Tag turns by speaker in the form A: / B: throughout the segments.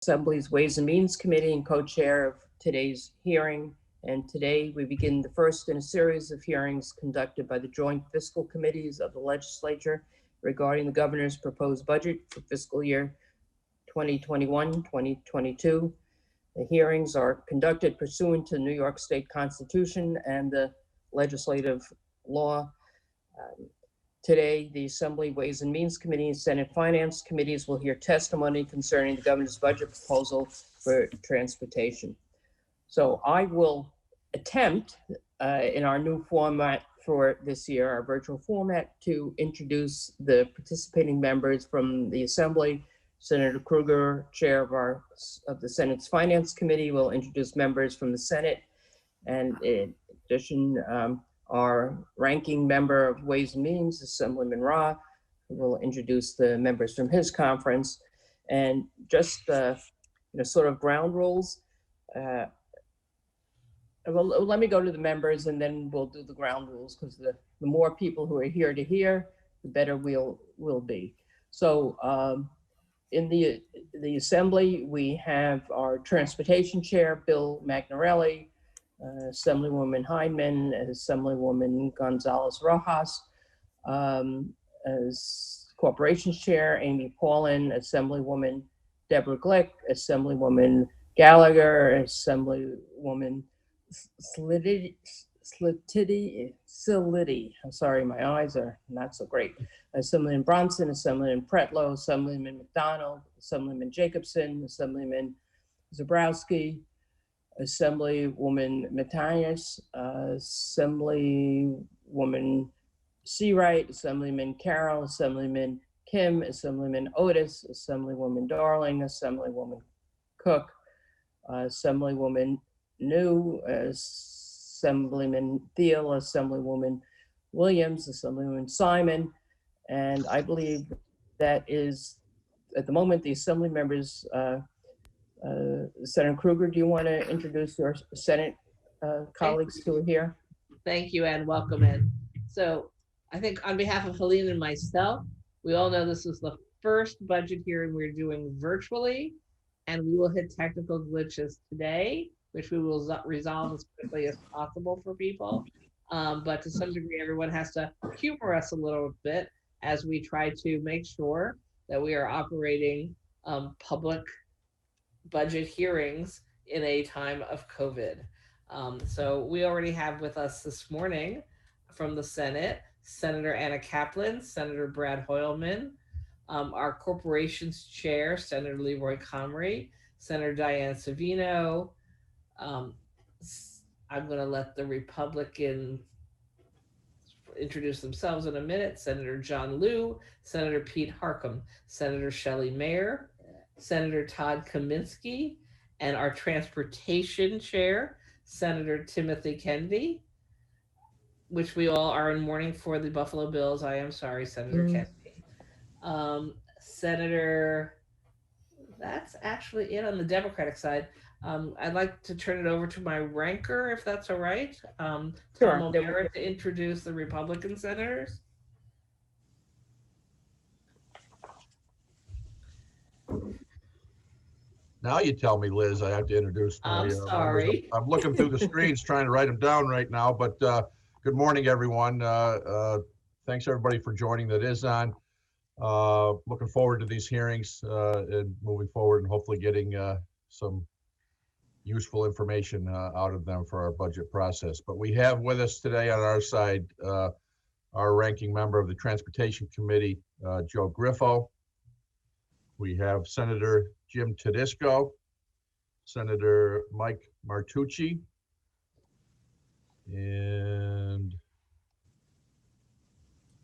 A: Assembly's Ways and Means Committee and co-chair of today's hearing. And today we begin the first in a series of hearings conducted by the joint fiscal committees of the legislature regarding the governor's proposed budget for fiscal year 2021-2022. The hearings are conducted pursuant to the New York State Constitution and the legislative law. Today, the Assembly Ways and Means Committee and Senate Finance Committees will hear testimony concerning the governor's budget proposal for transportation. So I will attempt in our new format for this year, our virtual format, to introduce the participating members from the Assembly. Senator Krueger, chair of the Senate's Finance Committee, will introduce members from the Senate. And in addition, our ranking member of Ways and Means, Assemblyman Rah, will introduce the members from his conference. And just sort of ground rules. Well, let me go to the members and then we'll do the ground rules, because the more people who are here to hear, the better we'll be. So in the Assembly, we have our Transportation Chair, Bill Magnarelli, Assemblywoman Hyndman, Assemblywoman Gonzalez Rojas, as Corporations Chair, Amy Paulin, Assemblywoman Deborah Glick, Assemblywoman Gallagher, Assemblywoman Slitty. I'm sorry, my eyes are not so great. Assemblyman Bronson, Assemblyman Pretlow, Assemblyman McDonald, Assemblyman Jacobson, Assemblyman Zabrowski, Assemblywoman Matthias, Assemblywoman Seawright, Assemblyman Carroll, Assemblyman Kim, Assemblyman Otis, Assemblywoman Darling, Assemblywoman Cook, Assemblywoman New, Assemblyman Thiel, Assemblywoman Williams, Assemblywoman Simon, and I believe that is, at the moment, the Assembly members. Senator Krueger, do you want to introduce your Senate colleagues who are here?
B: Thank you, and welcome in. So I think on behalf of Helene and myself, we all know this is the first budget hearing we're doing virtually, and we will hit technical glitches today, which we will resolve as quickly as possible for people. But to some degree, everyone has to humor us a little bit as we try to make sure that we are operating public budget hearings in a time of COVID. So we already have with us this morning from the Senate, Senator Anna Kaplan, Senator Brad Hoylman, our corporations chair, Senator Leroy Comrie, Senator Diane Savino. I'm going to let the Republican introduce themselves in a minute. Senator John Liu, Senator Pete Harckham, Senator Shelley Mayer, Senator Todd Kaminsky, and our transportation chair, Senator Timothy Kennedy, which we all are in mourning for the Buffalo Bills. I am sorry, Senator Kennedy. Senator, that's actually it on the Democratic side. I'd like to turn it over to my ranker, if that's all right. Tom O'Meara, to introduce the Republican senators.
C: Now you tell me, Liz, I have to introduce my
B: I'm sorry.
C: I'm looking through the screens trying to write them down right now, but good morning, everyone. Thanks, everybody, for joining that is on. Looking forward to these hearings and moving forward and hopefully getting some useful information out of them for our budget process. But we have with us today on our side our ranking member of the Transportation Committee, Joe Griffo. We have Senator Jim Tedisco, Senator Mike Martucci, and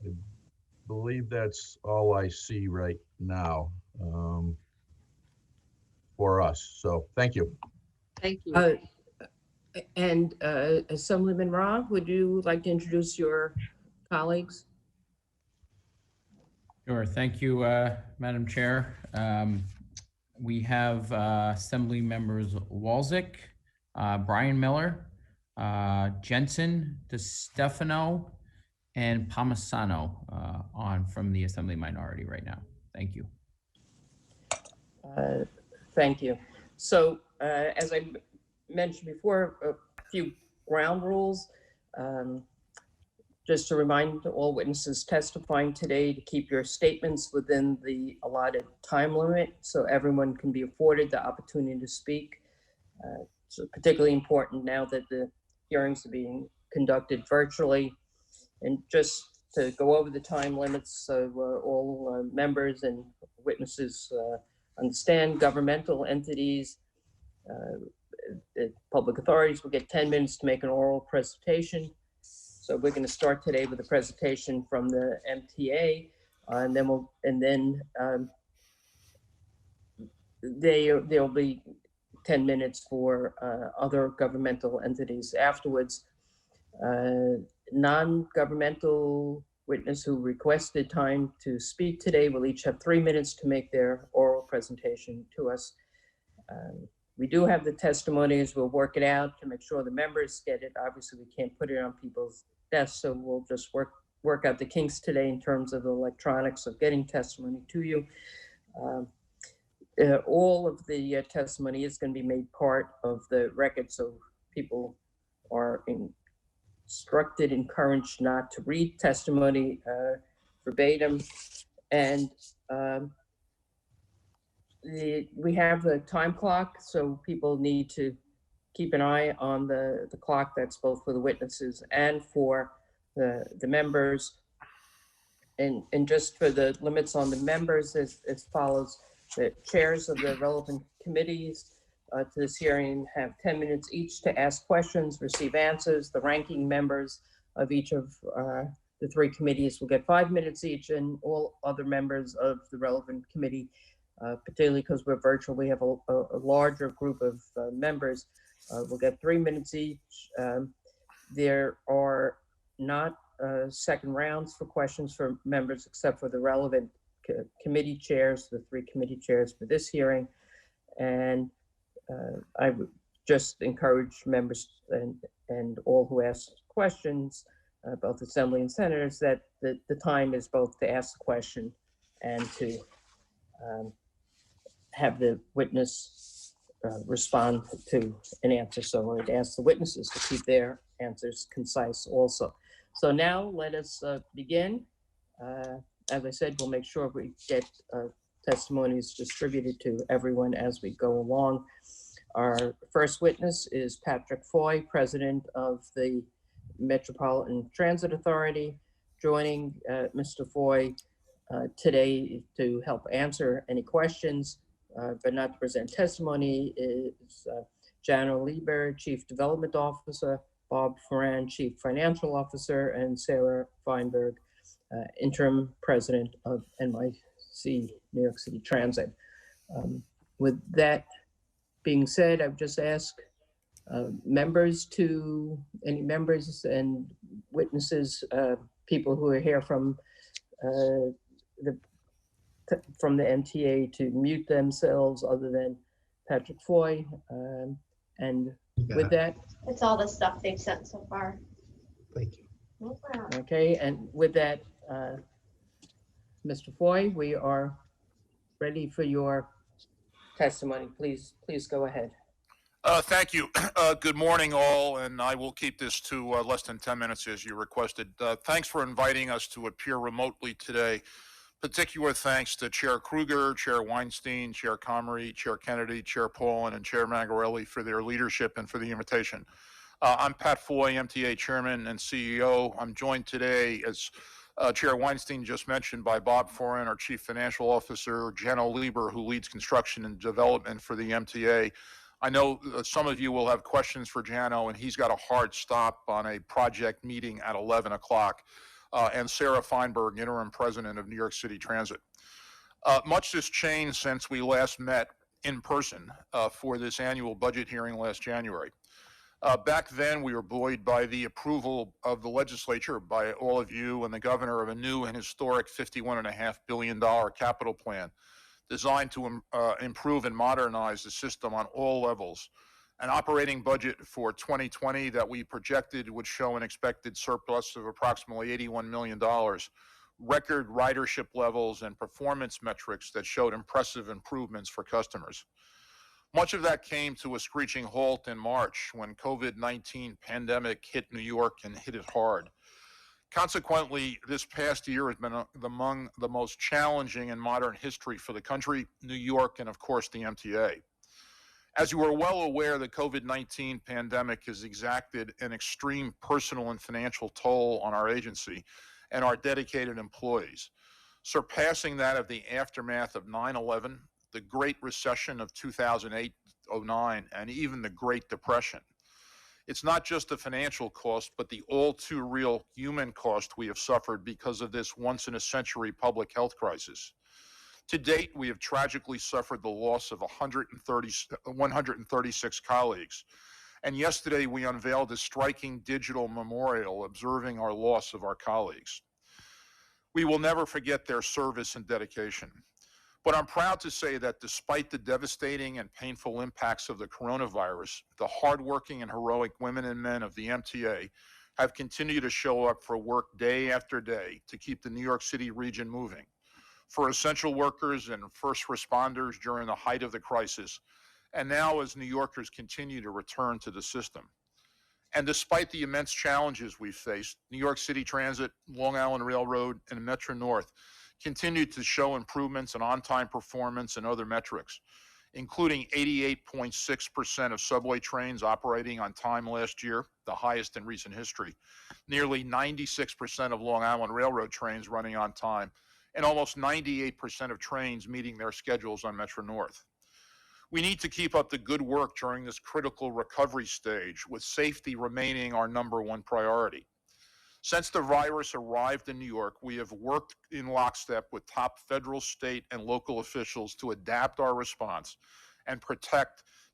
C: I believe that's all I see right now for us. So thank you.
B: Thank you.
A: And Assemblyman Rah, would you like to introduce your colleagues?
D: Sure. Thank you, Madam Chair. We have Assembly members Walczyk, Brian Miller, Jensen, DeStefano, and Palmisano on from the Assembly minority right now. Thank you.
A: Thank you. So as I mentioned before, a few ground rules. Just to remind all witnesses testifying today to keep your statements within the allotted time limit so everyone can be afforded the opportunity to speak. So particularly important now that the hearings are being conducted virtually. And just to go over the time limits so all members and witnesses understand, governmental entities, public authorities will get 10 minutes to make an oral presentation. So we're going to start today with a presentation from the MTA, and then there'll be 10 minutes for other governmental entities afterwards. Non-governmental witness who requested time to speak today will each have 3 minutes to make their oral presentation to us. We do have the testimonies. We'll work it out to make sure the members get it. Obviously, we can't put it on people's desks, so we'll just work out the kinks today in terms of the electronics of getting testimony to you. All of the testimony is going to be made part of the record, so people are instructed, encouraged not to read testimony verbatim. And we have the time clock, so people need to keep an eye on the clock. That's both for the witnesses and for the members. And just for the limits on the members as follows: the chairs of the relevant committees to this hearing have 10 minutes each to ask questions, receive answers. The ranking members of each of the 3 committees will get 5 minutes each, and all other members of the relevant committee, particularly because we're virtual, we have a larger group of members, will get 3 minutes each. There are not second rounds for questions for members except for the relevant committee chairs, the 3 committee chairs for this hearing. And I would just encourage members and all who ask questions, both Assembly and Senators, that the time is both to ask the question and to have the witness respond to an answer. So I'd ask the witnesses to keep their answers concise also. So now let us begin. As I said, we'll make sure we get testimonies distributed to everyone as we go along. Our first witness is Patrick Foy, President of the Metropolitan Transit Authority, joining Mr. Foy today to help answer any questions, but not to present testimony, is Janno Lieber, Chief Development Officer, Bob Foran, Chief Financial Officer, and Sarah Feinberg, Interim President of NYC, New York City Transit. With that being said, I would just ask members any members and witnesses, people who are here from the MTA to mute themselves other than Patrick Foy. And with that,
E: It's all the stuff they've sent so far.
F: Thank you.
E: No problem.
A: okay, and with that, Mr. Foy, we are ready for your testimony. Please go ahead.
G: Thank you. Good morning, all, and I will keep this to less than 10 minutes as you requested. Thanks for inviting us to appear remotely today. Particular thanks to Chair Kruger, Chair Weinstein, Chair Comrie, Chair Kennedy, Chair Paulin, and Chair Mangarelli for their leadership and for the invitation. I'm Pat Foy, MTA Chairman and CEO. I'm joined today, as Chair Weinstein just mentioned, by Bob Foran, our Chief Financial Officer, Janno Lieber, who leads construction and development for the MTA. I know some of you will have questions for Janno, and he's got a hard stop on a project meeting at 11 o'clock. And Sarah Feinberg, Interim President of New York City Transit. Much has changed since we last met in person for this annual budget hearing last January. Back then, we were buoyed by the approval of the legislature, by all of you and the governor, of a new and historic $51.5 billion capital plan designed to improve and modernize the system on all levels. An operating budget for 2020 that we projected would show an expected surplus of approximately $81 million, record ridership levels and performance metrics that showed impressive improvements for customers. Much of that came to a screeching halt in March when COVID-19 pandemic hit New York and hit it hard. Consequently, this past year has been among the most challenging in modern history for the country, New York, and of course the MTA. As you are well aware, the COVID-19 pandemic has exacted an extreme personal and financial toll on our agency and our dedicated employees, surpassing that of the aftermath of 9/11, the Great Recession of 2008-09, and even the Great Depression. It's not just the financial cost, but the all too real human cost we have suffered because of this once in a century public health crisis. To date, we have tragically suffered the loss of 136 colleagues. And yesterday, we unveiled a striking digital memorial observing our loss of our colleagues. We will never forget their service and dedication. But I'm proud to say that despite the devastating and painful impacts of the coronavirus, the hardworking and heroic women and men of the MTA have continued to show up for work day after day to keep the New York City region moving. For essential workers and first responders during the height of the crisis, and now as New Yorkers continue to return to the system. And despite the immense challenges we've faced, New York City Transit, Long Island Railroad, and Metro North continue to show improvements in on-time performance and other metrics, including 88.6% of subway trains operating on time last year, the highest in recent history, nearly 96% of Long Island Railroad trains running on time, and almost 98% of trains meeting their schedules on Metro North. We need to keep up the good work during this critical recovery stage, with safety remaining our number one priority. Since the virus arrived in New York, we have worked in lockstep with top federal, state, and local officials to adapt our response and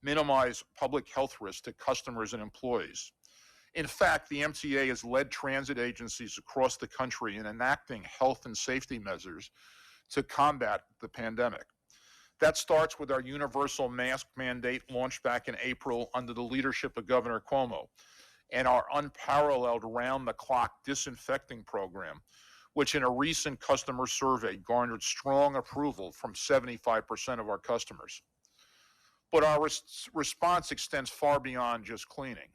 G: minimize public health risks to customers and employees. In fact, the MTA has led transit agencies across the country in enacting health and safety measures to combat the pandemic. That starts with our universal mask mandate launched back in April under the leadership of Governor Cuomo, and our unparalleled round-the-clock disinfecting program, which in a recent customer survey garnered strong approval from 75% of our customers. But our response extends far beyond just cleaning.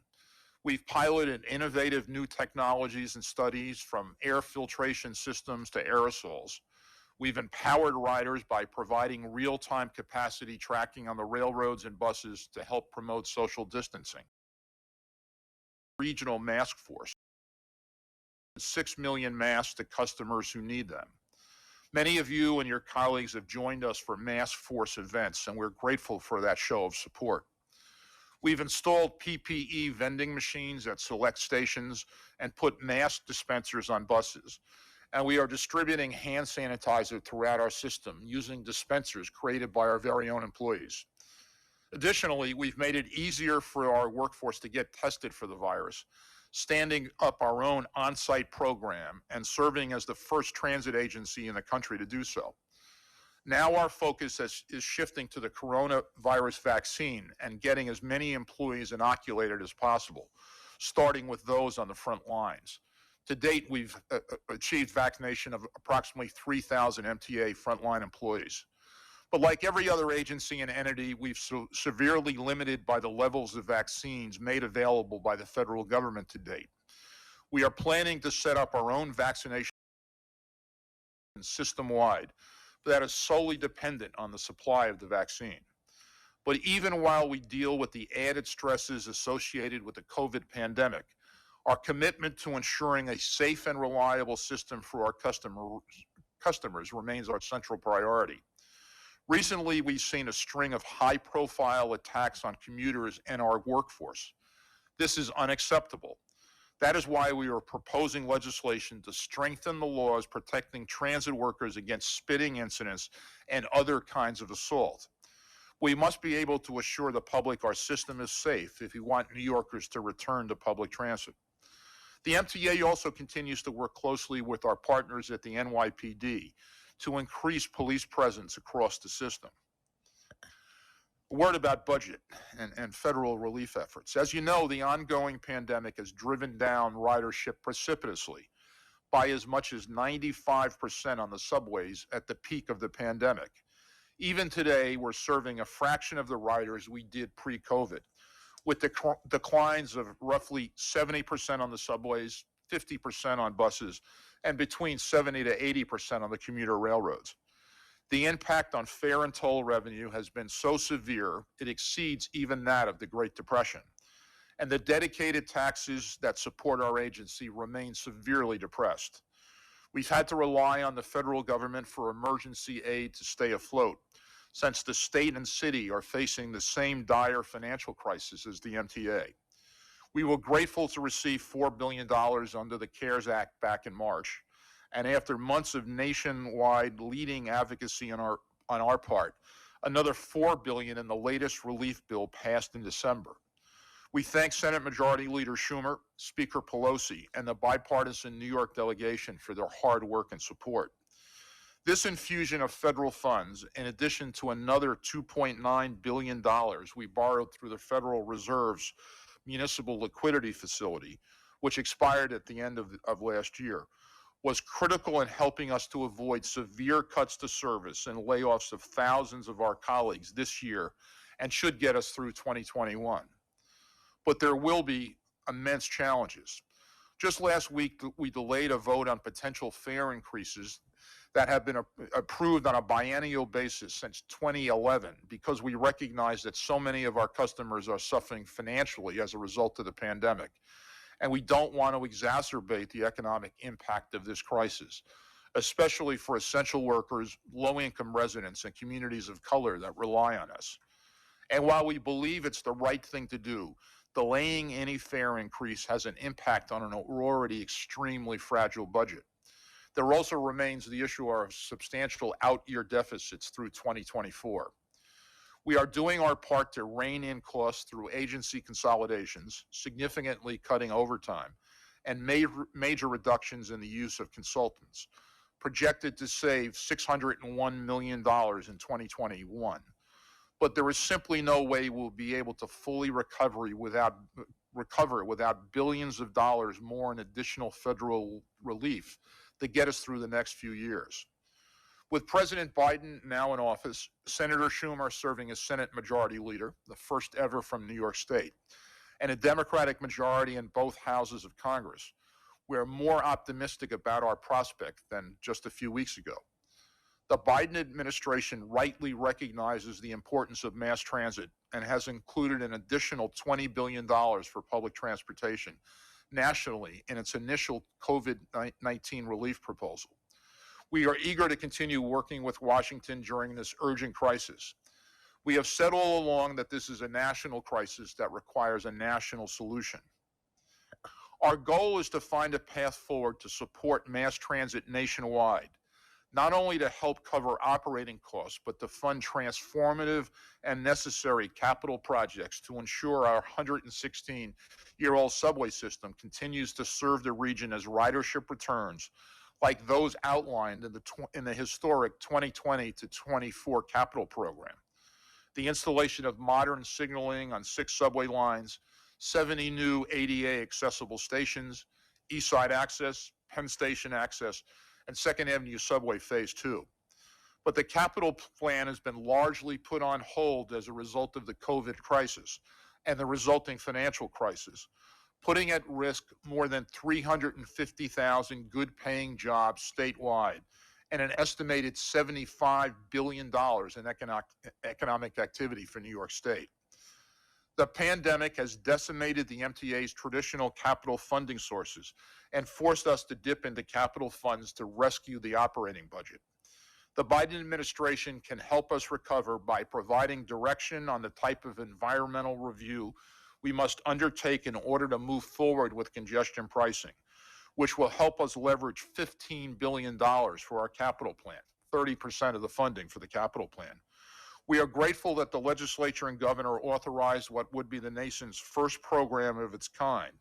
G: We've piloted innovative new technologies and studies, from air filtration systems to aerosols. We've empowered riders by providing real-time capacity tracking on the railroads and buses to help promote social distancing. Regional mask force, 6 million masks to customers who need them. Many of you and your colleagues have joined us for Mask Force events, and we're grateful for that show of support. We've installed PPE vending machines at select stations and put mask dispensers on buses. And we are distributing hand sanitizer throughout our system using dispensers created by our very own employees. Additionally, we've made it easier for our workforce to get tested for the virus, standing up our own on-site program and serving as the first transit agency in the country to do so. Now our focus is shifting to the coronavirus vaccine and getting as many employees inoculated as possible, starting with those on the front lines. To date, we've achieved vaccination of approximately 3,000 MTA frontline employees. But like every other agency and entity, we've severely limited by the levels of vaccines made available by the federal government to date. We are planning to set up our own vaccination system-wide that is solely dependent on the supply of the vaccine. But even while we deal with the added stresses associated with the COVID pandemic, our commitment to ensuring a safe and reliable system for our customers remains our central priority. Recently, we've seen a string of high-profile attacks on commuters and our workforce. This is unacceptable. That is why we are proposing legislation to strengthen the laws protecting transit workers against spitting incidents and other kinds of assault. We must be able to assure the public our system is safe if we want New Yorkers to return to public transit. The MTA also continues to work closely with our partners at the NYPD to increase police presence across the system. A word about budget and federal relief efforts. As you know, the ongoing pandemic has driven down ridership precipitously by as much as 95% on the subways at the peak of the pandemic. Even today, we're serving a fraction of the riders we did pre-COVID, with declines of roughly 70% on the subways, 50% on buses, and between 70 to 80% on the commuter railroads. The impact on fare and toll revenue has been so severe, it exceeds even that of the Great Depression. And the dedicated taxes that support our agency remain severely depressed. We've had to rely on the federal government for emergency aid to stay afloat, since the state and city are facing the same dire financial crisis as the MTA. We were grateful to receive $4 billion under the CARES Act back in March. And after months of nationwide leading advocacy on our part, another $4 billion in the latest relief bill passed in December. We thank Senate Majority Leader Schumer, Speaker Pelosi, and the bipartisan New York delegation for their hard work and support. This infusion of federal funds, in addition to another $2.9 billion we borrowed through the Federal Reserve's municipal liquidity facility, which expired at the end of last year, was critical in helping us to avoid severe cuts to service and layoffs of thousands of our colleagues this year, and should get us through 2021. But there will be immense challenges. Just last week, we delayed a vote on potential fare increases that have been approved on a biennial basis since 2011 because we recognize that so many of our customers are suffering financially as a result of the pandemic. And we don't want to exacerbate the economic impact of this crisis, especially for essential workers, low-income residents, and communities of color that rely on us. And while we believe it's the right thing to do, delaying any fare increase has an impact on an already extremely fragile budget. There also remains the issue of substantial out-year deficits through 2024. We are doing our part to rein in costs through agency consolidations, significantly cutting overtime, and major reductions in the use of consultants, projected to save $601 million in 2021. But there is simply no way we'll be able to fully recover without billions of dollars more in additional federal relief to get us through the next few years. With President Biden now in office, Senator Schumer serving as Senate Majority Leader, the first ever from New York State, and a Democratic majority in both houses of Congress, we're more optimistic about our prospect than just a few weeks ago. The Biden administration rightly recognizes the importance of mass transit and has included an additional $20 billion for public transportation nationally in its initial COVID-19 relief proposal. We are eager to continue working with Washington during this urgent crisis. We have said all along that this is a national crisis that requires a national solution. Our goal is to find a path forward to support mass transit nationwide, not only to help cover operating costs, but to fund transformative and necessary capital projects to ensure our 116-year-old subway system continues to serve the region as ridership returns, like those outlined in the historic 2020 to 24 capital program. The installation of modern signaling on 6 subway lines, 70 new ADA accessible stations, East Side Access, Penn Station Access, and 2nd Avenue Subway Phase 2. But the capital plan has been largely put on hold as a result of the COVID crisis and the resulting financial crisis, putting at risk more than 350,000 good-paying jobs statewide and an estimated $75 billion in economic activity for New York State. The pandemic has decimated the MTA's traditional capital funding sources and forced us to dip into capital funds to rescue the operating budget. The Biden administration can help us recover by providing direction on the type of environmental review we must undertake in order to move forward with congestion pricing, which will help us leverage $15 billion for our capital plan, 30% of the funding for the capital plan. We are grateful that the legislature and governor authorized what would be the nation's first program of its kind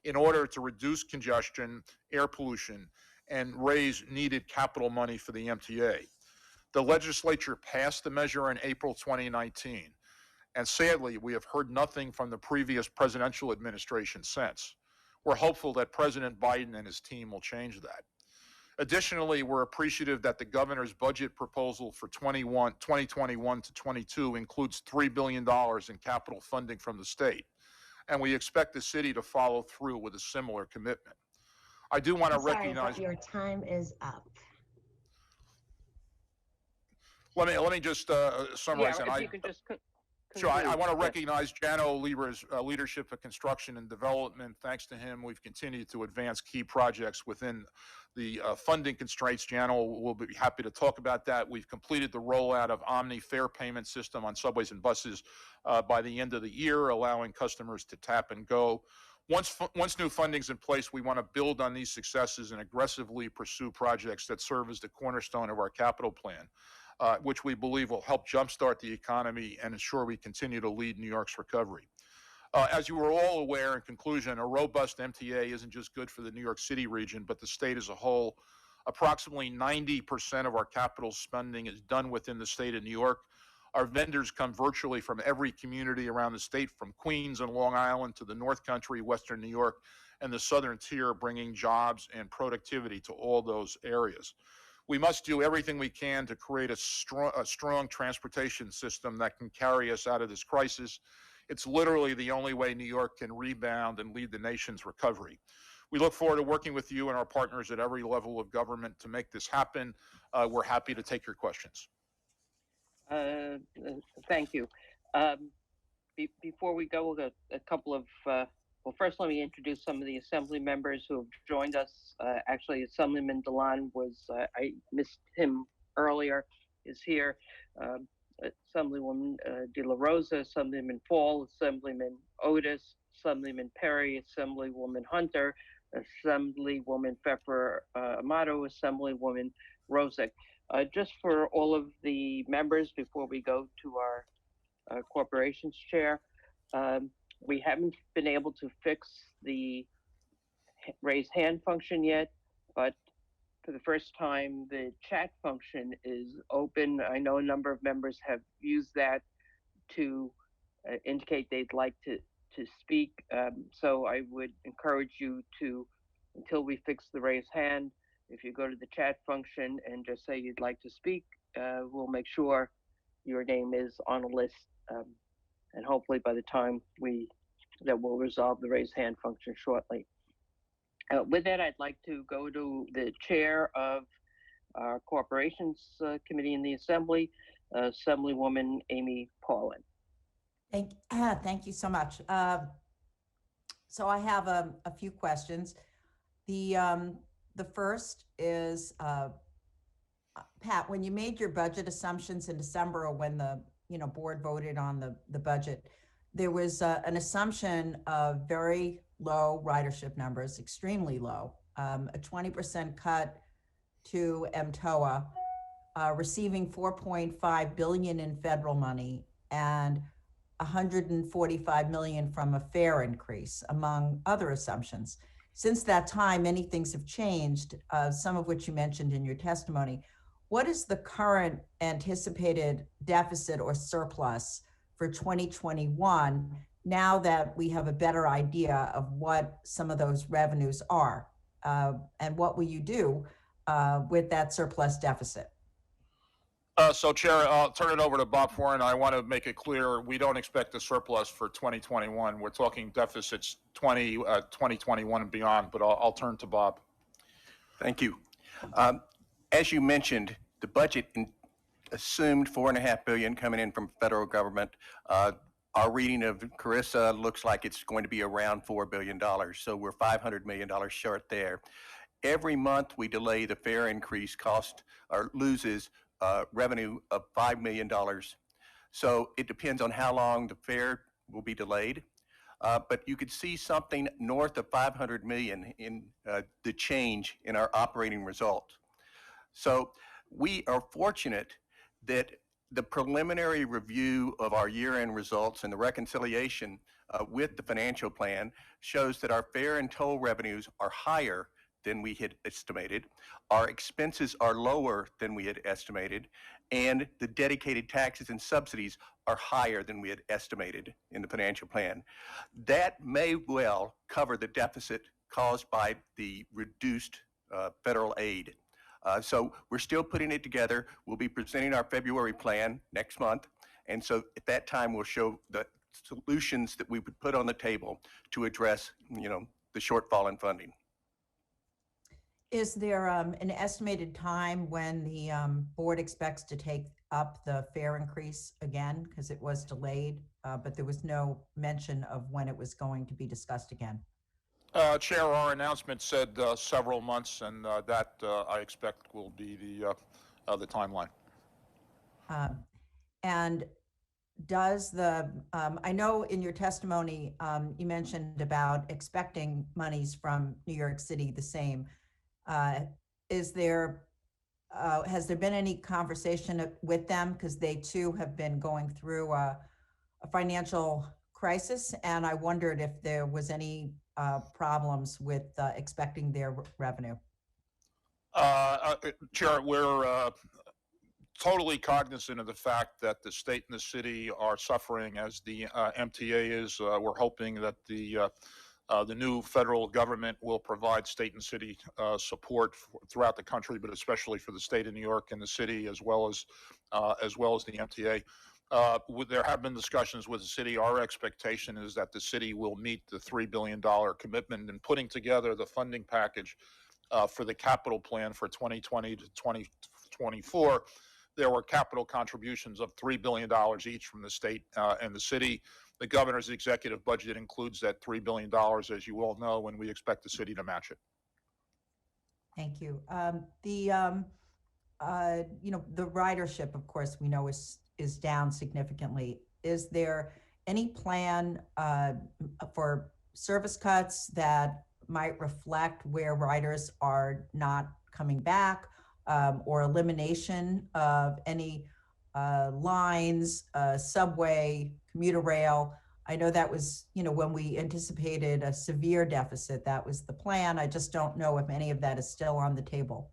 G: in order to reduce congestion, air pollution, and raise needed capital money for the MTA. The legislature passed the measure in April 2019, and sadly, we have heard nothing from the previous presidential administration since. We're hopeful that President Biden and his team will change that. Additionally, we're appreciative that the governor's budget proposal for 2021 to 22 includes $3 billion in capital funding from the state, and we expect the city to follow through with a similar commitment. I do want to
F: I'm sorry,
G: recognize.
F: but your time is up.
G: Let me just summarize.
A: Yeah,
G: and
A: if you could just
G: Sure, I
A: conclude.
G: want to recognize Jano Libra's leadership of construction and development. Thanks to him, we've continued to advance key projects within the funding constraints. Jano will be happy to talk about that. We've completed the rollout of Omni fare payment system on subways and buses by the end of the year, allowing customers to tap and go. Once new funding's in place, we want to build on these successes and aggressively pursue projects that serve as the cornerstone of our capital plan. Which we believe will help jumpstart the economy and ensure we continue to lead New York's recovery. As you are all aware, in conclusion, a robust MTA isn't just good for the New York City region, but the state as a whole. Approximately 90% of our capital spending is done within the state of New York. Our vendors come virtually from every community around the state, from Queens and Long Island to the North Country, Western New York, and the Southern Tier, bringing jobs and productivity to all those areas. We must do everything we can to create a strong transportation system that can carry us out of this crisis. It's literally the only way New York can rebound and lead the nation's recovery. We look forward to working with you and our partners at every level of government to make this happen. We're happy to take your questions.
A: Thank you. Before we go, a couple of, well, first let me introduce some of the Assembly members who have joined us. Actually, Assemblyman Dilan I missed him earlier, is here. Assemblywoman De La Rosa, Assemblyman Fall, Assemblyman Otis, Assemblyman Perry, Assemblywoman Hunter, Assemblywoman Pfeffer Amato, Assemblywoman Rosick. Just for all of the members, before we go to our corporations chair, we haven't been able to fix the raise hand function yet, but for the first time, the chat function is open. I know a number of members have used that to indicate they'd like to speak. So I would encourage you to, until we fix the raise hand, if you go to the chat function and just say you'd like to speak, we'll make sure your name is on a list. And hopefully by the time we'll resolve the raise hand function shortly. With that, I'd like to go to the chair of our Corporations Committee in the Assembly, Assemblywoman Amy Paulin.
H: Thank you so much. So I have a few questions. The first is, Pat, when you made your budget assumptions in December, or when the board voted on the budget, there was an assumption of very low ridership numbers, extremely low, a 20% cut to MTOA, receiving $4.5 billion in federal money and $145 million from a fare increase, among other assumptions. Since that time, many things have changed, some of which you mentioned in your testimony. What is the current anticipated deficit or surplus for 2021, now that we have a better idea of what some of those revenues are? And what will you do with that surplus deficit?
G: So, Chair, I'll turn it over to Bob Foran. I want to make it clear, we don't expect a surplus for 2021. We're talking deficits 2021 and beyond, but I'll turn to Bob.
I: Thank you. As you mentioned, the budget assumed $4.5 billion coming in from federal government. Our reading of Carissa looks like it's going to be around $4 billion, so we're $500 million short there. Every month we delay the fare increase cost or loses revenue of $5 million. So it depends on how long the fare will be delayed. But you could see something north of $500 million in the change in our operating result. So we are fortunate that the preliminary review of our year-end results and the reconciliation with the financial plan shows that our fare and toll revenues are higher than we had estimated. Our expenses are lower than we had estimated, and the dedicated taxes and subsidies are higher than we had estimated in the financial plan. That may well cover the deficit caused by the reduced federal aid. So we're still putting it together. We'll be presenting our February plan next month. And so at that time, we'll show the solutions that we would put on the table to address, the shortfall in funding.
H: Is there an estimated time when the board expects to take up the fare increase again? Because it was delayed, but there was no mention of when it was going to be discussed again.
G: Chair, our announcement said several months, and that I expect will be the timeline.
H: And does I know in your testimony, you mentioned about expecting monies from New York City the same. Has there been any conversation with them? Because they too have been going through a financial crisis, and I wondered if there was any problems with expecting their revenue.
G: Chair, we're totally cognizant of the fact that the state and the city are suffering as the MTA is. We're hoping that the new federal government will provide state and city support throughout the country, but especially for the state of New York and the city, as well as the MTA. There have been discussions with the city. Our expectation is that the city will meet the $3 billion commitment in putting together the funding package for the capital plan for 2020 to 2024. There were capital contributions of $3 billion each from the state and the city. The governor's executive budget includes that $3 billion, as you all know, and we expect the city to match it.
H: Thank you. The ridership, of course, we know is down significantly. Is there any plan for service cuts that might reflect where riders are not coming back, or elimination of any lines, subway, commuter rail? I know that was, when we anticipated a severe deficit, that was the plan. I just don't know if any of that is still on the table.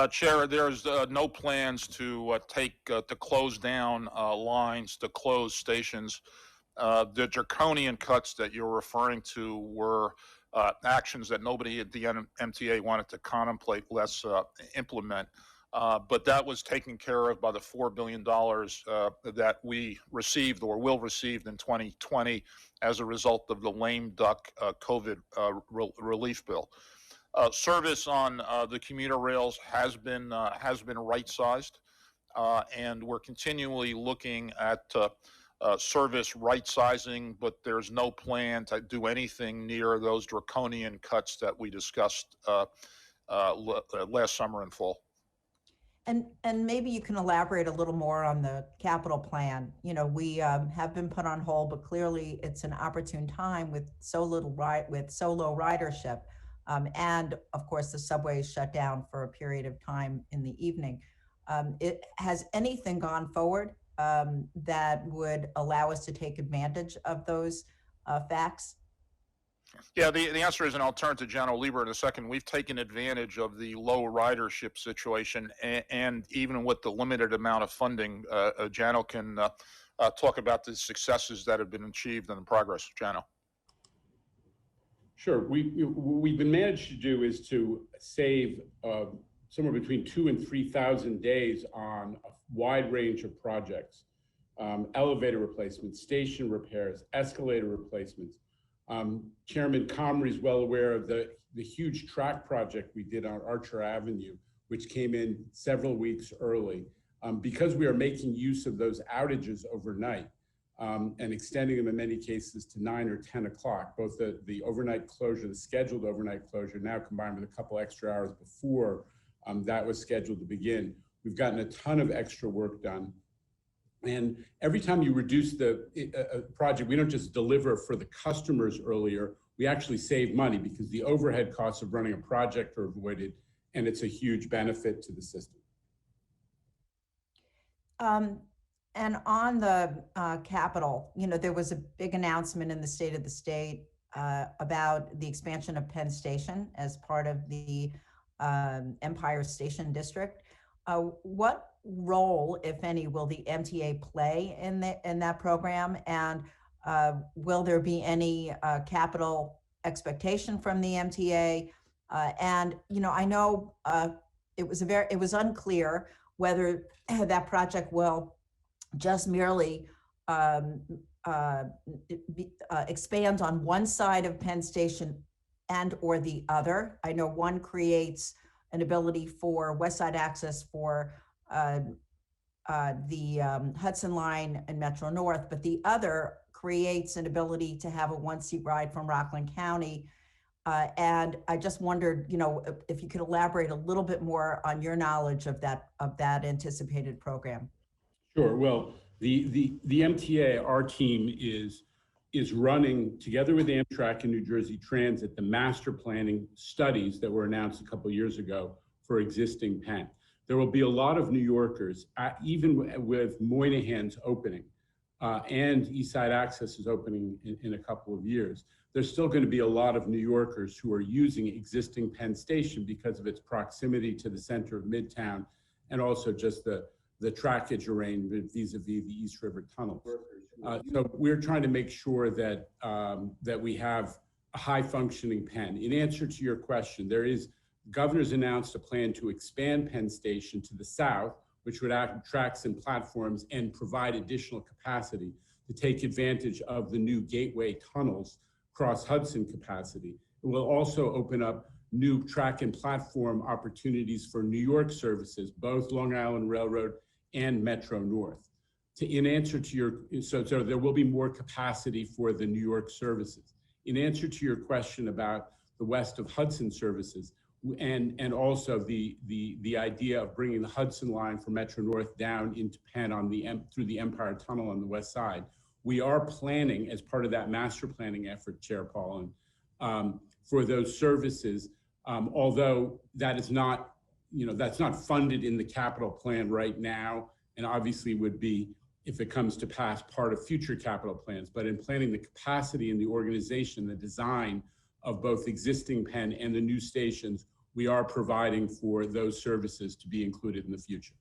G: Chair, there's no plans to close down lines, to close stations. The draconian cuts that you're referring to were actions that nobody at the MTA wanted to contemplate, less implement. But that was taken care of by the $4 billion that we received or will receive in 2020 as a result of the lame duck COVID relief bill. Service on the commuter rails has been right-sized, and we're continually looking at service right-sizing, but there's no plan to do anything near those draconian cuts that we discussed last summer and fall.
H: And maybe you can elaborate a little more on the capital plan. We have been put on hold, but clearly it's an opportune time with so low ridership. And of course, the subway is shut down for a period of time in the evening. Has anything gone forward that would allow us to take advantage of those facts?
G: Yeah, the answer is, and I'll turn to Jano Lieber in a second. We've taken advantage of the low ridership situation, and even with the limited amount of funding, Jano can talk about the successes that have been achieved and the progress. Jano.
F: Sure. What we've been managed to do is to save somewhere between 2,000 and 3,000 days on a wide range of projects: elevator replacements, station repairs, escalator replacements. Chairman Comrie is well aware of the huge track project we did on Archer Avenue, which came in several weeks early. Because we are making use of those outages overnight, and extending them in many cases to 9 or 10 o'clock, both the overnight closure, the scheduled overnight closure, now combined with a couple extra hours before that was scheduled to begin. We've gotten a ton of extra work done. And every time you reduce the project, we don't just deliver for the customers earlier, we actually save money because the overhead costs of running a project are avoided, and it's a huge benefit to the system.
H: And on the capital, there was a big announcement in the State of the State about the expansion of Penn Station as part of the Empire Station District. What role, if any, will the MTA play in that program? And will there be any capital expectation from the MTA? And, I know it was unclear whether that project will just merely expand on one side of Penn Station and or the other. I know one creates an ability for West Side access for the Hudson Line and Metro North, but the other creates an ability to have a one-seat ride from Rockland County. And I just wondered, if you could elaborate a little bit more on your knowledge of that anticipated program.
F: Sure. Well, the MTA, our team is running together with Amtrak and New Jersey Transit the master planning studies that were announced a couple of years ago for existing Penn. There will be a lot of New Yorkers, even with Moynihan's opening and East Side Access is opening in a couple of years. There's still going to be a lot of New Yorkers who are using existing Penn Station because of its proximity to the center of Midtown and also just the trackage arrangement vis-a-vis the East River Tunnel. So we're trying to make sure that that we have a high-functioning Penn. In answer to your question, Governor's announced a plan to expand Penn Station to the south, which would add tracks and platforms and provide additional capacity to take advantage of the new gateway tunnels cross Hudson capacity. It will also open up new track and platform opportunities for New York services, both Long Island Railroad and Metro North. In answer to your, so there will be more capacity for the New York services. In answer to your question about the west of Hudson services, and also the idea of bringing the Hudson line from Metro North down into Penn through the Empire Tunnel on the west side, we are planning as part of that master planning effort, Chair Paulin, for those services. Although that is not, that's not funded in the capital plan right now, and obviously would be, if it comes to pass, part of future capital plans. But in planning the capacity and the organization, the design of both existing Penn and the new stations, we are providing for those services to be included in the future.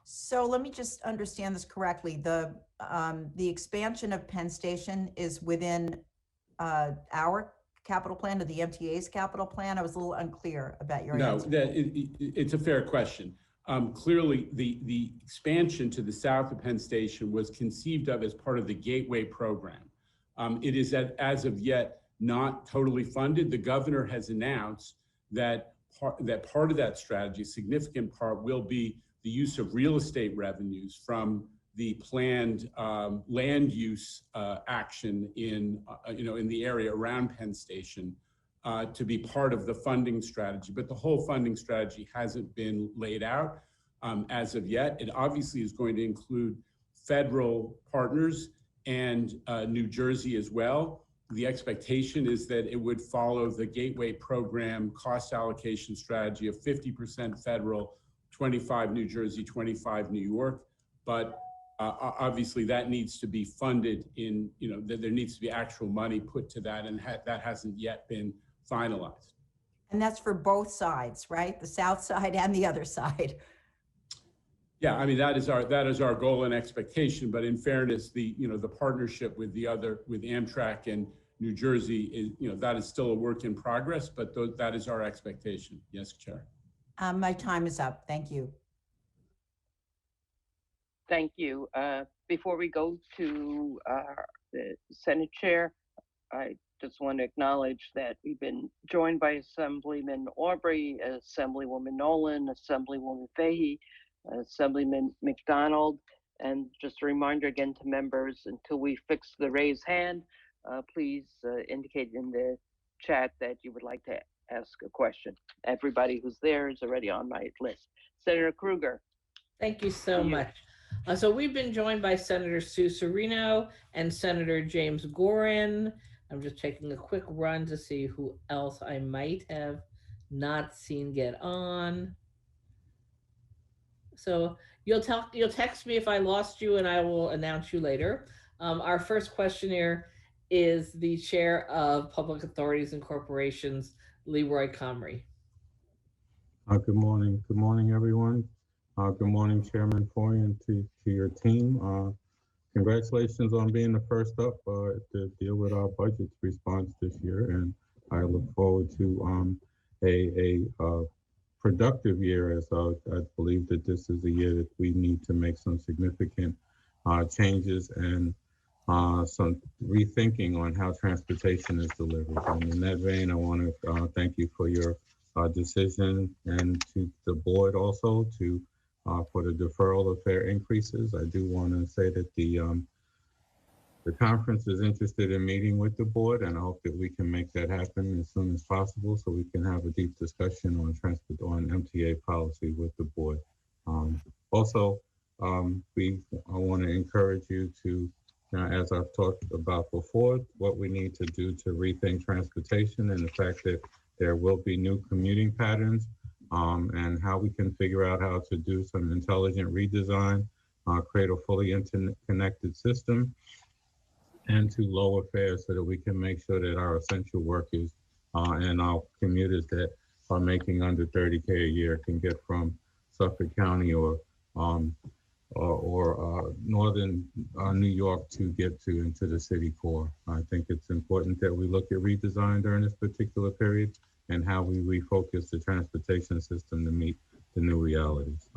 H: So let me just understand this correctly. The expansion of Penn Station is within our capital plan or the MTA's capital plan? I was a little unclear about your answer.
F: No, it's a fair question. Clearly, the expansion to the south of Penn Station was conceived of as part of the Gateway program. It is as of yet not totally funded. The governor has announced that part of that strategy, a significant part, will be the use of real estate revenues from the planned land use action in the area around Penn Station to be part of the funding strategy. But the whole funding strategy hasn't been laid out as of yet. It obviously is going to include federal partners and New Jersey as well. The expectation is that it would follow the Gateway program cost allocation strategy of 50% federal, 25 New Jersey, 25 New York. But obviously that needs to be funded in, there needs to be actual money put to that, and that hasn't yet been finalized.
H: And that's for both sides, right? The south side and the other side.
F: Yeah, I mean, that is our goal and expectation. But in fairness, the partnership with Amtrak and New Jersey is, that is still a work in progress, but that is our expectation. Yes, Chair.
H: My time is up. Thank you.
J: Thank you. Before we go to the Senate Chair, I just want to acknowledge that we've been joined by Assemblyman Aubrey, Assemblywoman Nolan, Assemblywoman Fahey, Assemblyman McDonald, and just a reminder again to members, until we fix the raised hand, please indicate in the chat that you would like to ask a question. Everybody who's there is already on my list. Senator Krueger.
B: Thank you so much. So we've been joined by Senator Sue Serino and Senator James Gorin. I'm just taking a quick run to see who else I might have not seen get on. So you'll text me if I lost you, and I will announce you later. Our first questioner is the Chair of Public Authorities and Corporations, Leroy Comrie.
K: Good morning. Good morning, everyone. Good morning, Chairman Foy, and to your team. Congratulations on being the first up to deal with our budget response this year, and I look forward to a productive year, as I believe that this is a year that we need to make some significant changes and some rethinking on how transportation is delivered. And in that vein, I want to thank you for your decision, and to the board also to for the deferral of fare increases. I do want to say that the conference is interested in meeting with the board, and I hope that we can make that happen as soon as possible so we can have a deep discussion on MTA policy with the board. Also, I want to encourage you to, as I've talked about before, what we need to do to rethink transportation and the fact that there will be new commuting patterns, and how we can figure out how to do some intelligent redesign, create a fully interconnected system, and to lower fares so that we can make sure that our essential workers and our commuters that are making under 30K a year can get from Suffolk County or northern New York to get into the city core. I think it's important that we look at redesign during this particular period and how we refocus the transportation system to meet the new realities.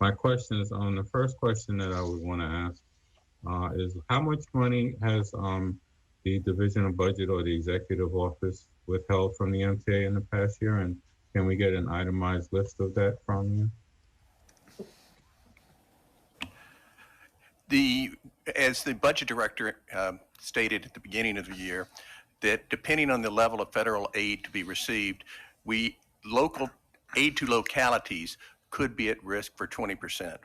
K: My question is on the first question that I would want to ask is how much money has the Division of Budget or the Executive Office withheld from the MTA in the past year, and can we get an itemized list of that from you?
I: As the budget director stated at the beginning of the year, that depending on the level of federal aid to be received, local aid to localities could be at risk for 20%.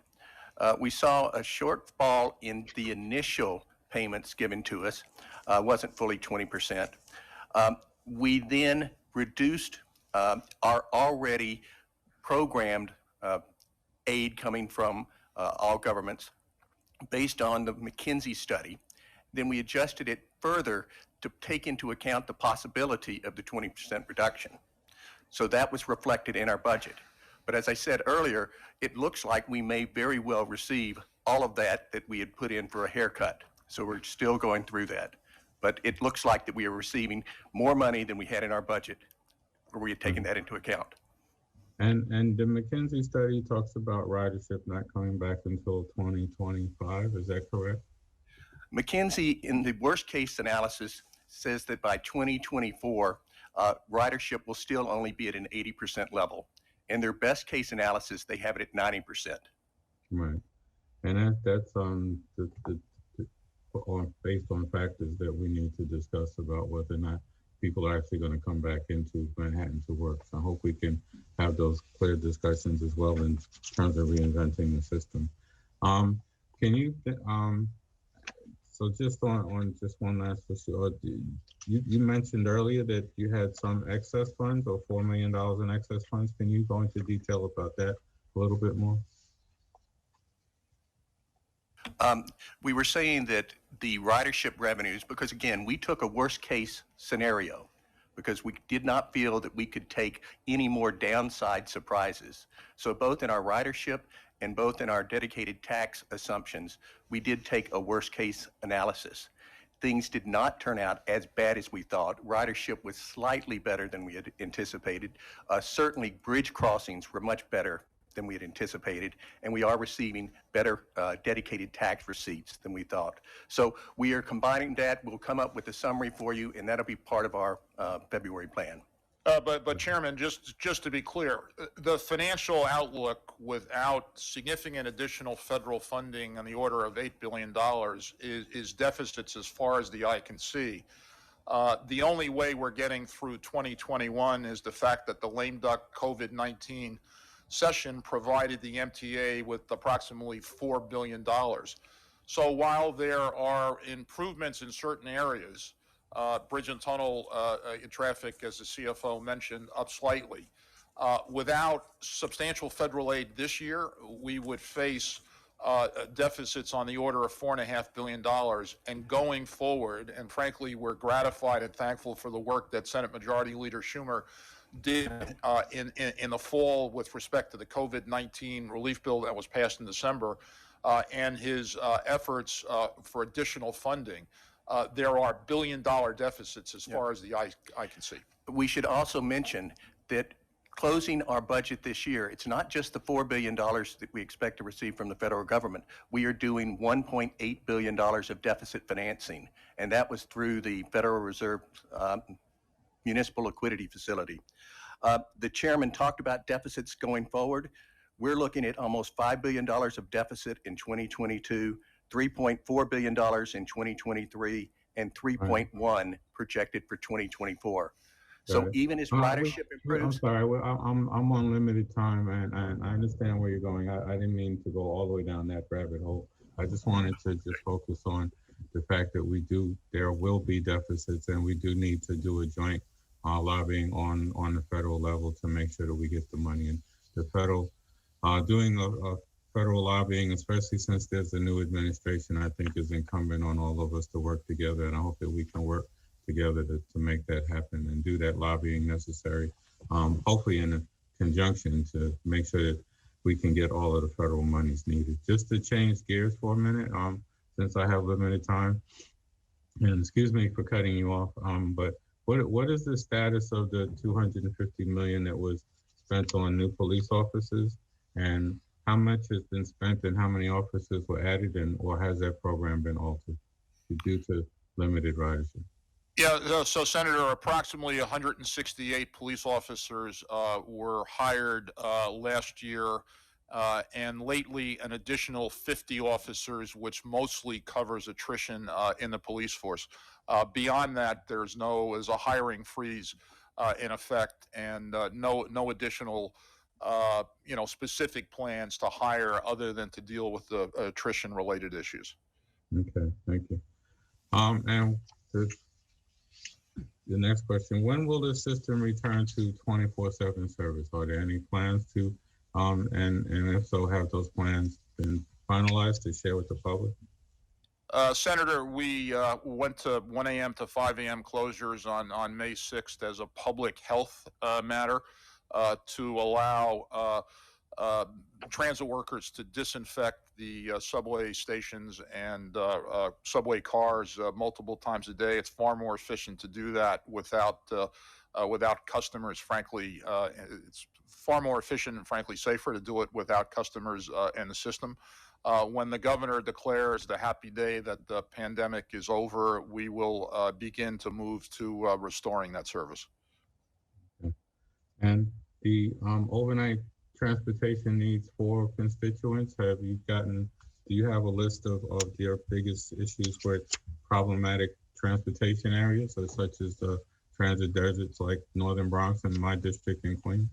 I: We saw a shortfall in the initial payments given to us, wasn't fully 20%. We then reduced our already programmed aid coming from all governments based on the McKinsey study. Then we adjusted it further to take into account the possibility of the 20% reduction. So that was reflected in our budget. But as I said earlier, it looks like we may very well receive all of that we had put in for a haircut. So we're still going through that. But it looks like that we are receiving more money than we had in our budget, or we had taken that into account.
K: And the McKinsey study talks about ridership not coming back until 2025, is that correct?
I: McKinsey, in the worst case analysis, says that by 2024, ridership will still only be at an 80% level. In their best case analysis, they have it at 90%.
K: Right. And that's based on factors that we need to discuss about whether or not people are actually going to come back into Manhattan to work. So I hope we can have those clear discussions as well in terms of reinventing the system. Can you, so just on just one last issue, you mentioned earlier that you had some excess funds or $4 million in excess funds. Can you go into detail about that a little bit more?
I: We were saying that the ridership revenues, because again, we took a worst case scenario because we did not feel that we could take any more downside surprises. So both in our ridership and both in our dedicated tax assumptions, we did take a worst case analysis. Things did not turn out as bad as we thought. Ridership was slightly better than we had anticipated. Certainly bridge crossings were much better than we had anticipated, and we are receiving better dedicated tax receipts than we thought. So we are combining that. We'll come up with a summary for you, and that'll be part of our February plan.
G: But Chairman, just to be clear, the financial outlook without significant additional federal funding on the order of $8 billion is deficits as far as the eye can see. The only way we're getting through 2021 is the fact that the lame duck COVID-19 session provided the MTA with approximately $4 billion. So while there are improvements in certain areas, bridge and tunnel traffic, as the CFO mentioned, up slightly. Without substantial federal aid this year, we would face deficits on the order of $4.5 billion. And going forward, and frankly, we're gratified and thankful for the work that Senate Majority Leader Schumer did in the fall with respect to the COVID-19 relief bill that was passed in December, and his efforts for additional funding. There are billion-dollar deficits as far as the eye can see.
I: We should also mention that closing our budget this year, it's not just the $4 billion that we expect to receive from the federal government. We are doing $1.8 billion of deficit financing, and that was through the Federal Reserve Municipal Liquidity Facility. The chairman talked about deficits going forward. We're looking at almost $5 billion of deficit in 2022, $3.4 billion in 2023, and 3.1 projected for 2024. So
K: Got it.
I: even as
K: I'm
I: ridership improves,
K: sorry, I'm on limited time, and I understand where you're going. I didn't mean to go all the way down that rabbit hole. I just wanted to just focus on the fact that there will be deficits, and we do need to do a joint lobbying on the federal level to make sure that we get the money. And the federal, doing a federal lobbying, especially since there's a new administration, I think is incumbent on all of us to work together, and I hope that we can work together to make that happen and do that lobbying necessary, hopefully in a conjunction to make sure that we can get all of the federal monies needed. Just to change gears for a minute, since I have limited time, and excuse me for cutting you off, but what is the status of the $250 million that was spent on new police officers, and how much has been spent and how many officers were added, and or has that program been altered due to limited ridership?
G: Yeah, so Senator, approximately 168 police officers were hired last year, and lately an additional 50 officers, which mostly covers attrition in the police force. Beyond that, there's a hiring freeze in effect, and no additional specific plans to hire other than to deal with the attrition-related issues.
K: Okay, thank you. And the next question, when will the system return to 24/7 service? Are there any plans to, and if so, have those plans been finalized to share with the public?
G: Senator, we went to 1 a.m. to 5 a.m. closures on May 6th as a public health matter to allow transit workers to disinfect the subway stations and subway cars multiple times a day. It's far more efficient to do that without customers. Frankly, it's far more efficient and frankly safer to do it without customers in the system. When the governor declares the happy day that the pandemic is over, we will begin to move to restoring that service.
K: Okay. And the overnight transportation needs for constituents, do you have a list of their biggest issues with problematic transportation areas, such as the transit deserts like Northern Bronx and my district in Queens?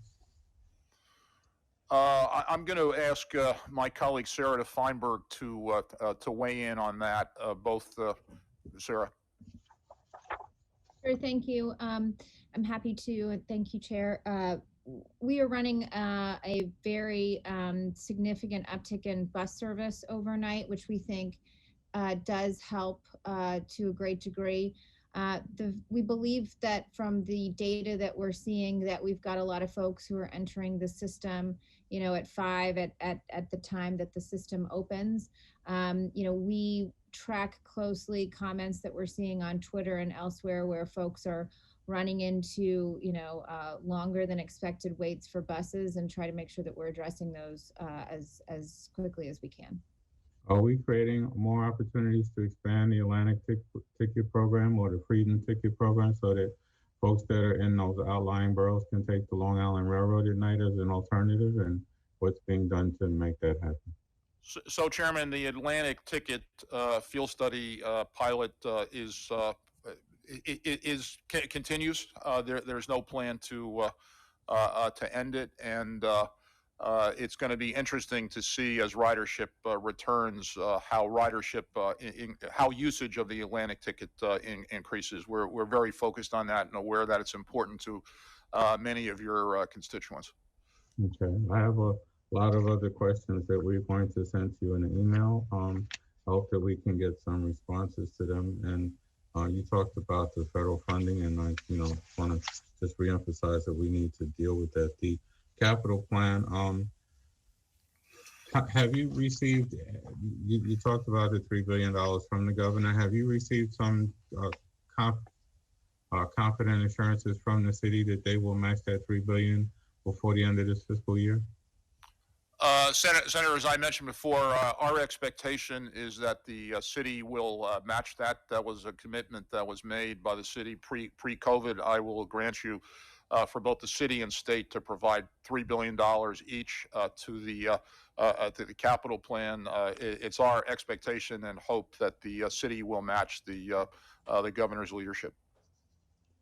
G: I'm going to ask my colleague Sarah Feinberg to weigh in on that. Sarah.
L: Sure, thank you. I'm happy to. Thank you, Chair. We are running a very significant uptick in bus service overnight, which we think does help to a great degree. We believe that from the data that we're seeing that we've got a lot of folks who are entering the system, at 5 at the time that the system opens. We track closely comments that we're seeing on Twitter and elsewhere where folks are running into, longer than expected waits for buses, and try to make sure that we're addressing those as quickly as we can.
K: Are we creating more opportunities to expand the Atlantic ticket program or the Freedom ticket program so that folks that are in those outlying boroughs can take the Long Island Railroad at night as an alternative, and what's being done to make that happen?
G: So Chairman, the Atlantic ticket field study pilot continues. There's no plan to end it, and it's going to be interesting to see as ridership returns how usage of the Atlantic ticket increases. We're very focused on that and aware that it's important to many of your constituents.
K: Okay, I have a lot of other questions that we're going to send to you in an email. I hope that we can get some responses to them. And you talked about the federal funding, and I want to just reemphasize that we need to deal with that. The capital plan, have you received, you talked about the $3 billion from the governor. Have you received some confident assurances from the city that they will match that $3 billion before the end of this fiscal year?
G: Senator, as I mentioned before, our expectation is that the city will match that. That was a commitment that was made by the city pre-COVID. I will grant you for both the city and state to provide $3 billion each to the capital plan. It's our expectation and hope that the city will match the governor's leadership.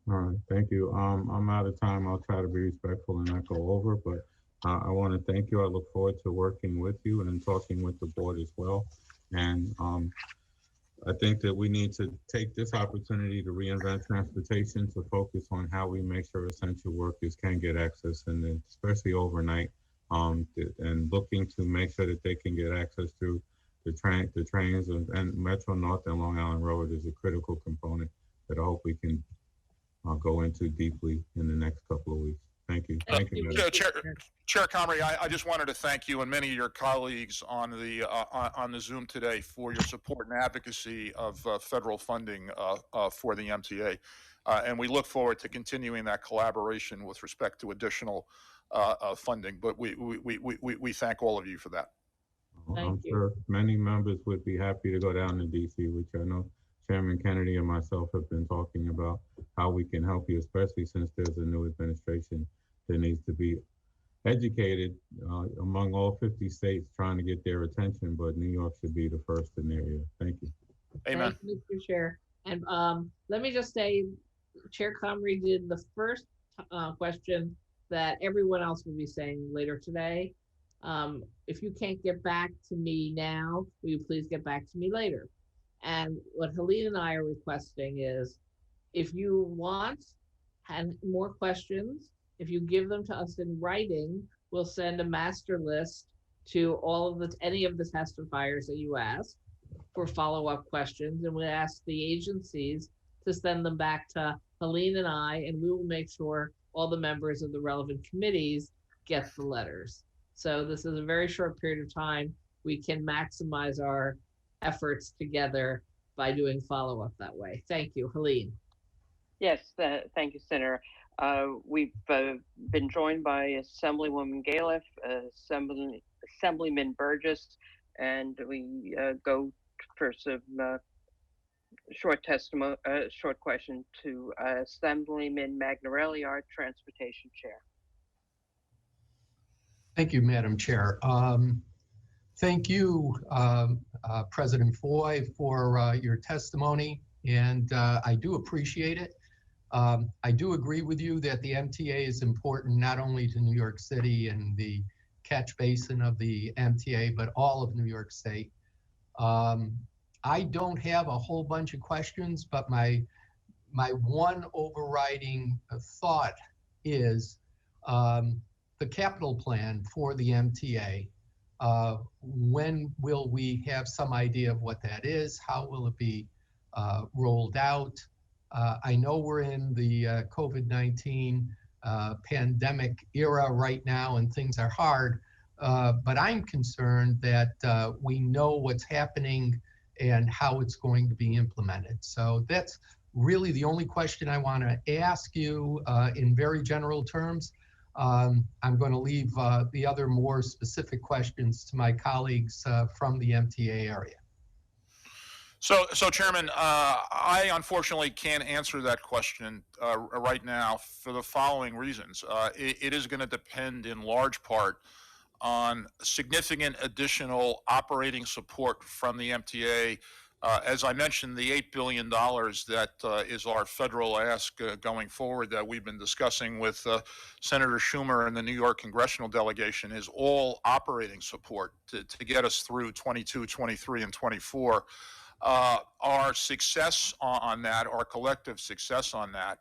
K: All right, thank you. I'm out of time. I'll try to be respectful and not go over, but I want to thank you. I look forward to working with you and talking with the board as well. And I think that we need to take this opportunity to reinvent transportation, to focus on how we make sure essential workers can get access, and especially overnight, and looking to make sure that they can get access to the trains and Metro North and Long Island Road is a critical component that I hope we can go into deeply in the next couple of weeks. Thank you. Thank you, Madam.
G: Chair Comrie, I just wanted to thank you and many of your colleagues on the Zoom today for your support and advocacy of federal funding for the MTA. And we look forward to continuing that collaboration with respect to additional funding. But we thank all of you for that.
K: I'm sure many members would be happy to go down to DC, which I know Chairman Kennedy and myself have been talking about how we can help you, especially since there's a new administration that needs to be educated among all 50 states trying to get their attention, but New York should be the first in their area. Thank you.
G: Amen.
B: Thank you, Mr. Chair. And let me just say, Chair Comrie did the first question that everyone else will be saying later today. If you can't get back to me now, will you please get back to me later? And what Helene and I are requesting is, if you want and more questions, if you give them to us in writing, we'll send a master list to any of the testifiers that you ask for follow-up questions, and we'll ask the agencies to send them back to Helene and I, and we will make sure all the members of the relevant committees get the letters. So this is a very short period of time. We can maximize our efforts together by doing follow-up that way. Thank you, Helene.
J: Yes, thank you, Senator. We've been joined by Assemblywoman Galiff, Assemblyman Burgess, and we go for some short question to Assemblyman Magnarelli, our Transportation Chair.
M: Thank you, Madam Chair. Thank you, President Foy, for your testimony, and I do appreciate it. I do agree with you that the MTA is important not only to New York City and the catch basin of the MTA, but all of New York State. I don't have a whole bunch of questions, but my one overriding thought is the capital plan for the MTA. When will we have some idea of what that is? How will it be rolled out? I know we're in the COVID-19 pandemic era right now and things are hard, but I'm concerned that we know what's happening and how it's going to be implemented. So that's really the only question I want to ask you in very general terms. I'm going to leave the other more specific questions to my colleagues from the MTA area.
G: So Chairman, I unfortunately can't answer that question right now for the following reasons. It is going to depend in large part on significant additional operating support from the MTA. As I mentioned, the $8 billion that is our federal ask going forward that we've been discussing with Senator Schumer and the New York congressional delegation is all operating support to get us through 22, 23, and 24. Our success on that, our collective success on that,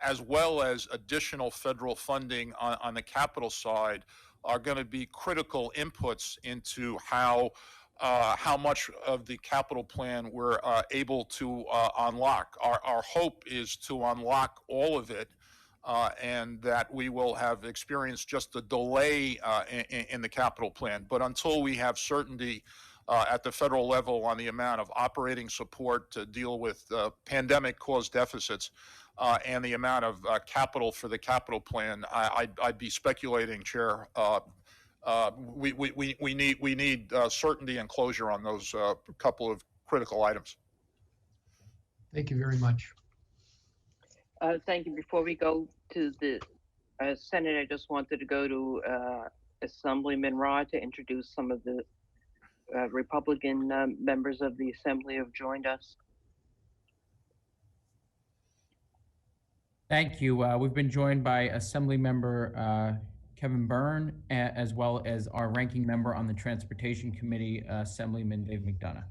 G: as well as additional federal funding on the capital side, are going to be critical inputs into how much of the capital plan we're able to unlock. Our hope is to unlock all of it, and that we will have experienced just a delay in the capital plan. But until we have certainty at the federal level on the amount of operating support to deal with pandemic-caused deficits and the amount of capital for the capital plan, I'd be speculating, Chair. We need certainty and closure on those couple of critical items.
M: Thank you very much.
J: Thank you. Before we go to the Senate, I just wanted to go to Assemblyman Rod to introduce some of the Republican members of the Assembly who have joined us.
D: Thank you. We've been joined by Assembly Member Kevin Byrne, as well as our ranking member on the Transportation Committee, Assemblyman Dave McDonough.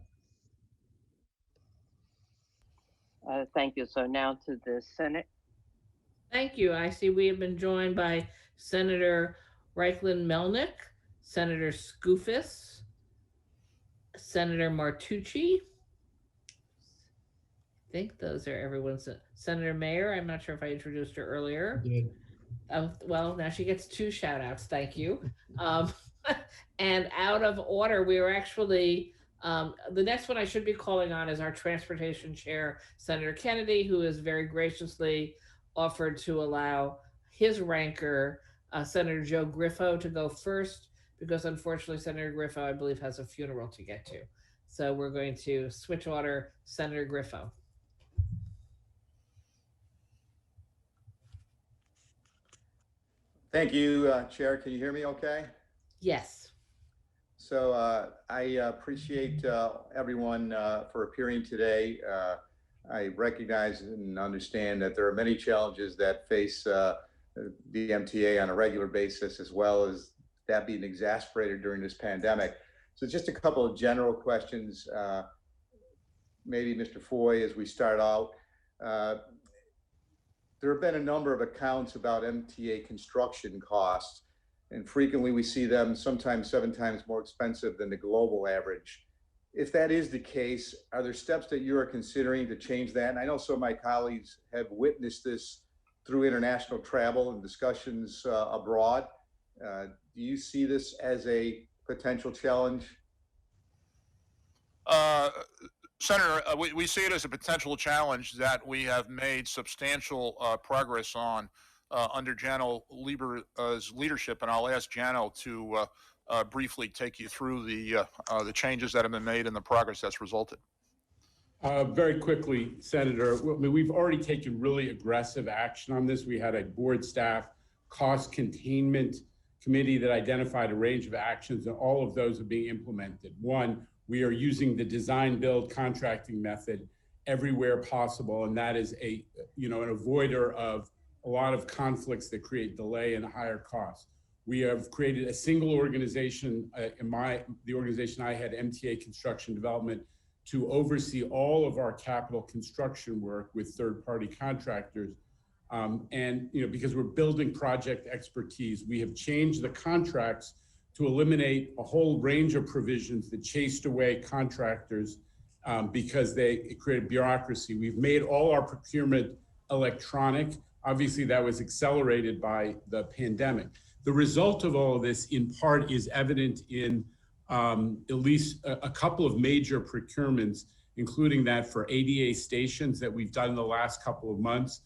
J: Thank you. So now to the Senate.
B: Thank you. I see we have been joined by Senator Reichlin Melnick, Senator Skoufis, Senator Martucci. I think those are everyone's. Senator Mayer, I'm not sure if I introduced her earlier. Well, now she gets 2 shout outs. Thank you. And out of order, we were actually, the next one I should be calling on is our Transportation Chair, Senator Kennedy, who has very graciously offered to allow his ranker, Senator Joe Griffo, to go first, because unfortunately Senator Griffo, I believe, has a funeral to get to. So we're going to switch order. Senator Griffo.
N: Thank you, Chair. Can you hear me okay?
B: Yes.
N: So I appreciate everyone for appearing today. I recognize and understand that there are many challenges that face the MTA on a regular basis, as well as that being exacerbated during this pandemic. So just a couple of general questions, maybe Mr. Foy, as we start out. There have been a number of accounts about MTA construction costs, and frequently we see them sometimes 7 times more expensive than the global average. If that is the case, are there steps that you are considering to change that? And I know some of my colleagues have witnessed this through international travel and discussions abroad. Do you see this as a potential challenge?
G: Senator, we see it as a potential challenge that we have made substantial progress on under Jano Lieber's leadership, and I'll ask Jano to briefly take you through the changes that have been made and the progress that's resulted.
F: Very quickly, Senator, we've already taken really aggressive action on this. We had a board staff cost containment committee that identified a range of actions, and all of those are being implemented. One, we are using the design build contracting method everywhere possible, and that is an avoider of a lot of conflicts that create delay and higher costs. We have created a single organization, the organization I had, MTA Construction Development, to oversee all of our capital construction work with third-party contractors. Because we're building project expertise, we have changed the contracts to eliminate a whole range of provisions that chased away contractors because it created bureaucracy. We've made all our procurement electronic. Obviously, that was accelerated by the pandemic. The result of all of this, in part, is evident in at least a couple of major procurements, including that for ADA stations that we've done in the last couple of months,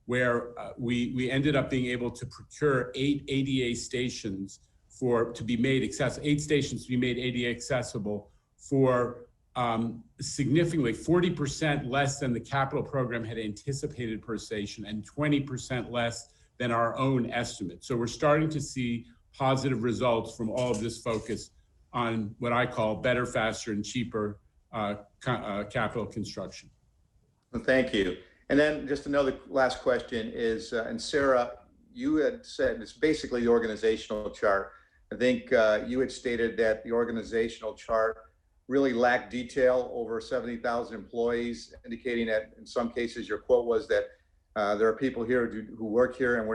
F: where we ended up being able to procure 8 ADA stations to be made accessible, 8 stations to be made ADA accessible for significantly 40% less than the capital program had anticipated per station and 20% less than our own estimate. So we're starting to see positive results from all of this focus on what I call better, faster, and cheaper capital construction.
N: Well, thank you. And then just another last question is, and Sarah, you had said it's basically the organizational chart. I think you had stated that the organizational chart really lacked detail over 70,000 employees, indicating that in some cases your quote was that there are people here who work here and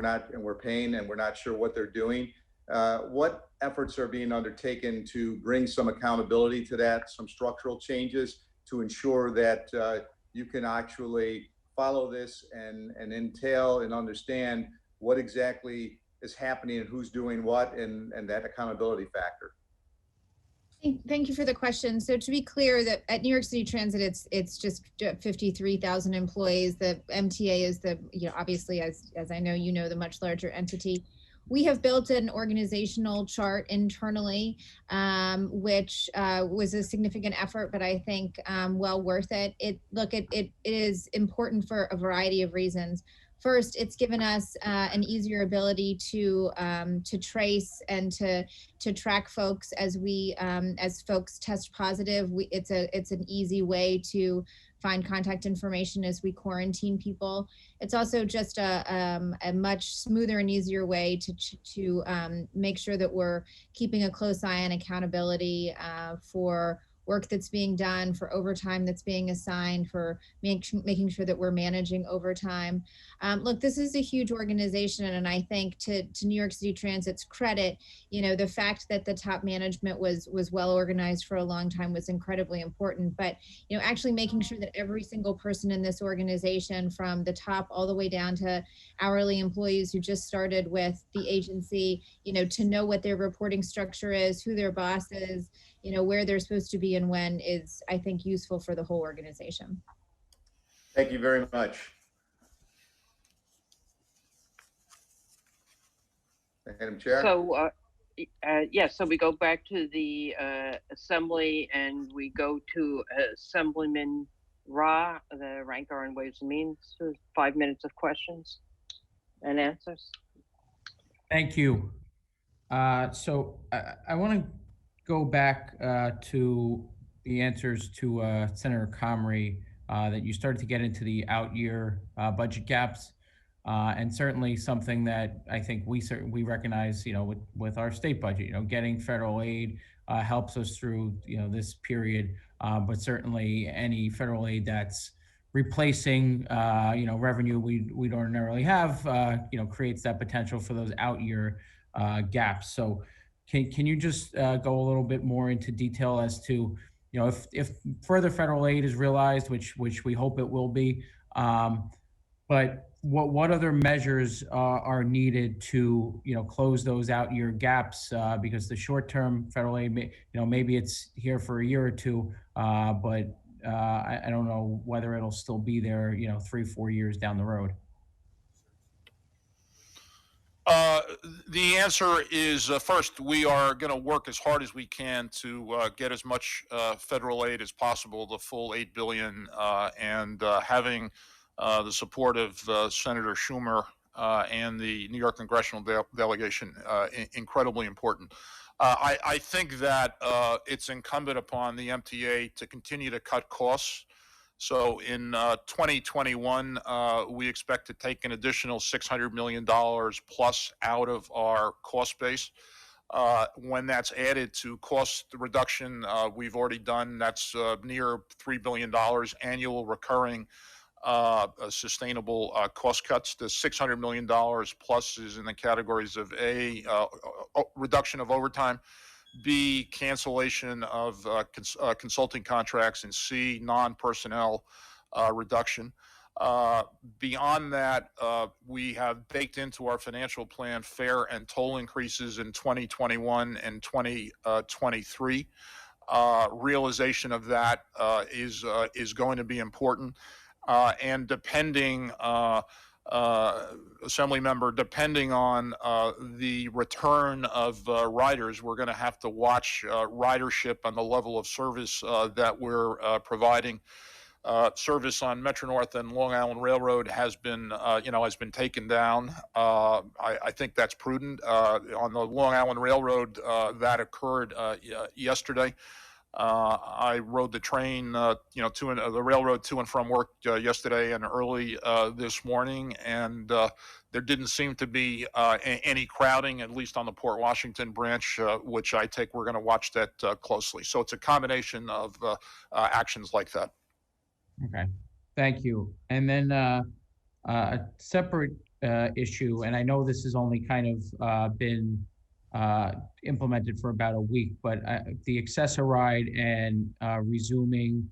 N: we're paying and we're not sure what they're doing. What efforts are being undertaken to bring some accountability to that, some structural changes to ensure that you can actually follow this and entail and understand what exactly is happening and who's doing what and that accountability factor?
L: Thank you for the question. So to be clear, that at New York City Transit, it's just 53,000 employees. The MTA is the, obviously, as I know, the much larger entity. We have built an organizational chart internally, which was a significant effort, but I think well worth it. It is important for a variety of reasons. First, it's given us an easier ability to trace and to track folks as folks test positive. It's an easy way to find contact information as we quarantine people. It's also just a much smoother and easier way to make sure that we're keeping a close eye on accountability for work that's being done, for overtime that's being assigned, for making sure that we're managing overtime. Look, this is a huge organization, and I think to New York City Transit's credit, the fact that the top management was well organized for a long time was incredibly important. But actually making sure that every single person in this organization, from the top all the way down to hourly employees who just started with the agency, to know what their reporting structure is, who their boss is, where they're supposed to be and when, is, I think, useful for the whole organization.
N: Thank you very much. Madam Chair?
J: So, yes, so we go back to the Assembly and we go to Assemblyman Ra, the ranker on Ways and Means, for 5 minutes of questions and answers.
D: Thank you. So I want to go back to the answers to Senator Comrie, that you started to get into the out-year budget gaps, and certainly something that I think we recognize, with our state budget. Getting federal aid helps us through this period, but certainly any federal aid that's replacing revenue we'd ordinarily have, creates that potential for those out-year gaps. So can you just go a little bit more into detail as to, if further federal aid is realized, which we hope it will be, but what other measures are needed to, close those out-year gaps? Because the short-term federal aid, maybe it's here for a year or two, but I don't know whether it'll still be there, 3-4 years down the road.
G: The answer is, first, we are going to work as hard as we can to get as much federal aid as possible, the full $8 billion, and having the support of Senator Schumer and the New York congressional delegation incredibly important. I think that it's incumbent upon the MTA to continue to cut costs. So in 2021, we expect to take an additional $600 million plus out of our cost base. When that's added to cost reduction, we've already done, that's near $3 billion annual recurring sustainable cost cuts. The $600 million plus is in the categories of A, reduction of overtime, B, cancellation of consulting contracts, and C, non-personnel reduction. Beyond that, we have baked into our financial plan fare and toll increases in 2021 and 2023. Realization of that is going to be important. And depending, Assembly member, depending on the return of riders, we're going to have to watch ridership and the level of service that we're providing. Service on Metro North and Long Island Railroad has been taken down. I think that's prudent. On the Long Island Railroad, that occurred yesterday. I rode the train, the railroad to and from work yesterday and early this morning, and there didn't seem to be any crowding, at least on the Port Washington branch, which I take we're going to watch that closely. So it's a combination of actions like that.
D: Okay, thank you. And then a separate issue, and I know this has only kind of been implemented for about a week, but the Access-a-Ride and resuming,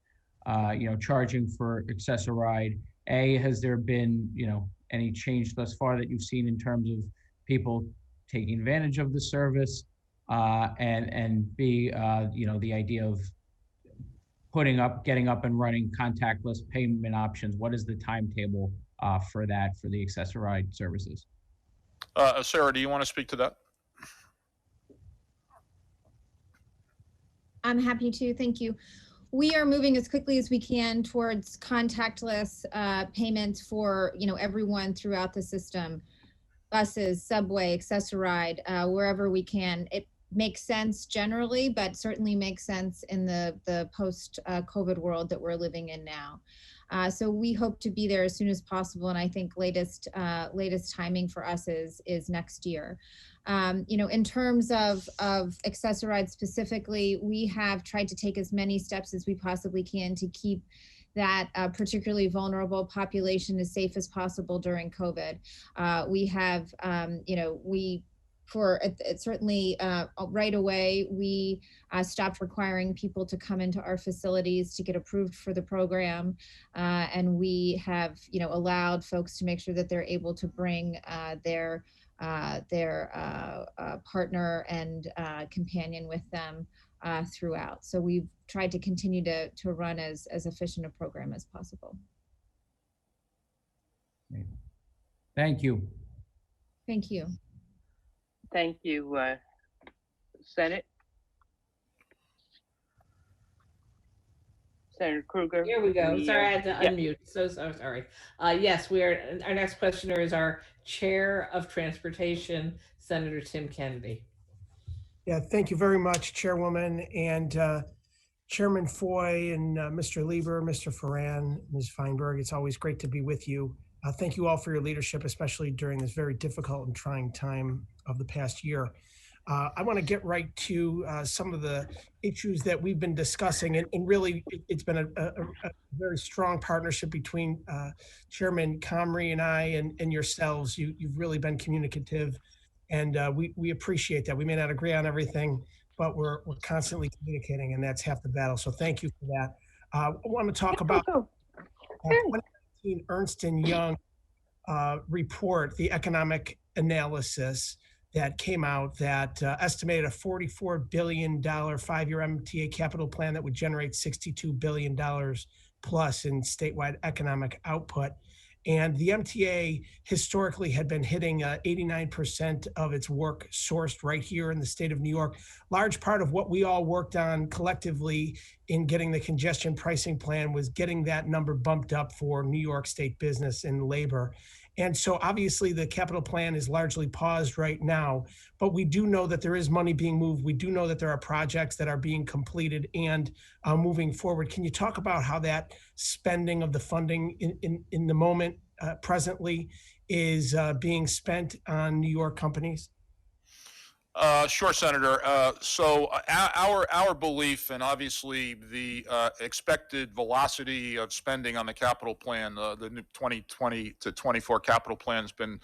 D: charging for Access-a-Ride. Has there been, any change thus far that you've seen in terms of people taking advantage of the service? and B, the idea of getting up and running contactless payment options. What is the timetable for that for the accessorized services?
G: Sarah, do you want to speak to that?
L: I'm happy to, thank you. We are moving as quickly as we can towards contactless payments for, everyone throughout the system. Buses, subway, Access-a-Ride, wherever we can. It makes sense generally, but certainly makes sense in the post-COVID world that we're living in now. So we hope to be there as soon as possible, and I think latest timing for us is next year. In terms of Access-a-Ride specifically, we have tried to take as many steps as we possibly can to keep that particularly vulnerable population as safe as possible during COVID. We have, certainly right away, we stopped requiring people to come into our facilities to get approved for the program. And we have, allowed folks to make sure that they're able to bring their partner and companion with them throughout. So we've tried to continue to run as efficient a program as possible.
D: Thank you.
L: Thank you.
J: Thank you, Senate. Senator Krueger.
B: Here we go. Sorry, I had to
J: yeah.
B: unmute. So sorry. Yes, our next questioner is our Chair of Transportation, Senator Tim Kennedy.
O: Yeah, thank you very much, Chairwoman, and Chairman Foy, and Mr. Lieber, Mr. Ferran, Ms. Feinberg. It's always great to be with you. Thank you all for your leadership, especially during this very difficult and trying time of the past year. I want to get right to some of the issues that we've been discussing, and really it's been a very strong partnership between Chairman Comrie and I and yourselves. You've really been communicative, and we appreciate that. We may not agree on everything, but we're constantly communicating, and that's half the battle. So thank you for that. I want to talk about 2019 Ernst & Young report, the economic analysis that came out that estimated a $44 billion 5-year MTA capital plan that would generate $62 billion plus in statewide economic output. And the MTA historically had been hitting 89% of its work sourced right here in the state of New York. Large part of what we all worked on collectively in getting the congestion pricing plan was getting that number bumped up for New York State business and labor. And so obviously the capital plan is largely paused right now, but we do know that there is money being moved. We do know that there are projects that are being completed and moving forward. Can you talk about how that spending of the funding in the moment presently is being spent on New York companies?
G: Sure, Senator. So our belief, and obviously the expected velocity of spending on the capital plan, the new 2020 to 24 capital plan has been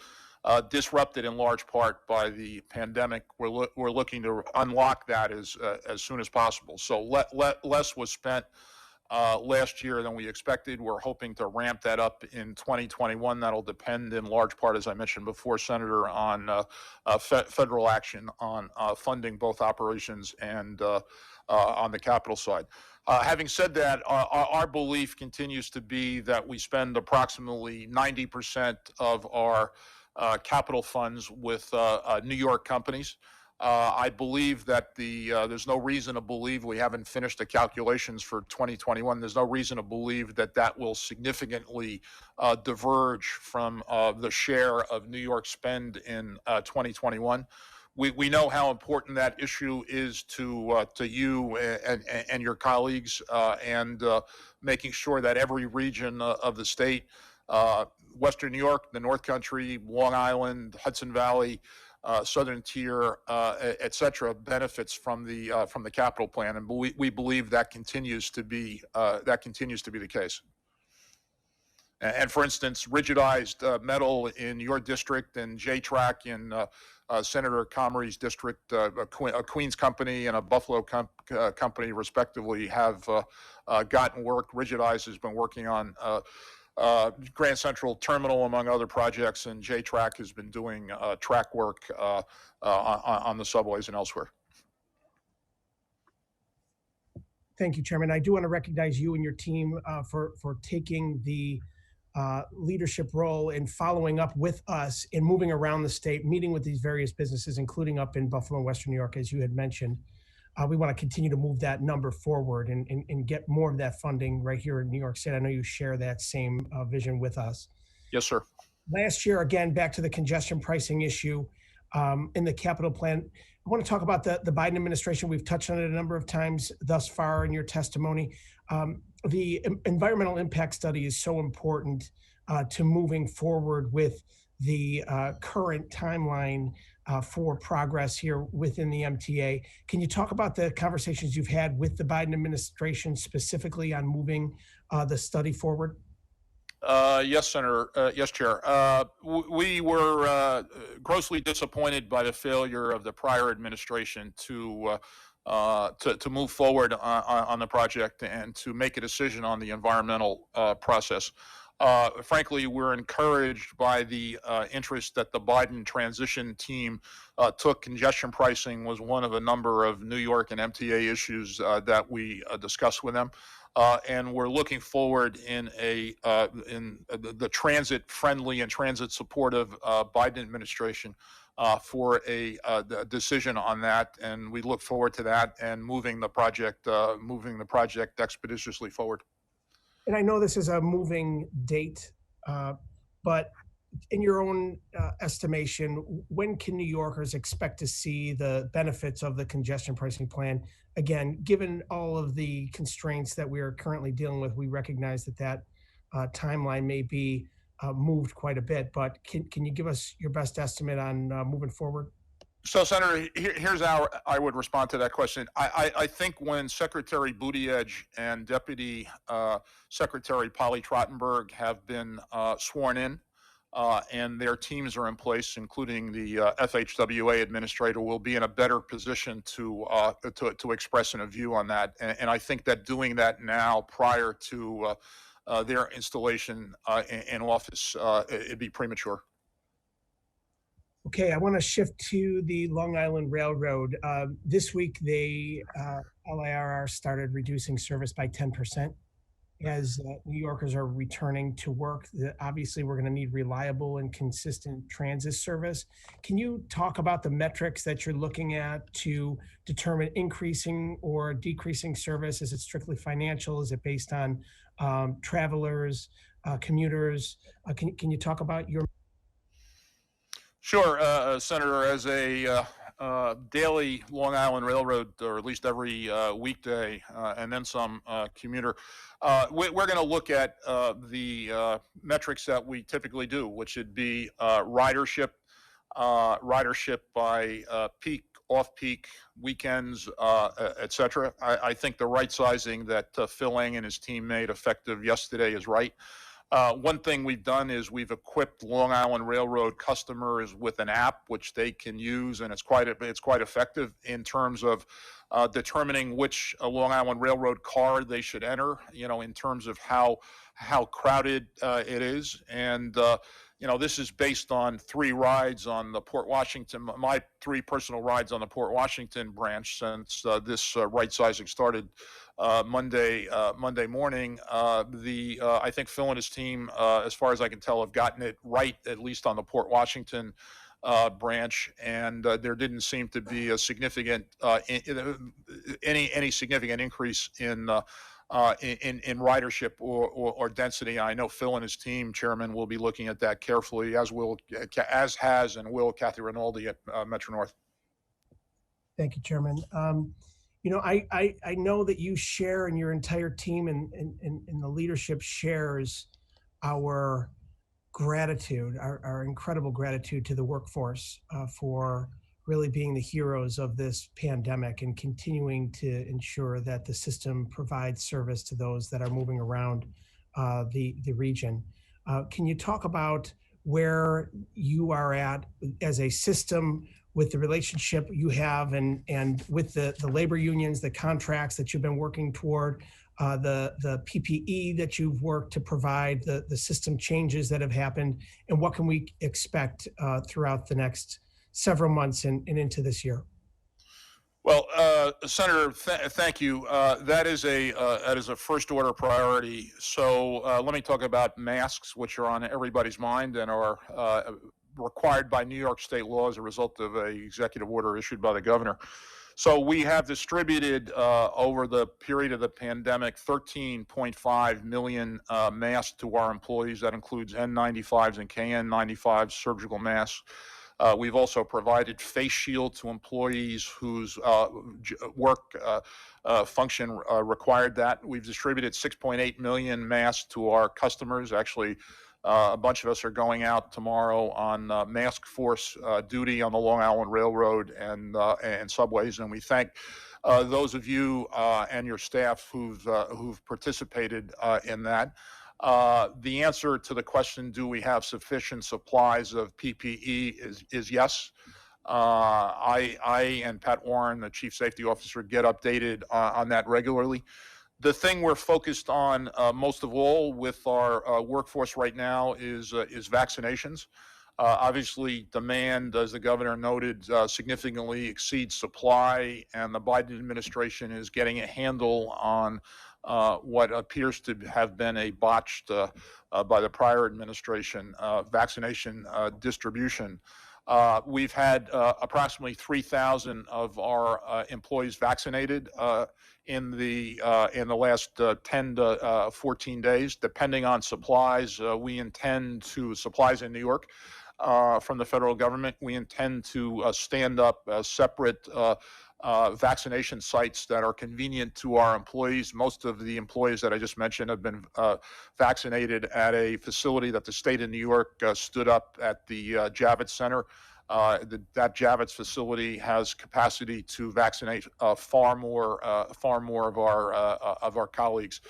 G: disrupted in large part by the pandemic. We're looking to unlock that as soon as possible. So less was spent last year than we expected. We're hoping to ramp that up in 2021. That'll depend in large part, as I mentioned before, Senator, on federal action on funding both operations and on the capital side. Having said that, our belief continues to be that we spend approximately 90% of our capital funds with New York companies. I believe that there's no reason to believe, we haven't finished the calculations for 2021. There's no reason to believe that will significantly diverge from the share of New York spend in 2021. We know how important that issue is to you and your colleagues, and making sure that every region of the state, Western New York, the North Country, Long Island, Hudson Valley, Southern Tier, et cetera, benefits from the capital plan, and we believe that continues to be the case. And for instance, rigidized metal in your district and J-Track in Senator Comrie's district, a Queens company and a Buffalo company, respectively, have gotten work. Rigidized has been working on Grand Central Terminal, among other projects, and J-Track has been doing track work on the subways and elsewhere.
O: Thank you, Chairman. I do want to recognize you and your team for taking the leadership role in following up with us in moving around the state, meeting with these various businesses, including up in Buffalo and Western New York, as you had mentioned. We want to continue to move that number forward and get more of that funding right here in New York State. I know you share that same vision with us.
G: Yes, sir.
O: Last year, again, back to the congestion pricing issue in the capital plan. I want to talk about the Biden administration. We've touched on it a number of times thus far in your testimony. The environmental impact study is so important to moving forward with the current timeline for progress here within the MTA. Can you talk about the conversations you've had with the Biden administration specifically on moving the study forward?
G: Yes, Senator. Yes, Chair. We were grossly disappointed by the failure of the prior administration to move forward on the project and to make a decision on the environmental process. Frankly, we're encouraged by the interest that the Biden transition team took. Congestion pricing was one of a number of New York and MTA issues that we discussed with them. And we're looking forward in the transit-friendly and transit-supportive Biden administration for a decision on that, and we look forward to that and moving the project expeditiously forward.
O: And I know this is a moving date, but in your own estimation, when can New Yorkers expect to see the benefits of the congestion pricing plan? Again, given all of the constraints that we are currently dealing with, we recognize that timeline may be moved quite a bit, but can you give us your best estimate on moving forward?
G: So, Senator, here's how I would respond to that question. I think when Secretary Buttigieg and Deputy Secretary Polly Trottenberg have been sworn in, and their teams are in place, including the FHWA administrator, will be in a better position to express a view on that. And I think that doing that now, prior to their installation in office, it'd be premature.
O: Okay, I want to shift to the Long Island Railroad. This week, LIRR started reducing service by 10%. As New Yorkers are returning to work, obviously we're going to need reliable and consistent transit service. Can you talk about the metrics that you're looking at to determine increasing or decreasing service? Is it strictly financial? Is it based on travelers, commuters? Can you talk about your...
G: Sure, Senator. As a daily Long Island Railroad, or at least every weekday, and then some commuter, we're going to look at the metrics that we typically do, which would be ridership by peak, off-peak, weekends, et cetera. I think the right sizing that Phil Eng and his team made effective yesterday is right. One thing we've done is we've equipped Long Island Railroad customers with an app which they can use, and it's quite effective in terms of determining which Long Island Railroad car they should enter. In terms of how crowded it is, and this is based on 3 rides on the Port Washington. My 3 personal rides on the Port Washington branch since this right sizing started Monday morning. I think Phil and his team, as far as I can tell, have gotten it right, at least on the Port Washington branch, and there didn't seem to be a significant any significant increase in ridership or density. I know Phil and his team, Chairman, will be looking at that carefully, as has and will Kathy Rinaldi at Metro North.
O: Thank you, Chairman. I know that you share, and your entire team and the leadership shares our gratitude, our incredible gratitude to the workforce for really being the heroes of this pandemic and continuing to ensure that the system provides service to those that are moving around the region. Can you talk about where you are at as a system with the relationship you have and with the labor unions, the contracts that you've been working toward, the PPE that you've worked to provide, the system changes that have happened, and what can we expect throughout the next several months and into this year?
G: Well, Senator, thank you. That is a first order priority. So let me talk about masks, which are on everybody's mind and are required by New York state law as a result of a executive order issued by the governor. So we have distributed over the period of the pandemic 13.5 million masks to our employees. That includes N95s and KN95 surgical masks. We've also provided face shield to employees whose work function required that. We've distributed 6.8 million masks to our customers. Actually, a bunch of us are going out tomorrow on mask force duty on the Long Island Railroad and subways, and we thank those of you and your staff who've participated in that. The answer to the question, do we have sufficient supplies of PPE, is yes. I and Pat Warren, the Chief Safety Officer, get updated on that regularly. The thing we're focused on most of all with our workforce right now is vaccinations. Obviously, demand, as the governor noted, significantly exceeds supply, and the Biden administration is getting a handle on what appears to have been a botched by the prior administration vaccination distribution. We've had approximately 3,000 of our employees vaccinated in the last 10 to 14 days, depending on supplies. We intend to supplies in New York from the federal government. We intend to stand up separate vaccination sites that are convenient to our employees. Most of the employees that I just mentioned have been vaccinated at a facility that the state of New York stood up at the Javits Center. That Javits facility has capacity to vaccinate far more of our colleagues.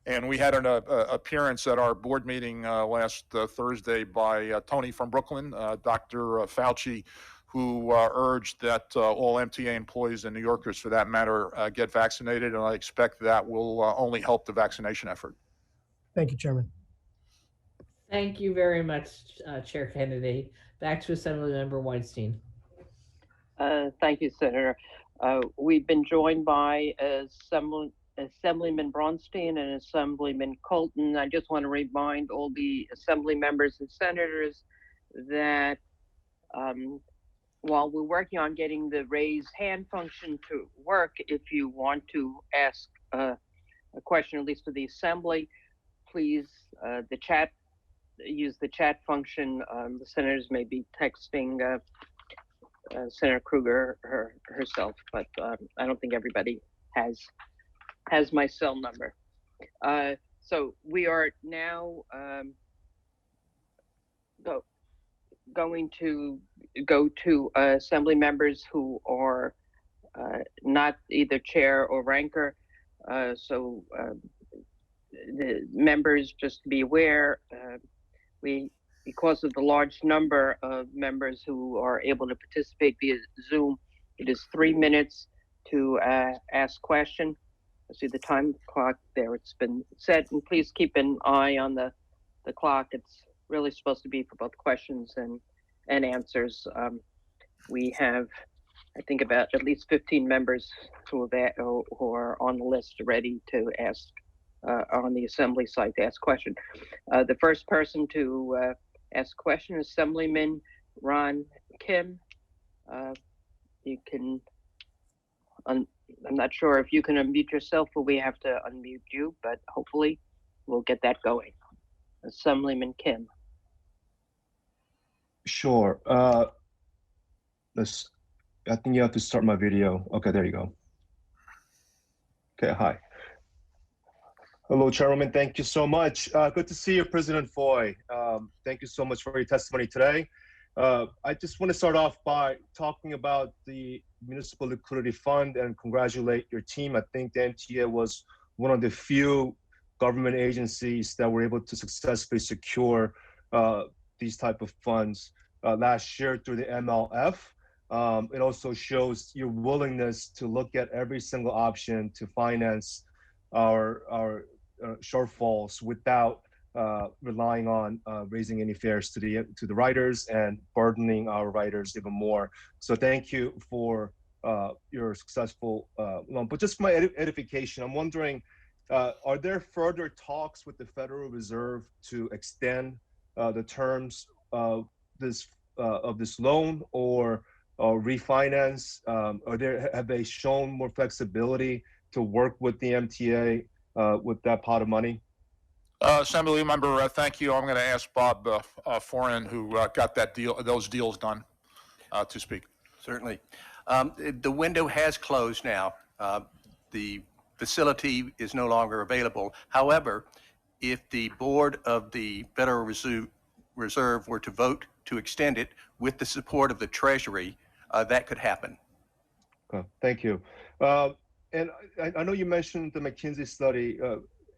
G: And we had an appearance at our board meeting last Thursday by Tony from Brooklyn, Dr. Fauci, who urged that all MTA employees and New Yorkers, for that matter, get vaccinated. And I expect that will only help the vaccination effort.
O: Thank you, Chairman.
B: Thank you very much, Chair Kennedy. Back to Assemblymember Weinstein.
J: Thank you, Senator. We've been joined by Assemblyman Braunstein and Assemblyman Colton. I just want to remind all the Assembly members and senators that while we're working on getting the raise hand function to work, if you want to ask a question, at least for the Assembly, please use the chat function. The senators may be texting Senator Krueger herself, but I don't think everybody has my cell number. So we are now going to go to Assembly members who are not either chair or ranker. So the members, just to be aware, because of the large number of members who are able to participate via Zoom, it is 3 minutes to ask question. I see the time clock there, it's been set, and please keep an eye on the clock. It's really supposed to be for both questions and answers. We have, I think, about at least 15 members who are on the list ready to ask on the Assembly site to ask question. The first person to ask question is Assemblyman Ron Kim. You can, I'm not sure if you can unmute yourself or we have to unmute you, but hopefully we'll get that going. Assemblyman Kim.
P: Sure. I think you have to start my video. Okay, there you go. Okay, hi. Hello, Chairwoman. Thank you so much. Good to see you, President Foy. Thank you so much for your testimony today. I just want to start off by talking about the Municipal Liquidity Fund and congratulate your team. I think the MTA was one of the few government agencies that were able to successfully secure these type of funds last year through the MLF. It also shows your willingness to look at every single option to finance our shortfalls without relying on raising any fares to the riders and burdening our riders even more. So thank you for your successful loan. But just for my edification, I'm wondering, are there further talks with the Federal Reserve to extend the terms of this loan or refinance? Have they shown more flexibility to work with the MTA with that pot of money?
G: Assembly member, thank you. I'm going to ask Bob Foran, who got those deals done, to speak.
I: Certainly. The window has closed now. The facility is no longer available. However, if the board of the Federal Reserve were to vote to extend it with the support of the Treasury, that could happen.
P: Okay, thank you. And I know you mentioned the McKinsey study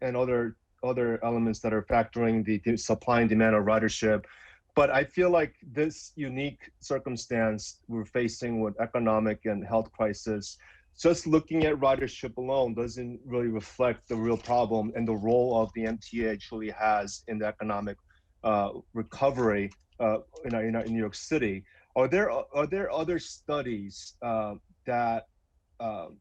P: and other elements that are factoring the supply and demand of ridership. But I feel like this unique circumstance we're facing with economic and health crisis, just looking at ridership alone doesn't really reflect the real problem and the role of the MTA truly has in the economic recovery in New York City. Are there other studies that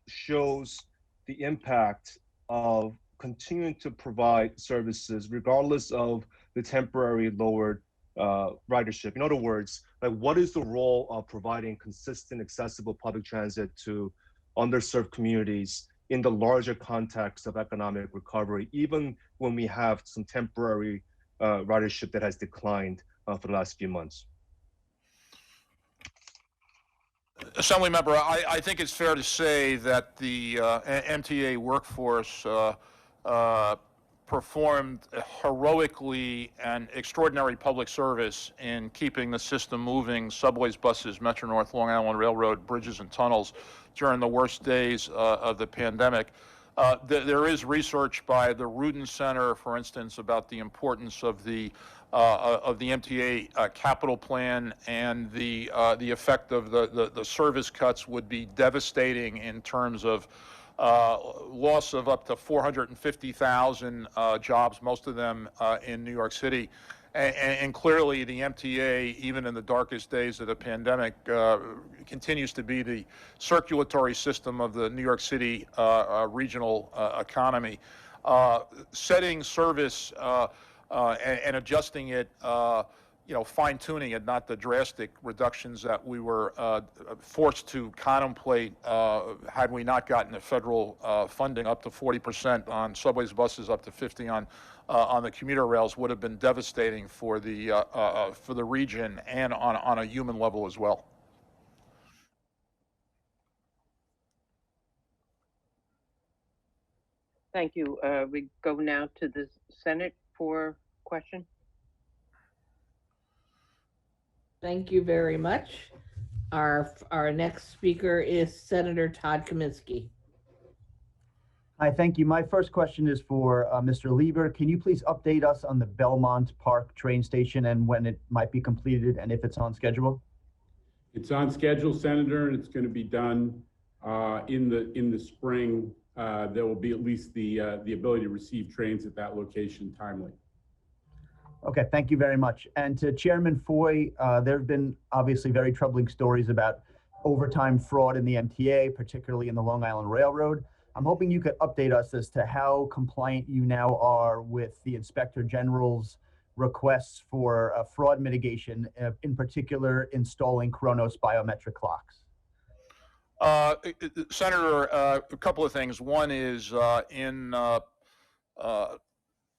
P: shows the impact of continuing to provide services regardless of the temporary lowered ridership? In other words, like, what is the role of providing consistent, accessible public transit to underserved communities in the larger context of economic recovery, even when we have some temporary ridership that has declined for the last few months?
G: Assembly member, I think it's fair to say that the MTA workforce performed heroically and extraordinary public service in keeping the system moving, subways, buses, Metro North, Long Island Railroad, bridges and tunnels during the worst days of the pandemic. There is research by the Rudin Center, for instance, about the importance of the MTA capital plan, and the effect of the service cuts would be devastating in terms of loss of up to 450,000 jobs, most of them in New York City. And clearly the MTA, even in the darkest days of the pandemic, continues to be the circulatory system of the New York City regional economy. Setting service and adjusting it, fine-tuning it, not the drastic reductions that we were forced to contemplate had we not gotten the federal funding, up to 40% on subways, buses, up to 50% on the commuter rails, would have been devastating for the region and on a human level as well.
J: Thank you. We go now to the Senate for question.
B: Thank you very much. Our next speaker is Senator Todd Kaminsky.
Q: Hi, thank you. My first question is for Mr. Lieber. Can you please update us on the Belmont Park train station and when it might be completed and if it's on schedule?
F: It's on schedule, Senator, and it's going to be done in the spring. There will be at least the ability to receive trains at that location timely.
Q: Okay, thank you very much. And to Chairman Foy, there have been obviously very troubling stories about overtime fraud in the MTA, particularly in the Long Island Railroad. I'm hoping you could update us as to how compliant you now are with the Inspector General's requests for fraud mitigation, in particular installing Kronos biometric clocks.
G: Senator, a couple of things. One is in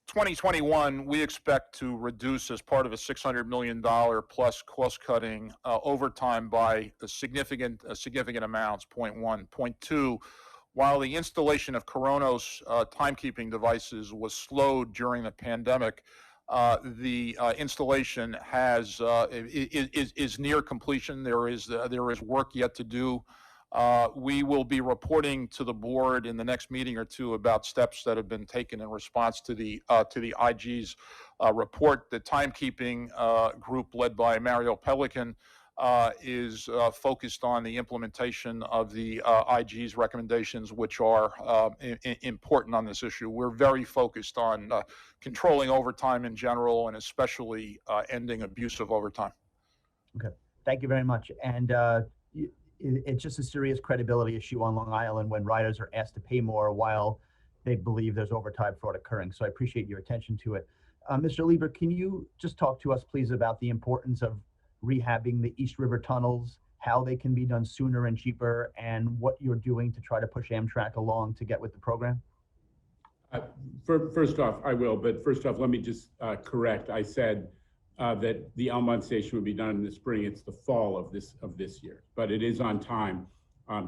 G: 2021, we expect to reduce, as part of a $600 million plus cost-cutting, overtime by significant amounts, point one. Point two, while the installation of Kronos timekeeping devices was slowed during the pandemic, the installation is near completion. There is work yet to do. We will be reporting to the board in the next meeting or two about steps that have been taken in response to the IG's report. The timekeeping group led by Mario Pelican is focused on the implementation of the IG's recommendations, which are important on this issue. We're very focused on controlling overtime in general, and especially ending abuse of overtime.
Q: Okay, thank you very much. And it's just a serious credibility issue on Long Island when riders are asked to pay more while they believe there's overtime fraud occurring. So I appreciate your attention to it. Mr. Lieber, can you just talk to us, please, about the importance of rehabbing the East River tunnels, how they can be done sooner and cheaper, and what you're doing to try to push Amtrak along to get with the program?
F: First off, I will, but first off, let me just correct. I said that the Elmont station would be done in the spring. It's the fall of this year, but it is on time,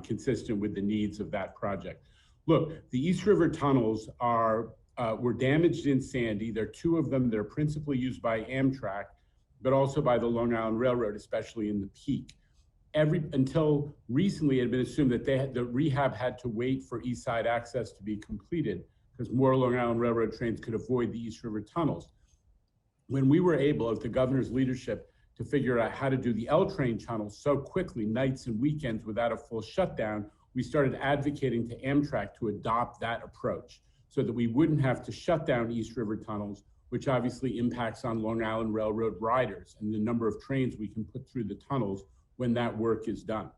F: consistent with the needs of that project. Look, the East River tunnels were damaged in Sandy. There are two of them that are principally used by Amtrak, but also by the Long Island Railroad, especially in the peak. Until recently, it had been assumed that the rehab had to wait for East Side access to be completed because more Long Island Railroad trains could avoid the East River tunnels. When we were able, with the governor's leadership, to figure out how to do the L train tunnels so quickly, nights and weekends without a full shutdown, we started advocating to Amtrak to adopt that approach so that we wouldn't have to shut down East River tunnels, which obviously impacts on Long Island Railroad riders and the number of trains we can put through the tunnels when that work is done.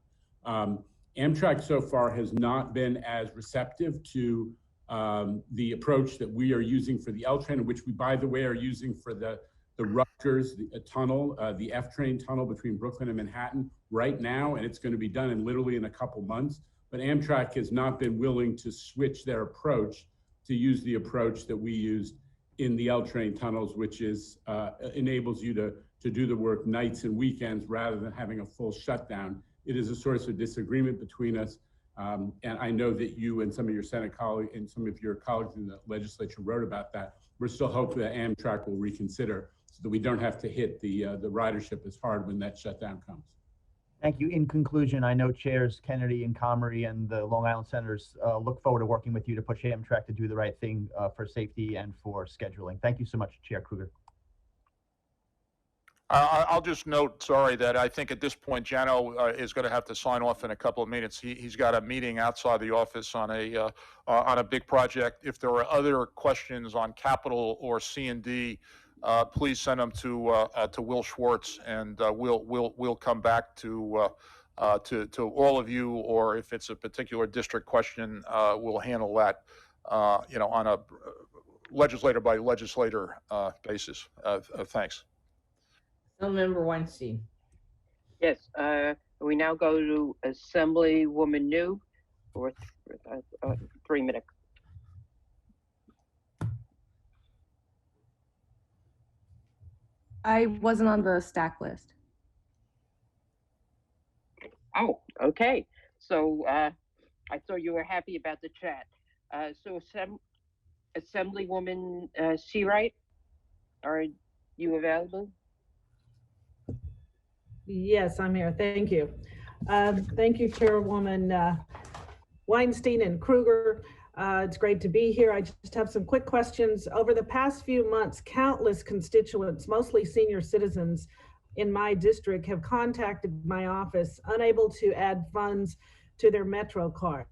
F: Amtrak so far has not been as receptive to the approach that we are using for the L train, which we, by the way, are using for the Rutgers tunnel, the F train tunnel between Brooklyn and Manhattan right now, and it's going to be done in literally in a couple months. But Amtrak has not been willing to switch their approach to use the approach that we used in the L train tunnels, which is enables you to do the work nights and weekends rather than having a full shutdown. It is a source of disagreement between us. And I know that you and some of your Senate colleagues and some of your colleagues in the legislature wrote about that. We're still hoping that Amtrak will reconsider so that we don't have to hit the ridership as hard when that shutdown comes.
Q: Thank you. In conclusion, I know Chairs Kennedy and Comrie and the Long Island Senators look forward to working with you to push Amtrak to do the right thing for safety and for scheduling. Thank you so much, Chair Kruger.
G: I'll just note, sorry, that I think at this point, Jano is going to have to sign off in a couple of minutes. He's got a meeting outside the office on a big project. If there are other questions on capital or C&D, please send them to Will Schwartz, and we'll come back to all of you. Or if it's a particular district question, we'll handle that, on a legislator by legislator basis. Thanks.
B: Member Weinstein.
J: Yes, we now go to Assemblywoman New for 3 minutes.
R: I wasn't on the stack list.
J: Oh, okay. So I thought you were happy about the chat. So Assemblywoman Seawright, are you available?
S: Yes, I'm here. Thank you. Thank you, Chairwoman Weinstein and Kruger. It's great to be here. I just have some quick questions. Over the past few months, countless constituents, mostly senior citizens in my district, have contacted my office, unable to add funds to their Metro card.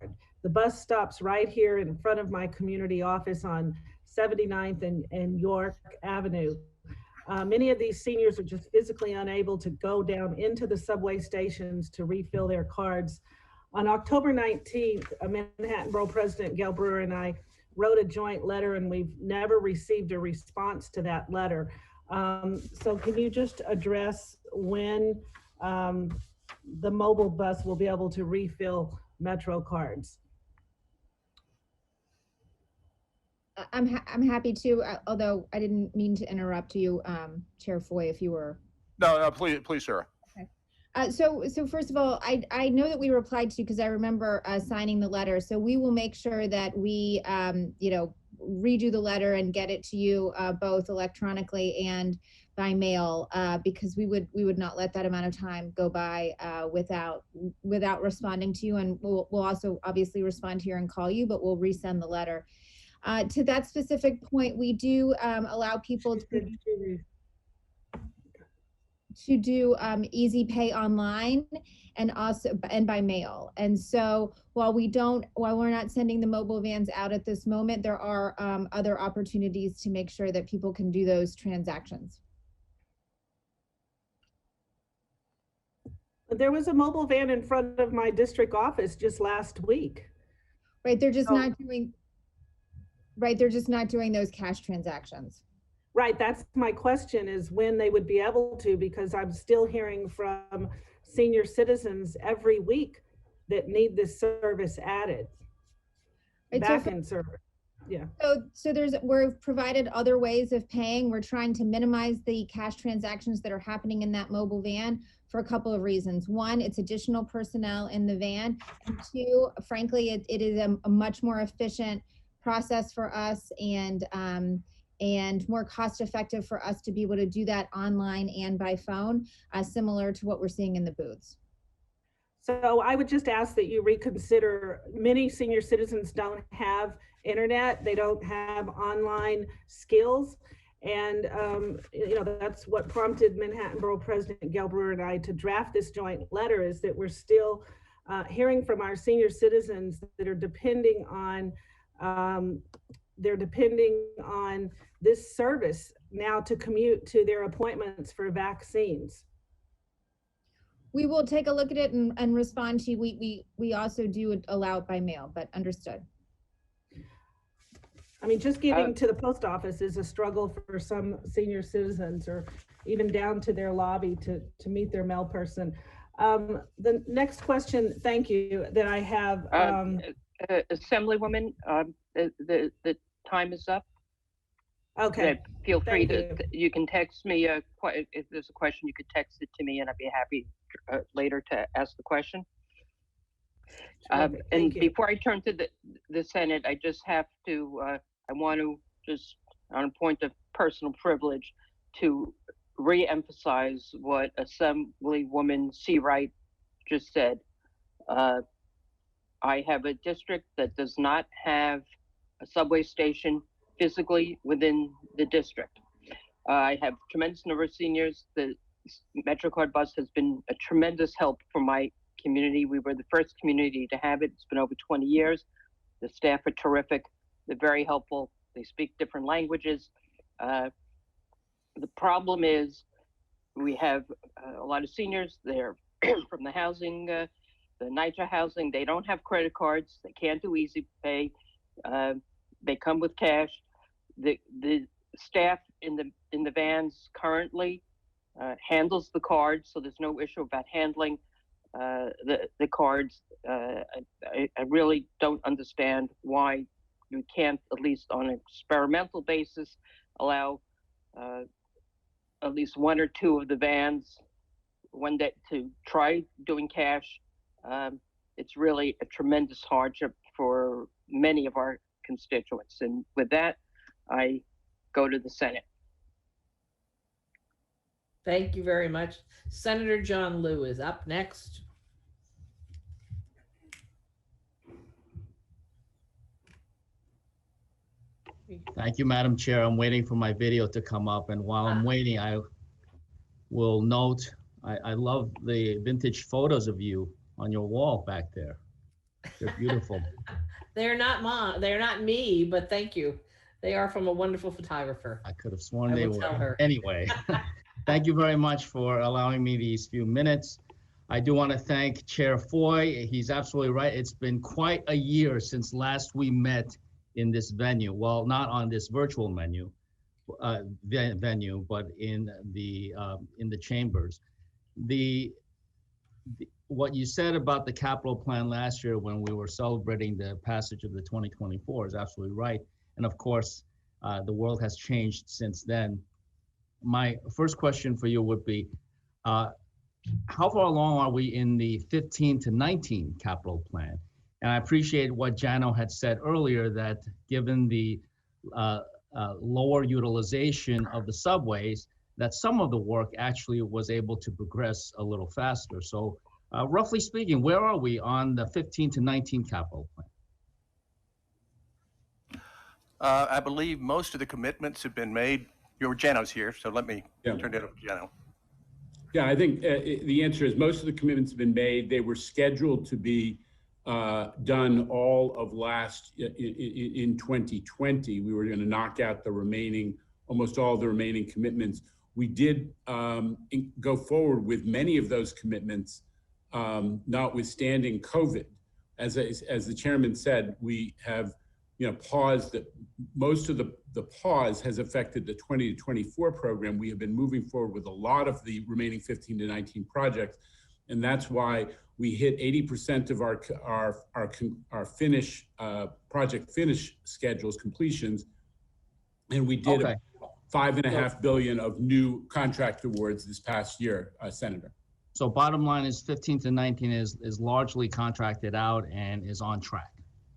S: The bus stops right here in front of my community office on 79th and York Avenue. Many of these seniors are just physically unable to go down into the subway stations to refill their cards. On October 19th, Manhattan Borough President Gail Brewer and I wrote a joint letter, and we've never received a response to that letter. So can you just address when the mobile bus will be able to refill Metro cards?
L: I'm happy to, although I didn't mean to interrupt you, Chair Foy, if you were.
G: No, please, Sarah.
L: Okay. So first of all, I know that we replied to, because I remember signing the letter. So we will make sure that we, redo the letter and get it to you both electronically and by mail, because we would not let that amount of time go by without responding to you. And we'll also obviously respond here and call you, but we'll resend the letter. To that specific point, we do allow people to do easy pay online and by mail. And so while we're not sending the mobile vans out at this moment, there are other opportunities to make sure that people can do those transactions.
S: There was a mobile van in front of my district office just last week.
L: Right, they're just
S: So-
L: not doing, right, they're just not doing those cash transactions.
S: Right, that's my question, is when they would be able to, because I'm still hearing from senior citizens every week that need this service added.
L: Right, so
S: Back end service, yeah.
L: So we've provided other ways of paying. We're trying to minimize the cash transactions that are happening in that mobile van for a couple of reasons. One, it's additional personnel in the van. And two, frankly, it is a much more efficient process for us and more cost effective for us to be able to do that online and by phone, similar to what we're seeing in the booths.
S: So I would just ask that you reconsider, many senior citizens don't have internet, they don't have online skills. And, that's what prompted Manhattan Borough President Gail Brewer and I to draft this joint letter, is that we're still hearing from our senior citizens that are depending on, this service now to commute to their appointments for vaccines.
L: We will take a look at it and respond to you. We also do allow it by mail, but understood.
S: I mean, just getting to the post office is a struggle for some senior citizens, or even down to their lobby to meet their mail person. The next question, thank you, that I have.
J: Assemblywoman, the time is up.
S: Okay.
J: Feel free
S: Thank
J: to, you can text me, if there's a question, you could text it to me and I'd be happy later to ask the question. And before I turn to the Senate, I just have to, I want to just, on a point of personal privilege, to re-emphasize what Assemblywoman Seawright just said. I have a district that does not have a subway station physically within the district. I have tremendous number of seniors. The MetroCard bus has been a tremendous help for my community. We were the first community to have it. It's been over 20 years. The staff are terrific. They're very helpful. They speak different languages. The problem is we have a lot of seniors. They're from the housing, the NYCHA housing. They don't have credit cards. They can't do Easy Pay. They come with cash. The staff in the vans currently handles the cards, so there's no issue about handling the cards. I really don't understand why you can't, at least on an experimental basis, allow at least one or two of the vans one day to try doing cash. It's really a tremendous hardship for many of our constituents. And with that, I go to the Senate.
B: Thank you very much. Senator John Liu is up next.
T: Thank you, Madam Chair. I'm waiting for my video to come up, and while I'm waiting, I will note, I love the vintage photos of you on your wall back there. They're beautiful.
B: They're not me, but thank you. They are from a wonderful photographer.
T: I could have sworn
B: I
T: they
B: will tell
T: were.
B: her.
T: Anyway, thank you very much for allowing me these few minutes. I do want to thank Chair Foy. He's absolutely right. It's been quite a year since last we met in this venue. Well, not on this virtual venue, but in the chambers. What you said about the capital plan last year when we were celebrating the passage of the 2024 is absolutely right. And of course, the world has changed since then. My first question for you would be, how far along are we in the 15 to 19 capital plan? And I appreciate what Jano had said earlier, that given the lower utilization of the subways, that some of the work actually was able to progress a little faster. So roughly speaking, where are we on the 15 to 19 capital plan?
I: I believe most of the commitments have been made. Jano's here, so let me turn it over to Jano.
F: Yeah, I think the answer is most of the commitments have been made. They were scheduled to be done all of in 2020. We were going to knock out almost all the remaining commitments. We did go forward with many of those commitments notwithstanding COVID. As the chairman said, we have paused that. Most of the pause has affected the 20 to 24 program. We have been moving forward with a lot of the remaining 15 to 19 projects, and that's why we hit 80% of our project finish schedules completions, and we did
T: Okay.
F: $5.5 billion of new contract awards this past year, Senator.
T: So bottom line is 15 to 19 is largely contracted out and is on track.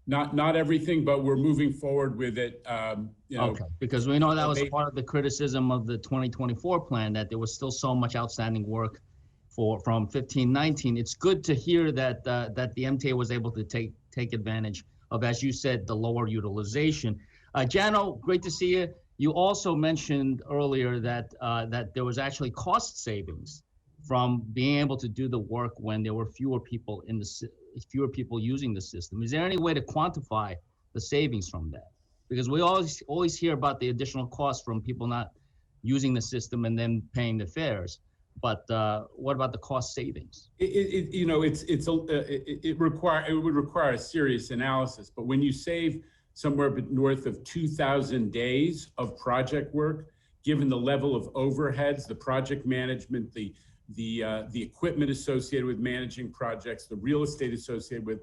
F: Not everything, but we're moving forward with it.
T: Okay, because we know that was part of the criticism of the 2024 plan, that there was still so much outstanding work from 15-19. It's good to hear that that the MTA was able to take advantage of, as you said, the lower utilization. Jano, great to see you. You also mentioned earlier that that there was actually cost savings from being able to do the work when there were fewer people using the system. Is there any way to quantify the savings from that? Because we always hear about the additional costs from people not using the system and then paying the fares. But what about the cost savings?
F: It would require a serious analysis. But when you save somewhere north of 2,000 days of project work, given the level of overheads, the project management, the equipment associated with managing projects, the real estate associated with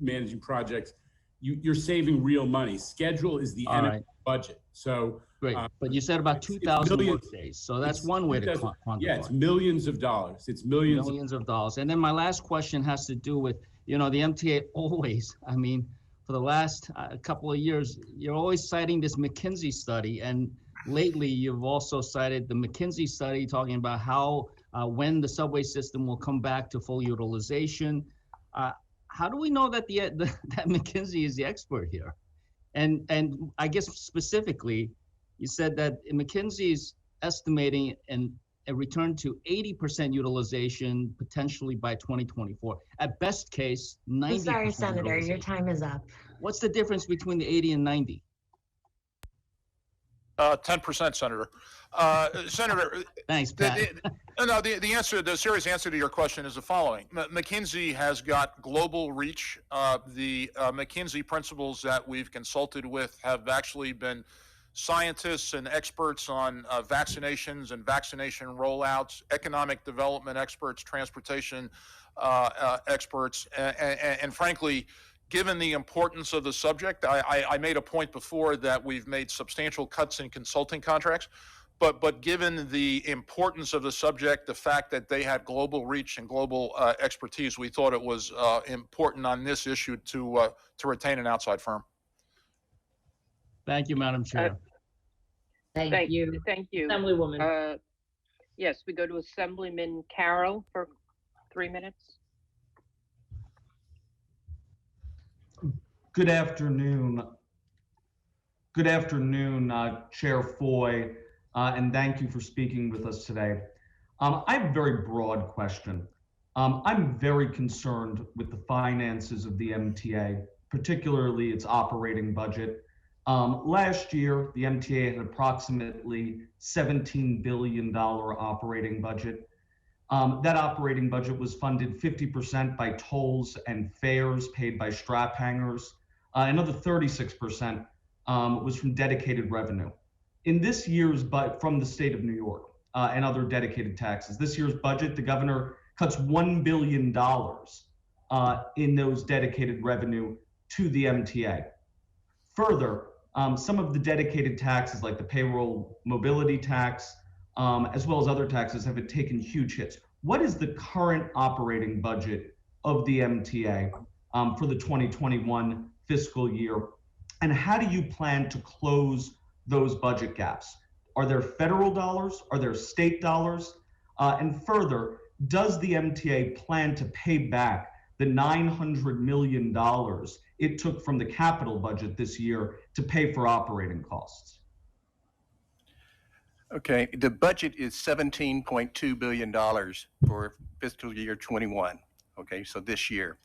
F: managing projects, you're saving real money. Schedule is the enemy of budget. So
T: great, but you said about 2,000 work days, so that's one way to quantify.
F: Yeah, it's millions of dollars. It's millions
T: of dollars. And then my last question has to do with, the MTA always, I mean, for the last couple of years, you're always citing this McKinsey study, and lately you've also cited the McKinsey study talking about how when the subway system will come back to full utilization. How do we know that that McKinsey is the expert here? And I guess specifically, you said that McKinsey's estimating a return to 80% utilization potentially by 2024. At best case, 90%.
U: I'm sorry, Senator, your
T: utilization.
U: time is up.
T: What's the difference between the 80 and 90?
G: 10%, Senator. Senator.
T: Thanks, Pat.
G: The serious answer to your question is the following. McKinsey has got global reach. The McKinsey principals that we've consulted with have actually been scientists and experts on vaccinations and vaccination rollouts, economic development experts, transportation experts, and frankly, given the importance of the subject, I made a point before that we've made substantial cuts in consulting contracts, but given the importance of the subject, the fact that they had global reach and global expertise, we thought it was important on this issue to retain an outside firm.
T: Thank you, Madam Chair.
J: Thank you.
B: Assemblywoman.
J: Yes, we go to Assemblyman Carroll for 3 minutes.
V: Good afternoon. Good afternoon, Chair Foy, and thank you for speaking with us today. I have a very broad question. I'm very concerned with the finances of the MTA, particularly its operating budget. Last year, the MTA had approximately $17 billion operating budget. That operating budget was funded 50% by tolls and fares paid by strap hangers. Another 36% was from dedicated revenue. In this year's budget from the state of New York and other dedicated taxes, this year's budget, the governor cuts $1 billion in those dedicated revenue to the MTA. Further, some of the dedicated taxes like the payroll mobility tax, as well as other taxes, have taken huge hits. What is the current operating budget of the MTA for the 2021 fiscal year? And how do you plan to close those budget gaps? Are there federal dollars? Are there state dollars? And further, does the MTA plan to pay back the $900 million it took from the capital budget this year to pay for operating costs?
I: Okay, the budget is $17.2 billion for fiscal year 21. Okay, so this year.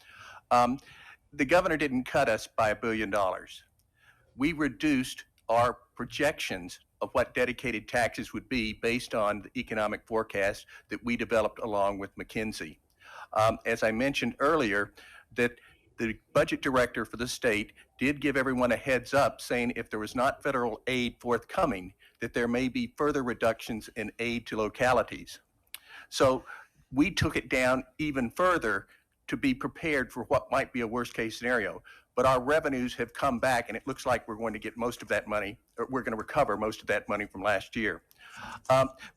I: The governor didn't cut us by $1 billion. We reduced our projections of what dedicated taxes would be based on the economic forecast that we developed along with McKinsey. As I mentioned earlier, that the budget director for the state did give everyone a heads up saying if there was not federal aid forthcoming, that there may be further reductions in aid to localities. So we took it down even further to be prepared for what might be a worst case scenario. But our revenues have come back, and it looks like we're going to get most of that money, or we're going to recover most of that money from last year.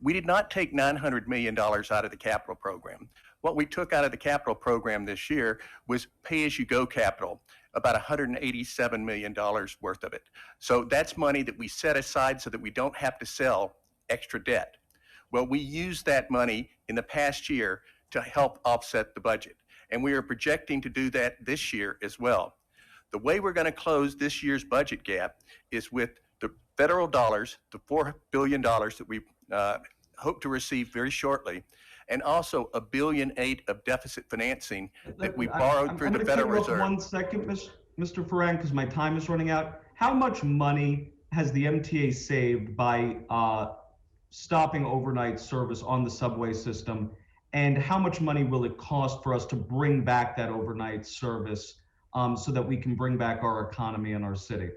I: We did not take $900 million out of the capital program. What we took out of the capital program this year was pay-as-you-go capital, about $187 million worth of it. So that's money that we set aside so that we don't have to sell extra debt. Well, we used that money in the past year to help offset the budget, and we are projecting to do that this year as well. The way we're going to close this year's budget gap is with the federal dollars, the $4 billion that we hope to receive very shortly, and also $1.8 billion of deficit financing that we borrowed through the Federal Reserve.
V: 1 second, Mr. Farang, because my time is running out. How much money has the MTA saved by stopping overnight service on the subway system? And how much money will it cost for us to bring back that overnight service so that we can bring back our economy and our city?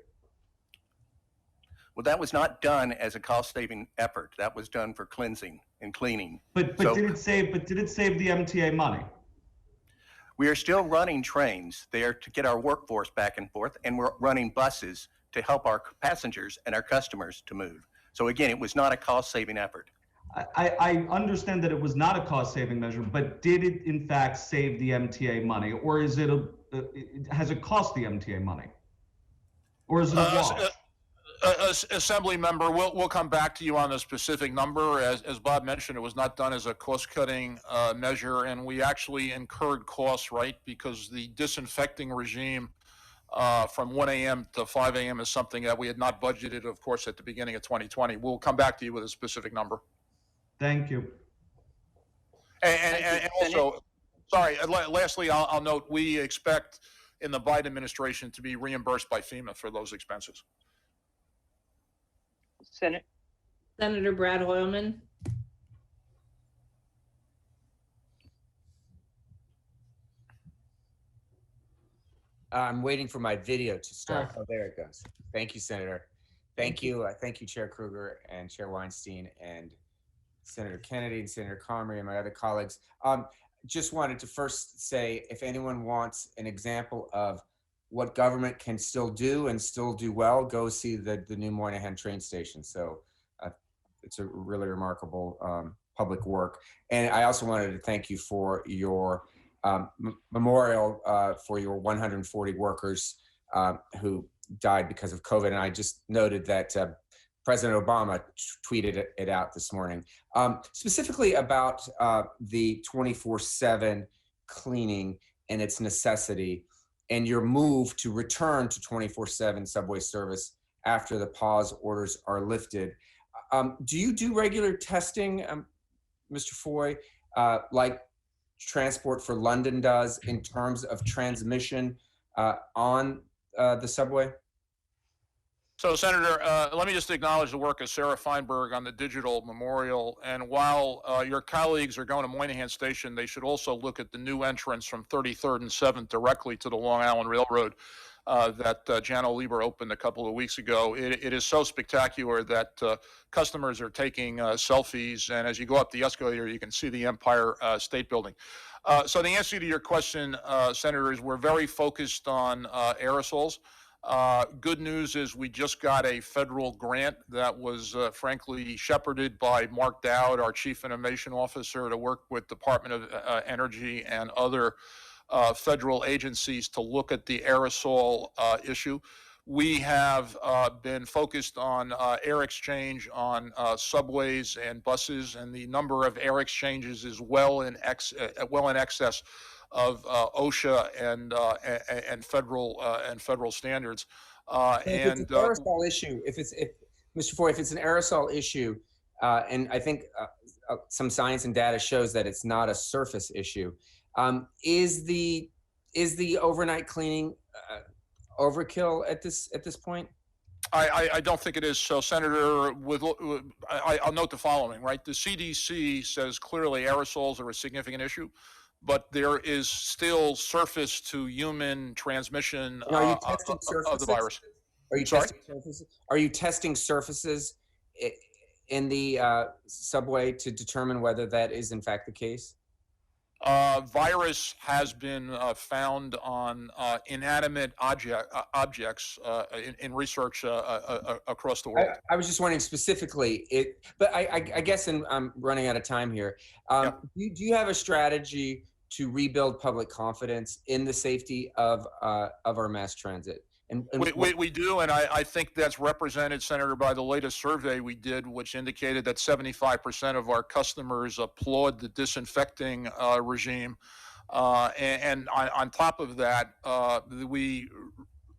I: Well, that was not done as a cost-saving effort. That was done for cleansing and cleaning.
V: But did it save the MTA money?
I: We are still running trains there to get our workforce back and forth, and we're running buses to help our passengers and our customers to move. So again, it was not a cost-saving effort.
V: I understand that it was not a cost-saving measure, but did it in fact save the MTA money, or is it has it cost the MTA money, or is it a wash?
G: Assembly member, we'll come back to you on the specific number. As Bob mentioned, it was not done as a cost-cutting measure, and we actually incurred costs, right? Because the disinfecting regime from 1 a.m. to 5 a.m. is something that we had not budgeted, of course, at the beginning of 2020. We'll come back to you with a specific number.
V: Thank you.
G: And also, sorry, lastly, I'll note, we expect in the Biden administration to be reimbursed by FEMA for those expenses.
B: Senator Brad Hoylman.
C: I'm waiting for my video to start. Oh, there it goes. Thank you, Senator. Thank you. Thank you, Chair Kruger and Chair Weinstein and Senator Kennedy and Senator Comrie and my other colleagues. Just wanted to first say, if anyone wants an example of what government can still do and still do well, go see the new Moynihan train station. So it's a really remarkable public work. And I also wanted to thank you for your memorial for your 140 workers who died because of COVID. And I just noted that President Obama tweeted it out this morning. Specifically about the 24/7 cleaning and its necessity, and your move to return to 24/7 subway service after the pause orders are lifted. Do you do regular testing, Mr. Foy, like Transport for London does in terms of transmission on the subway?
G: So, Senator, let me just acknowledge the work of Sarah Feinberg on the digital memorial. And while your colleagues are going to Moynihan Station, they should also look at the new entrance from 33rd and 7th directly to the Long Island Railroad that Janno Lieber opened a couple of weeks ago. It is so spectacular that customers are taking selfies. And as you go up the escalator, you can see the Empire State Building. So the answer to your question, Senator, is we're very focused on aerosols. Good news is we just got a federal grant that was frankly shepherded by Mark Dowd, our Chief Innovation Officer, to work with Department of Energy and other federal agencies to look at the aerosol issue. We have been focused on air exchange on subways and buses, and the number of air exchanges is well in excess of OSHA and federal standards.
C: If it's an aerosol issue, Mr. Foy, if it's an aerosol issue, and I think some science and data shows that it's not a surface issue, is the overnight cleaning overkill at this point?
G: I don't think it is. So, Senator, I'll note the following, right? The CDC says clearly aerosols are a significant issue. but there is still surface to human transmission
C: And are you testing
G: of the virus.
C: Are you
G: Sorry?
C: testing surfaces? Are you testing surfaces in the subway to determine whether that is in fact the case?
G: Virus has been found on inanimate objects in research across the world.
C: I was just wondering specifically, but I guess I'm running out of time here. Do you have a strategy to rebuild public confidence in the safety of our mass transit?
G: We do, and I think that's represented, Senator, by the latest survey we did, which indicated that 75% of our customers applaud the disinfecting regime. And on top of that, we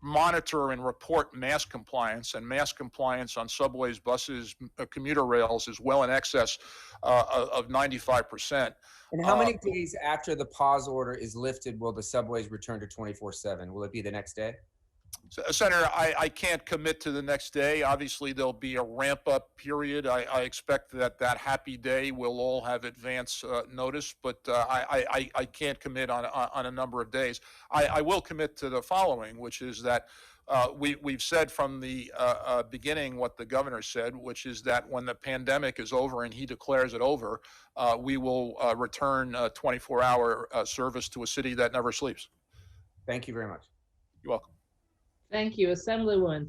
G: monitor and report mask compliance, and mask compliance on subways, buses, commuter rails is well in excess of 95%.
C: And how many days after the pause order is lifted will the subways return to 24/7? Will it be the next day?
G: Senator, I can't commit to the next day. Obviously, there'll be a ramp-up period. I expect that happy day will all have advance notice, but I can't commit on a number of days. I will commit to the following, which is that we've said from the beginning what the governor said, which is that when the pandemic is over and he declares it over, we will return 24-hour service to a city that never sleeps.
C: Thank you very much.
G: You're welcome.
B: Thank you, Assemblywoman.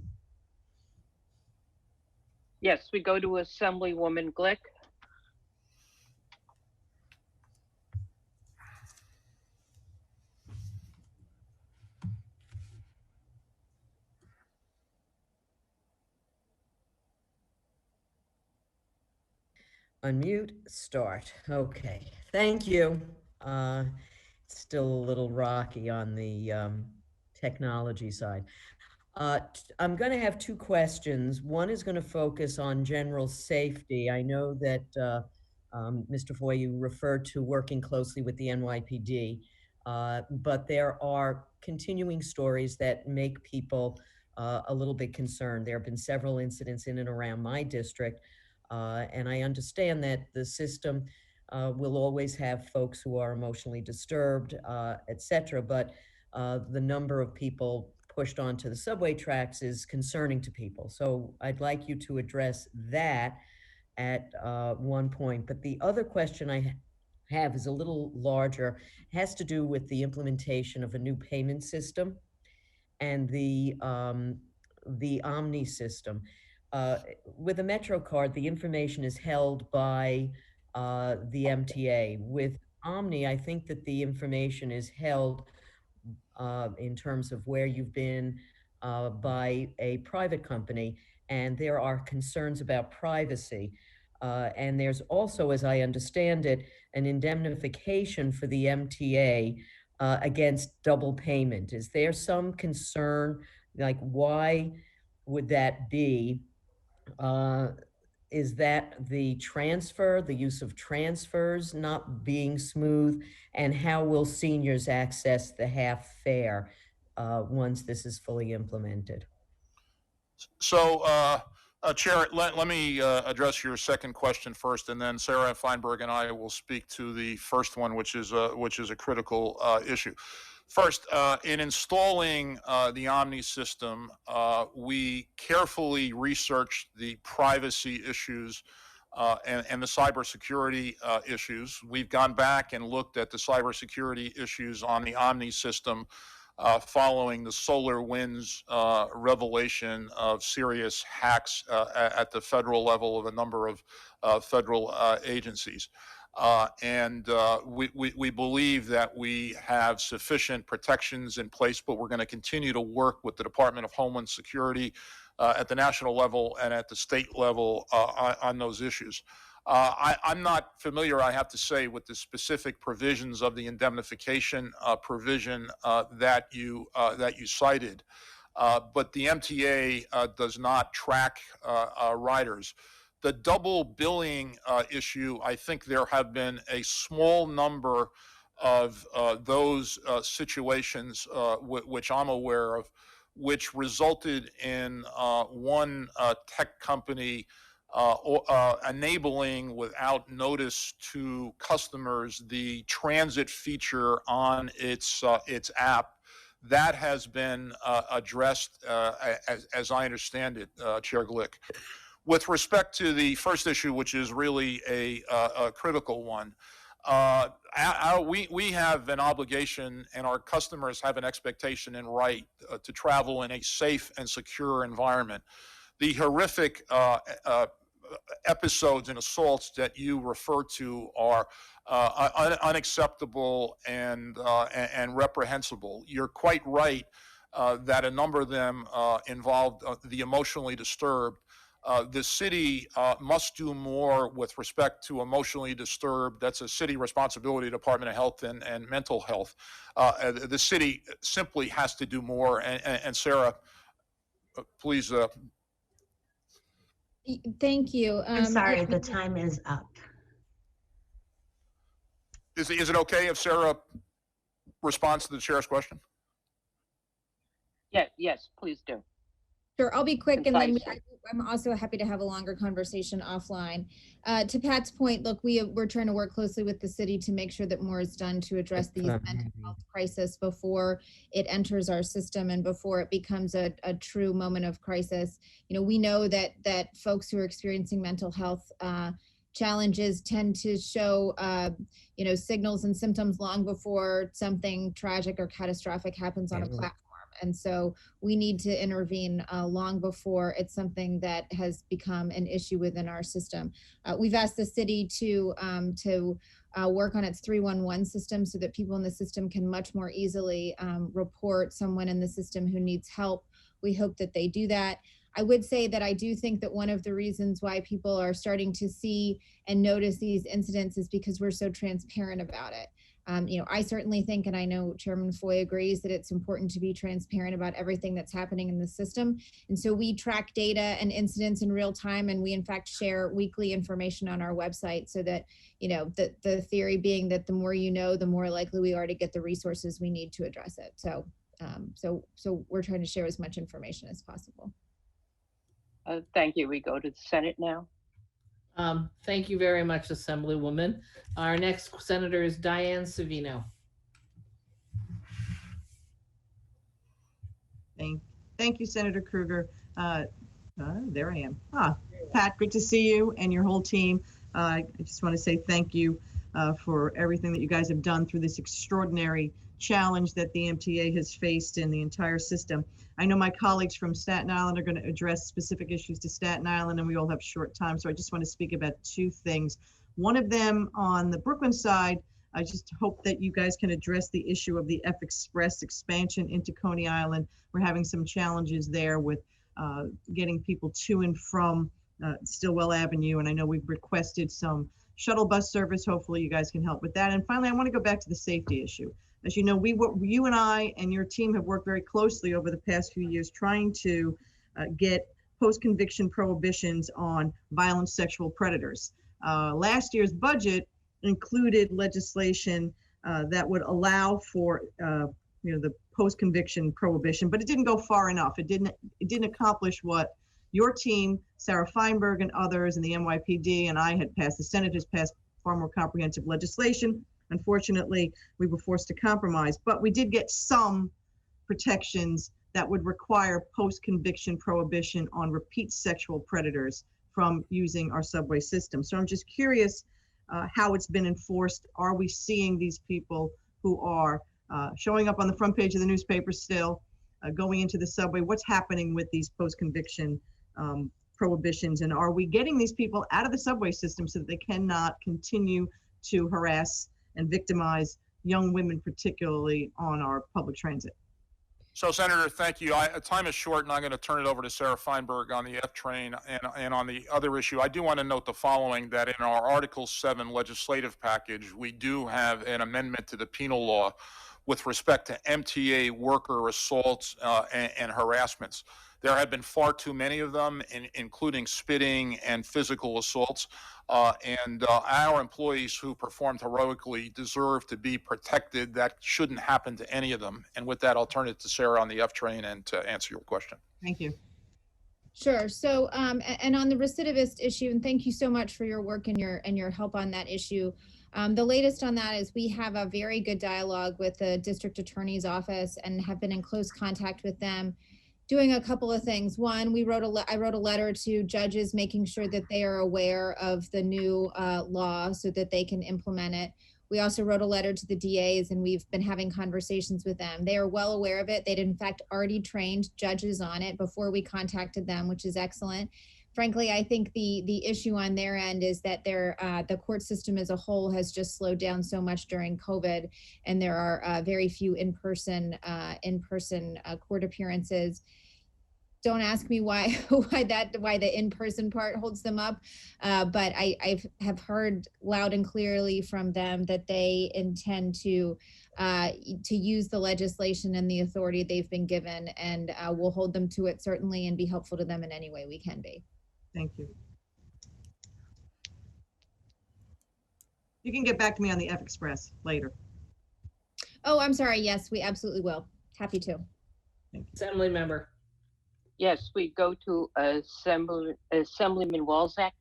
J: Yes, we go to Assemblywoman Glick.
E: Unmute, start. Okay, thank you. Still a little rocky on the technology side. I'm going to have two questions. One is going to focus on general safety. I know that, Mr. Foy, you referred to working closely with the NYPD, but there are continuing stories that make people a little bit concerned. There have been several incidents in and around my district, and I understand that the system will always have folks who are emotionally disturbed, et cetera, but the number of people pushed onto the subway tracks is concerning to people. So I'd like you to address that at one point. But the other question I have is a little larger, has to do with the implementation of a new payment system and the Omni system. With a MetroCard, the information is held by the MTA. With Omni, I think that the information is held in terms of where you've been by a private company, and there are concerns about privacy. And there's also, as I understand it, an indemnification for the MTA against double payment. Is there some concern, like why would that be? Is that the transfer, the use of transfers not being smooth? And how will seniors access the half fare once this is fully implemented?
G: So, Chair, let me address your second question first, and then Sarah Feinberg and I will speak to the first one, which is a critical issue. First, in installing the Omni system, we carefully researched the privacy issues and the cybersecurity issues. We've gone back and looked at the cybersecurity issues on the Omni system following the SolarWinds revelation of serious hacks at the federal level of a number of federal agencies. We believe that we have sufficient protections in place, but we're going to continue to work with the Department of Homeland Security at the national level and at the state level on those issues. I'm not familiar, I have to say, with the specific provisions of the indemnification provision that you cited, but the MTA does not track riders. The double billing issue, I think there have been a small number of those situations which I'm aware of, which resulted in one tech company enabling without notice to customers the transit feature on its app. That has been addressed, as I understand it, Chair Glick. With respect to the first issue, which is really a critical one, we have an obligation, and our customers have an expectation and right to travel in a safe and secure environment. The horrific episodes and assaults that you refer to are unacceptable and reprehensible. You're quite right that a number of them involved the emotionally disturbed. The city must do more with respect to emotionally disturbed. That's a city responsibility, Department of Health and Mental Health. The city simply has to do more. And Sarah, please.
L: Thank you.
A: I'm sorry, the time is up.
G: Is it okay if Sarah responds to the chair's question?
J: Yes, please do.
L: Sure, I'll be quick, and then
J: Concisely.
L: I'm also happy to have a longer conversation offline. To Pat's point, look, we're trying to work closely with the city to make sure that more is done to address these mental health crisis before it enters our system and before it becomes a true moment of crisis. You know, we know that folks who are experiencing mental health challenges tend to show, signals and symptoms long before something tragic or catastrophic happens on a platform. And so we need to intervene long before it's something that has become an issue within our system. We've asked the city to work on its 311 system so that people in the system can much more easily report someone in the system who needs help. We hope that they do that. I would say that I do think that one of the reasons why people are starting to see and notice these incidents is because we're so transparent about it. I certainly think, and I know Chairman Foy agrees, that it's important to be transparent about everything that's happening in the system. And so we track data and incidents in real time, and we in fact share weekly information on our website so that, the theory being that the more you know, the more likely we are to get the resources we need to address it. So we're trying to share as much information as possible.
J: Thank you. We go to the Senate now.
B: Thank you very much, Assemblywoman. Our next senator is Diane Savino.
U: Thank you, Senator Krueger. There I am. Pat, good to see you and your whole team. I just want to say thank you for everything that you guys have done through this extraordinary challenge that the MTA has faced in the entire system. I know my colleagues from Staten Island are going to address specific issues to Staten Island, and we all have short time, so I just want to speak about two things. One of them on the Brooklyn side, I just hope that you guys can address the issue of the F Express expansion into Coney Island. We're having some challenges there with getting people to and from Stillwell Avenue, and I know we've requested some shuttle bus service. Hopefully you guys can help with that. And finally, I want to go back to the safety issue. As you know, you and I and your team have worked very closely over the past few years trying to get post-conviction prohibitions on violent sexual predators. Last year's budget included legislation that would allow for the post-conviction prohibition, but it didn't go far enough. It didn't accomplish what your team, Sarah Feinberg and others, and the NYPD and I had passed. The Senate has passed far more comprehensive legislation. Unfortunately, we were forced to compromise, but we did get some protections that would require post-conviction prohibition on repeat sexual predators from using our subway system. So I'm just curious how it's been enforced. Are we seeing these people who are showing up on the front page of the newspaper still, going into the subway? What's happening with these post-conviction prohibitions? And are we getting these people out of the subway system so that they cannot continue to harass and victimize young women, particularly on our public transit?
G: So, Senator, thank you. Time is short, and I'm going to turn it over to Sarah Feinberg on the F train and on the other issue. I do want to note the following, that in our Article 7 legislative package, we do have an amendment to the penal law with respect to MTA worker assaults and harassments. There have been far too many of them, including spitting and physical assaults. And our employees who performed heroically deserve to be protected. That shouldn't happen to any of them. And with that, I'll turn it to Sarah on the F train and to answer your question.
U: Thank you.
L: Sure. So, and on the recidivist issue, and thank you so much for your work and your help on that issue. The latest on that is we have a very good dialogue with the district attorney's office and have been in close contact with them, doing a couple of things. One, I wrote a letter to judges, making sure that they are aware of the new law so that they can implement it. We also wrote a letter to the DAs, and we've been having conversations with them. They are well aware of it. They'd in fact already trained judges on it before we contacted them, which is excellent. Frankly, I think the issue on their end is that the court system as a whole has just slowed down so much during COVID, and there are very few in-person court appearances. Don't ask me why the in-person part holds them up, but I have heard loud and clearly from them that they intend to use the legislation and the authority they've been given, and we'll hold them to it certainly and be helpful to them in any way we can be.
U: Thank you. You can get back to me on the F Express later.
L: Oh, I'm sorry. Yes, we absolutely will. Happy to.
B: Assembly member.
J: Yes, we go to Assemblyman Walzak.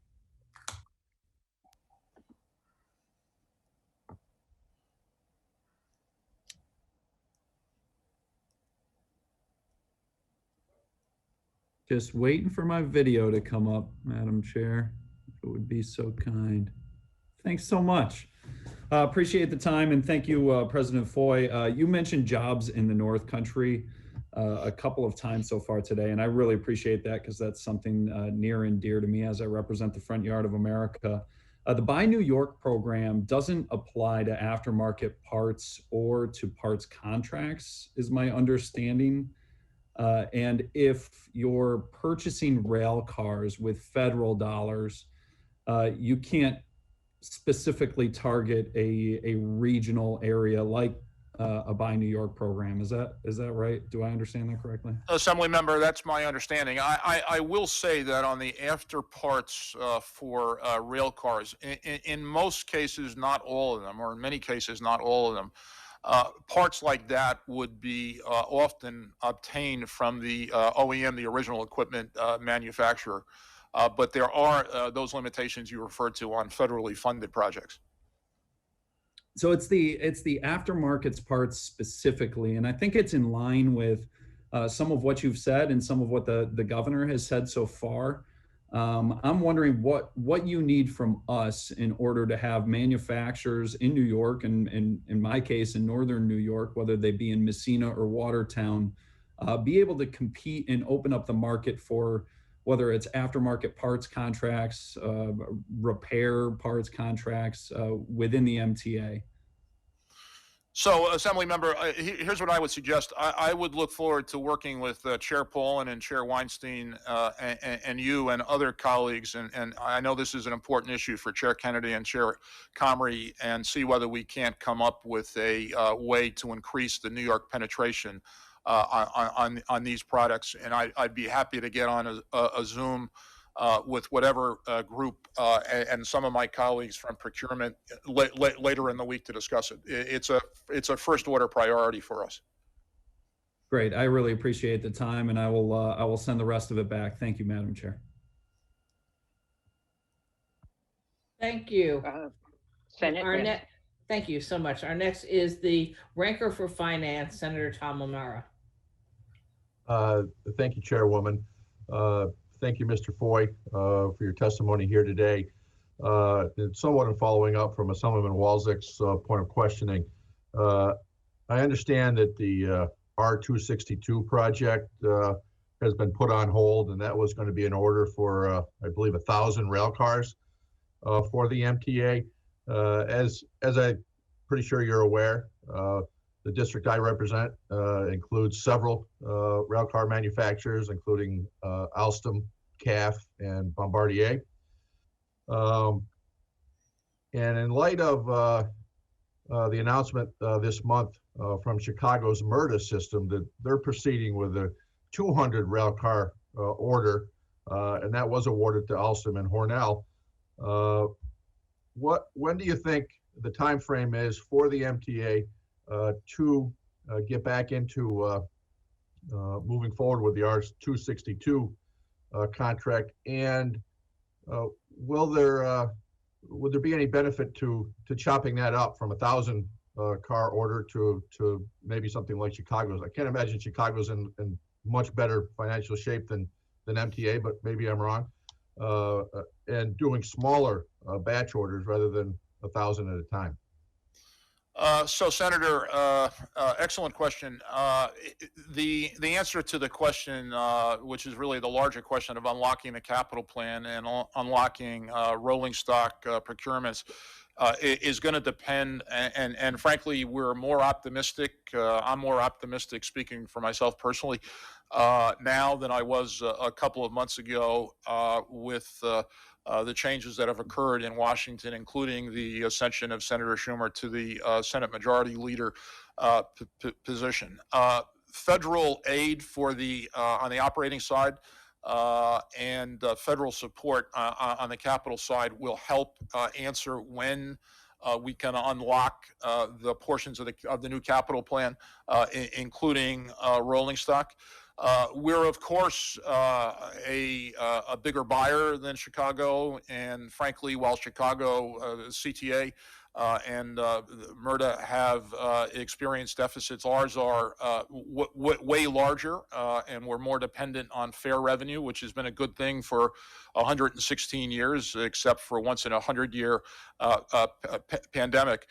H: Just waiting for my video to come up, Madam Chair, if it would be so kind. Thanks so much. Appreciate the time, and thank you, President Foy. You mentioned jobs in the North Country a couple of times so far today, and I really appreciate that because that's something near and dear to me as I represent the front yard of America. The Buy New York program doesn't apply to aftermarket parts or to parts contracts, is my understanding. And if you're purchasing rail cars with federal dollars, you can't specifically target a regional area like a Buy New York program. Is that right? Do I understand that correctly?
G: Assembly member, that's my understanding. I will say that on the after parts for rail cars, in most cases, not all of them, or in many cases, not all of them, parts like that would be often obtained from the OEM, the original equipment manufacturer. But there are those limitations you referred to on federally funded projects.
H: So it's the aftermarkets parts specifically, and I think it's in line with some of what you've said and some of what the governor has said so far. I'm wondering what you need from us in order to have manufacturers in New York, and in my case in Northern New York, whether they be in Messina or Watertown, be able to compete and open up the market for whether it's aftermarket parts contracts, repair parts contracts within the MTA.
G: So, Assembly member, here's what I would suggest. I would look forward to working with Chair Poland and Chair Weinstein and you and other colleagues. And I know this is an important issue for Chair Kennedy and Chair Comrie, and see whether we can't come up with a way to increase the New York penetration on these products. And I'd be happy to get on a Zoom with whatever group and some of my colleagues from procurement later in the week to discuss it. It's a first order priority for us.
H: Great, I really appreciate the time, and I will send the rest of it back. Thank you, Madam Chair.
B: Thank you.
J: Senate.
B: Thank you so much. Our next is the Ranker for Finance, Senator Tom O'Mara.
K: Thank you, Chairwoman. Thank you, Mr. Foy, for your testimony here today. And somewhat in following up from Assemblyman Walczak's point of questioning, I understand that the R262 project has been put on hold, and that was going to be an order for, I believe, 1,000 rail cars for the MTA. As I'm pretty sure you're aware, the district I represent includes several railcar manufacturers, including Alstom, CAF, and Bombardier. And in light of the announcement this month from Chicago's MRTA system that they're proceeding with a 200 railcar order, and that was awarded to Alstom and Hornell. When do you think the time frame is for the MTA to get back into moving forward with the R262 contract? And would there be any benefit to chopping that up from 1,000 car order to maybe something like Chicago's? I can't imagine Chicago's in much better financial shape than MTA, but maybe I'm wrong. And doing smaller batch orders rather than 1,000 at a time.
G: So, Senator, excellent question. The answer to the question, which is really the larger question of unlocking the capital plan and unlocking rolling stock procurements, is going to depend. And frankly, we're more optimistic. I'm more optimistic, speaking for myself personally, now than I was a couple of months ago with the changes that have occurred in Washington, including the ascension of Senator Schumer to the Senate Majority Leader position. Federal aid for on the operating side and federal support on the capital side will help answer when we can unlock the portions of the new capital plan, including rolling stock. We're, of course, a bigger buyer than Chicago, and frankly, while Chicago, CTA, and MRTA have experienced deficits, ours are way larger, and we're more dependent on fare revenue, which has been a good thing for 116 years, except for once in a 100-year pandemic.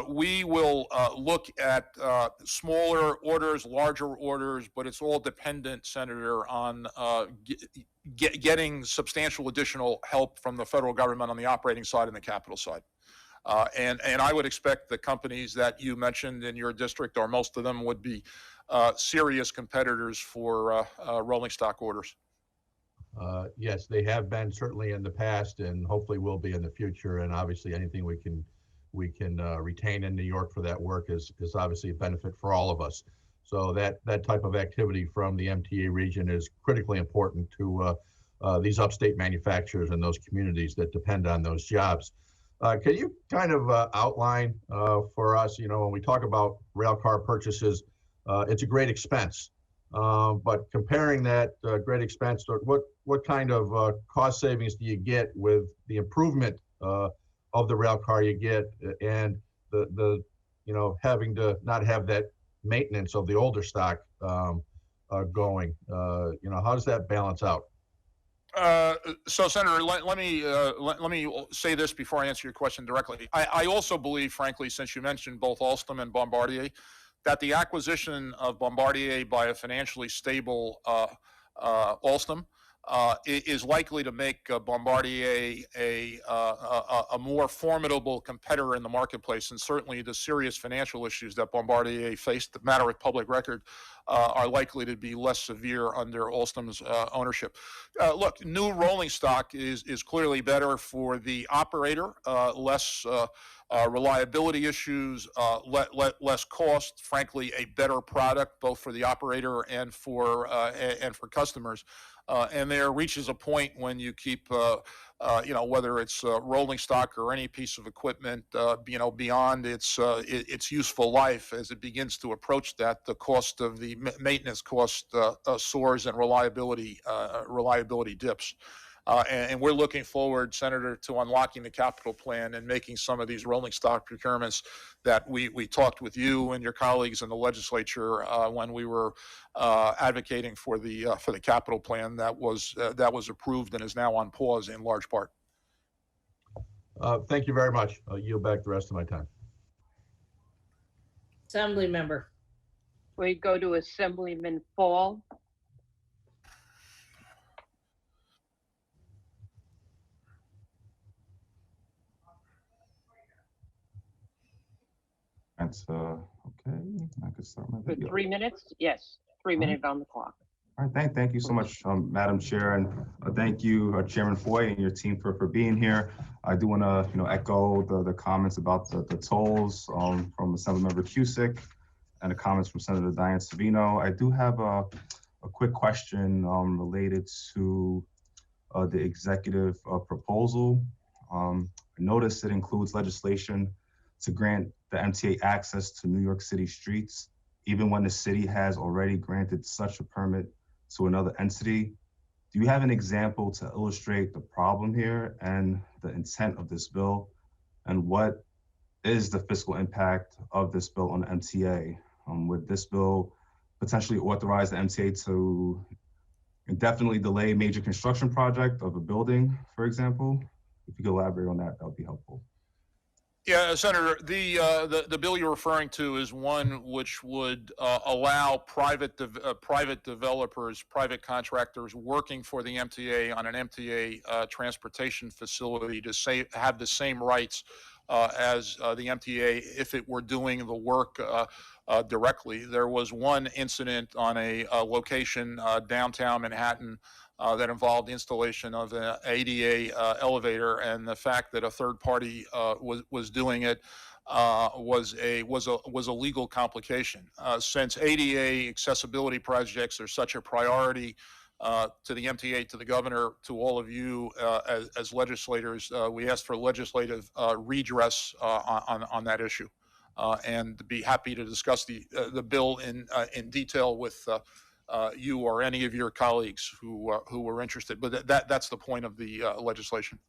G: We will look at smaller orders, larger orders, but it's all dependent, Senator, on getting substantial additional help from the federal government on the operating side and the capital side. And I would expect the companies that you mentioned in your district, or most of them, would be serious competitors for rolling stock orders.
K: Yes, they have been certainly in the past, and hopefully will be in the future. And obviously, anything we can retain in New York for that work is obviously a benefit for all of us. So that type of activity from the MTA region is critically important to these upstate manufacturers and those communities that depend on those jobs. Can you kind of outline for us, when we talk about rail car purchases, it's a great expense, but comparing that great expense to what kind of cost savings do you get with the improvement of the rail car you get, and the having to not have that maintenance of the older stock going? How does that balance out?
G: So, Senator, let me say this before I answer your question directly. I also believe, frankly, since you mentioned both Alstom and Bombardier, that the acquisition of Bombardier by a financially stable Alstom is likely to make Bombardier a more formidable competitor in the marketplace, and certainly the serious financial issues that Bombardier faced, the matter of public record, are likely to be less severe under Alstom's ownership. Look, new rolling stock is clearly better for the operator, less reliability issues, less cost, frankly, a better product both for the operator and for customers. And there reaches a point when you keep, whether it's rolling stock or any piece of equipment, beyond its useful life, as it begins to approach that, the cost of the maintenance cost soars and reliability dips. And we're looking forward, Senator, to unlocking the capital plan and making some of these rolling stock procurements that we talked with you and your colleagues in the legislature when we were advocating for the capital plan that was approved and is now on pause in large part.
K: Thank you very much. I'll yield back the rest of my time.
B: Assembly member.
J: We go to Assemblyman Fall.
M: That's okay. I could start my
J: For
M: video.
J: 3 minutes? Yes, 3 minutes on the clock.
M: All right, thank you so much, Madam Chair, and thank you, Chairman Foy and your team for being here. I do want to, echo the comments about the tolls from Assemblymember Cusick and the comments from Senator Diane Savino. I do have a quick question related to the executive proposal. I noticed it includes legislation to grant the MTA access to New York City streets, even when the city has already granted such a permit to another entity. Do you have an example to illustrate the problem here and the intent of this bill? And what is the fiscal impact of this bill on the MTA? Would this bill potentially authorize the MTA to indefinitely delay major construction project of a building, for example? If you could elaborate on that, that would be helpful.
G: Yeah, Senator, the bill you're referring to is one which would allow private developers, private contractors working for the MTA on an MTA transportation facility to have the same rights as the MTA if it were doing the work directly. There was one incident on a location downtown Manhattan that involved installation of an ADA elevator, and the fact that a third party was doing it was a legal complication. Since ADA accessibility projects are such a priority to the MTA, to the governor, to all of you as legislators, we asked for legislative redress on that issue, and to be happy to discuss the bill in detail with you or any of your colleagues who were interested. But that's the point of the legislation.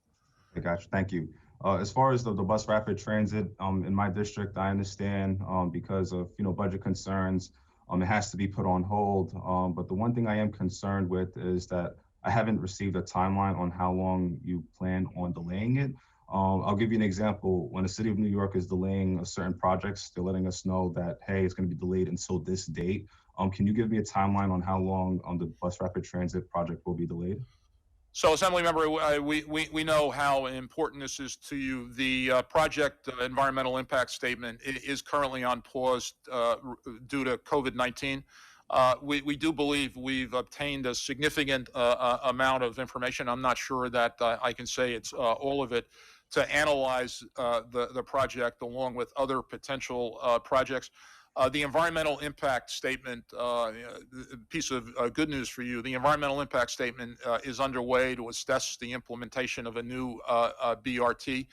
M: I got you. Thank you. As far as the bus rapid transit in my district, I understand because of budget concerns, it has to be put on hold. But the one thing I am concerned with is that I haven't received a timeline on how long you plan on delaying it. I'll give you an example. When the city of New York is delaying a certain projects, they're letting us know that, hey, it's going to be delayed until this date. Can you give me a timeline on how long the bus rapid transit project will be delayed?
G: So, Assembly Member, we know how important this is to you. The project environmental impact statement is currently on pause due to COVID-19. We do believe we've obtained a significant amount of information. I'm not sure that I can say it's all of it, to analyze the project along with other potential projects. The environmental impact statement, piece of good news for you, the environmental impact statement is underway to assess the implementation of a new BRT.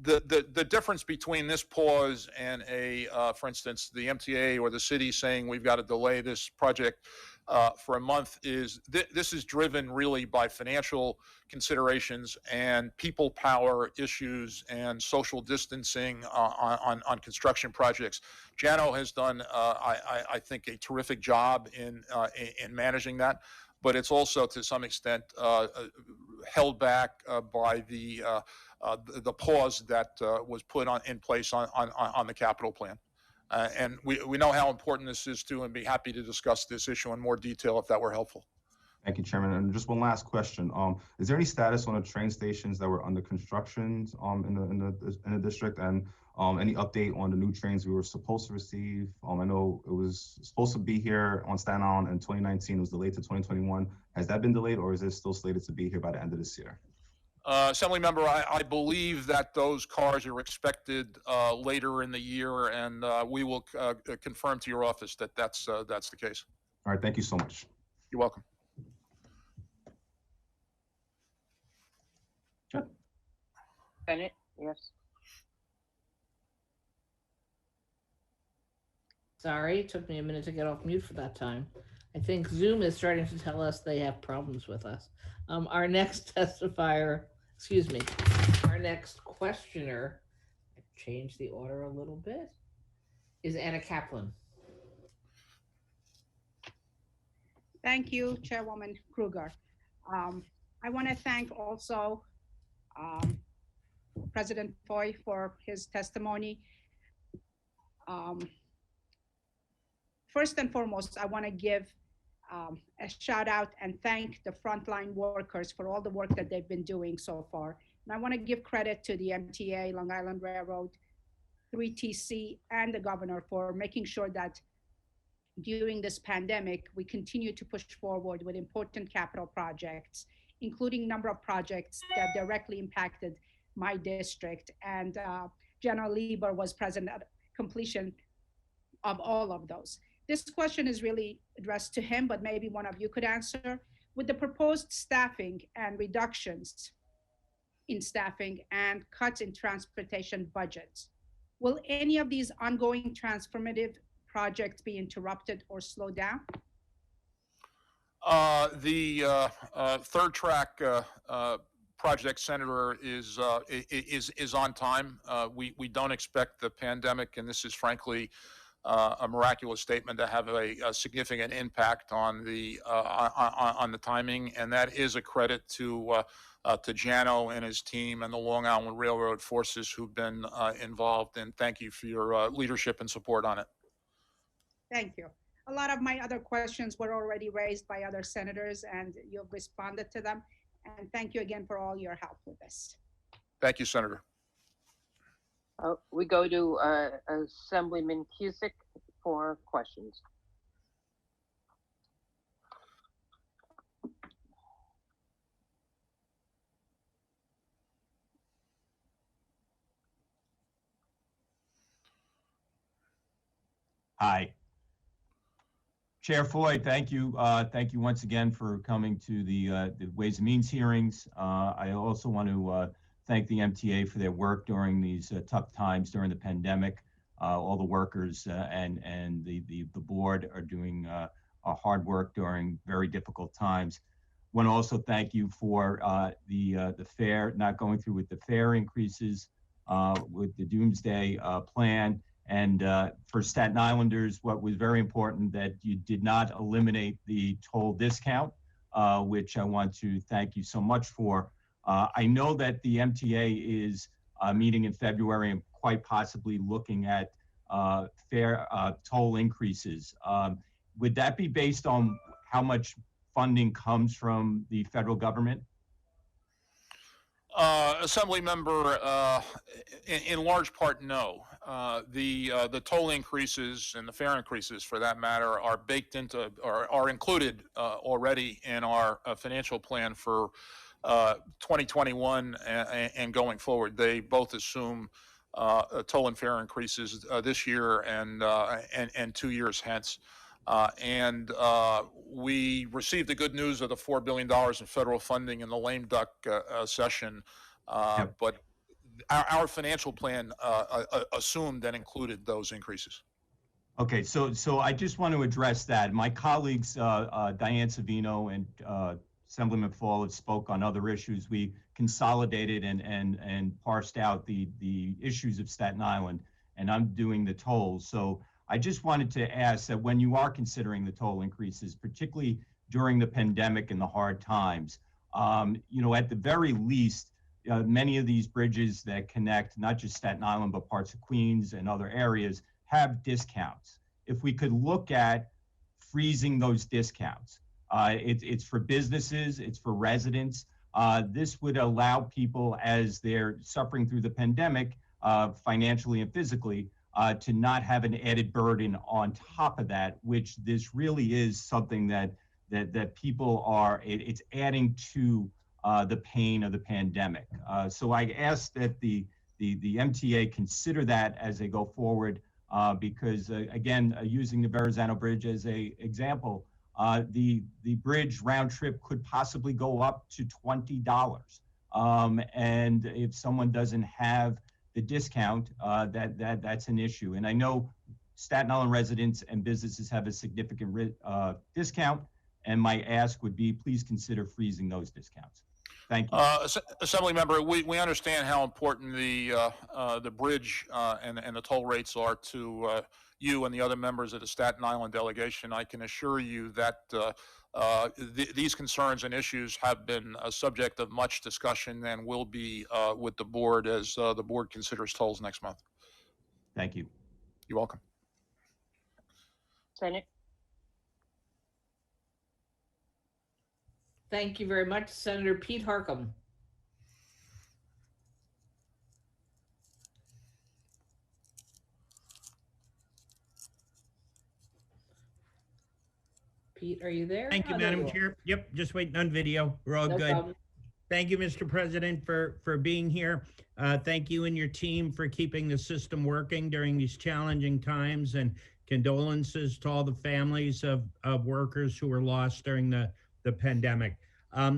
G: The difference between this pause and for instance, the MTA or the city saying we've got to delay this project for a month is this is driven really by financial considerations and people power issues and social distancing on construction projects. Jano has done, I think, a terrific job in managing that, but it's also to some extent held back by the pause that was put in place on the capital plan. And we know how important this is too, and be happy to discuss this issue in more detail if that were helpful.
M: Thank you, Chairman. And just one last question. Is there any status on the train stations that were under construction in the district, and any update on the new trains we were supposed to receive? I know it was supposed to be here on Staten Island in 2019. It was delayed to 2021. Has that been delayed, or is it still slated to be here by the end of this year?
G: Assembly Member, I believe that those cars are expected later in the year, and we will confirm to your office that that's the case.
M: All right, thank you so much.
G: You're welcome.
J: Bennett, yes.
B: Sorry, it took me a minute to get off mute for that time. I think Zoom is starting to tell us they have problems with us. Our next testifier, our next questioner, I've changed the order a little bit, is Anna Kaplan.
D: Thank you, Chairwoman Kruger. I want to thank also President Foy for his testimony. First and foremost, I want to give a shout out and thank the frontline workers for all the work that they've been doing so far. And I want to give credit to the MTA, Long Island Railroad, 3TC, and the governor for making sure that during this pandemic, we continue to push forward with important capital projects, including a number of projects that directly impacted my district. And General Lieber was present at completion of all of those. This question is really addressed to him, but maybe one of you could answer. With the proposed staffing and reductions in staffing and cuts in transportation budgets, will any of these ongoing transformative projects be interrupted or slowed down?
G: The third track project, Senator, is on time. We don't expect the pandemic, and this is frankly a miraculous statement, to have a significant impact on the timing, and that is a credit to Jano and his team and the Long Island Railroad forces who've been involved. And thank you for your leadership and support on it.
D: Thank you. A lot of my other questions were already raised by other senators, and you've responded to them. And thank you again for all your help with this.
G: Thank you, Senator.
J: We go to Assemblyman Cusick for questions.
N: Hi. Chair Foy, thank you. Thank you once again for coming to the Ways and Means hearings. I also want to thank the MTA for their work during these tough times during the pandemic. All the workers and the board are doing hard work during very difficult times. Want to also thank you for the fare, not going through with the fare increases with the doomsday plan. And for Staten Islanders, what was very important that you did not eliminate the toll discount, which I want to thank you so much for. I know that the MTA is meeting in February and quite possibly looking at fare toll increases. Would that be based on how much funding comes from the federal government?
G: Assembly member, in large part, no. The toll increases and the fare increases, for that matter, are baked into or are included already in our financial plan for 2021 and going forward. They both assume toll and fare increases this year and 2 years hence. And we received the good news of the $4 billion in federal funding in the lame duck session, but our financial plan assumed and included those increases.
N: Okay, so I just want to address that. My colleagues, Diane Savino and Assemblyman Fall, have spoke on other issues. We consolidated and parsed out the issues of Staten Island, and I'm doing the tolls. So I just wanted to ask that when you are considering the toll increases, particularly during the pandemic and the hard times, at the very least, many of these bridges that connect not just Staten Island, but parts of Queens and other areas have discounts. If we could look at freezing those discounts, it's for businesses, it's for residents. This would allow people, as they're suffering through the pandemic, financially and physically, to not have an added burden on top of that, which this really is something that people are, it's adding to the pain of the pandemic. So I ask that the MTA consider that as they go forward, because again, using the Verrazano Bridge as a example, the bridge round trip could possibly go up to $20. And if someone doesn't have the discount, that's an issue. And I know Staten Island residents and businesses have a significant discount, and my ask would be, please consider freezing those discounts. Thank you.
G: Assembly member, we understand how important the bridge and the toll rates are to you and the other members of the Staten Island delegation. I can assure you that these concerns and issues have been a subject of much discussion and will be with the board as the board considers tolls next month.
N: Thank you.
G: You're welcome.
J: Senate.
B: Thank you very much, Senator Pete Harckham. Pete, are you there?
O: Thank you,
B: Oh, there
O: Madam
B: you are.
O: Chair. Yep, just waiting on video. We're all
B: No
O: good.
B: problem.
O: Thank you, Mr. President, for being here. Thank you and your team for keeping the system working during these challenging times, and condolences to all the families of workers who were lost during the pandemic.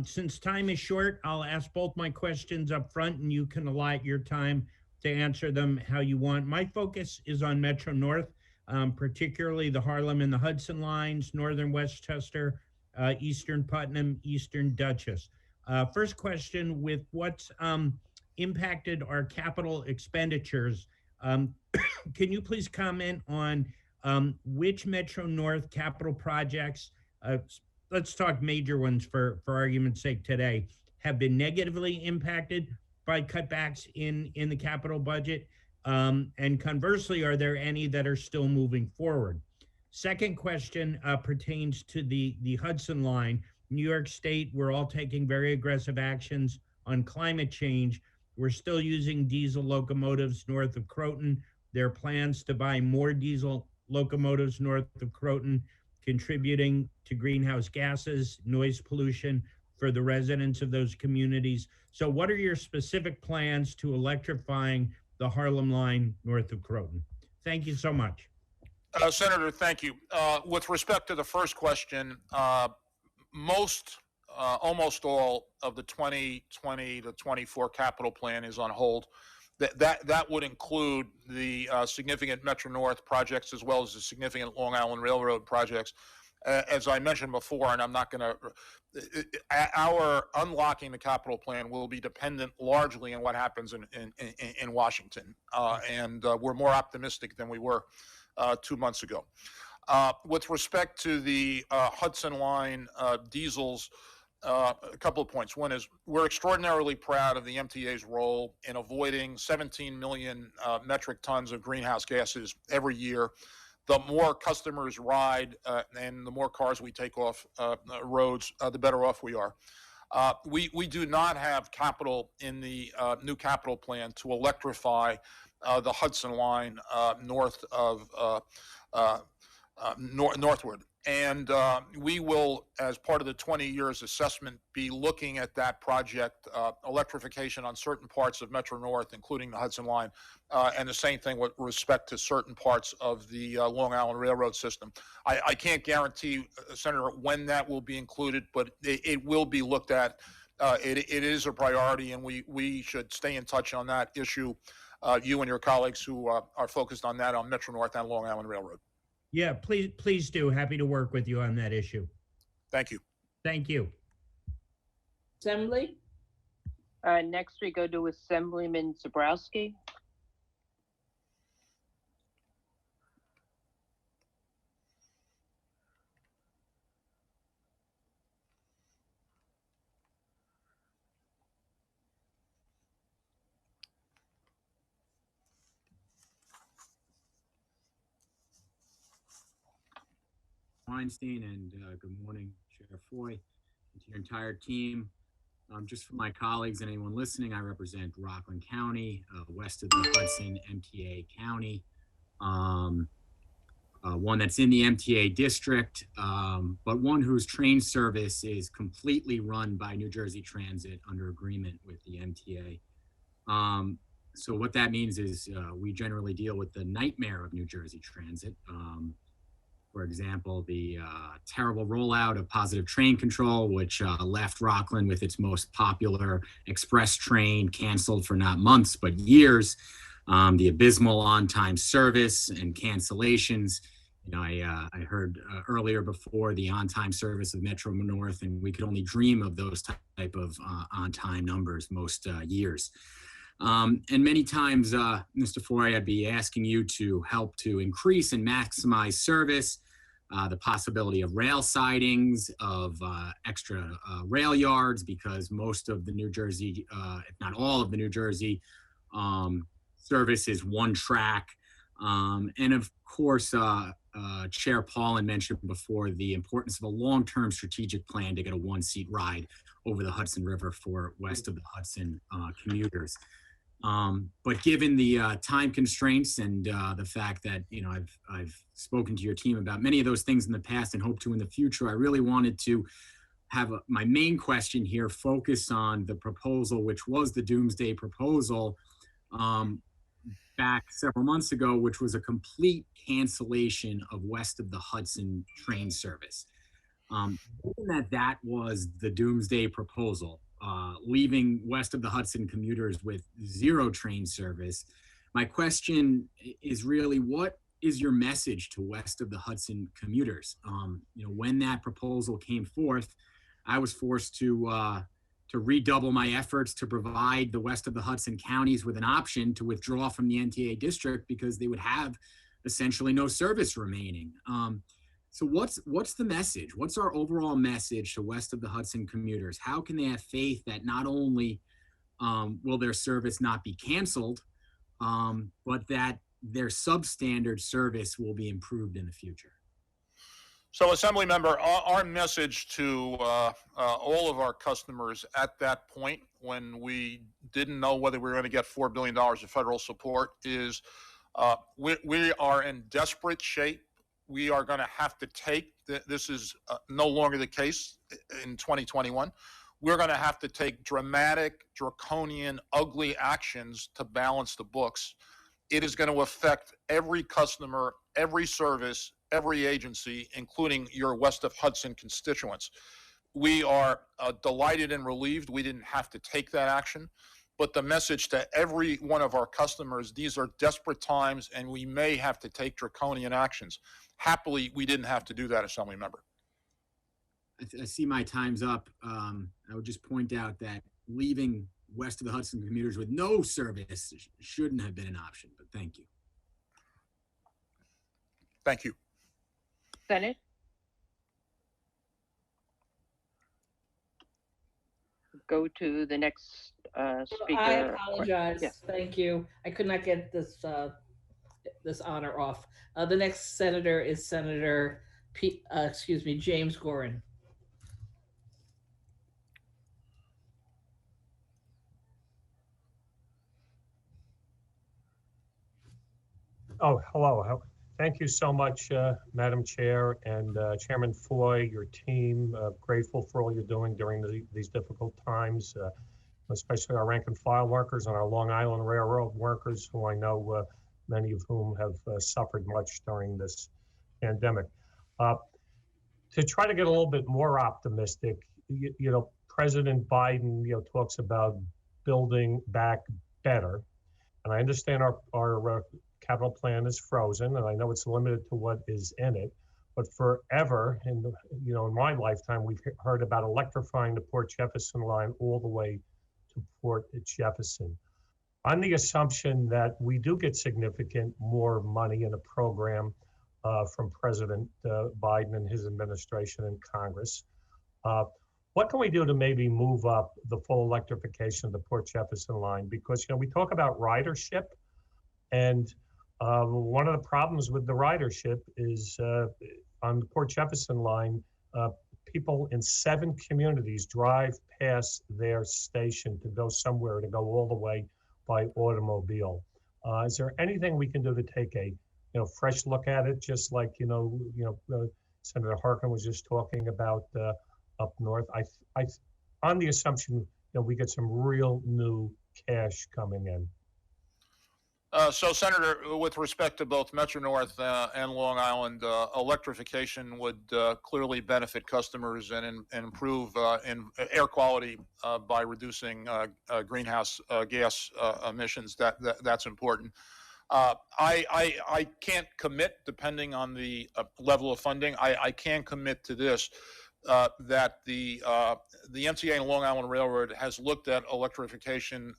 O: Since time is short, I'll ask both my questions up front, and you can allot your time to answer them how you want. My focus is on Metro North, particularly the Harlem and the Hudson lines, Northern Westchester, Eastern Putnam, Eastern Dutchess. First question, with what's impacted our capital expenditures, can you please comment on which Metro North capital projects, let's talk major ones for argument's sake today, have been negatively impacted by cutbacks in the capital budget? And conversely, are there any that are still moving forward? Second question pertains to the Hudson Line. New York State, we're all taking very aggressive actions on climate change. We're still using diesel locomotives north of Croton. There are plans to buy more diesel locomotives north of Croton, contributing to greenhouse gases, noise pollution for the residents of those communities. So what are your specific plans to electrifying the Harlem Line north of Croton? Thank you so much.
G: Senator, thank you. With respect to the first question, almost all of the 2020 to 24 capital plan is on hold. That would include the significant Metro North projects as well as the significant Long Island Railroad projects. As I mentioned before, and I'm not going to, our unlocking the capital plan will be dependent largely on what happens in Washington. And we're more optimistic than we were 2 months ago. With respect to the Hudson Line diesels, a couple of points. One is we're extraordinarily proud of the MTA's role in avoiding 17 million metric tons of greenhouse gases every year. The more customers ride and the more cars we take off roads, the better off we are. We do not have capital in the new capital plan to electrify the Hudson Line north of northward. And we will, as part of the 20 years assessment, be looking at that project, electrification on certain parts of Metro North, including the Hudson Line, and the same thing with respect to certain parts of the Long Island Railroad system. I can't guarantee, Senator, when that will be included, but it will be looked at. It is a priority, and we should stay in touch on that issue, you and your colleagues who are focused on that on Metro North and Long Island Railroad.
O: Yeah, please do. Happy to work with you on that issue.
G: Thank you.
O: Thank you.
B: Assembly?
J: Next we go to Assemblyman Zabrowski.
P: Weinstein, and good morning, Chair Foy, and to your entire team. Just for my colleagues and anyone listening, I represent Rockland County, west of the Hudson, MTA County, one that's in the MTA district, but one whose train service is completely run by New Jersey Transit under agreement with the MTA. So what that means is we generally deal with the nightmare of New Jersey Transit. For example, the terrible rollout of positive train control, which left Rockland with its most popular express train canceled for not months, but years. The abysmal on-time service and cancellations. You know, I heard earlier before the on-time service of Metro North, and we could only dream of those type of on-time numbers most years. And many times, Mr. Foy, I'd be asking you to help to increase and maximize service, the possibility of rail sidings, of extra rail yards, because most of the New Jersey, if not all of the New Jersey service is one track. And of course, Chair Paulin mentioned before the importance of a long-term strategic plan to get a one-seat ride over the Hudson River for west of the Hudson commuters. But given the time constraints and the fact that, you know, I've spoken to your team about many of those things in the past and hope to in the future, I really wanted to have my main question here focus on the proposal, which was the Doomsday proposal back several months ago, which was a complete cancellation of west of the Hudson train service. Given that was the Doomsday proposal, leaving west of the Hudson commuters with zero train service. My question is really, what is your message to west of the Hudson commuters? When that proposal came forth, I was forced to redouble my efforts to provide the west of the Hudson counties with an option to withdraw from the NTA district because they would have essentially no service remaining. So what's the message? What's our overall message to west of the Hudson commuters? How can they have faith that not only will their service not be canceled, but that their substandard service will be improved in the future?
G: So, Assembly Member, our message to all of our customers at that point, when we didn't know whether we were going to get $4 billion of federal support, is we are in desperate shape. We are going to have to take, this is no longer the case in 2021. We're going to have to take dramatic, draconian, ugly actions to balance the books. It is going to affect every customer, every service, every agency, including your west of Hudson constituents. We are delighted and relieved we didn't have to take that action, but the message to every one of our customers, these are desperate times and we may have to take draconian actions. Happily, we didn't have to do that, Assembly Member.
P: I see my time's up. I would just point out that leaving west of the Hudson commuters with no service shouldn't have been an option, but thank you.
G: Thank you.
J: Senate? Go to the next speaker.
B: I apologize.
J: Yes.
B: Thank you. I could not get this this honor off. The next senator is Senator James Gorin.
Q: Oh, hello. Thank you so much, Madam Chair and Chairman Foy, your team. Grateful for all you're doing during these difficult times, especially our rank and file workers and our Long Island Railroad workers, who I know many of whom have suffered much during this pandemic. To try to get a little bit more optimistic, President Biden, talks about building back better. And I understand our capital plan is frozen, and I know it's limited to what is in it. But forever, in my lifetime, we've heard about electrifying the Port Jefferson line all the way to Port Jefferson. On the assumption that we do get significant more money in a program from President Biden and his administration and Congress, what can we do to maybe move up the full electrification of the Port Jefferson line? Because we talk about ridership, and one of the problems with the ridership is on the Port Jefferson line, people in 7 communities drive past their station to go somewhere, to go all the way by automobile. Is there anything we can do to take a fresh look at it, just like Senator Harkin was just talking about up north? I on the assumption we get some real new cash coming in.
G: So, Senator, with respect to both Metro North and Long Island, electrification would clearly benefit customers and improve in air quality by reducing greenhouse gas emissions. That's important. I can't commit, depending on the level of funding. I can commit to this. That the MTA and Long Island Railroad has looked at electrification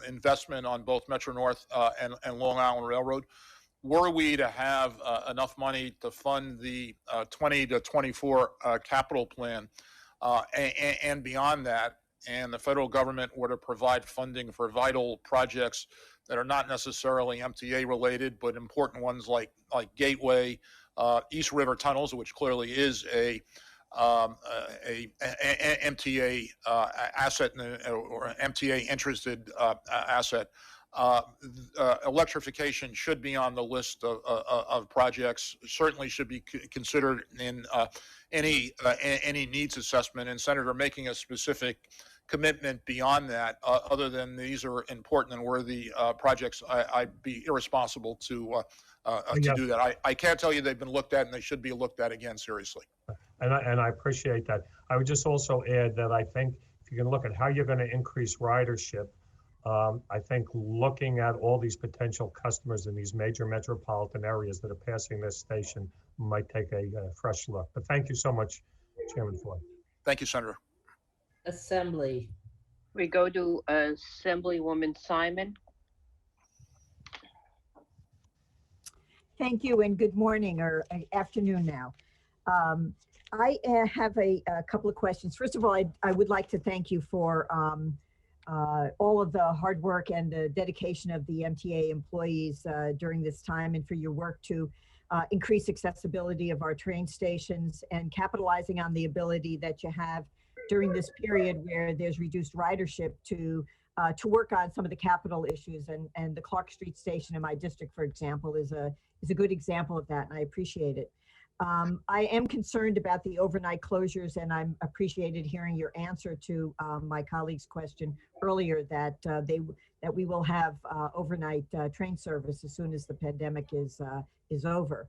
G: investment on both Metro North and Long Island Railroad. Were we to have enough money to fund the 20 to 24 capital plan and beyond that, and the federal government were to provide funding for vital projects that are not necessarily MTA related, but important ones like Gateway, East River Tunnels, which clearly is a MTA asset or MTA interested asset. Electrification should be on the list of projects. Certainly should be considered in any needs assessment. And Senator, making a specific commitment beyond that, other than these are important and worthy projects, I'd be irresponsible to do that. I can't tell you they've been looked at, and they should be looked at again seriously.
Q: And I appreciate that. I would just also add that I think if you can look at how you're going to increase ridership, I think looking at all these potential customers in these major metropolitan areas that are passing this station might take a fresh look. But thank you so much, Chairman Foy.
G: Thank you, Senator.
B: Assembly.
J: We go to Assemblywoman Simon.
R: Thank you and good morning or afternoon now. I have a couple of questions. First of all, I would like to thank you for all of the hard work and the dedication of the MTA employees during this time and for your work to increase accessibility of our train stations and capitalizing on the ability that you have during this period where there's reduced ridership to work on some of the capital issues. And the Clark Street station in my district, for example, is a good example of that, and I appreciate it. I am concerned about the overnight closures, and I'm appreciated hearing your answer to my colleague's question earlier that we will have overnight train service as soon as the pandemic is over.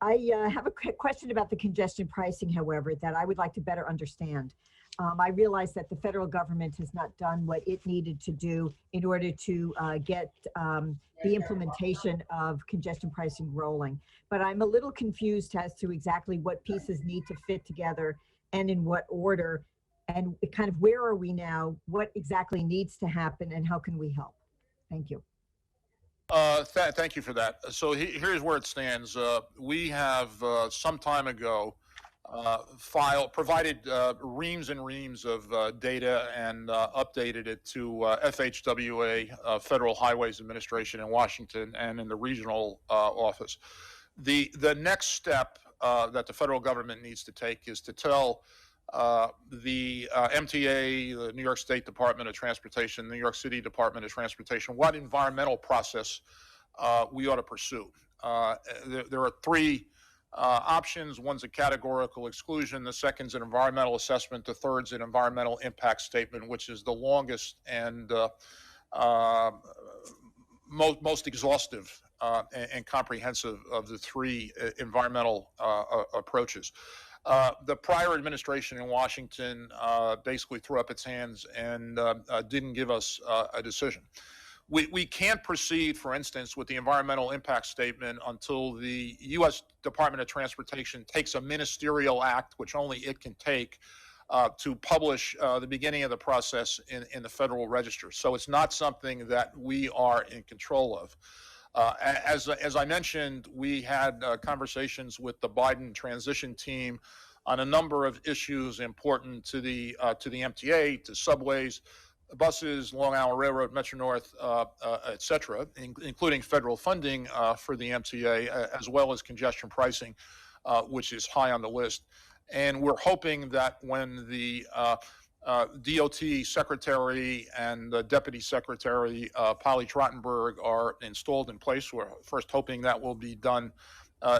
R: I have a question about the congestion pricing, however, that I would like to better understand. I realize that the federal government has not done what it needed to do in order to get the implementation of congestion pricing rolling. But I'm a little confused as to exactly what pieces need to fit together and in what order, and kind of where are we now, what exactly needs to happen, and how can we help? Thank you.
G: Thank you for that. So here's where it stands. We have some time ago provided reams and reams of data and updated it to FHWA, Federal Highways Administration in Washington and in the regional office. The next step that the federal government needs to take is to tell the MTA, the New York State Department of Transportation, New York City Department of Transportation, what environmental process we ought to pursue. There are three options. One's a categorical exclusion. The second's an environmental assessment. The third's an environmental impact statement, which is the longest and most exhaustive and comprehensive of the three environmental approaches. The prior administration in Washington basically threw up its hands and didn't give us a decision. We can't proceed, for instance, with the environmental impact statement until the U.S. Department of Transportation takes a ministerial act, which only it can take, to publish the beginning of the process in the Federal Register. So it's not something that we are in control of. As I mentioned, we had conversations with the Biden transition team on a number of issues important to the MTA, to subways, buses, Long Island Railroad, Metro North, et cetera, including federal funding for the MTA, as well as congestion pricing, which is high on the list. And we're hoping that when the DOT Secretary and the Deputy Secretary, Polly Trottenberg, are installed in place, we're first hoping that will be done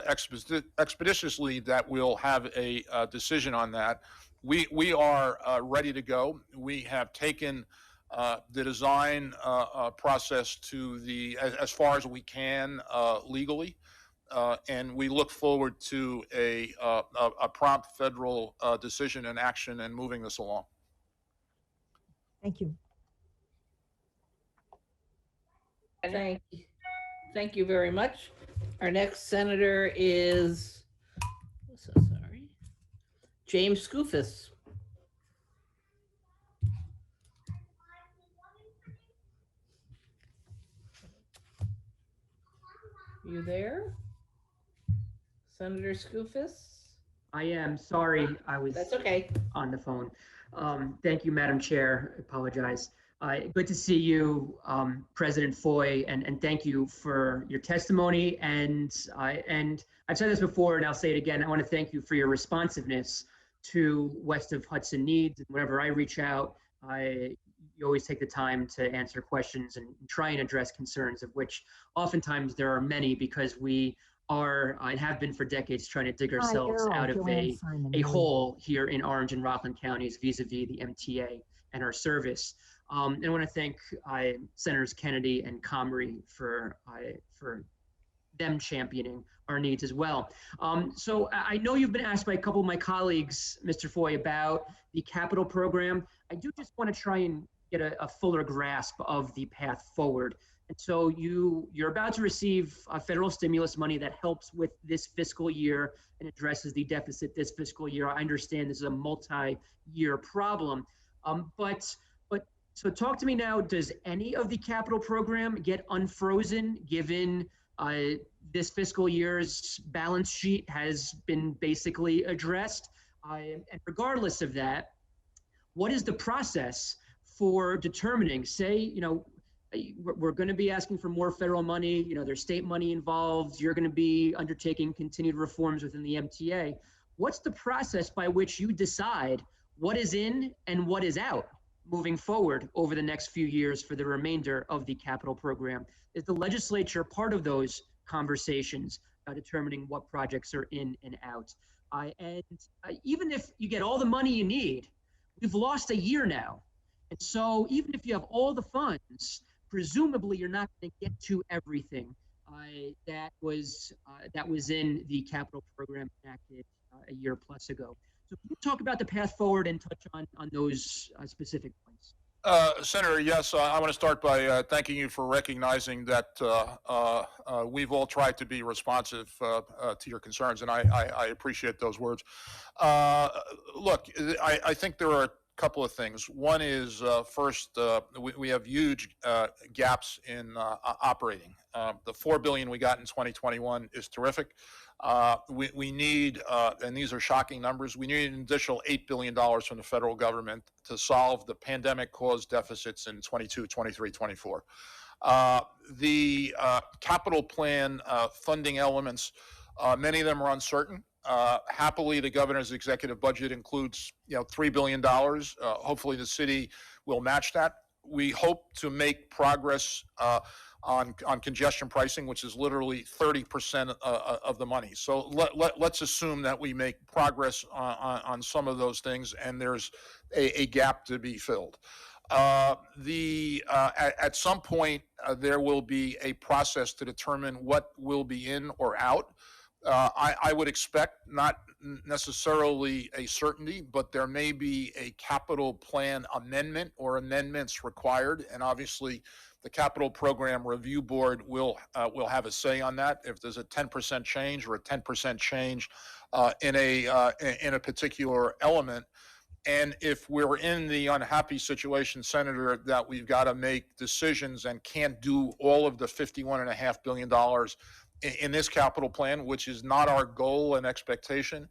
G: expeditiously, that we'll have a decision on that. We are ready to go. We have taken the design process to as far as we can legally, and we look forward to a prompt federal decision and action and moving this along.
R: Thank you.
B: Thank you very much. Our next senator is, James Skoufis. You there? Senator Skoufis?
S: I am sorry, I was
B: That's okay.
S: on the phone. Thank you, Madam Chair. I apologize. Good to see you, President Foy, and thank you for your testimony. And I've said this before, and I'll say it again. I want to thank you for your responsiveness to West of Hudson needs. Whenever I reach out, you always take the time to answer questions and try and address concerns, of which oftentimes there are many, because we are and have been for decades trying to dig ourselves out of a hole here in Orange and Rockland counties vis-a-vis the MTA and our service. And I want to thank Senators Kennedy and Comrie for them championing our needs as well. So I know you've been asked by a couple of my colleagues, Mr. Foy, about the capital program. I do just want to try and get a fuller grasp of the path forward. And so you're about to receive federal stimulus money that helps with this fiscal year and addresses the deficit this fiscal year. I understand this is a multi-year problem, so talk to me now. Does any of the capital program get unfrozen given this fiscal year's balance sheet has been basically addressed? And regardless of that, what is the process for determining, say, we're going to be asking for more federal money, there's state money involved, you're going to be undertaking continued reforms within the MTA. What's the process by which you decide what is in and what is out moving forward over the next few years for the remainder of the capital program? Is the legislature part of those conversations determining what projects are in and out? Even if you get all the money you need, we've lost a year now. And so even if you have all the funds, presumably you're not going to get to everything that was in the capital program enacted a year plus ago. So can you talk about the path forward and touch on those specific points?
G: Senator, yes, I want to start by thanking you for recognizing that we've all tried to be responsive to your concerns, and I appreciate those words. Look, I think there are a couple of things. One is, first, we have huge gaps in operating. The $4 billion we got in 2021 is terrific. We need, and these are shocking numbers, we need an additional $8 billion from the federal government to solve the pandemic-caused deficits in 22, 23, 24. The capital plan funding elements, many of them are uncertain. Happily, the governor's executive budget includes, $3 billion. Hopefully, the city will match that. We hope to make progress on congestion pricing, which is literally 30% of the money. So let's assume that we make progress on some of those things, and there's a gap to be filled. At some point, there will be a process to determine what will be in or out. I would expect, not necessarily a certainty, but there may be a capital plan amendment or amendments required, and obviously the Capital Program Review Board will have a say on that. If there's a 10% change or a 10% change in a particular element, and if we're in the unhappy situation, Senator, that we've got to make decisions and can't do all of the $51.5 billion in this capital plan, which is not our goal and expectation.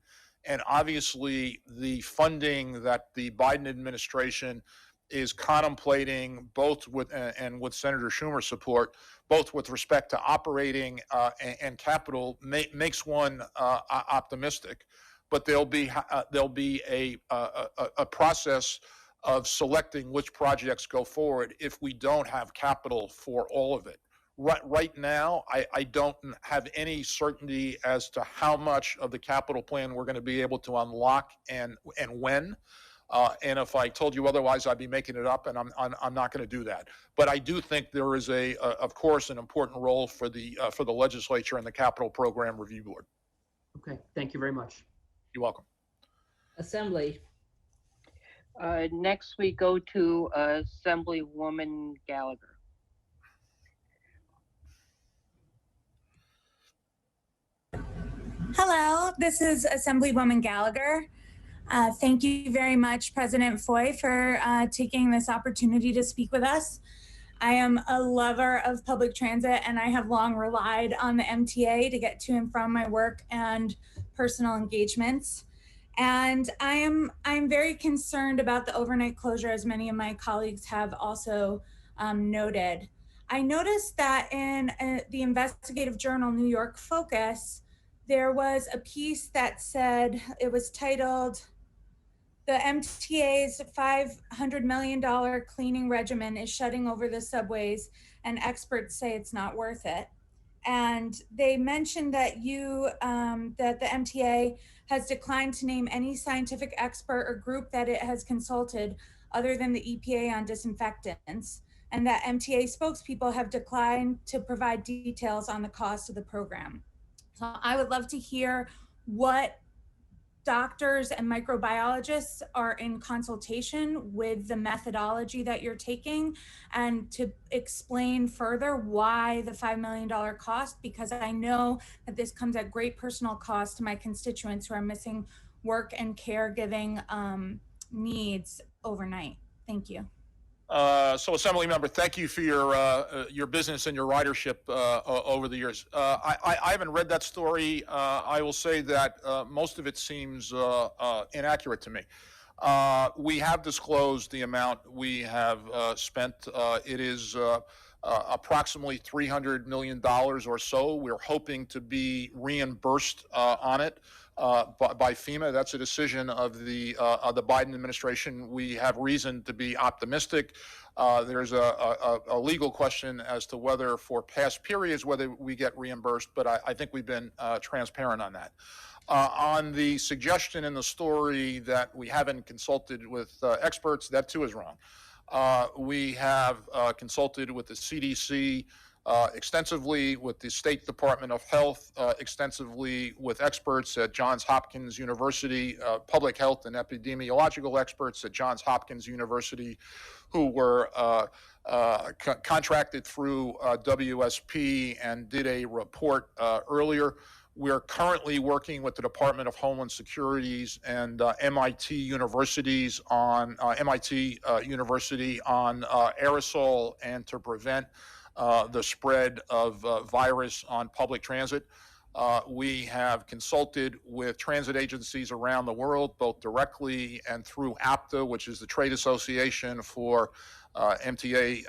G: And obviously the funding that the Biden administration is contemplating, both with Senator Schumer's support, both with respect to operating and capital, makes one optimistic. But there'll be a process of selecting which projects go forward if we don't have capital for all of it. Right now, I don't have any certainty as to how much of the capital plan we're going to be able to unlock and when. And if I told you otherwise, I'd be making it up, and I'm not going to do that. But I do think there is of course, an important role for the legislature and the Capital Program Review Board.
S: Okay, thank you very much.
G: You're welcome.
B: Assembly.
J: Next, we go to Assemblywoman Gallagher.
F: Hello, this is Assemblywoman Gallagher. Thank you very much, President Foy, for taking this opportunity to speak with us. I am a lover of public transit, and I have long relied on the MTA to get to and from my work and personal engagements. And I'm very concerned about the overnight closure, as many of my colleagues have also noted. I noticed that in the investigative journal New York Focus, there was a piece that said, it was titled, "The MTA's $500 million cleaning regimen is shutting over the subways, and experts say it's not worth it." And they mentioned that that the MTA has declined to name any scientific expert or group that it has consulted other than the EPA on disinfectants, and that MTA spokespeople have declined to provide details on the cost of the program. So I would love to hear what doctors and microbiologists are in consultation with the methodology that you're taking, and to explain further why the $5 million cost, because I know that this comes at great personal cost to my constituents who are missing work and caregiving needs overnight. Thank you.
G: So Assembly Member, thank you for your business and your ridership over the years. I haven't read that story. I will say that most of it seems inaccurate to me. We have disclosed the amount we have spent. It is approximately $300 million or so. We're hoping to be reimbursed on it by FEMA. That's a decision of the Biden administration. We have reason to be optimistic. There's a legal question as to whether for past periods, whether we get reimbursed, but I think we've been transparent on that. On the suggestion in the story that we haven't consulted with experts, that too is wrong. We have consulted with the CDC extensively, with the State Department of Health, extensively with experts at Johns Hopkins University, public health and epidemiological experts at Johns Hopkins University, who were contracted through WSP and did a report earlier. We're currently working with the Department of Homeland Securities and MIT University on aerosol and to prevent the spread of virus on public transit. We have consulted with transit agencies around the world, both directly and through APTA, which is the trade association for MTA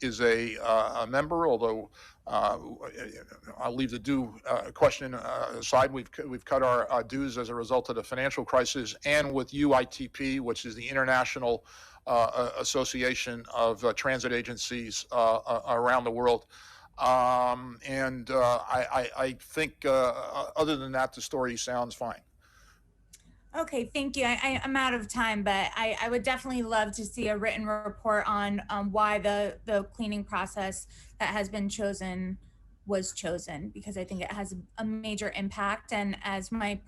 G: is a member, although I'll leave the due question aside. We've cut our dues as a result of the financial crisis, and with UITP, which is the International Association of Transit Agencies around the world. I think other than that, the story sounds fine.
F: Okay, thank you. I'm out of time, but I would definitely love to see a written report on why the cleaning process that has been chosen was chosen, because I think it has a major impact. And as my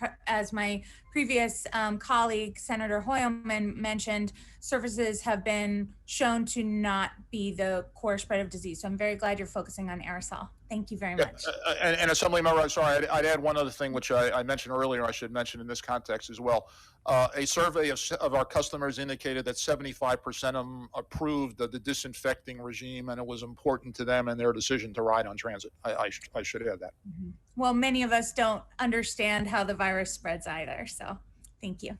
F: previous colleague, Senator Hoylman, mentioned, surfaces have been shown to not be the core spread of disease. So I'm very glad you're focusing on aerosol. Thank you very much.
G: And Assembly Member, sorry, I'd add one other thing, which I mentioned earlier, I should mention in this context as well. A survey of our customers indicated that 75% of them approved of the disinfecting regime, and it was important to them and their decision to ride on transit. I should add that.
F: Mm-hmm. Well, many of us don't understand how the virus spreads either, so thank you.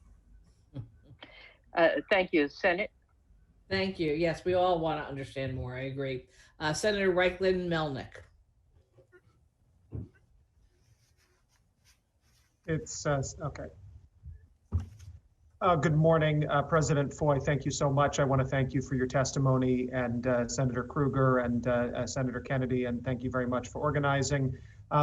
J: Thank you. Senate?
B: Thank you. Yes, we all want to understand more. I agree. Senator Reichlin-Melnick.
I: It's okay. Good morning, President Foy. Thank you so much. I want to thank you for your testimony, and Senator Krueger and Senator Kennedy, and thank you very much for organizing.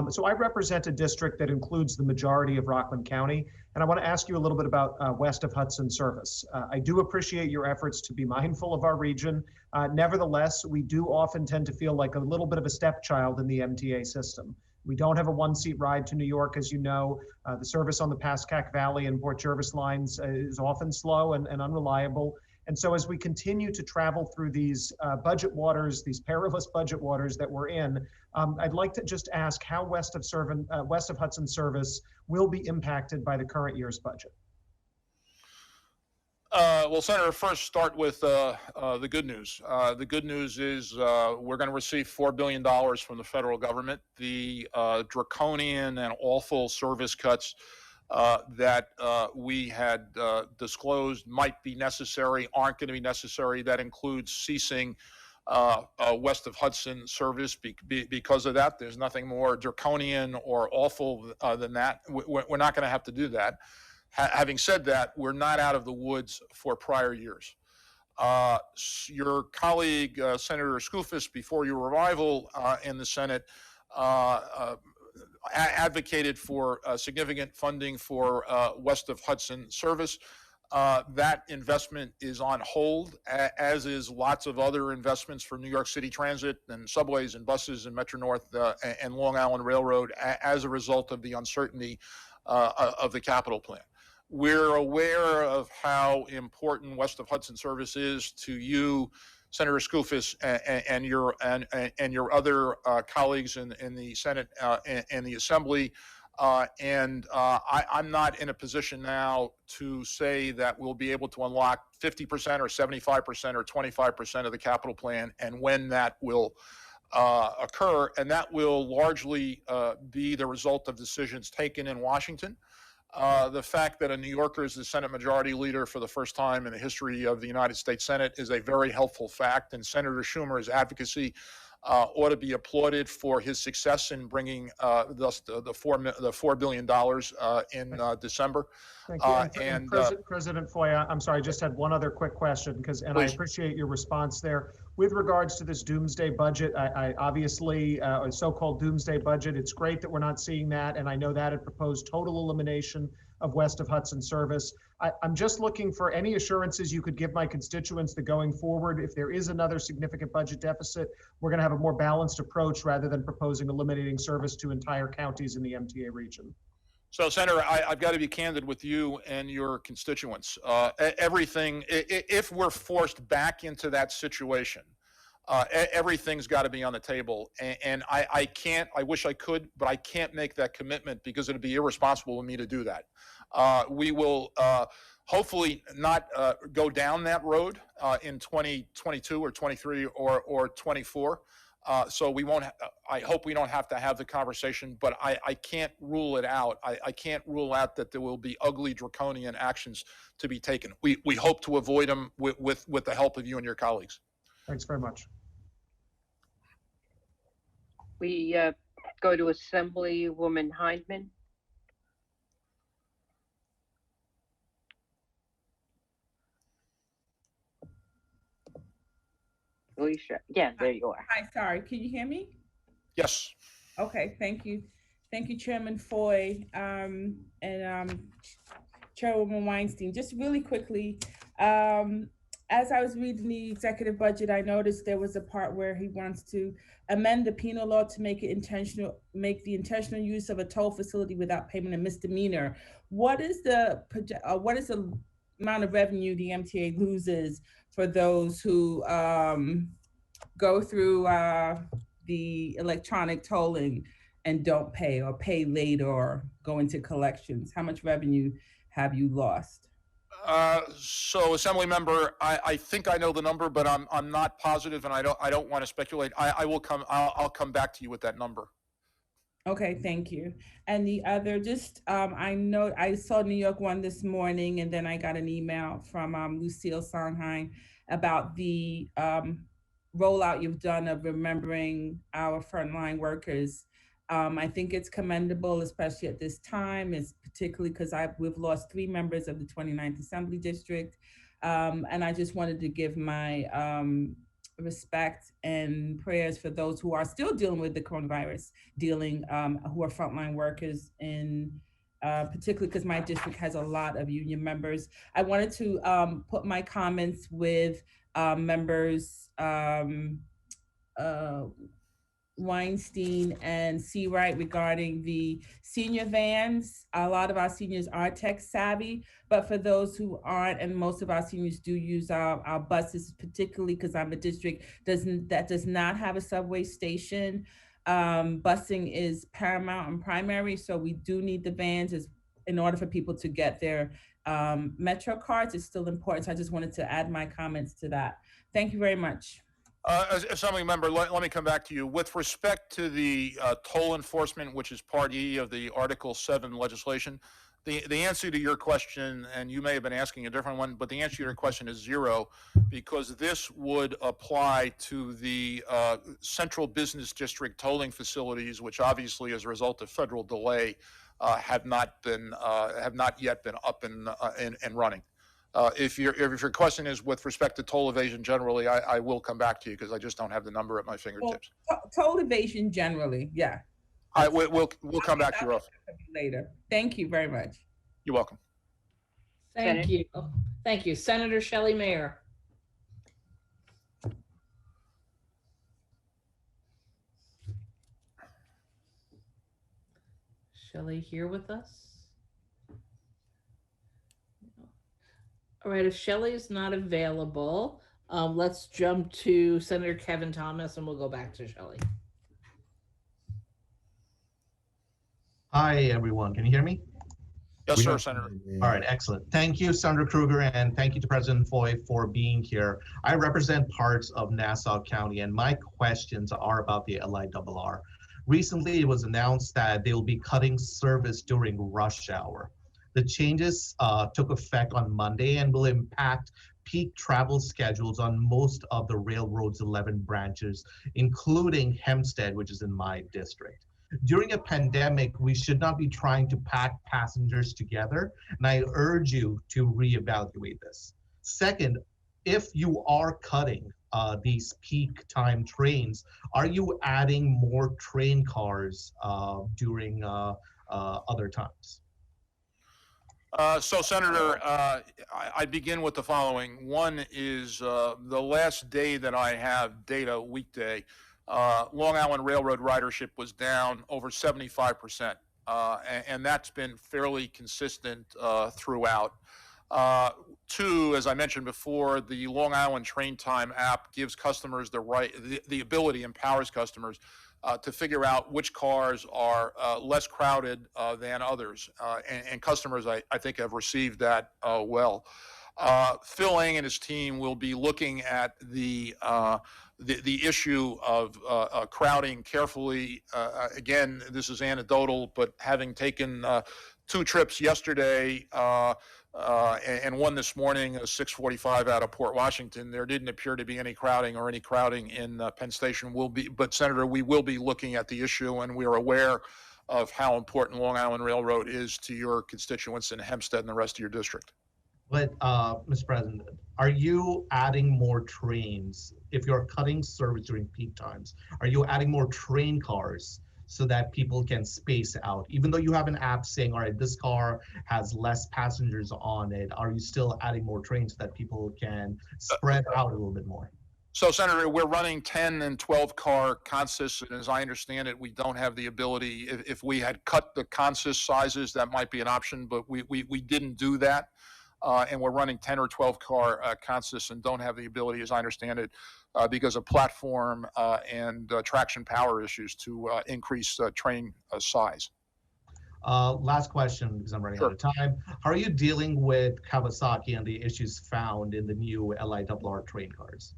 I: So I represent a district that includes the majority of Rockland County, and I want to ask you a little bit about west of Hudson service. I do appreciate your efforts to be mindful of our region. Nevertheless, we do often tend to feel like a little bit of a stepchild in the MTA system. We don't have a one-seat ride to New York, as you know. The service on the Pascack Valley and Port Jervis lines is often slow and unreliable. And so as we continue to travel through these budget waters, these perilous budget waters that we're in, I'd like to just ask how west of Hudson service will be impacted by the current year's budget.
G: Well, Senator, first start with the good news. The good news is we're going to receive $4 billion from the federal government. The draconian and awful service cuts that we had disclosed might be necessary, aren't going to be necessary. That includes ceasing west of Hudson service because of that. There's nothing more draconian or awful than that. We're not going to have to do that. Having said that, we're not out of the woods for prior years. Your colleague, Senator Skoufis, before your arrival in the Senate, advocated for significant funding for west of Hudson service. That investment is on hold, as is lots of other investments for New York City Transit and subways and buses and Metro North and Long Island Railroad as a result of the uncertainty of the capital plan. We're aware of how important West of Hudson service is to you, Senator Skoufis, and your other colleagues in the Senate and the Assembly. I'm not in a position now to say that we'll be able to unlock 50% or 75% or 25% of the capital plan and when that will occur. And that will largely be the result of decisions taken in Washington. The fact that a New Yorker is the Senate Majority Leader for the first time in the history of the United States Senate is a very helpful fact, and Senator Schumer's advocacy ought to be applauded for his success in bringing thus the $4 billion in December.
I: Thank you. And President Foy, I'm sorry, I just had one other quick question and I appreciate your response there. With regards to this doomsday budget, I obviously, a so-called doomsday budget, it's great that we're not seeing that. And I know that it proposed total elimination of West of Hudson service. I'm just looking for any assurances you could give my constituents that going forward, if there is another significant budget deficit, we're going to have a more balanced approach rather than proposing eliminating service to entire counties in the MTA region.
G: So, Senator, I've got to be candid with you and your constituents. Everything, if we're forced back into that situation, everything's got to be on the table. And I can't, I wish I could, but I can't make that commitment because it'd be irresponsible of me to do that. We will hopefully not go down that road in 2022 or 23 or 24. So we won't, I hope we don't have to have the conversation, but I can't rule it out. I can't rule out that there will be ugly draconian actions to be taken. We hope to avoid them with the help of you and your colleagues.
I: Thanks very much.
J: We go to Assemblywoman Hindman. Alicia, yeah, there you are.
T: Hi, sorry, can you hear me?
G: Yes.
T: Okay, thank you. Thank you, Chairman Foy and Chairwoman Weinstein. Just really quickly, as I was reading the executive budget, I noticed there was a part where he wants to amend the penal law to make the intentional use of a toll facility without payment a misdemeanor. What is the amount of revenue the MTA loses for those who go through the electronic tolling and don't pay or pay late or go into collections? How much revenue have you lost?
G: So, Assembly Member, I think I know the number, but I'm not positive, and I don't want to speculate. I'll come back to you with that number.
T: Okay, thank you. And the other, just I know I saw New York One this morning, and then I got an email from Lucille Sondheim about the rollout you've done of remembering our frontline workers. I think it's commendable, especially at this time, is particularly because we've lost 3 members of the 29th Assembly District. And I just wanted to give my respect and prayers for those who are still dealing with the coronavirus, who are frontline workers, in particularly because my district has a lot of union members. I wanted to put my comments with members Weinstein and Seawright regarding the senior vans. A lot of our seniors are tech savvy, but for those who aren't, and most of our seniors do use our buses, particularly because I'm a district that does not have a subway station. Busing is paramount and primary, so we do need the vans in order for people to get their Metro cards. It's still important, so I just wanted to add my comments to that. Thank you very much.
G: Assembly Member, let me come back to you. With respect to the toll enforcement, which is Part E of the Article 7 legislation, the answer to your question, and you may have been asking a different one, but the answer to your question is 0, because this would apply to the central business district tolling facilities, which obviously, as a result of federal delay, have not yet been up and running. If your question is with respect to toll evasion generally, I will come back to you because I just don't have the number at my fingertips.
T: Well, toll evasion generally, yeah.
G: We'll come back to you
T: later. Thank you very much.
G: You're welcome.
B: Thank you. Thank you. Senator Shelley Mayer. Shelley here with us? All right, if Shelley is not available, let's jump to Senator Kevin Thomas and we'll go back to Shelley.
C: Hi, everyone. Can you hear me?
G: Yes, sir, Senator.
C: All right, excellent. Thank you, Senator Krueger, and thank you to President Foy for being here. I represent parts of Nassau County, and my questions are about the LIRR. Recently, it was announced that they will be cutting service during rush hour. The changes took effect on Monday and will impact peak travel schedules on most of the railroad's 11 branches, including Hempstead, which is in my district. During a pandemic, we should not be trying to pack passengers together, and I urge you to reevaluate this. Second, if you are cutting these peak time trains, are you adding more train cars during other times?
G: So, Senator, I begin with the following. One is the last day that I have data, weekday, Long Island Railroad ridership was down over 75%, and that's been fairly consistent throughout. Two, as I mentioned before, the Long Island Train Time app gives customers the ability, empowers customers to figure out which cars are less crowded than others, and customers, I think, have received that well. Phil Eng and his team will be looking at the issue of crowding carefully. Again, this is anecdotal, but having taken 2 trips yesterday and one this morning, 6:45 out of Port Washington, there didn't appear to be any crowding in Penn Station. But Senator, we will be looking at the issue, and we are aware of how important Long Island Railroad is to your constituents in Hempstead and the rest of your district.
C: But, Mr. President, are you adding more trains? If you're cutting service during peak times, are you adding more train cars so that people can space out? Even though you have an app saying, all right, this car has less passengers on it, are you still adding more trains so that people can spread out a little bit more?
G: So, Senator, we're running 10 and 12 car consists, and as I understand it, we don't have the ability. If we had cut the consist sizes, that might be an option, but we didn't do that. And we're running 10 or 12 car consists and don't have the ability, as I understand it, because of platform and traction power issues to increase train size.
C: Last question, because I'm running out of time. How are you dealing with Kawasaki and the issues found in the new LIRR train cars?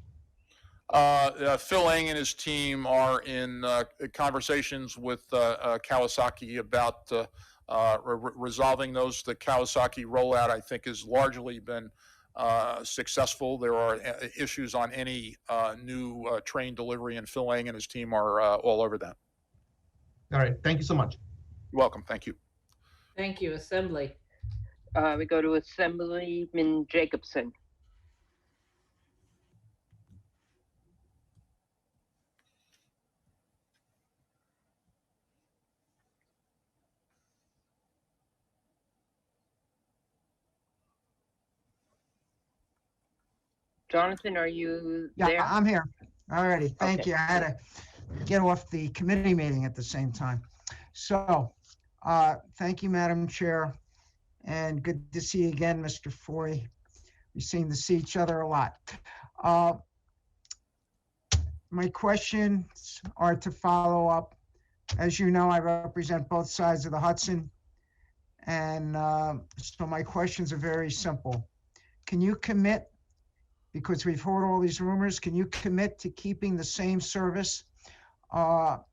G: Phil Eng and his team are in conversations with Kawasaki about resolving those. The Kawasaki rollout, I think, has largely been successful. There are issues on any new train delivery, and Phil Eng and his team are all over that.
C: All right. Thank you so much.
G: You're welcome. Thank you.
B: Thank you. Assembly.
J: We go to Assemblyman Jacobson. Jonathan, are you there?
V: Yeah, I'm here. All righty. Thank
J: Okay.
V: you. I had to get off the committee meeting at the same time. So, thank you, Madam Chair, and good to see you again, Mr. Foy. We seem to see each other a lot. My questions are to follow up. As you know, I represent both sides of the Hudson. And so my questions are very simple. Can you commit, because we've heard all these rumors, can you commit to keeping the same service on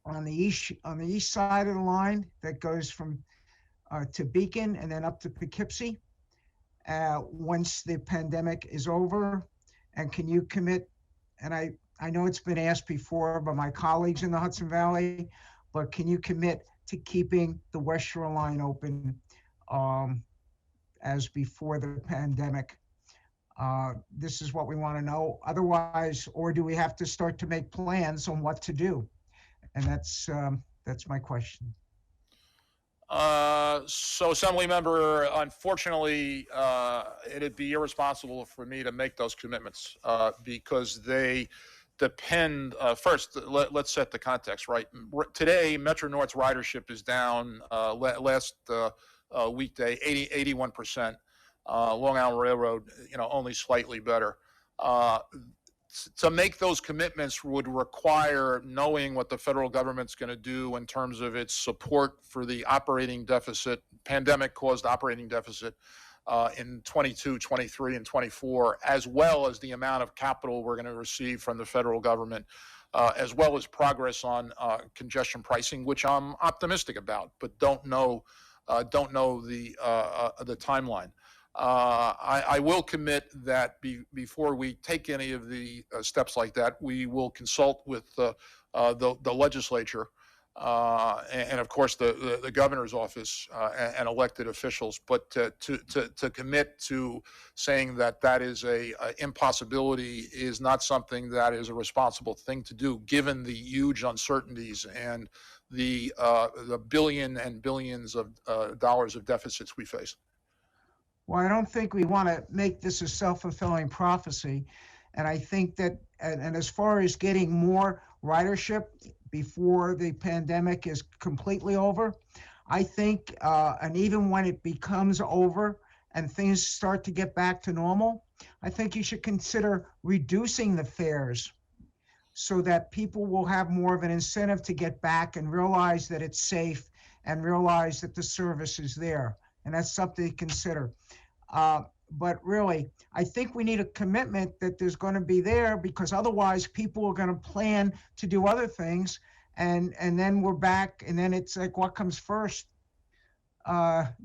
V: the east side of the line that goes from to Beacon and then up to Poughkeepsie once the pandemic is over? And can you commit, and I know it's been asked before by my colleagues in the Hudson Valley, but can you commit to keeping the West Shore line open as before the pandemic? This is what we want to know. Otherwise, or do we have to start to make plans on what to do? And that's my question.
G: So, Assembly Member, unfortunately, it'd be irresponsible for me to make those commitments because they depend. First, let's set the context, right? Today, Metro North's ridership is down last weekday, 81%. Long Island Railroad, only slightly better. To make those commitments would require knowing what the federal government's going to do in terms of its support for the operating deficit, pandemic-caused operating deficit in 22, 23, and 24, as well as the amount of capital we're going to receive from the federal government, as well as progress on congestion pricing, which I'm optimistic about, but don't know the timeline. I will commit that before we take any of the steps like that, we will consult with the legislature and of course the governor's office and elected officials. But to commit to saying that is a impossibility is not something that is a responsible thing to do, given the huge uncertainties and the billion and billions of dollars of deficits we face.
V: Well, I don't think we want to make this a self-fulfilling prophecy. And I think that, and as far as getting more ridership before the pandemic is completely over, I think, and even when it becomes over and things start to get back to normal, I think you should consider reducing the fares so that people will have more of an incentive to get back and realize that it's safe and realize that the service is there. And that's something to consider. But really, I think we need a commitment that there's going to be there, because otherwise people are going to plan to do other things, and then we're back, and then it's like, what comes first,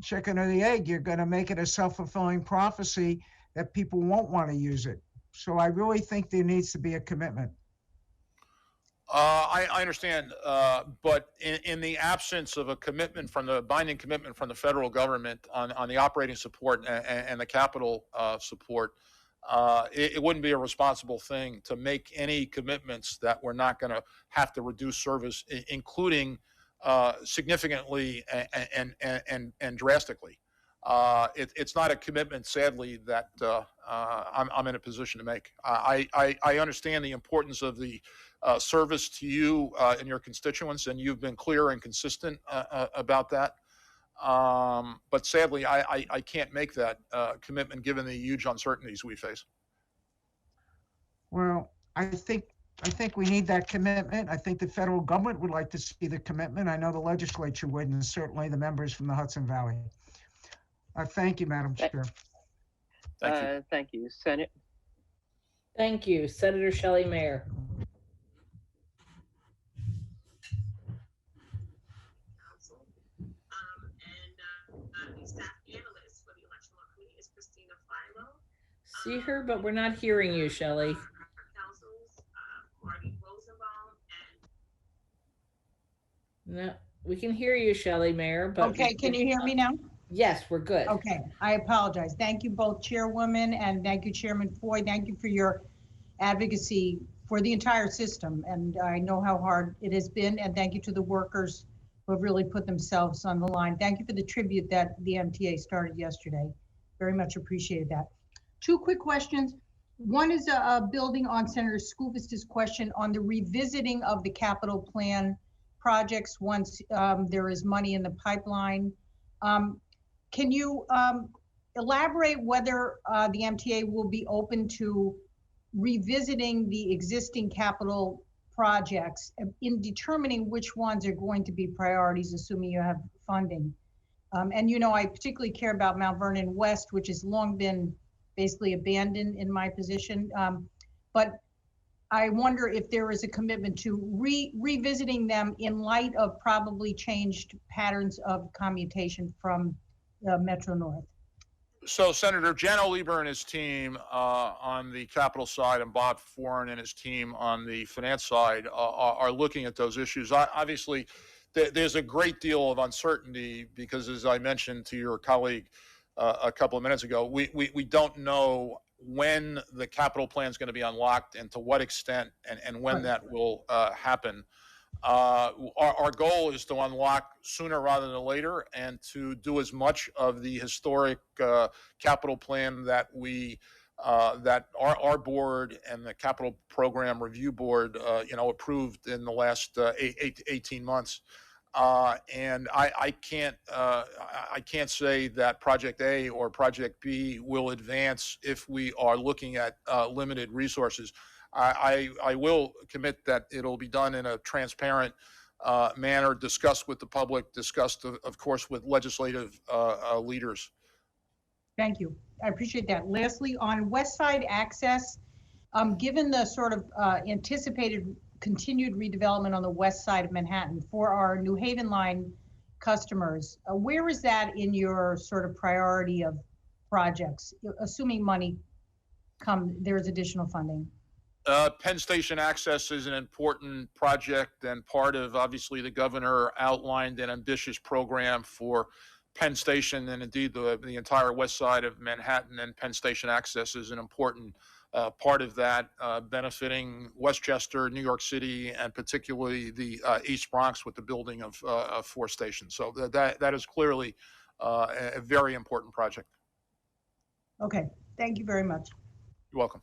V: chicken or the egg? You're going to make it a self-fulfilling prophecy that people won't want to use it. So I really think there needs to be a commitment.
G: I understand, but in the absence of a commitment binding commitment from the federal government on the operating support and the capital support, it wouldn't be a responsible thing to make any commitments that we're not going to have to reduce service, including significantly and drastically. It's not a commitment, sadly, that I'm in a position to make. I understand the importance of the service to you and your constituents, and you've been clear and consistent about that. But sadly, I can't make that commitment given the huge uncertainties we face.
V: Well, I think we need that commitment. I think the federal government would like to see the commitment. I know the legislature would, and certainly the members from the Hudson Valley. Thank you, Madam Chair.
J: Thank you, Senate.
B: Thank you, Senator Shelley Mayer. See her, but we're not hearing you, Shelley. No, we can hear you, Shelley Mayer, but
A: okay, can you hear me now?
B: Yes, we're good.
A: Okay, I apologize. Thank you both, Chairwoman, and thank you, Chairman Foy. Thank you for your advocacy for the entire system, and I know how hard it has been, and thank you to the workers who have really put themselves on the line. Thank you for the tribute that the MTA started yesterday. Very much appreciated that. Two quick questions. One is building on Senator Skoufis's question on the revisiting of the capital plan projects once there is money in the pipeline. Can you elaborate whether the MTA will be open to revisiting the existing capital projects in determining which ones are going to be priorities, assuming you have funding? And I particularly care about Mount Vernon West, which has long been basically abandoned in my position. But I wonder if there is a commitment to revisiting them in light of probably changed patterns of commutation from Metro North.
G: So Senator Janno Lieber and his team on the capital side and Bob Foran and his team on the finance side are looking at those issues. Obviously, there's a great deal of uncertainty because, as I mentioned to your colleague a couple of minutes ago, we don't know when the capital plan is going to be unlocked and to what extent and when that will happen. Our goal is to unlock sooner rather than later and to do as much of the historic capital plan that that our board and the Capital Program Review Board approved in the last 18 months. And I can't say that Project A or Project B will advance if we are looking at limited resources. I will commit that it'll be done in a transparent manner, discussed with the public, discussed, of course, with legislative leaders.
A: Thank you. I appreciate that. Lastly, on West Side access, given the sort of anticipated continued redevelopment on the west side of Manhattan for our New Haven line customers, where is that in your sort of priority of projects, assuming there's additional funding?
G: Penn Station access is an important project and part of, obviously, the governor outlined an ambitious program for Penn Station, and indeed the entire west side of Manhattan, and Penn Station access is an important part of that, benefiting Westchester, New York City, and particularly the East Bronx with the building of 4 stations. So that is clearly a very important project.
A: Okay, thank you very much.
G: You're welcome.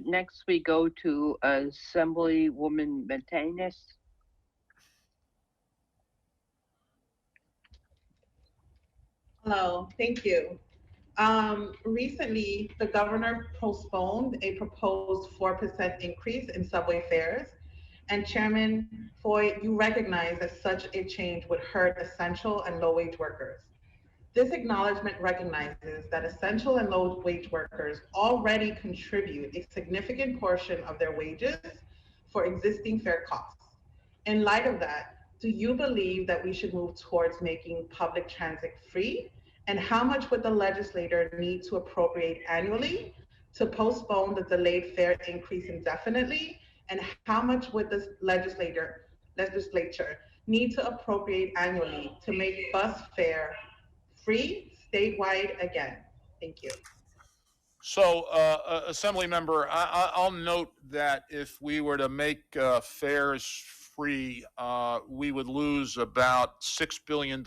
J: Next, we go to Assemblywoman Matenis.
E: Hello, thank you. Recently, the governor postponed a proposed 4% increase in subway fares. And Chairman Foy, you recognize that such a change would hurt essential and low-wage workers. This acknowledgement recognizes that essential and low-wage workers already contribute a significant portion of their wages for existing fare costs. In light of that, do you believe that we should move towards making public transit free? And how much would the legislator need to appropriate annually to postpone the delayed fare increase indefinitely? And how much would the legislature need to appropriate annually to make bus fare free statewide again? Thank you.
G: So, Assembly Member, I'll note that if we were to make fares free, we would lose about $6 billion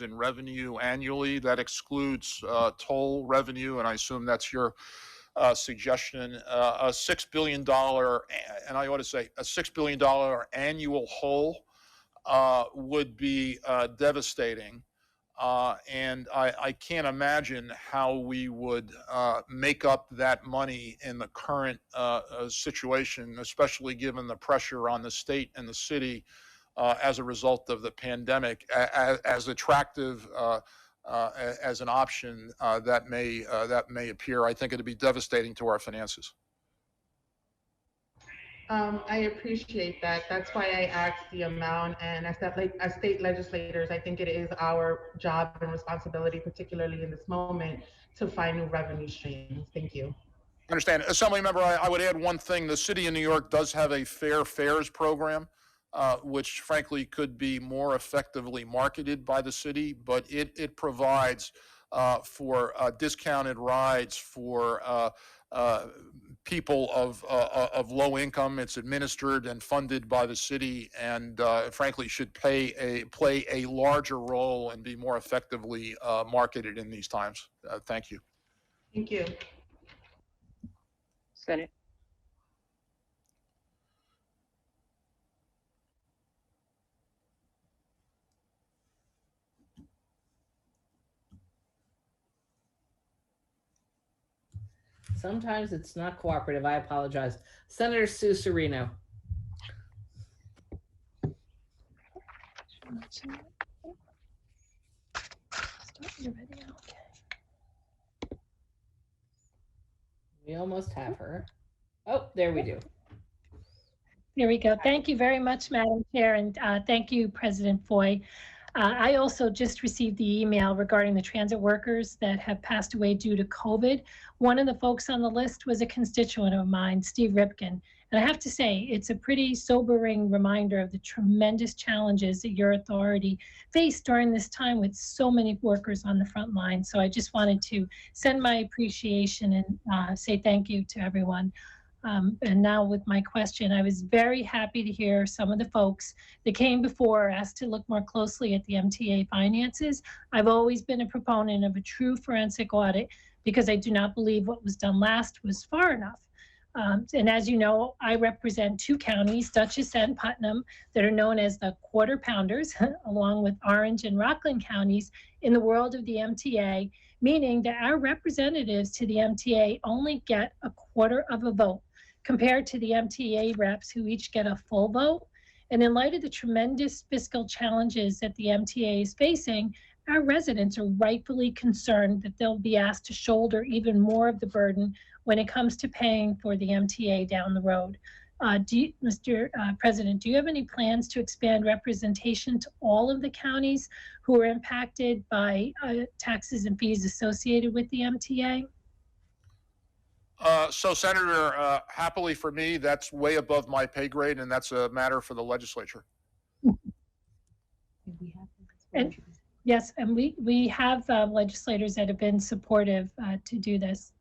G: in revenue annually. That excludes toll revenue, and I assume that's your suggestion. A $6 billion, and I ought to say a $6 billion annual hole would be devastating. And I can't imagine how we would make up that money in the current situation, especially given the pressure on the state and the city as a result of the pandemic. As attractive as an option that may appear, I think it'd be devastating to our finances.
E: I appreciate that. That's why I asked the amount, and as state legislators, I think it is our job and responsibility, particularly in this moment, to find new revenue streams. Thank you.
G: I understand. Assembly Member, I would add one thing. The city of New York does have a fair fares program, which frankly could be more effectively marketed by the city, but it provides for discounted rides for people of low income. It's administered and funded by the city, and frankly should play a larger role and be more effectively marketed in these times. Thank you.
E: Thank you.
J: Senate.
B: Sometimes it's not cooperative. I apologize. Senator Sue Serino. We almost have her. Oh, there we do.
U: There we go. Thank you very much, Madam Chair, and thank you, President Foy. I also just received the email regarding the transit workers that have passed away due to COVID. One of the folks on the list was a constituent of mine, Steve Ripken. And I have to say, it's a pretty sobering reminder of the tremendous challenges that your authority faced during this time with so many workers on the front line. So I just wanted to send my appreciation and say thank you to everyone. And now with my question, I was very happy to hear some of the folks that came before asked to look more closely at the MTA finances. I've always been a proponent of a true forensic audit because I do not believe what was done last was far enough. And as you know, I represent two counties, Dutchess and Putnam, that are known as the Quarter Pounders, along with Orange and Rockland counties in the world of the MTA, meaning that our representatives to the MTA only get a quarter of a vote compared to the MTA reps who each get a full vote. And in light of the tremendous fiscal challenges that the MTA is facing, our residents are rightfully concerned that they'll be asked to shoulder even more of the burden when it comes to paying for the MTA down the road. Mr. President, do you have any plans to expand representation to all of the counties who are impacted by taxes and fees associated with the MTA?
G: So Senator, happily for me, that's way above my pay grade, and that's a matter for the legislature.
U: And, yes, and we have legislators that have been supportive to do this.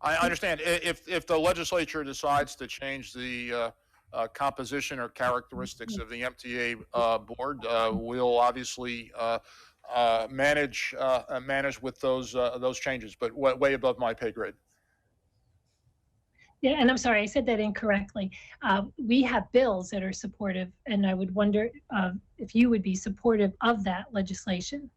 G: I understand. If the legislature decides to change the composition or characteristics of the MTA board, we'll obviously manage with those changes, but way above my pay grade.
U: Yeah, and I'm sorry, I said that incorrectly. We have bills that are supportive, and I would wonder if you would be supportive of that legislation.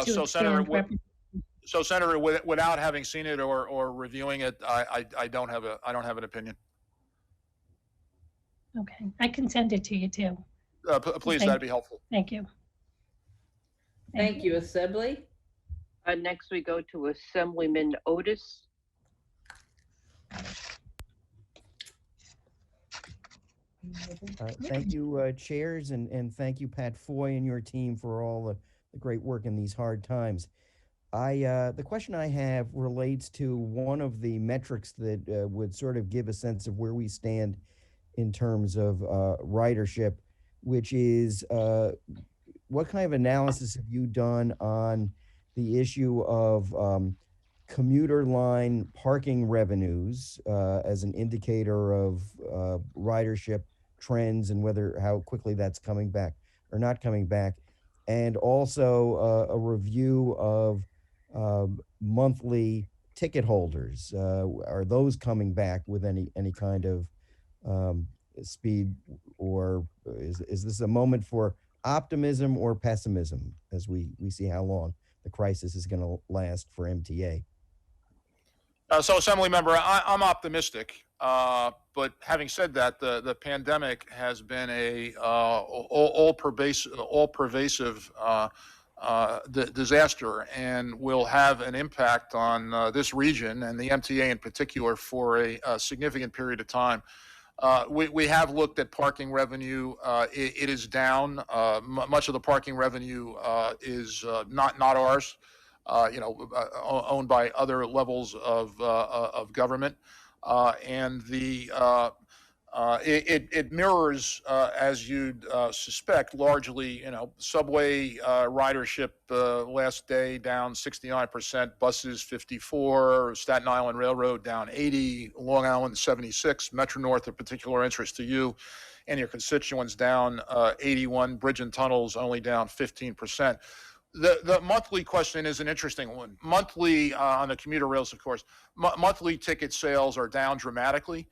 G: So Senator, without having seen it or reviewing it, I don't have an opinion.
U: Okay, I can send it to you too.
G: Please, that'd be helpful.
U: Thank you.
B: Thank you, Assembly.
J: Next, we go to Assemblyman Otis.
H: Thank you, chairs, and thank you, Pat Foy and your team for all the great work in these hard times. The question I have relates to one of the metrics that would sort of give a sense of where we stand in terms of ridership, which is what kind of analysis have you done on the issue of commuter line parking revenues as an indicator of ridership trends and how quickly that's coming back or not coming back, and also a review of monthly ticket holders. Are those coming back with any kind of speed, or is this a moment for optimism or pessimism as we see how long the crisis is going to last for MTA?
G: So, Assembly Member, I'm optimistic, but having said that, the pandemic has been a all pervasive disaster, and will have an impact on this region and the MTA in particular for a significant period of time. We have looked at parking revenue. It is down. Much of the parking revenue is not ours. Owned by other levels of government, and it mirrors, as you'd suspect, largely, subway ridership last day down 69%, buses 54%, Staten Island Railroad down 80%, Long Island 76%, Metro North of particular interest to you and your constituents down 81%, bridge and tunnels only down 15%. The monthly question is an interesting one. Monthly on the commuter rails, of course, monthly ticket sales are down dramatically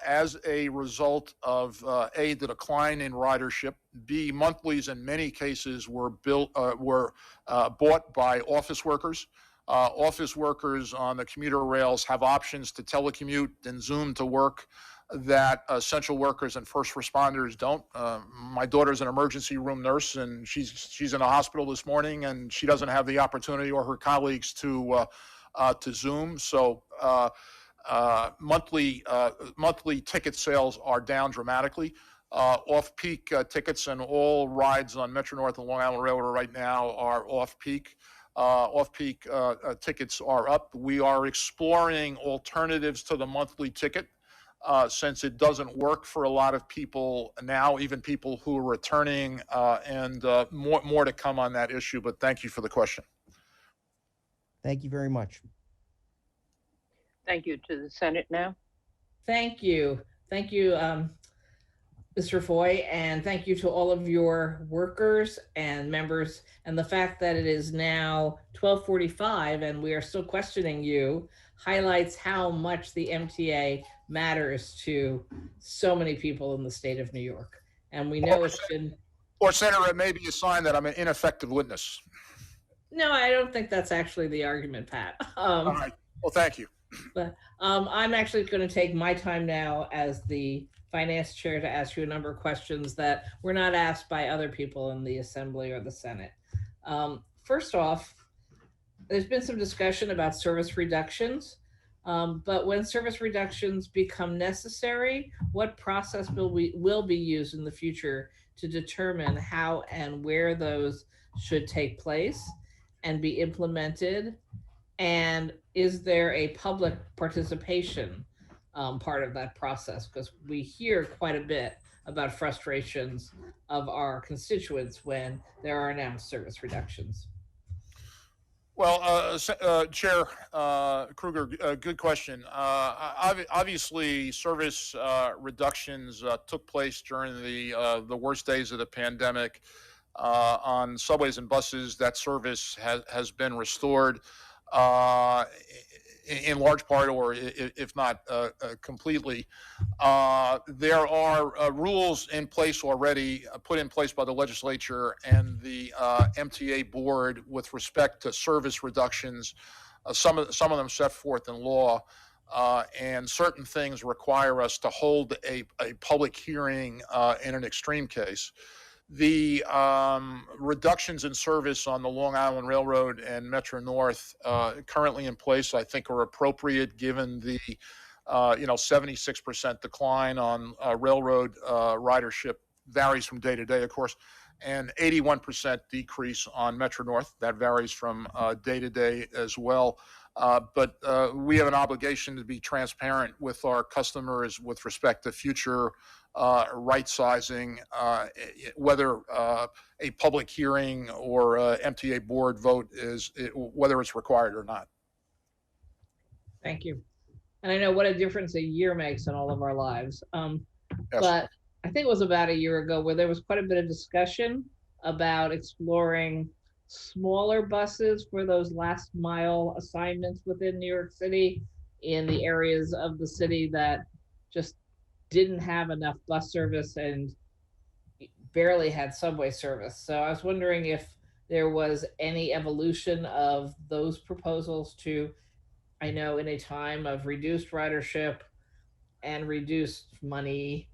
G: as a result of A, the decline in ridership, B, monthlies in many cases were bought by office workers. Office workers on the commuter rails have options to telecommute and Zoom to work that essential workers and first responders don't. My daughter's an emergency room nurse, and she's in a hospital this morning, and she doesn't have the opportunity or her colleagues to Zoom. So monthly ticket sales are down dramatically. Off-peak tickets and all rides on Metro North and Long Island Railroad right now are off-peak. Off-peak tickets are up. We are exploring alternatives to the monthly ticket. Since it doesn't work for a lot of people now, even people who are returning, and more to come on that issue, but thank you for the question.
H: Thank you very much.
J: Thank you. To the Senate now.
B: Thank you. Thank you, Mr. Foy, and thank you to all of your workers and members. And the fact that it is now 12:45 and we are still questioning you highlights how much the MTA matters to so many people in the state of New York. And we know it's been.
G: Or Senator, it may be a sign that I'm an ineffective witness.
B: No, I don't think that's actually the argument, Pat.
G: All right. Well, thank you.
B: But I'm actually going to take my time now as the finance chair to ask you a number of questions that were not asked by other people in the Assembly or the Senate. First off, there's been some discussion about service reductions, but when service reductions become necessary, what process will be used in the future to determine how and where those should take place and be implemented? And is there a public participation part of that process? Because we hear quite a bit about frustrations of our constituents when there are announced service reductions.
G: Well, Chair Kruger, good question. Obviously, service reductions took place during the worst days of the pandemic on subways and buses. That service has been restored in large part, or if not completely. There are rules in place already, put in place by the legislature and the MTA board with respect to service reductions. Some of them set forth in law, and certain things require us to hold a public hearing in an extreme case. The reductions in service on the Long Island Railroad and Metro North currently in place, I think, are appropriate given the 76% decline on railroad ridership, varies from day to day, of course, and 81% decrease on Metro North. That varies from day to day as well. But we have an obligation to be transparent with our customers with respect to future right sizing, whether a public hearing or MTA board vote whether it's required or not.
B: Thank you. And I know what a difference a year makes in all of our lives.
G: Yes.
B: But I think it was about a year ago where there was quite a bit of discussion about exploring smaller buses for those last mile assignments within New York City in the areas of the city that just didn't have enough bus service and barely had subway service. So I was wondering if there was any evolution of those proposals to, I know in a time of reduced ridership and reduced money,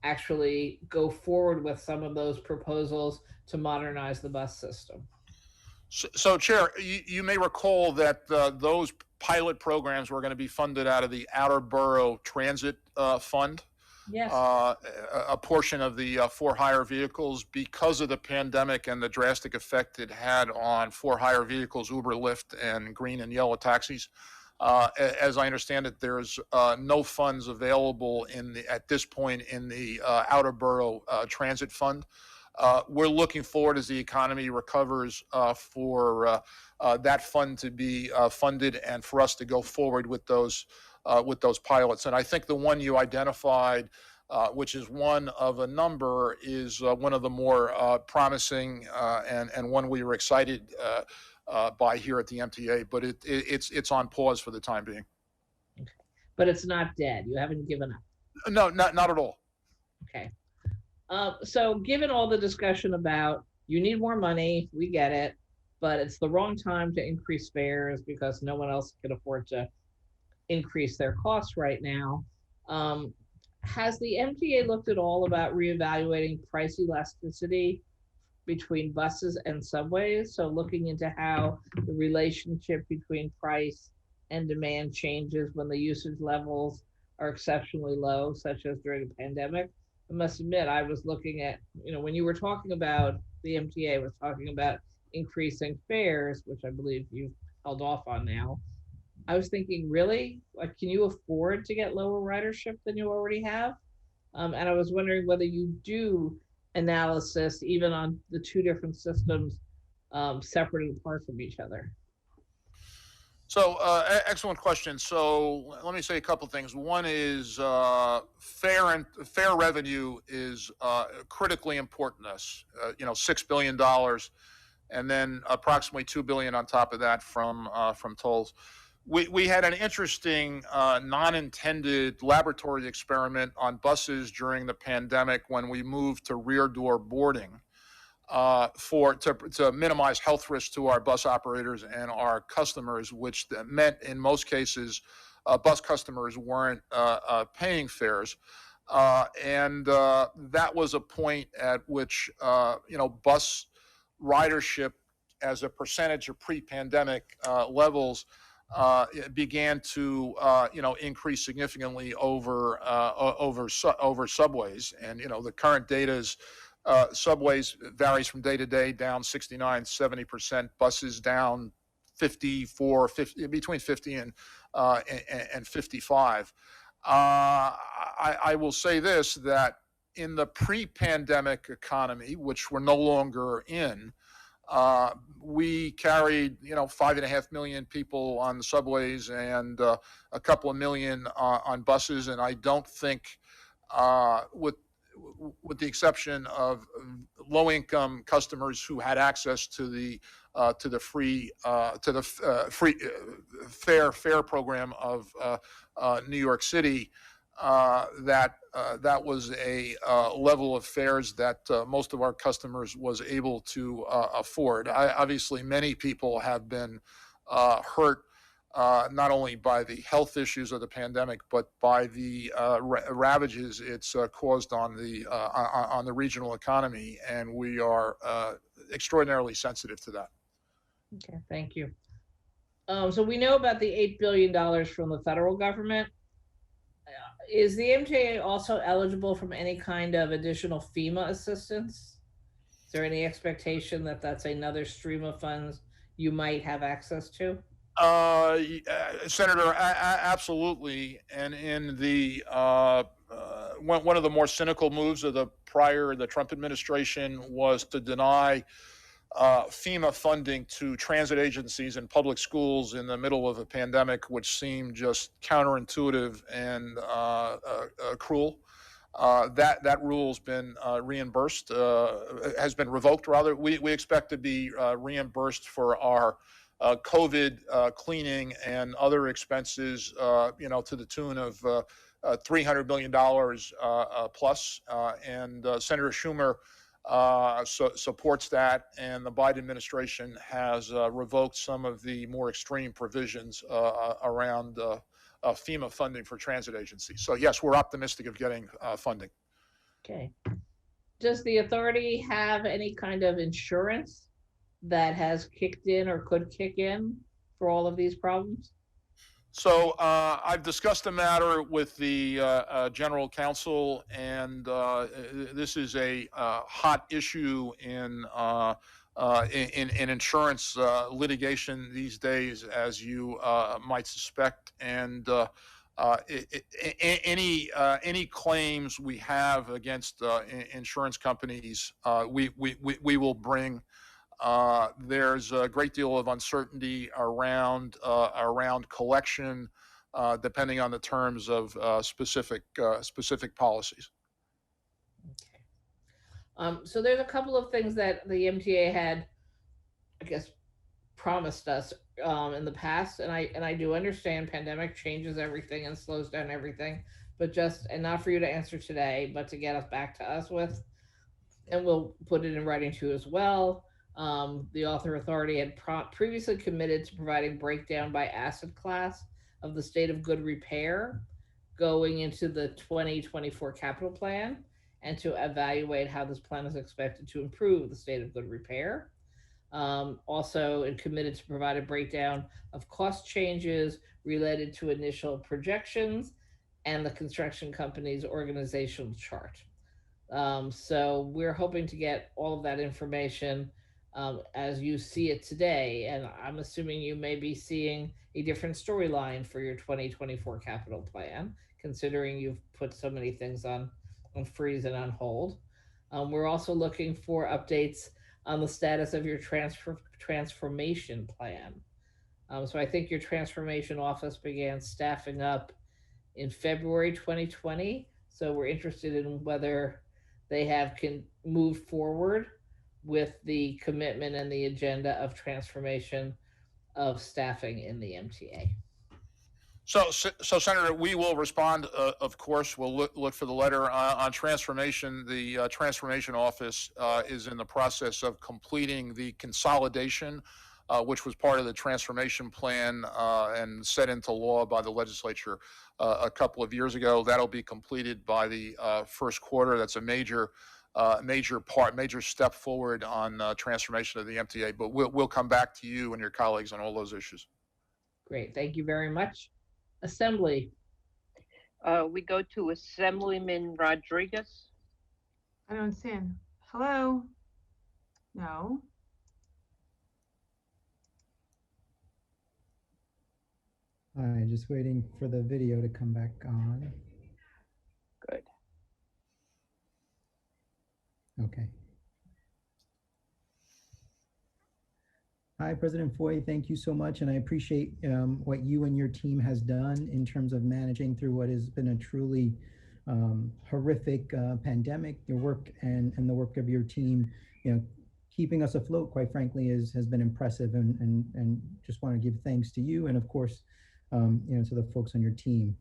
B: actually go forward with some of those proposals to modernize the bus system.
G: So Chair, you may recall that those pilot programs were going to be funded out of the Outer Borough Transit Fund.
B: Yes.
G: A portion of the for-hire vehicles, because of the pandemic and the drastic effect it had on for-hire vehicles, Uber, Lyft, and green and yellow taxis. As I understand it, there's no funds available at this point in the Outer Borough Transit Fund. We're looking forward as the economy recovers for that fund to be funded and for us to go forward with those pilots. And I think the one you identified, which is one of a number, is one of the more promising and one we were excited by here at the MTA, but it's on pause for the time being.
B: Okay. But it's not dead. You haven't given up.
G: No, not at all.
B: Okay. So given all the discussion about you need more money, we get it, but it's the wrong time to increase fares because no one else can afford to increase their costs right now. Has the MTA looked at all about reevaluating price elasticity between buses and subways? So looking into how the relationship between price and demand changes when the usage levels are exceptionally low, such as during a pandemic. I must admit, I was looking at, when you were talking about, the MTA was talking about increasing fares, which I believe you've held off on now. I was thinking, really? Like, can you afford to get lower ridership than you already have? And I was wondering whether you do analysis even on the two different systems separate and apart from each other.
G: So, excellent question. So, let me say a couple things. One is fair revenue is critically important to us. $6 billion, and then approximately $2 billion on top of that from tolls. We had an interesting non-intended laboratory experiment on buses during the pandemic when we moved to rear door boarding. To minimize health risks to our bus operators and our customers, which meant in most cases bus customers weren't paying fares, and that was a point at which bus ridership as a percentage of pre-pandemic levels began to increase significantly over subways, and the current data is. Subways varies from day to day, down 69, 70%, buses down 54, 50, between 50 and 55. I will say this, that in the pre-pandemic economy, which we're no longer in, we carried 5.5 million people on the subways and a couple of million on buses, and I don't think with the exception of low-income customers who had access to the free fare program of New York City, that was a level of fares that most of our customers was able to afford. Obviously, many people have been hurt. Not only by the health issues of the pandemic, but by the ravages it's caused on the regional economy, and we are extraordinarily sensitive to that.
B: Okay, thank you. So we know about the $8 billion from the federal government. Is the MTA also eligible from any kind of additional FEMA assistance? Is there any expectation that that's another stream of funds you might have access to?
G: Senator, absolutely. And in the one of the more cynical moves of the Trump administration was to deny FEMA funding to transit agencies and public schools in the middle of a pandemic, which seemed just counterintuitive and cruel. That rule's been reimbursed, has been revoked rather. We expect to be reimbursed for our COVID cleaning and other expenses, to the tune of $300 million plus. And Senator Schumer supports that, and the Biden administration has revoked some of the more extreme provisions around FEMA funding for transit agencies. So yes, we're optimistic of getting funding.
B: Okay. Does the authority have any kind of insurance that has kicked in or could kick in for all of these problems?
G: So I've discussed the matter with the general counsel, and this is a hot issue in insurance litigation these days, as you might suspect. And any claims we have against insurance companies, we will bring. There's a great deal of uncertainty around collection, depending on the terms of specific policies.
B: Okay. So there's a couple of things that the MTA had, I guess, promised us in the past, and I do understand pandemic changes everything and slows down everything, but and not for you to answer today, but to get us back to us with, and we'll put it in writing too as well. The author authority had previously committed to providing breakdown by asset class of the state of good repair going into the 2024 capital plan, and to evaluate how this plan is expected to improve the state of good repair. Also, it committed to provide a breakdown of cost changes related to initial projections and the construction company's organizational chart. So we're hoping to get all of that information as you see it today, and I'm assuming you may be seeing a different storyline for your 2024 capital plan, considering you've put so many things on freeze and on hold. We're also looking for updates on the status of your transformation plan. So I think your transformation office began staffing up in February 2020. So we're interested in whether they have moved forward with the commitment and the agenda of transformation of staffing in the MTA.
G: So Senator, we will respond, of course. We'll look for the letter on transformation. The transformation office is in the process of completing the consolidation, which was part of the transformation plan and set into law by the legislature a couple of years ago. That'll be completed by the first quarter. That's a major step forward on transformation of the MTA. But we'll come back to you and your colleagues on all those issues.
B: Great, thank you very much. Assembly.
J: We go to Assemblyman Rodriguez.
K: I don't see him. Hello? No.
L: Hi, just waiting for the video to come back on.
J: Good.
L: Okay. Hi, President Foy, thank you so much. And I appreciate what you and your team has done in terms of managing through what has been a truly horrific pandemic. Your work and the work of your team, keeping us afloat, quite frankly, has been impressive, and just want to give thanks to you and, of course, to the folks on your team.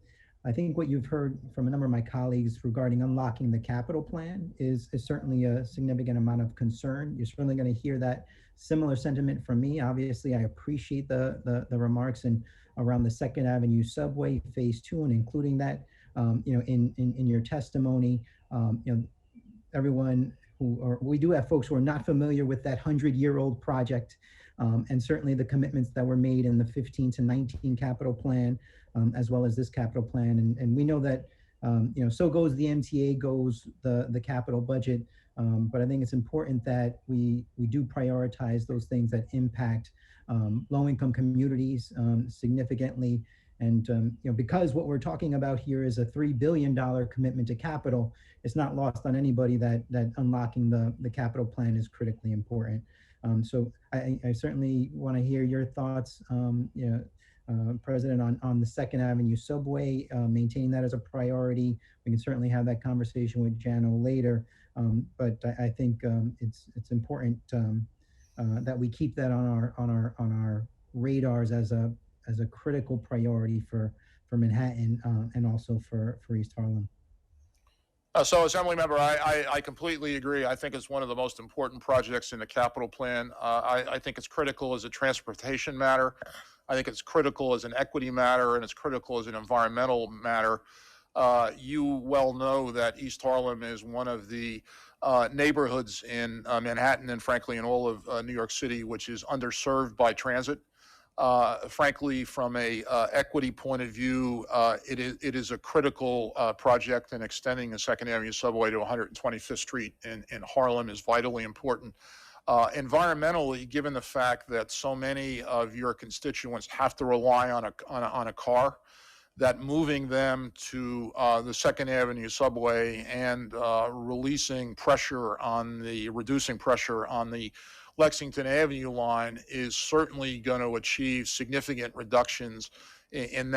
L: I think what you've heard from a number of my colleagues regarding unlocking the capital plan is certainly a significant amount of concern. You're certainly going to hear that similar sentiment from me. Obviously, I appreciate the remarks and around the 2nd Avenue subway phase 2 and including that, in your testimony. Everyone we do have folks who are not familiar with that 100-year-old project, and certainly the commitments that were made in the 15 to 19 capital plan, as well as this capital plan. And we know that, so goes the MTA, goes the capital budget. But I think it's important that we do prioritize those things that impact low-income communities significantly. And because what we're talking about here is a $3 billion commitment to capital, it's not lost on anybody that unlocking the capital plan is critically important. So I certainly want to hear your thoughts, President, on the 2nd Avenue subway, maintaining that as a priority. We can certainly have that conversation with Jano later. But I think it's important that we keep that on our radars as a critical priority for Manhattan and also for East Harlem.
G: So, Assemblymember, I completely agree. I think it's one of the most important projects in the capital plan. I think it's critical as a transportation matter. I think it's critical as an equity matter, and it's critical as an environmental matter. You well know that East Harlem is one of the neighborhoods in Manhattan and frankly in all of New York City, which is underserved by transit. Frankly, from a equity point of view, it is a critical project, and extending the 2nd Avenue subway to 125th Street in Harlem is vitally important. Environmentally, given the fact that so many of your constituents have to rely on a car, that moving them to the 2nd Avenue subway and reducing pressure on the Lexington Avenue line is certainly going to achieve significant reductions in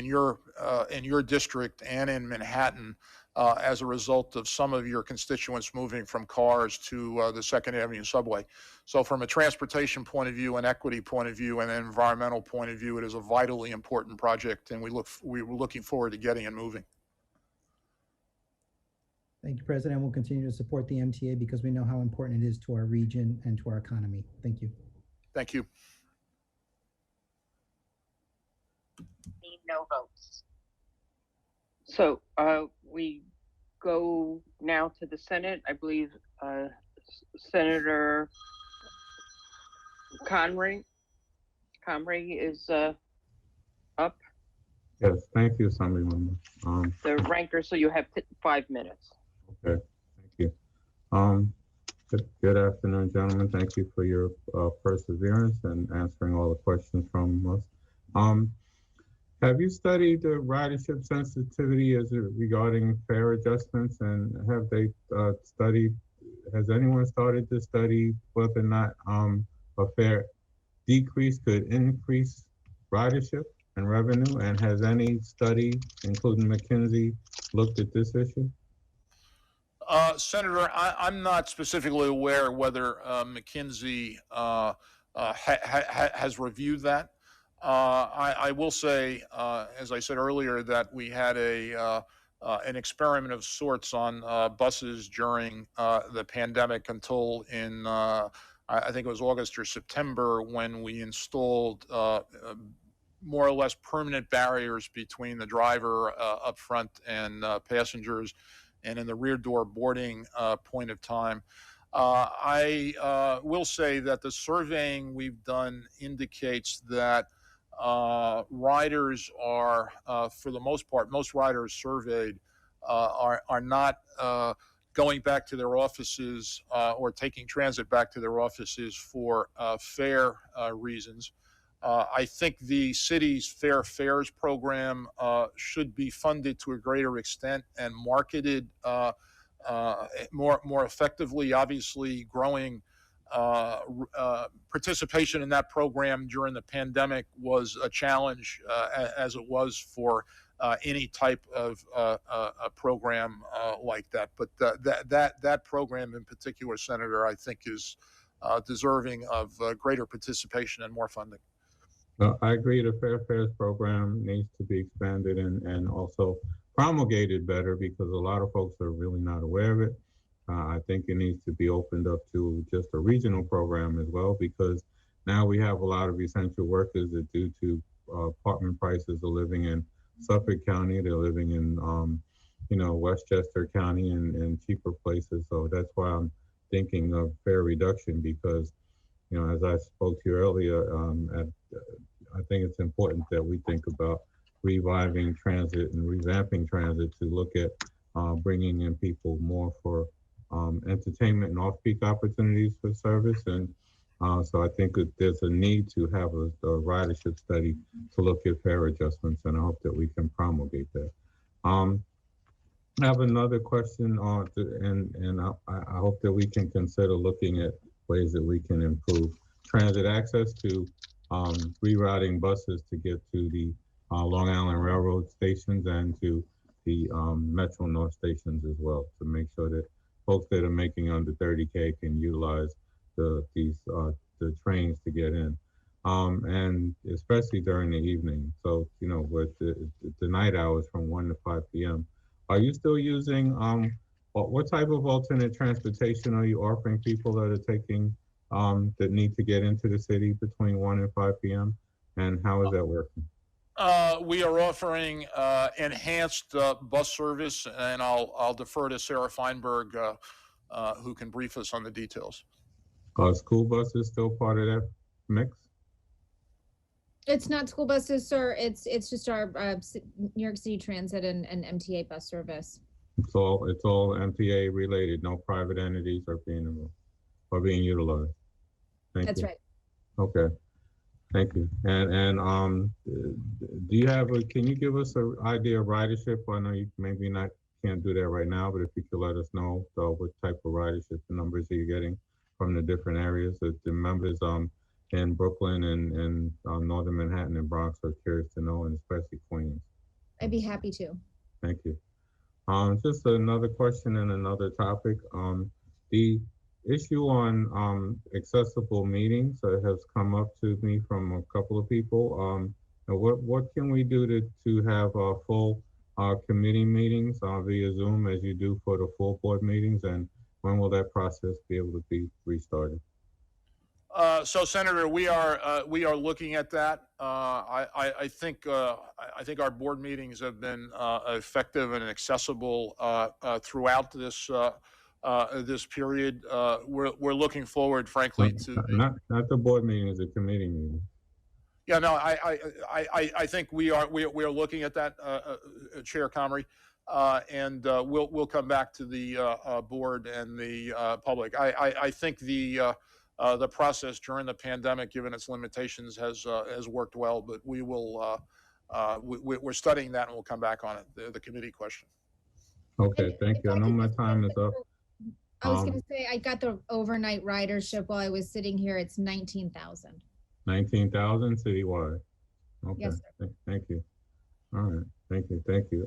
G: your district and in Manhattan as a result of some of your constituents moving from cars to the 2nd Avenue subway. So from a transportation point of view, an equity point of view, and an environmental point of view, it is a vitally important project, and we're looking forward to getting it moving.
L: Thank you, President. We'll continue to support the MTA because we know how important it is to our region and to our economy. Thank you.
G: Thank you.
J: No votes. So we go now to the Senate. I believe Senator Conry is up.
W: Yes, thank you, Assemblymember.
J: The ranker, so you have 5 minutes.
W: Okay, thank you. Good afternoon, gentlemen. Thank you for your perseverance and answering all the questions from us. Have you studied the ridership sensitivity regarding fare adjustments, and have they has anyone started to study whether or not a fare decrease could increase ridership and revenue? And has any study, including McKinsey, looked at this issue?
G: Senator, I'm not specifically aware whether McKinsey has reviewed that. I will say, as I said earlier, that we had an experiment of sorts on buses during the pandemic until in, I think it was August or September, when we installed more or less permanent barriers between the driver up front and passengers, and in the rear door boarding point of time. I will say that the surveying we've done indicates that riders are, for the most part, most riders surveyed are not going back to their offices or taking transit back to their offices for fare reasons. I think the city's Fair Fares program should be funded to a greater extent and marketed more effectively. Obviously, growing participation in that program during the pandemic was a challenge, as it was for any type of a program like that. But that program in particular, Senator, I think is deserving of greater participation and more funding.
W: I agree. The Fair Fares program needs to be expanded and also promulgated better, because a lot of folks are really not aware of it. I think it needs to be opened up to just a regional program as well, because now we have a lot of essential workers that, due to apartment prices, are living in Suffolk County. They're living in, Westchester County and cheaper places. So that's why I'm thinking of fare reduction, because, as I spoke to you earlier, I think it's important that we think about reviving transit and revamping transit to look at bringing in people more for entertainment and off-peak opportunities for service. And so I think that there's a need to have a ridership study to look at fare adjustments, and I hope that we can promulgate that. I have another question and I hope that we can consider looking at ways that we can improve transit access to rerouting buses to get to the Long Island Railroad stations and to the Metro North stations as well, to make sure that folks that are making under 30K can utilize the trains to get in, and especially during the evening. So, with the night hours from 1 to 5 p.m. Are you still using, what type of alternate transportation are you offering people that are taking, that need to get into the city between 1 and 5 p.m.? And how is that working?
G: We are offering enhanced bus service, and I'll defer to Sarah Feinberg, who can brief us on the details.
W: Are school buses still part of that mix?
D: It's not school buses, sir. It's just our New York City Transit and MTA bus service.
W: It's all MTA related. No private entities are being utilized.
D: That's right.
W: Okay. Thank you. And do you have can you give us an idea of ridership? I know you maybe can't do that right now, but if you could let us know what type of ridership, the numbers that you're getting from the different areas. The members in Brooklyn and Northern Manhattan and Bronx are curious to know, and especially Queens.
D: I'd be happy to.
W: Thank you. Just another question and another topic. The issue on accessible meetings has come up to me from a couple of people. What can we do to have full committee meetings via Zoom as you do for the full board meetings, and when will that process be able to be restarted?
G: So, Senator, we are looking at that. I think our board meetings have been effective and accessible throughout this this period. We're looking forward, frankly, to
W: not the board meetings, the committee meetings.
G: Yeah, no, I think we are looking at that, Chair Comrie, and we'll come back to the board and the public. I think the process during the pandemic, given its limitations, has worked well, but we will we're studying that and we'll come back on it. The committee question.
W: Okay, thank you. I know my time is up.
D: I was going to say, I got the overnight ridership while I was sitting here. It's 19,000.
W: 19,000 citywide. Okay,
D: Yes,
W: thank you. All right, thank you.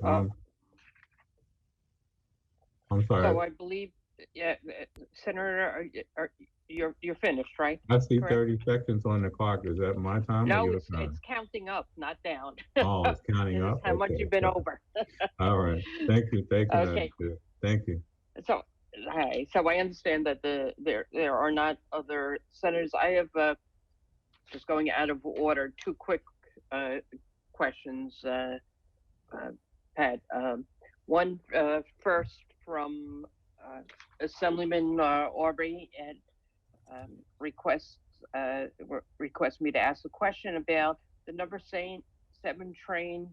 W: I'm sorry.
J: So I believe, yeah, Senator, you're finished, right?
W: I see
J: Correct?
W: 30 seconds on the clock. Is that my time or
J: No,
W: your
J: it's
W: time?
J: counting up, not down.
W: Oh, it's counting
J: This is
W: up?
J: how much
W: Okay.
J: you've been over.
W: All right. Thank you, Madam
J: Okay.
W: Chair. Thank you.
J: So, hi, so I understand that there are not other senators. I have, just going out of order, two quick questions, Pat. One first from Assemblyman Aubrey, and request me to ask a question about the number 7 train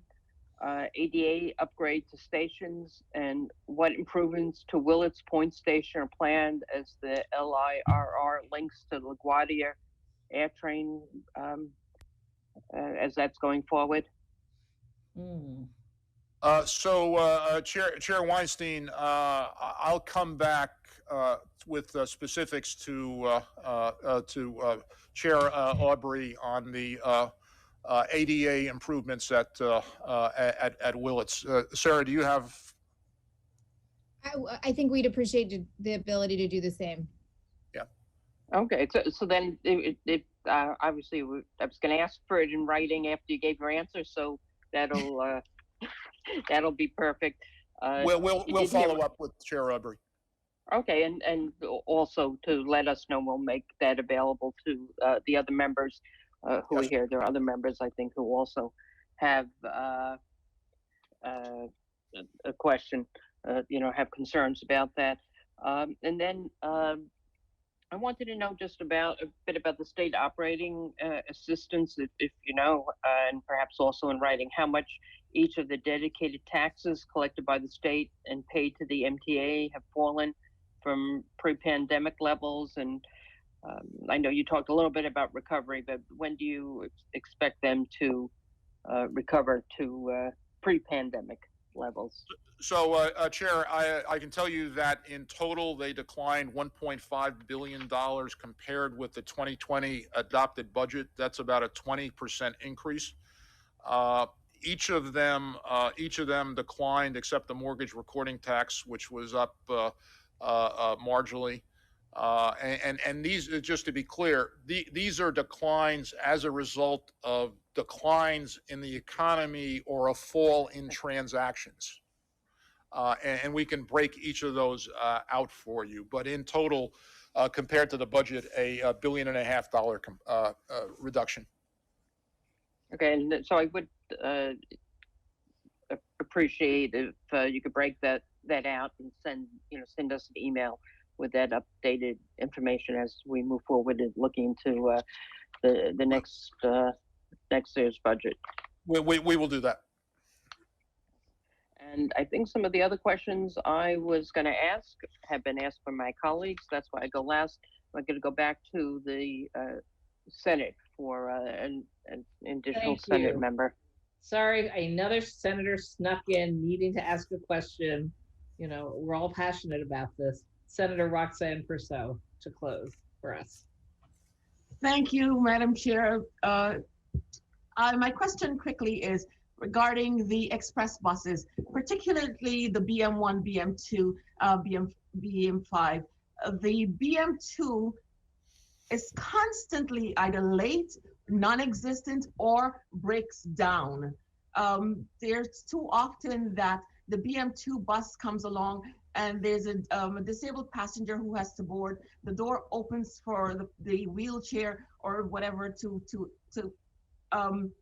J: ADA upgrade to stations, and what improvements to Willits Point Station are planned as the LIRR links to LaGuardia Air Train as that's going forward.
G: Chair Weinstein, I'll come back with specifics to Chair Aubrey on the ADA improvements at Willits. Sarah, do you have?
D: I think we'd appreciate the ability to do the same.
G: Yeah.
J: Okay, so then obviously I was going to ask for it in writing after you gave your answer, so that'll that'll be perfect.
G: We'll follow up with Chair Aubrey.
J: Okay, and also to let us know, we'll make that available to the other members who are here. There are other members, I think, who also have a question, have concerns about that. And then I wanted to know just a bit about the state operating assistance, if you know, and perhaps also in writing, how much each of the dedicated taxes collected by the state and paid to the MTA have fallen from pre-pandemic levels. And I know you talked a little bit about recovery, but when do you expect them to recover to pre-pandemic levels?
G: So, Chair, I can tell you that in total, they declined $1.5 billion compared with the 2020 adopted budget. That's about a 20% increase. Each of them declined except the mortgage recording tax, which was up marginally. And these, just to be clear, these are declines as a result of declines in the economy or a fall in transactions. And we can break each of those out for you. But in total, compared to the budget, a $1.5 billion reduction.
J: Okay, and so I would appreciate if you could break that out and send us an email with that updated information as we move forward and looking into the next year's budget.
G: We will do that.
J: And I think some of the other questions I was going to ask have been asked by my colleagues. That's why I go last. I'm going to go back to the Senate for an additional
B: Thank
J: Senate
B: you.
J: member.
B: Sorry, another senator snuck in needing to ask a question. We're all passionate about this. Senator Roxanne Persaud to close for us.
M: Thank you, Madam Chair. My question quickly is regarding the express buses, particularly the BM1, BM2, BM5. The BM2 is constantly either late, non-existent, or breaks down. There's too often that the BM2 bus comes along and there's a disabled passenger who has to board. The door opens for the wheelchair or whatever to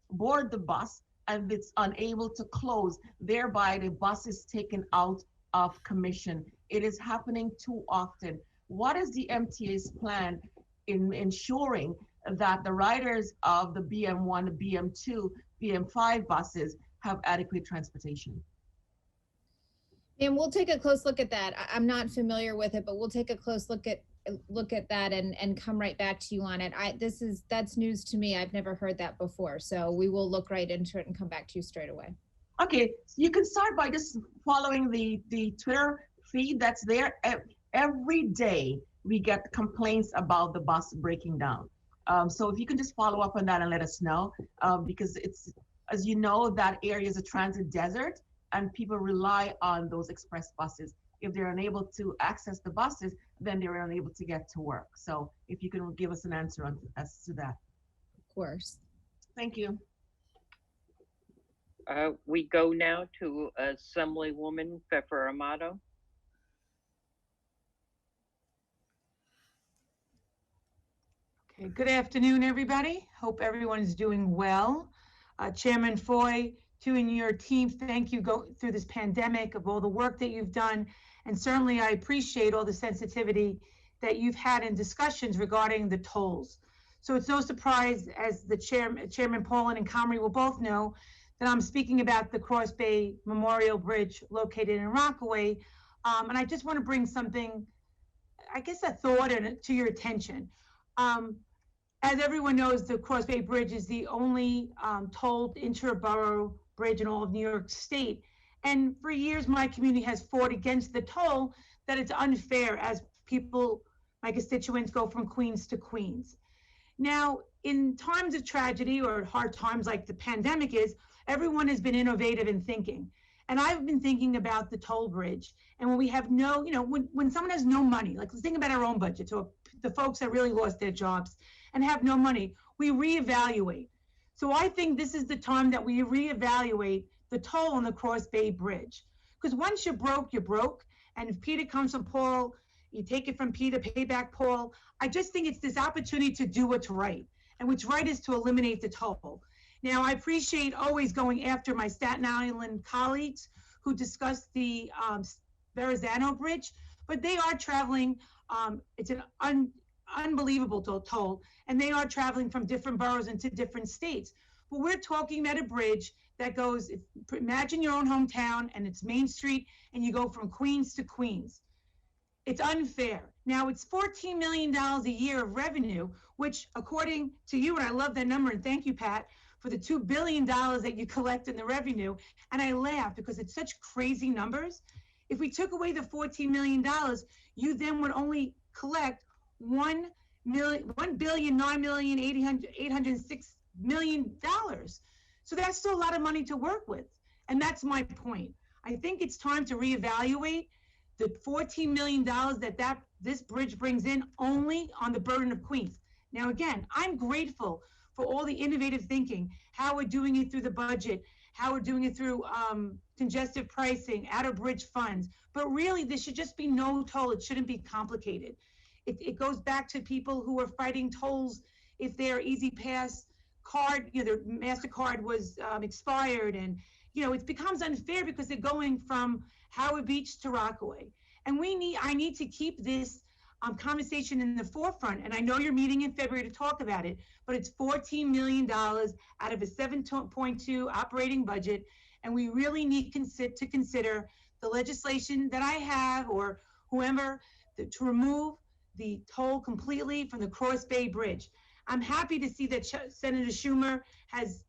M: board the bus, and it's unable to close. Thereby, the bus is taken out of commission. It is happening too often. What is the MTA's plan in ensuring that the riders of the BM1, BM2, BM5 buses have adequate transportation?
D: And we'll take a close look at that. I'm not familiar with it, but we'll take a close look at that and come right back to you on it. That's news to me. I've never heard that before. So we will look right into it and come back to you straight away.
M: Okay, you can start by just following the Twitter feed that's there. Every day we get complaints about the bus breaking down. So if you can just follow up on that and let us know, because it's, as you know, that area is a transit desert and people rely on those express buses. If they're unable to access the buses, then they're unable to get to work. So if you can give us an answer on as to that.
D: Of course.
M: Thank you.
J: We go now to Assemblywoman Pfeffer Amato.
K: Okay, good afternoon, everybody. Hope everyone's doing well. Chairman Foy, to you and your team, thank you go through this pandemic of all the work that you've done. And certainly I appreciate all the sensitivity that you've had in discussions regarding the tolls. So it's no surprise, as the Chairman Pollan and Comrie will both know, that I'm speaking about the Cross Bay Memorial Bridge located in Rockaway. And I just want to bring something, I guess, a thought to your attention. As everyone knows, the Cross Bay Bridge is the only tolled inter-borough bridge in all of New York State. And for years, my community has fought against the toll, that it's unfair as people, my constituents, go from Queens to Queens. Now, in times of tragedy or hard times like the pandemic is, everyone has been innovative in thinking. And I've been thinking about the toll bridge. And when we have no, when someone has no money, like let's think about our own budget, so the folks that really lost their jobs and have no money, we reevaluate. So I think this is the time that we reevaluate the toll on the Cross Bay Bridge. Because once you're broke. And if Peter comes from Paul, you take it from Peter, pay back Paul. I just think it's this opportunity to do what's right. And what's right is to eliminate the toll. Now, I appreciate always going after my Staten Island colleagues who discussed the Verrazano Bridge, but they are traveling, it's an unbelievable toll, and they are traveling from different boroughs into different states. But we're talking about a bridge that goes, imagine your own hometown and it's Main Street, and you go from Queens to Queens. It's unfair. Now, it's $14 million a year of revenue, which according to you, and I love that number, and thank you, Pat, for the $2 billion that you collect in the revenue. And I laugh because it's such crazy numbers. If we took away the $14 million, you then would only collect $1,009,806,000,000. So that's still a lot of money to work with. And that's my point. I think it's time to reevaluate the $14 million that this bridge brings in only on the burden of Queens. Now, again, I'm grateful for all the innovative thinking, how we're doing it through the budget, how we're doing it through congestive pricing, out-of-bridge funds. But really, there should just be no toll. It shouldn't be complicated. It goes back to people who are fighting tolls if their Easy Pass card, their MasterCard was expired. And, it becomes unfair because they're going from Howard Beach to Rockaway. And I need to keep this conversation in the forefront. And I know you're meeting in February to talk about it, but it's $14 million out of a 7.2 operating budget. And we really need to consider the legislation that I have or whoever to remove the toll completely from the Cross Bay Bridge. I'm happy to see that Senator Schumer has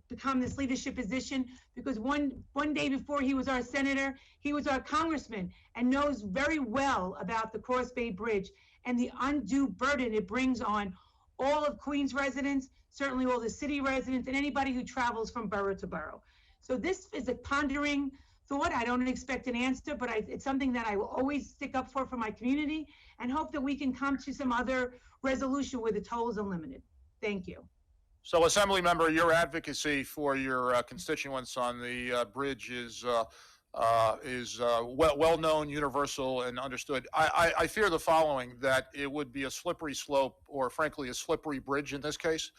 K: become this leadership position, because one day before he was our senator, he was our congressman and knows very well about the Cross Bay Bridge and the undue burden it brings on all of Queens residents, certainly all the city residents, and anybody who travels from borough to borough. So this is a pondering thought. I don't expect an answer, but it's something that I will always stick up for my community, and hope that we can come to some other resolution where the toll is unlimited. Thank you.
G: So, Assembly Member, your advocacy for your constituents on the bridge is well known, universal, and understood. I fear the following: that it would be a slippery slope, or frankly, a slippery bridge in this case,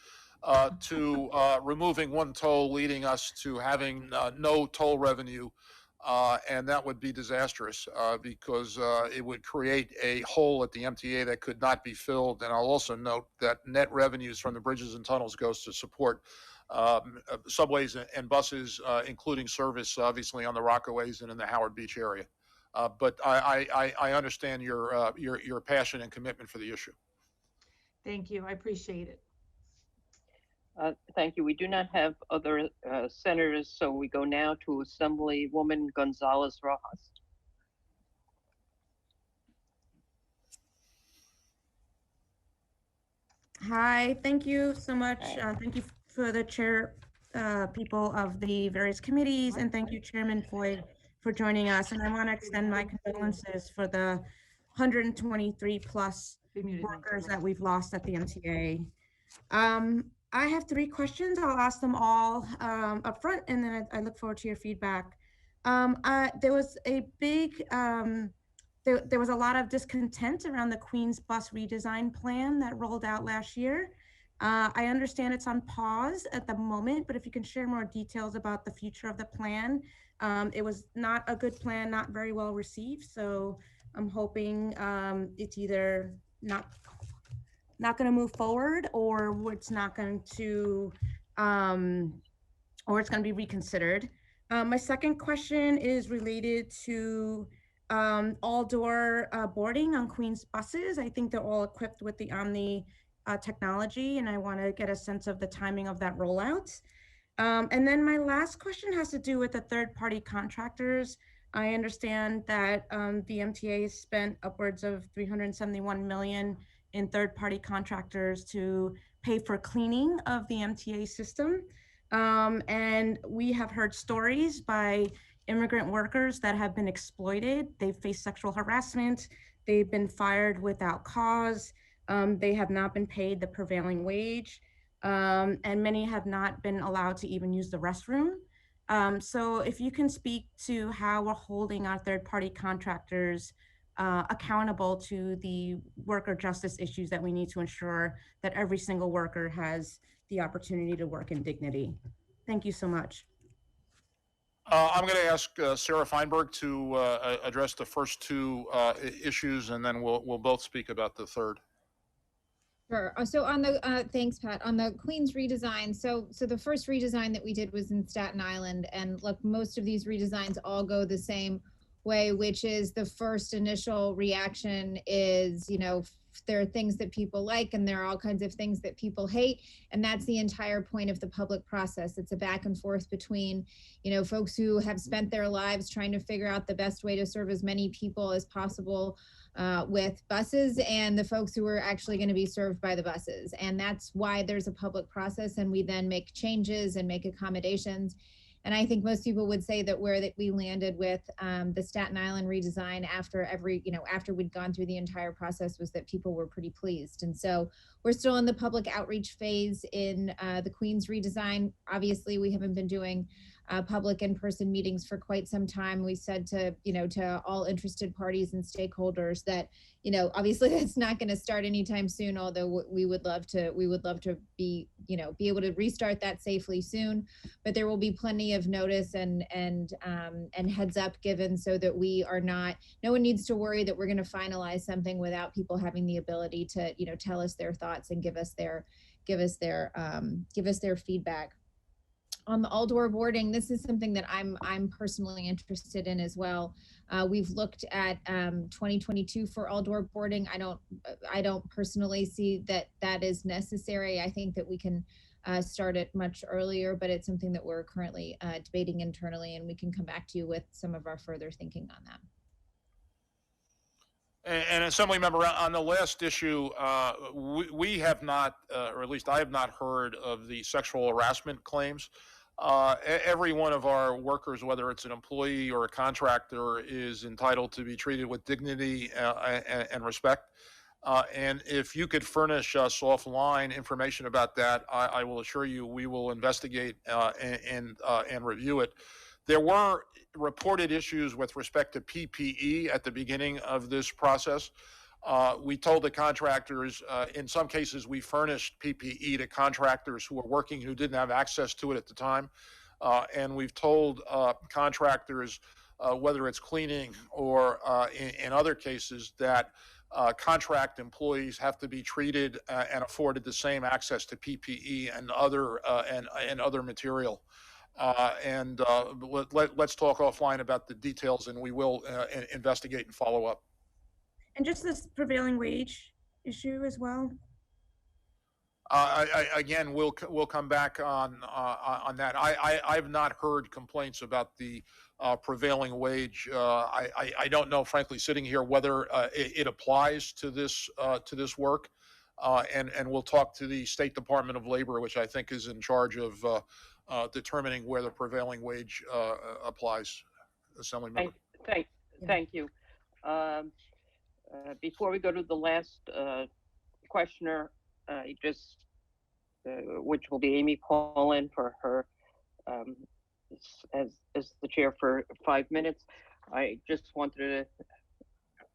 G: to removing one toll, leading us to having no toll revenue. And that would be disastrous because it would create a hole at the MTA that could not be filled. And I'll also note that net revenues from the bridges and tunnels goes to support subways and buses, including service, obviously, on the Rockaways and in the Howard Beach area. But I understand your passion and commitment for the issue.
K: Thank you. I appreciate it.
J: Thank you. We do not have other senators, so we go now to Assemblywoman Gonzalez Rojas.
N: Hi, thank you so much. Thank you for the chair, people of the various committees, and thank you, Chairman Floyd, for joining us. And I want to extend my condolences for the 123 plus workers that we've lost at the MTA. I have 3 questions. I'll ask them all up front, and then I look forward to your feedback. There was a big there was a lot of discontent around the Queens bus redesign plan that rolled out last year. I understand it's on pause at the moment, but if you can share more details about the future of the plan. It was not a good plan, not very well received. So I'm hoping it's either not going to move forward, or it's not going to, or it's going to be reconsidered. My second question is related to all-door boarding on Queens buses. I think they're all equipped with the Omni technology, and I want to get a sense of the timing of that rollout. And then my last question has to do with the third-party contractors. I understand that the MTA has spent upwards of $371 million in third-party contractors to pay for cleaning of the MTA system. And we have heard stories by immigrant workers that have been exploited. They've faced sexual harassment. They've been fired without cause. They have not been paid the prevailing wage. And many have not been allowed to even use the restroom. So if you can speak to how we're holding our third-party contractors accountable to the worker justice issues that we need to ensure that every single worker has the opportunity to work in dignity. Thank you so much.
G: I'm going to ask Sarah Feinberg to address the first 2 issues, and then we'll both speak about the third.
D: Sure. So on the thanks, Pat. On the Queens redesign, so the first redesign that we did was in Staten Island, and look, most of these redesigns all go the same way, which is the first initial reaction is, you know, there are things that people like and there are all kinds of things that people hate, and that's the entire point of the public process. It's a back and forth between, you know, folks who have spent their lives trying to figure out the best way to serve as many people as possible with buses, and the folks who are actually going to be served by the buses. And that's why there's a public process, and we then make changes and make accommodations. And I think most people would say that where that we landed with the Staten Island redesign after after we'd gone through the entire process was that people were pretty pleased. And so we're still in the public outreach phase in the Queens redesign. Obviously, we haven't been doing public in-person meetings for quite some time. We said to, to all interested parties and stakeholders that, obviously that's not going to start anytime soon, although we would love to be able to restart that safely soon. But there will be plenty of notice and heads up given so that no one needs to worry that we're going to finalize something without people having the ability to, tell us their thoughts and give us their feedback. On the all-door boarding, this is something that I'm personally interested in as well. We've looked at 2022 for all-door boarding. I don't personally see that is necessary. I think that we can start it much earlier, but it's something that we're currently debating internally, and we can come back to you with some of our further thinking on that.
G: And Assemblymember, on the last issue, we have not, or at least I have not heard of the sexual harassment claims. Every one of our workers, whether it's an employee or a contractor, is entitled to be treated with dignity and respect. And if you could furnish us offline information about that, I will assure you we will investigate and review it. There were reported issues with respect to PPE at the beginning of this process. We told the contractors, in some cases, we furnished PPE to contractors who were working who didn't have access to it at the time. And we've told contractors, whether it's cleaning or in other cases, that contract employees have to be treated and afforded the same access to PPE and other material. Let's talk offline about the details, and we will investigate and follow up.
N: And just this prevailing wage issue as well.
G: Again, we'll come back on that. I've not heard complaints about the prevailing wage. I don't know, frankly, sitting here, whether it applies to this work. And we'll talk to the State Department of Labor, which I think is in charge of determining where the prevailing wage applies. Assemblymember.
J: Thank you. Before we go to the last questioner, which will be Amy Paulin for her as the chair for 5 minutes, I just wanted to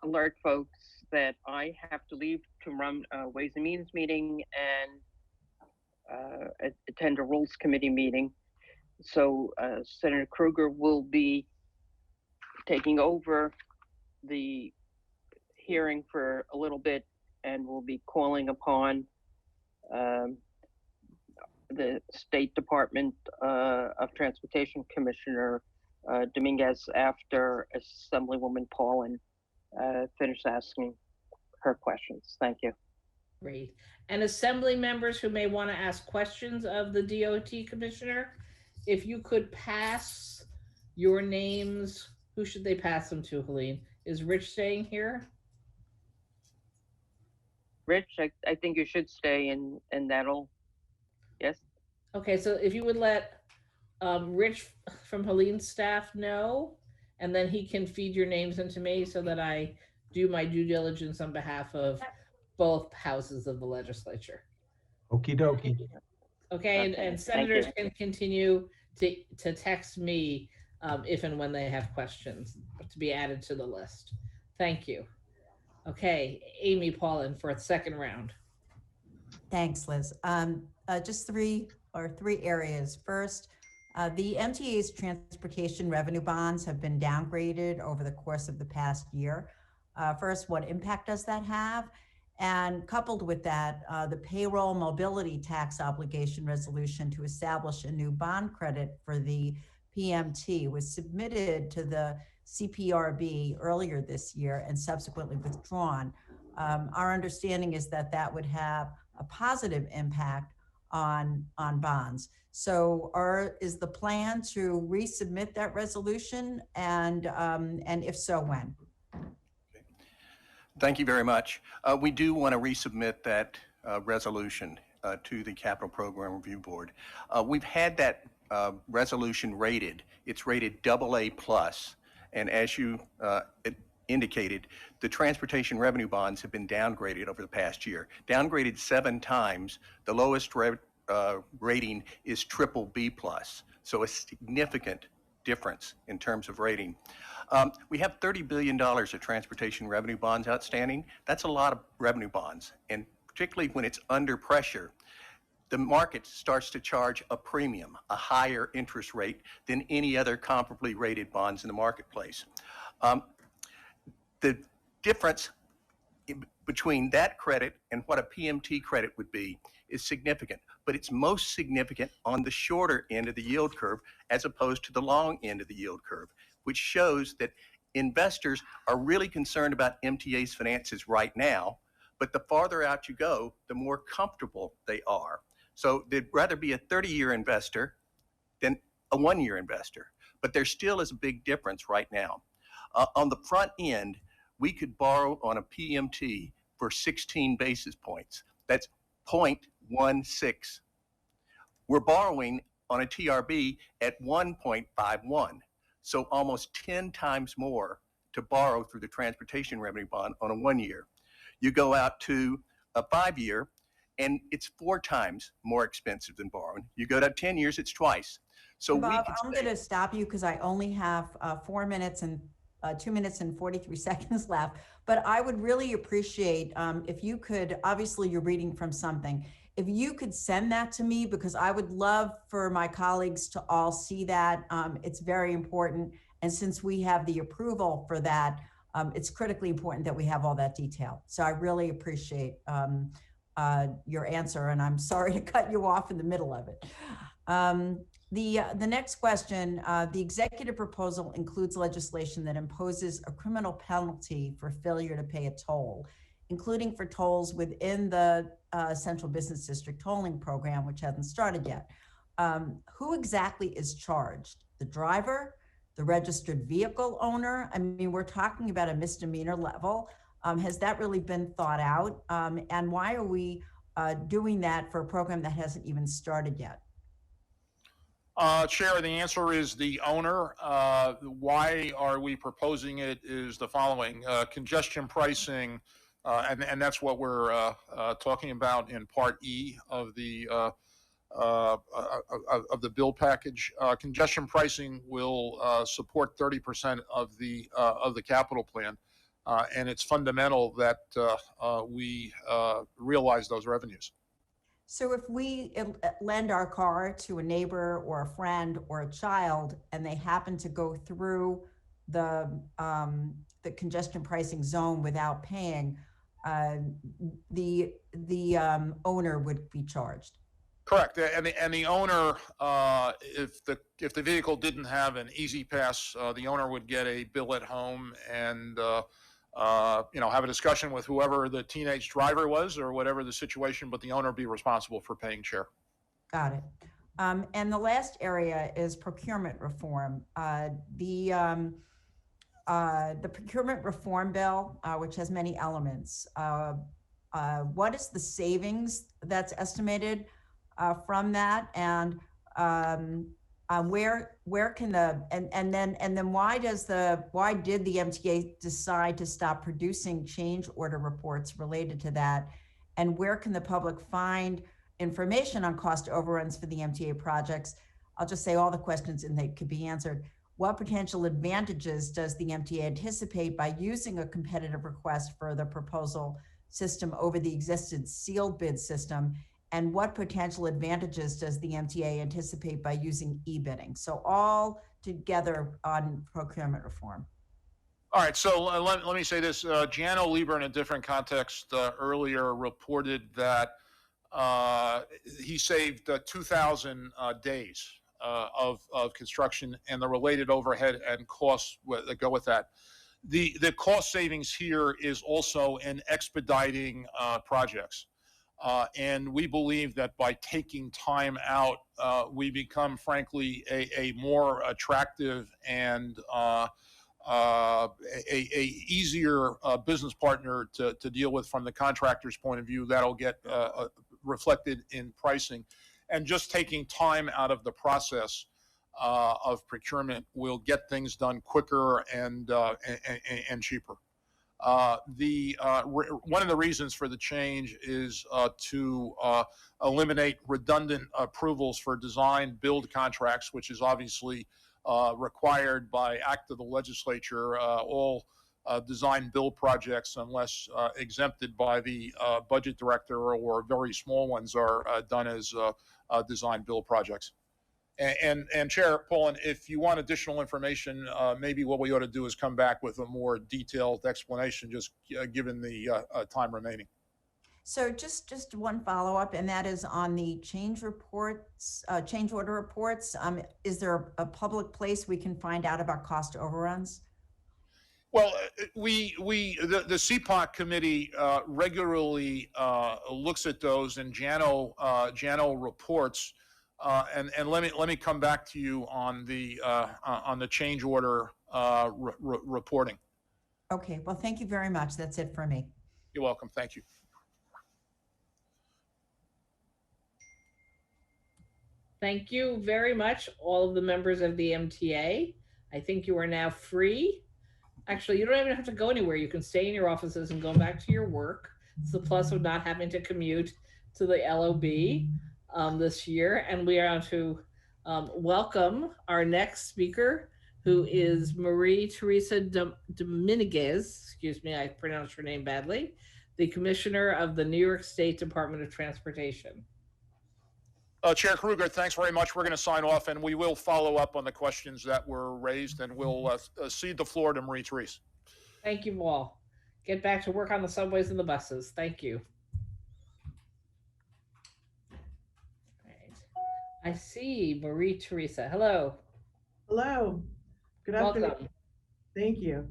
J: alert folks that I have to leave to run a Ways and Means meeting and attend a Rules Committee meeting. So Senator Krueger will be taking over the hearing for a little bit, and will be calling upon the State Department of Transportation Commissioner Dominguez after Assemblywoman Paulin finishes asking her questions. Thank you.
B: Great. And Assembly members who may want to ask questions of the DOT Commissioner, if you could pass your names, who should they pass them to, Helene? Is Rich staying here?
J: Rich, I think you should stay and that'll, yes?
B: Okay, so if you would let Rich from Helene's staff know, and then he can feed your names into me so that I do my due diligence on behalf of both houses of the legislature.
I: Okie dokie.
B: Okay, and senators can continue to text me if and when they have questions to be added to the list. Thank you. Okay, Amy Paulin for a second round.
O: Thanks, Liz. Just three areas. First, the MTA's transportation revenue bonds have been downgraded over the course of the past year. First, what impact does that have? And coupled with that, the payroll mobility tax obligation resolution to establish a new bond credit for the PMT was submitted to the CPRB earlier this year and subsequently withdrawn. Our understanding is that that would have a positive impact on bonds. So is the plan to resubmit that resolution, and if so, when?
P: Thank you very much. We do want to resubmit that resolution to the Capital Program Review Board. We've had that resolution rated. It's rated AA+, and as you indicated, the transportation revenue bonds have been downgraded over the past year. Downgraded 7 times. The lowest rating is BBB+, so a significant difference in terms of rating. We have $30 billion of transportation revenue bonds outstanding. That's a lot of revenue bonds, and particularly when it's under pressure, the market starts to charge a premium, a higher interest rate than any other comparably rated bonds in the marketplace. The difference between that credit and what a PMT credit would be is significant, but it's most significant on the shorter end of the yield curve as opposed to the long end of the yield curve, which shows that investors are really concerned about MTA's finances right now, but the farther out you go, the more comfortable they are. So they'd rather be a 30-year investor than a 1-year investor, but there still is a big difference right now. On the front end, we could borrow on a PMT for 16 basis points. That's 0.16. We're borrowing on a TRB at 1.51. So almost 10 times more to borrow through the transportation revenue bond on a 1-year. You go out to a 5-year and it's 4 times more expensive than borrowing. You go to 10 years, it's twice. So
O: Bob, I'm going to stop you because I only have 4 minutes and 2 minutes and 43 seconds left. But I would really appreciate if you could, obviously you're reading from something, if you could send that to me, because I would love for my colleagues to all see that. It's very important. And since we have the approval for that, it's critically important that we have all that detail. So I really appreciate your answer, and I'm sorry to cut you off in the middle of it. The next question, the executive proposal includes legislation that imposes a criminal penalty for failure to pay a toll, including for tolls within the Central Business District tolling program, which hasn't started yet. Who exactly is charged? The driver, the registered vehicle owner? I mean, we're talking about a misdemeanor level. Has that really been thought out? And why are we doing that for a program that hasn't even started yet?
G: Chair, the answer is the owner. Why are we proposing it is the following. Congestion pricing, and that's what we're talking about in Part E of the bill package. Congestion pricing will support 30% of the capital plan, and it's fundamental that we realize those revenues.
O: So if we lend our car to a neighbor or a friend or a child, and they happen to go through the congestion pricing zone without paying, the owner would be charged.
G: Correct, and the owner, if the vehicle didn't have an easy pass, the owner would get a bill at home and have a discussion with whoever the teenage driver was or whatever the situation, but the owner be responsible for paying, Chair.
O: Got it. And the last area is procurement reform. The procurement reform bill, which has many elements. What is the savings that's estimated from that, and where can and then why did the MTA decide to stop producing change order reports related to that, and where can the public find information on cost overruns for the MTA projects? I'll just say all the questions and they could be answered. What potential advantages does the MTA anticipate by using a competitive request for the proposal system over the existing sealed bid system? And what potential advantages does the MTA anticipate by using e-bidding? So all together on procurement reform.
G: All right, so let me say this. Gianno Lieber, in a different context, earlier reported that he saved 2,000 days of construction and the related overhead and costs that go with that. The cost savings here is also in expediting projects. And we believe that by taking time out, we become, frankly, a more attractive and a easier business partner to deal with from the contractor's point of view. That'll get reflected in pricing. And just taking time out of the process of procurement will get things done quicker and cheaper. One of the reasons for the change is to eliminate redundant approvals for design build contracts, which is obviously required by act of the legislature. All design build projects, unless exempted by the budget director, or very small ones, are done as design build projects. And Chair Poland, if you want additional information, maybe what we ought to do is come back with a more detailed explanation, just given the time remaining.
O: So just one follow-up, and that is on the change reports, change order reports. Is there a public place we can find out about cost overruns?
G: Well, the CPOC committee regularly looks at those, and Gianno reports. And let me come back to you on the change order reporting.
O: Okay. Well, thank you very much. That's it for me.
G: You're welcome. Thank you.
B: Thank you very much, all of the members of the MTA. I think you are now free. Actually, you don't even have to go anywhere. You can stay in your offices and go back to your work. It's the plus of not having to commute to the LOB this year. And we are on to welcome our next speaker, who is Marie Teresa Dominguez. Excuse me, I pronounced her name badly. The Commissioner of the New York State Department of Transportation.
G: Chair Krueger, thanks very much. We're going to sign off, and we will follow up on the questions that were raised, and we'll cede the floor to Marie Therese.
B: Thank you all. Get back to work on the subways and the buses. Thank you. Right. I see Marie Teresa. Hello.
Q: Hello. Good
B: Welcome.
Q: afternoon. Thank you.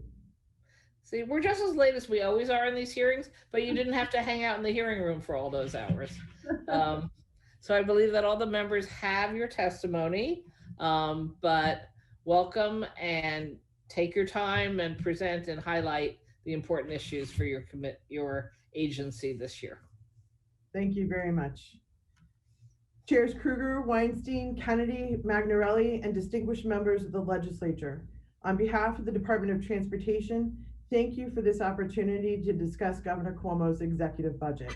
B: See, we're just as late as we always are in these hearings, but you didn't have to hang out in the hearing room for all those hours. So I believe that all the members have your testimony, but welcome and take your time and present and highlight the important issues for your agency this year.
Q: Thank you very much. Chairs Kruger, Weinstein, Kennedy, Magnarelli, and distinguished members of the legislature. On behalf of the Department of Transportation, thank you for this opportunity to discuss Governor Cuomo's executive budget.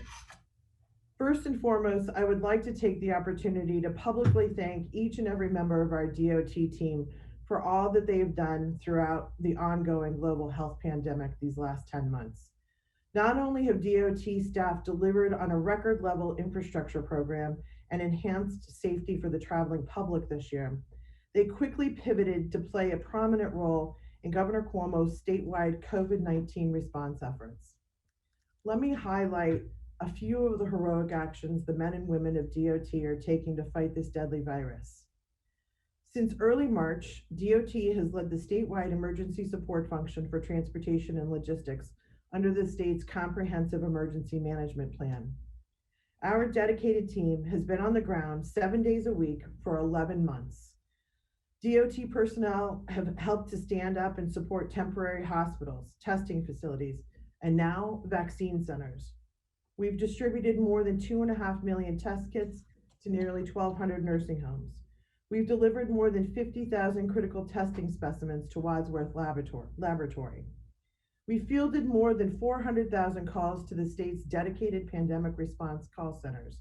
Q: First and foremost, I would like to take the opportunity to publicly thank each and every member of our DOT team for all that they have done throughout the ongoing global health pandemic these last 10 months. Not only have DOT staff delivered on a record level infrastructure program and enhanced safety for the traveling public this year, they quickly pivoted to play a prominent role in Governor Cuomo's statewide COVID-19 response efforts. Let me highlight a few of the heroic actions the men and women of DOT are taking to fight this deadly virus. Since early March, DOT has led the statewide emergency support function for transportation and logistics under the state's comprehensive emergency management plan. Our dedicated team has been on the ground 7 days a week for 11 months. DOT personnel have helped to stand up and support temporary hospitals, testing facilities, and now vaccine centers. We've distributed more than 2.5 million test kits to nearly 1,200 nursing homes. We've delivered more than 50,000 critical testing specimens to Wadsworth Laboratory. We fielded more than 400,000 calls to the state's dedicated pandemic response call centers.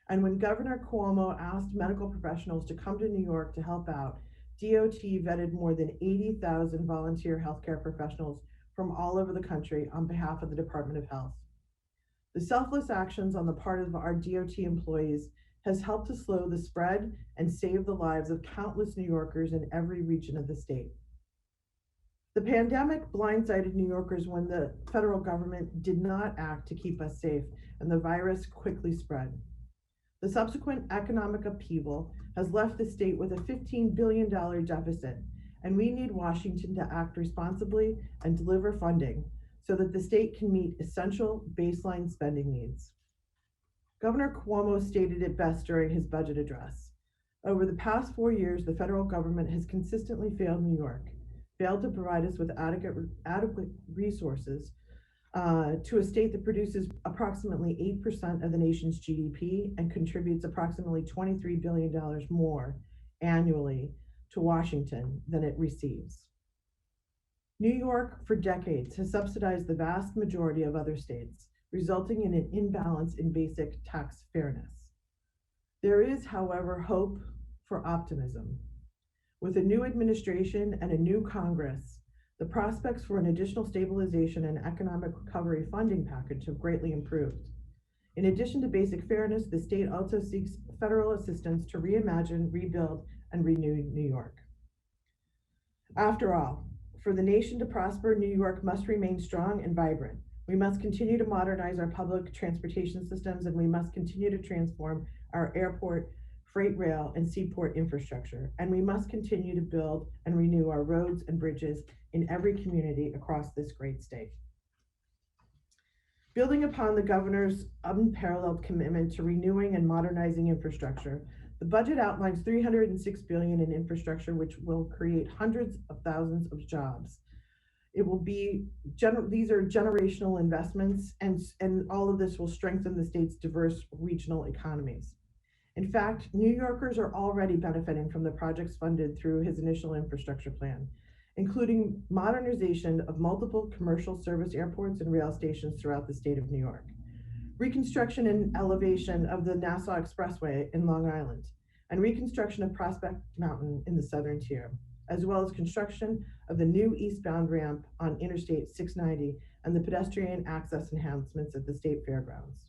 Q: And when Governor Cuomo asked medical professionals to come to New York to help out, DOT vetted more than 80,000 volunteer healthcare professionals from all over the country on behalf of the Department of Health. The selfless actions on the part of our DOT employees has helped to slow the spread and save the lives of countless New Yorkers in every region of the state. The pandemic blindsided New Yorkers when the federal government did not act to keep us safe, and the virus quickly spread. The subsequent economic upheaval has left the state with a $15 billion deficit, and we need Washington to act responsibly and deliver funding so that the state can meet essential baseline spending needs. Governor Cuomo stated it best during his budget address. Over the past 4 years, the federal government has consistently failed New York, failed to provide us with adequate resources to a state that produces approximately 8% of the nation's GDP and contributes approximately $23 billion more annually to Washington than it receives. New York, for decades, has subsidized the vast majority of other states, resulting in an imbalance in basic tax fairness. There is, however, hope for optimism. With a new administration and a new Congress, the prospects for an additional stabilization and economic recovery funding package have greatly improved. In addition to basic fairness, the state also seeks federal assistance to reimagine, rebuild, and renew New York. After all, for the nation to prosper, New York must remain strong and vibrant. We must continue to modernize our public transportation systems, and we must continue to transform our airport, freight rail, and seaport infrastructure. And we must continue to build and renew our roads and bridges in every community across this great state. Building upon the governor's unparalleled commitment to renewing and modernizing infrastructure, the budget outlines $306 billion in infrastructure, which will create hundreds of thousands of jobs. It will be, these are generational investments, and all of this will strengthen the state's diverse regional economies. In fact, New Yorkers are already benefiting from the projects funded through his initial infrastructure plan, including modernization of multiple commercial service airports and rail stations throughout the state of New York, reconstruction and elevation of the Nassau Expressway in Long Island, and reconstruction of Prospect Mountain in the southern tier, as well as construction of the new eastbound ramp on Interstate 690 and the pedestrian access enhancements at the state fairgrounds.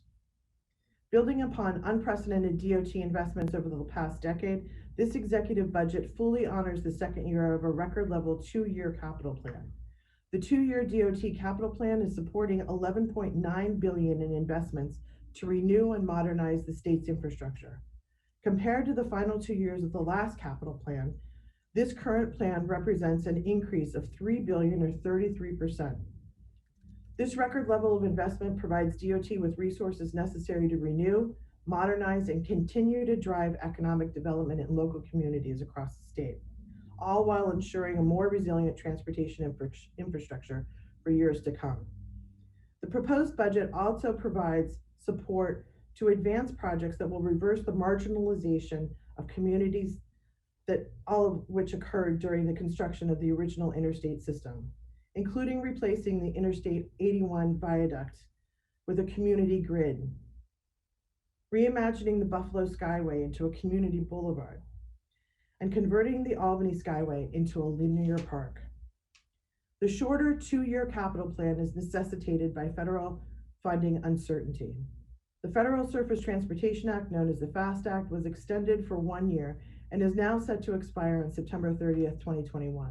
Q: Building upon unprecedented DOT investments over the past decade, this executive budget fully honors the second year of a record level 2-year capital plan. The 2-year DOT capital plan is supporting $11.9 billion in investments to renew and modernize the state's infrastructure. Compared to the final 2 years of the last capital plan, this current plan represents an increase of $3 billion or 33%. This record level of investment provides DOT with resources necessary to renew, modernize, and continue to drive economic development in local communities across the state, all while ensuring a more resilient transportation infrastructure for years to come. The proposed budget also provides support to advance projects that will reverse the marginalization of communities, that all of which occurred during the construction of the original interstate system, including replacing the Interstate 81 viaduct with a community grid, reimagining the Buffalo Skyway into a community boulevard, and converting the Albany Skyway into a linear park. The shorter 2-year capital plan is necessitated by federal funding uncertainty. The Federal Surface Transportation Act, known as the FAST Act, was extended for 1 year and is now set to expire on September 30th, 2021.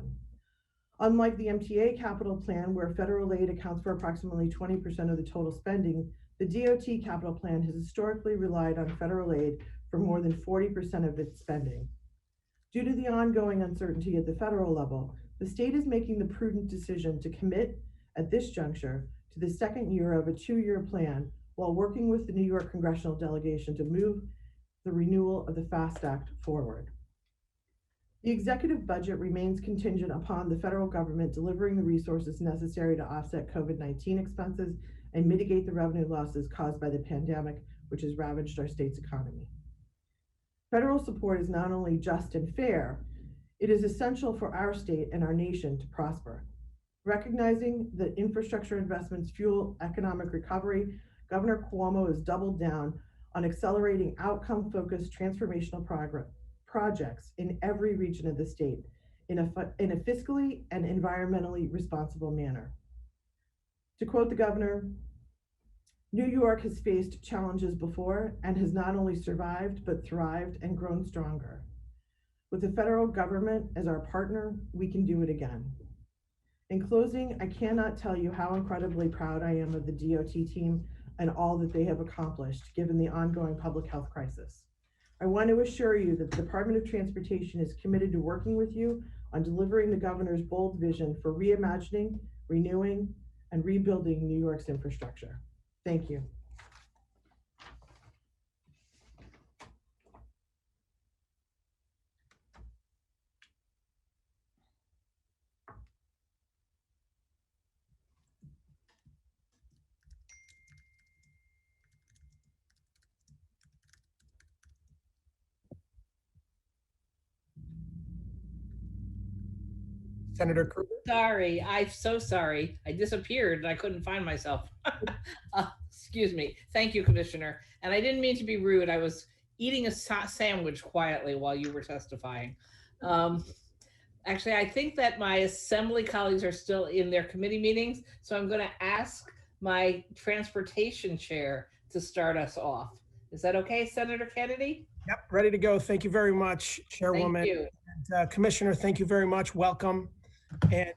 Q: Unlike the MTA capital plan, where federal aid accounts for approximately 20% of the total spending, the DOT capital plan has historically relied on federal aid for more than 40% of its spending. Due to the ongoing uncertainty at the federal level, the state is making the prudent decision to commit at this juncture to the second year of a 2-year plan while working with the New York congressional delegation to move the renewal of the FAST Act forward. The executive budget remains contingent upon the federal government delivering the resources necessary to offset COVID-19 expenses and mitigate the revenue losses caused by the pandemic, which has ravaged our state's economy. Federal support is not only just and fair, it is essential for our state and our nation to prosper. Recognizing that infrastructure investments fuel economic recovery, Governor Cuomo has doubled down on accelerating outcome-focused transformational projects in every region of the state in a fiscally and environmentally responsible manner. To quote the governor, New York has faced challenges before and has not only survived, but thrived and grown stronger. With the federal government as our partner, we can do it again. In closing, I cannot tell you how incredibly proud I am of the DOT team and all that they have accomplished given the ongoing public health crisis. I want to assure you that the Department of Transportation is committed to working with you on delivering the governor's bold vision for reimagining, renewing, and rebuilding New York's infrastructure. Thank you.
F: Senator Krueger?
B: Sorry, I'm so sorry. I disappeared and I couldn't find myself. Excuse me. Thank you, Commissioner. And I didn't mean to be rude. I was eating a sandwich quietly while you were testifying. Actually, I think that my assembly colleagues are still in their committee meetings, so I'm going to ask my transportation chair to start us off. Is that okay, Senator Kennedy?
F: Yep, ready to go. Thank you very much, Chairwoman.
B: Thank you.
F: And, Commissioner, thank you very much. Welcome. And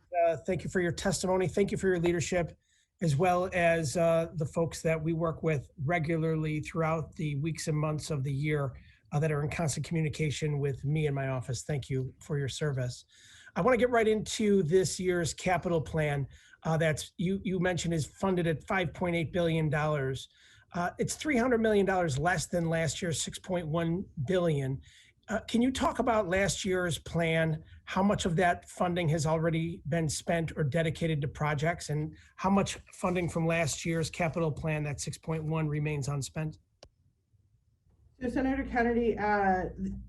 F: thank you for your testimony. Thank you for your leadership, as well as the folks that we work with regularly throughout the weeks and months of the year that are in constant communication with me and my office. Thank you for your service. I want to get right into this year's capital plan that's you mentioned is funded at $5.8 billion. It's $300 million less than last year's $6.1 billion. Can you talk about last year's plan? How much of that funding has already been spent or dedicated to projects, and how much funding from last year's capital plan, that 6.1, remains unspent?
Q: So Senator Kennedy,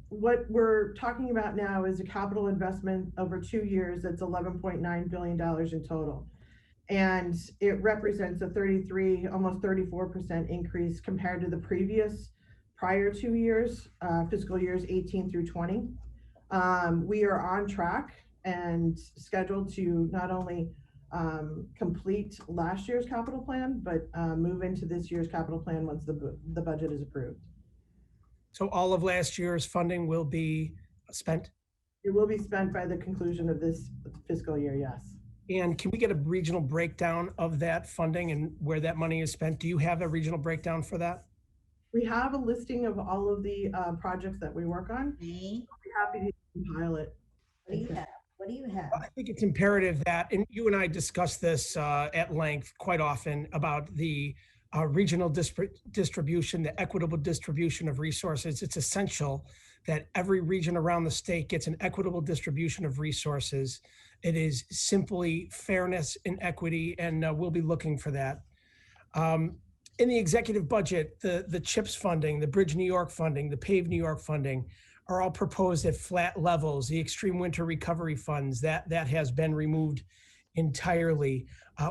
Q: what we're talking about now is a capital investment over 2 years that's $11.9 billion in total. And it represents a almost 34% increase compared to the prior 2 years, fiscal years 18 through 20. We are on track and scheduled to not only complete last year's capital plan, but move into this year's capital plan once the budget is approved.
F: So all of last year's funding will be spent?
Q: It will be spent by the conclusion of this fiscal year, yes.
F: And can we get a regional breakdown of that funding and where that money is spent? Do you have a regional breakdown for that?
Q: We have a listing of all of the projects that we work on. I'll be happy to compile it.
R: What do you have? What do you have?
F: I think it's imperative that, and you and I discuss this at length quite often, about the regional distribution, the equitable distribution of resources. It's essential that every region around the state gets an equitable distribution of resources It is simply fairness and equity, and we'll be looking for that. In the executive budget, the CHIPS funding, the Bridge New York funding, the Pave New York funding are all proposed at flat levels. The extreme winter recovery funds, that has been removed entirely.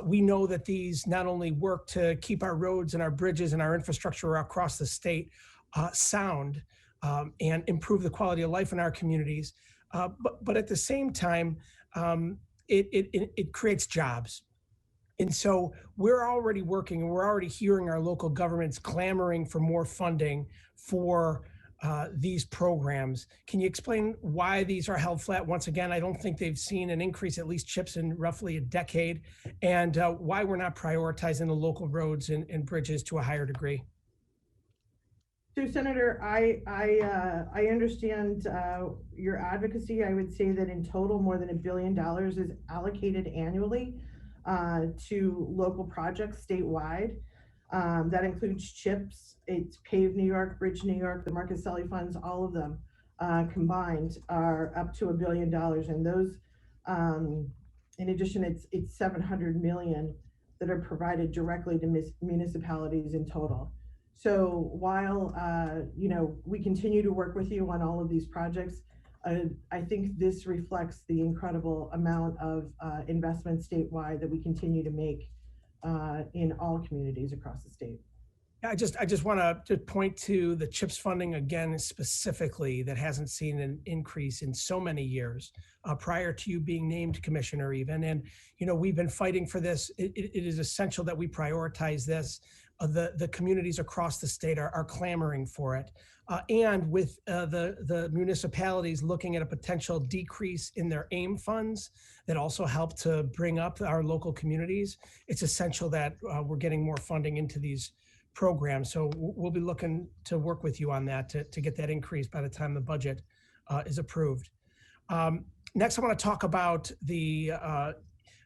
F: We know that these not only work to keep our roads and our bridges and our infrastructure across the state sound and improve the quality of life in our communities, but at the same time, it creates jobs. And so we're already working and we're already hearing our local governments clamoring for more funding for these programs. Can you explain why these are held flat? Once again, I don't think they've seen an increase, at least CHIPS, in roughly a decade, and why we're not prioritizing the local roads and bridges to a higher degree.
Q: So Senator, I understand your advocacy. I would say that in total, more than $1 billion is allocated annually to local projects statewide. That includes CHIPS, it's Pave New York, Bridge New York, the Marcus Sully funds, all of them combined are up to $1 billion. And those, in addition, it's 700 million that are provided directly to municipalities in total. So while we continue to work with you on all of these projects, I think this reflects the incredible amount of investment statewide that we continue to make in all communities across the state.
F: I just want to point to the CHIPS funding again, specifically, that hasn't seen an increase in so many years prior to you being named commissioner even. And, we've been fighting for this. It is essential that we prioritize this. The communities across the state are clamoring for it. And with the municipalities looking at a potential decrease in their AIM funds that also help to bring up our local communities, it's essential that we're getting more funding into these programs. So we'll be looking to work with you on that to get that increase by the time the budget is approved. Next, I want to talk about the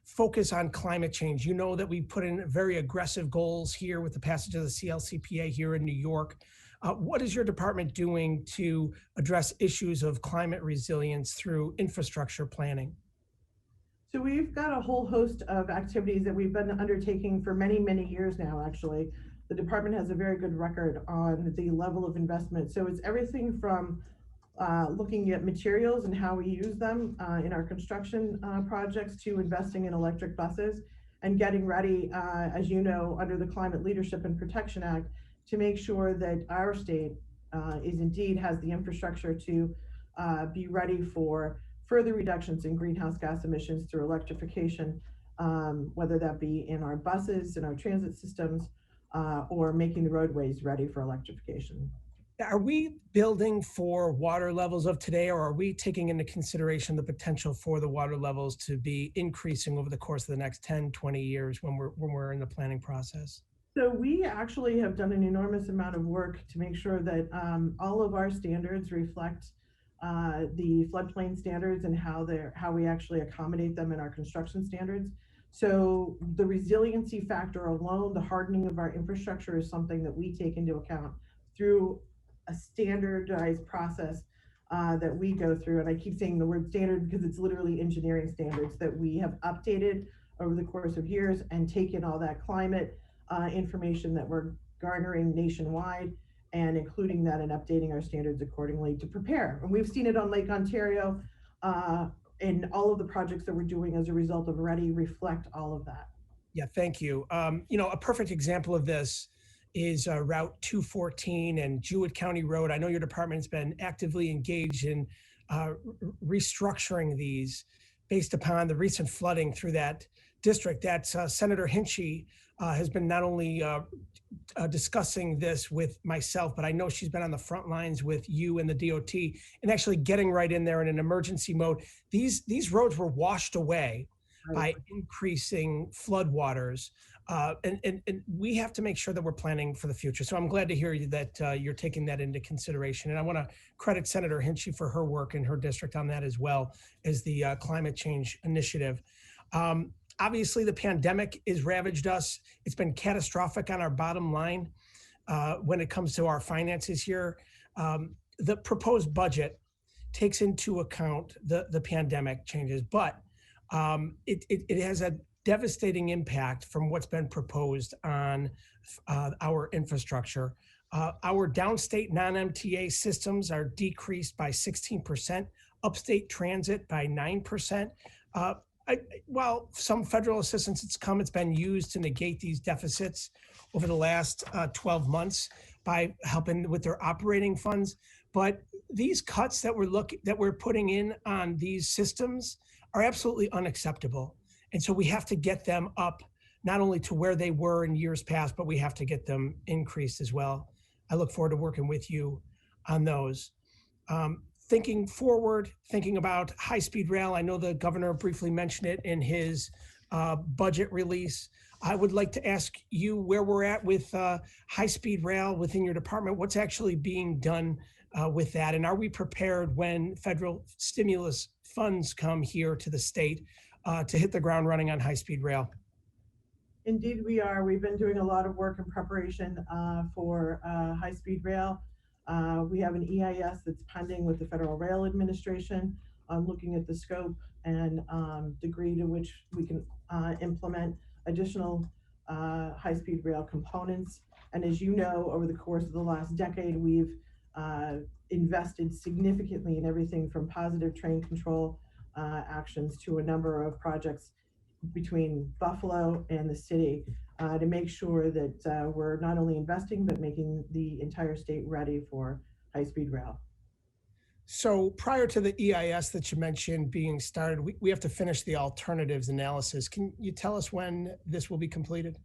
F: focus on climate change. You know that we put in very aggressive goals here with the passage of the CLCPA here in New York. What is your department doing to address issues of climate resilience through infrastructure planning?
Q: So we've got a whole host of activities that we've been undertaking for many, many years now, actually. The department has a very good record on the level of investment. So it's everything from looking at materials and how we use them in our construction projects to investing in electric buses and getting ready, as you know, under the Climate Leadership and Protection Act, to make sure that our state has the infrastructure to be ready for further reductions in greenhouse gas emissions through electrification, whether that be in our buses, in our transit systems, or making the roadways ready for electrification.
F: Are we building for water levels of today, or are we taking into consideration the potential for the water levels to be increasing over the course of the next 10, 20 years when we're in the planning process?
Q: So we actually have done an enormous amount of work to make sure that all of our standards reflect the floodplain standards and how we actually accommodate them in our construction standards. So the resiliency factor alone, the hardening of our infrastructure, is something that we take into account through a standardized process that we go through. And I keep saying the word standard because it's literally engineering standards that we have updated over the course of years and taken all that climate information that we're garnering nationwide and including that and updating our standards accordingly to prepare. And we've seen it on Lake Ontario, and all of the projects that we're doing as a result of READY reflect all of that.
F: Yeah, thank you. A perfect example of this is Route 214 and Jewett County Road. I know your department's been actively engaged in restructuring these based upon the recent flooding through that district. That Senator Hinchey has been not only discussing this with myself, but I know she's been on the front lines with you and the DOT and actually getting right in there in an emergency mode. These roads were washed away by increasing floodwaters. And we have to make sure that we're planning for the future. So I'm glad to hear that you're taking that into consideration. And I want to credit Senator Hinchey for her work in her district on that, as well as the climate change initiative. Obviously, the pandemic has ravaged us. It's been catastrophic on our bottom line when it comes to our finances here. The proposed budget takes into account the pandemic changes, but it has a devastating impact from what's been proposed on our infrastructure. Our downstate non-MTA systems are decreased by 16%, upstate transit by 9%. While some federal assistance has come, it's been used to negate these deficits over the last 12 months by helping with their operating funds. But these cuts that we're putting in on these systems are absolutely unacceptable. And so we have to get them up not only to where they were in years past, but we have to get them increased as well. I look forward to working with you on those. Thinking forward, thinking about high-speed rail, I know the governor briefly mentioned it in his budget release. I would like to ask you where we're at with high-speed rail within your department. What's actually being done with that? And are we prepared when federal stimulus funds come here to the state to hit the ground running on high-speed rail?
Q: Indeed, we are. We've been doing a lot of work in preparation for high-speed rail. We have an EIS that's pending with the Federal Rail Administration, looking at the scope and degree to which we can implement additional high-speed rail components. And as you know, over the course of the last decade, we've invested significantly in everything from positive train control actions to a number of projects between Buffalo and the city to make sure that we're not only investing, but making the entire state ready for high-speed rail.
F: So prior to the EIS that you mentioned being started, we have to finish the alternatives analysis. Can you tell us when this will be completed?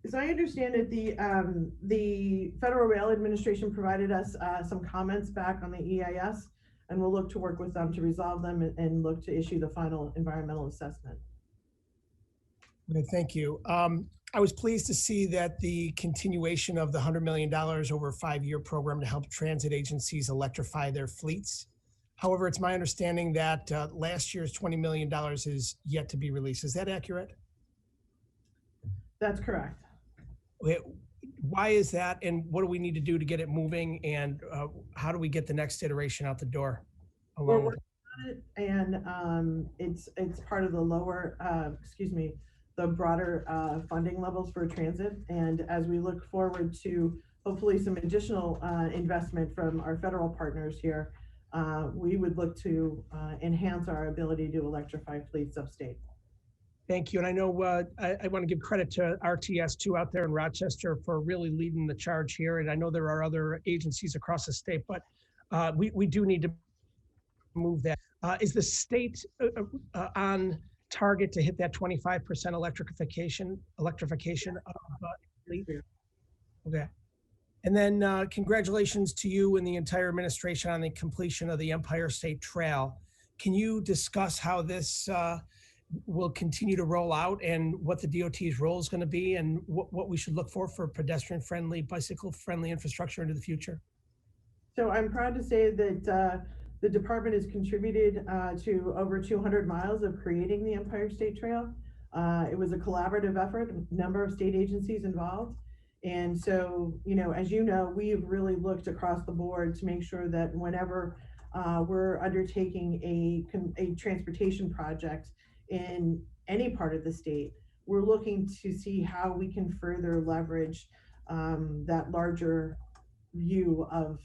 Q: As I understand it, the Federal Rail Administration provided us some comments back on the EIS, and we'll look to work with them to resolve them and look to issue the final environmental assessment.
F: Okay, thank you. I was pleased to see that the continuation of the $100 million over a 5-year program to help transit agencies electrify their fleets. However, it's my understanding that last year's $20 million is yet to be released. Is that accurate?
Q: That's correct.
F: Why is that, and what do we need to do to get it moving, and how do we get the next iteration out the door?
Q: We're working on it, and it's part of the lower, the broader funding levels for transit. And as we look forward to hopefully some additional investment from our federal partners here, we would look to enhance our ability to electrify fleets upstate.
F: Thank you. And I know I want to give credit to RTS2 out there in Rochester for really leading the charge here. And I know there are other agencies across the state, but we do need to move that. Is the state on target to hit that 25% electrification of fleet? Okay. And then congratulations to you and the entire administration on the completion of the Empire State Trail. Can you discuss how this will continue to roll out and what the DOT's role is going to be and what we should look for pedestrian-friendly, bicycle-friendly infrastructure into the future?
Q: So I'm proud to say that the department has contributed to over 200 miles of creating the Empire State Trail. It was a collaborative effort, a number of state agencies involved. And so, as you know, we've really looked across the board to make sure that whenever we're undertaking a transportation project in any part of the state, we're looking to see how we can further leverage that larger view of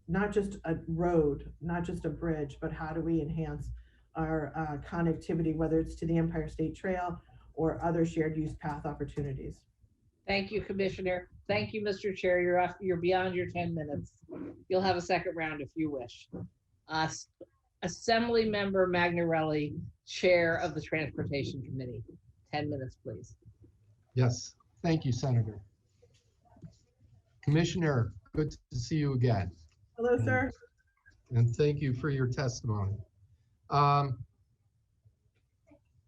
Q: not just a road, not just a bridge, but how do we enhance our connectivity, whether it's to the Empire State Trail or other shared use path opportunities.
B: Thank you, Commissioner. Thank you, Mr. Chair. You're beyond your 10 minutes. You'll have a second round if you wish. Assembly Member Magnarelli, Chair of the Transportation Committee. 10 minutes, please.
C: Yes, thank you, Senator. Commissioner, good to see you again.
Q: Hello, sir.
C: And thank you for your testimony.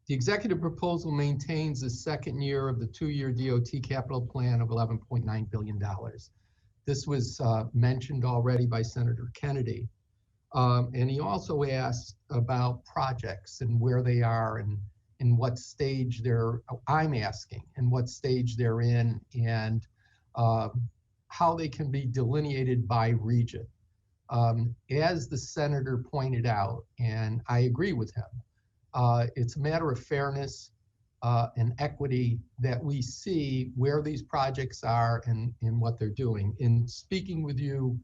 C: The executive proposal maintains the second year of the 2-year DOT capital plan of $11.9 billion. This was mentioned already by Senator Kennedy. And he also asked about projects and where they are and in what stage I'm asking in what stage they're in and how they can be delineated by region. As the senator pointed out, and I agree with him, It's a matter of fairness and equity that we see where these projects are and what they're doing. In speaking with you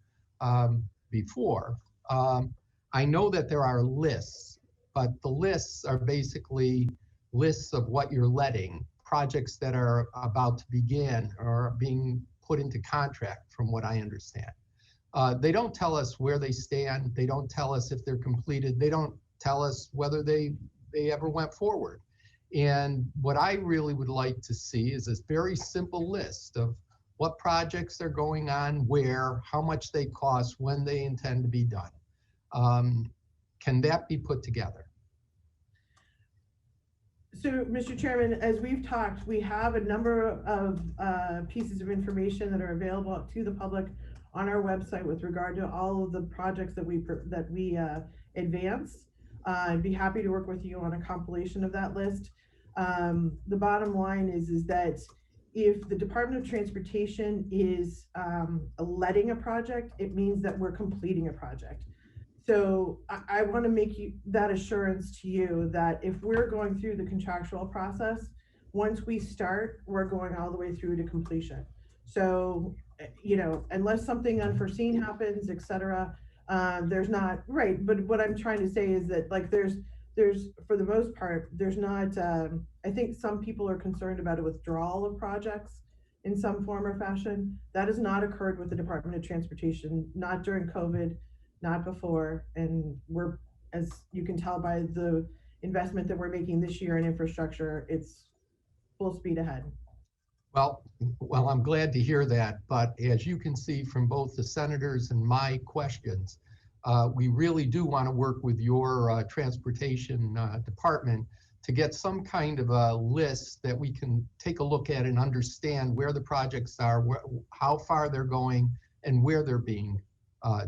C: before, I know that there are lists, but the lists are basically lists of what you're letting, projects that are about to begin or are being put into contract, from what I understand. They don't tell us where they stand. They don't tell us if they're completed. They don't tell us whether they ever went forward. And what I really would like to see is this very simple list of what projects are going on, where, how much they cost, when they intend to be done. Can that be put together?
Q: So, Mr. Chairman, as we've talked, we have a number of pieces of information that are available to the public on our website with regard to all of the projects that we advance. I'd be happy to work with you on a compilation of that list. The bottom line is that if the Department of Transportation is letting a project, it means that we're completing a project. So I want to make that assurance to you that if we're going through the contractual process, once we start, we're going all the way through to completion. So, you know, unless something unforeseen happens, et cetera, there's not, right. But what I'm trying to say is that, like, there's for the most part, there's not, I think some people are concerned about a withdrawal of projects in some form or fashion. That has not occurred with the Department of Transportation, not during COVID, not before. And we're, as you can tell by the investment that we're making this year in infrastructure, it's full speed ahead.
C: Well, I'm glad to hear that. But as you can see from both the senators and my questions, we really do want to work with your transportation department to get some kind of a list that we can take a look at and understand where the projects are, how far they're going, and where they're being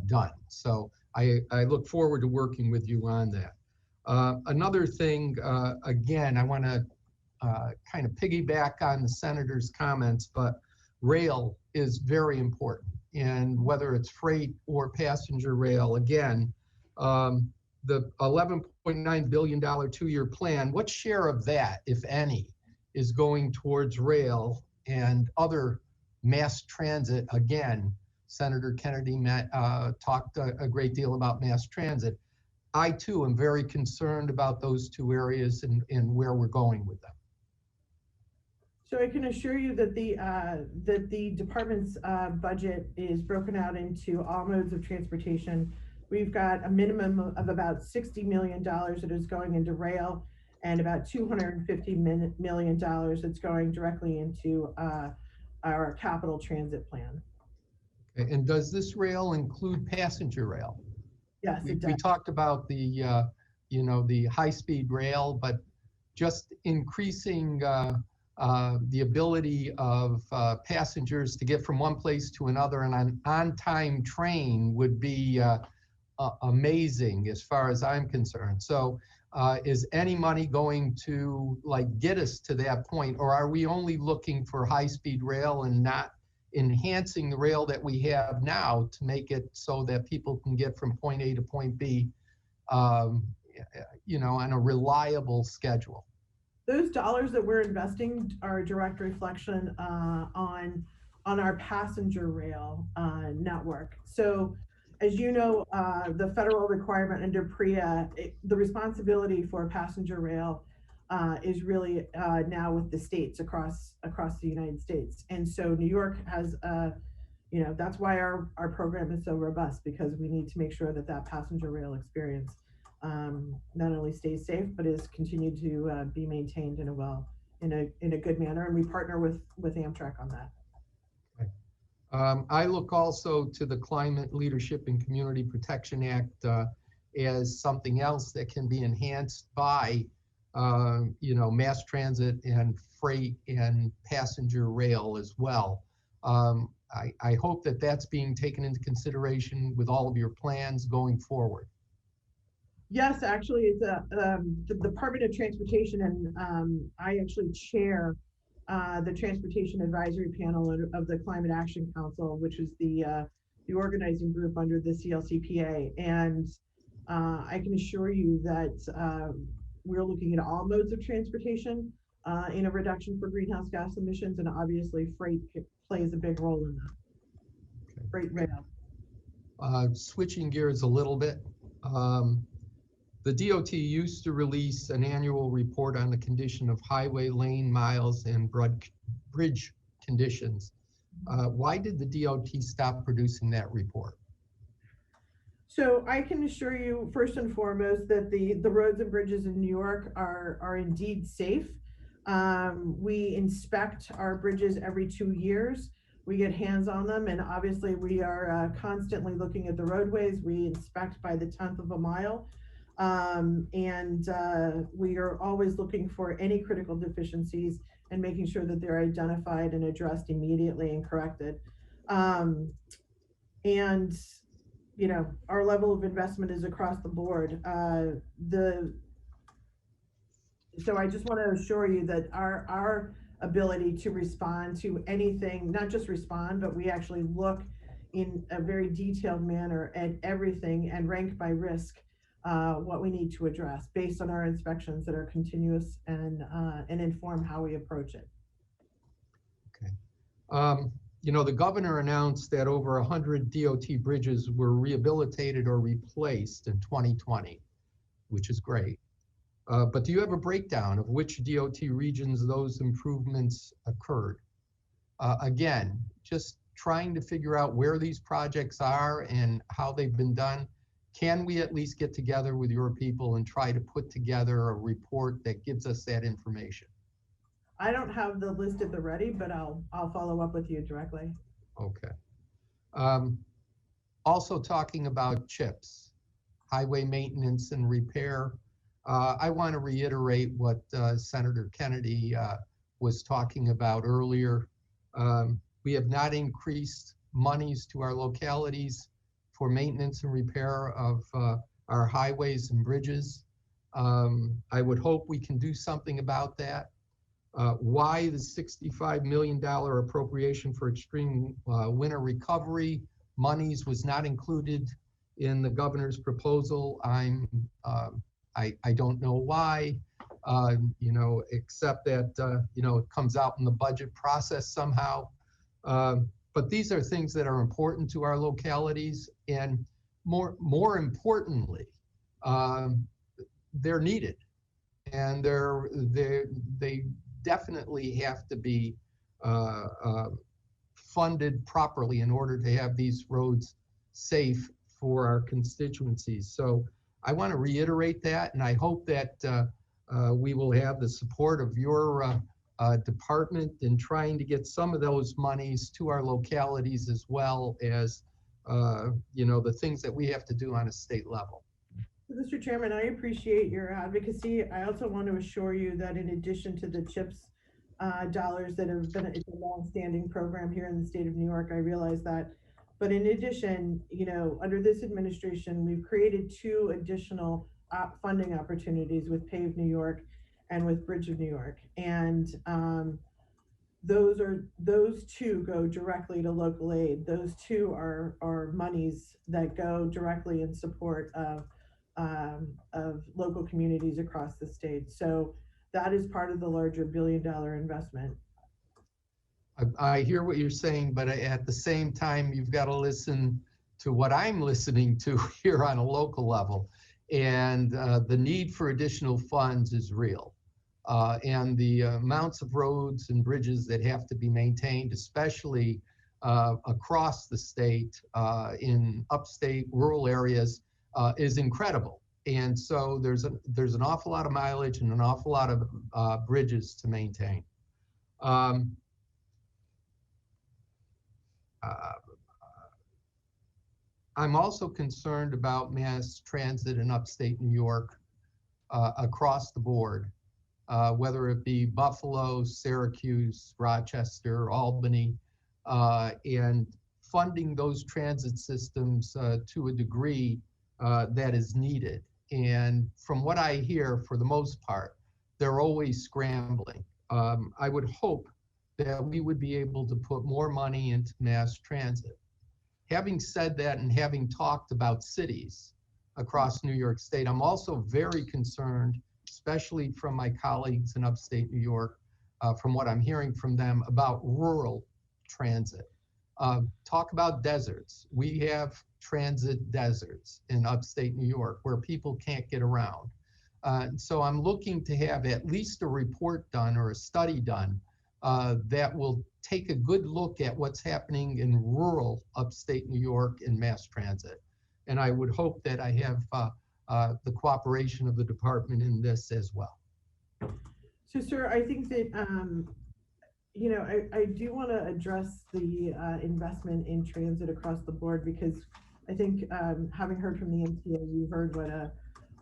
C: done. So I look forward to working with you on that. Another thing, again, I want to kind of piggyback on the senator's comments, but rail is very important. And whether it's freight or passenger rail, again, the $11.9 billion 2-year plan, what share of that, if any, is going towards rail and other mass transit? Again, Senator Kennedy talked a great deal about mass transit. I too am very concerned about those two areas and where we're going with them.
Q: So I can assure you that the department's budget is broken out into all modes of transportation. We've got a minimum of about $60 million that is going into rail, and about $250 million that's going directly into our capital transit plan.
C: Okay. And does this rail include passenger rail?
Q: Yes, it does.
C: We talked about the the high-speed rail, but just increasing the ability of passengers to get from one place to another and an on-time train would be amazing as far as I'm concerned. So is any money going to get us to that point, or are we only looking for high-speed rail and not enhancing the rail that we have now to make it so that people can get from point A to point B, on a reliable schedule?
Q: Those dollars that we're investing are a direct reflection on our passenger rail network. So, as you know, the federal requirement under PREA, the responsibility for passenger rail is really now with the states across the United States. And so New York has, that's why our program is so robust, because we need to make sure that passenger rail experience not only stays safe, but is continued to be maintained in a good manner. And we partner with Amtrak on that.
C: I look also to the Climate Leadership and Community Protection Act as something else that can be enhanced by, mass transit and freight and passenger rail as well. I hope that that's being taken into consideration with all of your plans going forward.
Q: Yes, actually, it's the Department of Transportation, and I actually chair the Transportation Advisory Panel of the Climate Action Council, which is the organizing group under the CLCPA. And I can assure you that we're looking at all modes of transportation in a reduction for greenhouse gas emissions, and obviously freight plays a big role in that. Freight rail.
C: Switching gears a little bit, the DOT used to release an annual report on the condition of highway lane miles and bridge conditions. Why did the DOT stop producing that report?
Q: So I can assure you, first and foremost, that the roads and bridges in New York are indeed safe. We inspect our bridges every 2 years. We get hands on them, and obviously we are constantly looking at the roadways. We inspect by the 10th of a mile. We are always looking for any critical deficiencies and making sure that they're identified and addressed immediately and corrected. You know, our level of investment is across the board. So I just want to assure you that our ability to respond to anything, not just respond, but we actually look in a very detailed manner at everything and rank by risk what we need to address based on our inspections that are continuous and inform how we approach it.
C: Okay. You know, the governor announced that over 100 DOT bridges were rehabilitated or replaced in 2020, which is great. But do you have a breakdown of which DOT regions those improvements occurred? Again, just trying to figure out where these projects are and how they've been done. Can we at least get together with your people and try to put together a report that gives us that information?
Q: I don't have the list at the ready, but I'll follow up with you directly.
C: Okay. Also talking about CHIPS, highway maintenance and repair. I want to reiterate what Senator Kennedy was talking about earlier. We have not increased monies to our localities for maintenance and repair of our highways and bridges. I would hope we can do something about that. Why the $65 million appropriation for extreme winter recovery monies was not included in the governor's proposal, I don't know why, you know, except that, you know, it comes out in the budget process somehow. But these are things that are important to our localities, and more importantly, they're needed, and they definitely have to be funded properly in order to have these roads safe for our constituencies. So I want to reiterate that, and I hope that we will have the support of your department in trying to get some of those monies to our localities, as well as you know, the things that we have to do on a state level.
Q: Mr. Chairman, I appreciate your advocacy. I also want to assure you that in addition to the CHIPS dollars that have been, it's a long-standing program here in the state of New York, I realize that. But in addition, you know, under this administration, we've created 2 additional funding opportunities with Pave New York and with Bridge of New York. And those 2 go directly to local aid. Those 2 are monies that go directly in support of local communities across the state. So that is part of the larger $1 billion investment.
C: I hear what you're saying, but at the same time, you've got to listen to what I'm listening to here on a local level. And the need for additional funds is real. And the amounts of roads and bridges that have to be maintained, especially across the state in upstate rural areas, is incredible. And so there's an awful lot of mileage and an awful lot of bridges to maintain. I'm also concerned about mass transit in upstate New York across the board, whether it be Buffalo, Syracuse, Rochester, Albany, and funding those transit systems to a degree that is needed. And from what I hear, for the most part, they're always scrambling. I would hope that we would be able to put more money into mass transit. Having said that, and having talked about cities across New York State, I'm also very concerned, especially from my colleagues in upstate New York, from what I'm hearing from them about rural transit. Talk about deserts. We have transit deserts in upstate New York where people can't get around. So I'm looking to have at least a report done or a study done that will take a good look at what's happening in rural upstate New York in mass transit. And I would hope that I have the cooperation of the department in this as well.
Q: So, sir, I think that, you know, I do want to address the investment in transit across the board, because I think having heard from the MTA, you heard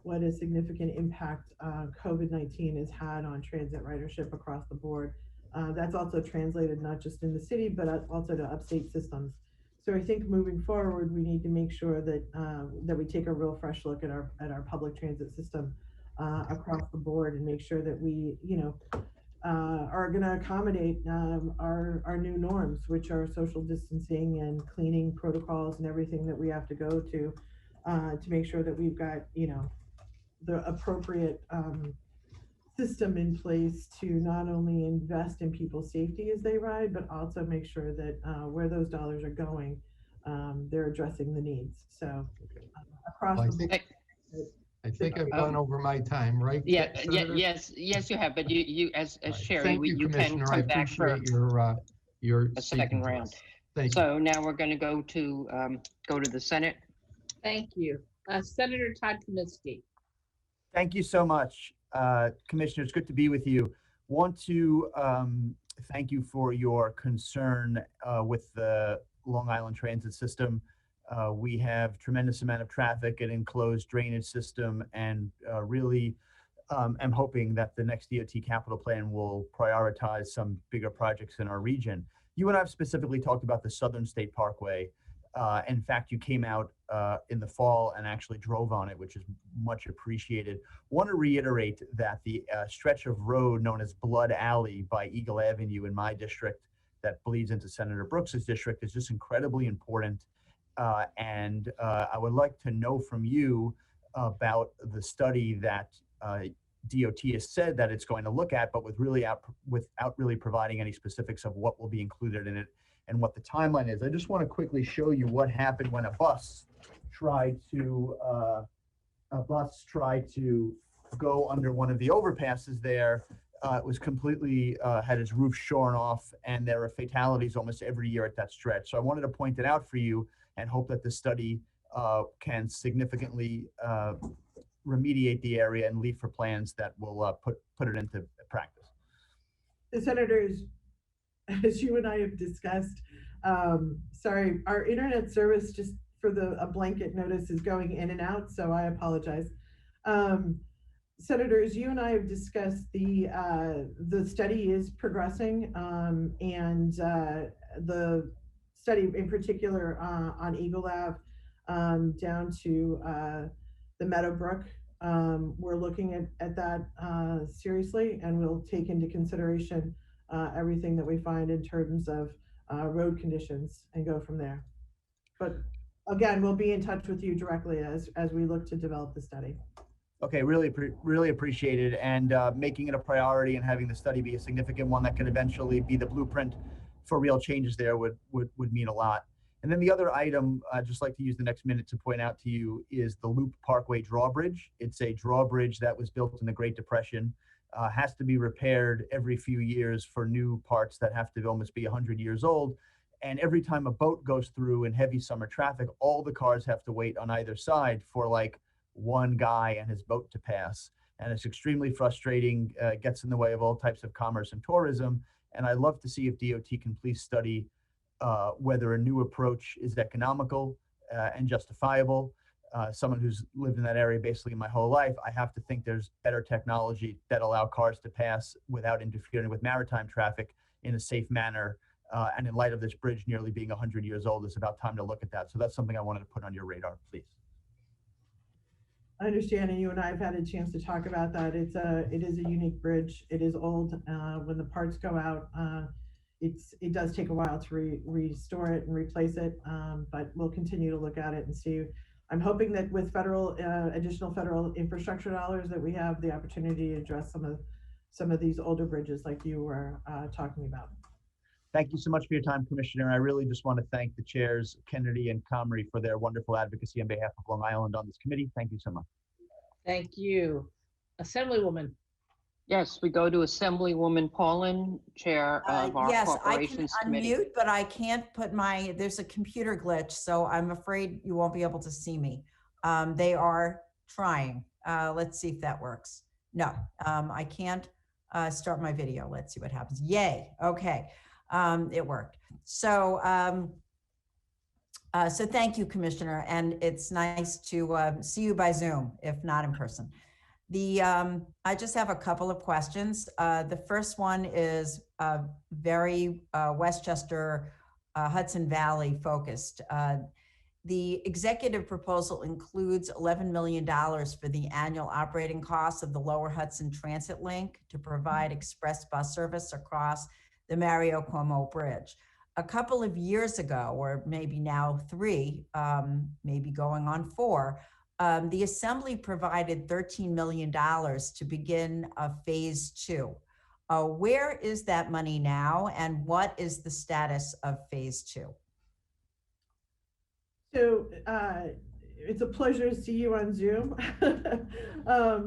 Q: what a significant impact COVID-19 has had on transit ridership across the board. That's also translated not just in the city, but also to upstate systems. So I think moving forward, we need to make sure that that we take a real fresh look at our public transit system across the board, and make sure that we, you know, are going to accommodate our new norms, which are social distancing and cleaning protocols and everything that we have to go to make sure that we've got, you know, the appropriate system in place to not only invest in people's safety as they ride, but also make sure that where those dollars are going, they're addressing the needs. So across
C: Well,
Q: the board.
C: I think I've gone over my time, right? Senator?
J: yes, you have, but you as chair,
C: Thank you,
J: you can
C: Commissioner. I
J: come back for
C: appreciate your
J: a
C: speaking
J: second
C: to
J: round.
C: us. Thank you.
J: So now we're going to go to the Senate.
B: Thank you. Senator Todd Kaminsky.
S: Thank you so much, Commissioner. It's good to be with you. Want to thank you for your concern with the Long Island transit system. We have tremendous amount of traffic, an enclosed drainage system, and really am hoping that the next DOT capital plan will prioritize some bigger projects in our region. You and I have specifically talked about the Southern State Parkway. In fact, you came out in the fall and actually drove on it, which is much appreciated. Want to reiterate that the stretch of road known as Blood Alley by Eagle Avenue in my district that bleeds into Senator Brooks's district is just incredibly important. And I would like to know from you about the study that DOT has said that it's going to look at, but without really providing any specifics of what will be included in it and what the timeline is. I just want to quickly show you what happened when a bus tried to go under one of the overpasses there. It was completely had its roof shorn off, and there are fatalities almost every year at that stretch. So I wanted to point it out for you and hope that this study can significantly remediate the area and lead for plans that will put it into practice.
Q: The senators, as you and I have discussed, sorry, our internet service, just for a blanket notice, is going in and out, so I apologize. Senators, you and I have discussed the study is progressing, and the study in particular on Eagle Ave down to the Meadowbrook. We're looking at that seriously, and we'll take into consideration everything that we find in terms of road conditions and go from there. But again, we'll be in touch with you directly as we look to develop the study.
S: Okay, really appreciate it, and making it a priority and having the study be a significant one that could eventually be the blueprint for real changes there would mean a lot. And then the other item I'd just like to use the next minute to point out to you is the Loop Parkway drawbridge. It's a drawbridge that was built in the Great Depression, has to be repaired every few years for new parts that have to almost be 100 years old. And every time a boat goes through in heavy summer traffic, all the cars have to wait on either side for like one guy and his boat to pass. And it's extremely frustrating, gets in the way of all types of commerce and tourism. And I'd love to see if DOT can please study whether a new approach is economical and justifiable. Someone who's lived in that area basically my whole life, I have to think there's better technology that allow cars to pass without interfering with maritime traffic in a safe manner. And in light of this bridge nearly being 100 years old, it's about time to look at that. So that's something I wanted to put on your radar, please.
Q: I understand, and you and I have had a chance to talk about that. It is a unique bridge. It is old. When the parts go out, it does take a while to restore it and replace it, but we'll continue to look at it and see. I'm hoping that with federal, additional federal infrastructure dollars, that we have the opportunity to address some of these older bridges like you were talking about.
S: Thank you so much for your time, Commissioner. I really just want to thank the chairs, Kennedy and Comrie, for their wonderful advocacy on behalf of Long Island on this committee. Thank you so much.
B: Thank you. Assemblywoman.
J: Yes, we go to Assemblywoman Paulin, Chair of our
O: Yes, I can
J: Corporations Committee.
O: unmute, but I can't put there's a computer glitch, so I'm afraid you won't be able to see me. They are trying. Let's see if that works. No, I can't start my video. Let's see what happens. Yay. Okay. It worked. So, so thank you, Commissioner. And it's nice to see you by Zoom, if not in person. I just have a couple of questions. The first one is very Westchester, Hudson Valley focused. The executive proposal includes $11 million for the annual operating costs of the Lower Hudson Transit Link to provide express bus service across the Mario Cuomo Bridge. A couple of years ago, or maybe now 3, maybe going on 4, the Assembly provided $13 million to begin phase 2. Where is that money now, and what is the status of phase 2?
Q: So it's a pleasure to see you on Zoom.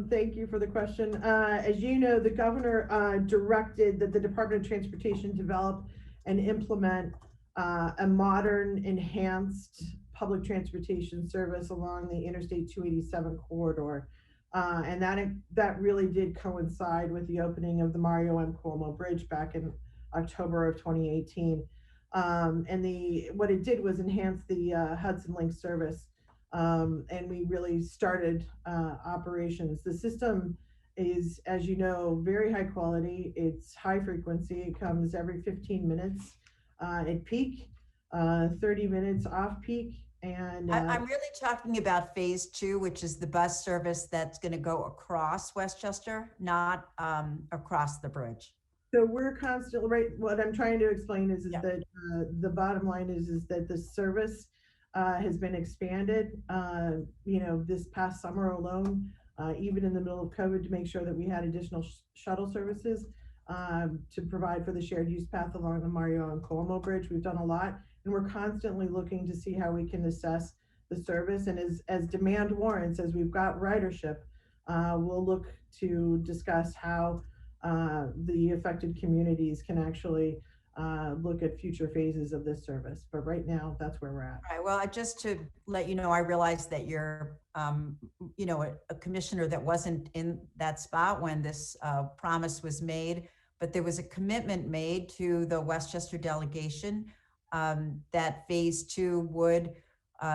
Q: Thank you for the question. As you know, the governor directed that the Department of Transportation develop and implement a modern, enhanced public transportation service along the Interstate 287 corridor. And that really did coincide with the opening of the Mario M. Cuomo Bridge back in October of 2018. And what it did was enhance the Hudson Link service. And we really started operations. The system is, as you know, very high quality. It's high frequency. It comes every 15 minutes at peak, 30 minutes off peak. And
O: I'm really talking about phase 2, which is the bus service that's going to go across Westchester, not across the bridge.
Q: So we're constantly, right, what I'm trying to explain is that the bottom line is that the service has been expanded, this past summer alone, even in the middle of COVID, to make sure that we had additional shuttle services to provide for the shared use path along the Mario and Cuomo Bridge. We've done a lot, and we're constantly looking to see how we can assess the service. And as demand warrants, as we've got ridership, we'll look to discuss how the affected communities can actually look at future phases of this service. But right now, that's where we're at.
O: All right. Well, just to let you know, I realized that you're, a commissioner that wasn't in that spot when this promise was made, but there was a commitment made to the Westchester delegation that phase 2 would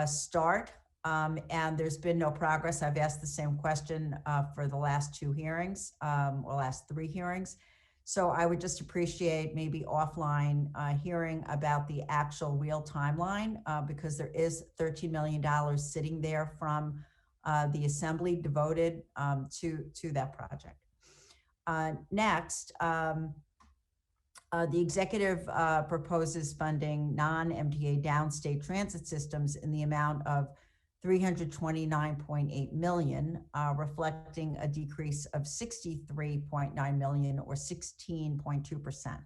O: start. And there's been no progress. I've asked the same question for the last 2 hearings, or last 3 hearings. So I would just appreciate maybe offline hearing about the actual real timeline, because there is $13 million sitting there from the Assembly devoted to that project. Next, the executive proposes funding non-MTA downstate transit systems in the amount of $329.8 million, reflecting a decrease of $63.9 million or 16.2%.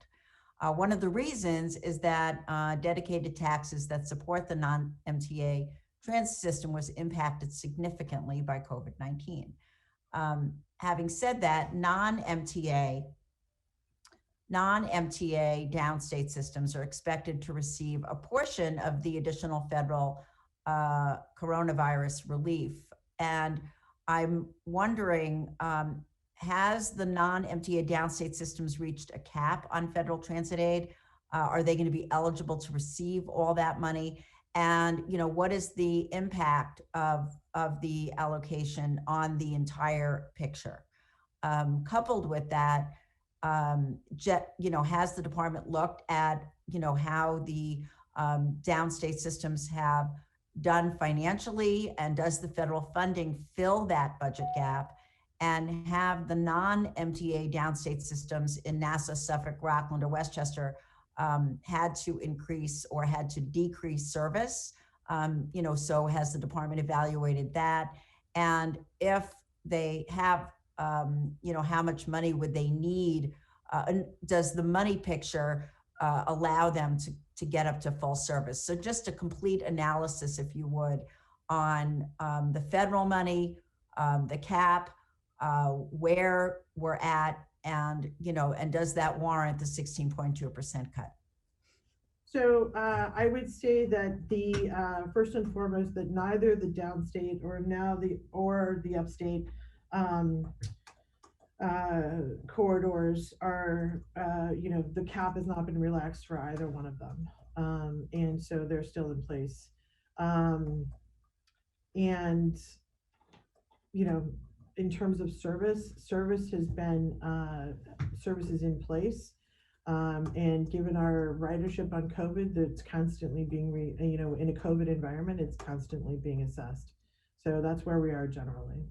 O: One of the reasons is that dedicated taxes that support the non-MTA transit system was impacted significantly by COVID-19. Having said that, non-MTA downstate systems are expected to receive a portion of the additional federal coronavirus relief. And I'm wondering, has the non-MTA downstate systems reached a cap on federal transit aid? Are they going to be eligible to receive all that money? And what is the impact of the allocation on the entire picture? Coupled with that, has the department looked at how the downstate systems have done financially, and does the federal funding fill that budget gap? And have the non-MTA downstate systems in Nassau, Suffolk, Rockland, or Westchester had to increase or had to decrease service You know, so has the department evaluated that? And if they have, you know, how much money would they need? And does the money picture allow them to get up to full service? So just a complete analysis, if you would, on the federal money, the cap, where we're at, and, you know, and does that warrant the 16.2% cut?
Q: So I would say that the first and foremost, that neither the downstate or the upstate corridors are, you know, the cap has not been relaxed for either one of them. And so they're still in place. And, you know, in terms of service has been, service is in place. And given our ridership on COVID, that's constantly being, you know, in a COVID environment, it's constantly being assessed. So that's where we are generally.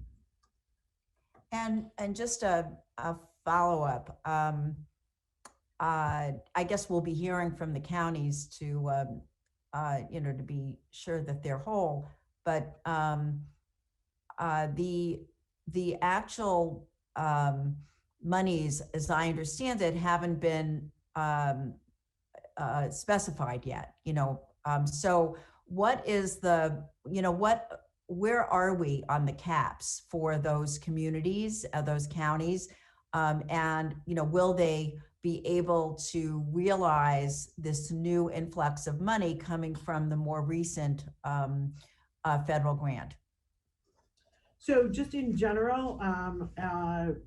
O: And just a follow-up, I guess we'll be hearing from the counties to, you know, to be sure that they're whole, but the actual monies, as I understand it, haven't been specified yet, you know. So what is the, you know, where are we on the caps for those communities, those counties? And, you know, will they be able to realize this new influx of money coming from the more recent federal grant?
Q: So just in general,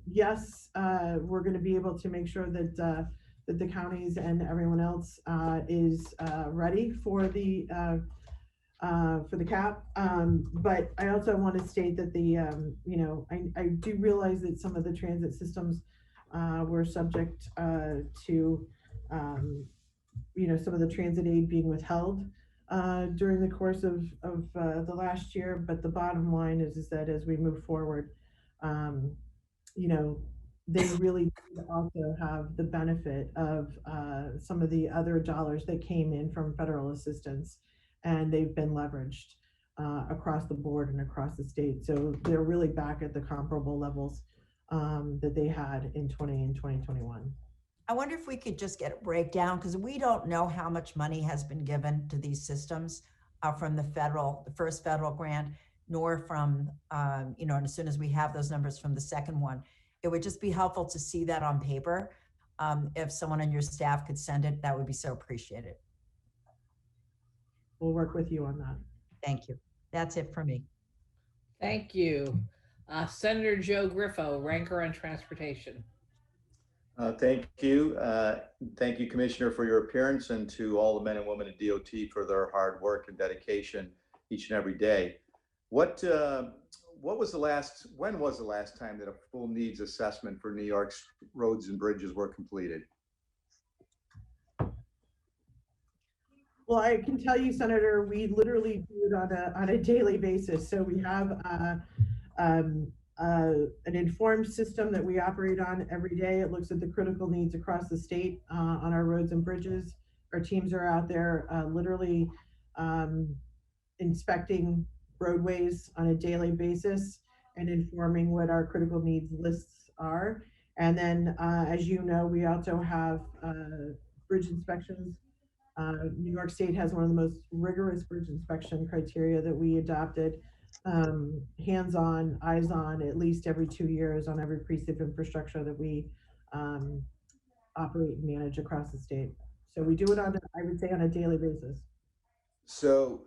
Q: yes, we're going to be able to make sure that that the counties and everyone else is ready for the cap. But I also want to state that the, you know, I do realize that some of the transit systems were subject to, you know, some of the transit aid being withheld during the course of the last year. But the bottom line is that as we move forward, you know, they really also have the benefit of some of the other dollars that came in from federal assistance, and they've been leveraged across the board and across the state. So they're really back at the comparable levels that they had in 2021.
O: I wonder if we could just get a breakdown, because we don't know how much money has been given to these systems from the first federal grant, nor from, you know, and as soon as we have those numbers from the second one, it would just be helpful to see that on paper. If someone on your staff could send it, that would be so appreciated.
Q: We'll work with you on that.
O: Thank you. That's it for me.
B: Thank you. Senator Joe Griffo, Ranker on Transportation.
A: Thank you. Thank you, Commissioner, for your appearance, and to all the men and women at DOT for their hard work and dedication each and every day. When was the last time that a full needs assessment for New York's roads and bridges were completed?
Q: Well, I can tell you, Senator, we literally do it on a daily basis. So we have an informed system that we operate on every day. It looks at the critical needs across the state on our roads and bridges. Our teams are out there literally inspecting roadways on a daily basis and informing what our critical needs lists are. And then, as you know, we also have bridge inspections. New York State has one of the most rigorous bridge inspection criteria that we adopted. Hands-on, eyes-on, at least every 2 years on every piece of infrastructure that we operate and manage across the state. So we do it on, I would say, on a daily basis.
A: So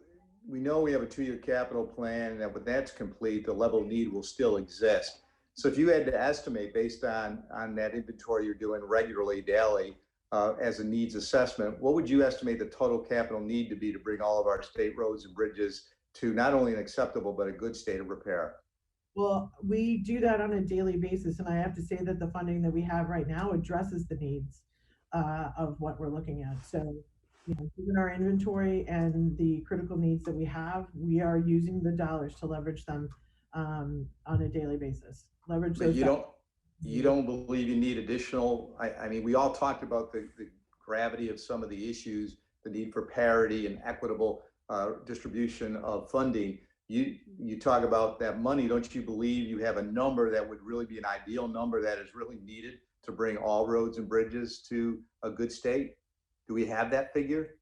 A: we know we have a 2-year capital plan, and that when that's complete, the level of need will still exist. So if you had to estimate based on that inventory you're doing regularly, daily, as a needs assessment, what would you estimate the total capital need to be to bring all of our state roads and bridges to not only an acceptable, but a good state of repair?
Q: Well, we do that on a daily basis. And I have to say that the funding that we have right now addresses the needs of what we're looking at. So, you know, given our inventory and the critical needs that we have, we are using the dollars to leverage them on a daily basis. Leverage those.
A: You don't believe you need additional? I mean, we all talked about the gravity of some of the issues, the need for parity and equitable distribution of funding. You talk about that money. Don't you believe you have a number that would really be an ideal number that is really needed to bring all roads and bridges to a good state? Do we have that figure?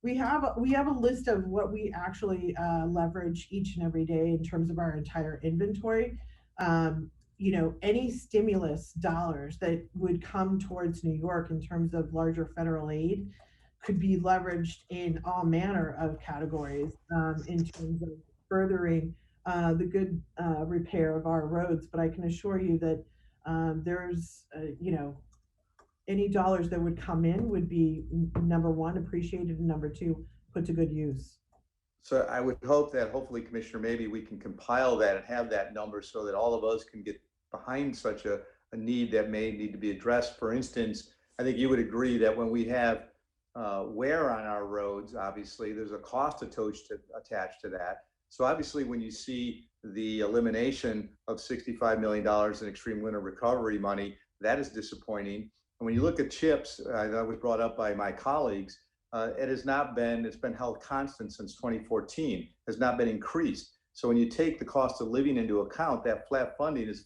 Q: We have a list of what we actually leverage each and every day in terms of our entire inventory. You know, any stimulus dollars that would come towards New York in terms of larger federal aid could be leveraged in all manner of categories in terms of furthering the good repair of our roads. But I can assure you that there's, you know, any dollars that would come in would be, number one, appreciated, and number two, put to good use.
A: So I would hope that hopefully, Commissioner, maybe we can compile that and have that number so that all of us can get behind such a need that may need to be addressed. For instance, I think you would agree that when we have wear on our roads, obviously there's a cost attached to that. So obviously when you see the elimination of $65 million in extreme winter recovery money, that is disappointing. And when you look at CHIPS, that was brought up by my colleagues, it's been held constant since 2014, has not been increased. So when you take the cost of living into account, that flat funding is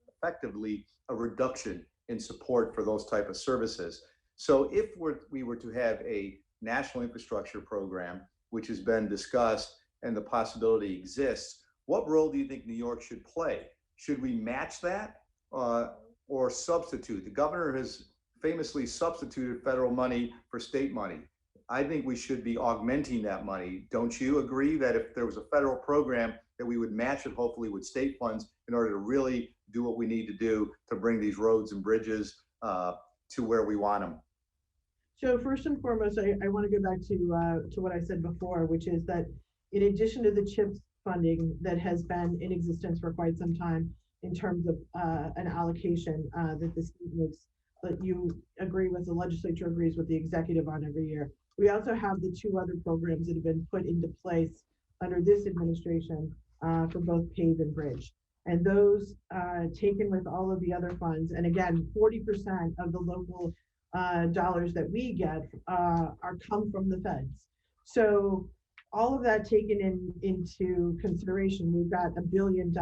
A: effectively a reduction in support for those type of services. So if we were to have a national infrastructure program, which has been discussed and the possibility exists, what role do you think New York should play? Should we match that or substitute? The governor has famously substituted federal money for state money. I think we should be augmenting that money. Don't you agree that if there was a federal program that we would match it hopefully with state funds in order to really do what we need to do to bring these roads and bridges to where we want them?
Q: So first and foremost, I want to go back to what I said before, which is that in addition to the CHIPS funding that has been in existence for quite some time in terms of an allocation that the state makes, that you agree with, the legislature agrees with the executive on every year. We also have the two other programs that have been put into place under this administration for both PAVE and Bridge. And those taken with all of the other funds, and again, 40% of the local dollars that we get come from the feds. So all of that taken into consideration, we've got $1 billion.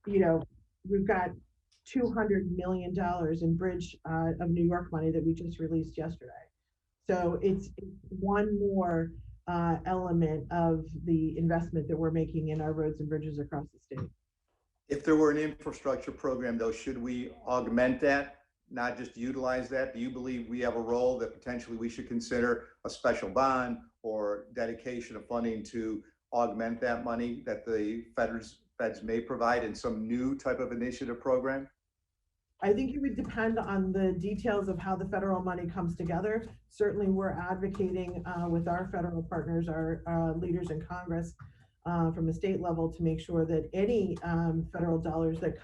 Q: You know, we've got $200 million in Bridge of New York money that we just released yesterday. So it's one more element of the investment that we're making in our roads and bridges across the state.
A: If there were an infrastructure program though, should we augment that, not just utilize that? Do you believe we have a role that potentially we should consider a special bond or dedication of funding to augment that money that the feds may provide in some new type of initiative program?
Q: I think it would depend on the details of how the federal money comes together. Certainly we're advocating with our federal partners, our leaders in Congress from the state level to make sure that any federal dollars that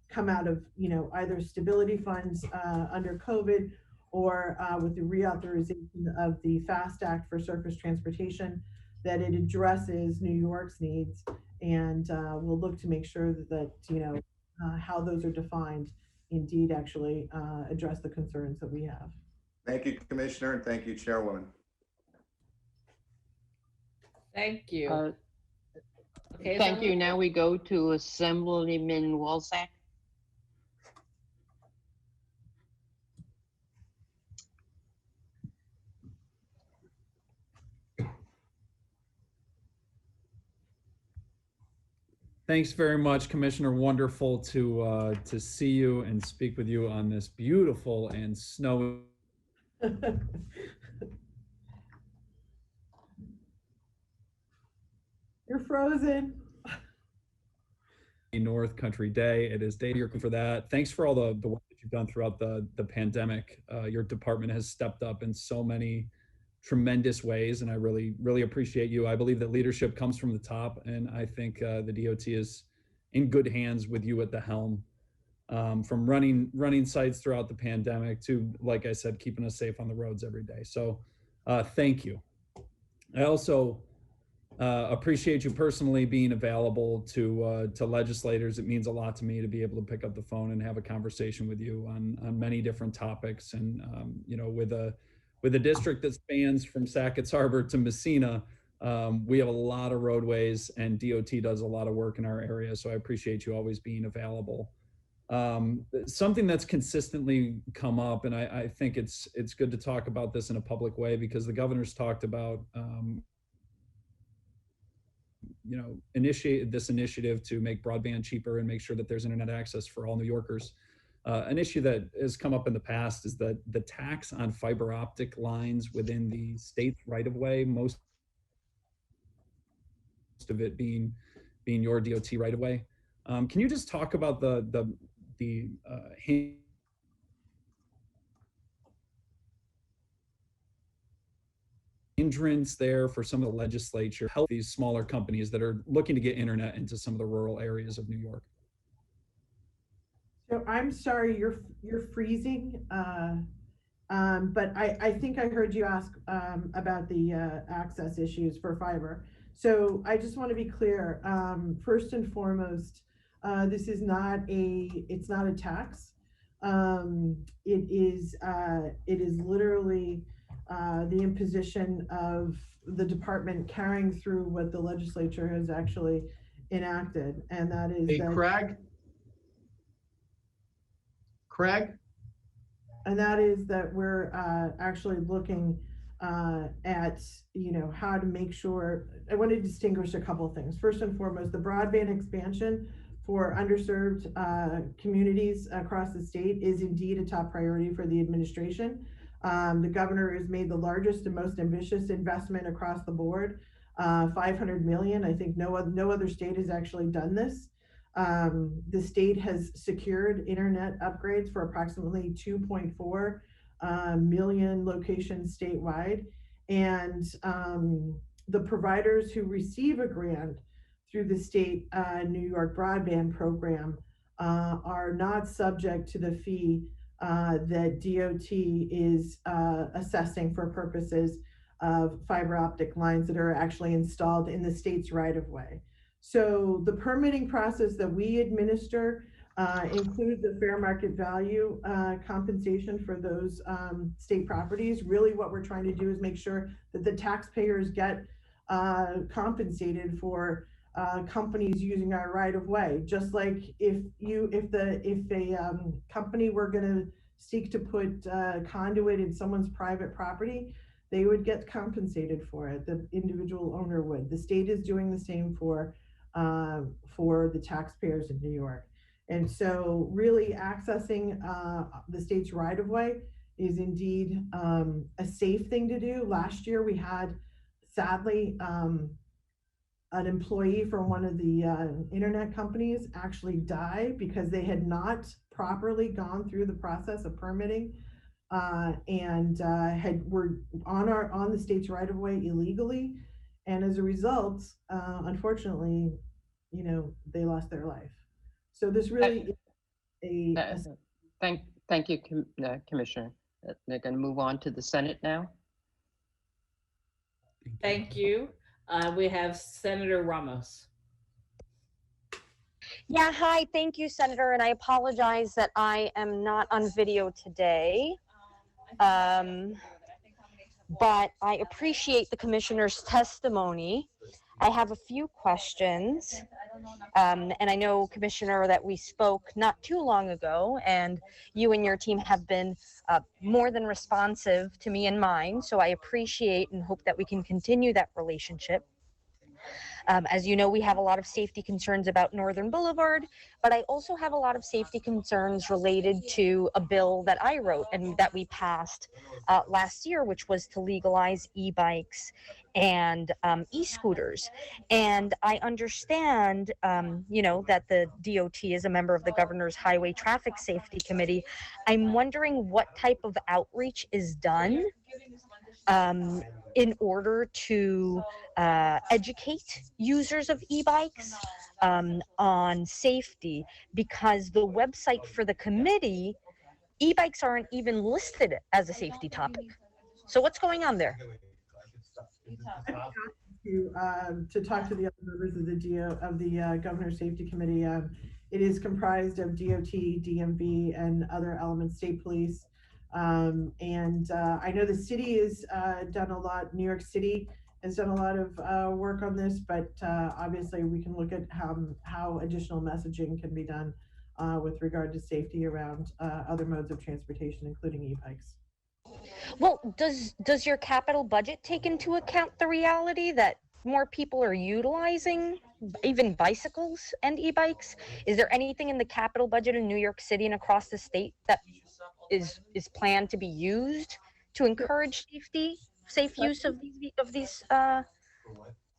Q: come out of, you know, either stability funds under COVID or with the reauthorization of the FAST Act for surface transportation, that it addresses New York's needs, and we'll look to make sure that you know, how those are defined indeed actually address the concerns that we have.
A: Thank you, Commissioner, and thank you, Chairwoman.
B: Thank you. Okay,
J: Thank you. Now we go to Assemblyman Walczak.
E: Thanks very much, Commissioner. Wonderful to see you and speak with you on this beautiful and snowy
Q: You're frozen.
E: North Country Day. It is day you're for that. Thanks for all the work that you've done throughout the pandemic. Your department has stepped up in so many tremendous ways, and I really appreciate you. I believe that leadership comes from the top, and I think the DOT is in good hands with you at the helm. From running sites throughout the pandemic to, like I said, keeping us safe on the roads every day. So thank you. I also appreciate you personally being available to legislators. It means a lot to me to be able to pick up the phone and have a conversation with you on many different topics. And you know, with with a district that spans from Sackett's Harbor to Messina, we have a lot of roadways, and DOT does a lot of work in our area. So I appreciate you always being available. Something that's consistently come up, and I think it's good to talk about this in a public way, because the governor's talked about initiate this initiative to make broadband cheaper and make sure that there's internet access for all New Yorkers. An issue that has come up in the past is that the tax on fiber optic lines within the state's right of way, most of it being your DOT right of way. Can you just talk about the hindrance there for some of the legislature, help these smaller companies that are looking to get internet into some of the rural areas of New York?
Q: So I'm sorry, you're freezing, but I think I heard you ask about the access issues for fiber. So I just want to be clear. First and foremost, this is it's not a tax. It is literally the imposition of the department carrying through what the legislature has actually enacted, and that is
F: Craig?
Q: And that is that we're actually looking at, how to make sure. I want to distinguish a couple of things. First and foremost, the broadband expansion for underserved communities across the state is indeed a top priority for the administration. The governor has made the largest and most ambitious investment across the board, $500 million. I think no other state has actually done this. The state has secured internet upgrades for approximately 2.4 million locations statewide. And the providers who receive a grant through the state New York broadband program are not subject to the fee that DOT is assessing for purposes of fiber optic lines that are actually installed in the state's right of way. So the permitting process that we administer includes the fair market value compensation for those state properties. Really what we're trying to do is make sure that the taxpayers get compensated for companies using our right of way. Just like if a company were going to seek to put conduit in someone's private property, they would get compensated for it. The individual owner would. The state is doing the same for the taxpayers in New York. And so really accessing the state's right of way is indeed a safe thing to do. Last year we had, sadly, an employee from one of the internet companies actually die because they had not properly gone through the process of permitting and were on the state's right of way illegally. And as a result, unfortunately, they lost their life. So this really is
J: Thank you, Commissioner. They're going to move on to the Senate now.
B: Thank you. We have Senator Ramos.
T: Yeah, hi, thank you, Senator, and I apologize that I am not on video today. But I appreciate the commissioner's testimony. I have a few questions. And I know, Commissioner, that we spoke not too long ago, and you and your team have been more than responsive to me and mine. So I appreciate and hope that we can continue that relationship. As you know, we have a lot of safety concerns about Northern Boulevard, but I also have a lot of safety concerns related to a bill that I wrote and that we passed last year, which was to legalize e-bikes and e-scooters. And I understand, that the DOT is a member of the Governor's Highway Traffic Safety Committee. I'm wondering what type of outreach is done in order to educate users of e-bikes on safety, because the website for the committee, e-bikes aren't even listed as a safety topic. So what's going on there?
Q: To talk to the other members of the Governor's Safety Committee. It is comprised of DOT, DMV, and other elements, state police, I know the city has done a lot. New York City has done a lot of work on this, but obviously we can look at how additional messaging can be done with regard to safety around other modes of transportation, including e-bikes.
T: Well, does your capital budget take into account the reality that more people are utilizing even bicycles and e-bikes? Is there anything in the capital budget in New York City and across the state that is planned to be used to encourage safe use of these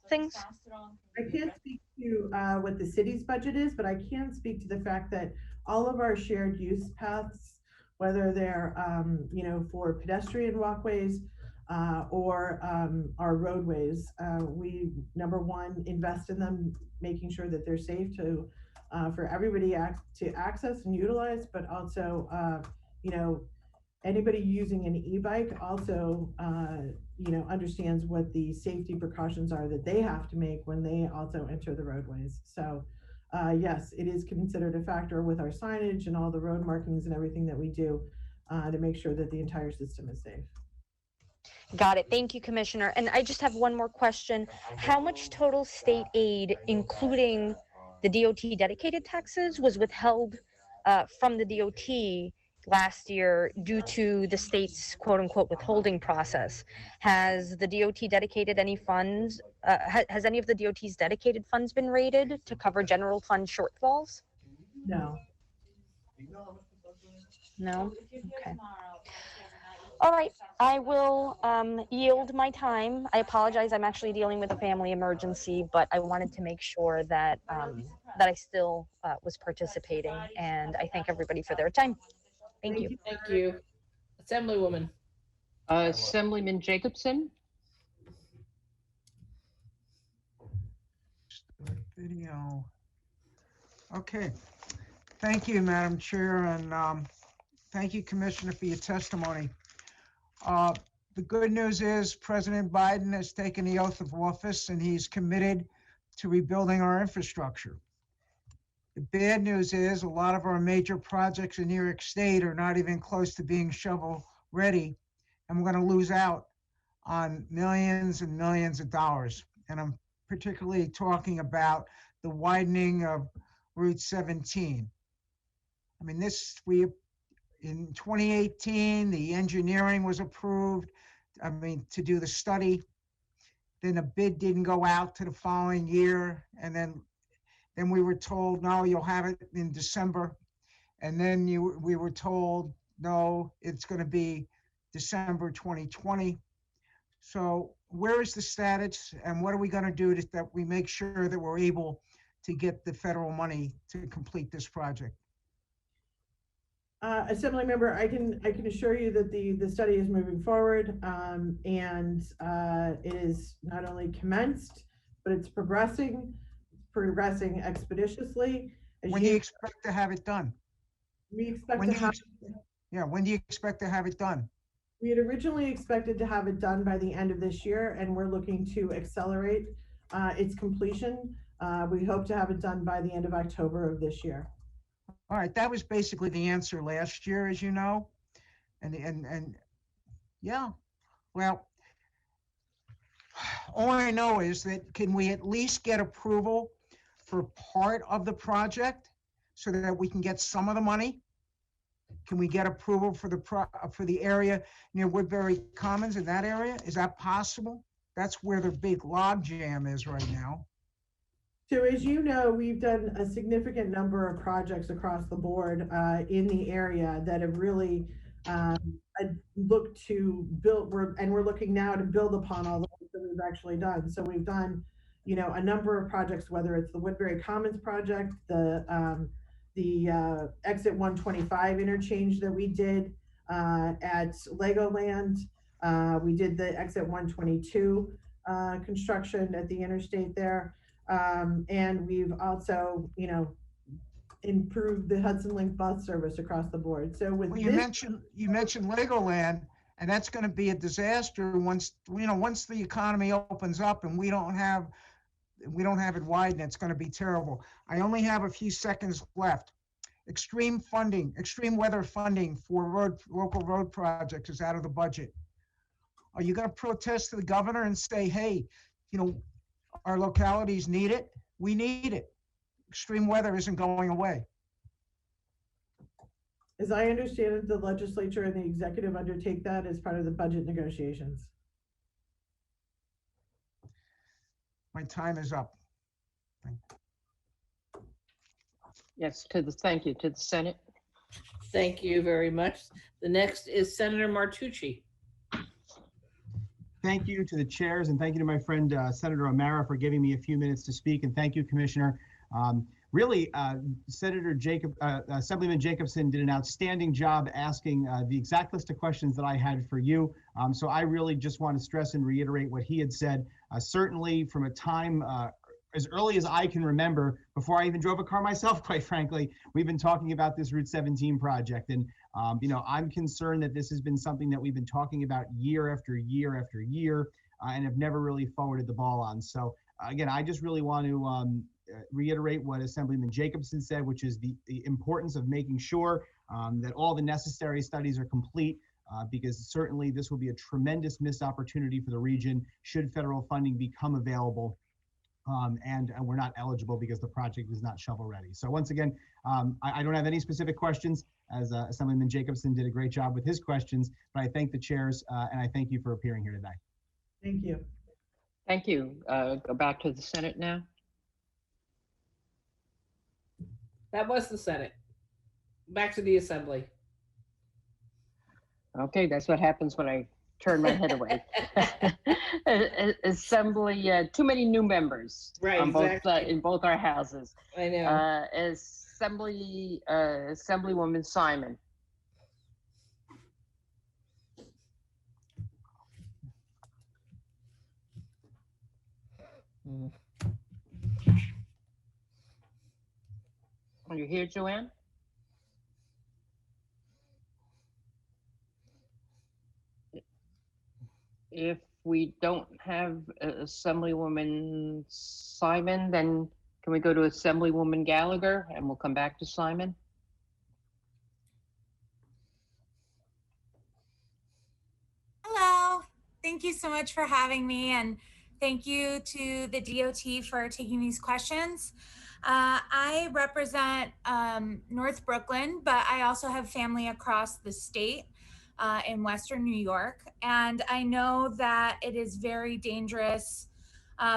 T: things?
Q: I can't speak to what the city's budget is, but I can speak to the fact that all of our shared use paths, whether they're for pedestrian walkways or our roadways, we, number one, invest in them, making sure that they're safe for everybody to access and utilize, but also anybody using an e-bike also understands what the safety precautions are that they have to make when they also enter the roadways. So yes, it is considered a factor with our signage and all the road markings and everything that we do to make sure that the entire system is safe.
T: Got it. Thank you, Commissioner. And I just have one more question. How much total state aid, including the DOT dedicated taxes, was withheld from the DOT last year due to the state's quote unquote withholding process? Has the DOT dedicated any funds? Has any of the DOT's dedicated funds been rated to cover general fund shortfalls?
Q: No.
T: No? Okay. All right, I will yield my time. I apologize, I'm actually dealing with a family emergency, but I wanted to make sure that that I still was participating, and I thank everybody for their time. Thank you.
B: Thank you. Assemblywoman.
J: Assemblyman Jacobson.
H: Video. Okay. Thank you, Madam Chair, and thank you, Commissioner, for your testimony. The good news is President Biden has taken the oath of office and he's committed to rebuilding our infrastructure. The bad news is a lot of our major projects in New York State are not even close to being shovel ready, and we're going to lose out on millions and millions of dollars. And I'm particularly talking about the widening of Route 17. I mean, in 2018, the engineering was approved, to do the study. Then the bid didn't go out to the following year. And then we were told, no, you'll have it in December. And then we were told, no, it's going to be December 2020. So where is the status and what are we going to do that we make sure that we're able to get the federal money to complete this project?
Q: Assembly member, I can assure you that the study is moving forward, and it is not only commenced, but it's progressing expeditiously.
H: When do you expect to have it done?
Q: We expect
H: when
Q: to have.
H: When do you expect to have it done?
Q: We had originally expected to have it done by the end of this year, and we're looking to accelerate its completion. We hope to have it done by the end of October of this year.
H: All right, that was basically the answer last year, as you know. And yeah, well, all I know is that can we at least get approval for part of the project so that we can get some of the money? Can we get approval for the area near Woodbury Commons in that area? Is that possible? That's where the big log jam is right now.
Q: So as you know, we've done a significant number of projects across the board in the area that have really looked to build, and we're looking now to build upon all the work that we've actually done. So we've done, a number of projects, whether it's the Woodbury Commons project, the exit 125 interchange that we did at Legoland. We did the exit 122 construction at the interstate there. And we've also, improved the Hudson Link bus service across the board. So with
H: you mentioned Legoland, and that's going to be a disaster once the economy opens up and we don't have it widen. It's going to be terrible. I only have a few seconds left. extreme weather funding for local road projects is out of the budget. Are you going to protest to the governor and say, hey, our localities need it? We need it. Extreme weather isn't going away.
Q: As I understand it, the legislature and the executive undertake that as part of the budget negotiations.
H: My time is up.
J: Yes, thank you to the Senate.
B: Thank you very much. The next is Senator Martucci.
I: Thank you to the chairs, and thank you to my friend Senator O'Mara for giving me a few minutes to speak, and thank you, Commissioner. Assemblyman Jacobson did an outstanding job asking the exact list of questions that I had for you. So I really just want to stress and reiterate what he had said. Certainly from a time as early as I can remember, before I even drove a car myself, quite frankly, we've been talking about this Route 17 project. And, I'm concerned that this has been something that we've been talking about year after year after year and have never really forwarded the ball on. So again, I just really want to reiterate what Assemblyman Jacobson said, which is the importance of making sure that all the necessary studies are complete, because certainly this will be a tremendous missed opportunity for the region should federal funding become available. And we're not eligible because the project is not shovel ready. So once again, I don't have any specific questions, as Assemblyman Jacobson did a great job with his questions, but I thank the chairs and I thank you for appearing here today.
Q: Thank you.
J: Thank you. Go back to the Senate now.
B: That was the Senate. Back to the Assembly.
J: Okay, that's what happens when I turn my head away. Assembly, too many new members,
B: right?
J: On
B: exactly.
J: both in both our houses.
B: I know.
J: Assemblywoman Simon. Are you here, Joanne? If we don't have Assemblywoman Simon, then can we go to Assemblywoman Gallagher and we'll come back to Simon?
L: Hello, thank you so much for having me, and thank you to the DOT for taking these questions. I represent North Brooklyn, but I also have family across the state in Western New York. And I know that it is very dangerous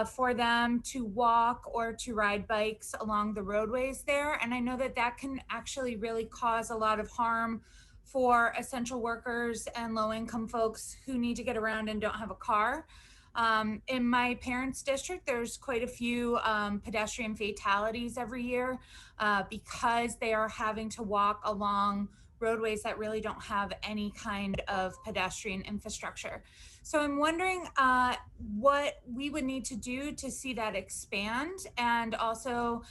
L: for them to walk or to ride bikes along the roadways there. And I know that that can actually really cause a lot of harm for essential workers and low-income folks who need to get around and don't have a car. In my parents' district, there's quite a few pedestrian fatalities every year because they are having to walk along roadways that really don't have any kind of pedestrian infrastructure. So I'm wondering what we would need to do to see that expand, and also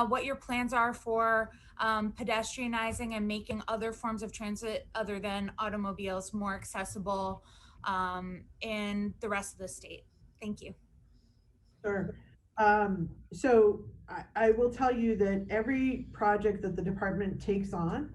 L: what your plans are for pedestrianizing and making other forms of transit other than automobiles more accessible in the rest of the state. Thank you.
Q: Sure. So I will tell you that every project that the department takes on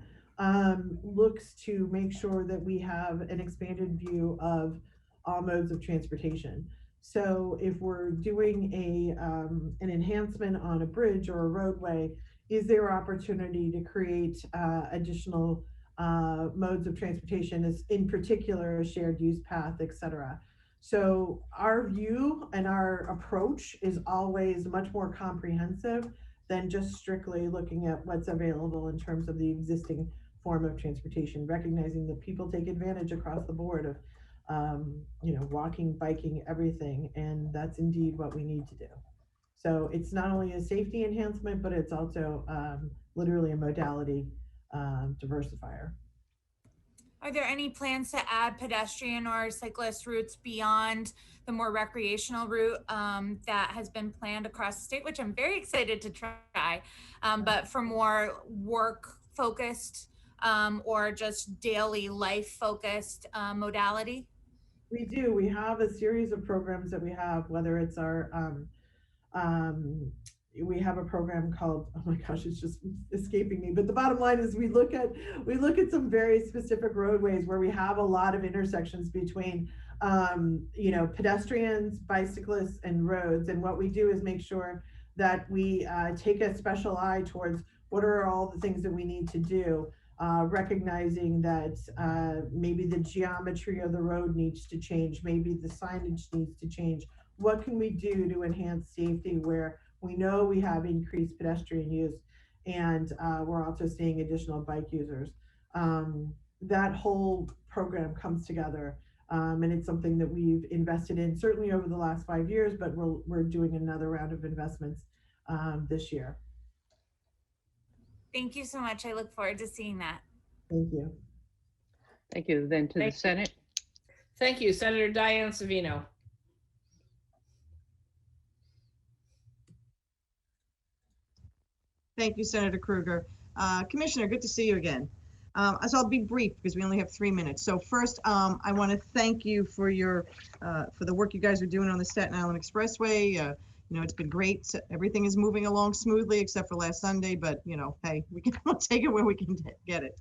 Q: looks to make sure that we have an expanded view of all modes of transportation. So if we're doing an enhancement on a bridge or a roadway, is there opportunity to create additional modes of transportation, as in particular a shared use path, et cetera? So our view and our approach is always much more comprehensive than just strictly looking at what's available in terms of the existing form of transportation, recognizing that people take advantage across the board of walking, biking, everything, and that's indeed what we need to do. So it's not only a safety enhancement, but it's also literally a modality diversifier.
L: Are there any plans to add pedestrian or cyclist routes beyond the more recreational route that has been planned across the state, which I'm very excited to try, but for more work-focused or just daily life-focused modality?
Q: We do. We have a series of programs that we have, whether it's our we have a program called, oh my gosh, it's just escaping me. But the bottom line is we look at some very specific roadways where we have a lot of intersections between pedestrians, bicyclists, and roads. And what we do is make sure that we take a special eye towards what are all the things that we need to do, recognizing that maybe the geometry of the road needs to change, maybe the signage needs to change. What can we do to enhance safety where we know we have increased pedestrian use and we're also seeing additional bike users? That whole program comes together. And it's something that we've invested in certainly over the last 5 years, but we're doing another round of investments this year.
L: Thank you so much. I look forward to seeing that.
Q: Thank you.
J: Thank you. Then to the
B: Thank you.
J: Senate.
B: Thank you, Senator Diane Savino.
S: Thank you, Senator Krueger. Commissioner, good to see you again. So I'll be brief because we only have 3 minutes. So first, I want to thank you for for the work you guys are doing on the Staten Island Expressway. It's been great. Everything is moving along smoothly except for last Sunday, but hey, we can take it where we can get it.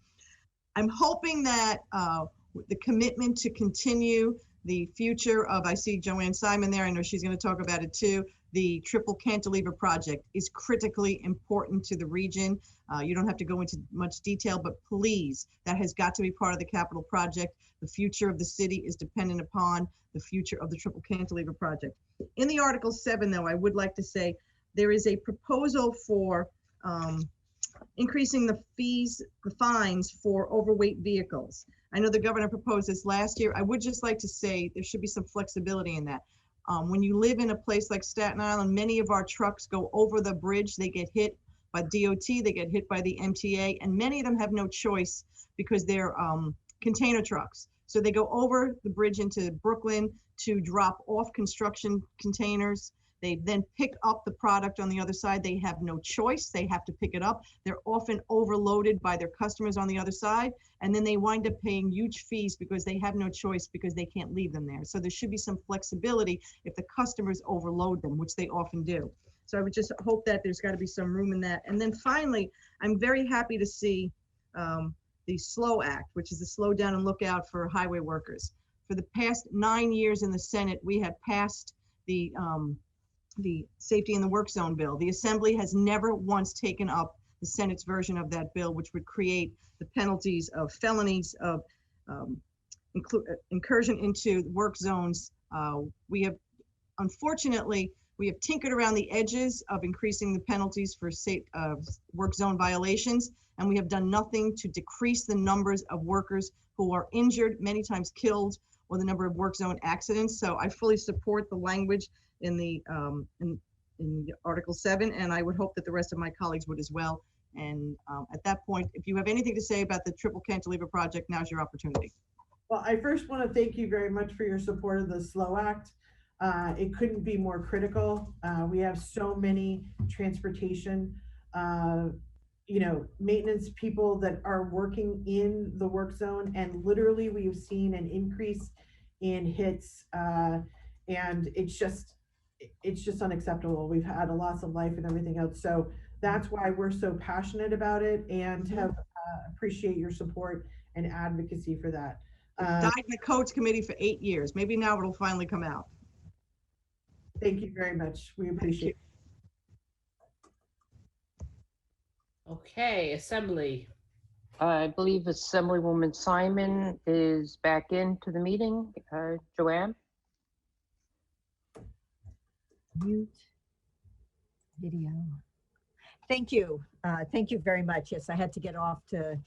S: I'm hoping that the commitment to continue the future of, I see Joanne Simon there, I know she's going to talk about it too, the Triple Cantilever project is critically important to the region. You don't have to go into much detail, but please, that has got to be part of the capital project. The future of the city is dependent upon the future of the Triple Cantilever project. In the Article 7, though, I would like to say there is a proposal for increasing the fines for overweight vehicles. I know the governor proposed this last year. I would just like to say there should be some flexibility in that. When you live in a place like Staten Island, many of our trucks go over the bridge. They get hit by DOT, they get hit by the MTA, and many of them have no choice because they're container trucks. So they go over the bridge into Brooklyn to drop off construction containers. They then pick up the product on the other side. They have no choice. They have to pick it up. They're often overloaded by their customers on the other side. And then they wind up paying huge fees because they have no choice because they can't leave them there. So there should be some flexibility if the customers overload them, which they often do. So I would just hope that there's got to be some room in that. And then finally, I'm very happy to see the SLOW Act, which is the Slow Down and Look Out for highway workers. For the past 9 years in the Senate, we have passed the Safety in the Work Zone bill. The Assembly has never once taken up the Senate's version of that bill, which would create the penalties of felonies, of incursion into work zones. Unfortunately, we have tinkered around the edges of increasing the penalties for work zone violations, and we have done nothing to decrease the numbers of workers who are injured, many times killed, or the number of work zone accidents. So I fully support the language in the Article 7, and I would hope that the rest of my colleagues would as well. And at that point, if you have anything to say about the Triple Cantilever project, now's your opportunity.
Q: Well, I first want to thank you very much for your support of the SLOW Act. It couldn't be more critical. We have so many transportation, maintenance people that are working in the work zone, and literally we've seen an increase in hits, and it's just unacceptable. We've had a loss of life and everything else. So that's why we're so passionate about it and have appreciate your support and advocacy for that.
S: Died in the Codes Committee for 8 years. Maybe now it'll finally come out.
Q: Thank you very much. We appreciate it.
B: Okay, Assembly.
J: I believe Assemblywoman Simon is back into the meeting. Joanne?
U: Mute video. Thank you. Thank you very much. Yes, I had to get off to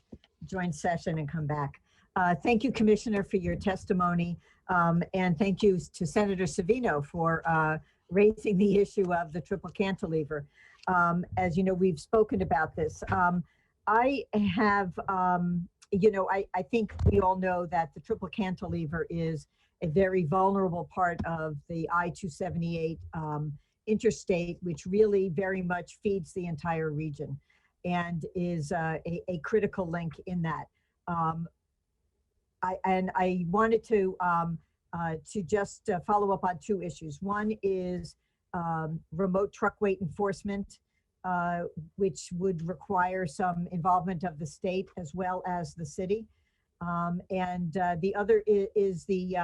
U: join session and come back. Thank you, Commissioner, for your testimony. And thank you to Senator Savino for raising the issue of the Triple Cantilever. As you know, we've spoken about this. I have, I think we all know that the Triple Cantilever is a very vulnerable part of the I-278 interstate, which really very much feeds the entire region and is a critical link in that. I wanted to just follow up on two issues. One is remote truck weight enforcement, which would require some involvement of the state as well as the city. And the other is the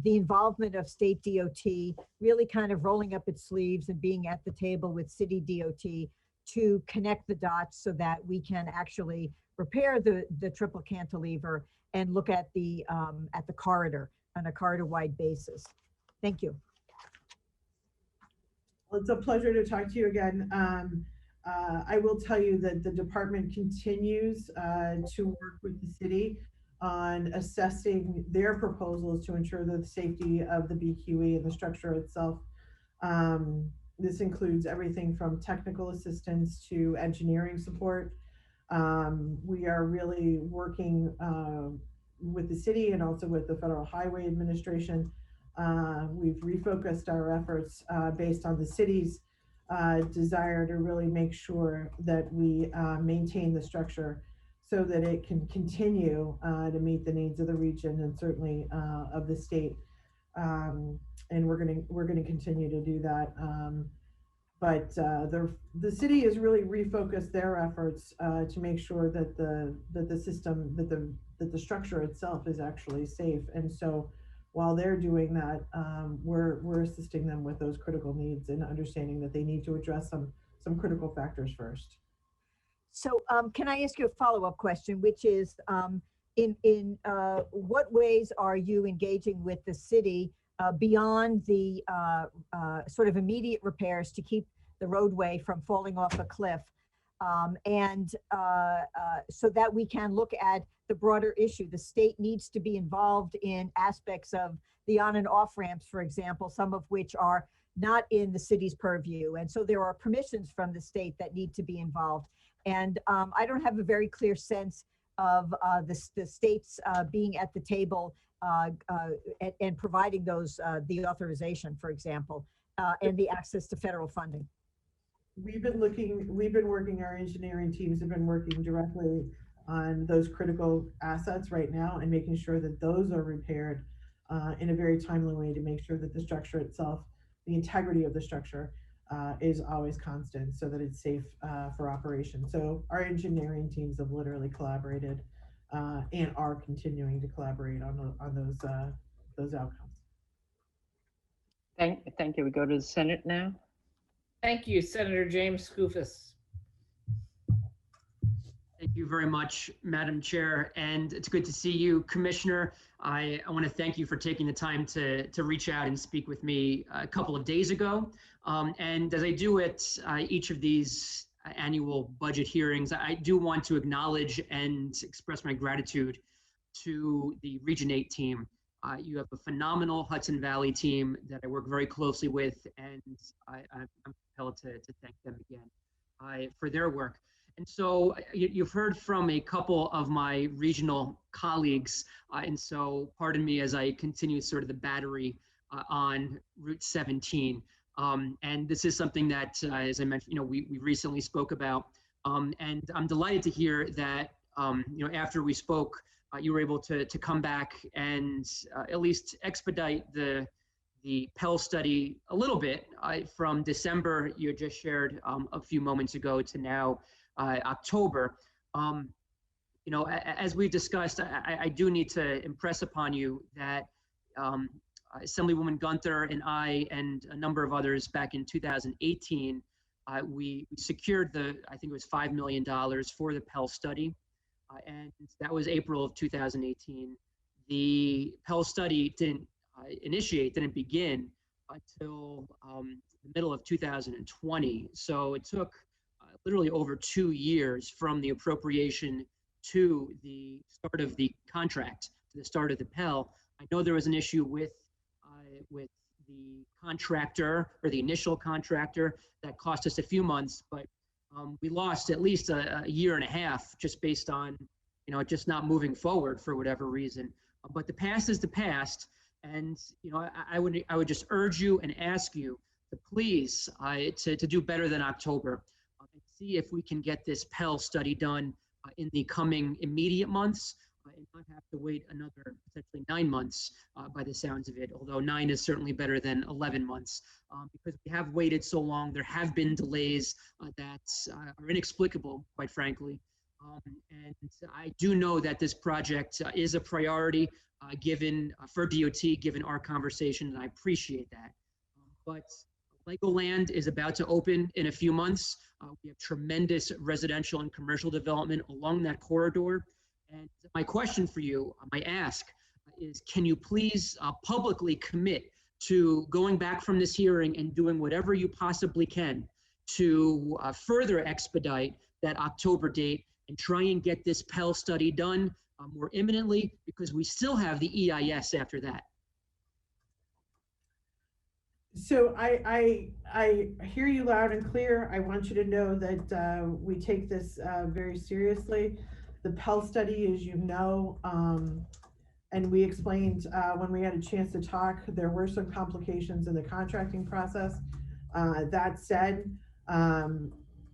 U: involvement of state DOT, really kind of rolling up its sleeves and being at the table with city DOT to connect the dots so that we can actually repair the triple cantilever and look at the corridor on a corridor-wide basis. Thank you.
Q: Well, it's a pleasure to talk to you again. I will tell you that the department continues to work with the city on assessing their proposals to ensure the safety of the BQE and the structure itself. This includes everything from technical assistance to engineering support. We are really working with the city and also with the Federal Highway Administration. We've refocused our efforts based on the city's desire to really make sure that we maintain the structure so that it can continue to meet the needs of the region and certainly of the state. And we're gonna continue to do that. But the city has really refocused their efforts to make sure that the system, that the structure itself is actually safe. And so while they're doing that, we're assisting them with those critical needs and understanding that they need to address some critical factors first.
U: So can I ask you a follow-up question, which is in what ways are you engaging with the city beyond the sort of immediate repairs to keep the roadway from falling off a cliff, and so that we can look at the broader issue? The state needs to be involved in aspects of the on and off ramps, for example, some of which are not in the city's purview. And so there are permissions from the state that need to be involved. And I don't have a very clear sense of the states being at the table and providing those, the authorization, for example, and the access to federal funding.
Q: We've been working, our engineering teams have been working directly on those critical assets right now and making sure that those are repaired in a very timely way to make sure that the structure itself, the integrity of the structure is always constant so that it's safe for operation. So our engineering teams have literally collaborated and are continuing to collaborate on those outcomes.
J: Thank you. We go to the Senate now.
B: Thank you, Senator James Skoufis.
M: Thank you very much, Madam Chair, and it's good to see you, Commissioner. I want to thank you for taking the time to reach out and speak with me a couple of days ago. And as I do at each of these annual budget hearings, I do want to acknowledge and express my gratitude to the Region 8 team. You have a phenomenal Hudson Valley team that I work very closely with, and I'm compelled to thank them again for their work. And so you've heard from a couple of my regional colleagues, and so pardon me as I continue sort of the battery on Route 17. And this is something that, as I mentioned, we recently spoke about, and I'm delighted to hear that, after we spoke, you were able to come back and at least expedite the Pell study a little bit from December you had just shared a few moments ago to now October. As we discussed, I do need to impress upon you that Assemblywoman Gunther and I and a number of others back in 2018, we secured I think it was $5 million for the Pell study. And that was April of 2018. The Pell study didn't begin until the middle of 2020. So it took literally over 2 years from the appropriation to the start of the contract, to the start of the Pell. I know there was an issue with the contractor or the initial contractor that cost us a few months, but we lost at least a year and a half just based on, just not moving forward for whatever reason. But the past is the past, and I would just urge you and ask you to please to do better than October, and see if we can get this Pell study done in the coming immediate months, and not have to wait another essentially 9 months by the sounds of it, although 9 is certainly better than 11 months. Because we have waited so long, there have been delays that are inexplicable, quite frankly. And I do know that this project is a priority given for DOT, given our conversation, and I appreciate that. But Legoland is about to open in a few months. We have tremendous residential and commercial development along that corridor. And my question for you, my ask is, can you please publicly commit to going back from this hearing and doing whatever you possibly can to further expedite that October date and try and get this Pell study done more imminently, because we still have the EIS after that.
Q: So I hear you loud and clear. I want you to know that we take this very seriously. The Pell study, as you know, and we explained when we had a chance to talk, there were some complications in the contracting process. That said,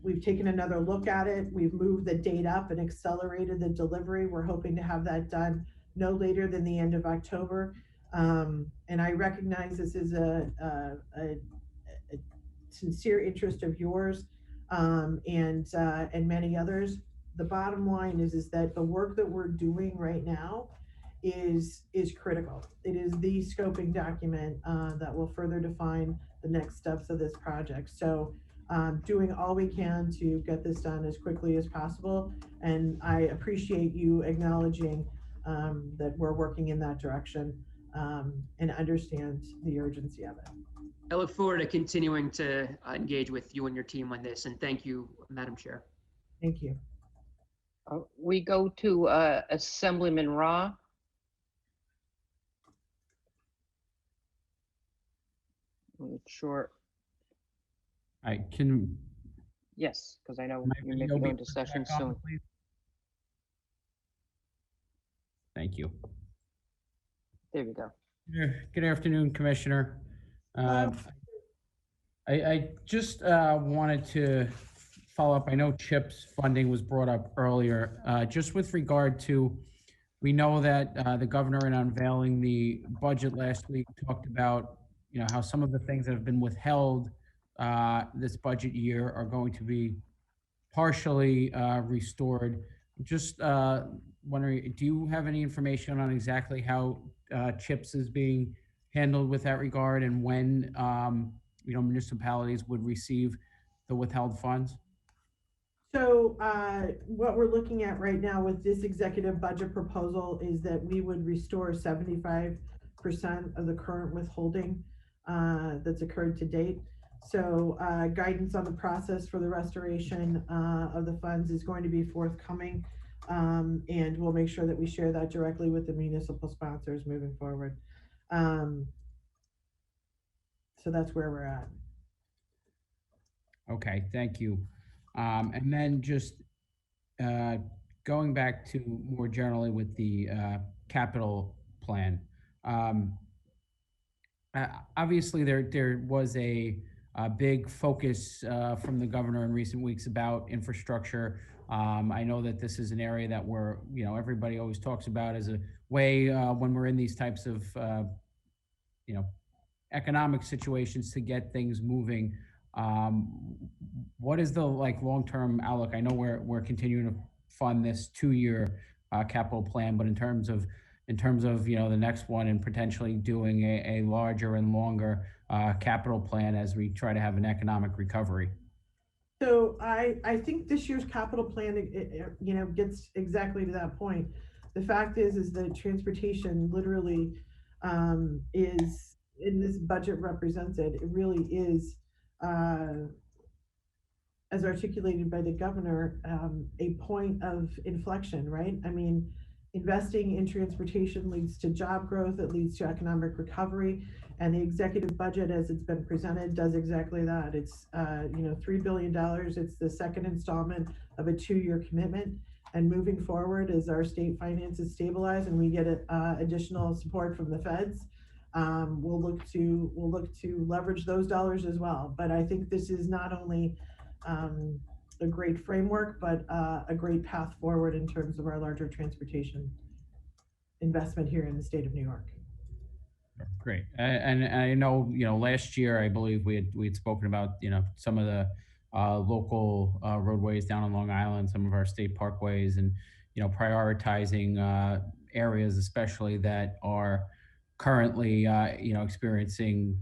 Q: we've taken another look at it. We've moved the date up and accelerated the delivery. We're hoping to have that done no later than the end of October. And I recognize this is a sincere interest of yours and many others. The bottom line is that the work that we're doing right now is critical. It is the scoping document that will further define the next steps of this project. So doing all we can to get this done as quickly as possible. And I appreciate you acknowledging that we're working in that direction and understand the urgency of it.
M: I look forward to continuing to engage with you and your team on this. And thank you, Madam Chair.
Q: Thank you.
J: We go to Assemblyman Ra. I'm not sure.
K: I can.
J: Yes, because I know
K: My
J: you may
K: video
J: be
K: be
J: going to
K: put
J: session
K: back on,
J: soon.
K: please? Thank you.
J: There we go.
K: Good afternoon, Commissioner. I just wanted to follow up. I know CHIPS funding was brought up earlier. Just with regard to, we know that the governor, in unveiling the budget last week, talked about, you know, how some of the things that have been withheld this budget year are going to be partially restored. Just wondering, do you have any information on exactly how CHIPS is being handled with that regard, and when you know, municipalities would receive the withheld funds?
Q: So what we're looking at right now with this executive budget proposal is that we would restore 75% of the current withholding that's occurred to date. So guidance on the process for the restoration of the funds is going to be forthcoming, and we'll make sure that we share that directly with the municipal sponsors moving forward. So that's where we're at.
K: Okay, thank you. And then just going back to more generally with the capital plan. Obviously, there was a big focus from the governor in recent weeks about infrastructure. I know that this is an area that we're, you know, everybody always talks about as a way when we're in these types of, you know, economic situations to get things moving. What is the long-term outlook? I know we're continuing to fund this 2-year capital plan, but in terms of you know, the next one and potentially doing a larger and longer capital plan as we try to have an economic recovery.
Q: So I think this year's capital plan, you know, gets exactly to that point. The fact is that transportation literally is, in this budget represented, it really is, as articulated by the governor, a point of inflection, right? I mean, investing in transportation leads to job growth, it leads to economic recovery, and the executive budget, as it's been presented, does exactly that. It's you know, $3 billion. It's the second installment of a 2-year commitment. And moving forward, as our state finances stabilize and we get additional support from the feds, we'll look to leverage those dollars as well. But I think this is not only a great framework, but a great path forward in terms of our larger transportation investment here in the state of New York.
K: Great. And I know, last year, I believe we had spoken about, some of the local roadways down on Long Island, some of our state parkways, and, prioritizing areas especially that are currently, experiencing,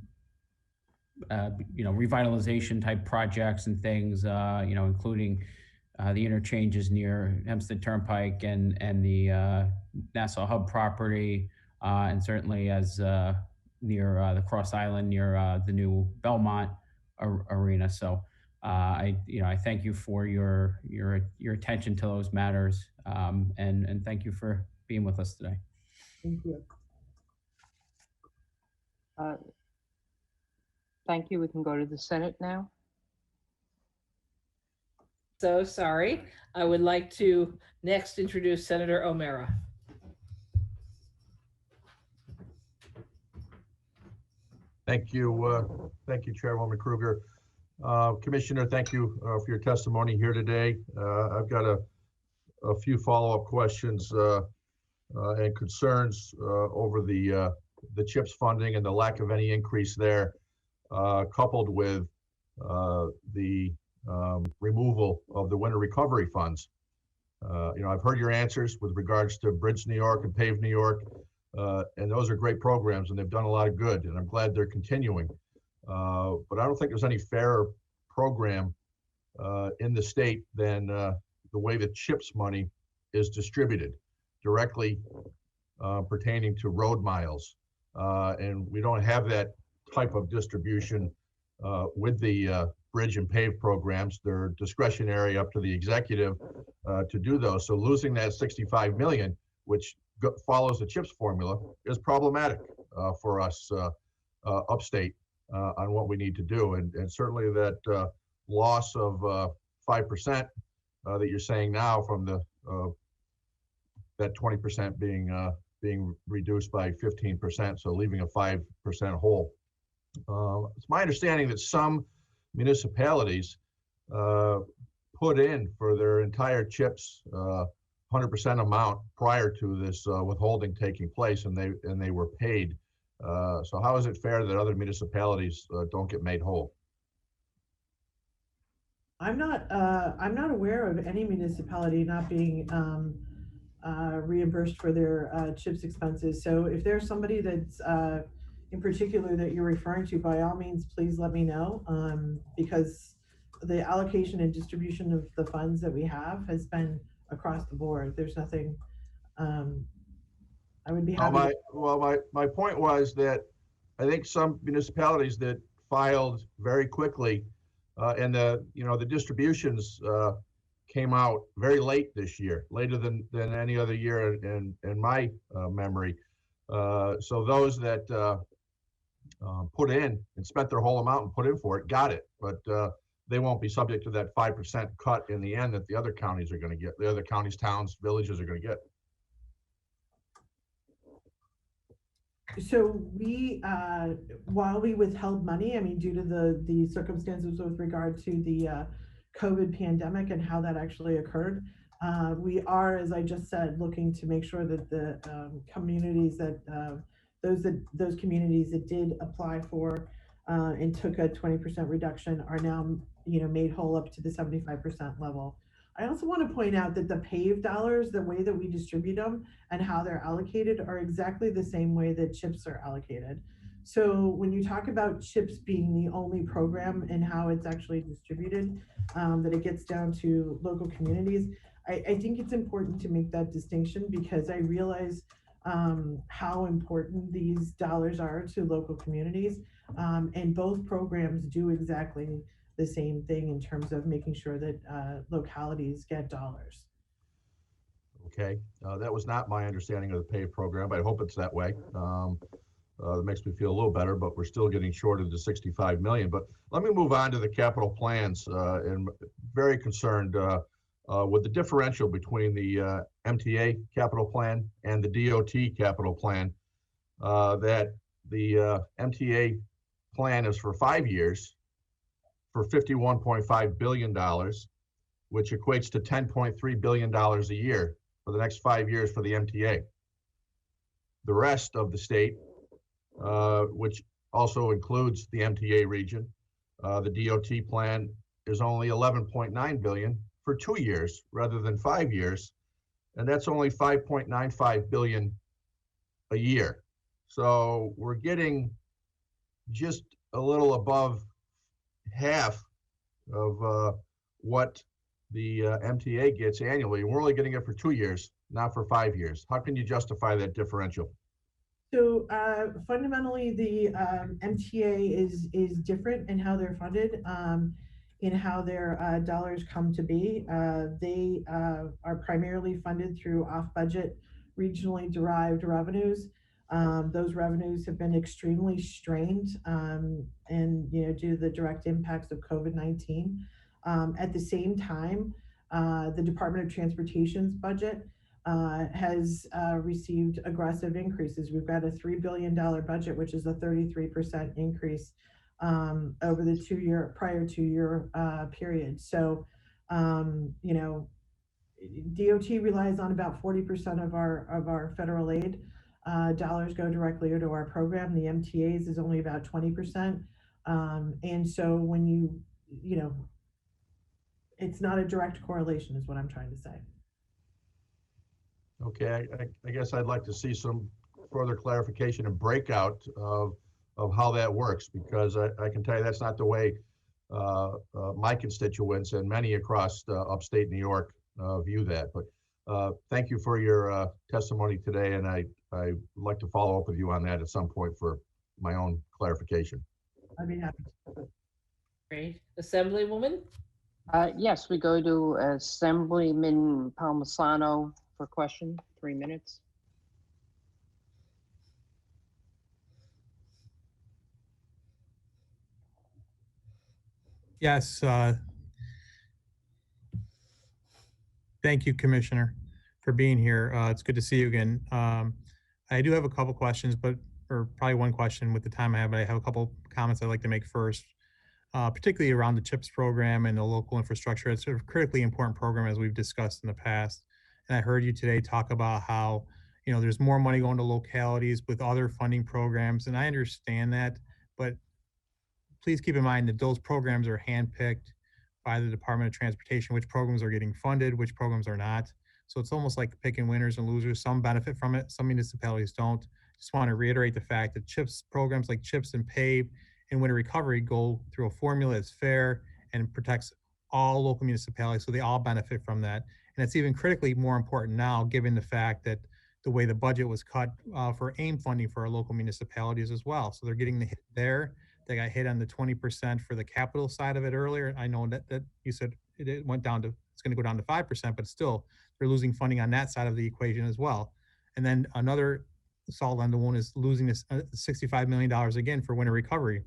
K: revitalization type projects and things, including the interchanges near Hempstead Turnpike and the Nassau Hub property, and certainly as near the Cross Island, near the new Belmont Arena. So I thank you for your attention to those matters, and thank you for being with us today.
Q: Thank you.
J: Thank you. We can go to the Senate now.
B: So sorry. I would like to next introduce Senator O'Meara.
D: Thank you. Thank you, Chairwoman Krueger. Commissioner, thank you for your testimony here today. I've got a few follow-up questions and concerns over the CHIPS funding and the lack of any increase there, coupled with the removal of the winter recovery funds. I've heard your answers with regards to Bridge New York and Pave New York, and those are great programs and they've done a lot of good, and I'm glad they're continuing. But I don't think there's any fairer program in the state than the way the CHIPS money is distributed, directly pertaining to road miles. And we don't have that type of distribution with the bridge and pave programs. They're discretionary up to the executive to do those. So losing that 65 million, which follows the CHIPS formula, is problematic for us upstate on what we need to do. And certainly that loss of 5% that you're saying now from the that 20% being reduced by 15%, so leaving a 5% hole. It's my understanding that some municipalities put in for their entire CHIPS 100% amount prior to this withholding taking place, and they were paid. So how is it fair that other municipalities don't get made whole?
Q: I'm not aware of any municipality not being reimbursed for their CHIPS expenses. So if there's somebody that's in particular that you're referring to, by all means, please let me know, because the allocation and distribution of the funds that we have has been across the board. There's nothing, I would be happy.
D: My point was that I think some municipalities that filed very quickly and the distributions came out very late this year, later than any other year in my memory. So those that put in and spent their whole amount and put in for it got it, but they won't be subject to that 5% cut in the end that the other counties are going to get. The other counties, towns, villages are going to get.
Q: So we, while we withheld money, I mean, due to the circumstances with regard to the COVID pandemic and how that actually occurred, we are, as I just said, looking to make sure that the communities that those communities that did apply for and took a 20% reduction are now, made whole up to the 75% level. I also want to point out that the PAVE dollars, the way that we distribute them and how they're allocated, are exactly the same way that CHIPS are allocated. So when you talk about CHIPS being the only program and how it's actually distributed, that it gets down to local communities, I think it's important to make that distinction, because I realize how important these dollars are to local communities. And both programs do exactly the same thing in terms of making sure that localities get dollars.
D: Okay, that was not my understanding of the PAVE program, but I hope it's that way. That makes me feel a little better, but we're still getting short of the 65 million. But let me move on to the capital plans, and very concerned with the differential between the MTA capital plan and the DOT capital plan. That the MTA plan is for 5 years for $51.5 billion, which equates to $10.3 billion a year for the next 5 years for the MTA. the rest of the state, which also includes the MTA region, the DOT plan is only 11.9 billion for 2 years rather than 5 years. And that's only 5.95 billion a year. So we're getting just a little above half of what the MTA gets annually. We're only getting it for 2 years, not for 5 years. How can you justify that differential?
Q: So fundamentally, the MTA is different in how they're funded, in how their dollars come to be. They are primarily funded through off-budget, regionally derived revenues. Those revenues have been extremely strained, and due to the direct impacts of COVID-19. At the same time, the Department of Transportation's budget has received aggressive increases. We've got a $3 billion budget, which is a 33% increase over the prior 2 year period. So, DOT relies on about 40% of our federal aid. Dollars go directly to our program. The MTA's is only about 20%. And so when it's not a direct correlation is what I'm trying to say.
D: Okay, I guess I'd like to see some further clarification and breakout of how that works, because I can tell you that's not the way my constituents and many across upstate New York view that. But thank you for your testimony today, and I'd like to follow up with you on that at some point for my own clarification.
Q: I'd be happy to.
B: Great. Assemblywoman?
J: Yes, we go to Assemblyman Palmisano for question, 3 minutes.
N: Yes. Thank you, Commissioner, for being here. It's good to see you again. I do have a couple questions, or probably one question with the time I have, but I have a couple comments I'd like to make first, particularly around the CHIPS program and the local infrastructure. It's a critically important program, as we've discussed in the past. And I heard you today talk about how, there's more money going to localities with other funding programs, and I understand that, but please keep in mind that those programs are handpicked by the Department of Transportation, which programs are getting funded, which programs are not. So it's almost like picking winners and losers. Some benefit from it, some municipalities don't. Just want to reiterate the fact that CHIPS programs like CHIPS and PAVE and winter recovery go through a formula that's fair and protects all local municipalities, so they all benefit from that. And it's even critically more important now, given the fact that the way the budget was cut for AIM funding for our local municipalities as well. So they're getting the hit there. They got hit on the 20% for the capital side of it earlier. I know that you said it went down to, it's going to go down to 5%, but still they're losing funding on that side of the equation as well. And then another salt on the wound is losing this $65 million again for winter recovery.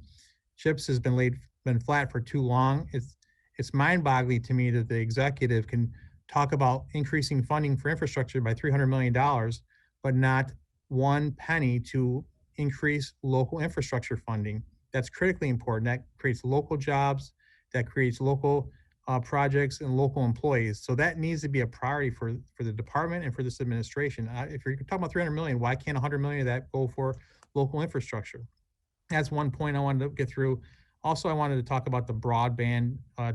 N: CHIPS has been flat for too long. It's mind-boggling to me that the executive can talk about increasing funding for infrastructure by $300 million, but not one penny to increase local infrastructure funding. That's critically important. That creates local jobs, that creates local projects and local employees. So that needs to be a priority for the department and for this administration. If you're talking about $300 million, why can't $100 million of that go for local infrastructure? That's one point I wanted to get through. Also, I wanted to talk about the broadband. I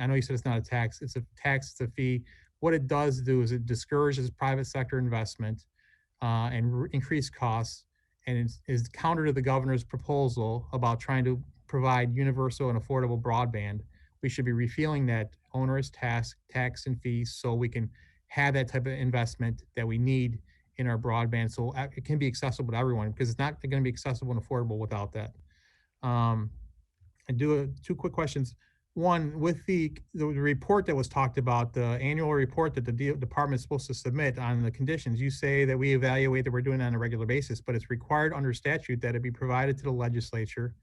N: know you said it's not a tax, it's a fee. What it does do is it discourages private sector investment and increased costs, and is counter to the governor's proposal about trying to provide universal and affordable broadband. We should be repealing that onerous tax and fees so we can have that type of investment that we need in our broadband, so it can be accessible to everyone, because it's not going to be accessible and affordable without that. I do two quick questions. One, with the report that was talked about, the annual report that the department is supposed to submit on the conditions, you say that we evaluate that we're doing it on a regular basis, but it's required under statute that it be provided to the legislature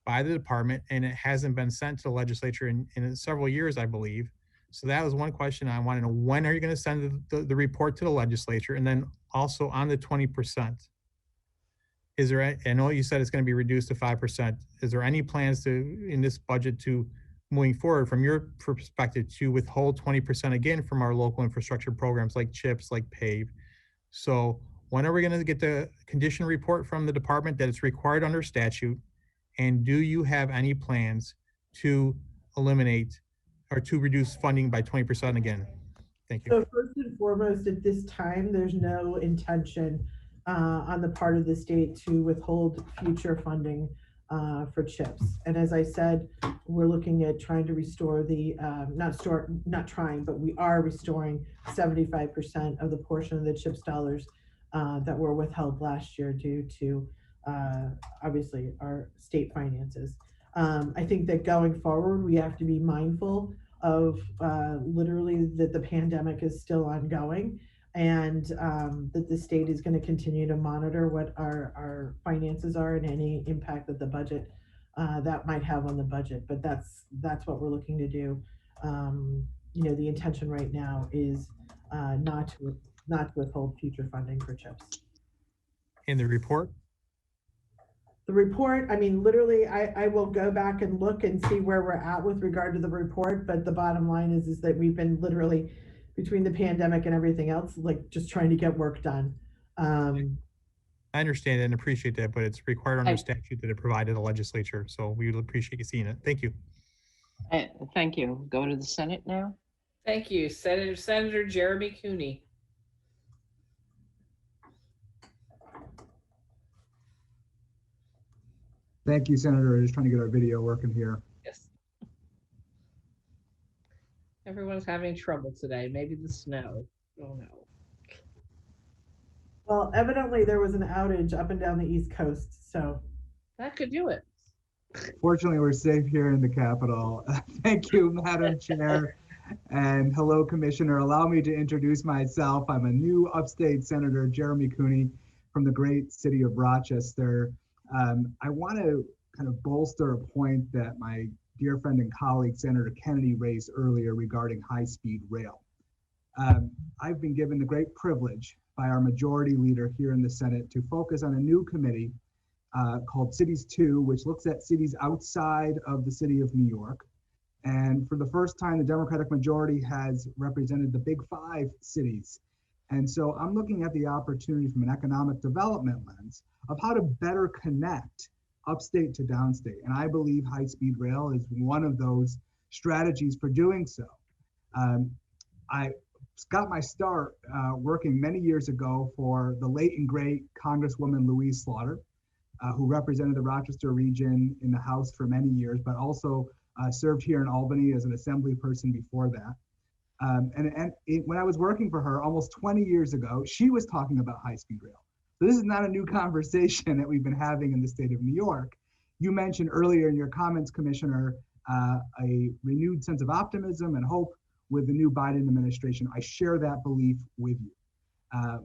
N: by the department, and it hasn't been sent to the legislature in several years, I believe. So that was one question. I want to know, when are you going to send the report to the legislature? And then also on the 20%, is there, I know you said it's going to be reduced to 5%. Is there any plans in this budget to, moving forward from your perspective, to withhold 20% again from our local infrastructure programs like CHIPS, like PAVE? So When are we going to get the condition report from the department that it's required under statute? And do you have any plans to eliminate or to reduce funding by 20% again? Thank you.
Q: So first and foremost, at this time, there's no intention on the part of the state to withhold future funding for CHIPS. And as I said, we're looking at trying to restore the, not trying, but we are restoring 75% of the portion of the CHIPS dollars that were withheld last year due to obviously our state finances. I think that going forward, we have to be mindful of literally that the pandemic is still ongoing, and that the state is going to continue to monitor what our finances are and any impact that the budget that might have on the budget. But that's what we're looking to do. You know, the intention right now is not to withhold future funding for CHIPS.
N: In the report?
Q: The report, I mean, literally, I will go back and look and see where we're at with regard to the report, but the bottom line is that we've been literally, between the pandemic and everything else, like just trying to get work done.
N: I understand and appreciate that, but it's required under statute that it provided the legislature, so we would appreciate you seeing it. Thank you.
J: Thank you. Go to the Senate now.
B: Thank you, Senator Jeremy Cooney.
P: Thank you, Senator. Just trying to get our video working here.
B: Yes. Everyone's having trouble today. Maybe the snow. Oh no.
Q: Well, evidently there was an outage up and down the East Coast, so.
B: That could do it.
P: Fortunately, we're safe here in the Capitol. Thank you, Madam Chair. And hello, Commissioner. Allow me to introduce myself. I'm a new upstate Senator, Jeremy Cooney, from the great city of Rochester. I want to kind of bolster a point that my dear friend and colleague, Senator Kennedy, raised earlier regarding high-speed rail. I've been given the great privilege by our majority leader here in the Senate to focus on a new committee called Cities 2, which looks at cities outside of the city of New York. And for the first time, the Democratic majority has represented the big 5 cities. And so I'm looking at the opportunity from an economic development lens of how to better connect upstate to downstate. And I believe high-speed rail is one of those strategies for doing so. I got my start working many years ago for the late and great Congresswoman Louise Slaughter, who represented the Rochester region in the House for many years, but also served here in Albany as an assembly person before that. When I was working for her almost 20 years ago, she was talking about high-speed rail. So this is not a new conversation that we've been having in the state of New York. You mentioned earlier in your comments, Commissioner, a renewed sense of optimism and hope with the new Biden administration. I share that belief with you.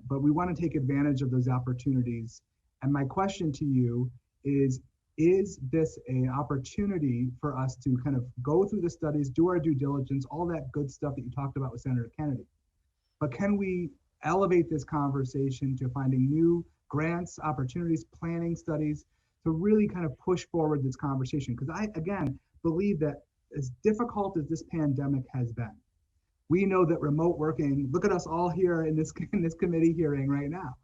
P: But we want to take advantage of those opportunities. And my question to you is this an opportunity for us to kind of go through the studies, do our due diligence, all that good stuff that you talked about with Senator Kennedy? But can we elevate this conversation to finding new grants, opportunities, planning studies to really kind of push forward this conversation? Because I, again, believe that as difficult as this pandemic has been, we know that remote working, look at us all here in this committee hearing right now,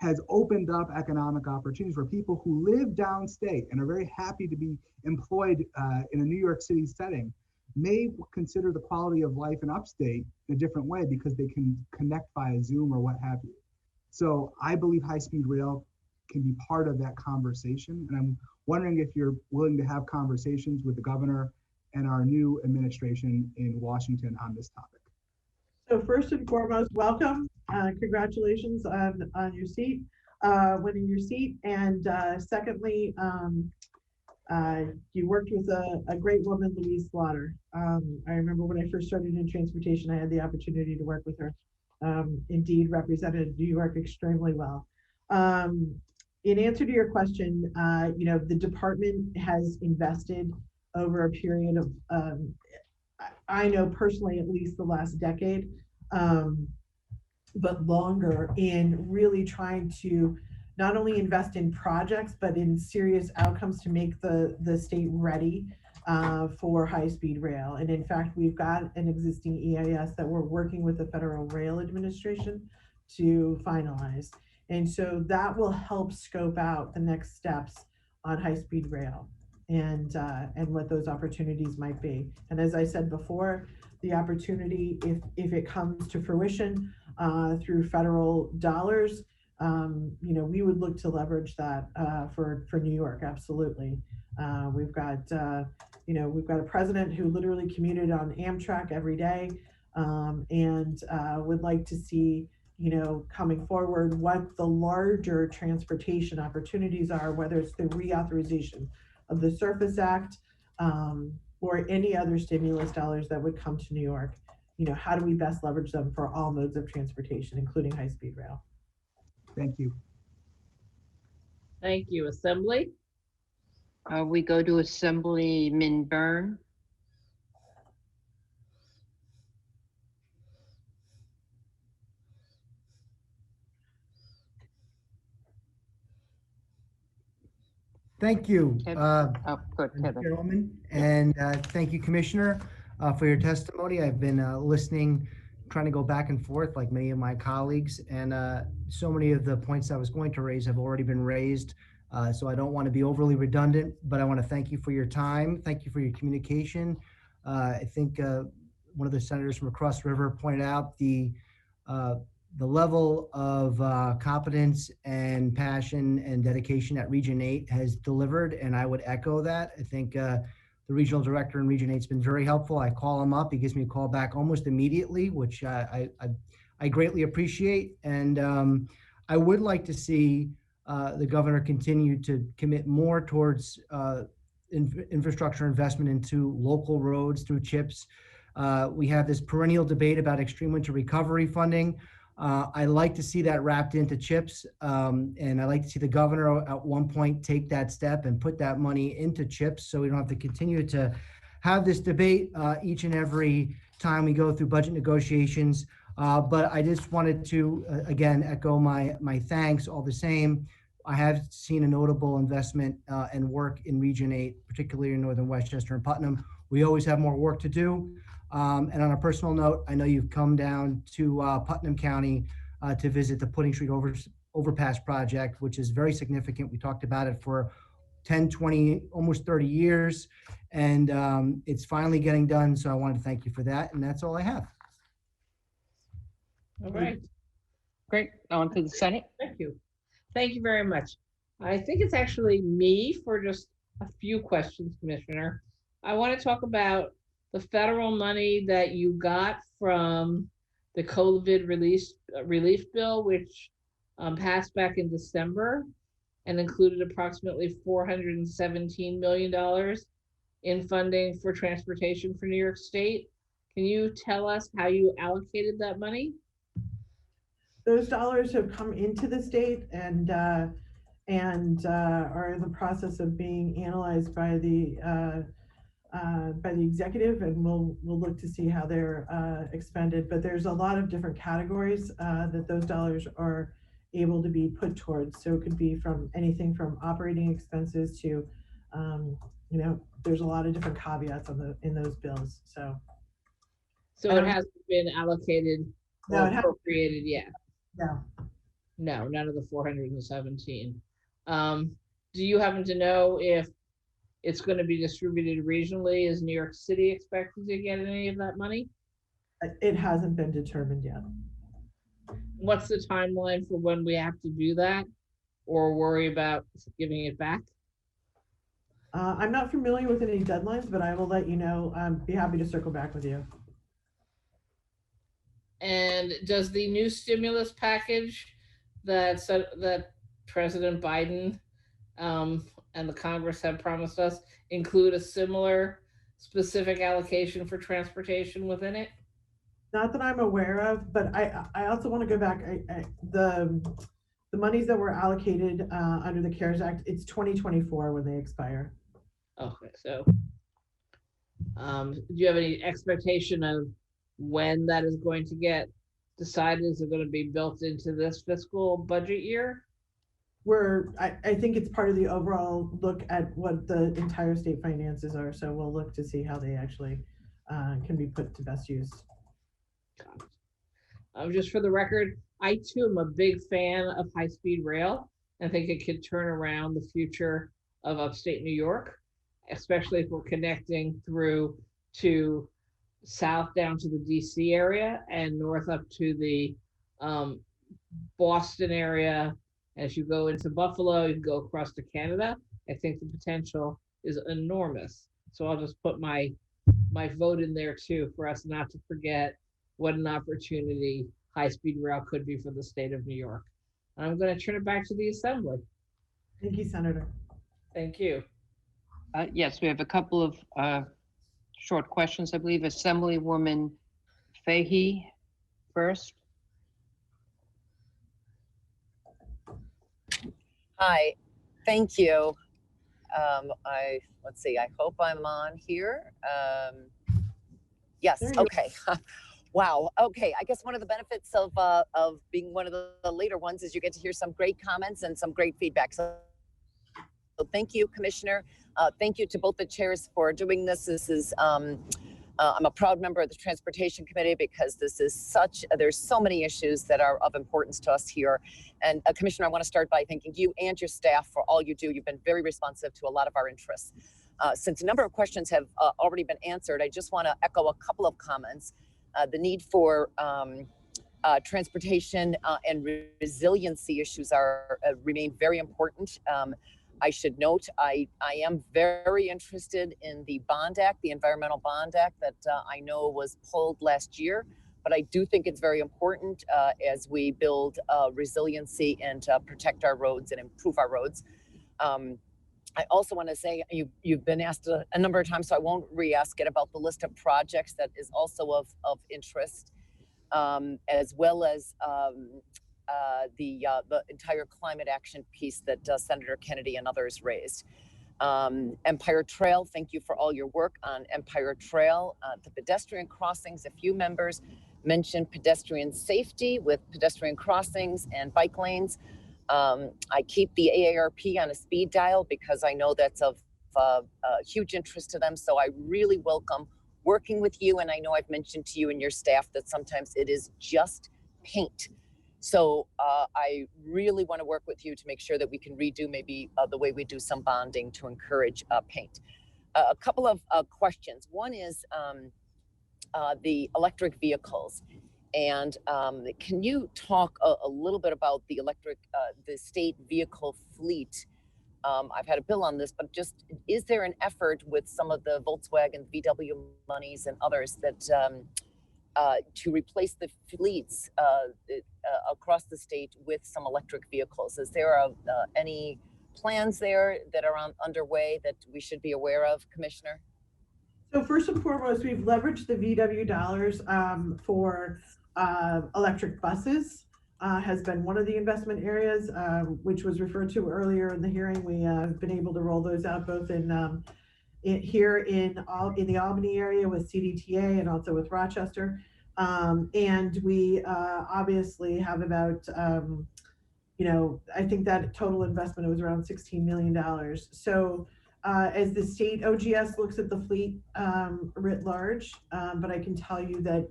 P: has opened up economic opportunities for people who live downstate and are very happy to be employed in a New York City setting, may consider the quality of life in upstate in a different way because they can connect via Zoom or what have you. So I believe high-speed rail can be part of that conversation. And I'm wondering if you're willing to have conversations with the governor and our new administration in Washington on this topic.
Q: So first and foremost, welcome. Congratulations on your seat, winning your seat. And secondly, you worked with a great woman, Louise Slaughter. I remember when I first started in transportation, I had the opportunity to work with her. Indeed, represented New York extremely well. In answer to your question, you know, the department has invested over a period of, I know personally, at least the last decade, but longer, in really trying to not only invest in projects, but in serious outcomes to make the state ready for high-speed rail. And in fact, we've got an existing EIS that we're working with the Federal Rail Administration to finalize. And so that will help scope out the next steps on high-speed rail and what those opportunities might be. And as I said before, the opportunity, if it comes to fruition through federal dollars, we would look to leverage that for New York, absolutely. We've got a president who literally commuted on Amtrak every day, and would like to see, coming forward, what the larger transportation opportunities are, whether it's the reauthorization of the Surface Act, or any other stimulus dollars that would come to New York. How do we best leverage them for all modes of transportation, including high-speed rail?
P: Thank you.
B: Thank you. Assembly?
J: We go to Assemblyman Byrne.
G: Thank you,
J: Good, Kevin.
G: Chairwoman, and thank you, Commissioner, for your testimony. I've been listening, trying to go back and forth like many of my colleagues, and so many of the points I was going to raise have already been raised, so I don't want to be overly redundant, but I want to thank you for your time. Thank you for your communication. I think one of the senators from across the river pointed out the level of competence and passion and dedication that Region 8 has delivered, and I would echo that. I think the regional director in Region 8 has been very helpful. I call him up, he gives me a call back almost immediately, which I greatly appreciate. And I would like to see the governor continue to commit more towards infrastructure investment into local roads through CHIPS. We have this perennial debate about extreme winter recovery funding. I like to see that wrapped into CHIPS, and I like to see the governor at one point take that step and put that money into CHIPS, so we don't have to continue to have this debate each and every time we go through budget negotiations. But I just wanted to, again, echo my thanks all the same. I have seen a notable investment and work in Region 8, particularly in Northern Westchester and Putnam. We always have more work to do. And on a personal note, I know you've come down to Putnam County to visit the Pudding Street Overpass project, which is very significant. We talked about it for 10, 20, almost 30 years, and it's finally getting done. So I wanted to thank you for that. And that's all I have.
B: All right.
J: Great. On to the Senate.
B: Thank you. Thank you very much. I think it's actually me for just a few questions, Commissioner. I want to talk about the federal money that you got from the COVID relief bill, which passed back in December and included approximately $417 million in funding for transportation for New York State. Can you tell us how you allocated that money?
Q: Those dollars have come into the state and are in the process of being analyzed by the executive, and we'll look to see how they're expended. But there's a lot of different categories that those dollars are able to be put towards. So it could be from anything from operating expenses to, there's a lot of different caveats in those bills. So
B: it hasn't been allocated or appropriated yet.
Q: No,
B: none of the 417. Do you happen to know if it's going to be distributed regionally? Is New York City expected to get any of that money?
Q: It hasn't been determined yet.
B: What's the timeline for when we have to do that or worry about giving it back?
Q: I'm not familiar with any deadlines, but I will let you know. Be happy to circle back with you.
B: And does the new stimulus package that President Biden and the Congress have promised us include a similar specific allocation for transportation within it?
Q: Not that I'm aware of, but I also want to go back. The monies that were allocated under the CARES Act, it's 2024 when they expire.
B: Okay, so do you have any expectation of when that is going to get decided? Is it going to be built into this fiscal budget year?
Q: I think it's part of the overall look at what the entire state finances are. So we'll look to see how they actually can be put to best use.
B: Just for the record, I too am a big fan of high-speed rail. I think it could turn around the future of upstate New York, especially if we're connecting through to south down to the DC area and north up to the Boston area. As you go into Buffalo, you can go across to Canada. I think the potential is enormous. So I'll just put my vote in there too, for us not to forget what an opportunity high-speed rail could be for the state of New York. And I'm going to turn it back to the Assembly.
Q: Thank you, Senator.
B: Thank you.
J: Yes, we have a couple of short questions, I believe. Assemblywoman Fahey first.
R: Hi, thank you. Let's see, I hope I'm on here. Yes, okay. Wow, okay. I guess one of the benefits of being one of the later ones is you get to hear some great comments and some great feedback. So thank you, Commissioner. Thank you to both the chairs for doing this. This is, I'm a proud member of the Transportation Committee because this is there's so many issues that are of importance to us here. And Commissioner, I want to start by thanking you and your staff for all you do. You've been very responsive to a lot of our interests. Since a number of questions have already been answered, I just want to echo a couple of comments. The need for transportation and resiliency issues remain very important. I should note, I am very interested in the Bond Act, the Environmental Bond Act that I know was pulled last year, but I do think it's very important as we build resiliency and protect our roads and improve our roads. I also want to say you've been asked a number of times, so I won't re-ask it, about the list of projects that is also of interest, as well as the entire climate action piece that Senator Kennedy and others raised. Empire Trail, thank you for all your work on Empire Trail. The pedestrian crossings, a few members mentioned pedestrian safety with pedestrian crossings and bike lanes. I keep the AARP on a speed dial because I know that's of huge interest to them. So I really welcome working with you. And I know I've mentioned to you and your staff that sometimes it is just paint. So I really want to work with you to make sure that we can redo maybe the way we do some bonding to encourage paint. A couple of questions. One is the electric vehicles. And can you talk a little bit about the the state vehicle fleet? I've had a bill on this, but just, is there an effort with some of the Volkswagen, VW monies and others that to replace the fleets across the state with some electric vehicles? Is there any plans there that are underway that we should be aware of, Commissioner?
Q: So first and foremost, we've leveraged the VW dollars for electric buses. Has been one of the investment areas, which was referred to earlier in the hearing. We have been able to roll those out both here in the Albany area with CDTA and also with Rochester. And we obviously have about, I think that total investment was around $16 million. So as the state OGS looks at the fleet writ large, but I can tell you that,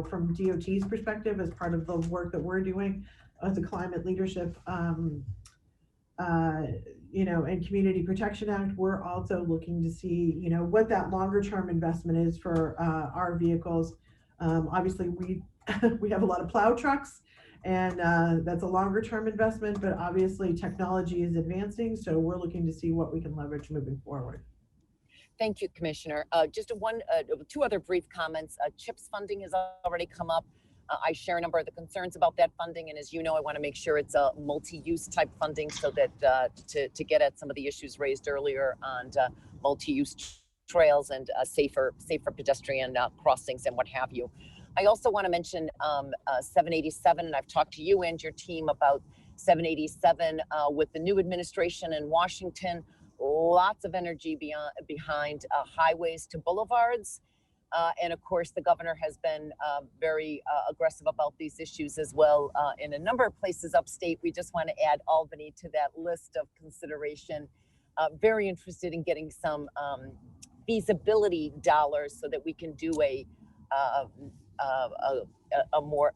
Q: from DOT's perspective, as part of the work that we're doing as a climate leadership, and Community Protection Act, we're also looking to see, what that longer term investment is for our vehicles. Obviously, we have a lot of plow trucks, and that's a longer term investment, but obviously technology is advancing, so we're looking to see what we can leverage moving forward.
R: Thank you, Commissioner. Just two other brief comments. CHIPS funding has already come up. I share a number of the concerns about that funding, and as you know, I want to make sure it's a multi-use type funding so that to get at some of the issues raised earlier on multi-use trails and safer pedestrian crossings and what have you. I also want to mention 787, and I've talked to you and your team about 787 with the new administration in Washington. Lots of energy behind highways to boulevards. And of course, the governor has been very aggressive about these issues as well. In a number of places upstate, we just want to add Albany to that list of consideration. Very interested in getting some feasibility dollars so that we can do a more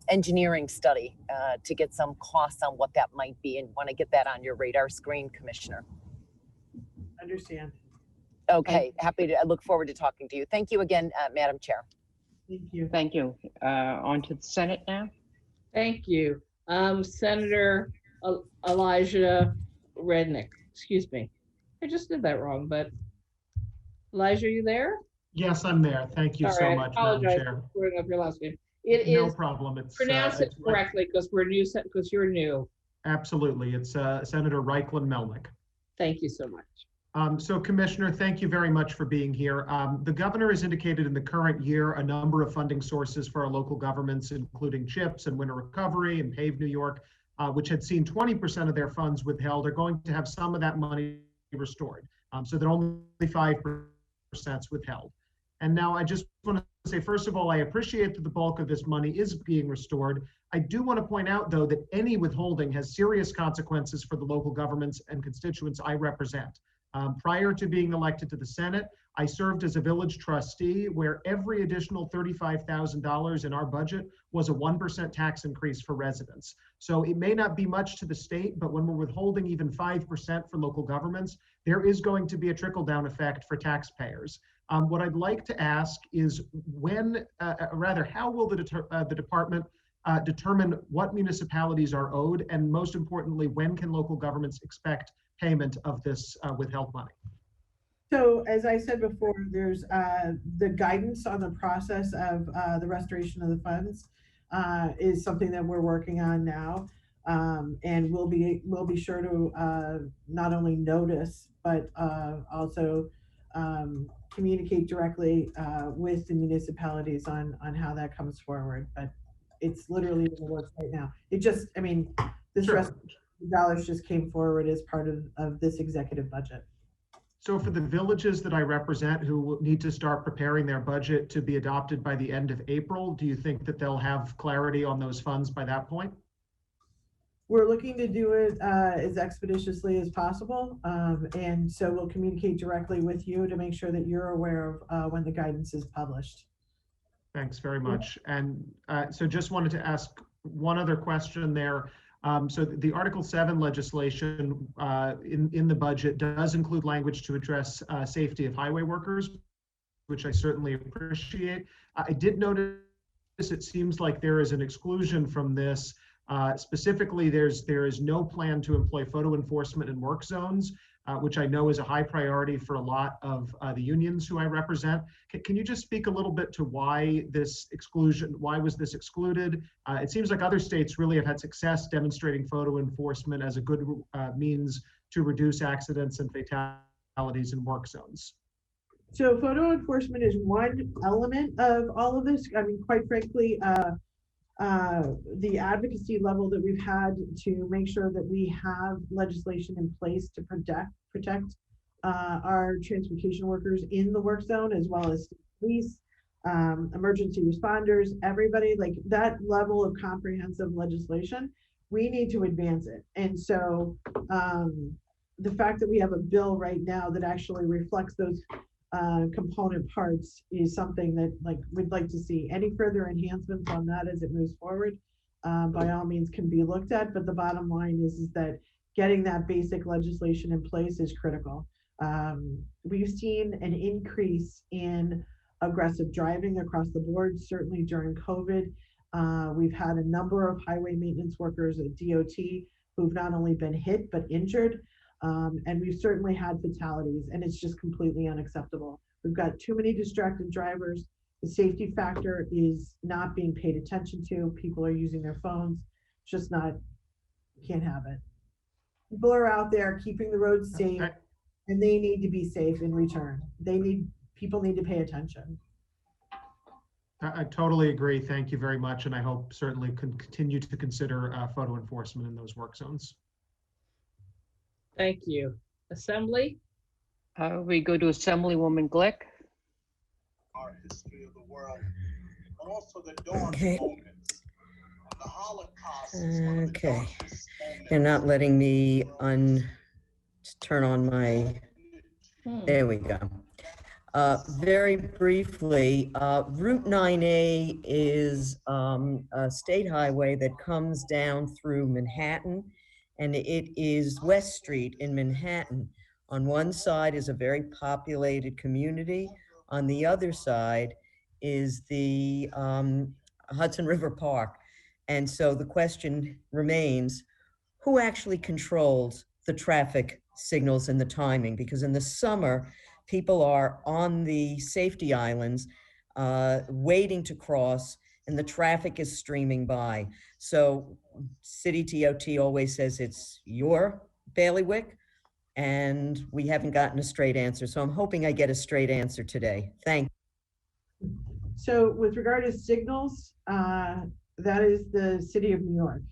R: engineering study to get some costs on what that might be, and want to get that on your radar screen, Commissioner.
Q: Understand.
R: Okay, happy to. I look forward to talking to you. Thank you again, Madam Chair.
Q: Thank you.
J: Thank you. On to the Senate now.
B: Thank you. Senator Elijah Rednick, excuse me. I just did that wrong, but Elijah, are you there?
I: Yes, I'm there. Thank you so much, Madam
B: Apologize
I: Chair.
B: for screwing up your last name. It
I: No
B: is,
I: problem. It's
B: pronounce it
I: it's
B: correctly because we're new, because you're new.
I: Absolutely. It's Senator Reichlin Melnick.
B: Thank you so much.
I: So Commissioner, thank you very much for being here. The governor has indicated in the current year a number of funding sources for our local governments, including CHIPS and Winter Recovery and PAVE New York, which had seen 20% of their funds withheld, are going to have some of that money restored, so that only 5% is withheld. And now I just want to say, first of all, I appreciate that the bulk of this money is being restored. I do want to point out, though, that any withholding has serious consequences for the local governments and constituents I represent. Prior to being elected to the Senate, I served as a village trustee where every additional $35,000 in our budget was a 1% tax increase for residents. So it may not be much to the state, but when we're withholding even 5% for local governments, there is going to be a trickle-down effect for taxpayers. What I'd like to ask is how will the department determine what municipalities are owed, and most importantly, when can local governments expect payment of this withheld money?
Q: So as I said before, there's the guidance on the process of the restoration of the funds is something that we're working on now, and we'll be sure to not only notice but also communicate directly with the municipalities on how that comes forward. But it's literally in the works right now. It just, I mean, this
I: Sure.
Q: dollars just came forward as part of this executive budget.
I: So for the villages that I represent who will need to start preparing their budget to be adopted by the end of April, do you think that they'll have clarity on those funds by that point?
Q: We're looking to do it as expeditiously as possible. And so we'll communicate directly with you to make sure that you're aware of when the guidance is published.
I: Thanks very much. And so just wanted to ask one other question there. So the Article 7 legislation in the budget does include language to address safety of highway workers, which I certainly appreciate. I did notice it seems like there is an exclusion from this. Specifically, there is no plan to employ photo enforcement in work zones, which I know is a high priority for a lot of the unions who I represent. Can you just speak a little bit to why this exclusion, why was this excluded? It seems like other states really have had success demonstrating photo enforcement as a good means to reduce accidents and fatalities in work zones.
Q: So photo enforcement is one element of all of this. I mean, quite frankly, the advocacy level that we've had to make sure that we have legislation in place to protect our transportation workers in the work zone, as well as police, emergency responders, everybody, like that level of comprehensive legislation, we need to advance it. And so the fact that we have a bill right now that actually reflects those component parts is something that we'd like to see. Any further enhancements on that as it moves forward, by all means can be looked at, but the bottom line is that getting that basic legislation in place is critical. We've seen an increase in aggressive driving across the board, certainly during COVID. We've had a number of highway maintenance workers at DOT who've not only been hit but injured. And we've certainly had fatalities, and it's just completely unacceptable. We've got too many distracted drivers. The safety factor is not being paid attention to. People are using their phones. It's just not, can't have it. People are out there keeping the roads safe, and they need to be safe in return. People need to pay attention.
I: I totally agree. Thank you very much. And I hope certainly can continue to consider photo enforcement in those work zones.
B: Thank you. Assembly?
J: We go to Assemblywoman Glick.
C: Our history of the world, but also the dawn
V: Okay.
C: moments. The Holocaust.
V: Okay. They're not letting me turn on my, there we go. Very briefly, Route 9A is a state highway that comes down through Manhattan, and it is West Street in Manhattan. On one side is a very populated community. On the other side is the Hudson River Park. And so the question remains, who actually controls the traffic signals and the timing? Because in the summer, people are on the safety islands waiting to cross, and the traffic is streaming by. So City TOT always says it's your bailiwick, and we haven't gotten a straight answer. So I'm hoping I get a straight answer today. Thank you.
Q: So with regard to signals, that is the City of New York.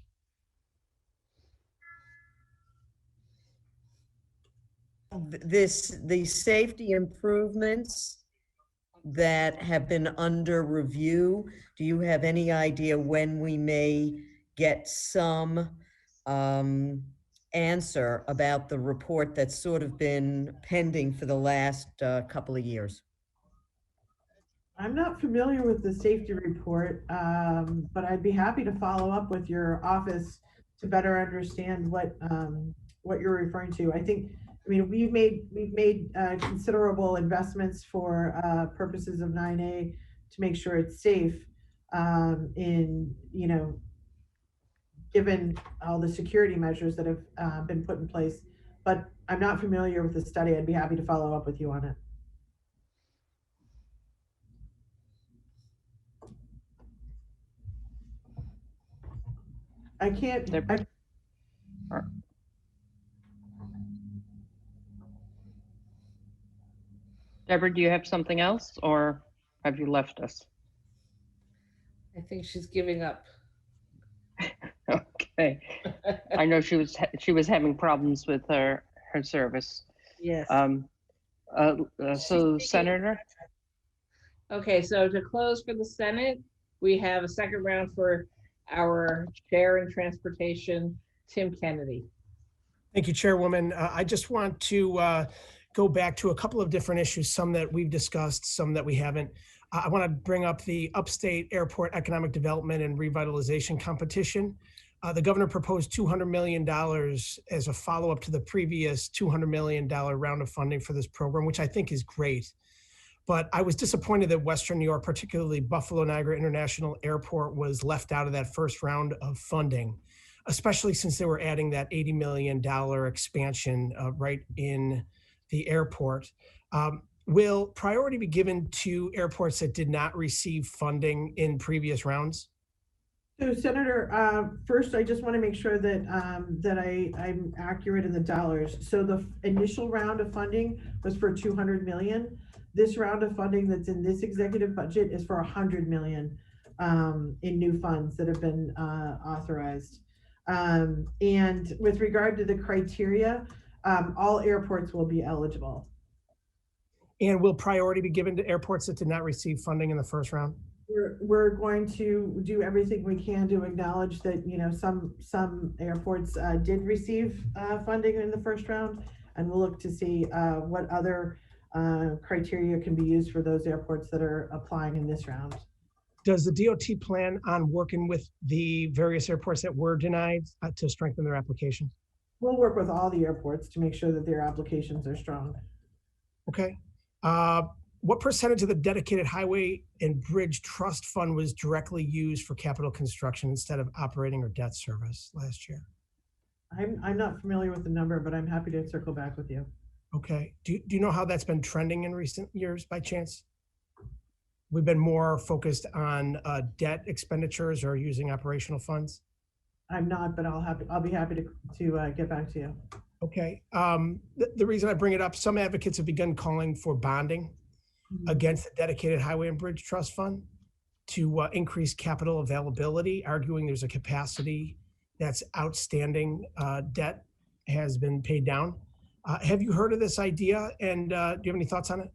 V: The safety improvements that have been under review, do you have any idea when we may get some answer about the report that's sort of been pending for the last couple of years?
Q: I'm not familiar with the safety report, but I'd be happy to follow up with your office to better understand what you're referring to. I mean, we've made considerable investments for purposes of 9A to make sure it's safe, given all the security measures that have been put in place. But I'm not familiar with the study. I'd be happy to follow up with you on it. I can't.
J: Deborah, do you have something else, or have you left us?
B: I think she's giving up.
J: Okay. I know she was having problems with her service.
B: Yes.
J: So Senator.
B: Okay, so to close for the Senate, we have a second round for our Chair in Transportation, Tim Kennedy.
F: Thank you, Chairwoman. I just want to go back to a couple of different issues, some that we've discussed, some that we haven't. I want to bring up the Upstate Airport Economic Development and Revitalization Competition. The governor proposed $200 million as a follow-up to the previous $200 million round of funding for this program, which I think is great. But I was disappointed that Western New York, particularly Buffalo Niagara International Airport, was left out of that first round of funding, especially since they were adding that $80 million expansion right in the airport. Will priority be given to airports that did not receive funding in previous rounds?
Q: So Senator, first, I just want to make sure that I'm accurate in the dollars. So the initial round of funding was for $200 million. This round of funding that's in this executive budget is for $100 million in new funds that have been authorized. And with regard to the criteria, all airports will be eligible.
F: And will priority be given to airports that did not receive funding in the first round?
Q: We're going to do everything we can to acknowledge that, some airports did receive funding in the first round, and we'll look to see what other criteria can be used for those airports that are applying in this round.
F: Does the DOT plan on working with the various airports that were denied to strengthen their applications?
Q: We'll work with all the airports to make sure that their applications are strong.
F: Okay. What percentage of the dedicated highway and bridge trust fund was directly used for capital construction instead of operating or debt service last year?
Q: I'm not familiar with the number, but I'm happy to circle back with you.
F: Okay. Do you know how that's been trending in recent years by chance? We've been more focused on debt expenditures or using operational funds?
Q: I'm not, but I'll be happy to get back to you.
F: Okay. The reason I bring it up, some advocates have begun calling for bonding against the dedicated highway and bridge trust fund to increase capital availability, arguing there's a capacity that's outstanding debt has been paid down. Have you heard of this idea, and do you have any thoughts on it?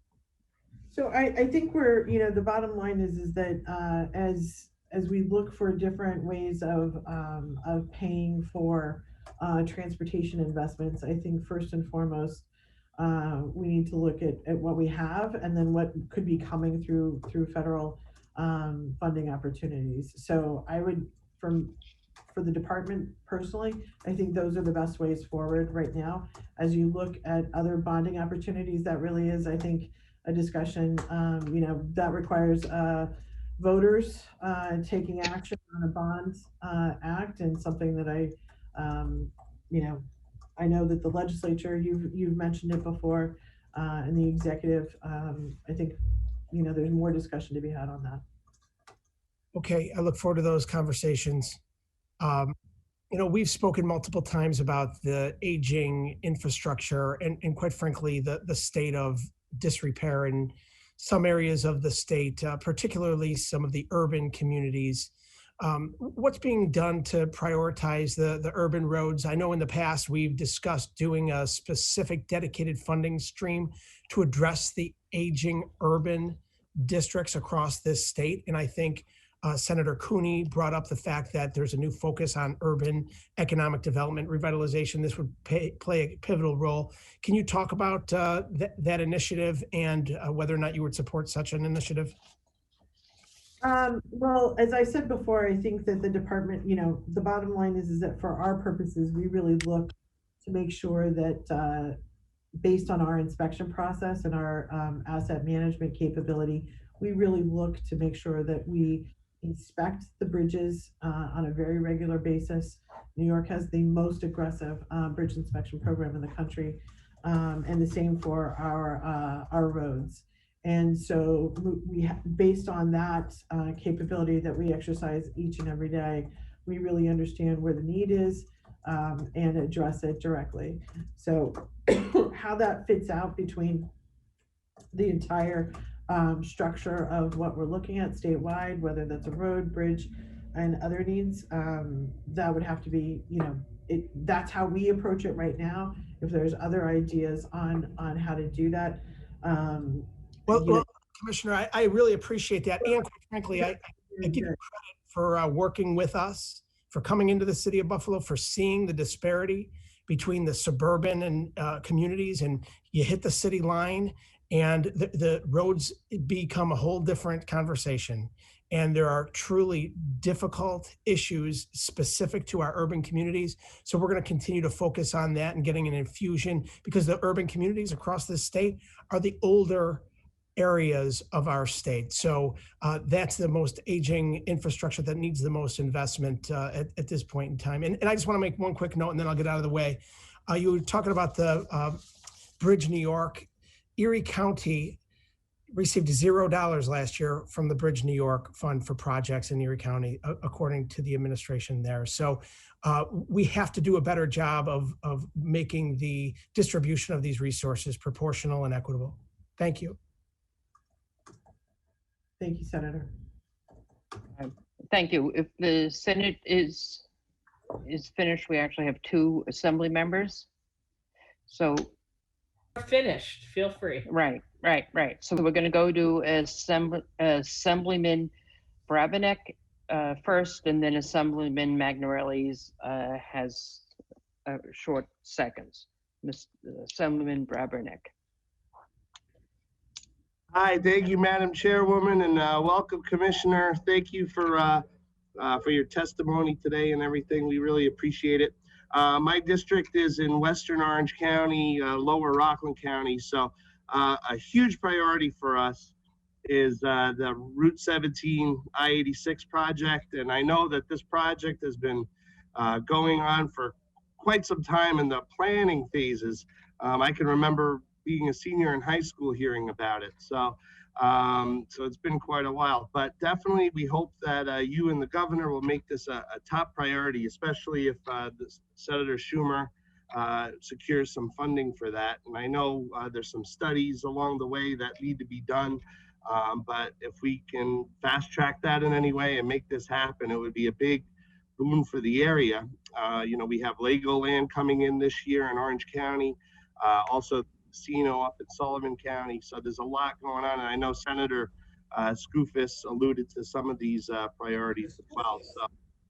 Q: So I think we're, the bottom line is that as we look for different ways of paying for transportation investments, I think first and foremost, we need to look at what we have and then what could be coming through federal funding opportunities. So I would, for the department personally, I think those are the best ways forward right now. As you look at other bonding opportunities, that really is, I think, a discussion, that requires voters taking action on a bond act, and something that I know that the legislature, you've mentioned it before, and the executive, I think, there's more discussion to be had on that.
F: Okay, I look forward to those conversations. We've spoken multiple times about the aging infrastructure and quite frankly, the state of disrepair in some areas of the state, particularly some of the urban communities. What's being done to prioritize the urban roads? I know in the past we've discussed doing a specific dedicated funding stream to address the aging urban districts across this state. And I think Senator Cooney brought up the fact that there's a new focus on urban economic development revitalization. This would play a pivotal role. Can you talk about that initiative and whether or not you would support such an initiative?
Q: Well, as I said before, I think that the department, the bottom line is that for our purposes, we really look to make sure that based on our inspection process and our asset management capability, we really look to make sure that we inspect the bridges on a very regular basis. New York has the most aggressive bridge inspection program in the country, and the same for our roads. And so based on that capability that we exercise each and every day, we really understand where the need is and address it directly. So how that fits out between the entire structure of what we're looking at statewide, whether that's a road, bridge, and other needs, that would have to be, that's how we approach it right now. If there's other ideas on how to do that.
F: Well, Commissioner, I really appreciate that. And quite frankly, I give you credit for working with us, for coming into the city of Buffalo, for seeing the disparity between the suburban and communities, and you hit the city line and the roads become a whole different conversation. And there are truly difficult issues specific to our urban communities. So we're going to continue to focus on that and getting an infusion, because the urban communities across the state are the older areas of our state. So that's the most aging infrastructure that needs the most investment at this point in time. And I just want to make one quick note and then I'll get out of the way. You were talking about the Bridge New York. Erie County received $0 last year from the Bridge New York Fund for projects in Erie County, according to the administration there. So we have to do a better job of making the distribution of these resources proportional and equitable. Thank you.
Q: Thank you, Senator.
J: Thank you. If the Senate is finished, we actually have 2 assembly members. So
B: finished, feel free.
J: Right. So we're going to go to Assemblyman Brabenec first, and then Assemblyman Magnarelli has short seconds. Assemblyman Brabenec.
A: Hi, thank you, Madam Chairwoman, and welcome, Commissioner. Thank you for your testimony today and everything. We really appreciate it. My district is in Western Orange County, Lower Rockland County. So a huge priority for us is the Route 17 I-86 project. And I know that this project has been going on for quite some time in the planning phases. I can remember being a senior in high school hearing about it. So it's been quite a while, but definitely we hope that you and the governor will make this a top priority, especially if Senator Schumer secures some funding for that. And I know there's some studies along the way that need to be done, but if we can fast track that in any way and make this happen, it would be a big boon for the area. We have Legoland coming in this year in Orange County, also casino up in Sullivan County. So there's a lot going on. And I know Senator Skoufis alluded to some of these priorities as well. So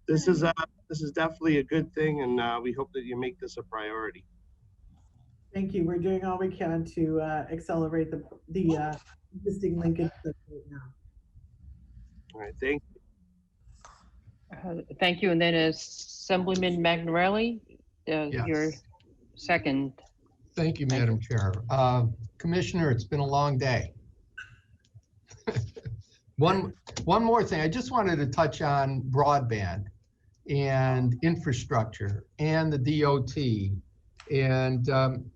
A: this is definitely a good thing. And we hope that you make this a priority.
Q: Thank you. We're doing all we can to accelerate the existing Lincoln system right now.
A: All right, thank
J: Thank you. And then Assemblyman Magnarelli, your
E: Yes.
J: second.
E: Thank you, Madam Chair. Commissioner, it's been a long day. One more thing, I just wanted to touch on broadband and infrastructure and the DOT. And,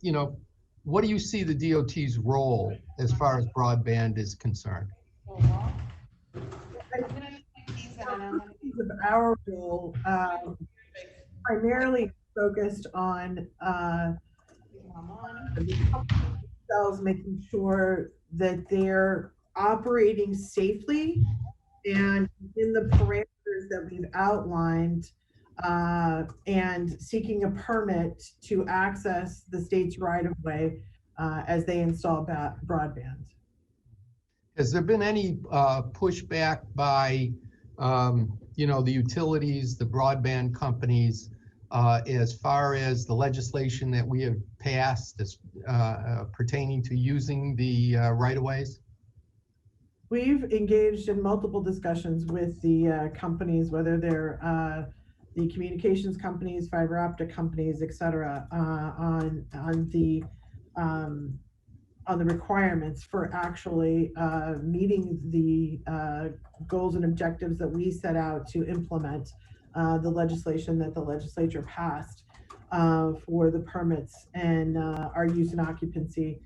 E: you know, what do you see the DOT's role as far as broadband is concerned?
Q: Of our role, primarily focused on themselves, making sure that they're operating safely and in the parameters that we've outlined, and seeking a permit to access the state's right-of-way as they install broadband.
E: Has there been any pushback by, you know, the utilities, the broadband companies, as far as the legislation that we have passed as pertaining to using the right-of-ways?
Q: We've engaged in multiple discussions with the companies, whether they're the communications companies, fiber optic companies, et cetera, on the requirements for actually meeting the goals and objectives that we set out to implement the legislation that the legislature passed for the permits and our use and occupancy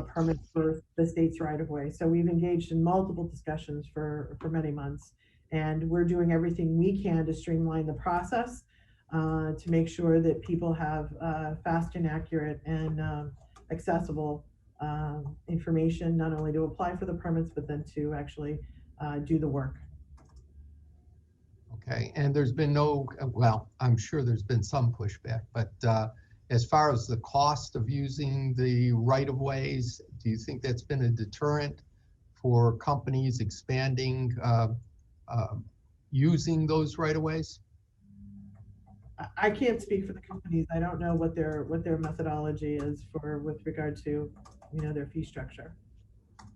Q: permits for the state's right-of-way. So we've engaged in multiple discussions for many months, and we're doing everything we can to streamline the process to make sure that people have fast and accurate and accessible information, not only to apply for the permits, but then to actually do the work.
E: Okay, and there's been no, well, I'm sure there's been some pushback, but as far as the cost of using the right-of-ways, do you think that's been a deterrent for companies expanding using those right-of-ways?
Q: I can't speak for the companies. I don't know what their methodology is with regard to, you know, their fee structure.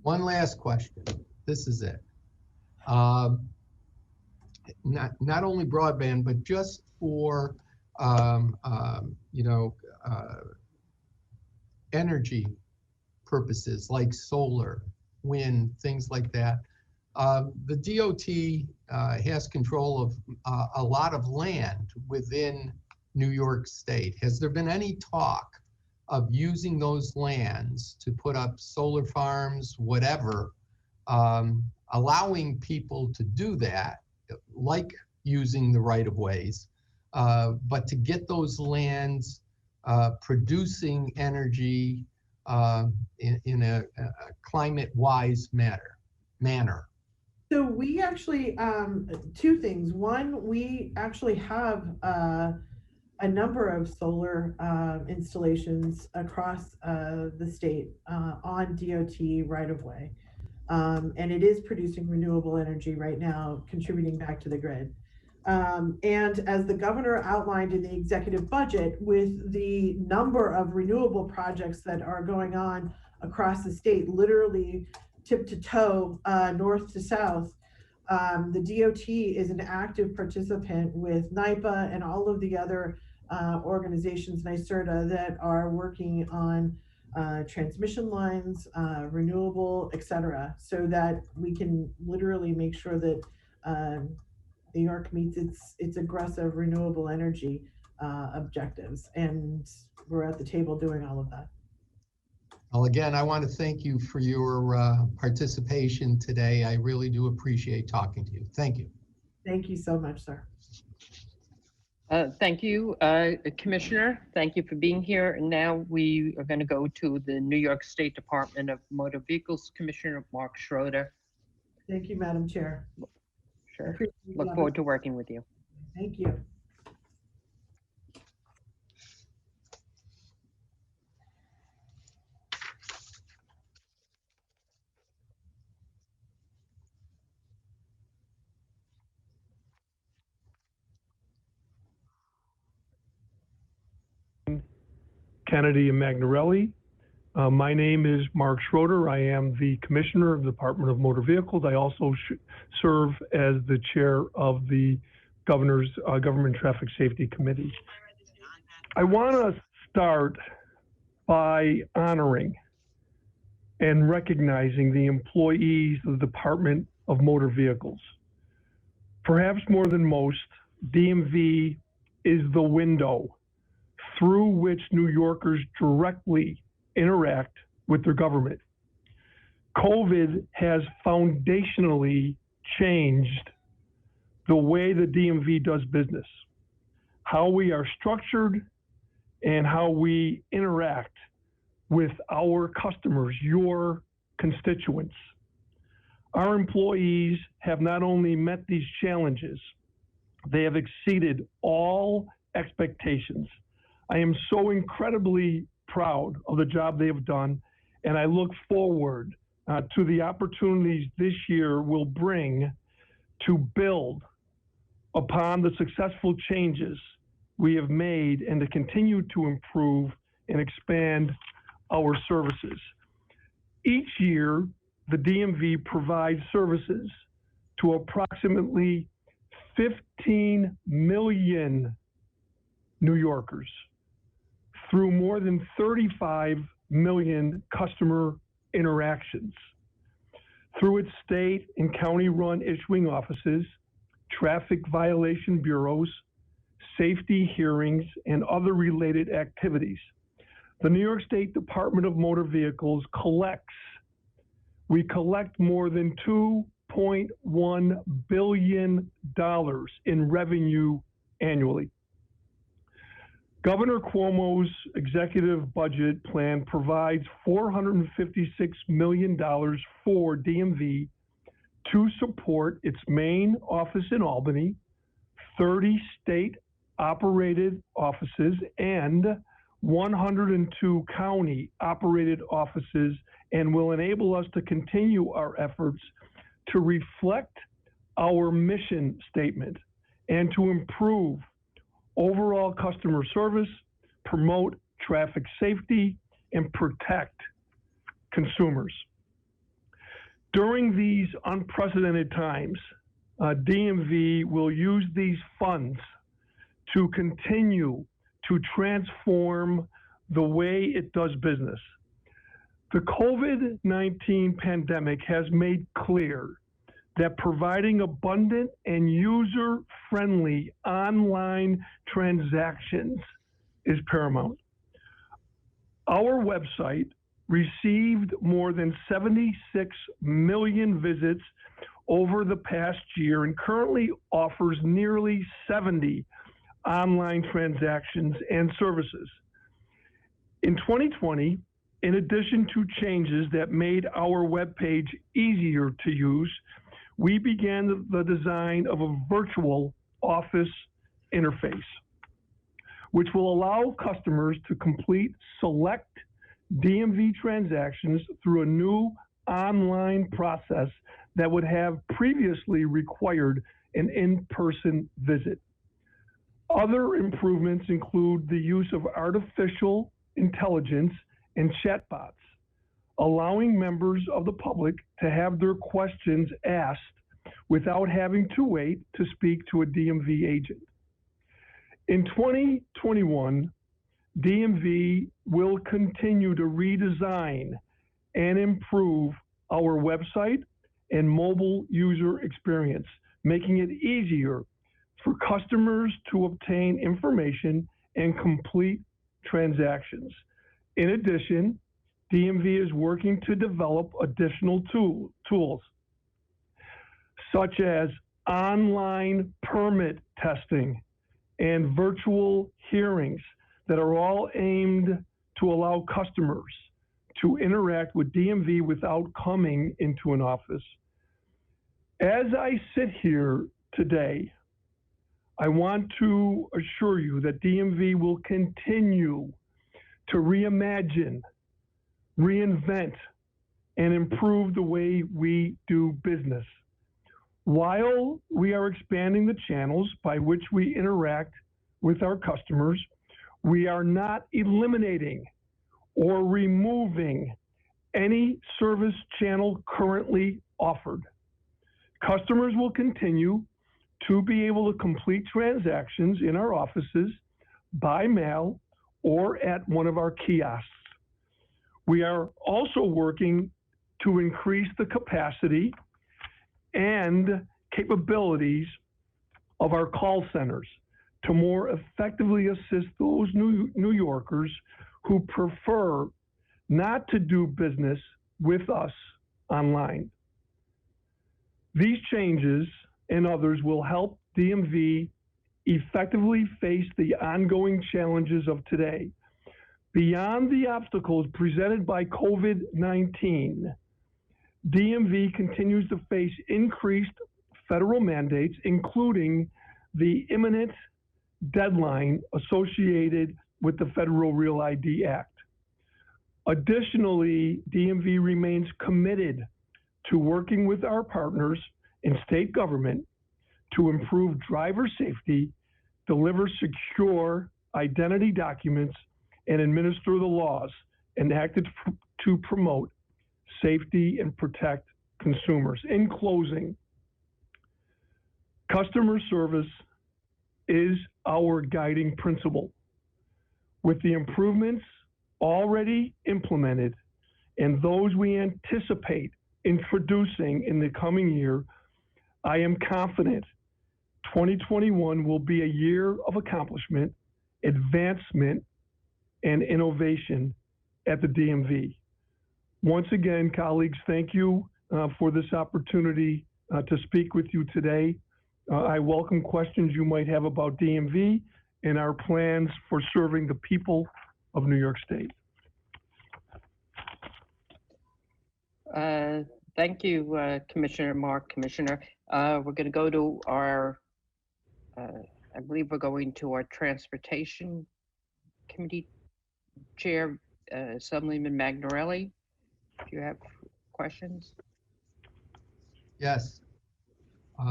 E: One last question. This is it. Not only broadband, but just for you know, energy purposes like solar, wind, things like that. The DOT has control of a lot of land within New York State. Has there been any talk of using those lands to put up solar farms, whatever, allowing people to do that, like using the right-of-ways, but to get those lands producing energy in a climate-wise manner?
Q: So we actually, two things. One, we actually have a number of solar installations across the state on DOT right-of-way. And it is producing renewable energy right now, contributing back to the grid. And as the governor outlined in the executive budget, with the number of renewable projects that are going on across the state, literally tip to toe, north to south, the DOT is an active participant with NYPA and all of the other organizations, NYSERDA, that are working on transmission lines, renewable, et cetera, so that we can literally make sure that New York meets its aggressive renewable energy objectives. And we're at the table doing all of that.
E: Well, again, I want to thank you for your participation today. I really do appreciate talking to you. Thank you.
Q: Thank you so much, sir.
J: Thank you, Commissioner. Thank you for being here. And now we are going to go to the New York State Department of Motor Vehicles, Commissioner Mark Schroeder.
Q: Thank you, Madam Chair.
J: Sure. Look forward to working with you.
Q: Thank you.
O: Kennedy, and Magnarelli. My name is Mark Schroeder. I am the Commissioner of the Department of Motor Vehicles. I also serve as the Chair of the Governor's Government Traffic Safety Committee. I want to start by honoring and recognizing the employees of the Department of Motor Vehicles. Perhaps more than most, DMV is the window through which New Yorkers directly interact with their government. COVID has foundationally changed the way the DMV does business, how we are structured, and how we interact with our customers, your constituents. Our employees have not only met these challenges, they have exceeded all expectations. I am so incredibly proud of the job they have done, and I look forward to the opportunities this year will bring to build upon the successful changes we have made and to continue to improve and expand our services. Each year, the DMV provides services to approximately 15 million New Yorkers through more than 35 million customer interactions. Through its state and county-run issuing offices, traffic violation bureaus, safety hearings, and other related activities, the New York State Department of Motor Vehicles we collect more than $2.1 billion in revenue annually. Governor Cuomo's executive budget plan provides $456 million for DMV to support its main office in Albany, 30 state-operated offices, and 102 county-operated offices, and will enable us to continue our efforts to reflect our mission statement and to improve overall customer service, promote traffic safety, and protect consumers. During these unprecedented times, DMV will use these funds to continue to transform the way it does business. The COVID-19 pandemic has made clear that providing abundant and user-friendly online transactions is paramount. Our website received more than 76 million visits over the past year and currently offers nearly 70 online transactions and services. In 2020, in addition to changes that made our webpage easier to use, we began the design of a virtual office interface, which will allow customers to complete select DMV transactions through a new online process that would have previously required an in-person visit. Other improvements include the use of artificial intelligence and chatbots, allowing members of the public to have their questions asked without having to wait to speak to a DMV agent. In 2021, DMV will continue to redesign and improve our website and mobile user experience, making it easier for customers to obtain information and complete transactions. In addition, DMV is working to develop additional tools, such as online permit testing and virtual hearings that are all aimed to allow customers to interact with DMV without coming into an office. As I sit here today, I want to assure you that DMV will continue to reimagine, reinvent, and improve the way we do business. While we are expanding the channels by which we interact with our customers, We are not eliminating or removing any service channel currently offered. Customers will continue to be able to complete transactions in our offices by mail or at one of our kiosks. We are also working to increase the capacity and capabilities of our call centers to more effectively assist those New Yorkers who prefer not to do business with us online. These changes and others will help DMV effectively face the ongoing challenges of today. Beyond the obstacles presented by COVID-19, DMV continues to face increased federal mandates, including the imminent deadline associated with the Federal Real ID Act. Additionally, DMV remains committed to working with our partners in state government to improve driver safety, deliver secure identity documents, and administer the laws enacted to promote safety and protect consumers. In closing, customer service is our guiding principle. With the improvements already implemented and those we anticipate introducing in the coming year, I am confident 2021 will be a year of accomplishment, advancement, and innovation at the DMV. Once again, colleagues, thank you for this opportunity to speak with you today. I welcome questions you might have about DMV and our plans for serving the people of New York State.
J: Thank you, Commissioner Mark, Commissioner. We're going to go to our, I believe we're going to our Transportation Committee Chair, Assemblyman Magnarelli. Do you have questions?
E: Yes.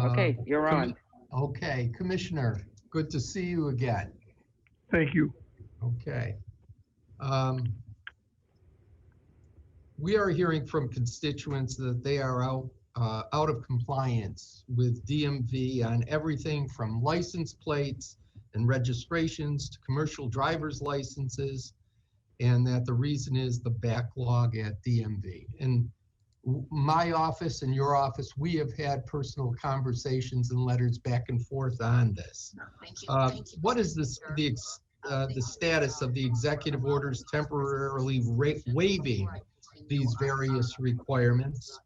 J: Okay, you're on.
E: Okay, Commissioner, good to see you again.
O: Thank you.
E: Okay. We are hearing from constituents that they are out of compliance with DMV on everything from license plates and registrations to commercial driver's licenses, and that the reason is the backlog at DMV. And my office and your office, we have had personal conversations and letters back and forth on this. What is this, the status of the executive orders temporarily waiving these various requirements?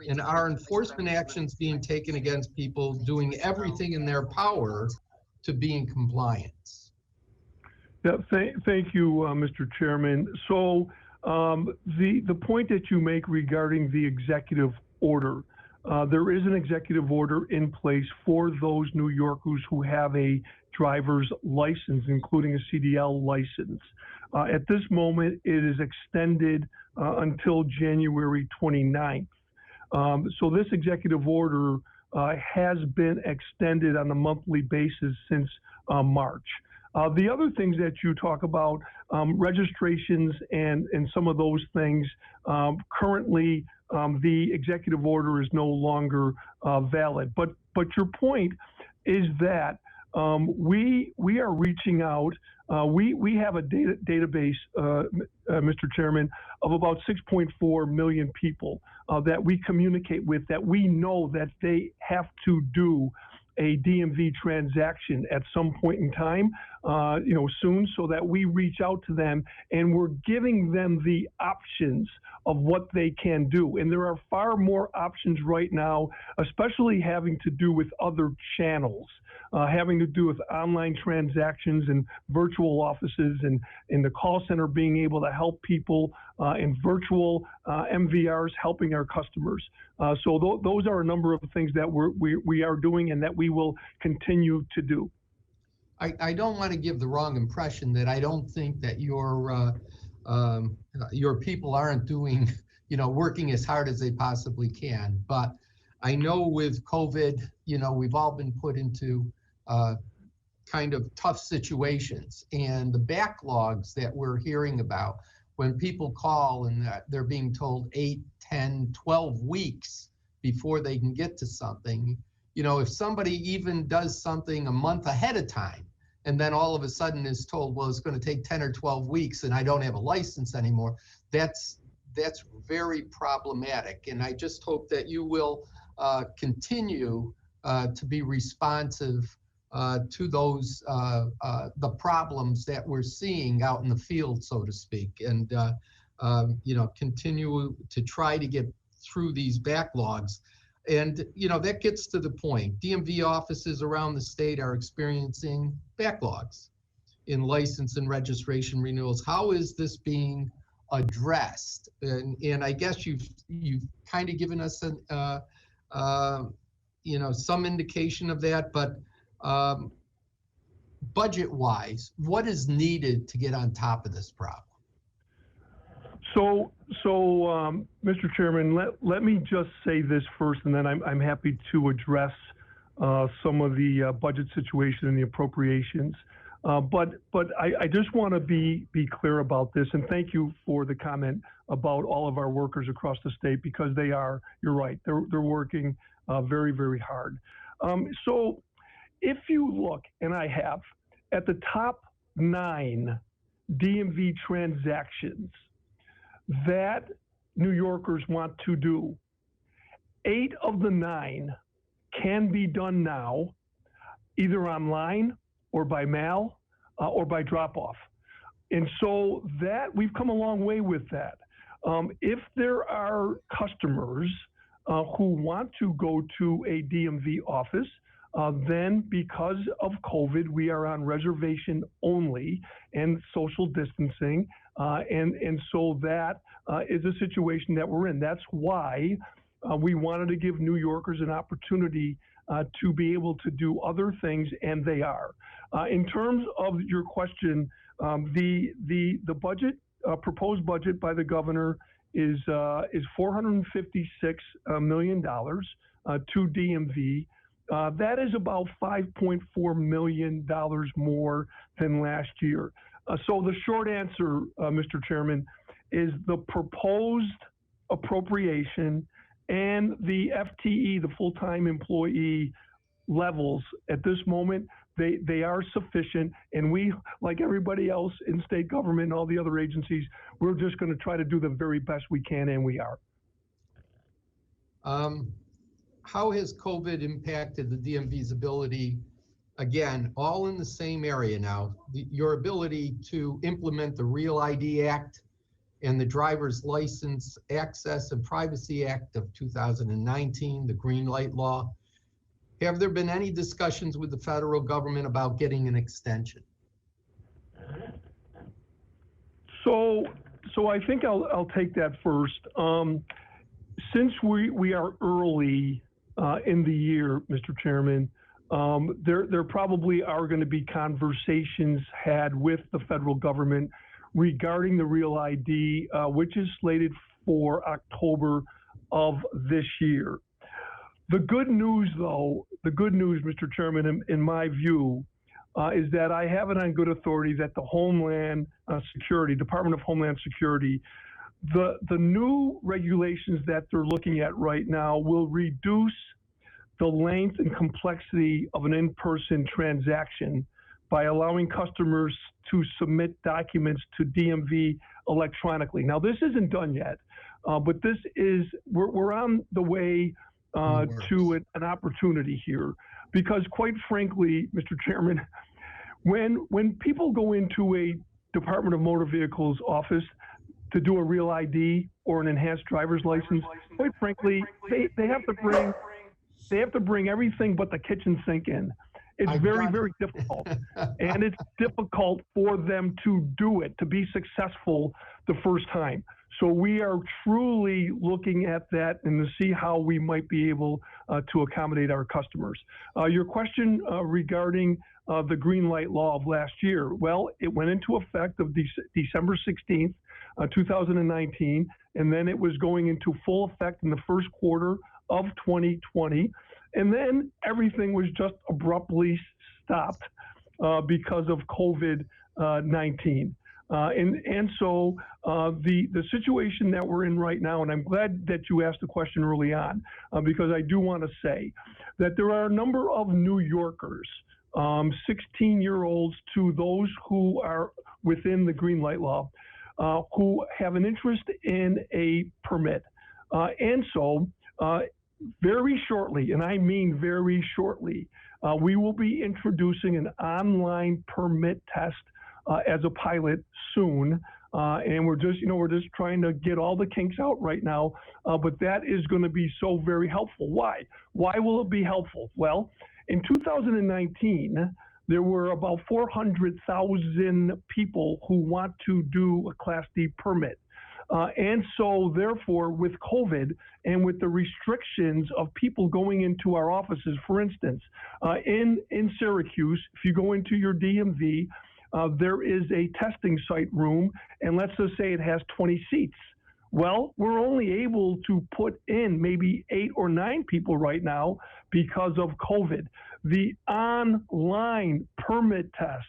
E: And are enforcement actions being taken against people doing everything in their power to be in compliance?
O: Yeah, thank you, Mr. Chairman. So the point that you make regarding the executive order, there is an executive order in place for those New Yorkers who have a driver's license, including a CDL license. At this moment, it is extended until January 29th. So this executive order has been extended on a monthly basis since March. The other things that you talk about, registrations and some of those things, currently the executive order is no longer valid. But your point is that we are reaching out. We have a database, Mr. Chairman, of about 6.4 million people that we communicate with, that we know that they have to do a DMV transaction at some point in time, soon, so that we reach out to them and we're giving them the options of what they can do. And there are far more options right now, especially having to do with other channels, having to do with online transactions and virtual offices, and in the call center being able to help people in virtual MVRs, helping our customers. So those are a number of things that we are doing and that we will continue to do.
E: I don't want to give the wrong impression that I don't think that your people aren't doing, working as hard as they possibly can. But I know with COVID, we've all been put into kind of tough situations, and the backlogs that we're hearing about when people call and that they're being told 8, 10, 12 weeks before they can get to something. You know, if somebody even does something a month ahead of time and then all of a sudden is told, well, it's going to take 10 or 12 weeks and I don't have a license anymore, that's very problematic. And I just hope that you will continue to be responsive to those the problems that we're seeing out in the field, so to speak, and you know, continue to try to get through these backlogs. And you know, that gets to the point. DMV offices around the state are experiencing backlogs in license and registration renewals. How is this being addressed? And I guess you've kind of given us an you know, some indication of that, but budget-wise, what is needed to get on top of this problem?
O: So Mr. Chairman, let me just say this first, and then I'm happy to address some of the budget situation and the appropriations. But I just want to be clear about this, and thank you for the comment about all of our workers across the state, because they are, you're right, they're working very, very hard. So if you look, and I have, at the top 9 DMV transactions that New Yorkers want to do, 8 of the 9 can be done now, either online or by mail or by drop-off. And so that, we've come a long way with that. If there are customers who want to go to a DMV office, then because of COVID, we are on reservation only and social distancing. And so that is a situation that we're in. That's why we wanted to give New Yorkers an opportunity to be able to do other things, and they are. In terms of your question, the budget, proposed budget by the governor is $456 million to DMV. That is about $5.4 million more than last year. So the short answer, Mr. Chairman, is the proposed appropriation and the FTE, the full-time employee levels at this moment, they are sufficient. And we, like everybody else in state government and all the other agencies, we're just going to try to do the very best we can, and we are.
E: How has COVID impacted the DMV's ability, again, all in the same area now, your ability to implement the Real ID Act and the Driver's License Access and Privacy Act of 2019, the Green Light Law? Have there been any discussions with the federal government about getting an extension?
O: So I think I'll take that first. Since we are early in the year, Mr. Chairman, there probably are going to be conversations had with the federal government regarding the Real ID, which is slated for October of this year. The good news, though, Mr. Chairman, in my view, is that I have it on good authority that the Homeland Security, Department of Homeland Security, the new regulations that they're looking at right now will reduce the length and complexity of an in-person transaction by allowing customers to submit documents to DMV electronically. Now, this isn't done yet, but this is, we're on the way to an opportunity here, because quite frankly, Mr. Chairman, when people go into a Department of Motor Vehicles office to do a Real ID or an enhanced driver's license, quite frankly, they have to bring everything but the kitchen sink in. It's very, very difficult. And it's difficult for them to do it, to be successful the first time. So we are truly looking at that and to see how we might be able to accommodate our customers. Your question regarding the Green Light Law of last year, well, it went into effect of December 16th, 2019, and then it was going into full effect in the first quarter of 2020. And then everything was just abruptly stopped because of COVID-19. So the situation that we're in right now, and I'm glad that you asked the question early on, because I do want to say that there are a number of New Yorkers, 16-year-olds to those who are within the green light law, who have an interest in a permit. So very shortly, and I mean very shortly, we will be introducing an online permit test as a pilot soon. And we're just trying to get all the kinks out right now. But that is going to be so very helpful. Why? Why will it be helpful? Well, in 2019, there were about 400,000 people who want to do a Class D permit. And so therefore, with COVID and with the restrictions of people going into our offices, for instance, in Syracuse, if you go into your DMV, there is a testing site room, and let's just say it has 20 seats. Well, we're only able to put in maybe 8 or 9 people right now because of COVID. The online permit test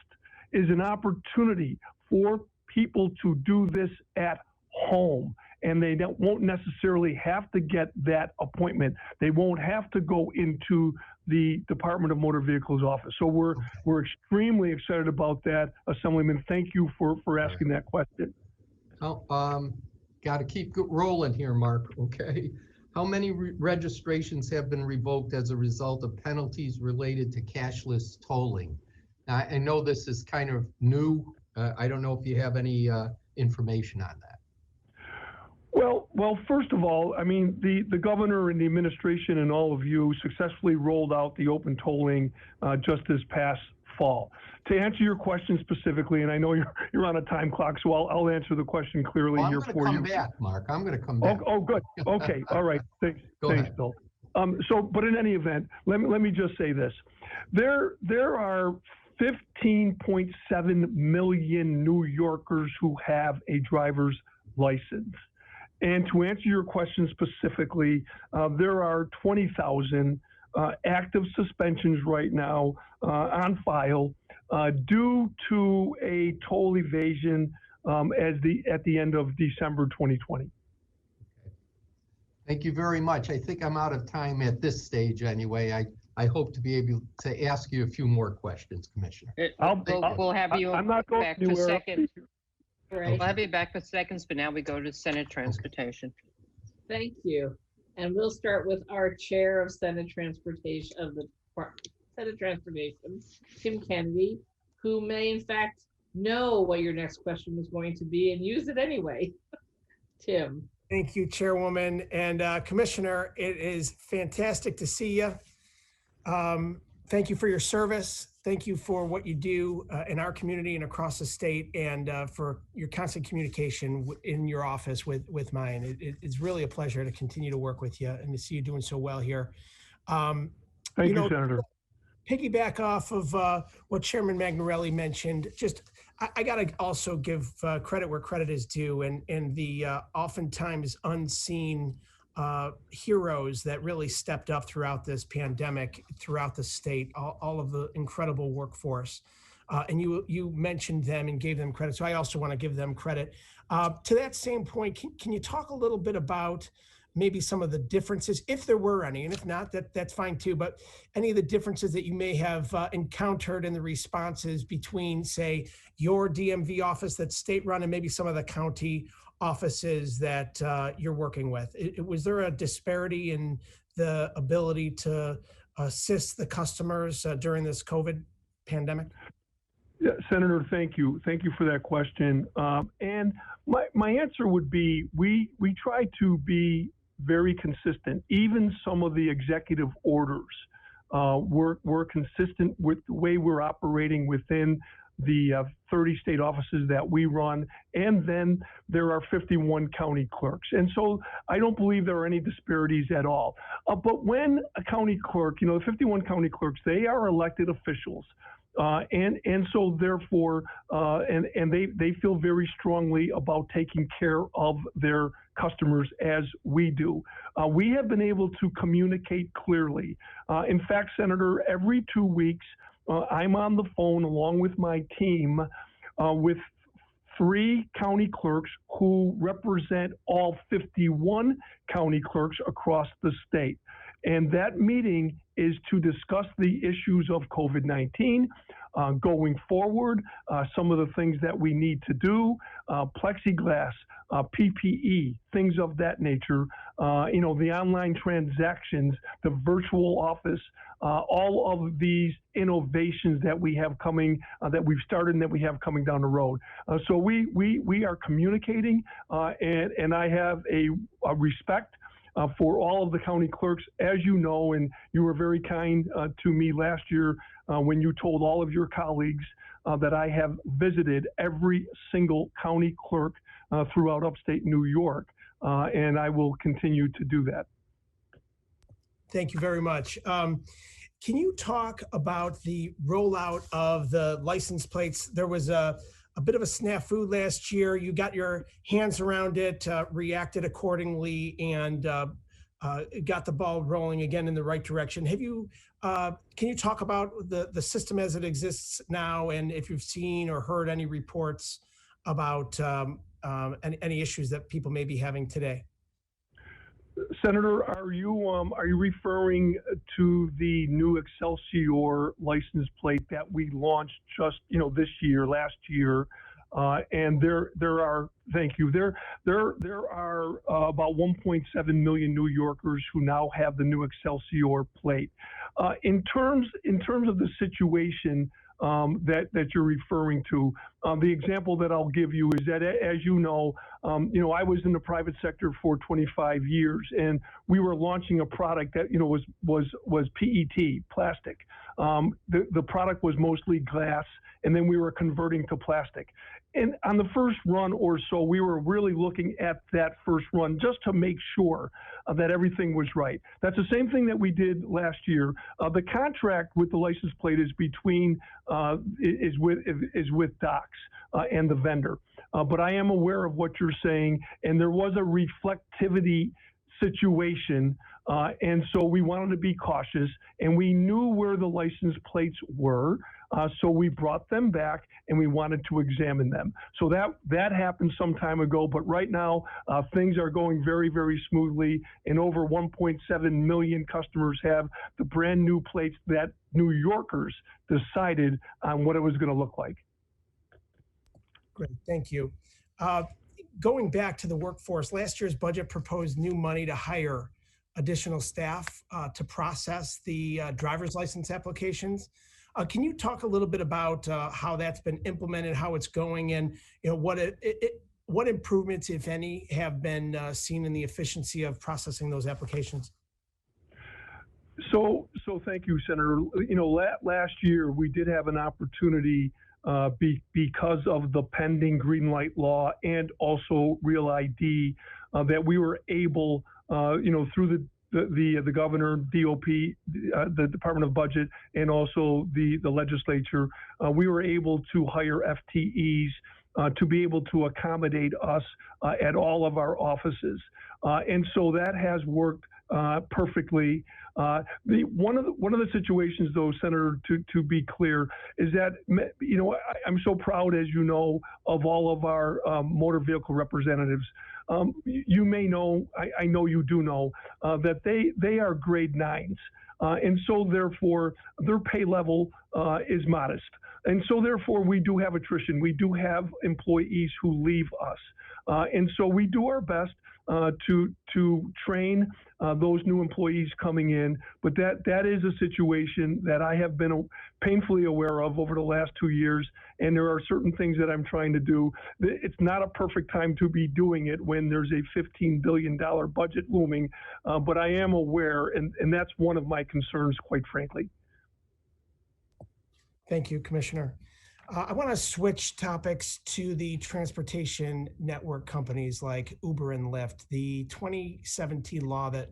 O: is an opportunity for people to do this at home, and they won't necessarily have to get that appointment. They won't have to go into the Department of Motor Vehicles office. So we're extremely excited about that, Assemblyman. Thank you for asking that question.
E: Got to keep rolling here, Mark, okay? How many registrations have been revoked as a result of penalties related to cashless tolling? Now, I know this is kind of new. I don't know if you have any information on that.
O: Well, first of all, I mean, the governor and the administration and all of you successfully rolled out the open tolling just this past fall. To answer your question specifically, and I know you're on a time clock, so I'll answer the question clearly here for you.
E: I'm going to come back, Mark. I'm going to come back.
O: Oh, good. Okay. All right. Thanks, Bill. But in any event, let me just say this. There are 15.7 million New Yorkers who have a driver's license. And to answer your question specifically, there are 20,000 active suspensions right now on file due to a toll evasion at the end of December 2020.
E: Thank you very much. I think I'm out of time at this stage anyway. I hope to be able to ask you a few more questions, Commissioner.
J: We'll have you
O: I'm not going
J: back for
O: anywhere.
J: seconds.
B: Right.
J: We'll have you back for seconds, but now we go to Senate Transportation.
B: Thank you. And we'll start with our Chair of Senate Transportation of the Senate Transportation, Tim Kennedy, who may in fact know what your next question was going to be and use it anyway. Tim.
F: Thank you, Chairwoman and Commissioner. It is fantastic to see you. Thank you for your service. Thank you for what you do in our community and across the state, and for your constant communication in your office with mine. It's really a pleasure to continue to work with you and to see you doing so well here.
O: Thank you, Senator.
F: Piggyback off of what Chairman Magnarelli mentioned, I got to also give credit where credit is due, and the oftentimes unseen heroes that really stepped up throughout this pandemic, throughout the state, all of the incredible workforce. And you mentioned them and gave them credit. So I also want to give them credit. To that same point, can you talk a little bit about maybe some of the differences, if there were any, and if not, that's fine too, but any of the differences that you may have encountered in the responses between, say, your DMV office that's state-run and maybe some of the county offices that you're working with? Was there a disparity in the ability to assist the customers during this COVID pandemic?
O: Yeah, Senator, thank you. Thank you for that question. And my answer would be, we try to be very consistent. Even some of the executive orders were consistent with the way we're operating within the 30 state offices that we run, and then there are 51 county clerks. And so I don't believe there are any disparities at all. But when a county clerk, the 51 county clerks, they are elected officials. And so therefore, and they feel very strongly about taking care of their customers as we do. We have been able to communicate clearly. In fact, Senator, every 2 weeks, I'm on the phone along with my team with 3 county clerks who represent all 51 county clerks across the state. And that meeting is to discuss the issues of COVID-19 going forward, some of the things that we need to do, plexiglass, PPE, things of that nature, the online transactions, the virtual office, all of these innovations that we have coming, that we've started and that we have coming down the road. So we are communicating, and I have a respect for all of the county clerks, as you know, and you were very kind to me last year when you told all of your colleagues that I have visited every single county clerk throughout upstate New York, and I will continue to do that.
F: Thank you very much. Can you talk about the rollout of the license plates? There was a bit of a snafu last year. You got your hands around it, reacted accordingly, and got the ball rolling again in the right direction. Have you? Can you talk about the system as it exists now, and if you've seen or heard any reports about any issues that people may be having today?
O: Senator, are you referring to the new Excelsior license plate that we launched just this year, last year? And there are, thank you. There are about 1.7 million New Yorkers who now have the new Excelsior plate. In terms of the situation that you're referring to, the example that I'll give you is that, as you know, I was in the private sector for 25 years, and we were launching a product that was PET, plastic. The product was mostly glass, and then we were converting to plastic. And on the first run or so, we were really looking at that first run just to make sure that everything was right. That's the same thing that we did last year. The contract with the license plate is with Docs and the vendor. But I am aware of what you're saying, and there was a reflectivity situation, and so we wanted to be cautious, and we knew where the license plates were, so we brought them back and we wanted to examine them. So that happened some time ago, but right now things are going very, very smoothly, and over 1.7 million customers have the brand new plates that New Yorkers decided on what it was going to look like.
F: Great, thank you. Going back to the workforce, last year's budget proposed new money to hire additional staff to process the driver's license applications. Can you talk a little bit about how that's been implemented, how it's going, and what improvements, if any, have been seen in the efficiency of processing those applications?
O: So thank you, Senator. Last year we did have an opportunity because of the pending green light law and also Real ID that we were able, through the governor, DOP, the Department of Budget, and also the legislature, we were able to hire FTEs to be able to accommodate us at all of our offices. And so that has worked perfectly. One of the situations, though, Senator, to be clear, is that I'm so proud, as you know, of all of our motor vehicle representatives. You may know, I know you do know, that they are grade 9s, and so therefore their pay level is modest. And so therefore we do have attrition. We do have employees who leave us. And so we do our best to train those new employees coming in, but that is a situation that I have been painfully aware of over the last 2 years, and there are certain things that I'm trying to do. It's not a perfect time to be doing it when there's a $15 billion budget looming, but I am aware, and that's one of my concerns, quite frankly.
F: Thank you, Commissioner. I want to switch topics to the transportation network companies like Uber and Lyft. The 2017 law that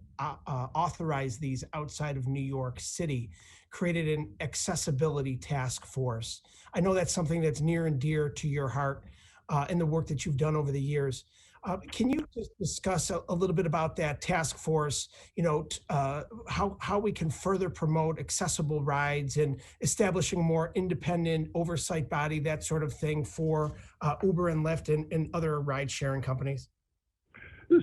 F: authorized these outside of New York City created an accessibility task force. I know that's something that's near and dear to your heart in the work that you've done over the years. Can you just discuss a little bit about that task force, how we can further promote accessible rides and establishing a more independent oversight body, that sort of thing for Uber and Lyft and other ride sharing companies?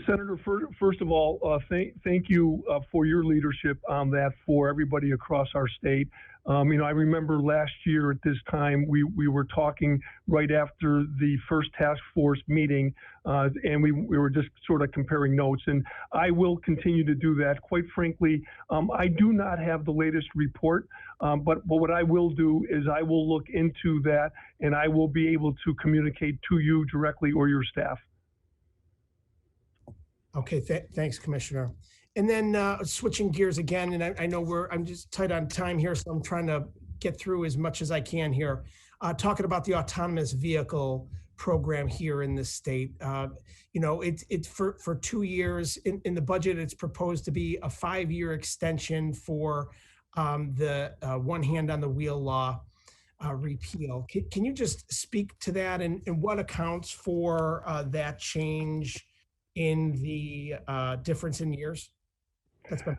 O: Senator, first of all, thank you for your leadership on that for everybody across our state. I remember last year at this time, we were talking right after the first task force meeting, and we were just sort of comparing notes, and I will continue to do that. Quite frankly, I do not have the latest report, but what I will do is I will look into that, and I will be able to communicate to you directly or your staff.
F: Okay, thanks, Commissioner. And then switching gears again, and I know I'm just tight on time here, so I'm trying to get through as much as I can here. Talking about the autonomous vehicle program here in the state. It's for 2 years. In the budget, it's proposed to be a 5-year extension for the one hand on the wheel law repeal. Can you just speak to that and what accounts for that change in the difference in years?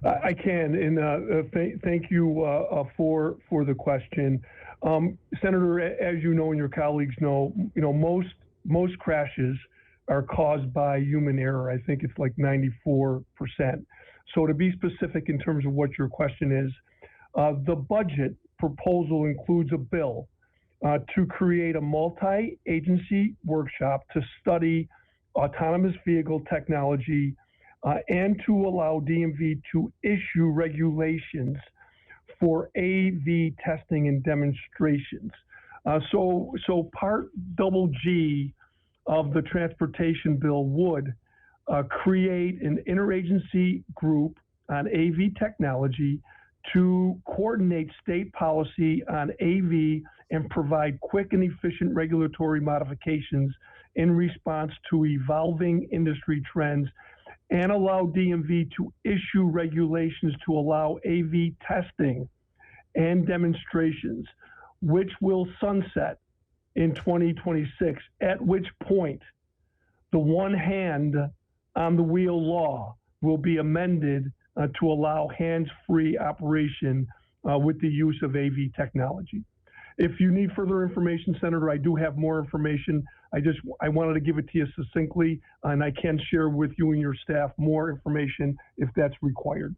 O: I can, and thank you for the question. Senator, as you know and your colleagues know, most crashes are caused by human error. I think it's like 94%. So to be specific in terms of what your question is, the budget proposal includes a bill to create a multi-agency workshop to study autonomous vehicle technology and to allow DMV to issue regulations for AV testing and demonstrations. So Part G of the transportation bill would create an interagency group on AV technology to coordinate state policy on AV and provide quick and efficient regulatory modifications in response to evolving industry trends and allow DMV to issue regulations to allow AV testing and demonstrations, which will sunset in 2026, at which point the one hand on the wheel law will be amended to allow hands-free operation with the use of AV technology. If you need further information, Senator, I do have more information. I wanted to give it to you succinctly, and I can share with you and your staff more information if that's required.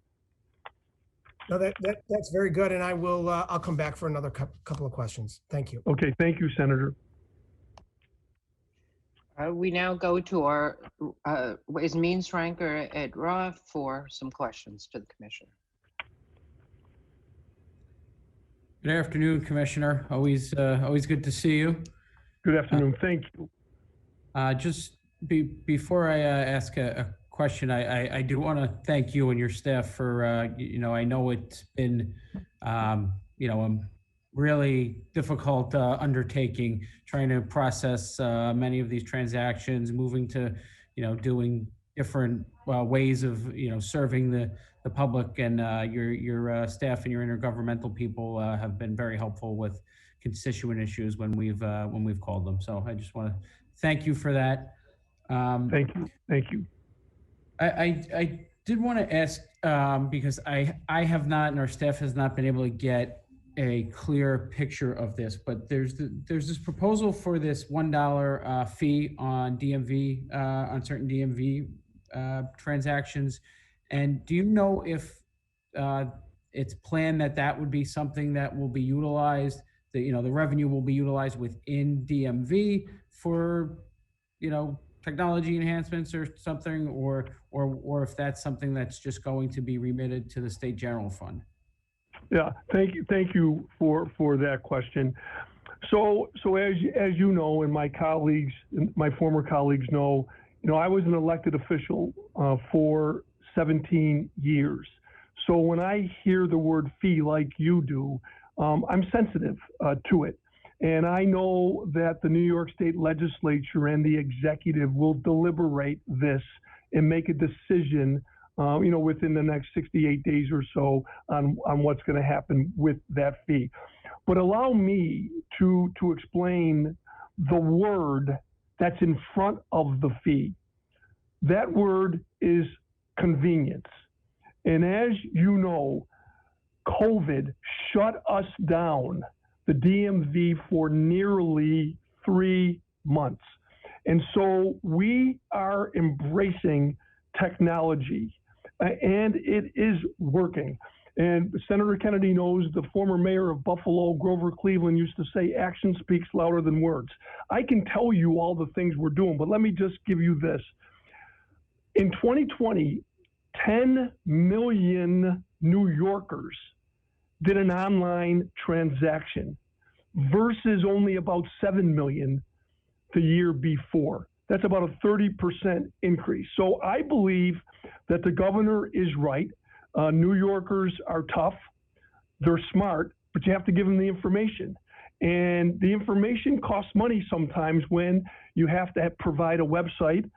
F: No, that's very good, and I'll come back for another couple of questions. Thank you.
O: Okay, thank you, Senator.
J: We now go to our Ways and Means ranker, Ed Roth, for some questions to the Commissioner.
K: Good afternoon, Commissioner. Always good to see you.
O: Good afternoon. Thank you.
K: Just before I ask a question, I do want to thank you and your staff for, I know it's been, a really difficult undertaking trying to process many of these transactions, moving to, doing different ways of, serving the public, and your staff and your intergovernmental people have been very helpful with constituent issues when we've called them. So I just want to thank you for that.
O: Thank you.
K: I did want to ask, because I have not, and our staff has not been able to get a clear picture of this, but there's this proposal for this $1 fee on DMV, on certain DMV transactions. And do you know if it's planned that would be something that will be utilized, that, the revenue will be utilized within DMV for, technology enhancements or something, or if that's something that's just going to be remitted to the state general fund?
O: Yeah, thank you for that question. So as you know, and my colleagues, my former colleagues know, I was an elected official for 17 years. So when I hear the word fee like you do, I'm sensitive to it. And I know that the New York State Legislature and the executive will deliberate this and make a decision within the next 68 days or so on what's going to happen with that fee. But allow me to explain the word that's in front of the fee. That word is convenience. And as you know, COVID shut us down, the DMV, for nearly 3 months. And so we are embracing technology, and it is working. And Senator Kennedy knows, the former mayor of Buffalo, Grover Cleveland, used to say, action speaks louder than words. I can tell you all the things we're doing, but let me just give you this. In 2020, 10 million New Yorkers did an online transaction versus only about 7 million the year before. That's about a 30% increase. So I believe that the governor is right. New Yorkers are tough. They're smart, but you have to give them the information. And the information costs money sometimes when you have to provide a website.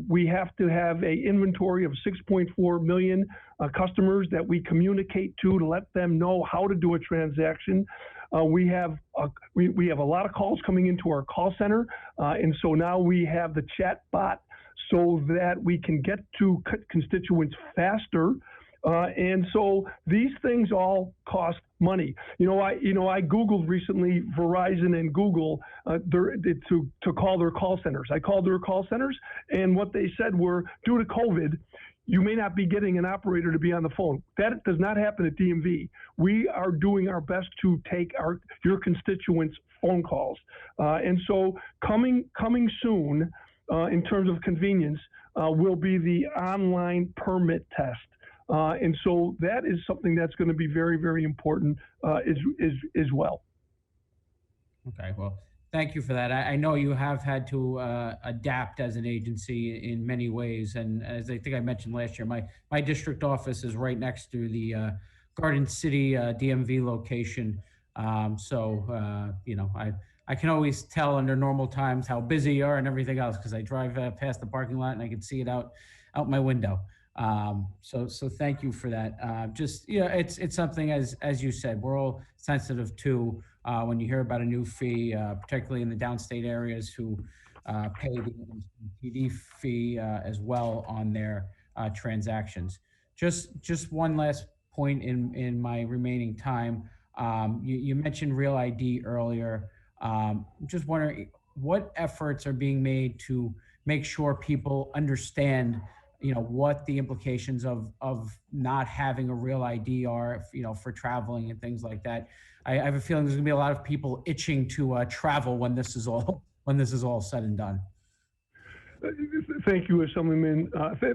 O: We have to have an inventory of 6.4 million customers that we communicate to let them know how to do a transaction. We have a lot of calls coming into our call center, and so now we have the chat bot so that we can get to constituents faster. And so these things all cost money. I Googled recently Verizon and Google to call their call centers. I called their call centers, and what they said were, due to COVID, you may not be getting an operator to be on the phone. That does not happen at DMV. We are doing our best to take your constituents' phone calls. And so coming soon, in terms of convenience, will be the online permit test. And so that is something that's going to be very, very important as well.
K: Okay, well, thank you for that. I know you have had to adapt as an agency in many ways. And as I think I mentioned last year, my district office is right next to the Garden City DMV location. I can always tell under normal times how busy you are and everything else, because I drive past the parking lot and I can see it out my window. So thank you for that. It's something, as you said, we're all sensitive to when you hear about a new fee, particularly in the downstate areas who pay the PD fee as well on their transactions. Just one last point in my remaining time. You mentioned Real ID earlier. Just wondering what efforts are being made to make sure people understand what the implications of not having a real ID are, for traveling and things like that. I have a feeling there's gonna be a lot of people itching to travel when this is all said and done.
O: Thank you, Assemblyman.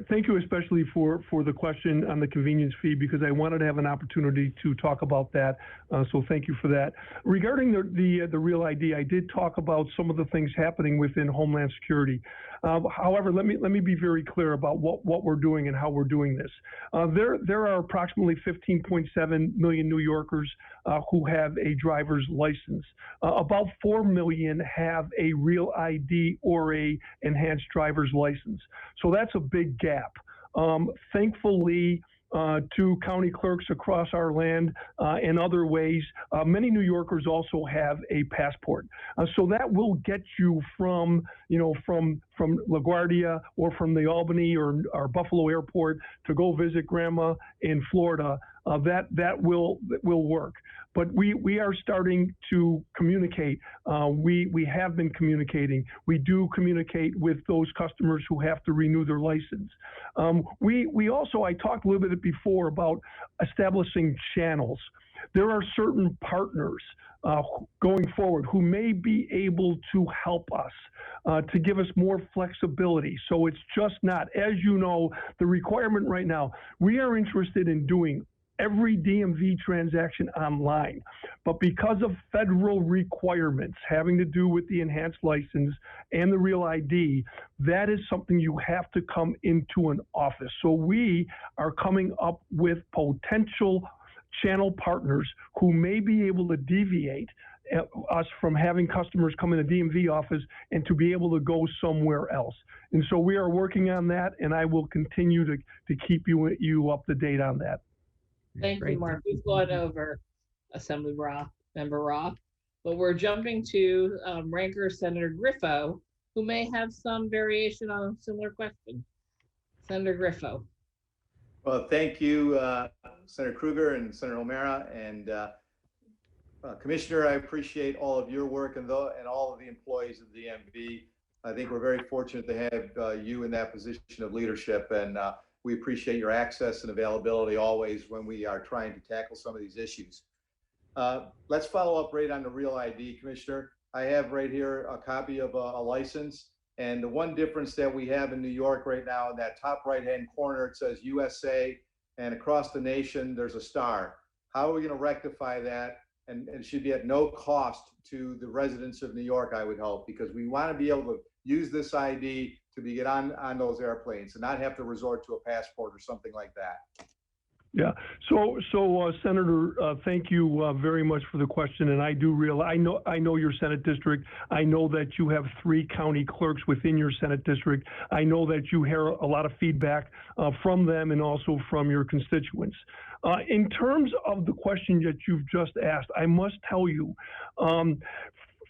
O: Thank you especially for the question on the convenience fee, because I wanted to have an opportunity to talk about that. So thank you for that. Regarding the Real ID, I did talk about some of the things happening within Homeland Security. However, let me be very clear about what we're doing and how we're doing this. There are approximately 15.7 million New Yorkers who have a driver's license. About 4 million have a Real ID or a enhanced driver's license. So that's a big gap. Thankfully, to county clerks across our land and other ways, many New Yorkers also have a passport. So that will get you from LaGuardia or from the Albany or Buffalo airport to go visit grandma in Florida. That will work. But we are starting to communicate. We have been communicating. We do communicate with those customers who have to renew their license. We also, I talked a little bit before about establishing channels. There are certain partners going forward who may be able to help us to give us more flexibility. So it's just not, as you know, the requirement right now, we are interested in doing every DMV transaction online. But because of federal requirements having to do with the enhanced license and the Real ID, that is something you have to come into an office. So we are coming up with potential channel partners who may be able to deviate us from having customers come in the DMV office and to be able to go somewhere else. And so we are working on that, and I will continue to keep you up to date on that.
B: Thank you, Mark. We've gone over Member Roth, but we're jumping to Ranker Senator Griffo, who may have some variation on a similar question. Senator Griffo.
H: Well, thank you, Senator Krueger and Senator O'Mara, and Commissioner, I appreciate all of your work and all of the employees of the DMV. I think we're very fortunate to have you in that position of leadership, and we appreciate your access and availability always when we are trying to tackle some of these issues. Let's follow up right on the Real ID, Commissioner. I have right here a copy of a license, and the one difference that we have in New York right now, in that top right-hand corner, it says USA, and across the nation, there's a star. How are we going to rectify that? And it should be at no cost to the residents of New York, I would hope, because we want to be able to use this ID to get on those airplanes and not have to resort to a passport or something like that.
O: Yeah. So Senator, thank you very much for the question. And I do realize, I know your Senate district. I know that you have 3 county clerks within your Senate district. I know that you hear a lot of feedback from them and also from your constituents. In terms of the question that you've just asked, I must tell you,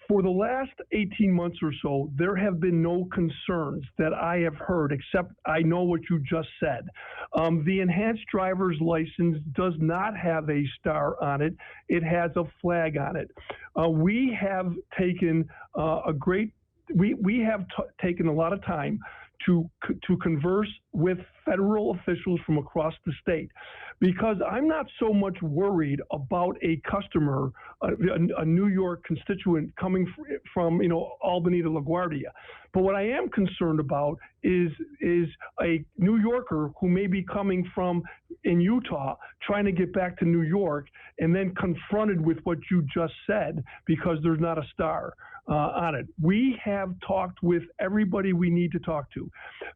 O: for the last 18 months or so, there have been no concerns that I have heard, except I know what you just said. The enhanced driver's license does not have a star on it. It has a flag on it. We have taken taken a lot of time to converse with federal officials from across the state, because I'm not so much worried about a customer, a New York constituent coming from Albany to LaGuardia. But what I am concerned about is a New Yorker who may be coming from in Utah trying to get back to New York and then confronted with what you just said because there's not a star on it. We have talked with everybody we need to talk to.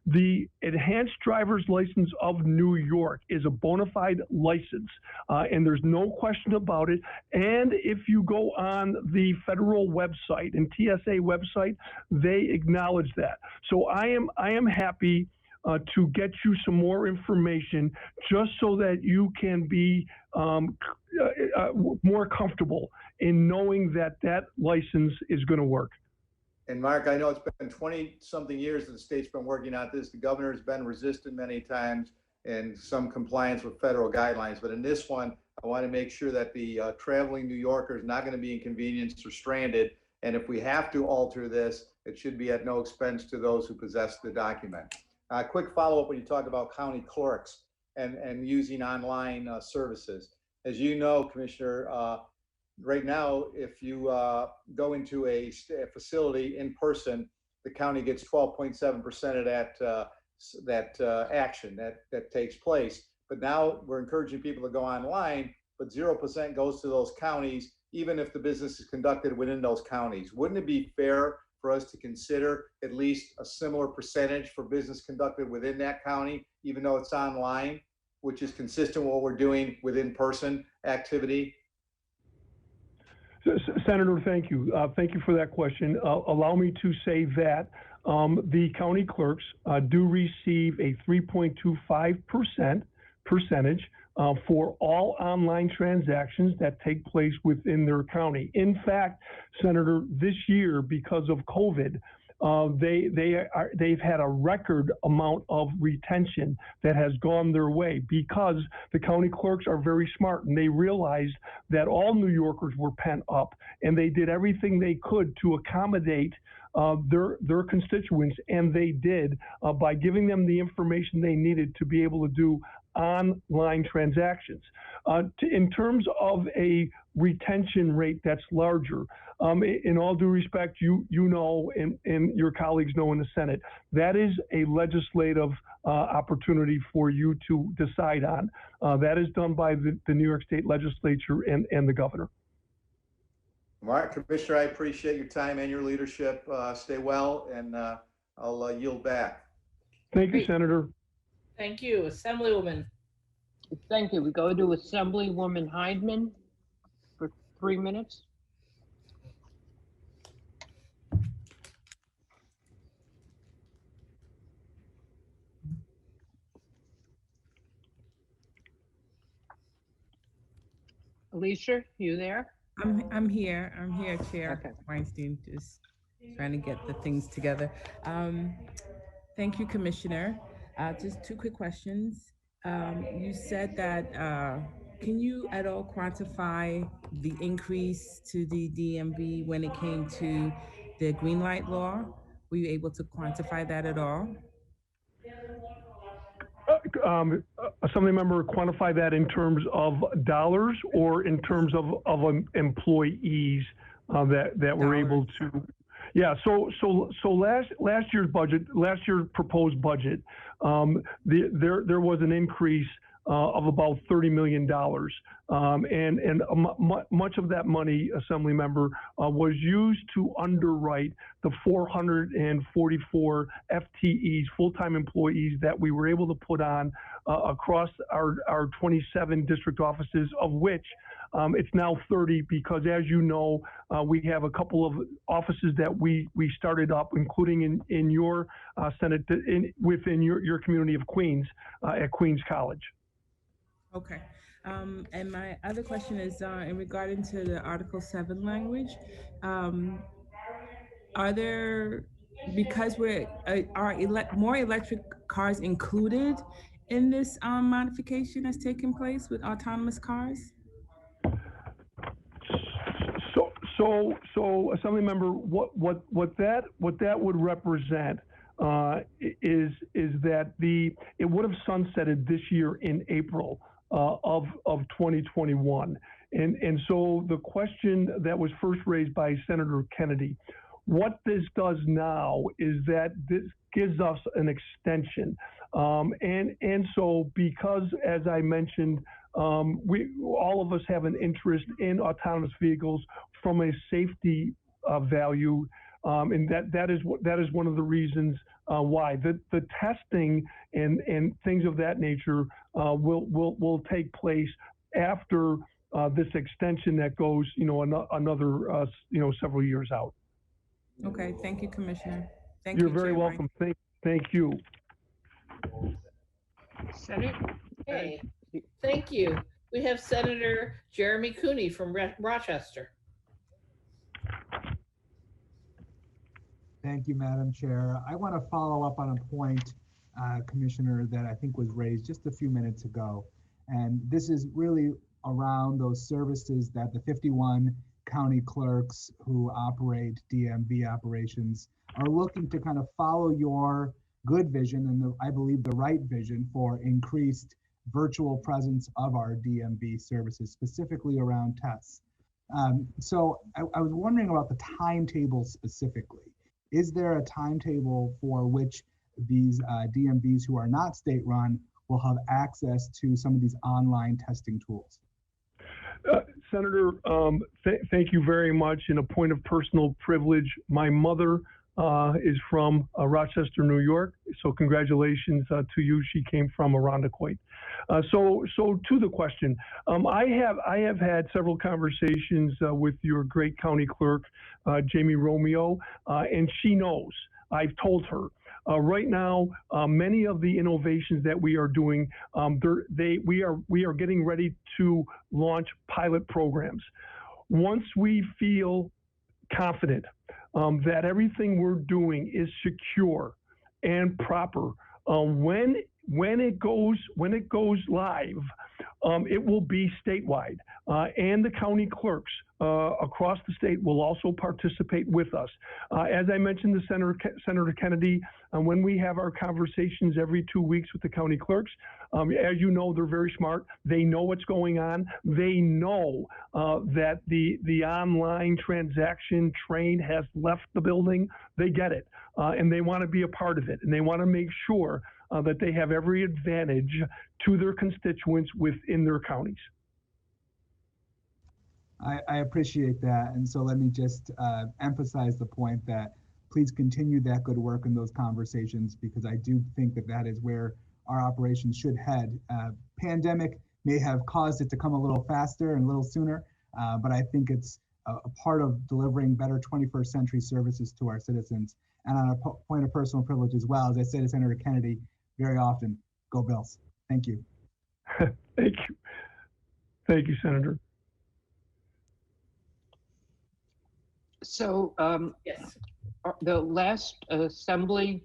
O: The enhanced driver's license of New York is a bona fide license, and there's no question about it. And if you go on the federal website and TSA website, they acknowledge that. So I am happy to get you some more information just so that you can be more comfortable in knowing that that license is going to work.
H: And Mark, I know it's been 20-something years that the state's been working on this. The governor's been resistant many times and some compliance with federal guidelines. But in this one, I want to make sure that the traveling New Yorker is not going to be inconvenienced or stranded. And if we have to alter this, it should be at no expense to those who possess the document. Quick follow-up when you talk about county clerks and using online services. As you know, Commissioner, right now, if you go into a facility in person, the county gets 12.7% of that action that takes place. But now we're encouraging people to go online, but 0% goes to those counties, even if the business is conducted within those counties. Wouldn't it be fair for us to consider at least a similar percentage for business conducted within that county, even though it's online, which is consistent with what we're doing with in-person activity?
O: Senator, thank you. Thank you for that question. Allow me to say that the county clerks do receive a 3.25% percentage for all online transactions that take place within their county. In fact, Senator, this year, because of COVID, they've had a record amount of retention that has gone their way because the county clerks are very smart and they realized that all New Yorkers were pent up and they did everything they could to accommodate their constituents, and they did by giving them the information they needed to be able to do online transactions. In terms of a retention rate that's larger, in all due respect, you know, and your colleagues know in the Senate, that is a legislative opportunity for you to decide on. That is done by the New York State Legislature and the governor.
H: Mark, Commissioner, I appreciate your time and your leadership. Stay well, and I'll yield back.
O: Thank you, Senator.
B: Thank you. Assemblywoman.
J: Thank you. We go to Assemblywoman Hyndman for 3 minutes. Alicia, you there?
T: I'm here, Chair Weinstein, just trying to get the things together. Thank you, Commissioner. Just two quick questions. You said that, can you at all quantify the increase to the DMV when it came to the green light law? Were you able to quantify that at all?
O: Assembly member, quantify that in terms of dollars or in terms of employees that were able to. Yeah, so last year's budget, last year's proposed budget, there was an increase of about $30 million. Much of that money, Assembly member, was used to underwrite the 444 FTEs, full-time employees that we were able to put on across our 27 district offices, of which it's now 30 because, as you know, we have a couple of offices that we started up, including in your Senate, within your community of Queens, at Queens College.
T: Okay. And my other question is in regarding to the Article 7 language, are there, because more electric cars included in this modification that's taking place with autonomous cars?
O: So Assembly member, what that would represent is that it would have sunsetted this year in April of 2021. And so the question that was first raised by Senator Kennedy, what this does now is that this gives us an extension. And so because, as I mentioned, all of us have an interest in autonomous vehicles from a safety value, and that is one of the reasons why the testing and things of that nature will take place after this extension that goes, another several years out.
T: Okay, thank you, Commissioner.
O: You're very welcome. Thank you.
B: Senate? Okay, thank you. We have Senator Jeremy Cooney from Rochester.
P: Thank you, Madam Chair. I want to follow up on a point, Commissioner, that I think was raised just a few minutes ago. And this is really around those services that the 51 county clerks who operate DMV operations are looking to kind of follow your good vision and I believe the right vision for increased virtual presence of our DMV services, specifically around tests. So I was wondering about the timetable specifically. Is there a timetable for which these DMVs who are not state-run will have access to some of these online testing tools?
O: Senator, thank you very much. In a point of personal privilege, my mother is from Rochester, New York. So congratulations to you. She came from Irondequoit. So to the question, I have had several conversations with your great county clerk, Jamie Romeo, and she knows. I've told her. Right now, many of the innovations that we are doing, we are getting ready to launch pilot programs. Once we feel confident that everything we're doing is secure and proper, when it goes live, it will be statewide, and the county clerks across the state will also participate with us. As I mentioned to Senator Kennedy, when we have our conversations every 2 weeks with the county clerks, as you know, they're very smart. They know what's going on. They know that the online transaction train has left the building. They get it, and they want to be a part of it, and they want to make sure that they have every advantage to their constituents within their counties.
P: I appreciate that. And so let me just emphasize the point that please continue that good work in those conversations, because I do think that that is where our operations should head. Pandemic may have caused it to come a little faster and a little sooner, but I think it's a part of delivering better 21st century services to our citizens. And on a point of personal privilege as well, as I say to Senator Kennedy very often, go Bills. Thank you.
O: Thank you. Thank you, Senator.
J: So yes, the last assembly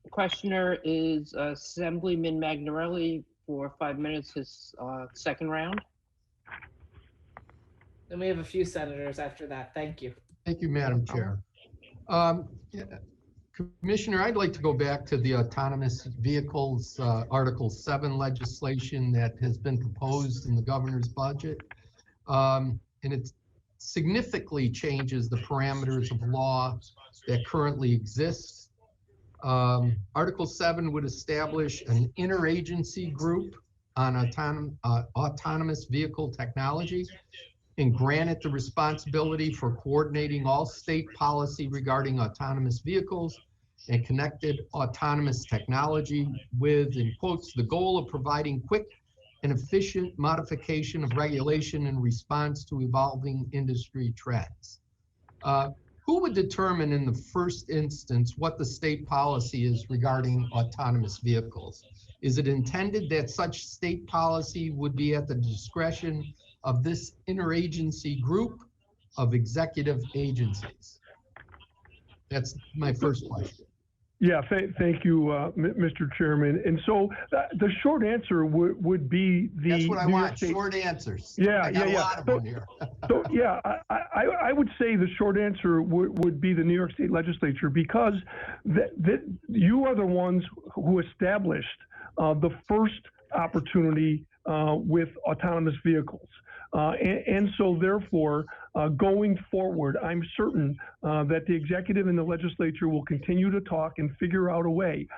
J: questioner is Assemblyman Magnarelli for 5 minutes, his second round.
B: Then we have a few senators after that. Thank you.
E: Thank you, Madam Chair. Yeah, Commissioner, I'd like to go back to the autonomous vehicles, Article 7 legislation that has been proposed in the governor's budget. And it significantly changes the parameters of law that currently exists. Article 7 would establish an interagency group on autonomous vehicle technology and grant it the responsibility for coordinating all state policy regarding autonomous vehicles and connected autonomous technology with, in quotes, the goal of providing quick and efficient modification of regulation in response to evolving industry trends. Who would determine in the first instance what the state policy is regarding autonomous vehicles? Is it intended that such state policy would be at the discretion of this interagency group of executive agencies? That's my first question.
O: Yeah, thank you, Mr. Chairman. And so the short answer would be the.
E: That's what I
O: New York
E: want,
O: State-
E: short answers.
O: Yeah,
E: I got
O: yeah.
E: a lot of them here.
O: So yeah, I would say the short answer would be the New York State Legislature, because that you are the ones who established the first opportunity with autonomous vehicles. And so therefore, going forward, I'm certain that the executive and the legislature will continue to talk and figure out a way.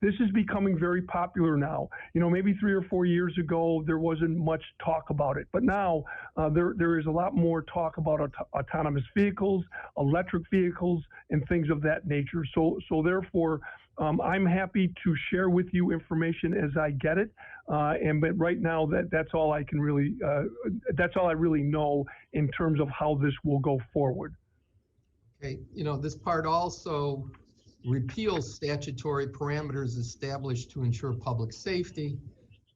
O: This is becoming very popular now. You know, maybe 3 or 4 years ago, there wasn't much talk about it, but now there is a lot more talk about autonomous vehicles, electric vehicles, and things of that nature. So therefore, I'm happy to share with you information as I get it. But right now, that's all I can really, that's all I really know in terms of how this will go forward.
E: Okay, you know, this part also repeals statutory parameters established to ensure public safety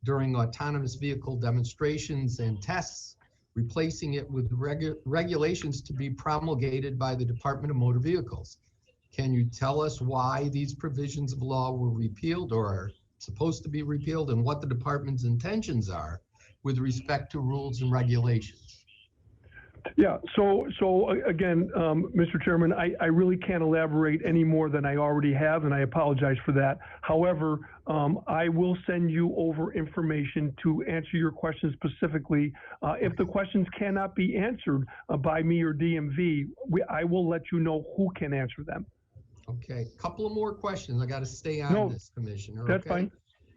E: during autonomous vehicle demonstrations and tests, replacing it with regulations to be promulgated by the Department of Motor Vehicles. Can you tell us why these provisions of law were repealed or are supposed to be repealed, and what the department's intentions are with respect to rules and regulations?
O: Yeah, so again, Mr. Chairman, I really can't elaborate any more than I already have, and I apologize for that. However, I will send you over information to answer your questions specifically. If the questions cannot be answered by me or DMV, I will let you know who can answer them.
E: Okay, couple of more questions. I got to stay on this, Commissioner.
O: That's
E: okay?
O: fine.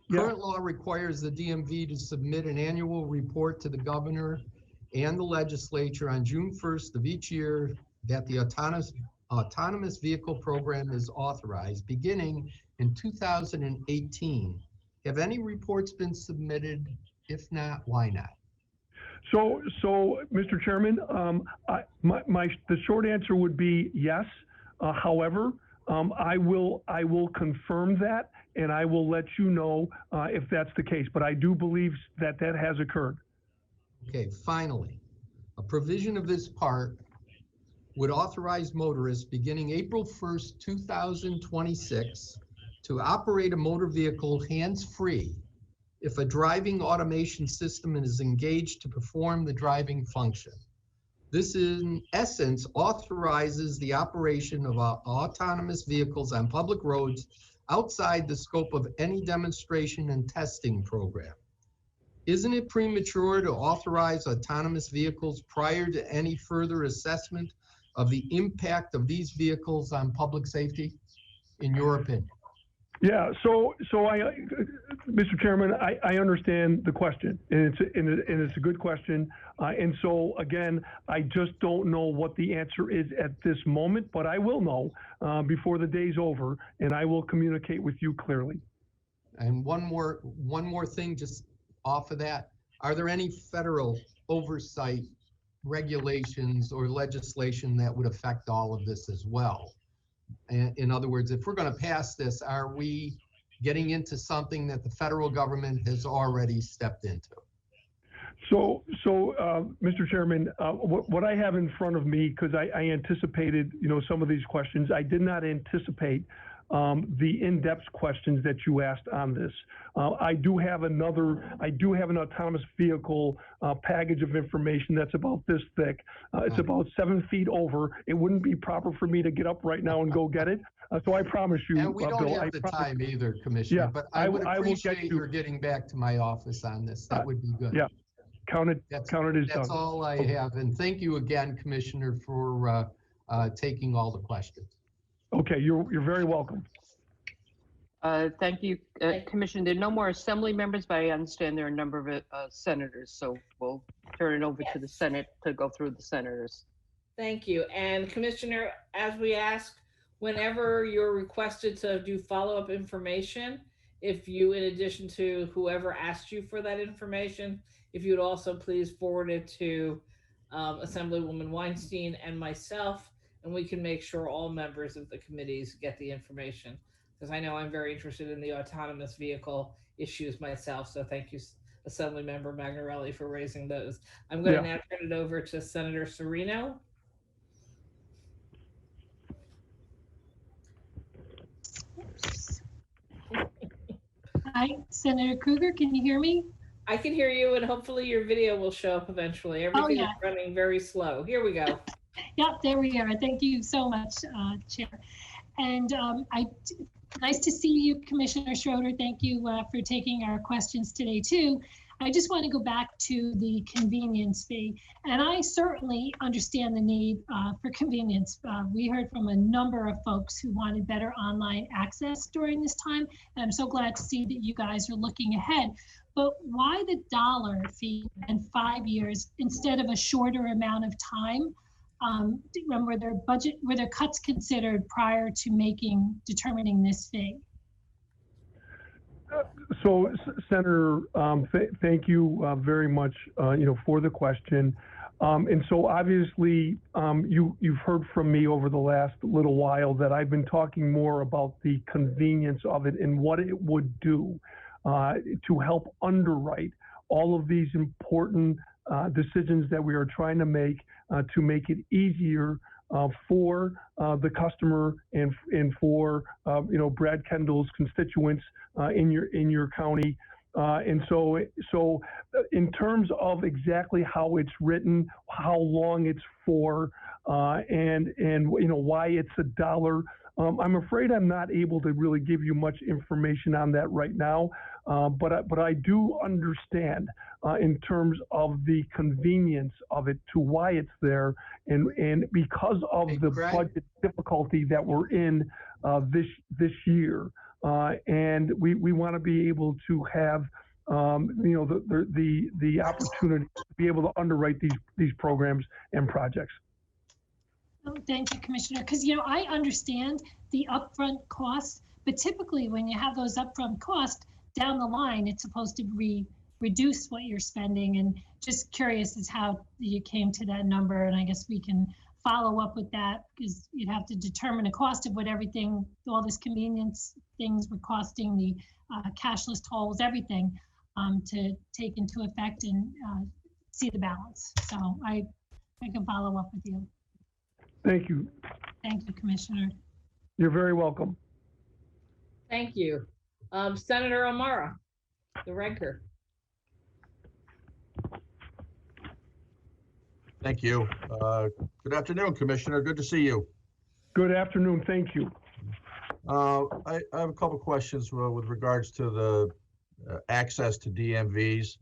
O: Yeah.
E: Current law requires the DMV to submit an annual report to the governor and the legislature on June 1st of each year that the autonomous vehicle program is authorized, beginning in 2018. Have any reports been submitted? If not, why not?
O: So Mr. Chairman, the short answer would be yes. However, I will confirm that, and I will let you know if that's the case. But I do believe that has occurred.
E: Okay, finally, a provision of this part would authorize motorists beginning April 1st, 2026 to operate a motor vehicle hands-free if a driving automation system is engaged to perform the driving function. This, in essence, authorizes the operation of autonomous vehicles on public roads outside the scope of any demonstration and testing program. Isn't it premature to authorize autonomous vehicles prior to any further assessment of the impact of these vehicles on public safety, in your opinion?
O: Yeah, so Mr. Chairman, I understand the question, and it's a good question. And so again, I just don't know what the answer is at this moment, but I will know before the day's over, and I will communicate with you clearly.
E: And one more thing, just off of that, are there any federal oversight regulations or legislation that would affect all of this as well? In other words, if we're going to pass this, are we getting into something that the federal government has already stepped into?
O: So Mr. Chairman, what I have in front of me, because I anticipated, some of these questions, I did not anticipate the in-depth questions that you asked on this. I do have an autonomous vehicle package of information that's about this thick. It's about 7 feet over. It wouldn't be proper for me to get up right now and go get it. So I promise you,
E: And we don't
O: Bill,
E: have the time either, Commissioner,
O: Yeah,
E: but I would
O: will get
E: appreciate your getting back to my office on this. That would be good.
O: Yeah, count it as done.
E: That's all I have. And thank you again, Commissioner, for taking all the questions.
O: Okay, you're very welcome.
J: Thank you, Commissioner. There are no more assembly members, but I understand there are a number of senators, so we'll turn it over to the Senate to go through the senators.
B: Thank you. And Commissioner, as we asked, whenever you're requested to do follow-up information, if you, in addition to whoever asked you for that information, if you would also please forward it to Assemblywoman Weinstein and myself, and we can make sure all members of the committees get the information. Because I know I'm very interested in the autonomous vehicle issues myself. So thank you, Assemblymember Magnarelli, for raising those. I'm going to now turn it over to Senator Serino.
L: Hi, Senator Krueger, can you hear me?
B: I can hear you, and hopefully your video will show up eventually. Everything is running very slow. Here we go.
L: Yep, there we are. Thank you so much, Chair. And nice to see you, Commissioner Schroeder. Thank you for taking our questions today too. I just want to go back to the convenience fee. And I certainly understand the need for convenience. We heard from a number of folks who wanted better online access during this time. And I'm so glad to see that you guys are looking ahead. But why the dollar fee and 5 years instead of a shorter amount of time? Were there cuts considered prior to determining this fee?
O: So, Senator, thank you very much, for the question. And so, obviously, you've heard from me over the last little while that I've been talking more about the convenience of it and what it would do to help underwrite all of these important decisions that we are trying to make it easier for the customer and for Brad Kendall's constituents in your county. And so in terms of exactly how it's written, how long it's for, and why it's $1, I'm afraid I'm not able to really give you much information on that right now. But I do understand in terms of the convenience of it to why it's there, and because of the budget difficulty that we're in this year, and we want to be able to have the opportunity to be able to underwrite these programs and projects.
L: Oh, thank you, Commissioner. Because I understand the upfront costs, but typically when you have those upfront costs down the line, it's supposed to reduce what you're spending. And just curious as how you came to that number. And I guess we can follow up with that, because you'd have to determine the cost of what all this convenience things were costing, the cashless tolls, everything to take into effect and see the balance. So I can follow up with you.
O: Thank you.
L: Thank you, Commissioner.
O: You're very welcome.
B: Thank you. Senator O'Mara, the Ranker.
D: Thank you. Good afternoon, Commissioner. Good to see you.
O: Good afternoon. Thank you.
D: I have a couple questions with regards to the access to DMVs.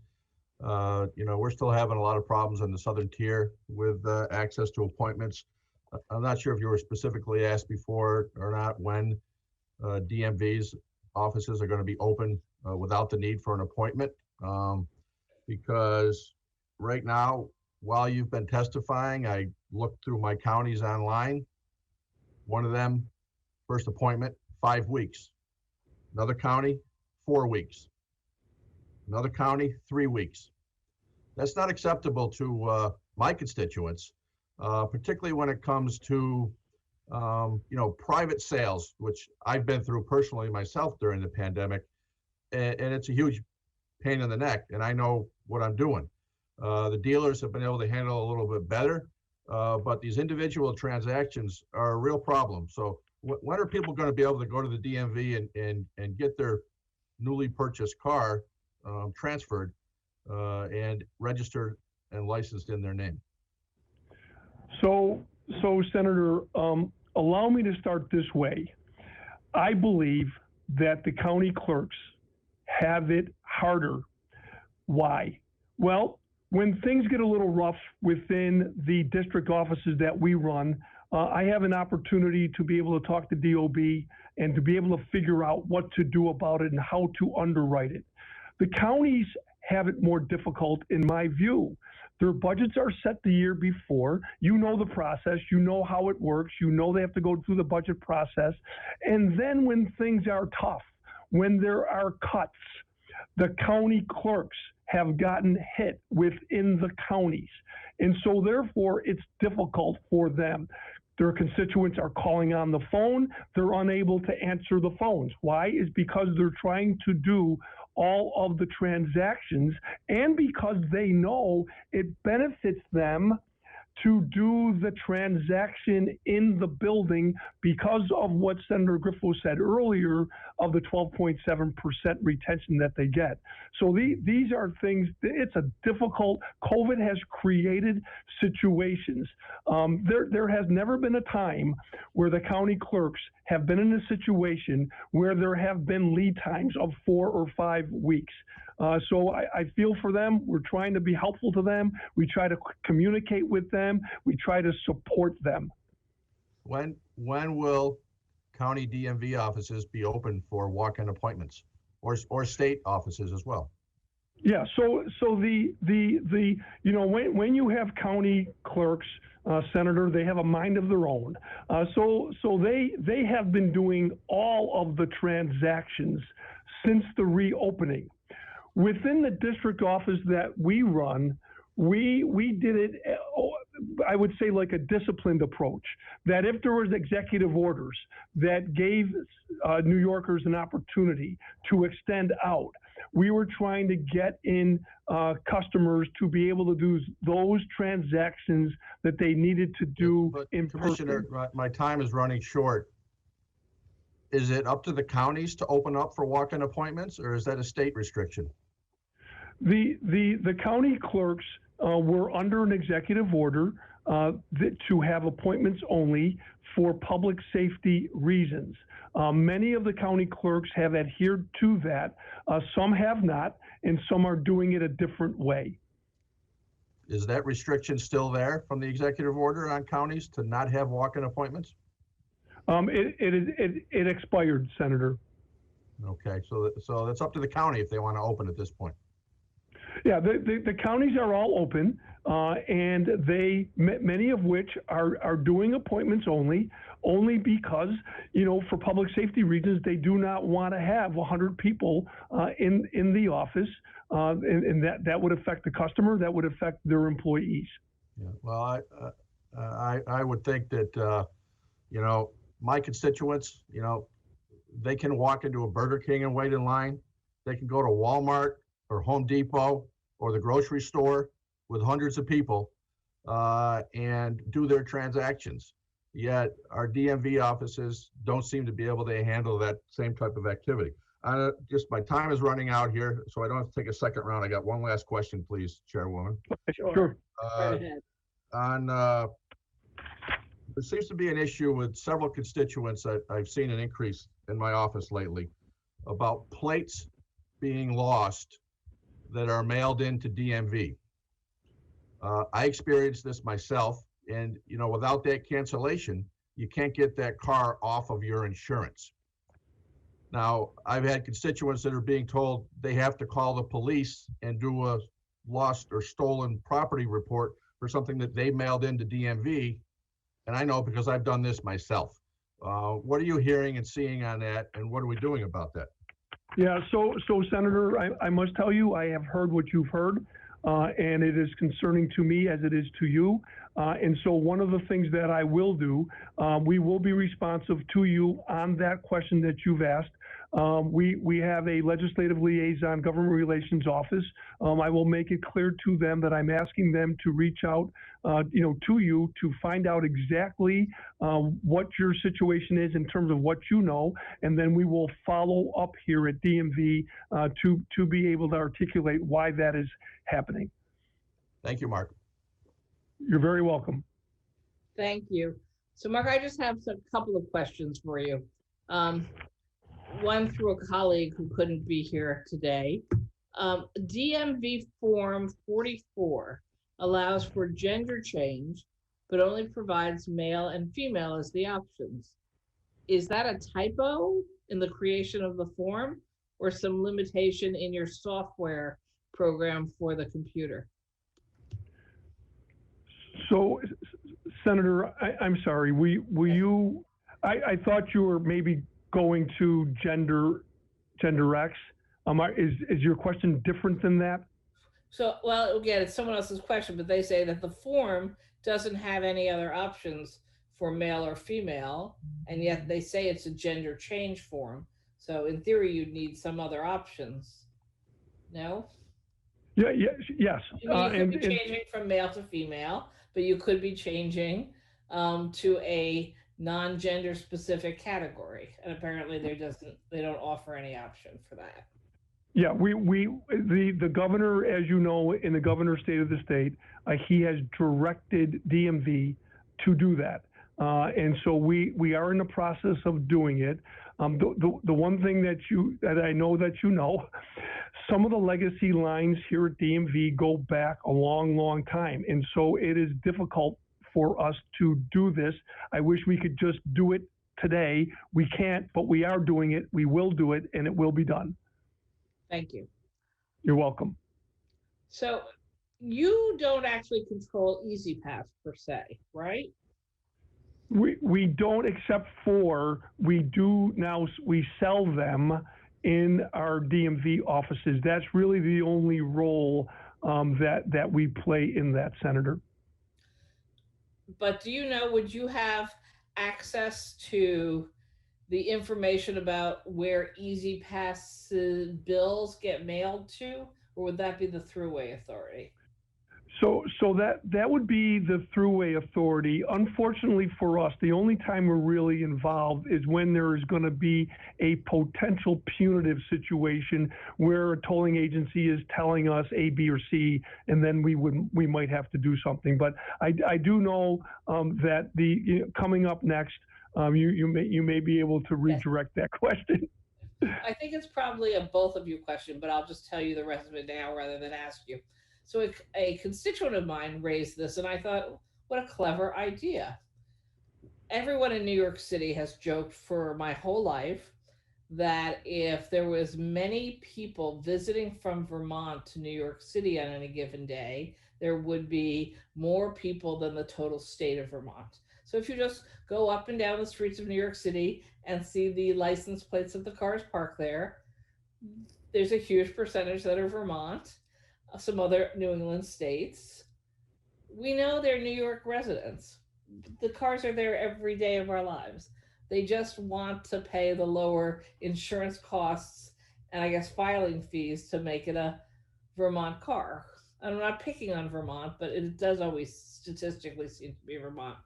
D: We're still having a lot of problems in the southern tier with access to appointments. I'm not sure if you were specifically asked before or not when DMVs offices are going to be open without the need for an appointment. Because right now, while you've been testifying, I looked through my counties online. One of them, first appointment, 5 weeks. Another county, 4 weeks. Another county, 3 weeks. That's not acceptable to my constituents, particularly when it comes to private sales, which I've been through personally myself during the pandemic, and it's a huge pain in the neck, and I know what I'm doing. The dealers have been able to handle a little bit better, but these individual transactions are a real problem. So when are people going to be able to go to the DMV and get their newly purchased car transferred and registered and licensed in their name?
O: So Senator, allow me to start this way. I believe that the county clerks have it harder. Why? Well, when things get a little rough within the district offices that we run, I have an opportunity to be able to talk to DOB and to be able to figure out what to do about it and how to underwrite it. The counties have it more difficult in my view. Their budgets are set the year before. You know the process. You know how it works. You know they have to go through the budget process. And then when things are tough, when there are cuts, the county clerks have gotten hit within the counties. And so therefore, it's difficult for them. Their constituents are calling on the phone. They're unable to answer the phones. Why? Is because they're trying to do all of the transactions and because they know it benefits them to do the transaction in the building because of what Senator Griffo said earlier of the 12.7% retention that they get. So these are things, it's a difficult, COVID has created situations. There has never been a time where the county clerks have been in a situation where there have been lead times of 4 or 5 weeks. So I feel for them. We're trying to be helpful to them. We try to communicate with them. We try to support them.
D: When will county DMV offices be open for walk-in appointments, or state offices as well?
O: Yeah. So the you know, when you have county clerks, Senator, they have a mind of their own. So they have been doing all of the transactions since the reopening. Within the district office that we run, we did it, I would say, like a disciplined approach, that if there was executive orders that gave New Yorkers an opportunity to extend out, we were trying to get in customers to be able to do those transactions that they needed to do in person.
D: Commissioner, my time is running short. Is it up to the counties to open up for walk-in appointments, or is that a state restriction?
O: The county clerks were under an executive order to have appointments only for public safety reasons. Many of the county clerks have adhered to that. Some have not, and some are doing it a different way.
D: Is that restriction still there from the executive order on counties to not have walk-in appointments?
O: It expired, Senator.
D: Okay, so that's up to the county if they want to open at this point.
O: Yeah, the counties are all open, and many of which are doing appointments only because, you know, for public safety reasons, they do not want to have 100 people in the office, and that would affect the customer, that would affect their employees.
D: Yeah, well, I would think that, you know, my constituents, you know, they can walk into a Burger King and wait in line. They can go to Walmart or Home Depot or the grocery store with hundreds of people and do their transactions. Yet our DMV offices don't seem to be able to handle that same type of activity. Just my time is running out here, so I don't have to take a second round. I got one last question, please, Chairwoman.
O: Sure.
B: Go ahead.
D: There seems to be an issue with several constituents that I've seen an increase in my office lately about plates being lost that are mailed into DMV. I experienced this myself, and you know, without that cancellation, you can't get that car off of your insurance. Now, I've had constituents that are being told they have to call the police and do a lost or stolen property report for something that they mailed into DMV. And I know because I've done this myself. What are you hearing and seeing on that, and what are we doing about that?
O: Yeah, so Senator, I must tell you, I have heard what you've heard, and it is concerning to me as it is to you. And so one of the things that I will do, we will be responsive to you on that question that you've asked. We have a legislative liaison, government relations office. I will make it clear to them that I'm asking them to reach out, to you to find out exactly what your situation is in terms of what you know, and then we will follow up here at DMV to be able to articulate why that is happening.
D: Thank you, Mark.
O: You're very welcome.
B: Thank you. So Mark, I just have a couple of questions for you. One through a colleague who couldn't be here today. DMV Form 44 allows for gender change, but only provides male and female as the options. Is that a typo in the creation of the form or some limitation in your software program for the computer?
O: So, Senator, I'm sorry, I thought you were maybe going to gender X. Is your question different than that?
B: So, well, again, it's someone else's question, but they say that the form doesn't have any other options for male or female, and yet they say it's a gender change form. So in theory, you'd need some other options. No?
O: Yeah, yes.
B: You could be changing from male to female, but you could be changing to a non-gender specific category. And apparently they don't offer any option for that.
O: Yeah, the governor, as you know, in the governor's state of the state, he has directed DMV to do that. And so we are in the process of doing it. The one thing that I know that you know, some of the legacy lines here at DMV go back a long, long time. And so it is difficult for us to do this. I wish we could just do it today. We can't, but we are doing it. We will do it, and it will be done.
B: Thank you.
O: You're welcome.
B: So you don't actually control EasyPass per se, right?
O: We don't, except for we sell them in our DMV offices. That's really the only role that we play in that, Senator.
B: But do you know, would you have access to the information about where EasyPass bills get mailed to, or would that be the Thruway Authority?
O: So that would be the Thruway Authority. Unfortunately for us, the only time we're really involved is when there is going to be a potential punitive situation where a tolling agency is telling us A, B, or C, and then we might have to do something. But I do know that coming up next, you may be able to redirect that question.
B: I think it's probably a both of you question, but I'll just tell you the rest of it now rather than ask you. So a constituent of mine raised this, and I thought, what a clever idea. Everyone in New York City has joked for my whole life that if there was many people visiting from Vermont to New York City on any given day, there would be more people than the total state of Vermont. So if you just go up and down the streets of New York City and see the license plates of the cars parked there, there's a huge percentage that are Vermont, some other New England states. We know they're New York residents. The cars are there every day of our lives. They just want to pay the lower insurance costs and I guess filing fees to make it a Vermont car. I'm not picking on Vermont, but it does always statistically seem to be Vermont.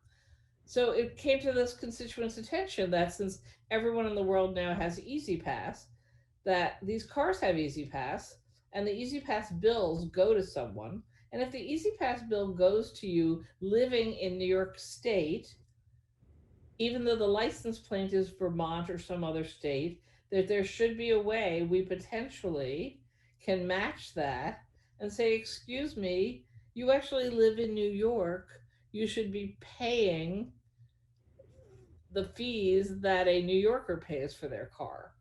B: So it came to this constituent's attention that since everyone in the world now has EasyPass, that these cars have EasyPass, and the EasyPass bills go to someone. And if the EasyPass bill goes to you living in New York State, even though the license plate is Vermont or some other state, that there should be a way we potentially can match that and say, excuse me, you actually live in New York, you should be paying the fees that a New Yorker pays for their car.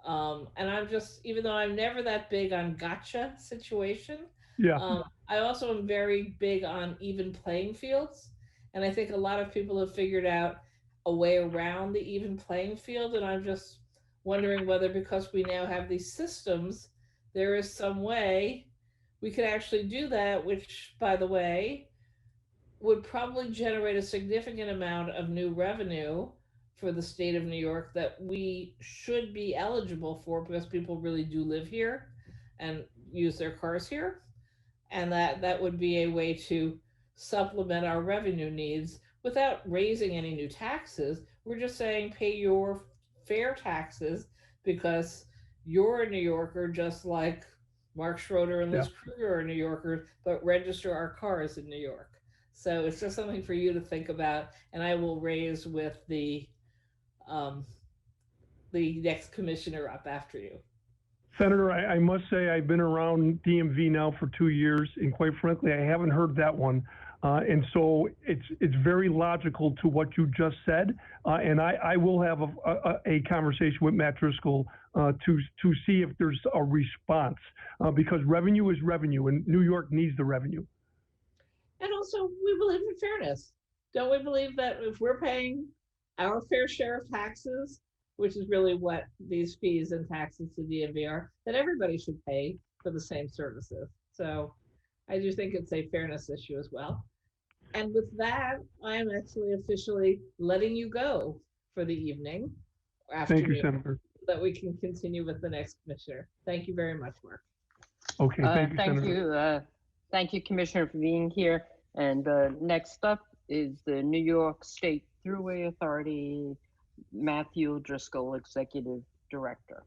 B: And I'm just, even though I'm never that big on gotcha situation, I also am very big on even playing fields. And I think a lot of people have figured out a way around the even playing field. And I'm just wondering whether, because we now have these systems, there is some way we could actually do that, which, by the way, would probably generate a significant amount of new revenue for the state of New York that we should be eligible for because people really do live here and use their cars here. And that would be a way to supplement our revenue needs without raising any new taxes. We're just saying pay your fair taxes because you're a New Yorker, just like Mark Schroeder and Liz Kruger are New Yorkers, but register our cars in New York. So it's just something for you to think about, and I will raise with the next commissioner up after you.
O: Senator, I must say I've been around DMV now for 2 years, and quite frankly, I haven't heard that one. And so it's very logical to what you just said. And I will have a conversation with Matt Driscoll to see if there's a response because revenue is revenue and New York needs the revenue.
B: And also, we believe in fairness. Don't we believe that if we're paying our fair share of taxes, which is really what these fees and taxes to DMV are, that everybody should pay for the same services? So I do think it's a fairness issue as well. And with that, I'm actually officially letting you go for the evening.
O: Thank you, Senator.
B: So that we can continue with the next commissioner. Thank you very much, Mark.
O: Okay, thank you,
J: Thank
O: Senator.
J: you. Thank you, Commissioner, for being here. And next up is the New York State Thruway Authority, Matthew Driscoll, Executive Director.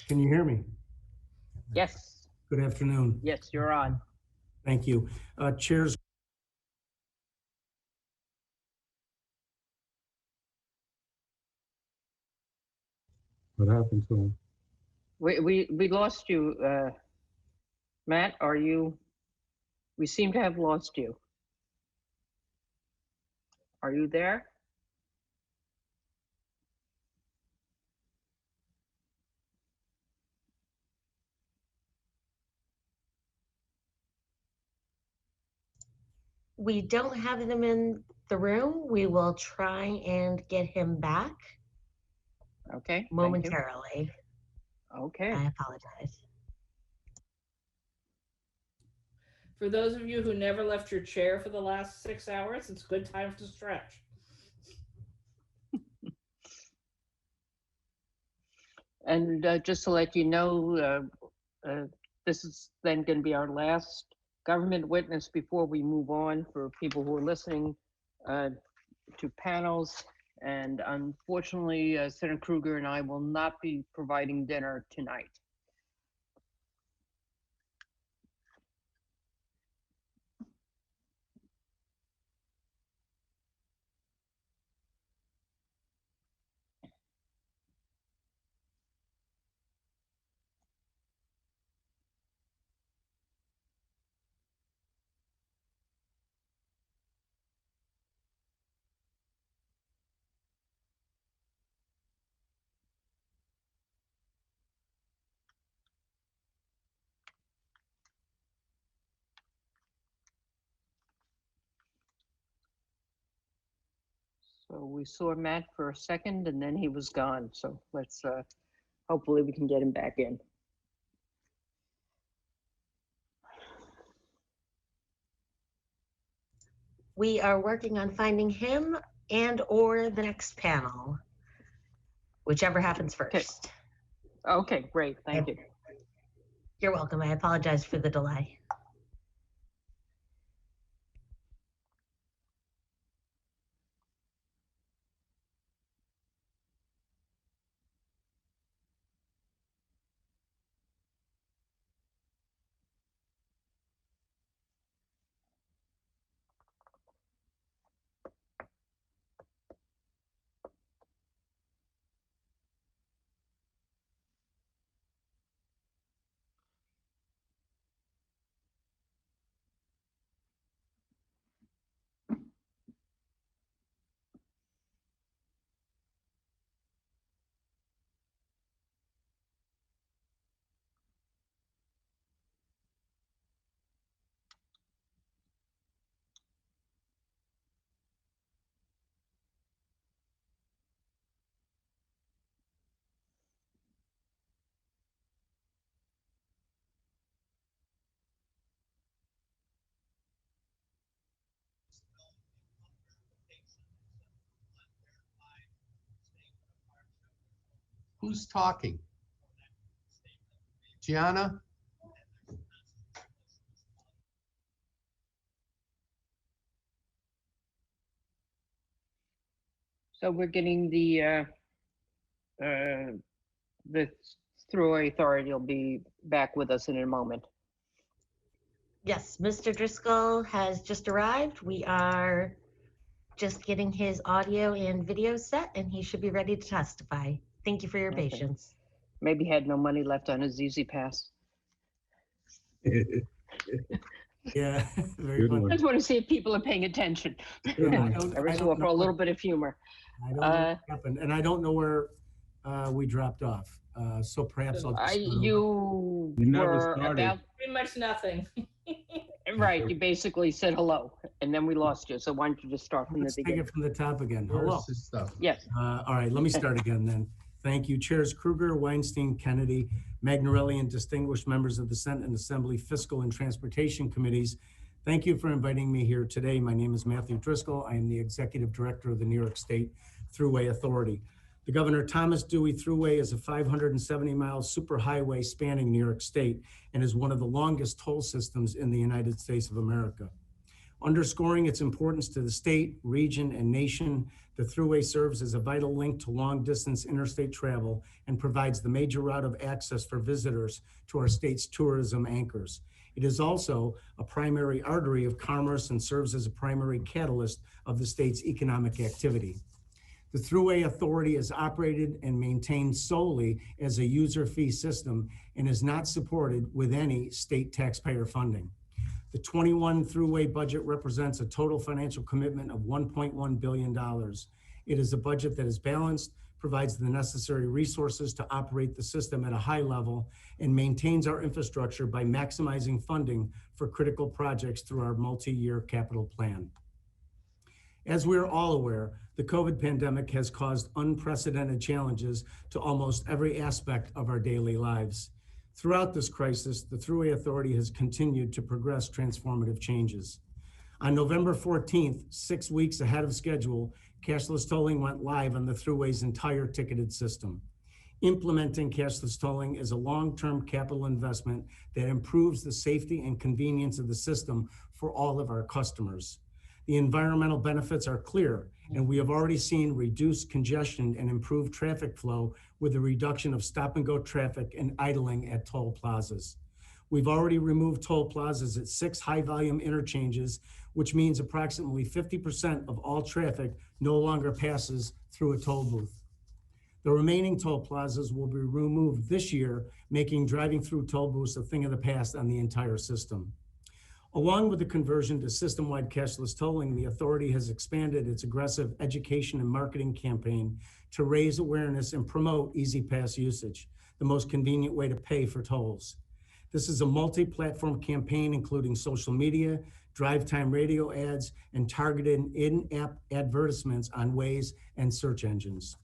S: Can you hear me?
J: Yes.
S: Good afternoon.
J: Yes, you're on.
S: Thank you. Chairs.
U: What happened to him?
J: We lost you, Matt. Are you? We seem to have lost you. Are you there?
W: We don't have him in the room. We will try and get him back.
J: Okay.
W: Momentarily.
J: Okay.
W: I apologize.
B: For those of you who never left your chair for the last 6 hours, it's a good time to stretch.
J: And just to let you know, this is then going to be our last government witness before we move on for people who are listening to panels. And unfortunately, Senator Kruger and I will not be providing dinner tonight. So we saw Matt for a second and then he was gone. So let's, hopefully we can get him back in.
W: We are working on finding him and or the next panel, whichever happens first.
J: Okay, great. Thank you.
W: You're welcome. I apologize for the delay.
E: Who's talking? Gianna?
J: So we're getting the Thruway Authority will be back with us in a moment.
W: Yes, Mr. Driscoll has just arrived. We are just getting his audio and video set, and he should be ready to testify. Thank you for your
J: Okay.
W: patience.
J: Maybe he had no money left on his Easy Pass.
S: Yeah, very
U: Good
S: funny.
U: one.
J: I just want to see if people are paying attention.
S: Yeah, I don't-
J: Every
S: I
J: so
S: don't
J: often, a
S: know.
J: little bit of humor.
S: I don't know what happened, and I don't know where we dropped off. So perhaps I'll just.
J: You
U: You never
J: were
U: started.
J: about,
B: Pretty much nothing.
J: right, you basically said hello, and then we lost you. So why don't you just start from the
S: Let's take
J: beginning?
S: it from the top again. Hello.
E: Where's his stuff?
J: Yes.
S: All right, let me start again then. Thank you, Chairs Kruger, Weinstein, Kennedy, Magnarelli, and distinguished members of the Senate and Assembly Fiscal and Transportation Committees. Thank you for inviting me here today. My name is Matthew Driscoll. I am the Executive Director of the New York State Thruway Authority. The Governor Thomas Dewey Thruway is a 570-mile superhighway spanning New York State and is one of the longest toll systems in the United States of America. Underscoring its importance to the state, region, and nation, the Thruway serves as a vital link to long-distance interstate travel and provides the major route of access for visitors to our state's tourism anchors. It is also a primary artery of commerce and serves as a primary catalyst of the state's economic activity. The Thruway Authority is operated and maintained solely as a user fee system and is not supported with any state taxpayer funding. The 21 Thruway budget represents a total financial commitment of $1.1 billion. It is a budget that is balanced, provides the necessary resources to operate the system at a high level, and maintains our infrastructure by maximizing funding for critical projects through our multi-year capital plan. As we're all aware, the COVID pandemic has caused unprecedented challenges to almost every aspect of our daily lives. Throughout this crisis, the Thruway Authority has continued to progress transformative changes. On November 14th, 6 weeks ahead of schedule, cashless tolling went live on the Thruway's entire ticketed system. Implementing cashless tolling is a long-term capital investment that improves the safety and convenience of the system for all of our customers. The environmental benefits are clear, and we have already seen reduced congestion and improved traffic flow with the reduction of stop-and-go traffic and idling at toll plazas. We've already removed toll plazas at 6 high-volume interchanges, which means approximately 50% of all traffic no longer passes through a toll booth. The remaining toll plazas will be removed this year, making driving through toll booths a thing of the past on the entire system. Along with the conversion to system-wide cashless tolling, the authority has expanded its aggressive education and marketing campaign to raise awareness and promote Easy Pass usage, the most convenient way to pay for tolls. This is a multi-platform campaign including social media, drive time radio ads, and targeted in-app advertisements on Waze and search engines.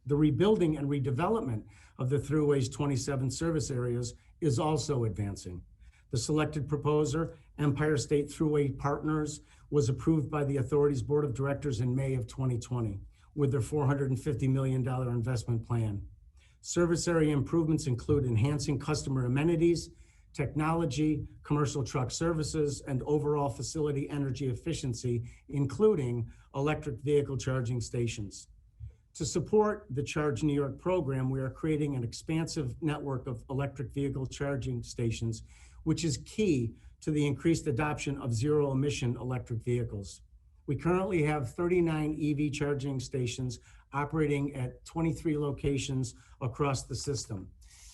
S: The rebuilding and redevelopment of the Thruway's 27 service areas is also advancing. The selected proposer, Empire State Thruway Partners, was approved by the authority's board of directors in May of 2020 with their $450 million investment plan. Service area improvements include enhancing customer amenities, technology, commercial truck services, and overall facility energy efficiency, including electric vehicle charging stations. To support the Charge New York program, we are creating an expansive network of electric vehicle charging stations, which is key to the increased adoption of zero-emission electric vehicles. We currently have 39 EV charging stations operating at 23 locations across the system.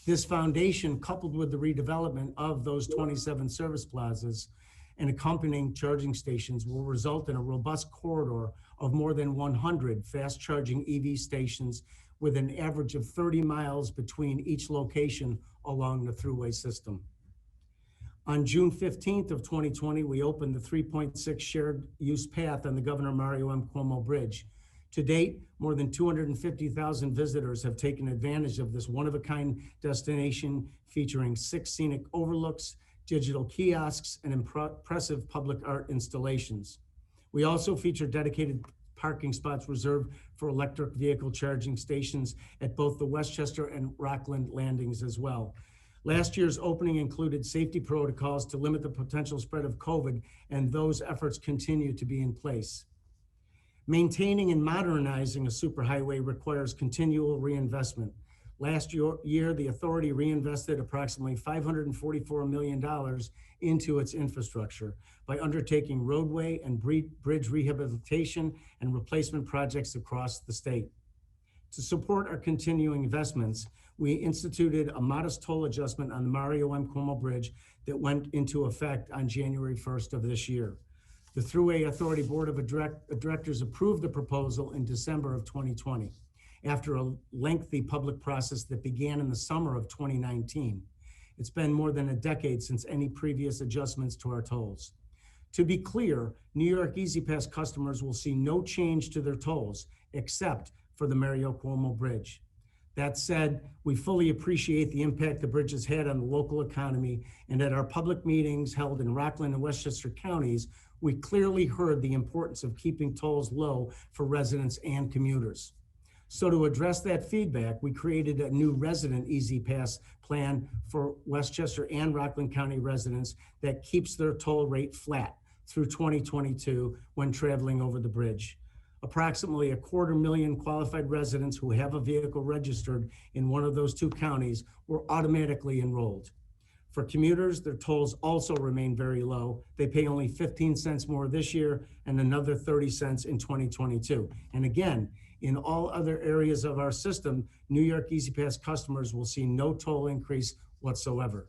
S: This foundation, coupled with the redevelopment of those 27 service plazas and accompanying charging stations, will result in a robust corridor of more than 100 fast-charging EV stations with an average of 30 miles between each location along the Thruway system. On June 15th of 2020, we opened the 3.6 shared use path on the Governor Mario M. Cuomo Bridge. To date, more than 250,000 visitors have taken advantage of this one-of-a-kind destination featuring 6 scenic overlooks, digital kiosks, and impressive public art installations. We also feature dedicated parking spots reserved for electric vehicle charging stations at both the Westchester and Rockland landings as well. Last year's opening included safety protocols to limit the potential spread of COVID, and those efforts continue to be in place. Maintaining and modernizing a superhighway requires continual reinvestment. Last year, the authority reinvested approximately $544 million into its infrastructure by undertaking roadway and bridge rehabilitation and replacement projects across the state. To support our continuing investments, we instituted a modest toll adjustment on the Mario M. Cuomo Bridge that went into effect on January 1st of this year. The Thruway Authority Board of Directors approved the proposal in December of 2020, after a lengthy public process that began in the summer of 2019. It's been more than a decade since any previous adjustments to our tolls. To be clear, New York Easy Pass customers will see no change to their tolls, except for the Mario Cuomo Bridge. That said, we fully appreciate the impact the bridge has had on the local economy, and at our public meetings held in Rockland and Westchester counties, we clearly heard the importance of keeping tolls low for residents and commuters. So to address that feedback, we created a new resident Easy Pass plan for Westchester and Rockland County residents that keeps their toll rate flat through 2022 when traveling over the bridge. Approximately 250,000 qualified residents who have a vehicle registered in one of those two counties were automatically enrolled. For commuters, their tolls also remain very low. They pay only 15 cents more this year and another 30 cents in 2022. And again, in all other areas of our system, New York Easy Pass customers will see no toll increase whatsoever.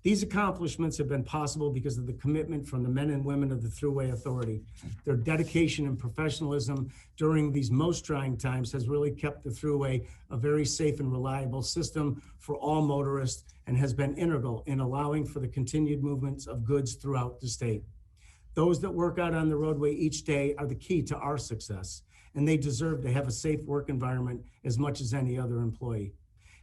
S: These accomplishments have been possible because of the commitment from the men and women of the Thruway Authority. Their dedication and professionalism during these most trying times has really kept the Thruway a very safe and reliable system for all motorists and has been integral in allowing for the continued movements of goods throughout the state. Those that work out on the roadway each day are the key to our success, and they deserve to have a safe work environment as much as any other employee.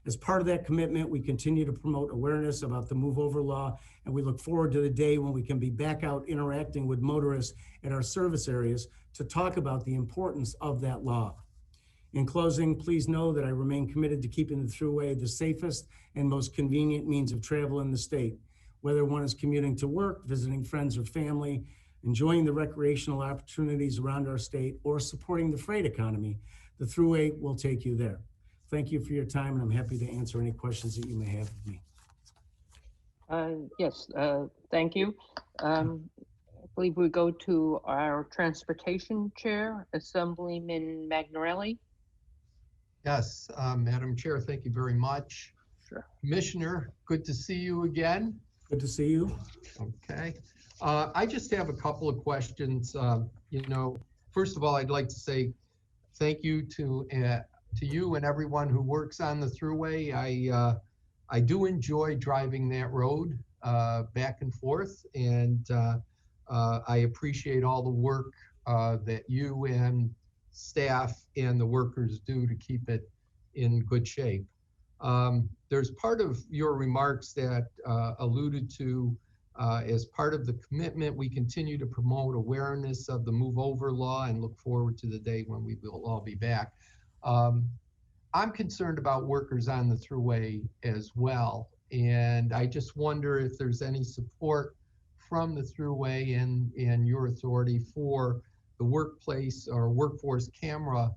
S: As part of that commitment, we continue to promote awareness about the Move Over law, and we look forward to the day when we can be back out interacting with motorists at our service areas to talk about the importance of that law. In closing, please know that I remain committed to keeping the Thruway the safest and most convenient means of travel in the state, whether one is commuting to work, visiting friends or family, enjoying the recreational opportunities around our state, or supporting the freight economy. The Thruway will take you there. Thank you for your time, and I'm happy to answer any questions that you may have of me.
J: Yes, thank you. I believe we go to our Transportation Chair, Assemblyman Magnarelli.
E: Yes, Madam Chair, thank you very much.
J: Sure.
E: Commissioner, good to see you again.
S: Good to see you.
E: Okay. I just have a couple of questions. First of all, I'd like to say thank you to you and everyone who works on the Thruway. I do enjoy driving that road back and forth, and I appreciate all the work that you and staff and the workers do to keep it in good shape. There's part of your remarks that alluded to as part of the commitment, we continue to promote awareness of the Move Over law and look forward to the day when we will all be back. I'm concerned about workers on the Thruway as well, and I just wonder if there's any support from the Thruway and your authority for the workplace or workforce camera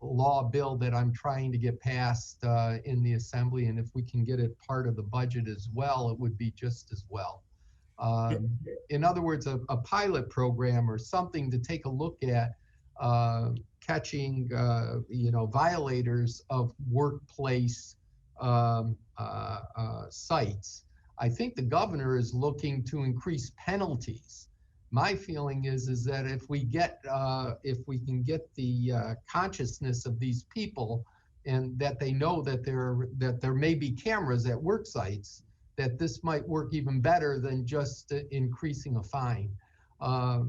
E: law bill that I'm trying to get passed in the Assembly, and if we can get it part of the budget as well, it would be just as well. In other words, a pilot program or something to take a look at catching violators of workplace sites. I think the governor is looking to increase penalties. My feeling is that if we can get the consciousness of these people, and that they know that there may be cameras at work sites, that this might work even better than just increasing a fine. I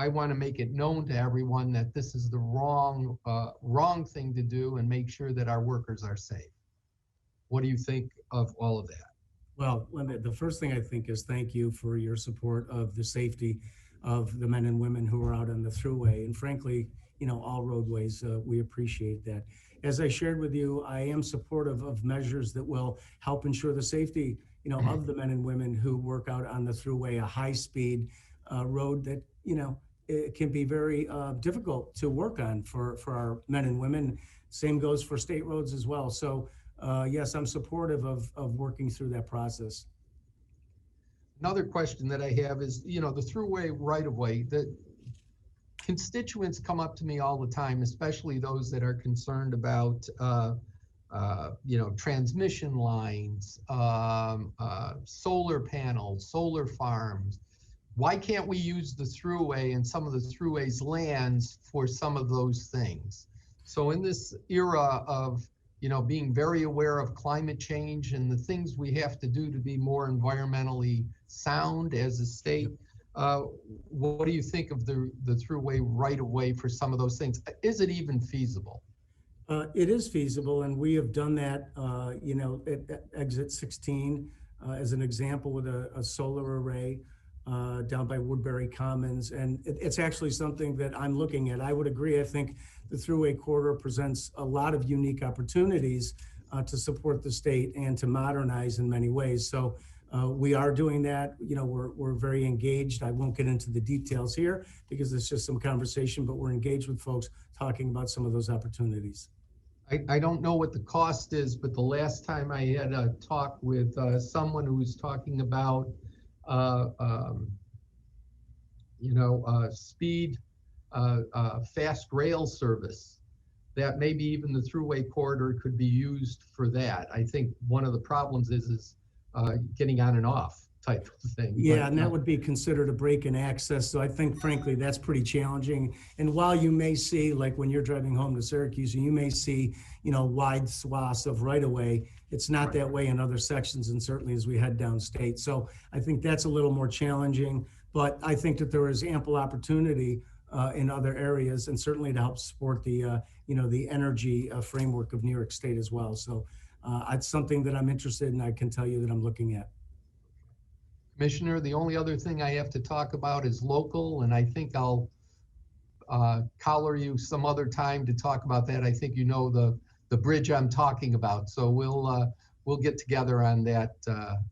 E: want to make it known to everyone that this is the wrong thing to do, and make sure that our workers are safe. What do you think of all of that?
S: Well, the first thing I think is thank you for your support of the safety of the men and women who are out on the thruway. And frankly, all roadways, we appreciate that. As I shared with you, I am supportive of measures that will help ensure the safety, of the men and women who work out on the thruway, a high-speed road that, it can be very difficult to work on for our men and women. Same goes for state roads as well. So yes, I'm supportive of working through that process.
E: Another question that I have is, the thruway right-of-way, the constituents come up to me all the time, especially those that are concerned about, transmission lines, solar panels, solar farms. Why can't we use the thruway and some of the thruway's lands for some of those things? So in this era of, being very aware of climate change and the things we have to do to be more environmentally sound as a state, what do you think of the thruway right away for some of those things? Is it even feasible?
S: It is feasible, and we have done that, at exit 16 as an example with a solar array down by Woodbury Commons. And it's actually something that I'm looking at. I would agree. I think the thruway corridor presents a lot of unique opportunities to support the state and to modernize in many ways. So we are doing that. We're very engaged. I won't get into the details here because it's just some conversation, but we're engaged with folks talking about some of those opportunities.
E: I don't know what the cost is, but the last time I had a talk with someone who was talking about, speed, fast rail service, that maybe even the thruway corridor could be used for that. I think one of the problems is getting on and off type of thing.
S: Yeah, and that would be considered a break in access. So I think, frankly, that's pretty challenging. And while you may see, like when you're driving home to Syracuse, you may see, wide swaths of right-of-way, it's not that way in other sections, and certainly as we head downstate. So I think that's a little more challenging, but I think that there is ample opportunity in other areas, and certainly to help support the, the energy framework of New York State as well. So it's something that I'm interested in. I can tell you that I'm looking at.
E: Commissioner, the only other thing I have to talk about is local, and I think I'll collar you some other time to talk about that. I think the bridge I'm talking about, so we'll get together on that,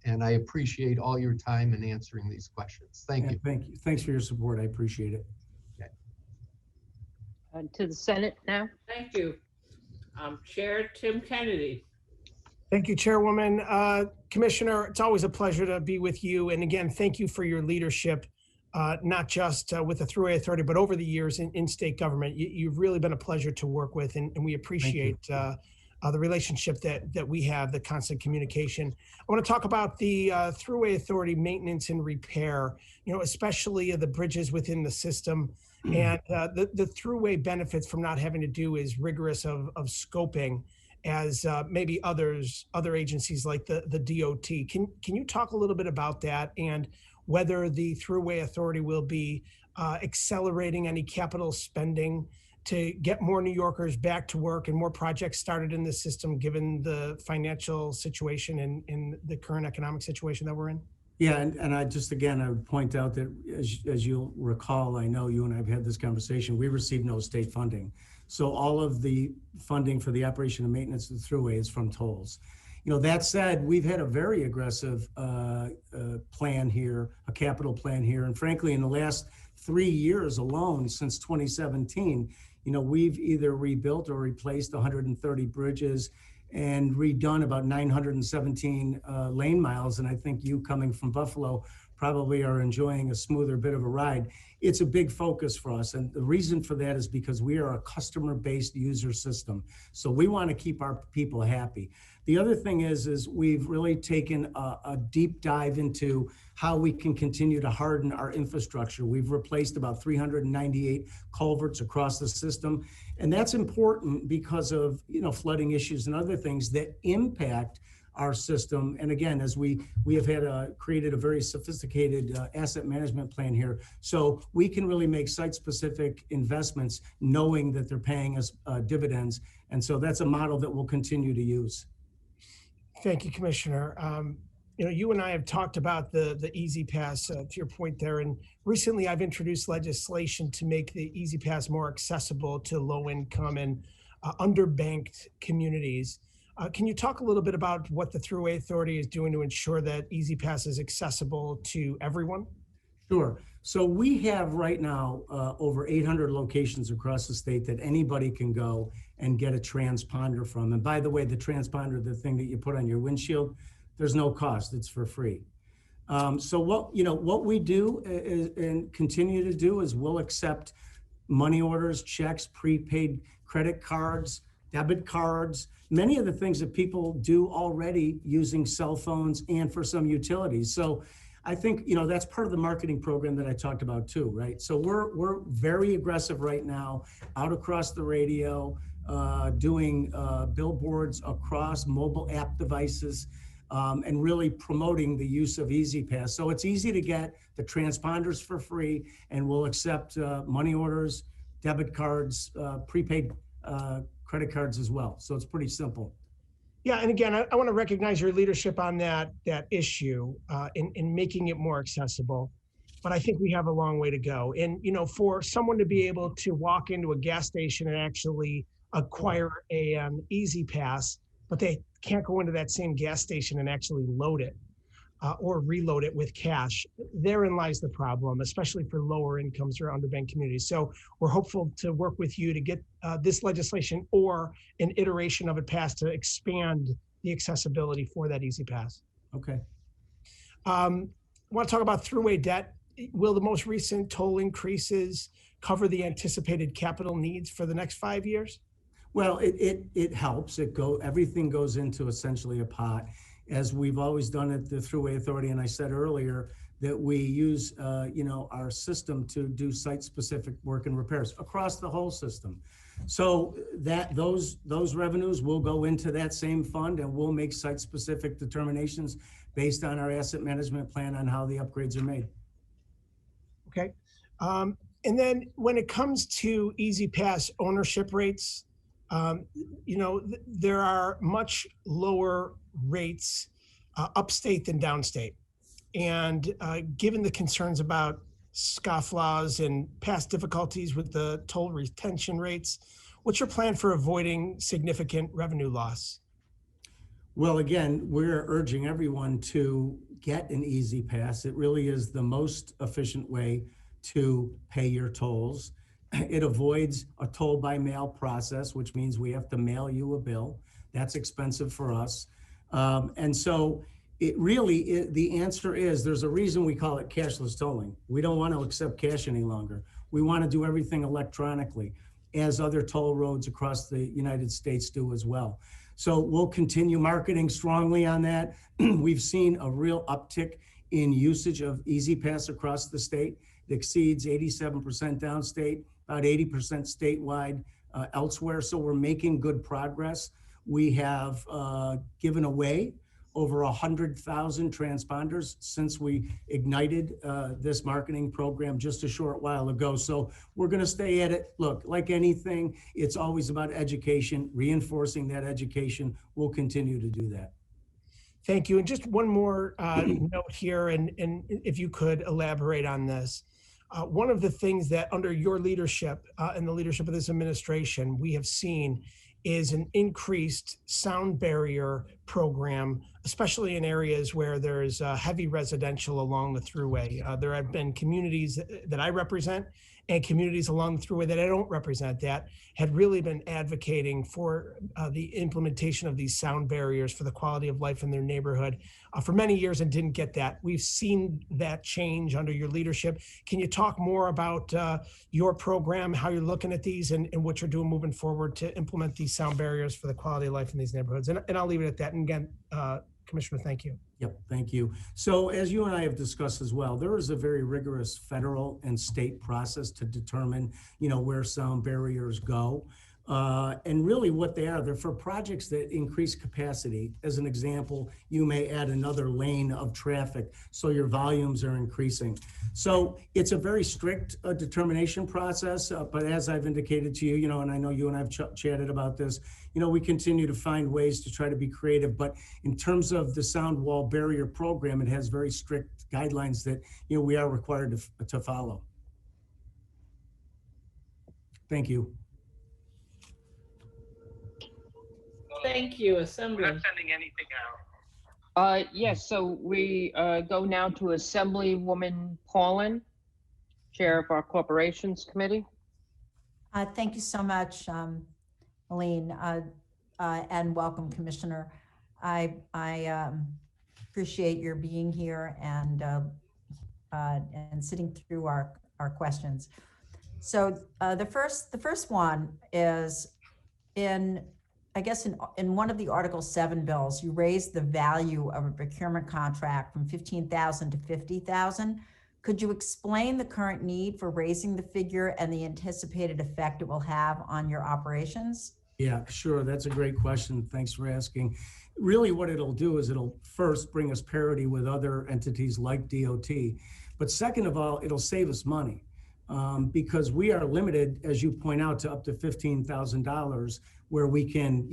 E: and I appreciate all your time in answering these questions. Thank you.
S: Thank you. Thanks for your support. I appreciate it.
J: To the Senate now.
B: Thank you. Chair Tim Kennedy.
F: Thank you, Chairwoman. Commissioner, it's always a pleasure to be with you. And again, thank you for your leadership, not just with the Thruway Authority, but over the years in state government. You've really been a pleasure to work with, and we appreciate the relationship that we have, the constant communication. I want to talk about the Thruway Authority maintenance and repair, especially the bridges within the system. And the Thruway benefits from not having to do as rigorous of scoping as maybe other agencies like the DOT. Can you talk a little bit about that and whether the Thruway Authority will be accelerating any capital spending to get more New Yorkers back to work and more projects started in the system, given the financial situation and in the current economic situation that we're in?
S: Yeah, and I just, again, I would point out that as you'll recall, I know you and I have had this conversation, we received no state funding. So all of the funding for the operation and maintenance of the thruway is from tolls. That said, we've had a very aggressive plan here, a capital plan here. And frankly, in the last 3 years alone, since 2017, we've either rebuilt or replaced 130 bridges and redone about 917 lane miles. And I think you, coming from Buffalo, probably are enjoying a smoother bit of a ride. It's a big focus for us. And the reason for that is because we are a customer-based user system. So we want to keep our people happy. The other thing is we've really taken a deep dive into how we can continue to harden our infrastructure. We've replaced about 398 culverts across the system. And that's important because of, flooding issues and other things that impact our system. And again, as we have had created a very sophisticated asset management plan here, so we can really make site-specific investments knowing that they're paying us dividends. And so that's a model that we'll continue to use.
F: Thank you, Commissioner. you and I have talked about the Easy Pass, to your point there, and recently I've introduced legislation to make the Easy Pass more accessible to low-income and underbanked communities. Can you talk a little bit about what the Thruway Authority is doing to ensure that Easy Pass is accessible to everyone?
S: Sure. So we have right now over 800 locations across the state that anybody can go and get a transponder from. And by the way, the transponder, the thing that you put on your windshield, there's no cost. It's for free. So what we do is, and continue to do, is we'll accept money orders, checks, prepaid credit cards, debit cards, many of the things that people do already using cell phones and for some utilities. So I think, that's part of the marketing program that I talked about too, right? So we're very aggressive right now out across the radio, doing billboards across mobile app devices, and really promoting the use of Easy Pass. So it's easy to get the transponders for free, and we'll accept money orders, debit cards, prepaid credit cards as well. So it's pretty simple.
F: Yeah, and again, I want to recognize your leadership on that issue in making it more accessible. But I think we have a long way to go. And for someone to be able to walk into a gas station and actually acquire a Easy Pass, but they can't go into that same gas station and actually load it or reload it with cash, therein lies the problem, especially for lower incomes or underbanked communities. So we're hopeful to work with you to get this legislation or an iteration of it passed to expand the accessibility for that Easy Pass.
S: Okay.
F: I want to talk about Thruway debt. Will the most recent toll increases cover the anticipated capital needs for the next 5 years?
S: Well, it helps. Everything goes into essentially a pot, as we've always done at the Thruway Authority. And I said earlier that we use, our system to do site-specific work and repairs across the whole system. So that those revenues will go into that same fund, and we'll make site-specific determinations based on our asset management plan on how the upgrades are made.
F: Okay. And then when it comes to Easy Pass ownership rates, there are much lower rates upstate than downstate. And given the concerns about scofflaws and past difficulties with the toll retention rates, what's your plan for avoiding significant revenue loss?
S: Well, again, we're urging everyone to get an Easy Pass. It really is the most efficient way to pay your tolls. It avoids a toll by mail process, which means we have to mail you a bill. That's expensive for us. And so the answer is, there's a reason we call it cashless tolling. We don't want to accept cash any longer. We want to do everything electronically, as other toll roads across the United States do as well. So we'll continue marketing strongly on that. We've seen a real uptick in usage of Easy Pass across the state. It exceeds 87% downstate, about 80% statewide elsewhere. So we're making good progress. We have given away over 100,000 transponders since we ignited this marketing program just a short while ago. So we're going to stay at it. Look, like anything, it's always about education, reinforcing that education. We'll continue to do that.
F: Thank you. And just one more note here, and if you could elaborate on this. One of the things that under your leadership and the leadership of this administration, we have seen is an increased sound barrier program, especially in areas where there's heavy residential along the Thruway. There have been communities that I represent and communities along the Thruway that I don't represent that had really been advocating for the implementation of these sound barriers for the quality of life in their neighborhood for many years and didn't get that. We've seen that change under your leadership. Can you talk more about your program, how you're looking at these and what you're doing moving forward to implement these sound barriers for the quality of life in these neighborhoods? And I'll leave it at that. And again, Commissioner, thank you.
S: Yep, thank you. So as you and I have discussed as well, there is a very rigorous federal and state process to determine, where sound barriers go. And really what they're for projects that increase capacity. As an example, you may add another lane of traffic, so your volumes are increasing. So it's a very strict determination process, but as I've indicated to you, and I know you and I've chatted about this, we continue to find ways to try to be creative. But in terms of the sound wall barrier program, it has very strict guidelines that, we are required to follow. Thank you.
B: Thank you, Assembly.
C: We're not sending anything out.
J: Yes, so we go now to Assemblywoman Paulin, Chair of our Corporations Committee.
G: Thank you so much, Aline, and welcome, Commissioner. I appreciate your being here and sitting through our questions. So the first one is in one of the Article 7 bills, you raised the value of a procurement contract from $15,000 to $50,000. Could you explain the current need for raising the figure and the anticipated effect it will have on your operations?
S: Yeah, sure. That's a great question. Thanks for asking. Really what it'll do is it'll first bring us parity with other entities like DOT. But second of all, it'll save us money because we are limited, as you point out, to up to $15,000 where we can,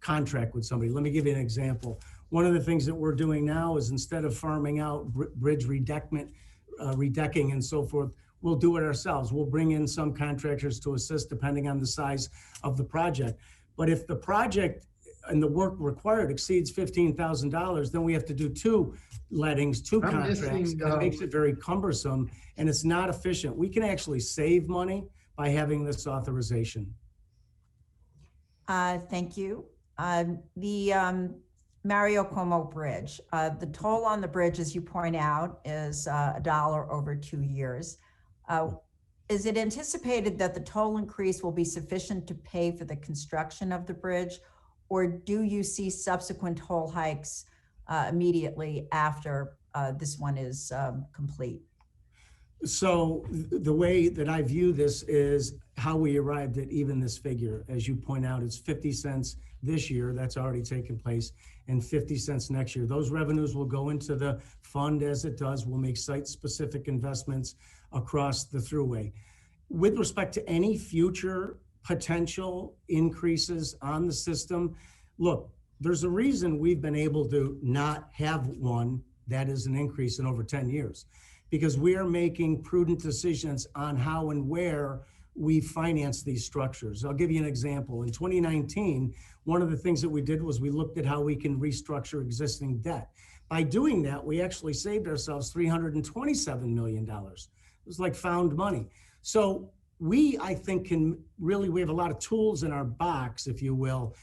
S: contract with somebody. Let me give you an example. One of the things that we're doing now is instead of farming out bridge redecking and so forth, we'll do it ourselves. We'll bring in some contractors to assist depending on the size of the project. But if the project and the work required exceeds $15,000, then we have to do two lettings, two contracts. That makes it very cumbersome and it's not efficient. We can actually save money by having this authorization.
G: Thank you. The Mario Cuomo Bridge, the toll on the bridge, as you point out, is $1 over 2 years. Is it anticipated that the toll increase will be sufficient to pay for the construction of the bridge, or do you see subsequent toll hikes immediately after this one is complete?
S: So the way that I view this is how we arrived at even this figure. As you point out, it's 50 cents this year, that's already taken place, and 50 cents next year. Those revenues will go into the fund as it does. We'll make site-specific investments across the thruway. With respect to any future potential increases on the system, look, there's a reason we've been able to not have one that is an increase in over 10 years, because we are making prudent decisions on how and where we finance these structures. I'll give you an example. In 2019, one of the things that we did was we looked at how we can restructure existing debt. By doing that, we actually saved ourselves $327 million. It was like found money. So I think, we have a lot of tools in our box, if you will,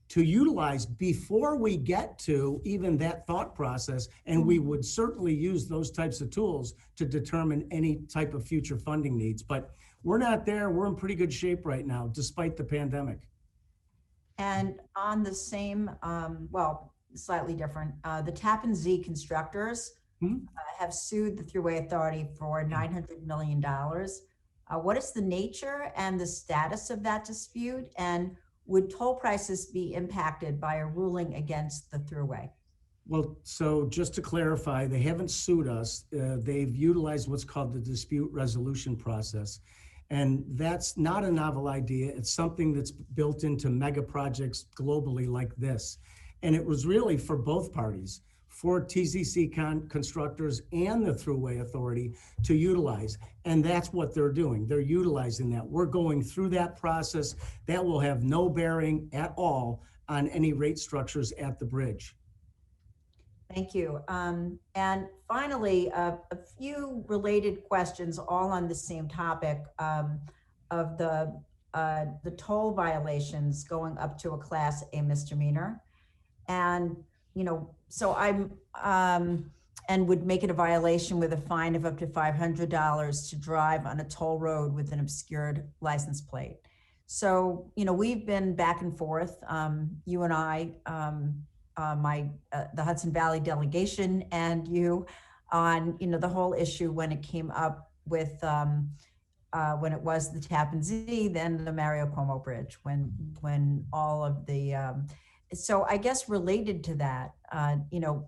S: to utilize before we get to even that thought process. And we would certainly use those types of tools to determine any type of future funding needs. But we're not there. We're in pretty good shape right now, despite the pandemic.
G: And on the same, slightly different, the Tappan Zee constructors have sued the Thruway Authority for $900 million. What is the nature and the status of that dispute? And would toll prices be impacted by a ruling against the Thruway?
S: Well, so just to clarify, they haven't sued us. They've utilized what's called the dispute resolution process. And that's not a novel idea. It's something that's built into mega projects globally like this. And it was really for both parties, for TZC constructors and the Thruway Authority to utilize. And that's what they're doing. They're utilizing that. We're going through that process. That will have no bearing at all on any rate structures at the bridge.
G: Thank you. And finally, a few related questions, all on the same topic of the toll violations going up to a Class A misdemeanor. And, so I'm, and would make it a violation with a fine of up to $500 to drive on a toll road with an obscured license plate. So, we've been back and forth, you and I, the Hudson Valley delegation and you on, the whole issue when it came up with when it was the Tappan Zee, then the Mario Cuomo Bridge, when all of the, so I guess related to that, you know,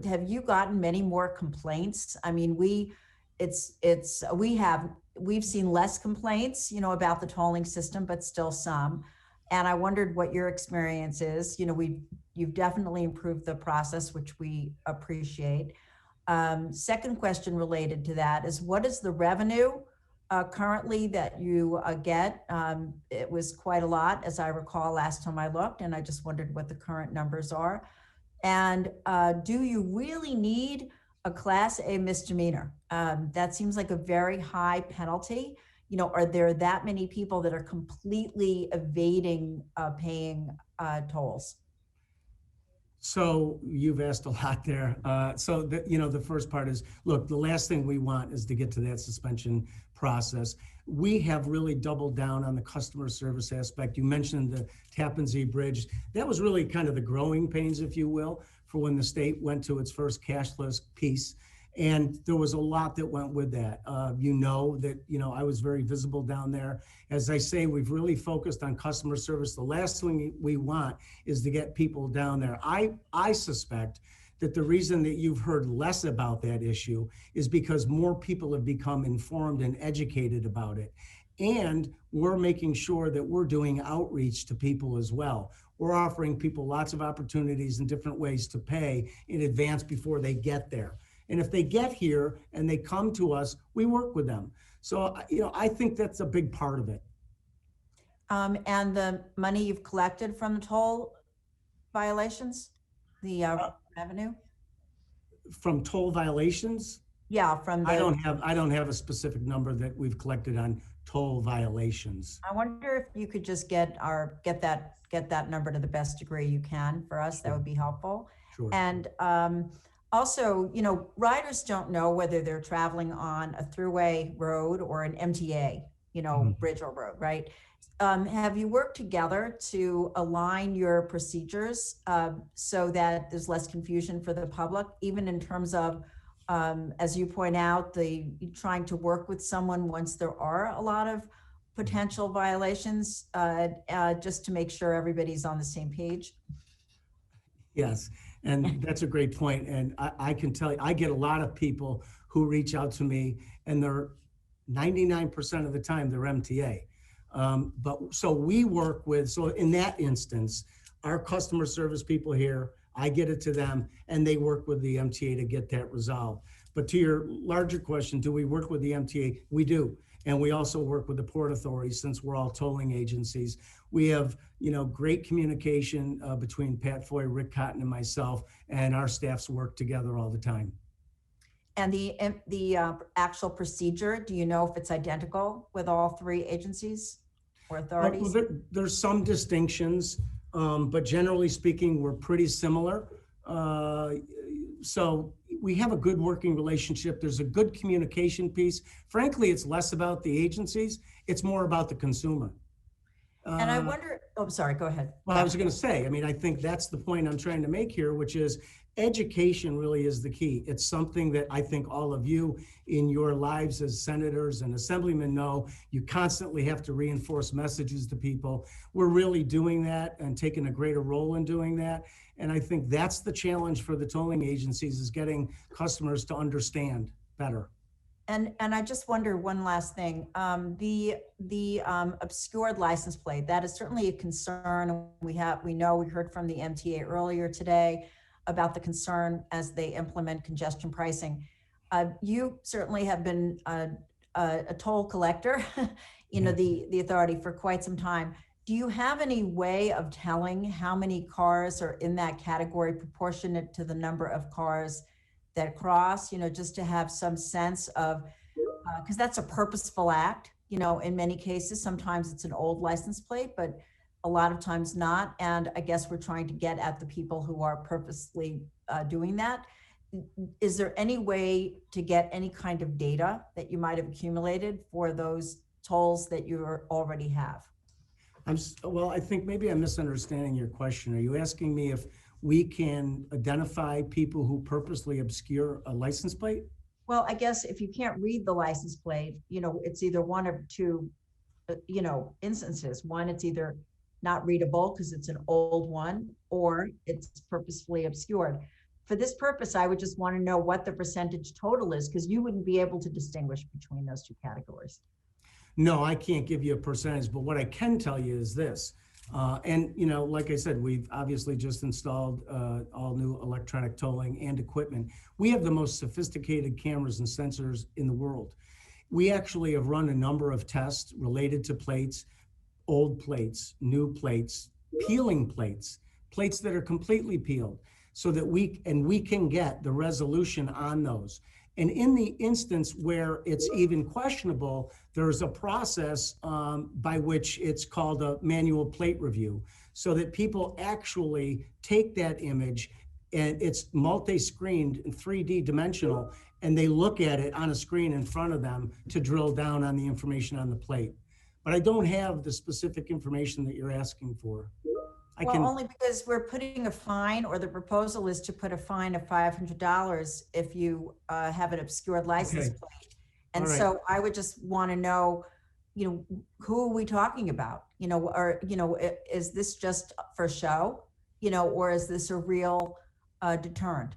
G: have you gotten many more complaints? I mean, we've seen less complaints, you know, about the tolling system, but still some. And I wondered what your experience is. You know, you've definitely improved the process, which we appreciate. Second question related to that is, what is the revenue currently that you get? It was quite a lot, as I recall last time I looked, and I just wondered what the current numbers are. And do you really need a Class A misdemeanor? That seems like a very high penalty. You know, are there that many people that are completely evading paying tolls?
S: So you've asked a lot there. The first part is, look, the last thing we want is to get to that suspension process. We have really doubled down on the customer service aspect. You mentioned the Tappan Zee Bridge. That was really kind of the growing pains, if you will, for when the state went to its first cashless piece. And there was a lot that went with that. I was very visible down there. As I say, we've really focused on customer service. The last thing we want is to get people down there. I suspect that the reason that you've heard less about that issue is because more people have become informed and educated about it. And we're making sure that we're doing outreach to people as well. We're offering people lots of opportunities and different ways to pay in advance before they get there. And if they get here and they come to us, we work with them. So, I think that's a big part of it.
G: And the money you've collected from the toll violations, the revenue?
S: From toll violations?
G: Yeah, from the.
S: I don't have a specific number that we've collected on toll violations.
G: I wonder if you could just get that number to the best degree you can for us. That would be helpful.
S: Sure.
G: And also, riders don't know whether they're traveling on a thruway road or an MTA, bridge or road, right? Have you worked together to align your procedures so that there's less confusion for the public, even in terms of, as you point out, trying to work with someone once there are a lot of potential violations, just to make sure everybody's on the same page?
S: Yes, and that's a great point. And I can tell you, I get a lot of people who reach out to me, and they're 99% of the time they're MTA. So we work with, so in that instance, our customer service people here, I get it to them, and they work with the MTA to get that resolved. But to your larger question, do we work with the MTA? We do. And we also work with the Port Authority, since we're all tolling agencies. We have, great communication between Pat Foy, Rick Cotton, and myself, and our staffs work together all the time.
G: And the actual procedure, do you know if it's identical with all three agencies or authorities?
S: There's some distinctions, but generally speaking, we're pretty similar. So we have a good working relationship. There's a good communication piece. Frankly, it's less about the agencies. It's more about the consumer.
G: And I wonder, sorry, go ahead.
S: Well, I was going to say, I think that's the point I'm trying to make here, which is education really is the key. It's something that I think all of you in your lives as senators and assemblymen know. You constantly have to reinforce messages to people. We're really doing that and taking a greater role in doing that. And I think that's the challenge for the tolling agencies, is getting customers to understand better.
G: And I just wonder one last thing. The obscured license plate, that is certainly a concern. We heard from the MTA earlier today about the concern as they implement congestion pricing. You certainly have been a toll collector, the authority, for quite some time. Do you have any way of telling how many cars are in that category proportionate to the number of cars that cross, just to have some sense of, because that's a purposeful act, in many cases. Sometimes it's an old license plate, but a lot of times not. And I guess we're trying to get at the people who are purposely doing that. Is there any way to get any kind of data that you might have accumulated for those tolls that you already have?
S: Well, I think maybe I'm misunderstanding your question. Are you asking me if we can identify people who purposely obscure a license plate?
G: Well, I guess if you can't read the license plate, it's either one of two, instances. One, it's either not readable because it's an old one, or it's purposefully obscured. For this purpose, I would just want to know what the percentage total is, because you wouldn't be able to distinguish between those two categories.
S: No, I can't give you a percentage, but what I can tell you is this. And like I said, we've obviously just installed all new electronic tolling and equipment. We have the most sophisticated cameras and sensors in the world. We actually have run a number of tests related to plates, old plates, new plates, peeling plates, plates that are completely peeled, so that we can get the resolution on those. And in the instance where it's even questionable, there's a process by which it's called a manual plate review, so that people actually take that image, and it's multi-screened and 3D dimensional, and they look at it on a screen in front of them to drill down on the information on the plate. But I don't have the specific information that you're asking for.
G: Only because we're putting a fine, or the proposal is to put a fine of $500 if you have an obscured license plate. And so I would just want to know, who are we talking about? Is this just for show? Or is this a real deterrent?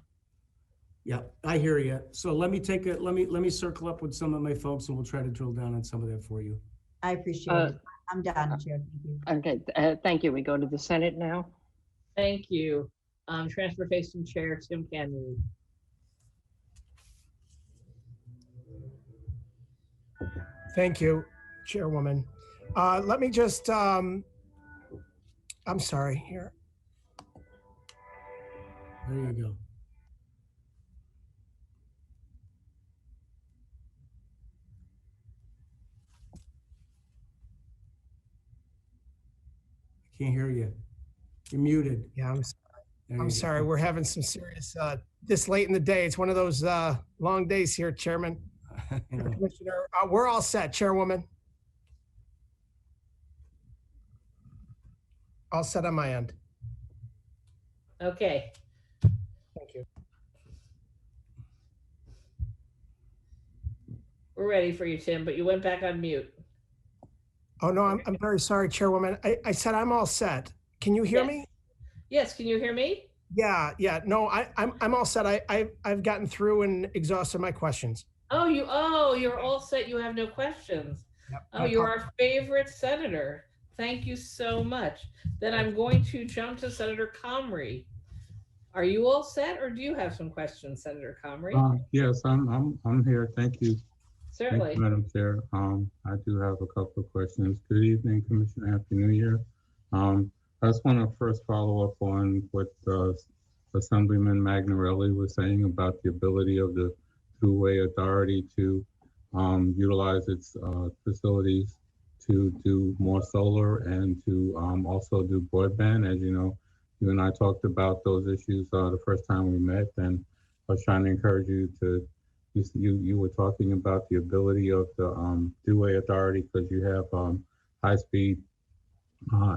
S: Yeah, I hear you. So let me circle up with some of my folks, and we'll try to drill down on some of that for you.
G: I appreciate it. I'm done, Chair. Thank you.
J: Okay, thank you. We go to the Senate now.
B: Thank you. Transportation Chair Tim Kennedy.
F: Thank you, Chairwoman. Let me just, I'm sorry here.
S: There you go. Can't hear you. You're muted.
F: Yeah, I'm sorry. We're having some serious, this late in the day. It's one of those long days here, Chairman. Commissioner, we're all set, Chairwoman. All set on my end.
B: Okay.
F: Thank you.
B: We're ready for you, Tim, but you went back on mute.
F: Oh, no, I'm very sorry, Chairwoman. I said I'm all set. Can you hear me?
B: Yes, can you hear me?
F: Yeah. No, I'm all set. I've gotten through and exhausted my questions.
B: Oh, you're all set. You have no questions.
F: Yep,
B: Oh, you're our favorite senator. Thank you so much. Then I'm going to jump to Senator Comrie. Are you all set, or do you have some questions, Senator Comrie?
U: Yes, I'm here. Thank you.
B: Certainly.
U: Thank you, Madam Chair. I do have a couple of questions. Good evening, Commissioner. Happy New Year. I just want to first follow up on what Assemblyman Magnarelli was saying about the ability of the Thruway Authority to utilize its facilities to do more solar and to also do broadband. As you know, you and I talked about those issues the first time we met, and I was trying to encourage you to, you were talking about the ability of the Thruway Authority, because you have high-speed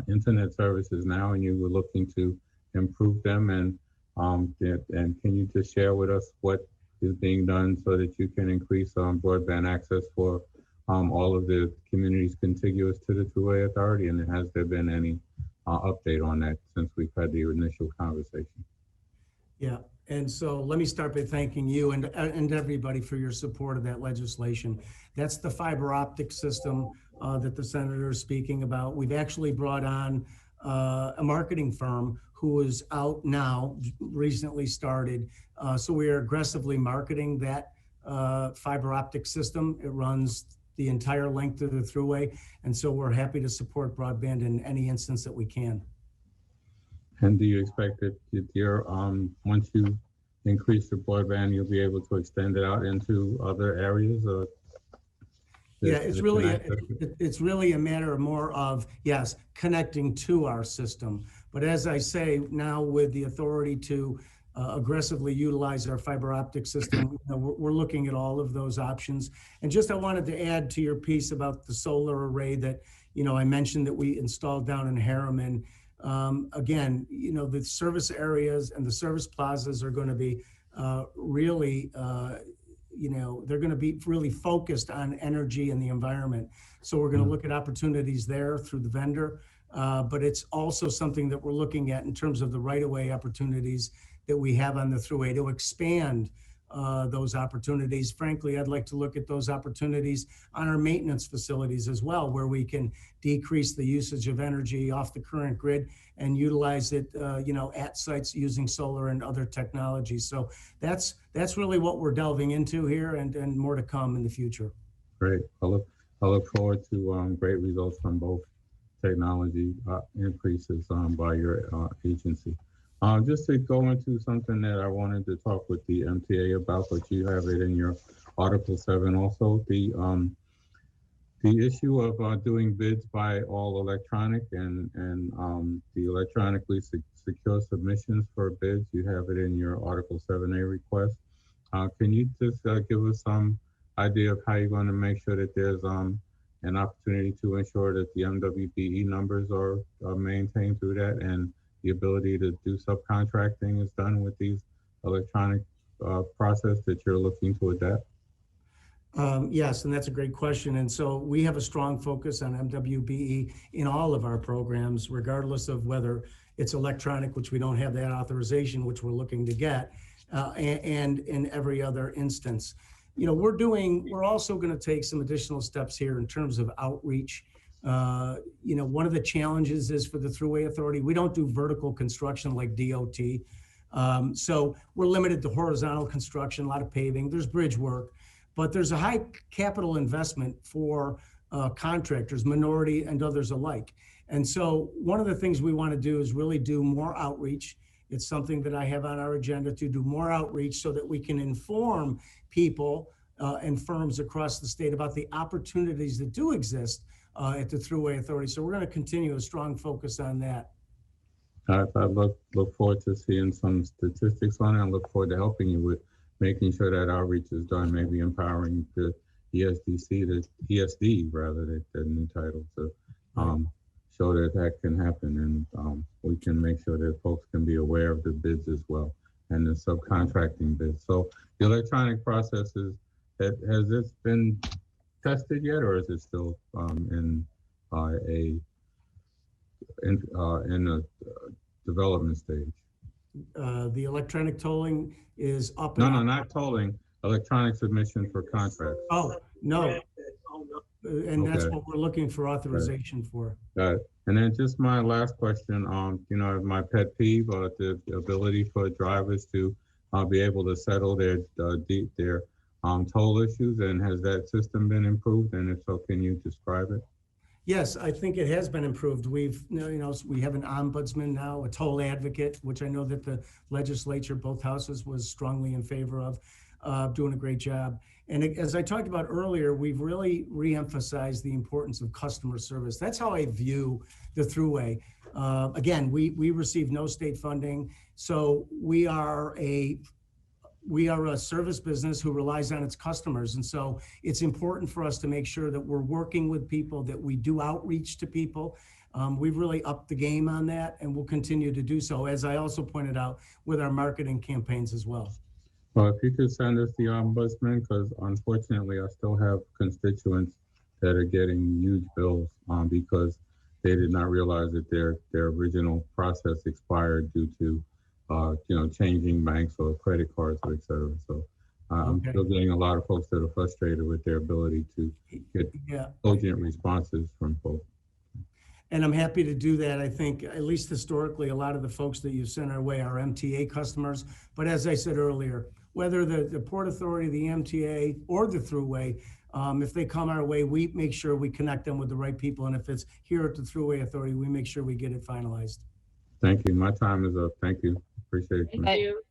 U: internet services now, and you were looking to improve them. And can you just share with us what is being done so that you can increase broadband access for all of the communities contiguous to the Thruway Authority? And has there been any update on that since we've had the initial conversation?
S: Yeah, and so let me start by thanking you and everybody for your support of that legislation. That's the fiber optic system that the senator is speaking about. We've actually brought on a marketing firm who is out now, recently started. So we are aggressively marketing that fiber optic system. It runs the entire length of the Thruway. And so we're happy to support broadband in any instance that we can.
U: And do you expect that once you increase the broadband, you'll be able to extend it out into other areas?
S: Yeah, it's really a matter of more of, yes, connecting to our system. But as I say, now with the authority to aggressively utilize our fiber optic system, we're looking at all of those options. And just I wanted to add to your piece about the solar array that, I mentioned that we installed down in Harriman. Again, the service areas and the service plazas are going to be really they're going to be really focused on energy and the environment. So we're going to look at opportunities there through the vendor. But it's also something that we're looking at in terms of the right-of-way opportunities that we have on the Thruway to expand those opportunities. Frankly, I'd like to look at those opportunities on our maintenance facilities as well, where we can decrease the usage of energy off the current grid and utilize it, at sites using solar and other technologies. So that's really what we're delving into here, and more to come in the future.
U: Great. I look forward to great results from both technology increases by your agency. Just to go into something that I wanted to talk with the MTA about, but you have it in your Article 7 also, the issue of doing bids by all electronic and the electronically secure submissions for bids. You have it in your Article 7A request. Can you just give us some idea of how you're going to make sure that there's an opportunity to ensure that the MWBE numbers are maintained through that, and the ability to do subcontracting is done with these electronic process that you're looking to adapt?
S: Yes, and that's a great question. And so we have a strong focus on MWBE in all of our programs, regardless of whether it's electronic, which we don't have that authorization, which we're looking to get, and in every other instance. We're also going to take some additional steps here in terms of outreach. One of the challenges is for the Thruway Authority, we don't do vertical construction like DOT. So we're limited to horizontal construction, a lot of paving, there's bridge work, but there's a high capital investment for contractors, minority and others alike. And so one of the things we want to do is really do more outreach. It's something that I have on our agenda to do more outreach so that we can inform people and firms across the state about the opportunities that do exist at the Thruway Authority. So we're going to continue a strong focus on that.
U: I look forward to seeing some statistics on it. I look forward to helping you with making sure that outreach is done, maybe empowering the ESD rather than new title to show that can happen, and we can make sure that folks can be aware of the bids as well and the subcontracting bids. So the electronic processes, has this been tested yet, or is it still in a development stage?
S: The electronic tolling is up.
U: No, not tolling. Electronic submission for contracts.
S: Oh, no. And that's what we're looking for authorization for.
U: Got it. And then just my last question, my pet peeve, the ability for drivers to be able to settle their toll issues, and has that system been improved? And if so, can you describe it?
S: Yes, I think it has been improved. We have an ombudsman now, a toll advocate, which I know that the legislature, both houses, was strongly in favor of, doing a great job. And as I talked about earlier, we've really re-emphasized the importance of customer service. That's how I view the Thruway. Again, we receive no state funding, so we are a service business who relies on its customers. And so it's important for us to make sure that we're working with people, that we do outreach to people. We've really upped the game on that, and we'll continue to do so, as I also pointed out, with our marketing campaigns as well.
U: Well, if you could send us the ombudsman, because unfortunately I still have constituents that are getting huge bills because they did not realize that their original process expired due to changing banks or credit cards, or et cetera. So I'm still getting a lot of folks that are frustrated with their ability to get cogent responses from folks.
S: And I'm happy to do that. I think, at least historically, a lot of the folks that you've sent our way are MTA customers. But as I said earlier, whether the Port Authority, the MTA, or the Thruway, if they come our way, we make sure we connect them with the right people. And if it's here at the Thruway Authority, we make sure we get it finalized.
U: Thank you. My time is up. Thank you. Appreciate it.
J: Thank you.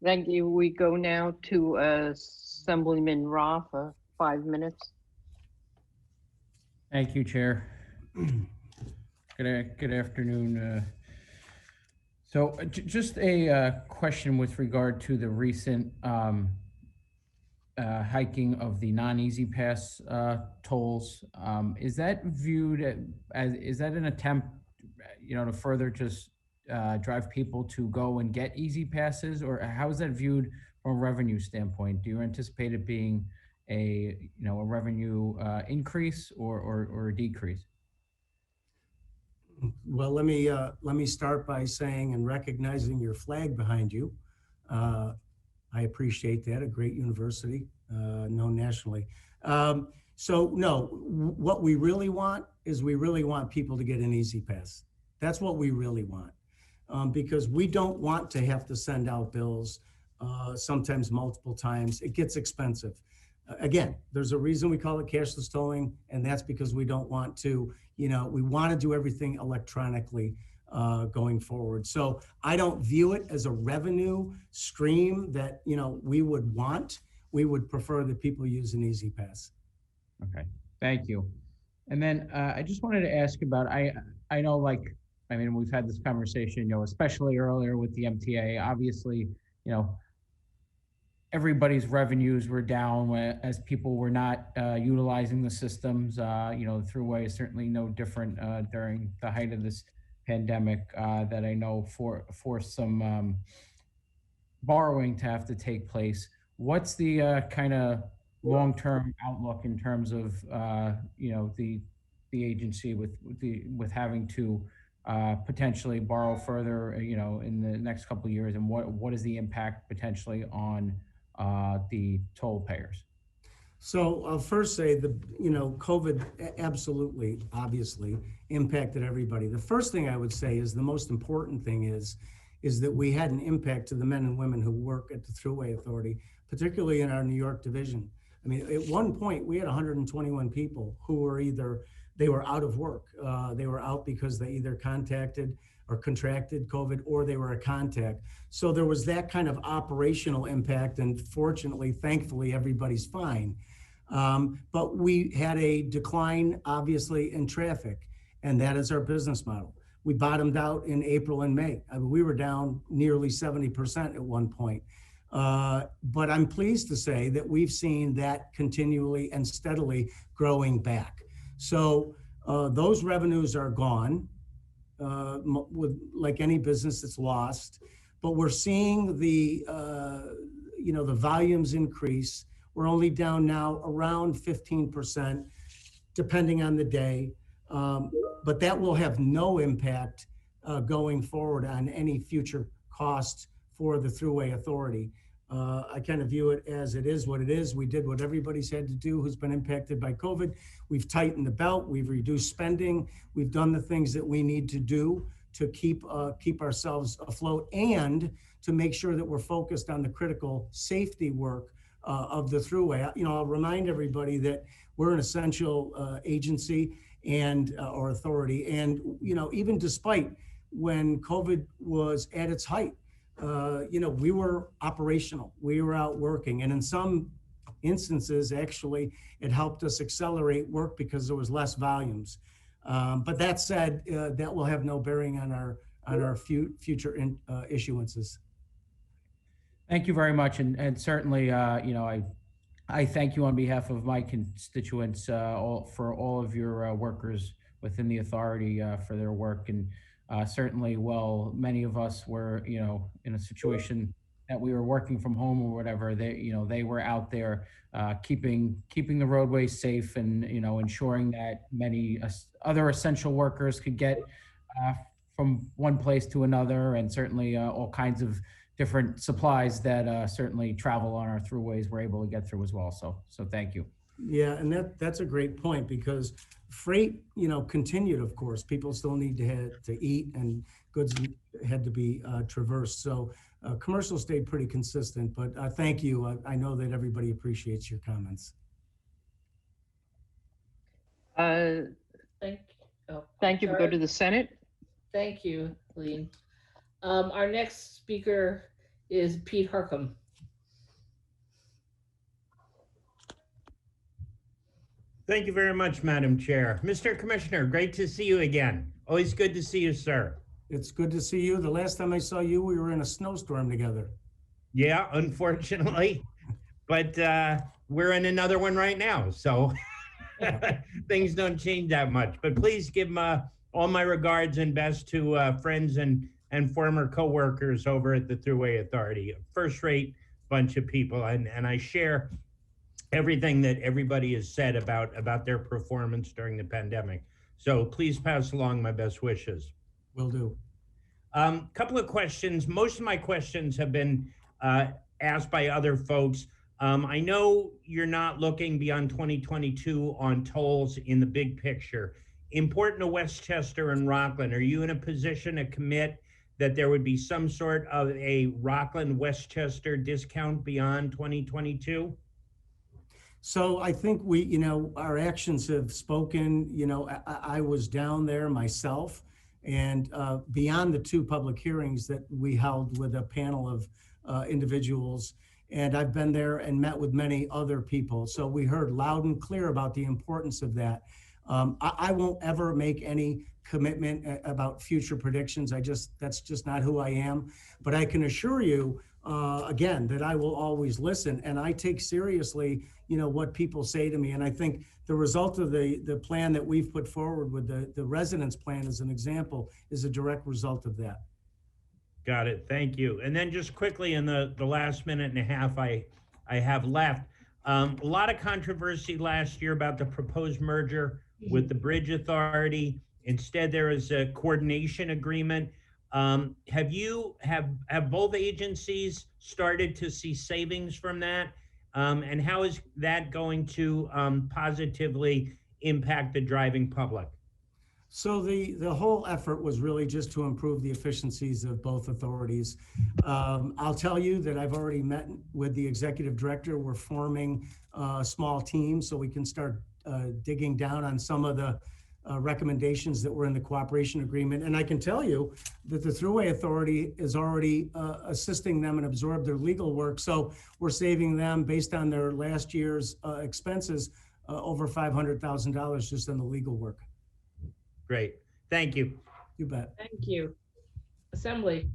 J: Thank you. We go now to Assemblyman Ra for 5 minutes.
K: Thank you, Chair. Good afternoon. So just a question with regard to the recent hiking of the non-Easy Pass tolls. Is that viewed as, is that an attempt, to further just drive people to go and get Easy Passes, or how is that viewed from a revenue standpoint? Do you anticipate it being a revenue increase or a decrease?
S: Well, let me start by saying and recognizing your flag behind you. I appreciate that. A great university, known nationally. So no, what we really want is we really want people to get an Easy Pass. That's what we really want, because we don't want to have to send out bills sometimes multiple times. It gets expensive. Again, there's a reason we call it cashless tolling, and that's because we don't want to, we want to do everything electronically going forward. So I don't view it as a revenue stream that, we would want. We would prefer that people use an Easy Pass.
K: Okay, thank you. And then I just wanted to ask about, I know, we've had this conversation, especially earlier with the MTA, obviously, everybody's revenues were down as people were not utilizing the systems. The Thruway is certainly no different during the height of this pandemic that I know forced some borrowing to have to take place. What's the kind of long-term outlook in terms of the agency with having to potentially borrow further in the next couple of years, and what is the impact potentially on the toll payers?
S: So I'll first say COVID absolutely, obviously impacted everybody. The first thing I would say is the most important thing is that we had an impact to the men and women who work at the Thruway Authority, particularly in our New York division. I mean, at one point we had 121 people who were they were out of work. They were out because they either contacted or contracted COVID, or they were a contact. So there was that kind of operational impact, and fortunately, thankfully, everybody's fine. But we had a decline, obviously, in traffic, and that is our business model. We bottomed out in April and May. I mean, we were down nearly 70% at one point. But I'm pleased to say that we've seen that continually and steadily growing back. So those revenues are gone. With like any business that's lost, but we're seeing the volumes increase. We're only down now around 15%, depending on the day, but that will have no impact going forward on any future costs for the Thruway Authority. I kind of view it as it is what it is. We did what everybody's had to do who's been impacted by COVID. We've tightened the belt, we've reduced spending, we've done the things that we need to do to keep ourselves afloat and to make sure that we're focused on the critical safety work of the Thruway. I'll remind everybody that we're an essential agency and or authority. And, even despite when COVID was at its height, we were operational, we were out working, and in some instances, actually, it helped us accelerate work because there was less volumes. But that said, that will have no bearing on our future issuances.
K: Thank you very much, and certainly, I thank you on behalf of my constituents for all of your workers within the authority for their work. And certainly, many of us were, in a situation that we were working from home or whatever. They were out there keeping the roadways safe and ensuring that many other essential workers could get from one place to another, and certainly all kinds of different supplies that certainly travel on our throughways were able to get through as well. So thank you.
S: Yeah, and that's a great point, because freight, continued, of course. People still need to eat, and goods had to be traversed. So commercial stayed pretty consistent, but thank you. I know that everybody appreciates your comments.
J: Thank you. We go to the Senate.
B: Thank you, Lean. Our next speaker is Pete Harcum.
M: Thank you very much, Madam Chair. Mr. Commissioner, great to see you again. Always good to see you, sir.
S: It's good to see you. The last time I saw you, we were in a snowstorm together.
M: Yeah, unfortunately, but we're in another one right now, so things don't change that much. But please give all my regards and best to friends and former co-workers over at the Thruway Authority. First-rate bunch of people, and I share everything that everybody has said about their performance during the pandemic. So please pass along my best wishes.
S: Will do.
M: Couple of questions. Most of my questions have been asked by other folks. I know you're not looking beyond 2022 on tolls in the big picture. Important to Westchester and Rockland, are you in a position to commit that there would be some sort of a Rockland-Westchester discount beyond 2022?
S: So I think our actions have spoken. I was down there myself, and beyond the 2 public hearings that we held with a panel of individuals, and I've been there and met with many other people. So we heard loud and clear about the importance of that. I won't ever make any commitment about future predictions. That's just not who I am. But I can assure you, again, that I will always listen, and I take seriously, what people say to me. And I think the result of the plan that we've put forward with the residence plan as an example is a direct result of that.
M: Got it. Thank you. And then just quickly in the last minute and a half I have left, a lot of controversy last year about the proposed merger with the Bridge Authority. Instead, there is a coordination agreement. Have both agencies started to see savings from that? And how is that going to positively impact the driving public?
S: So the whole effort was really just to improve the efficiencies of both authorities. I'll tell you that I've already met with the executive director. We're forming a small team so we can start digging down on some of the recommendations that were in the cooperation agreement. And I can tell you that the Thruway Authority is already assisting them and absorbed their legal work. So we're saving them, based on their last year's expenses, over $500,000 just on the legal work.
M: Great. Thank you.
S: You bet.
B: Thank you. Assembly.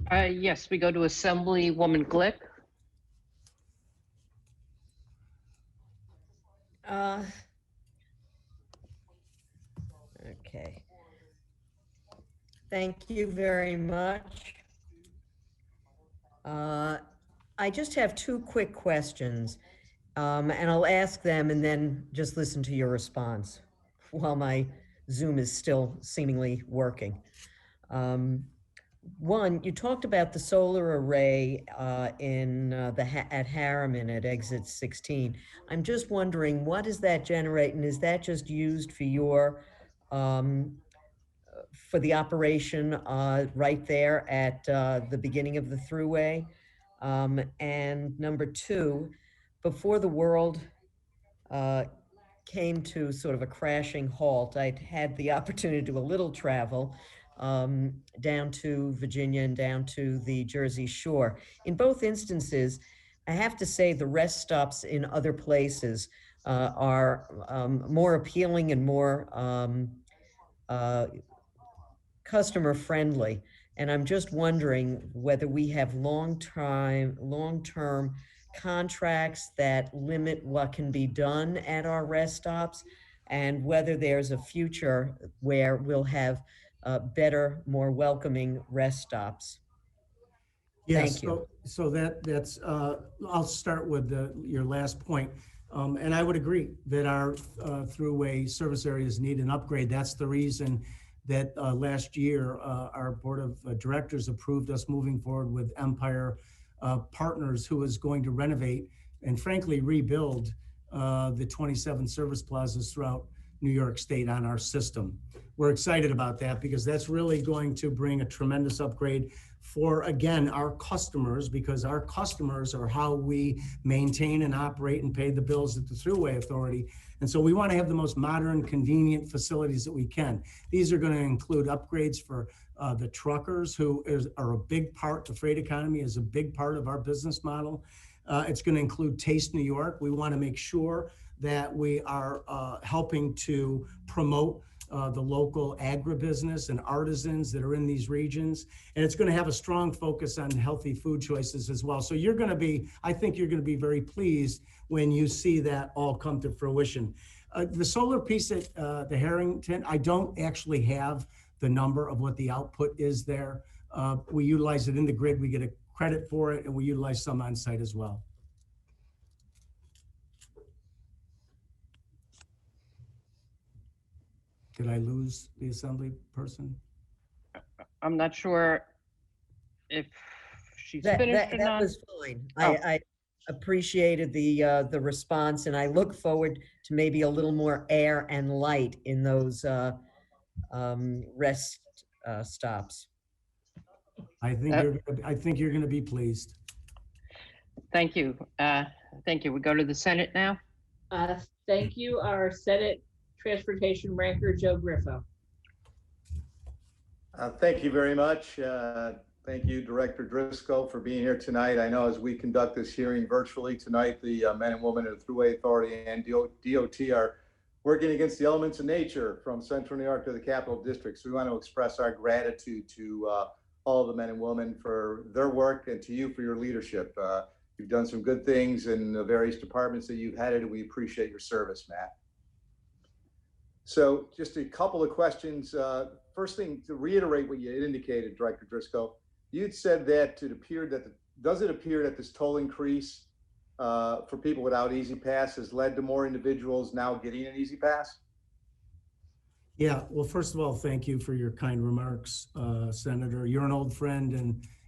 J: Yes, we go to Assemblywoman Glick.
V: Okay. Thank you very much. I just have 2 quick questions, and I'll ask them and then just listen to your response while my Zoom is still seemingly working. One, you talked about the solar array at Harriman at exit 16. I'm just wondering, what does that generate, and is that just used for your for the operation right there at the beginning of the thruway? And number 2, before the world came to sort of a crashing halt, I'd had the opportunity to do a little travel down to Virginia and down to the Jersey Shore. In both instances, I have to say the rest stops in other places are more appealing and more customer friendly. And I'm just wondering whether we have long-term contracts that limit what can be done at our rest stops, and whether there's a future where we'll have better, more welcoming rest stops.
S: Yes,
V: Thank you.
S: So that's, I'll start with your last point. And I would agree that our thruway service areas need an upgrade. That's the reason that last year our board of directors approved us moving forward with Empire Partners, who is going to renovate and frankly rebuild the 27 service plazas throughout New York State on our system. We're excited about that because that's really going to bring a tremendous upgrade for, again, our customers, because our customers are how we maintain and operate and pay the bills at the Thruway Authority. And so we want to have the most modern, convenient facilities that we can. These are going to include upgrades for the truckers, who are a big part. The freight economy is a big part of our business model. It's going to include Taste New York. We want to make sure that we are helping to promote the local agribusiness and artisans that are in these regions. And it's going to have a strong focus on healthy food choices as well. So you're going to be, I think you're going to be very pleased when you see that all come to fruition. The solar piece at the Harrington, I don't actually have the number of what the output is there. We utilize it in the grid. We get a credit for it, and we utilize some on site as well. Did I lose the assembly person?
J: I'm not sure if she's
V: That,
J: finished or
V: that
J: not.
V: was fine.
J: Oh.
V: I appreciated the response, and I look forward to maybe a little more air and light in those rest stops.
S: I think you're gonna be pleased.
J: Thank you. Thank you. We go to the Senate now.
B: Thank you, our Senate Transportation Ranker, Joe Griffo.
H: Thank you very much. Thank you, Director Driscoll, for being here tonight. I know as we conduct this hearing virtually tonight, the men and women of the Thruway Authority and DOT are working against the elements of nature from Central New York to the Capital District. So we want to express our gratitude to all the men and women for their work and to you for your leadership. You've done some good things in the various departments that you've headed, and we appreciate your service, Matt. So just a couple of questions. First thing, to reiterate what you had indicated, Director Driscoll, you'd said that does it appear that this toll increase for people without Easy Pass has led to more individuals now getting an Easy Pass?
S: Yeah, well, first of all, thank you for your kind remarks, Senator. You're an old friend,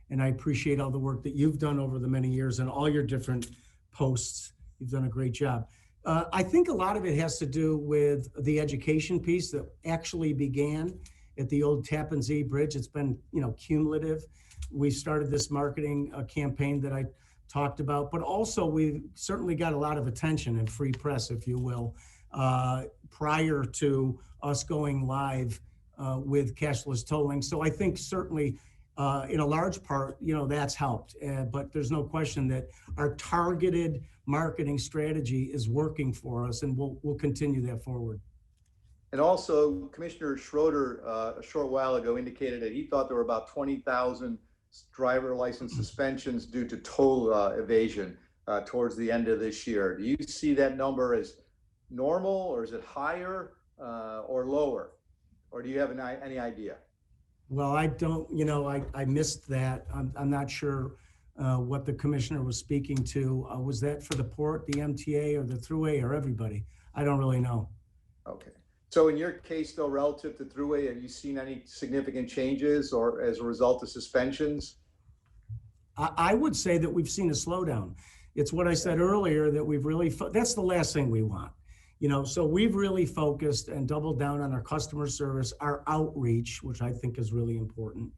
S: and I appreciate all the work that you've done over the many years and all your different posts. You've done a great job. I think a lot of it has to do with the education piece that actually began at the old Tappan Zee Bridge. It's been, cumulative. We started this marketing campaign that I talked about, but also we certainly got a lot of attention and free press, if you will, prior to us going live with cashless tolling. So I think certainly in a large part, that's helped. But there's no question that our targeted marketing strategy is working for us, and we'll continue that forward.
H: And also, Commissioner Schroeder a short while ago indicated that he thought there were about 20,000 driver license suspensions due to toll evasion towards the end of this year. Do you see that number as normal, or is it higher or lower? Or do you have any idea?
S: Well, I don't, I missed that. I'm not sure what the commissioner was speaking to. Was that for the port, the MTA, or the Thruway, or everybody? I don't really know.
H: Okay. So in your case, though, relative to Thruway, have you seen any significant changes or as a result of suspensions?
S: I would say that we've seen a slowdown. It's what I said earlier, that we've really, that's the last thing we want. So we've really focused and doubled down on our customer service, our outreach, which I think is really important.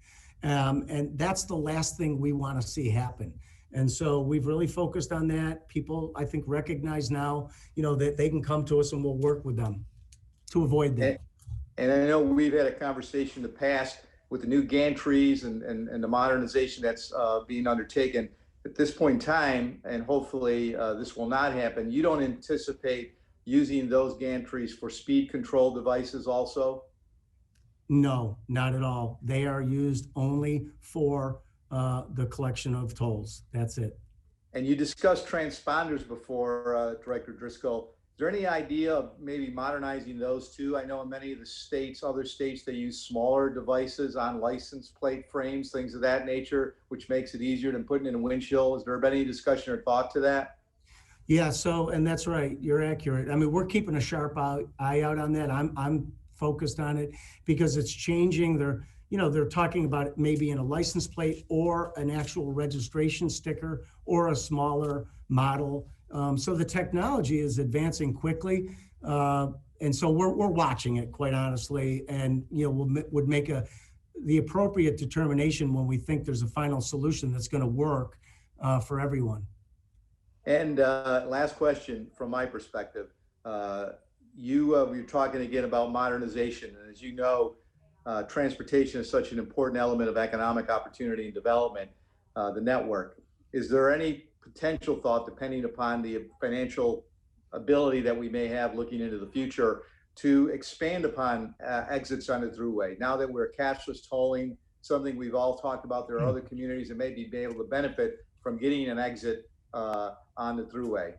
S: And that's the last thing we want to see happen. And so we've really focused on that. People, I think, recognize now, that they can come to us and we'll work with them to avoid that.
H: And I know we've had a conversation in the past with the new gantries and the modernization that's being undertaken. At this point in time, and hopefully this will not happen, you don't anticipate using those gantries for speed control devices also?
S: No, not at all. They are used only for the collection of tolls. That's it.
H: And you discussed transponders before, Director Driscoll. Is there any idea of maybe modernizing those too? I know in many of the states, other states, they use smaller devices on license plate frames, things of that nature, which makes it easier than putting in a windshield. Has there been any discussion or thought to that?
S: Yeah, and that's right. You're accurate. I mean, we're keeping a sharp eye out on that. I'm focused on it because it's changing. They're talking about it maybe in a license plate or an actual registration sticker or a smaller model. So the technology is advancing quickly. And so we're watching it, quite honestly, and would make the appropriate determination when we think there's a final solution that's going to work for everyone.
H: And last question from my perspective, you're talking again about modernization, and as you know, transportation is such an important element of economic opportunity and development, the network. Is there any potential thought, depending upon the financial ability that we may have looking into the future, to expand upon exits on the Thruway? Now that we're cashless tolling, something we've all talked about, there are other communities that may be able to benefit from getting an exit on the Thruway.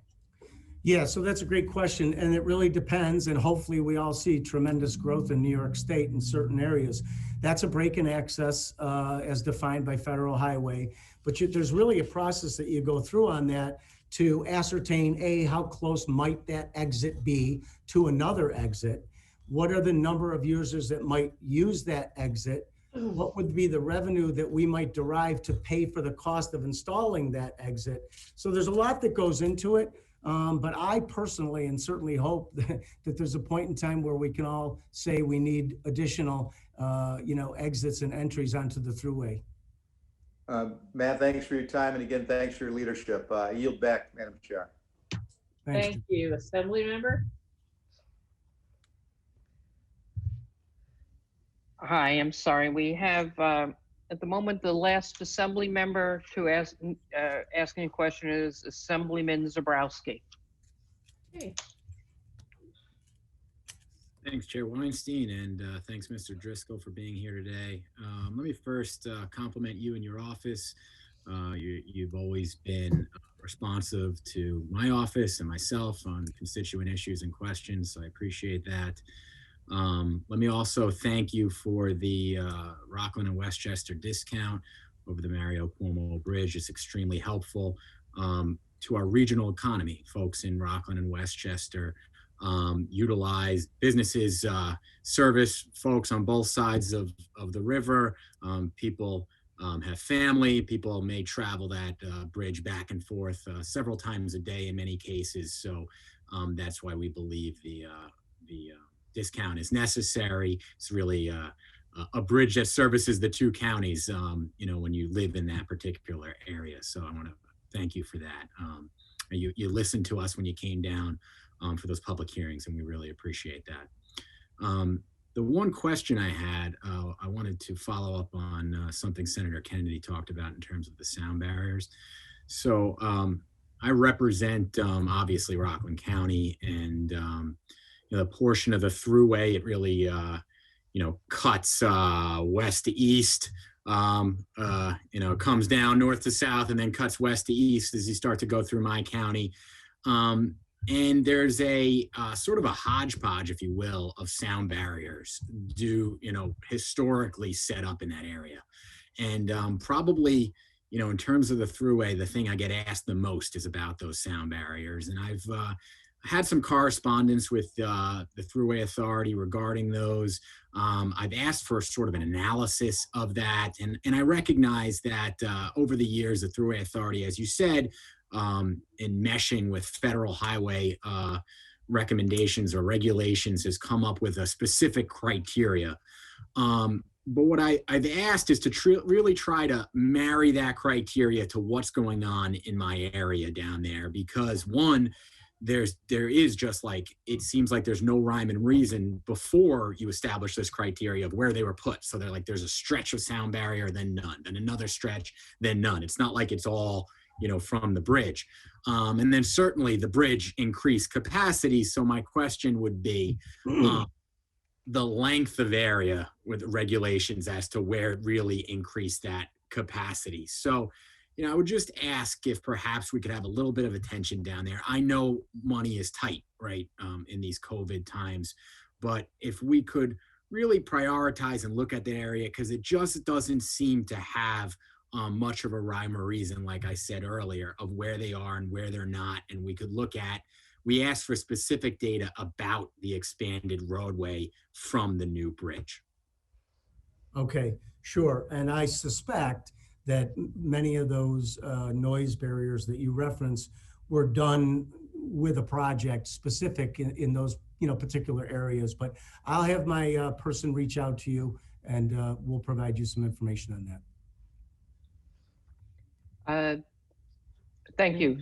S: Yeah, so that's a great question, and it really depends, and hopefully we all see tremendous growth in New York State in certain areas. That's a break in access as defined by federal highway. but there's really a process that you go through on that to ascertain, A, how close might that exit be to another exit? What are the number of users that might use that exit? What would be the revenue that we might derive to pay for the cost of installing that exit? So there's a lot that goes into it. But I personally, and certainly hope that there's a point in time where we can all say we need additional, exits and entries onto the thruway.
H: Matt, thanks for your time. And again, thanks for your leadership. I yield back, Madam Chair.
B: Thank you. Assembly member?
J: Hi, I'm sorry. We have, at the moment, the last assembly member to ask, asking a question is Assemblyman Zabrowski.
B: Okay.
I: Thanks, Chair Weinstein, and thanks, Mr. Driscoll, for being here today. Let me first compliment you and your office. You've always been responsive to my office and myself on constituent issues and questions, so I appreciate that. Let me also thank you for the Rockland and Westchester discount over the Mario Cuomo Bridge. It's extremely helpful to our regional economy. Folks in Rockland and Westchester utilize businesses, service folks on both sides of the river. People have family. People may travel that bridge back and forth several times a day in many cases. So that's why we believe the discount is necessary. It's really a bridge that services the two counties, when you live in that particular area. So I want to thank you for that. You listened to us when you came down for those public hearings, and we really appreciate that. The one question I had, I wanted to follow up on something Senator Kennedy talked about in terms of the sound barriers. So I represent, obviously, Rockland County, and the portion of the thruway, it really, cuts west to east, comes down north to south and then cuts west to east as you start to go through my county. And there's a sort of a hodgepodge, if you will, of sound barriers historically set up in that area. And probably, in terms of the thruway, the thing I get asked the most is about those sound barriers. And I've had some correspondence with the Thruway Authority regarding those. I've asked for sort of an analysis of that. And I recognize that over the years, the Thruway Authority, as you said, in meshing with federal highway recommendations or regulations, has come up with a specific criteria. But what I've asked is to really try to marry that criteria to what's going on in my area down there, because one, there is just like, it seems like there's no rhyme and reason before you establish this criteria of where they were put. So they're like, there's a stretch of sound barrier, then none, then another stretch, then none. It's not like it's all, from the bridge. And then certainly the bridge increased capacity. So my question would be the length of area with regulations as to where it really increased that capacity. So, I would just ask if perhaps we could have a little bit of attention down there. I know money is tight, right, in these COVID times, but if we could really prioritize and look at the area, because it just doesn't seem to have much of a rhyme or reason, like I said earlier, of where they are and where they're not. And we asked for specific data about the expanded roadway from the new bridge.
S: Okay, sure. And I suspect that many of those noise barriers that you referenced were done with a project specific in those particular areas. But I'll have my person reach out to you, and we'll provide you some information on that.
J: Thank you.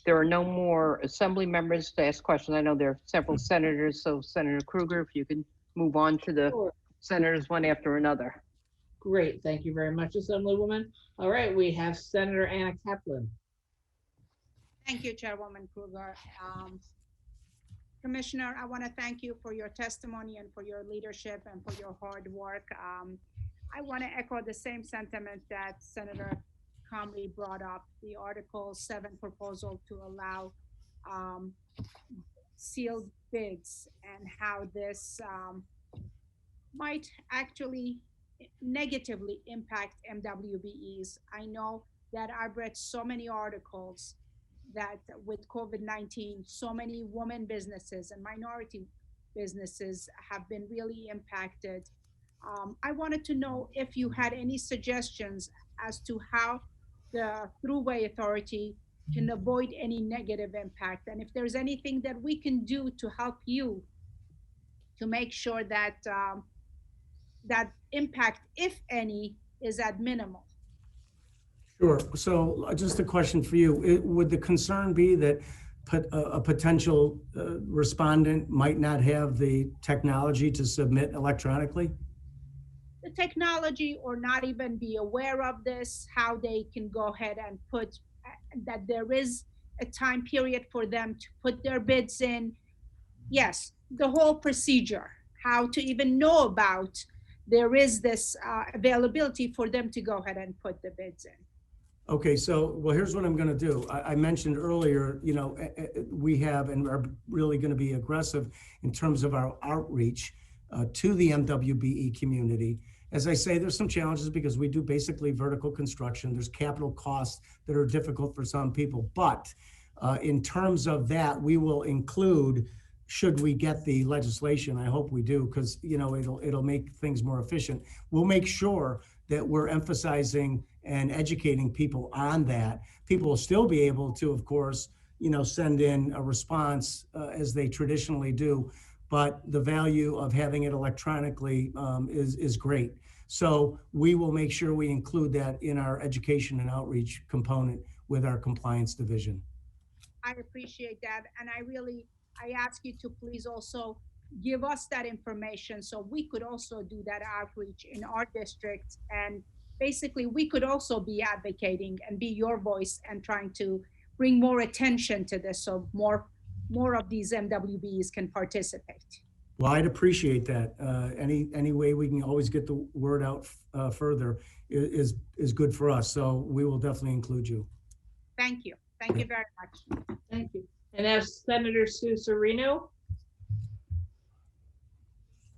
J: There are no more assembly members to ask questions. I know there are several senators, so Senator Krueger, if you can move on to the senators one after another.
B: Great, thank you very much, Assemblywoman. All right, we have Senator Anna Kaplan.
N: Thank you, Chairwoman Krueger. Commissioner, I want to thank you for your testimony and for your leadership and for your hard work. I want to echo the same sentiment that Senator Comrie brought up, the Article 7 proposal to allow sealed bids, and how this might actually negatively impact MWBEs. I know that I've read so many articles that with COVID-19, so many women businesses and minority businesses have been really impacted. I wanted to know if you had any suggestions as to how the Thruway Authority can avoid any negative impact, and if there's anything that we can do to help you to make sure that that impact, if any, is at minimal.
S: Sure. So just a question for you. Would the concern be that a potential respondent might not have the technology to submit electronically?
N: The technology, or not even be aware of this, how they can go ahead and put that there is a time period for them to put their bids in. Yes, the whole procedure, how to even know about there is this availability for them to go ahead and put the bids in.
S: Okay, so, well, here's what I'm going to do. I mentioned earlier, you know, we have and are really going to be aggressive in terms of our outreach to the MWBE community. As I say, there's some challenges because we do basically vertical construction. There's capital costs that are difficult for some people. But in terms of that, we will include, should we get the legislation, I hope we do, because, you know, it'll make things more efficient. We'll make sure that we're emphasizing and educating people on that. People will still be able to, of course, you know, send in a response as they traditionally do, but the value of having it electronically is great. So we will make sure we include that in our education and outreach component with our compliance division.
N: I appreciate that. And I ask you to please also give us that information so we could also do that outreach in our district. And basically we could also be advocating and be your voice and trying to bring more attention to this so more of these MWBs can participate.
S: Well, I'd appreciate that. Any way we can always get the word out further is good for us. So we will definitely include you.
N: Thank you. Thank you very much.
B: Thank you. And as Senator Sue Serino.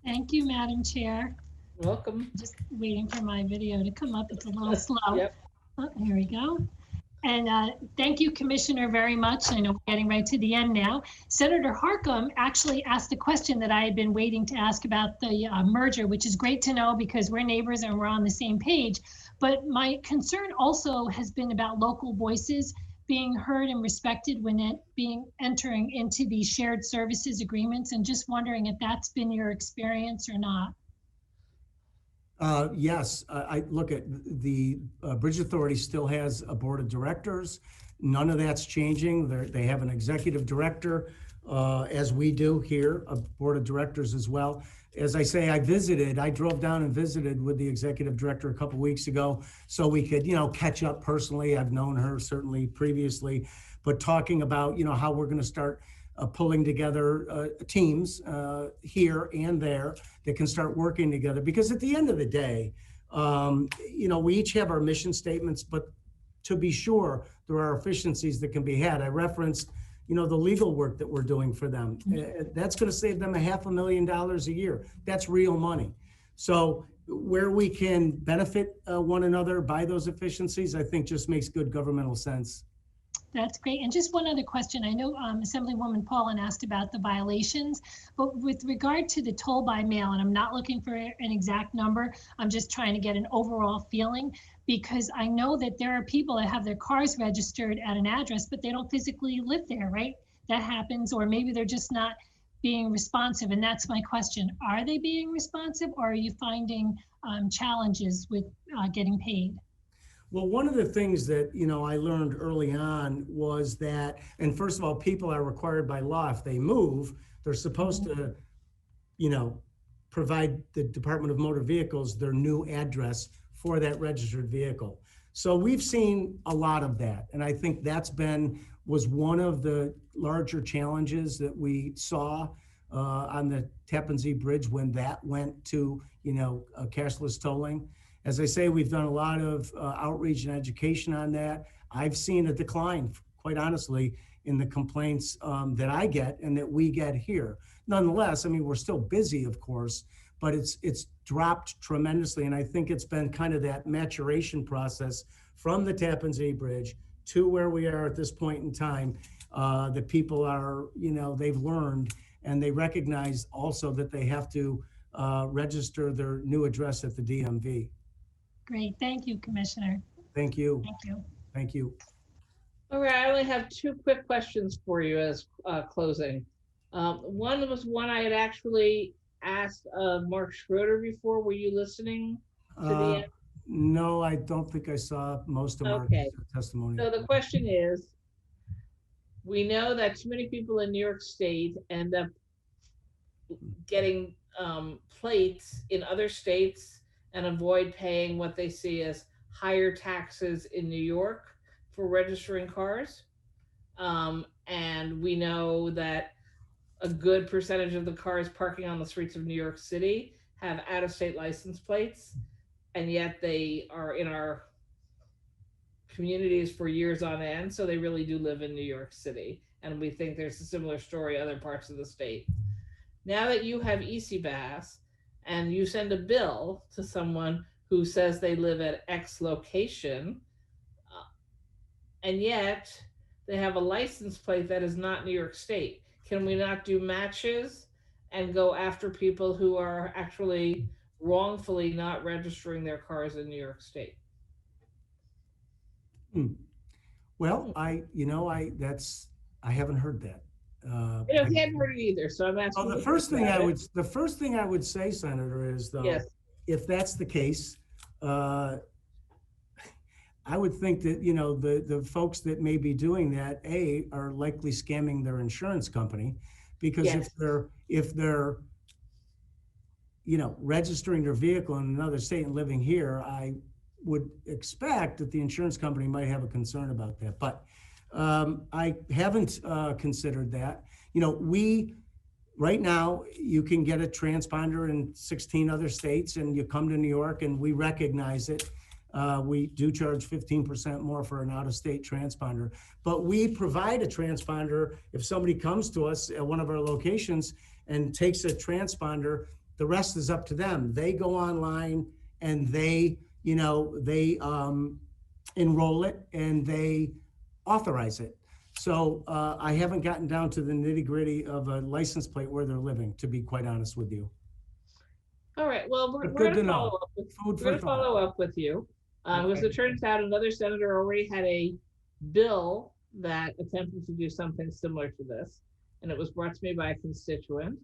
L: Thank you, Madam Chair.
B: Welcome.
L: Just waiting for my video to come up. It's a little slow.
B: Yep.
L: Oh, here we go. And thank you, Commissioner, very much. I know we're getting right to the end now. Senator Harckham actually asked a question that I had been waiting to ask about the merger, which is great to know because we're neighbors and we're on the same page. But my concern also has been about local voices being heard and respected when entering into these shared services agreements, and just wondering if that's been your experience or not.
S: Yes, I look at the Bridge Authority still has a board of directors. None of that's changing. They have an executive director, as we do here, a board of directors as well. As I say, I drove down and visited with the executive director a couple weeks ago so we could, you know, catch up personally. I've known her certainly previously, but talking about, you know, how we're going to start pulling together teams here and there that can start working together. Because at the end of the day, you know, we each have our mission statements, but to be sure, there are efficiencies that can be had. I referenced, you know, the legal work that we're doing for them. That's going to save them $500,000 a year. That's real money. So where we can benefit one another by those efficiencies, I think just makes good governmental sense.
L: That's great. And just one other question. I know Assemblywoman Paulin asked about the violations, but with regard to the toll by mail, and I'm not looking for an exact number, I'm just trying to get an overall feeling, because I know that there are people that have their cars registered at an address, but they don't physically live there, right? That happens, or maybe they're just not being responsive. And that's my question. Are they being responsive, or are you finding challenges with getting paid?
S: Well, one of the things that, you know, I learned early on was that, and first of all, people are required by law, if they move, they're supposed to, you know, provide the Department of Motor Vehicles their new address for that registered vehicle. So we've seen a lot of that. And I think was one of the larger challenges that we saw on the Tappan Zee Bridge when that went to, you know, cashless tolling. As I say, we've done a lot of outreach and education on that. I've seen a decline, quite honestly, in the complaints that I get and that we get here. Nonetheless, I mean, we're still busy, of course, but it's dropped tremendously. And I think it's been kind of that maturation process from the Tappan Zee Bridge to where we are at this point in time. That people are, they've learned, and they recognize also that they have to register their new address at the DMV.
L: Great, thank you, Commissioner.
S: Thank you.
L: Thank you.
S: Thank you.
B: All right, I only have two quick questions for you as closing. One was one I had actually asked Mark Schroeder before. Were you listening to the end?
S: No, I don't think I saw most of Mark's testimony.
B: So the question is, we know that too many people in New York State end up getting plates in other states and avoid paying what they see as higher taxes in New York for registering cars. And we know that a good percentage of the cars parking on the streets of New York City have out-of-state license plates, and yet they are in our communities for years on end, so they really do live in New York City. And we think there's a similar story in other parts of the state. Now that you have EasyBass and you send a bill to someone who says they live at X location, and yet they have a license plate that is not New York State, can we not do matches and go after people who are actually wrongfully not registering their cars in New York State?
S: Well, I haven't heard that.
B: He hadn't heard it either, so I'm asking.
S: Well, the first thing I would say, Senator, is though,
B: yes,
S: if that's the case, I would think that the folks that may be doing that are likely scamming their insurance company, because if they're registering their vehicle in another state and living here, I would expect that the insurance company might have a concern about that. But I haven't considered that. Right now, you can get a transponder in 16 other states, and you come to New York and we recognize it. We do charge 15% more for an out-of-state transponder, but we provide a transponder. If somebody comes to us at one of our locations and takes a transponder, the rest is up to them. They go online and they enroll it and they authorize it. So I haven't gotten down to the nitty-gritty of a license plate where they're living, to be quite honest with you.
B: All right, well, we're
S: good
B: going
S: to
B: to
S: know.
B: follow up with you. Because it turns out another senator already had a bill that attempted to do something similar to this, and it was brought to me by a constituent.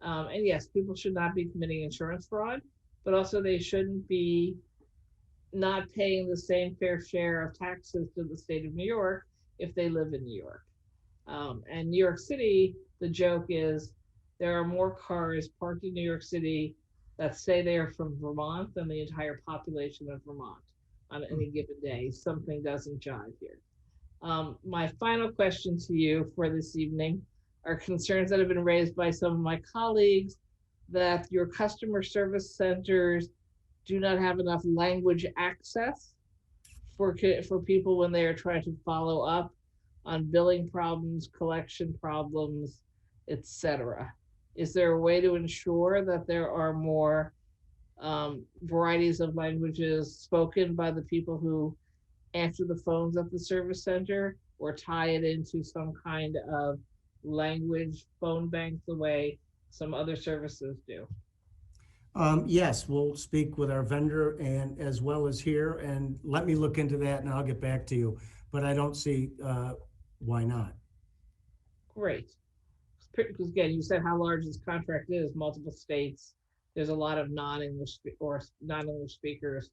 B: And yes, people should not be committing insurance fraud, but also they shouldn't be not paying the same fair share of taxes to the state of New York if they live in New York. And New York City, the joke is there are more cars parked in New York City that say they are from Vermont than the entire population of Vermont on any given day. Something doesn't jive here. My final question to you for this evening are concerns that have been raised by some of my colleagues that your customer service centers do not have enough language access for people when they are trying to follow up on billing problems, collection problems, etc. Is there a way to ensure that there are more varieties of languages spoken by the people who answer the phones at the service center, or tie it into some kind of language phone bank the way some other services do?
S: Yes, we'll speak with our vendor and as well as here, and let me look into that and I'll get back to you. But I don't see why not.
B: Great. Because again, you said how large this contract is, multiple states. There's a lot of non-English speakers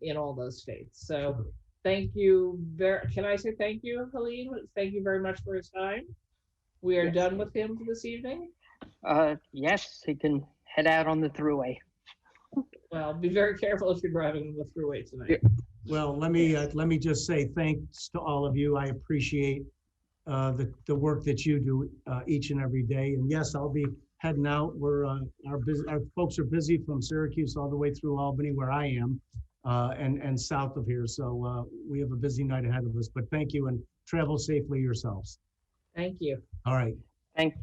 B: in all those states. So thank you. Can I say thank you, Helene? Thank you very much for his time. We are done with him this evening.
J: Yes, he can head out on the thruway.
B: Well, be very careful if you're driving on the thruway tonight.
S: Well, let me just say thanks to all of you. I appreciate the work that you do each and every day. And yes, I'll be heading out. Our folks are busy from Syracuse all the way through Albany, where I am, and south of here. So we have a busy night ahead of us. But thank you, and travel safely yourselves.
B: Thank you.
S: All right.
J: Thank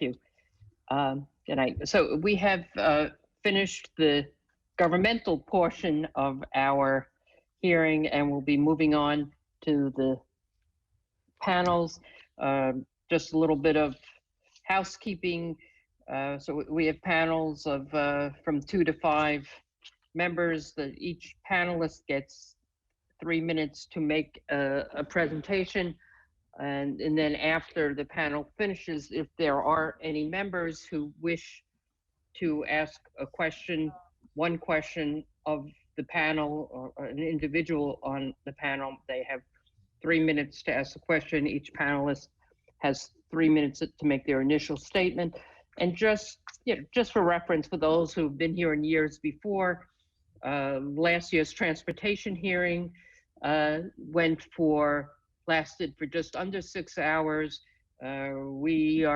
J: you. So we have finished the governmental portion of our hearing, and we'll be moving on to the panels. Just a little bit of housekeeping. So we have panels of from 2 to 5 members. That each panelist gets 3 minutes to make a presentation. And then after the panel finishes, if there are any members who wish to ask a question, one question of the panel or an individual on the panel, they have 3 minutes to ask a question. Each panelist has 3 minutes to make their initial statement. And just for reference, for those who've been here in years before, last year's transportation hearing lasted for just under 6 hours. We've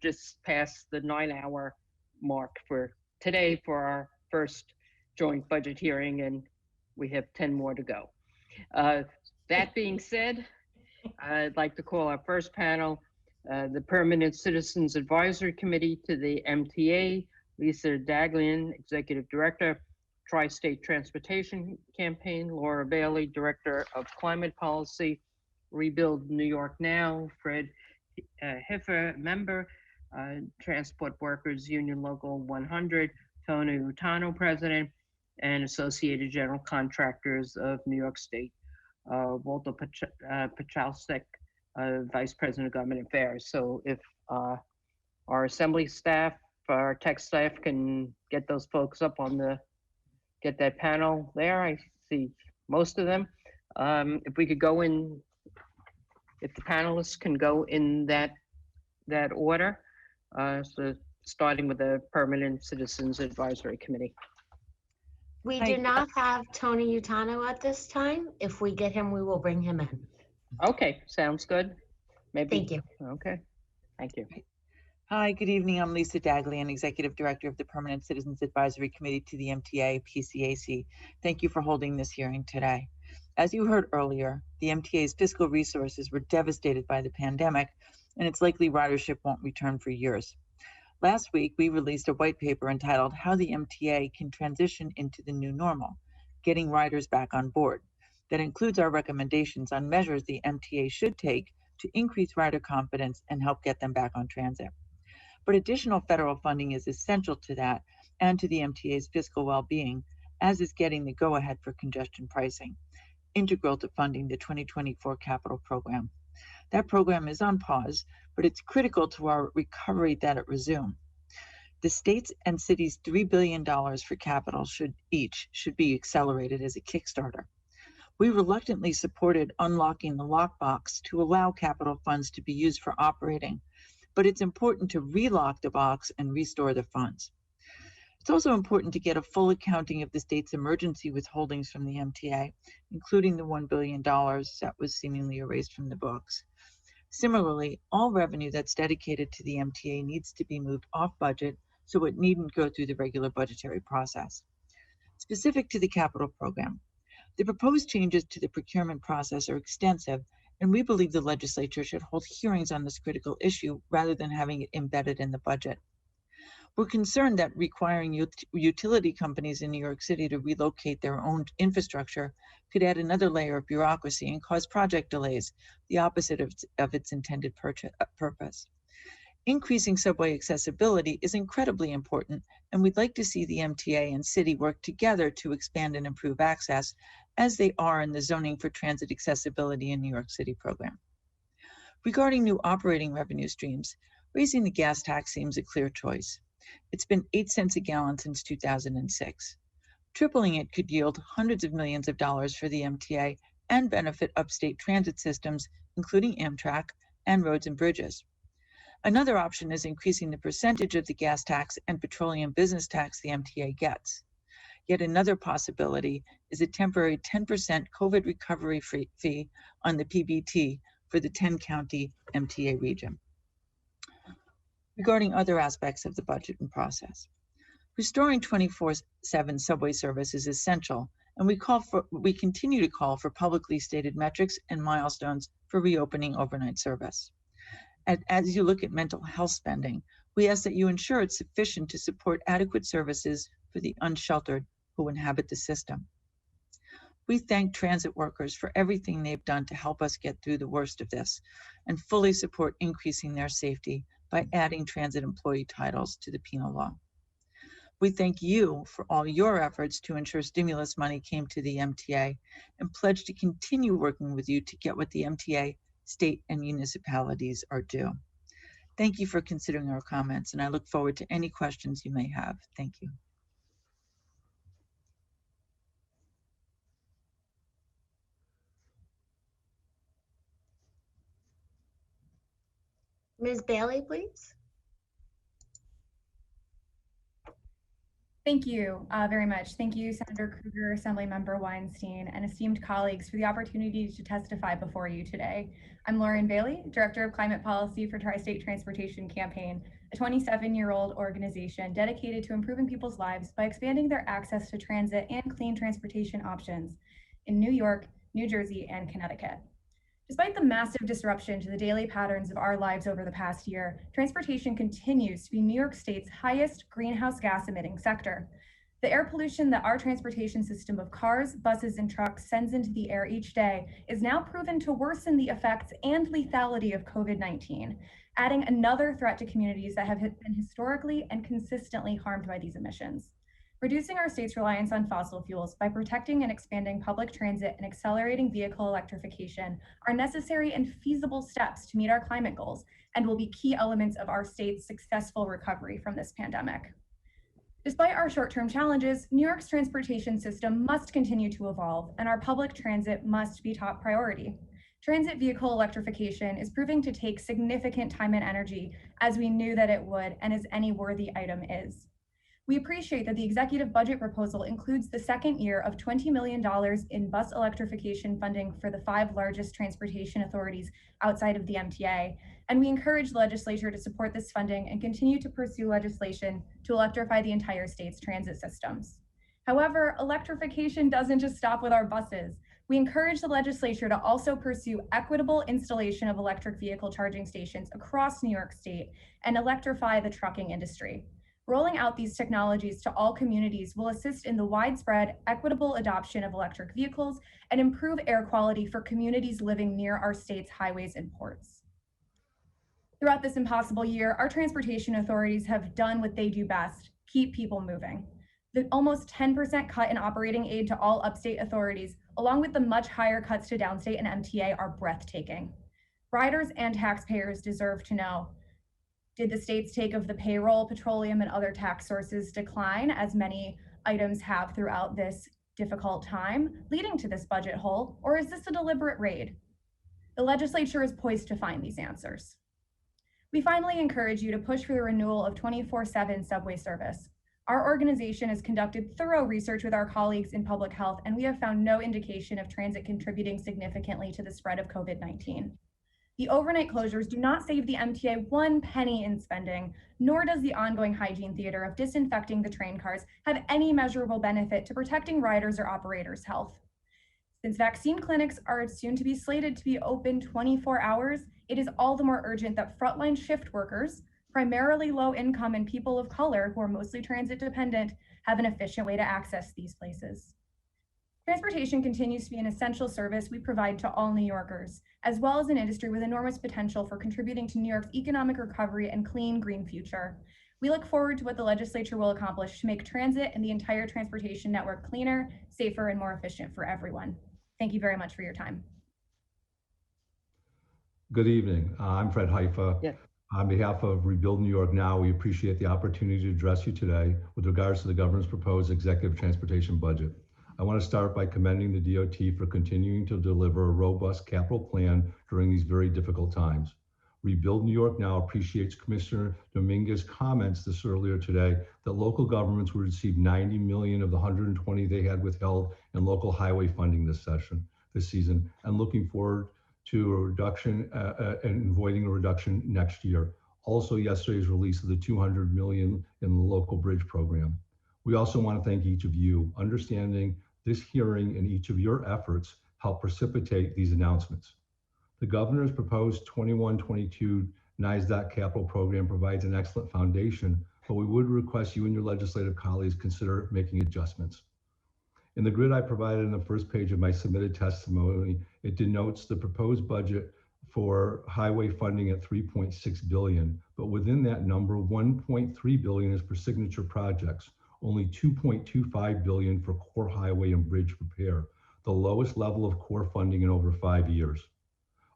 J: just passed the 9-hour mark for today for our first joint budget hearing, and we have 10 more to go. That being said, I'd like to call our first panel, the Permanent Citizens Advisory Committee to the MTA, Lisa Daglian, Executive Director, Tri-State Transportation Campaign, Laura Bailey, Director of Climate Policy, Rebuild New York Now, Fred Hiffer, Member, Transport Workers Union Local 100, Tony Utano, President, and Associated General Contractors of New York State, Walter Pachalsek, Vice President of Government Affairs. So if our assembly staff, our tech staff can get those folks up on get that panel there. I see most of them. If we could go in, if the panelists can go in that order. So starting with the Permanent Citizens Advisory Committee.
W: We do not have Tony Utano at this time. If we get him, we will bring him in.
J: Okay, sounds good. Maybe.
W: Thank you.
J: Okay, thank you.
A: Hi, good evening. I'm Lisa Daglian, Executive Director of the Permanent Citizens Advisory Committee to the MTA PCAC. Thank you for holding this hearing today. As you heard earlier, the MTA's fiscal resources were devastated by the pandemic, and it's likely ridership won't return for years. Last week, we released a white paper entitled How the MTA Can Transition into the New Normal, Getting Riders Back on Board, that includes our recommendations on measures the MTA should take to increase rider confidence and help get them back on transit. But additional federal funding is essential to that and to the MTA's fiscal well-being, as is getting the go-ahead for congestion pricing, integral to funding the 2024 capital program. That program is on pause, but it's critical to our recovery that it resume. The states and cities' $3 billion for capital should be accelerated as a Kickstarter. We reluctantly supported unlocking the lockbox to allow capital funds to be used for operating, but it's important to relock the box and restore the funds. It's also important to get a full accounting of the state's emergency withholdings from the MTA, including the $1 billion that was seemingly erased from the books. Similarly, all revenue that's dedicated to the MTA needs to be moved off budget, so it needn't go through the regular budgetary process. Specific to the capital program, the proposed changes to the procurement process are extensive, and we believe the legislature should hold hearings on this critical issue rather than having it embedded in the budget. We're concerned that requiring utility companies in New York City to relocate their own infrastructure could add another layer of bureaucracy and cause project delays, the opposite of its intended purpose. Increasing subway accessibility is incredibly important, and we'd like to see the MTA and city work together to expand and improve access, as they are in the Zoning for Transit Accessibility in New York City program. Regarding new operating revenue streams, raising the gas tax seems a clear choice. It's been 8 cents a gallon since 2006. Tripling it could yield hundreds of millions of dollars for the MTA and benefit upstate transit systems, including Amtrak and roads and bridges. Another option is increasing the percentage of the gas tax and petroleum business tax the MTA gets. Yet another possibility is a temporary 10% COVID recovery fee on the PBT for the 10-county MTA region. Regarding other aspects of the budget and process, restoring 24/7 subway service is essential, and we continue to call for publicly stated metrics and milestones for reopening overnight service. As you look at mental health spending, We ask that you ensure it's sufficient to support adequate services for the unsheltered who inhabit the system. We thank transit workers for everything they've done to help us get through the worst of this and fully support increasing their safety by adding transit employee titles to the penal law. We thank you for all your efforts to ensure stimulus money came to the MTA and pledge to continue working with you to get what the MTA, state, and municipalities are due. Thank you for considering our comments, and I look forward to any questions you may have. Thank you.
W: Ms. Bailey, please.
Q: Thank you very much. Thank you, Senator Krueger, Assemblymember Weinstein, and esteemed colleagues for the opportunity to testify before you today. I'm Lauren Bailey, Director of Climate Policy for Tri-State Transportation Campaign, a 27-year-old organization dedicated to improving people's lives by expanding their access to transit and clean transportation options in New York, New Jersey, and Connecticut. Despite the massive disruption to the daily patterns of our lives over the past year, transportation continues to be New York State's highest greenhouse gas emitting sector. The air pollution that our transportation system of cars, buses, and trucks sends into the air each day is now proven to worsen the effects and lethality of COVID-19, adding another threat to communities that have been historically and consistently harmed by these emissions. Reducing our state's reliance on fossil fuels by protecting and expanding public transit and accelerating vehicle electrification are necessary and feasible steps to meet our climate goals and will be key elements of our state's successful recovery from this pandemic. Despite our short-term challenges, New York's transportation system must continue to evolve, and our public transit must be top priority. Transit vehicle electrification is proving to take significant time and energy, as we knew that it would, and as any worthy item is. We appreciate that the executive budget proposal includes the second year of $20 million in bus electrification funding for the 5 largest transportation authorities outside of the MTA, and we encourage the legislature to support this funding and continue to pursue legislation to electrify the entire state's transit systems. However, electrification doesn't just stop with our buses. We encourage the legislature to also pursue equitable installation of electric vehicle charging stations across New York State and electrify the trucking industry. Rolling out these technologies to all communities will assist in the widespread, equitable adoption of electric vehicles and improve air quality for communities living near our state's highways and ports. Throughout this impossible year, our transportation authorities have done what they do best: keep people moving. The almost 10% cut in operating aid to all upstate authorities, along with the much higher cuts to downstate and MTA, are breathtaking. Riders and taxpayers deserve to know: did the state's take of the payroll, petroleum, and other tax sources decline, as many items have throughout this difficult time, leading to this budget hole, or is this a deliberate raid? The legislature is poised to find these answers. We finally encourage you to push for the renewal of 24/7 subway service. Our organization has conducted thorough research with our colleagues in public health, and we have found no indication of transit contributing significantly to the spread of COVID-19. The overnight closures do not save the MTA 1 penny in spending, nor does the ongoing hygiene theater of disinfecting the train cars have any measurable benefit to protecting riders or operators' health. Since vaccine clinics are soon to be slated to be open 24 hours, it is all the more urgent that frontline shift workers, primarily low income and people of color who are mostly transit dependent, have an efficient way to access these places. Transportation continues to be an essential service we provide to all New Yorkers, as well as an industry with enormous potential for contributing to New York's economic recovery and clean, green future. We look forward to what the legislature will accomplish to make transit and the entire transportation network cleaner, safer, and more efficient for everyone. Thank you very much for your time.
R: Good evening. I'm Fred Haifa.
A: Yes.
R: On behalf of Rebuild New York Now, we appreciate the opportunity to address you today with regards to the governor's proposed executive transportation budget. I want to start by commending the DOT for continuing to deliver a robust capital plan during these very difficult times. Rebuild New York Now appreciates Commissioner Dominguez's comments this earlier today that local governments will receive 90 million of the 120 they had withheld in local highway funding this season, and looking forward to a reduction and avoiding a reduction next year. Also, yesterday's release of the 200 million in the local bridge program. We also want to thank each of you. Understanding this hearing and each of your efforts help precipitate these announcements. The governor's proposed 21-22 NISDOT capital program provides an excellent foundation, but we would request you and your legislative colleagues consider making adjustments. In the grid I provided in the first page of my submitted testimony, it denotes the proposed budget for highway funding at 3.6 billion, but within that number, 1.3 billion is for signature projects, only 2.25 billion for core highway and bridge repair, the lowest level of core funding in over 5 years.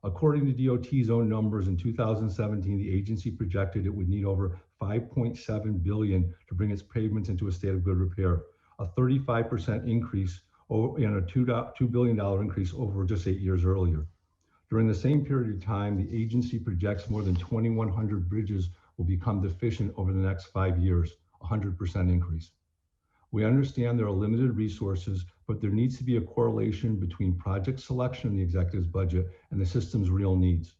R: According to DOT's own numbers, in 2017, the agency projected it would need over 5.7 billion to bring its pavements into a state of good repair, a 35% increase and a $2 billion increase over just 8 years earlier. During the same period of time, the agency projects more than 2,100 bridges will become deficient over the next 5 years, a 100% increase. We understand there are limited resources, but there needs to be a correlation between project selection in the executive's budget and the system's real needs.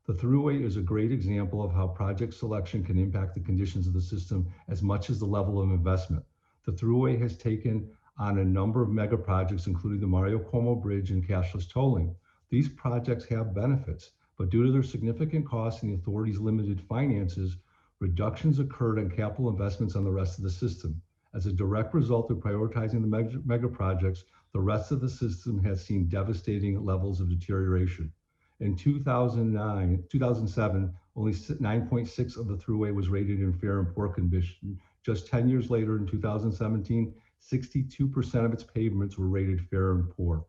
R: The Thruway is a great example of how project selection can impact the conditions of the system as much as the level of investment. The Thruway has taken on a number of mega projects, including the Mario Cuomo Bridge and cashless tolling. These projects have benefits, but due to their significant costs and the authority's limited finances, reductions occurred on capital investments on the rest of the system. As a direct result of prioritizing the mega projects, the rest of the system has seen devastating levels of deterioration. In 2007, only 9.6 of the Thruway was rated in fair and poor condition. Just 10 years later, in 2017, 62% of its pavements were rated fair and poor.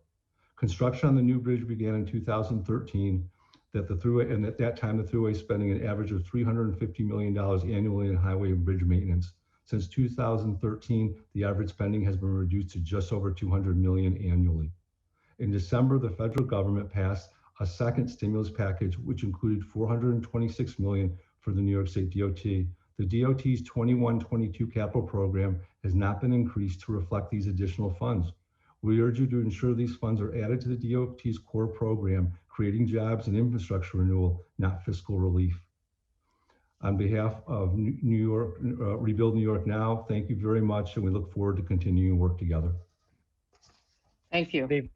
R: Construction on the new bridge began in 2013. At that time, the Thruway spending an average of $350 million annually in highway and bridge maintenance. Since 2013, the average spending has been reduced to just over $200 million annually. In December, the federal government passed a second stimulus package, which included $426 million for the New York State DOT. The DOT's 21-22 capital program has not been increased to reflect these additional funds. We urge you to ensure these funds are added to the DOT's core program, creating jobs and infrastructure renewal, not fiscal relief. On behalf of New York, Rebuild New York Now, thank you very much, and we look forward to continuing to work together.
J: Thank you.
D: Good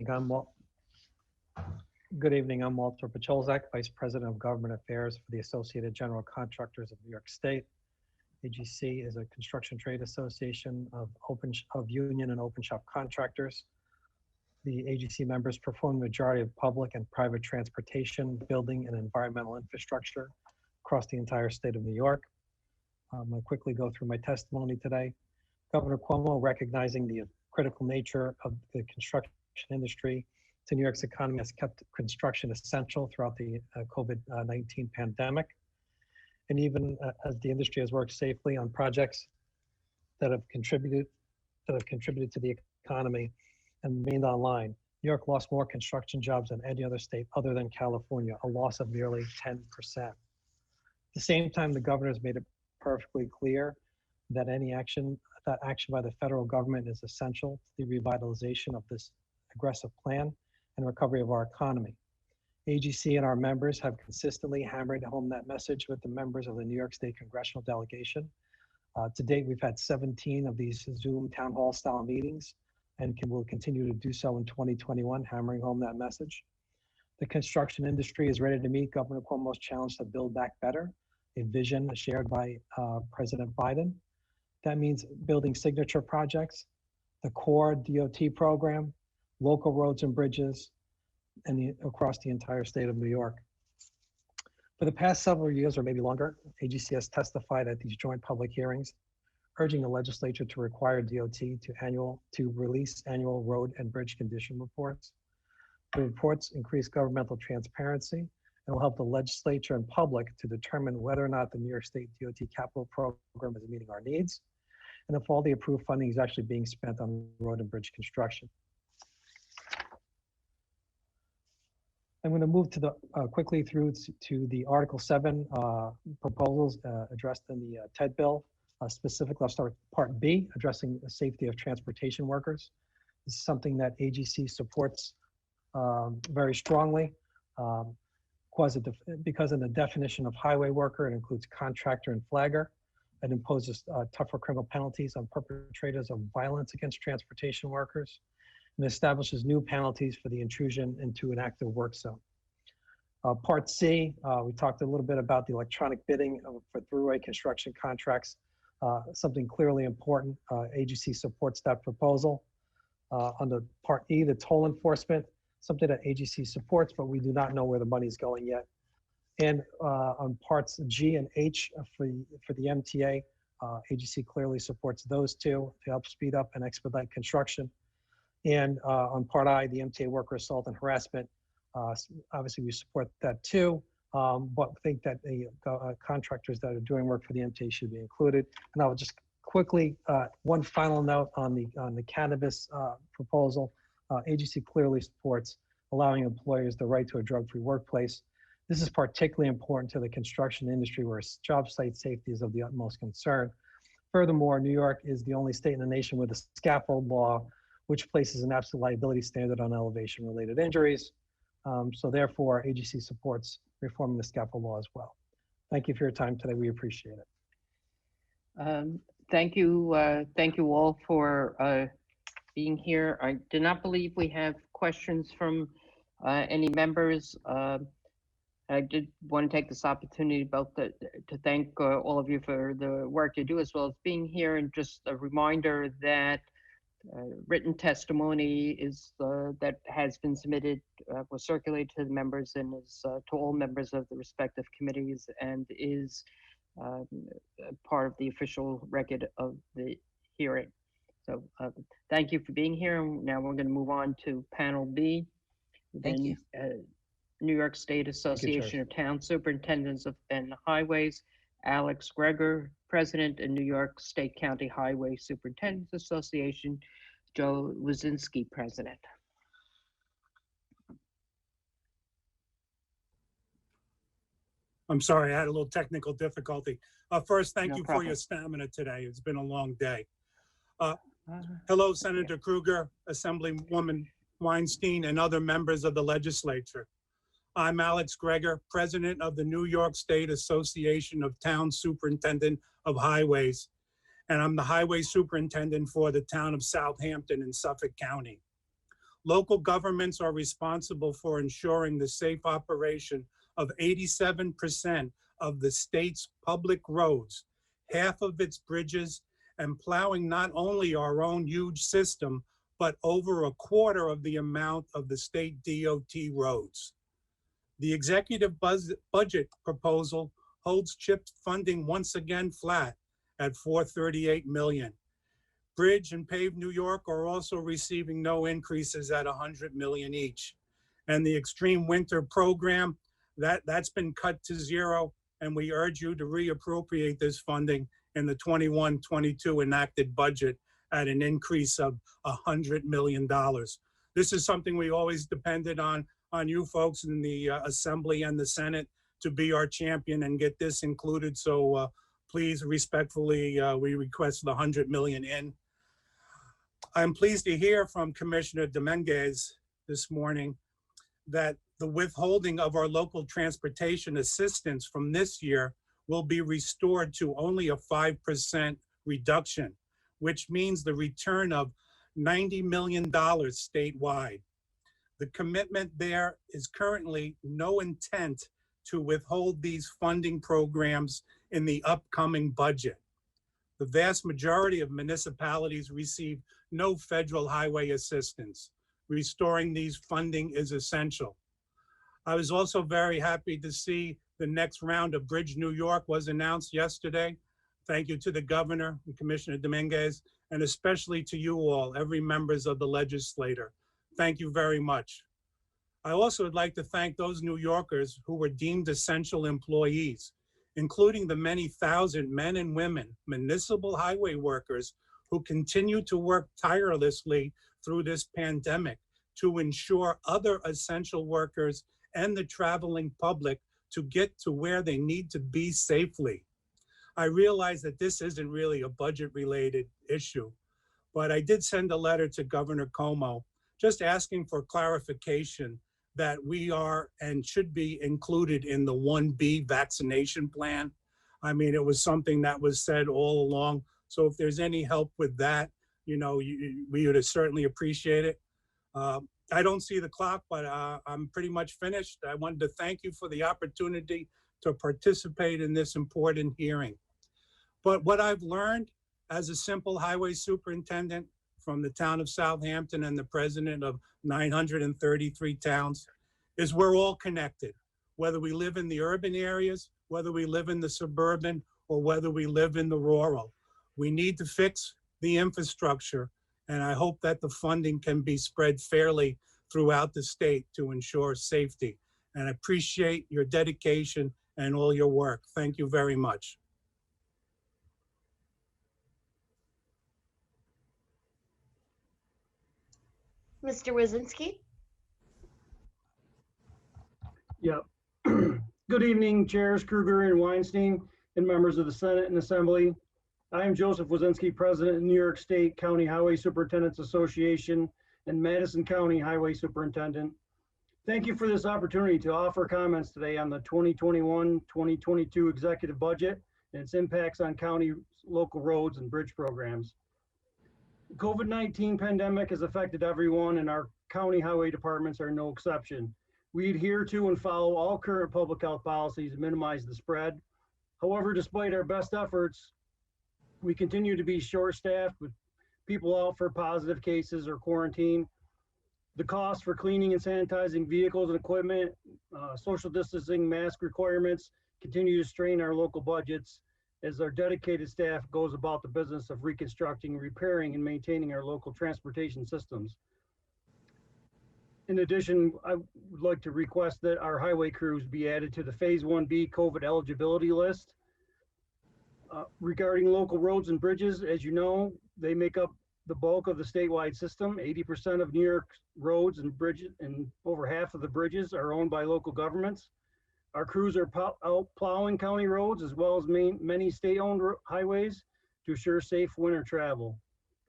D: evening, I'm Walter Pacholzak, Vice President of Government Affairs for the Associated General Contractors of New York State. AGC is a construction trade association of union and open shop contractors. The AGC members perform the majority of public and private transportation, building, and environmental infrastructure across the entire state of New York. I'll quickly go through my testimony today. Governor Cuomo, recognizing the critical nature of the construction industry to New York's economy, has kept construction essential throughout the COVID-19 pandemic. And even as the industry has worked safely on projects that have contributed to the economy and remained online, New York lost more construction jobs than any other state other than California, a loss of nearly 10%. At the same time, the governor has made it perfectly clear that action by the federal government is essential to the revitalization of this aggressive plan and recovery of our economy. AGC and our members have consistently hammered home that message with the members of the New York State Congressional Delegation. To date, we've had 17 of these Zoom town hall style meetings and will continue to do so in 2021, hammering home that message. The construction industry is ready to meet Governor Cuomo's challenge to build back better, a vision shared by President Biden. That means building signature projects, the core DOT program, local roads and bridges, and across the entire state of New York. For the past several years, or maybe longer, AGC has testified at these joint public hearings, urging the legislature to require DOT to release annual road and bridge condition reports. The reports increase governmental transparency and will help the legislature and public to determine whether or not the New York State DOT capital program is meeting our needs, and if all the approved funding is actually being spent on road and bridge construction. I'm going to move to quickly through to the Article 7 proposals addressed in the TED bill. Specifically, I'll start with Part B, addressing the safety of transportation workers. This is something that AGC supports very strongly because in the definition of highway worker, it includes contractor and flagger. It imposes tougher criminal penalties on perpetrators of violence against transportation workers, and establishes new penalties for the intrusion into an active work zone. Part C, we talked a little bit about the electronic bidding for throughway construction contracts, something clearly important. AGC supports that proposal. Under Part E, the toll enforcement, something that AGC supports, but we do not know where the money is going yet. And on Parts G and H for the MTA, AGC clearly supports those two to help speed up and expedite construction. And on Part I, the MTA worker assault and harassment, obviously we support that too, but think that the contractors that are doing work for the MTA should be included. And I will just quickly, one final note on the cannabis proposal. AGC clearly supports allowing employers the right to a drug-free workplace. This is particularly important to the construction industry where job site safety is of the utmost concern. Furthermore, New York is the only state in the nation with a scaffold law, which places an absolute liability standard on elevation-related injuries. So therefore, AGC supports reforming the scaffold law as well. Thank you for your time today. We appreciate it.
J: Thank you all for being here. I do not believe we have questions from any members. I did want to take this opportunity both to thank all of you for the work you do, as well as being here, and just a reminder that written testimony is that has been submitted was circulated to the members and is to all members of the respective committees and is part of the official record of the hearing. So thank you for being here. Now we're going to move on to panel B.
A: Thank you.
J: New York State Association of Town Superintendents and Highways, Alex Greger, President, and New York State County Highway Superintendents Association, Joe Wazinski, President.
O: I'm sorry, I had a little technical difficulty. First, thank
J: No
O: you
J: problem.
O: for your stamina today. It's been a long day. Hello, Senator Krueger, Assemblywoman Weinstein, and other members of the legislature. I'm Alex Greger, President of the New York State Association of Town Superintendent of Highways, and I'm the Highway Superintendent for the town of Southampton in Suffolk County. Local governments are responsible for ensuring the safe operation of 87% of the state's public roads, half of its bridges, and plowing not only our own huge system, but over a quarter of the amount of the state DOT roads. The executive budget proposal holds CHIP funding once again flat at $438 million. Bridge and Pave New York are also receiving no increases at $100 million each. And the Extreme Winter Program, that's been cut to zero, and we urge you to reappropriate this funding in the 21-22 enacted budget at an increase of $100 million. This is something we always depended on you folks in the Assembly and the Senate to be our champion and get this included. So please respectfully, we request the $100 million in. I'm pleased to hear from Commissioner Dominguez this morning that the withholding of our local transportation assistance from this year will be restored to only a 5% reduction, which means the return of $90 million statewide. The commitment there is currently no intent to withhold these funding programs in the upcoming budget. The vast majority of municipalities receive no federal highway assistance. Restoring these funding is essential. I was also very happy to see the next round of Bridge New York was announced yesterday. Thank you to the governor and Commissioner Dominguez, and especially to you all, every members of the legislature. Thank you very much. I also would like to thank those New Yorkers who were deemed essential employees, including the many thousand men and women, municipal highway workers, who continue to work tirelessly through this pandemic to ensure other essential workers and the traveling public to get to where they need to be safely. I realize that this isn't really a budget-related issue, but I did send a letter to Governor Cuomo just asking for clarification that we are and should be included in the 1B vaccination plan. I mean, it was something that was said all along. So if there's any help with that, you know, we would certainly appreciate it. I don't see the clock, but I'm pretty much finished. I wanted to thank you for the opportunity to participate in this important hearing. But what I've learned as a simple highway superintendent from the town of Southampton and the president of 933 towns is we're all connected, whether we live in the urban areas, whether we live in the suburban, or whether we live in the rural. We need to fix the infrastructure, and I hope that the funding can be spread fairly throughout the state to ensure safety. And I appreciate your dedication and all your work. Thank you very much.
W: Mr. Wazinski?
E: Yeah. Good evening, Chairs Kruger and Weinstein, and members of the Senate and Assembly. I am Joseph Wazinski, President of New York State County Highway Superintendents Association and Madison County Highway Superintendent. Thank you for this opportunity to offer comments today on the 2021-2022 executive budget and its impacts on county local roads and bridge programs. The COVID-19 pandemic has affected everyone, and our county highway departments are no exception. We adhere to and follow all current public health policies to minimize the spread. However, despite our best efforts, we continue to be short-staffed with people out for positive cases or quarantine. The cost for cleaning and sanitizing vehicles and equipment, social distancing, mask requirements continue to strain our local budgets as our dedicated staff goes about the business of reconstructing, repairing, and maintaining our local transportation systems. In addition, I would like to request that our highway crews be added to the Phase 1B COVID eligibility list. Regarding local roads and bridges, as you know, they make up the bulk of the statewide system. 80% of New York's roads and bridges and over half of the bridges are owned by local governments. Our crews are out plowing county roads as well as many state-owned highways to assure safe winter travel.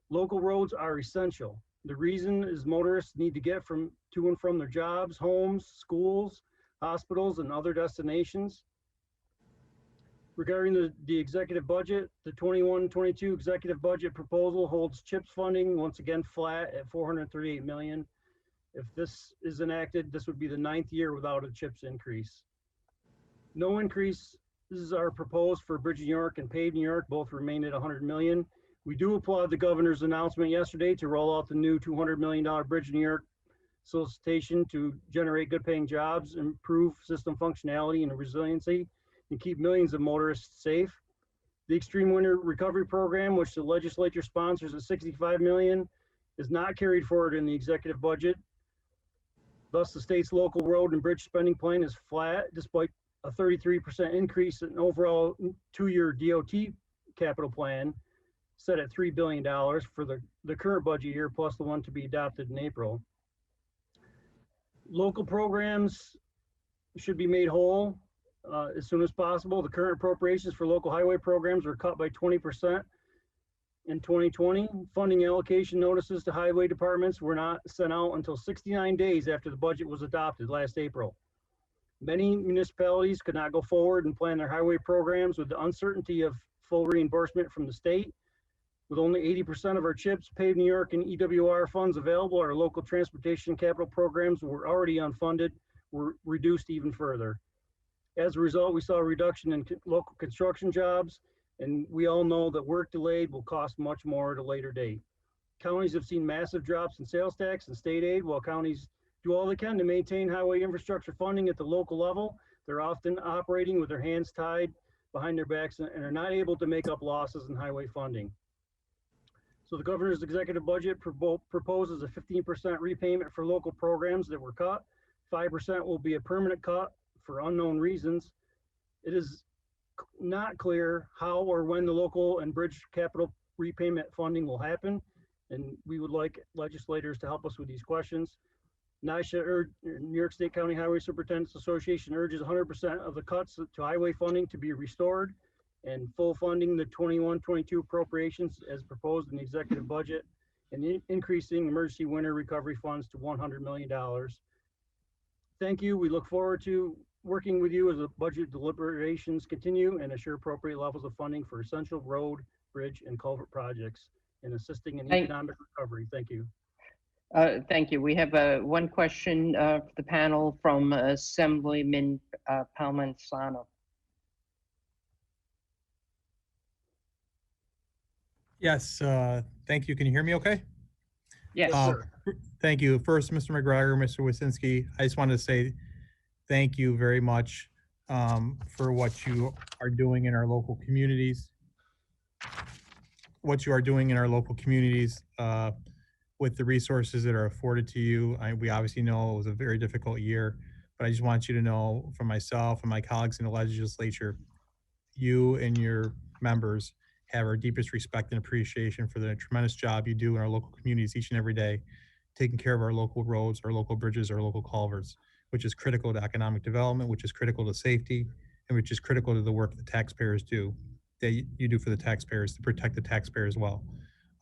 E: Local roads are essential. The reason is motorists need to get to and from their jobs, homes, schools, hospitals, and other destinations. Regarding the executive budget, the 21-22 executive budget proposal holds CHIPS funding once again flat at $438 million. If this is enacted, this would be the 9th year without a CHIPS increase. No increases are proposed for Bridge New York and Pave New York, both remain at $100 million. We do applaud the governor's announcement yesterday to roll out the new $200 million Bridge New York solicitation to generate good paying jobs, improve system functionality and resiliency, and keep millions of motorists safe. The Extreme Winter Recovery Program, which the legislature sponsors at $65 million, is not carried forward in the executive budget. Thus, the state's local road and bridge spending plan is flat, despite a 33% increase in overall 2-year DOT capital plan, set at $3 billion for the current budget year, plus the one to be adopted in April. Local programs should be made whole as soon as possible. The current appropriations for local highway programs were cut by 20% in 2020. Funding allocation notices to highway departments were not sent out until 69 days after the budget was adopted last April. Many municipalities could not go forward and plan their highway programs with the uncertainty of full reimbursement from the state. With only 80% of our CHIPS, Pave New York, and EWR funds available, our local transportation capital programs were already unfunded, were reduced even further. As a result, we saw a reduction in local construction jobs, and we all know that work delayed will cost much more at a later date. Counties have seen massive drops in sales tax and state aid. While counties do all they can to maintain highway infrastructure funding at the local level, they're often operating with their hands tied behind their backs and are not able to make up losses in highway funding. So the governor's executive budget proposes a 15% repayment for local programs that were cut. 5% will be a permanent cut for unknown reasons. It is not clear how or when the local and bridge capital repayment funding will happen, and we would like legislators to help us with these questions. NYSHA, New York State County Highway Superintendents Association, urges 100% of the cuts to highway funding to be restored and full funding the 21-22 appropriations as proposed in the executive budget, and increasing emergency winter recovery funds to $100 million. Thank you. We look forward to working with you as the budget deliberations continue and assure appropriate levels of funding for essential road, bridge, and culvert projects and assisting in economic recovery. Thank you.
J: Thank you. We have one question for the panel from Assemblyman Palmisano.
C: Yes, thank you. Can you hear me okay?
J: Yes, sir.
C: Thank you. First, Mr. McGregor, Mr. Wasinski, I just wanted to say thank you very much for what you are doing in our local communities. What you are doing in our local communities with the resources that are afforded to you. We obviously know it was a very difficult year, but I just want you to know from myself and my colleagues in the legislature, you and your members have our deepest respect and appreciation for the tremendous job you do in our local communities each and every day, taking care of our local roads, our local bridges, our local culverts, which is critical to economic development, which is critical to safety, and which is critical to the work the taxpayers do, that you do for the taxpayers to protect the taxpayers well.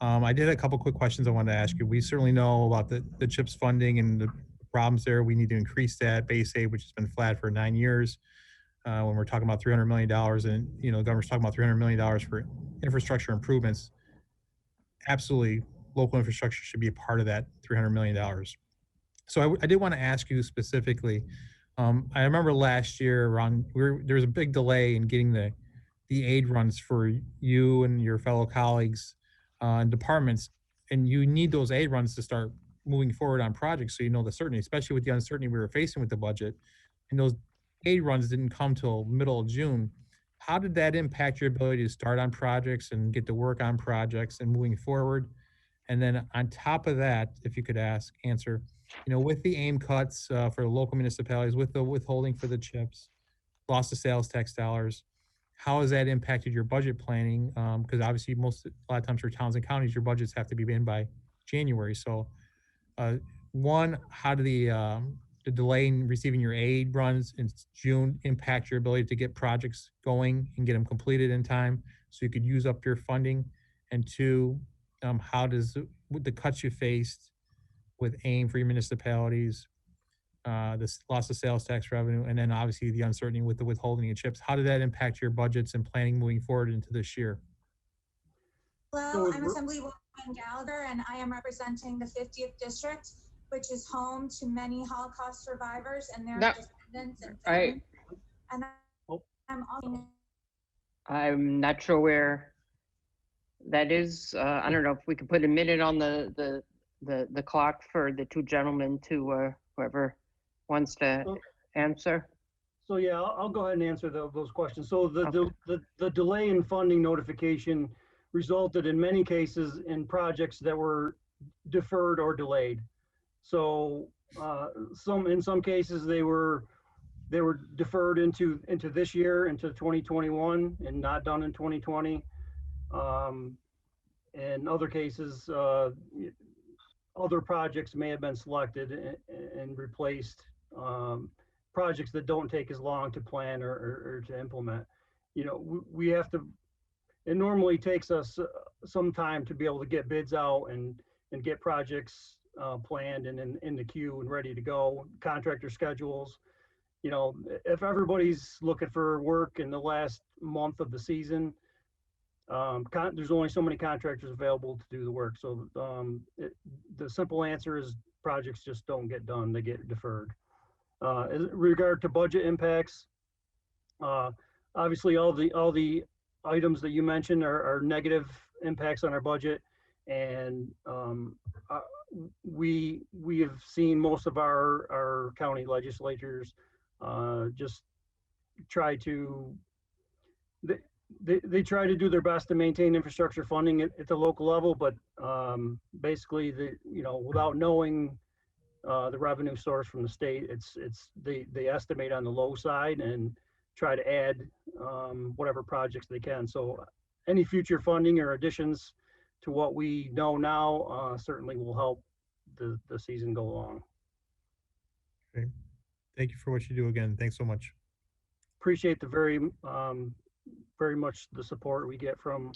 C: I did a couple quick questions I wanted to ask you. We certainly know about the CHIPS funding and the problems there. We need to increase that base aid, which has been flat for 9 years. When we're talking about $300 million and, the government's talking about $300 million for infrastructure improvements, absolutely local infrastructure should be a part of that $300 million. So I did want to ask you specifically, I remember last year there was a big delay in getting the aid runs for you and your fellow colleagues and departments, and you need those aid runs to start moving forward on projects so you know the certainty, especially with the uncertainty we were facing with the budget. And those aid runs didn't come till middle of June. How did that impact your ability to start on projects and get to work on projects and moving forward? And then on top of that, if you could answer, with the AIM cuts for the local municipalities, with the withholding for the CHIPS, loss of sales tax dollars, how has that impacted your budget planning? Because obviously a lot of times for towns and counties, your budgets have to be in by January. So one, how do the delay in receiving your aid runs in June impact your ability to get projects going and get them completed in time so you could use up your funding? And two, how does the cuts you faced with AIM for your municipalities, this loss of sales tax revenue, and then obviously the uncertainty with the withholding of CHIPS, how did that impact your budgets and planning moving forward into this year?
P: Hello, I'm Assemblywoman Gallagher, and I am representing the 50th District, which is home to many Holocaust survivors and their descendants and families. And I'm also
J: I'm not sure where that is. I don't know if we could put a minute on the clock for the two gentlemen to whoever wants to answer.
E: So yeah, I'll go ahead and answer those questions. So the delay in funding notification resulted in many cases in projects that were deferred or delayed. So in some cases they were deferred into this year, into 2021, and not done in 2020. In other cases, other projects may have been selected and replaced, projects that don't take as long to plan or to implement. We have to, it normally takes us some time to be able to get bids out and get projects planned and in the queue and ready to go, contractor schedules. If everybody's looking for work in the last month of the season, there's only so many contractors available to do the work. So the simple answer is projects just don't get done, they get deferred. In regard to budget impacts, obviously all the items that you mentioned are negative impacts on our budget, and we have seen most of our county legislators just try to they try to do their best to maintain infrastructure funding at the local level, but basically without knowing the revenue source from the state, they estimate on the low side and try to add whatever projects they can. So any future funding or additions to what we know now certainly will help the season go along.
C: Okay. Thank you for what you do again. Thanks so much.
E: Appreciate the very much the support we get from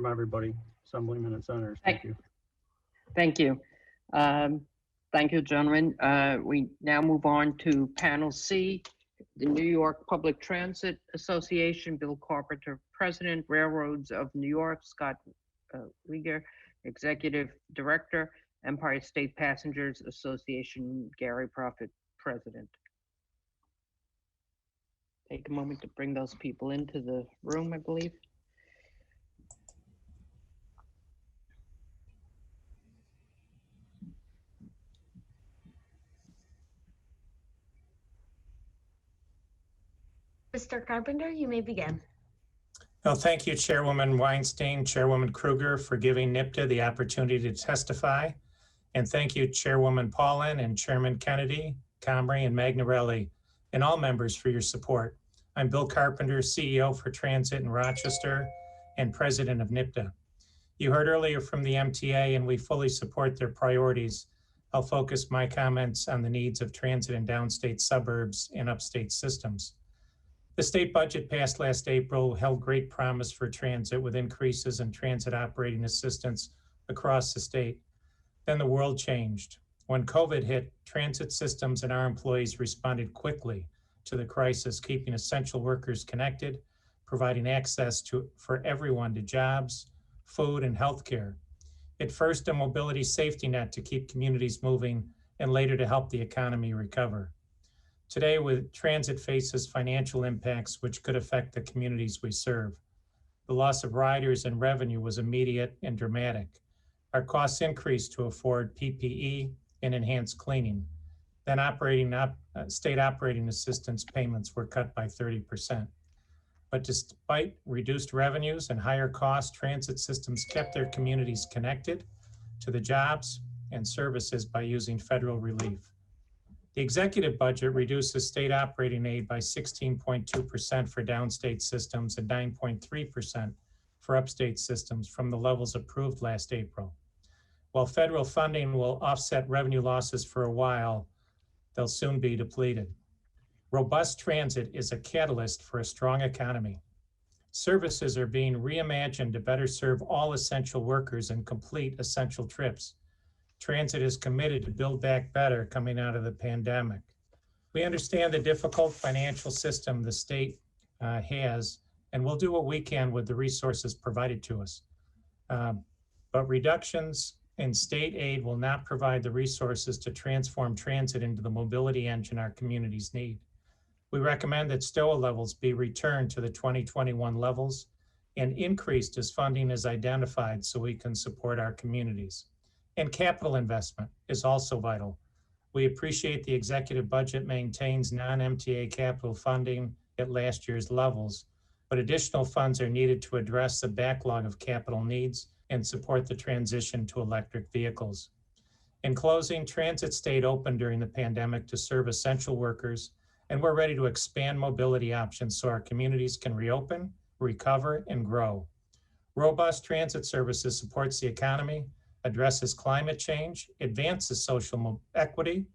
E: everybody, assemblymen and senators. Thank you.
J: Thank you. Thank you, gentlemen. We now move on to panel C, the New York Public Transit Association, Bill Carpenter, President, Railroads of New York, Scott Weger, Executive Director, Empire State Passengers Association, Gary Profit, President. Take a moment to bring those people into the room, I believe.
W: Mr. Carpenter, you may begin.
F: Well, thank you, Chairwoman Weinstein, Chairwoman Kruger, for giving NIPTA the opportunity to testify. And thank you, Chairwoman Paulin and Chairman Kennedy, Comrie, and Magnarelli, and all members for your support. I'm Bill Carpenter, CEO for Transit in Rochester and President of NIPTA. You heard earlier from the MTA, and we fully support their priorities. I'll focus my comments on the needs of transit in downstate suburbs and upstate systems. The state budget passed last April held great promise for transit with increases in transit operating assistance across the state. Then the world changed. When COVID hit, transit systems and our employees responded quickly to the crisis, keeping essential workers connected, providing access for everyone to jobs, food, and healthcare. At first, a mobility safety net to keep communities moving, and later to help the economy recover. Today, transit faces financial impacts which could affect the communities we serve. The loss of riders and revenue was immediate and dramatic. Our costs increased to afford PPE and enhanced cleaning. Then state operating assistance payments were cut by 30%. But despite reduced revenues and higher costs, transit systems kept their communities connected to the jobs and services by using federal relief. The executive budget reduces state operating aid by 16.2% for downstate systems and 9.3% for upstate systems from the levels approved last April. While federal funding will offset revenue losses for a while, they'll soon be depleted. Robust transit is a catalyst for a strong economy. Services are being reimagined to better serve all essential workers and complete essential trips. Transit is committed to build back better coming out of the pandemic. We understand the difficult financial system the state has, and we'll do what we can with the resources provided to us. But reductions in state aid will not provide the resources to transform transit into the mobility engine our communities need. We recommend that STOA levels be returned to the 2021 levels and increased as funding is identified so we can support our communities. And capital investment is also vital. We appreciate the executive budget maintains non-MTA capital funding at last year's levels, but additional funds are needed to address the backlog of capital needs and support the transition to electric vehicles. In closing, transit stayed open during the pandemic to serve essential workers, and we're ready to expand mobility options so our communities can reopen, recover, and grow. Robust transit services supports the economy, addresses climate change, advances social equity,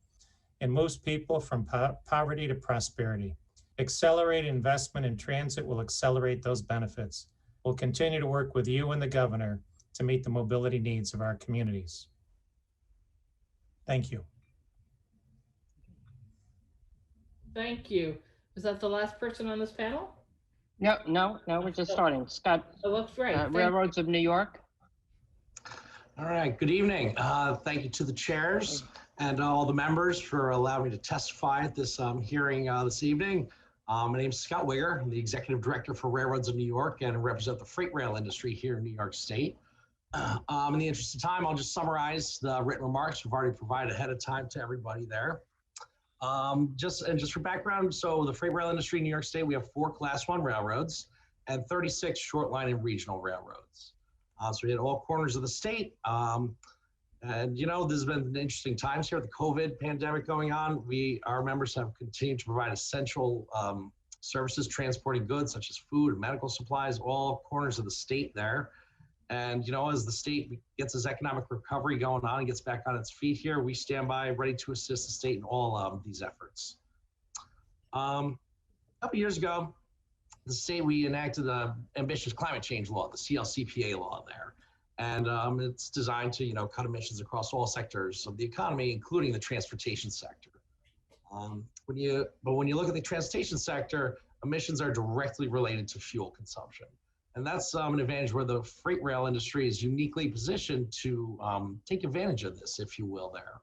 F: and moves people from poverty to prosperity. Accelerated investment in transit will accelerate those benefits. We'll continue to work with you and the governor to meet the mobility needs of our communities. Thank you.
B: Thank you. Is that the last person on this panel?
J: No, we're just starting. Scott,
B: it looks great.
J: Railroads of New York.
G: All right, good evening. Thank you to the chairs and all the members for allowing me to testify at this hearing this evening. My name is Scott Wigger. I'm the Executive Director for Railroads of New York and represent the freight rail industry here in New York State. In the interest of time, I'll just summarize the written remarks we've already provided ahead of time to everybody there. Just for background, so the freight rail industry in New York State, we have 4 Class 1 railroads and 36 short line and regional railroads. So we hit all corners of the state. And you know, there's been interesting times here with the COVID pandemic going on. Our members have continued to provide essential services, transporting goods such as food and medical supplies, all corners of the state there. And you know, as the state gets its economic recovery going on and gets back on its feet here, we stand by ready to assist the state in all these efforts. A couple years ago, the state, we enacted an ambitious climate change law, the CLCPA law there. And it's designed to, you know, cut emissions across all sectors of the economy, including the transportation sector. When you look at the transportation sector, emissions are directly related to fuel consumption. And that's an advantage where the freight rail industry is uniquely positioned to take advantage of this, if you will, there.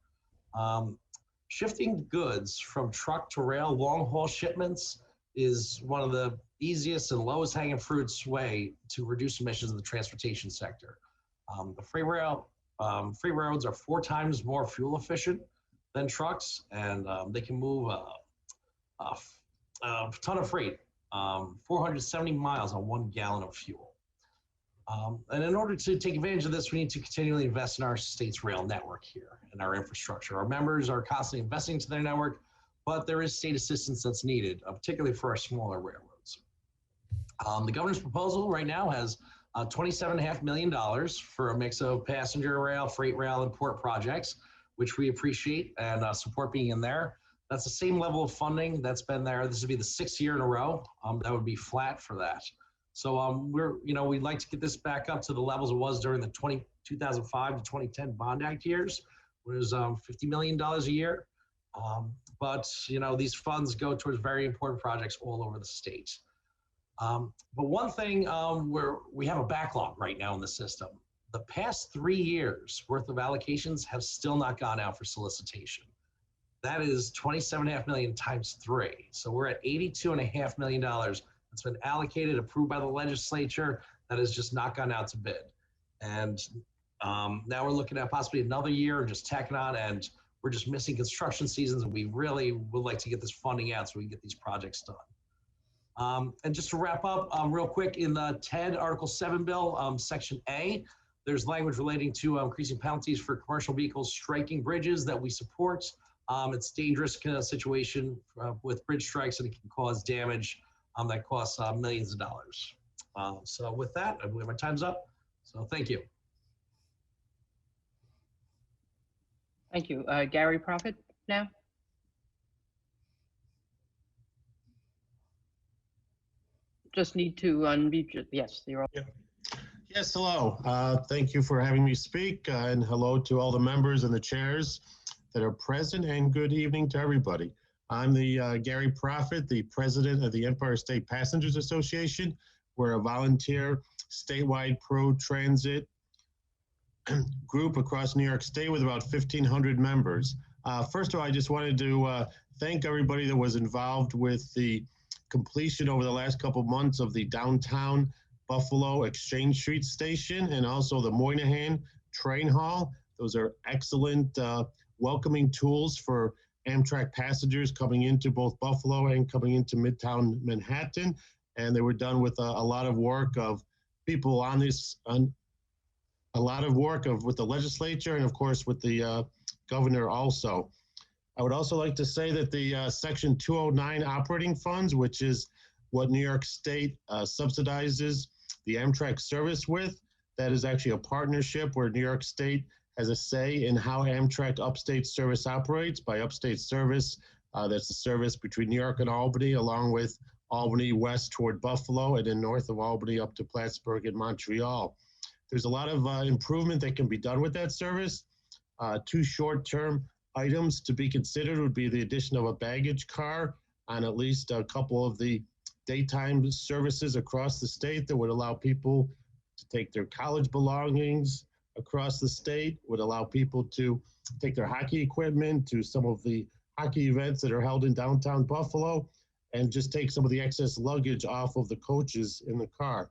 G: Shifting goods from truck to rail, long haul shipments is one of the easiest and lowest hanging fruits way to reduce emissions in the transportation sector. The freight roads are 4 times more fuel efficient than trucks, and they can move a ton of freight, 470 miles on 1 gallon of fuel. And in order to take advantage of this, we need to continually invest in our state's rail network here and our infrastructure. Our members are constantly investing into their network, but there is state assistance that's needed, particularly for our smaller railroads. The governor's proposal right now has $27.5 million for a mix of passenger rail, freight rail, and port projects, which we appreciate and support being in there. That's the same level of funding that's been there. This would be the 6th year in a row. That would be flat for that. So we'd like to get this back up to the levels it was during the 2005 to 2010 Bond Act years, which was $50 million a year. But these funds go towards very important projects all over the state. But one thing where we have a backlog right now in the system, the past 3 years worth of allocations have still not gone out for solicitation. That is $27.5 million times 3. So we're at $82.5 million that's been allocated, approved by the legislature, that has just not gone out to bid. And now we're looking at possibly another year just tacking on, and we're just missing construction seasons, and we really would like to get this funding out so we can get these projects done. And just to wrap up real quick, in the TED Article 7 bill, Section A, there's language relating to increasing penalties for commercial vehicles striking bridges that we support. It's a dangerous kind of situation with bridge strikes, and it can cause damage that costs millions of dollars. So with that, I believe my time's up. So thank you.
J: Thank you. Gary Prophet now. Just need to unmute you. Yes, you're all.
K: Yeah. Yes, hello. Thank you for having me speak, and hello to all the members and the chairs that are present, and good evening to everybody. I'm the Gary Prophet, the president of the Empire State Passengers Association. We're a volunteer statewide pro-transit group across New York State with about 1,500 members. First of all, I just wanted to thank everybody that was involved with the completion over the last couple months of the downtown Buffalo Exchange Street Station and also the Moynihan Train Hall. Those are excellent welcoming tools for Amtrak passengers coming into both Buffalo and coming into Midtown Manhattan. And they were done with a lot of work of people on this, a lot of work with the legislature and of course with the governor also. I would also like to say that the Section 209 operating funds, which is what New York State subsidizes the Amtrak service with, that is actually a partnership where New York State has a say in how Amtrak Upstate service operates. By Upstate service, that's the service between New York and Albany, along with Albany west toward Buffalo, and then north of Albany up to Plattsburgh and Montreal. There's a lot of improvement that can be done with that service. 2 short-term items to be considered would be the addition of a baggage car on at least a couple of the daytime services across the state that would allow people to take their college belongings across the state, would allow people to take their hockey equipment to some of the hockey events that are held in downtown Buffalo, and just take some of the excess luggage off of the coaches in the car.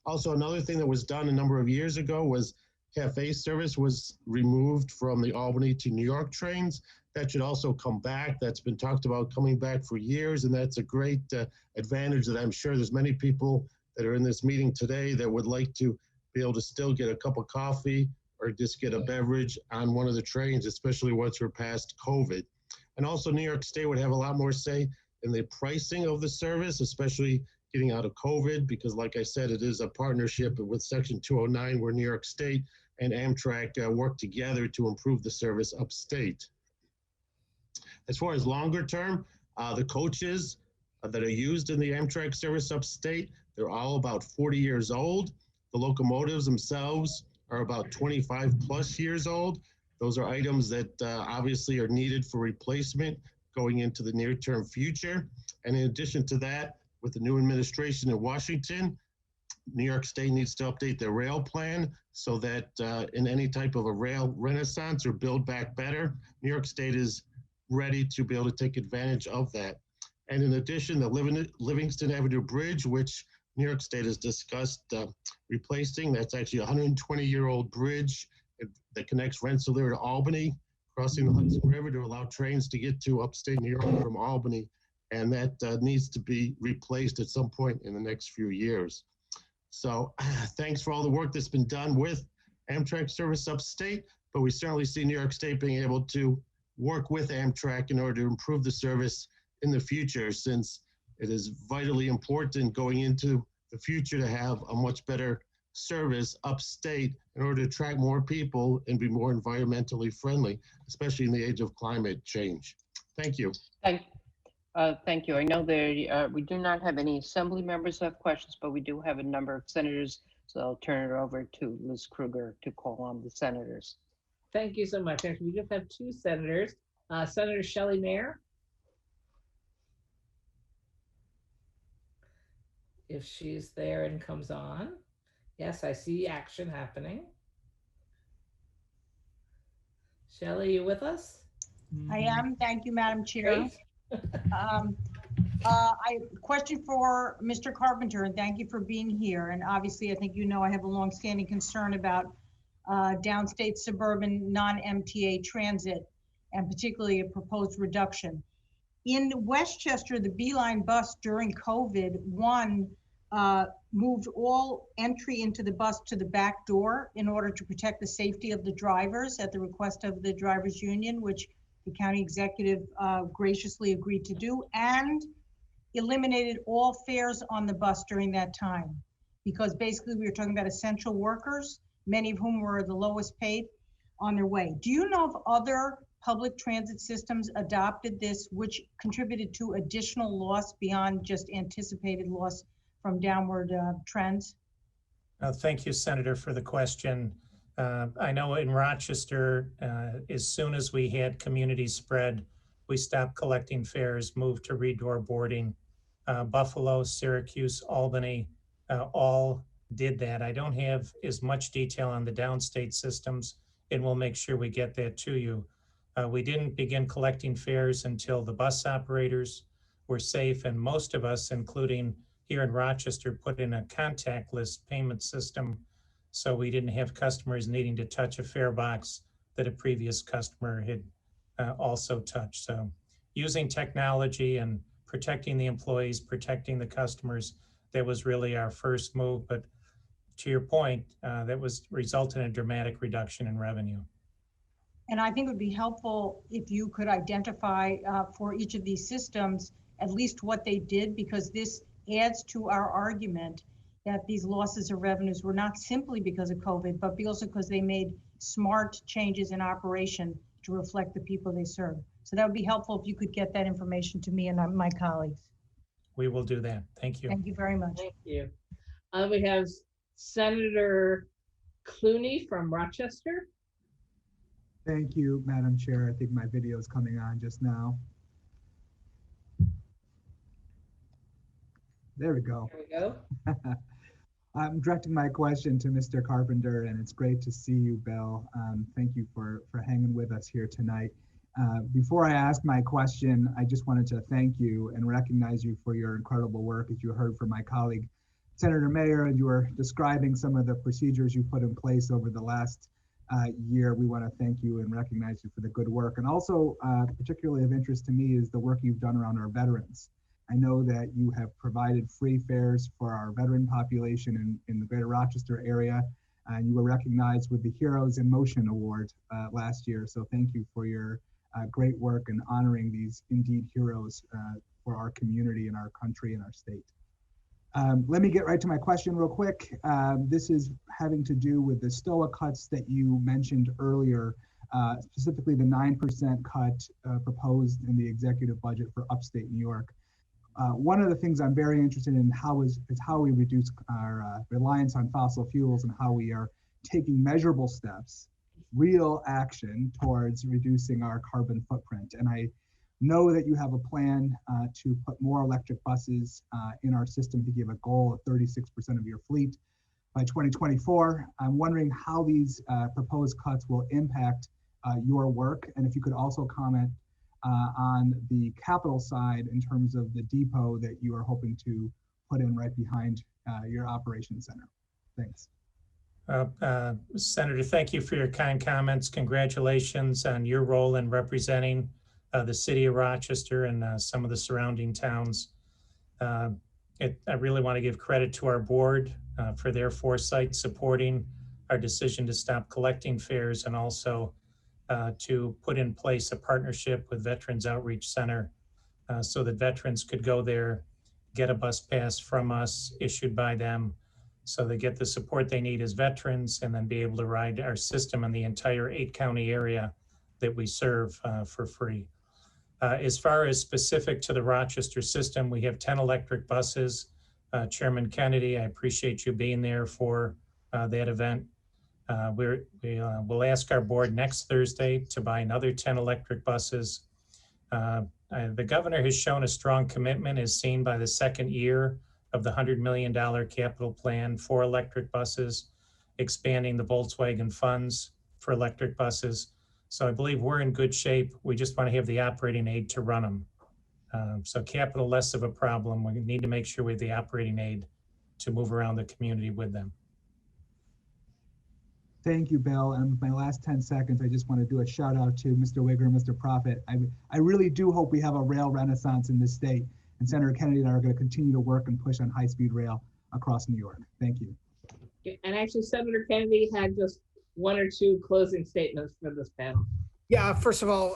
K: Also, another thing that was done a number of years ago was cafe service was removed from the Albany to New York trains. That should also come back. That's been talked about coming back for years, and that's a great advantage that I'm sure there's many people that are in this meeting today that would like to be able to still get a cup of coffee or just get a beverage on one of the trains, especially once we're past COVID. And also New York State would have a lot more say in the pricing of the service, especially getting out of COVID, because like I said, it is a partnership with Section 209 where New York State and Amtrak work together to improve the service upstate. As far as longer term, the coaches that are used in the Amtrak service upstate, they're all about 40 years old. The locomotives themselves are about 25 plus years old. Those are items that obviously are needed for replacement going into the near-term future. And in addition to that, with the new administration in Washington, New York State needs to update their rail plan so that in any type of a rail renaissance or build back better, New York State is ready to be able to take advantage of that. And in addition, the Livingston Avenue Bridge, which New York State has discussed replacing, that's actually a 120-year-old bridge that connects Rensselaer to Albany, crossing the Hudson River to allow trains to get to upstate New York from Albany. And that needs to be replaced at some point in the next few years. So thanks for all the work that's been done with Amtrak service upstate, but we certainly see New York State being able to work with Amtrak in order to improve the service in the future, since it is vitally important going into the future to have a much better service upstate in order to attract more people and be more environmentally friendly, especially in the age of climate change. Thank you.
J: Thank you. I know there we do not have any assembly members who have questions, but we do have a number of senators. So I'll turn it over to Liz Krueger to call on the senators.
B: Thank you so much. Actually, we just have two senators. Senator Shelley Mayer. If she's there and comes on. Yes, I see action happening. Shelley, you with us?
M: I am. Thank you, Madam Chair. Question for Mr. Carpenter, and thank you for being here. And obviously, I think you know I have a longstanding concern about downstate suburban non-MTA transit, and particularly a proposed reduction. In Westchester, the Beeline bus during COVID, moved all entry into the bus to the back door in order to protect the safety of the drivers at the request of the drivers union, which the county executive graciously agreed to do, and eliminated all fares on the bus during that time. Because basically we were talking about essential workers, many of whom were the lowest paid, on their way. Do you know if other public transit systems adopted this, which contributed to additional loss beyond just anticipated loss from downward trends?
F: Thank you, Senator, for the question. I know in Rochester, as soon as we had community spread, we stopped collecting fares, moved to rear-door boarding. Buffalo, Syracuse, Albany, all did that. I don't have as much detail on the downstate systems, and we'll make sure we get that to you. We didn't begin collecting fares until the bus operators were safe, and most of us, including here in Rochester, put in a contactless payment system, so we didn't have customers needing to touch a fare box that a previous customer had also touched. So using technology and protecting the employees, protecting the customers, that was really our first move. But to your point, that was resulted in a dramatic reduction in revenue.
M: And I think it would be helpful if you could identify for each of these systems at least what they did, because this adds to our argument that these losses of revenues were not simply because of COVID, but also because they made smart changes in operation to reflect the people they serve. So that would be helpful if you could get that information to me and my colleagues.
F: We will do that. Thank you.
M: Thank you very much.
B: Thank you. We have Senator Clooney from Rochester.
T: Thank you, Madam Chair. I think my video is coming on just now. There we go.
B: There we go.
T: I'm directing my question to Mr. Carpenter, and it's great to see you, Bill. Thank you for hanging with us here tonight. Before I ask my question, I just wanted to thank you and recognize you for your incredible work. As you heard from my colleague, Senator Mayer, and you were describing some of the procedures you put in place over the last year. We want to thank you and recognize you for the good work. And also, particularly of interest to me is the work you've done around our veterans. I know that you have provided free fares for our veteran population in the greater Rochester area, and you were recognized with the Heroes in Motion Award last year. So thank you for your great work in honoring these indeed heroes for our community and our country and our state. Let me get right to my question real quick. This is having to do with the STOA cuts that you mentioned earlier, specifically the 9% cut proposed in the executive budget for upstate New York. One of the things I'm very interested in is how we reduce our reliance on fossil fuels and how we are taking measurable steps, real action towards reducing our carbon footprint. And I know that you have a plan to put more electric buses in our system to give a goal of 36% of your fleet by 2024. I'm wondering how these proposed cuts will impact your work, and if you could also comment on the capital side in terms of the depot that you are hoping to put in right behind your operations center. Thanks.
F: Senator, thank you for your kind comments. Congratulations on your role in representing the city of Rochester and some of the surrounding towns. I really want to give credit to our board for their foresight supporting our decision to stop collecting fares, and also to put in place a partnership with Veterans Outreach Center so that veterans could go there, get a bus pass from us issued by them, so they get the support they need as veterans, and then be able to ride our system in the entire 8-county area that we serve for free. As far as specific to the Rochester system, we have 10 electric buses. Chairman Kennedy, I appreciate you being there for that event. We'll ask our board next Thursday to buy another 10 electric buses. The governor has shown a strong commitment, as seen by the second year of the $100 million capital plan for electric buses, expanding the Volkswagen funds for electric buses. So I believe we're in good shape. We just want to have the operating aid to run them. So capital less of a problem. We need to make sure we have the operating aid to move around the community with them.
T: Thank you, Bill. And with my last 10 seconds, I just want to do a shout out to Mr. Wigger and Mr. Profit. I really do hope we have a rail renaissance in this state, and Senator Kennedy and I are going to continue to work and push on high-speed rail across New York. Thank you.
B: And actually, Senator Kennedy had just one or two closing statements for this panel.
H: Yeah, first of all,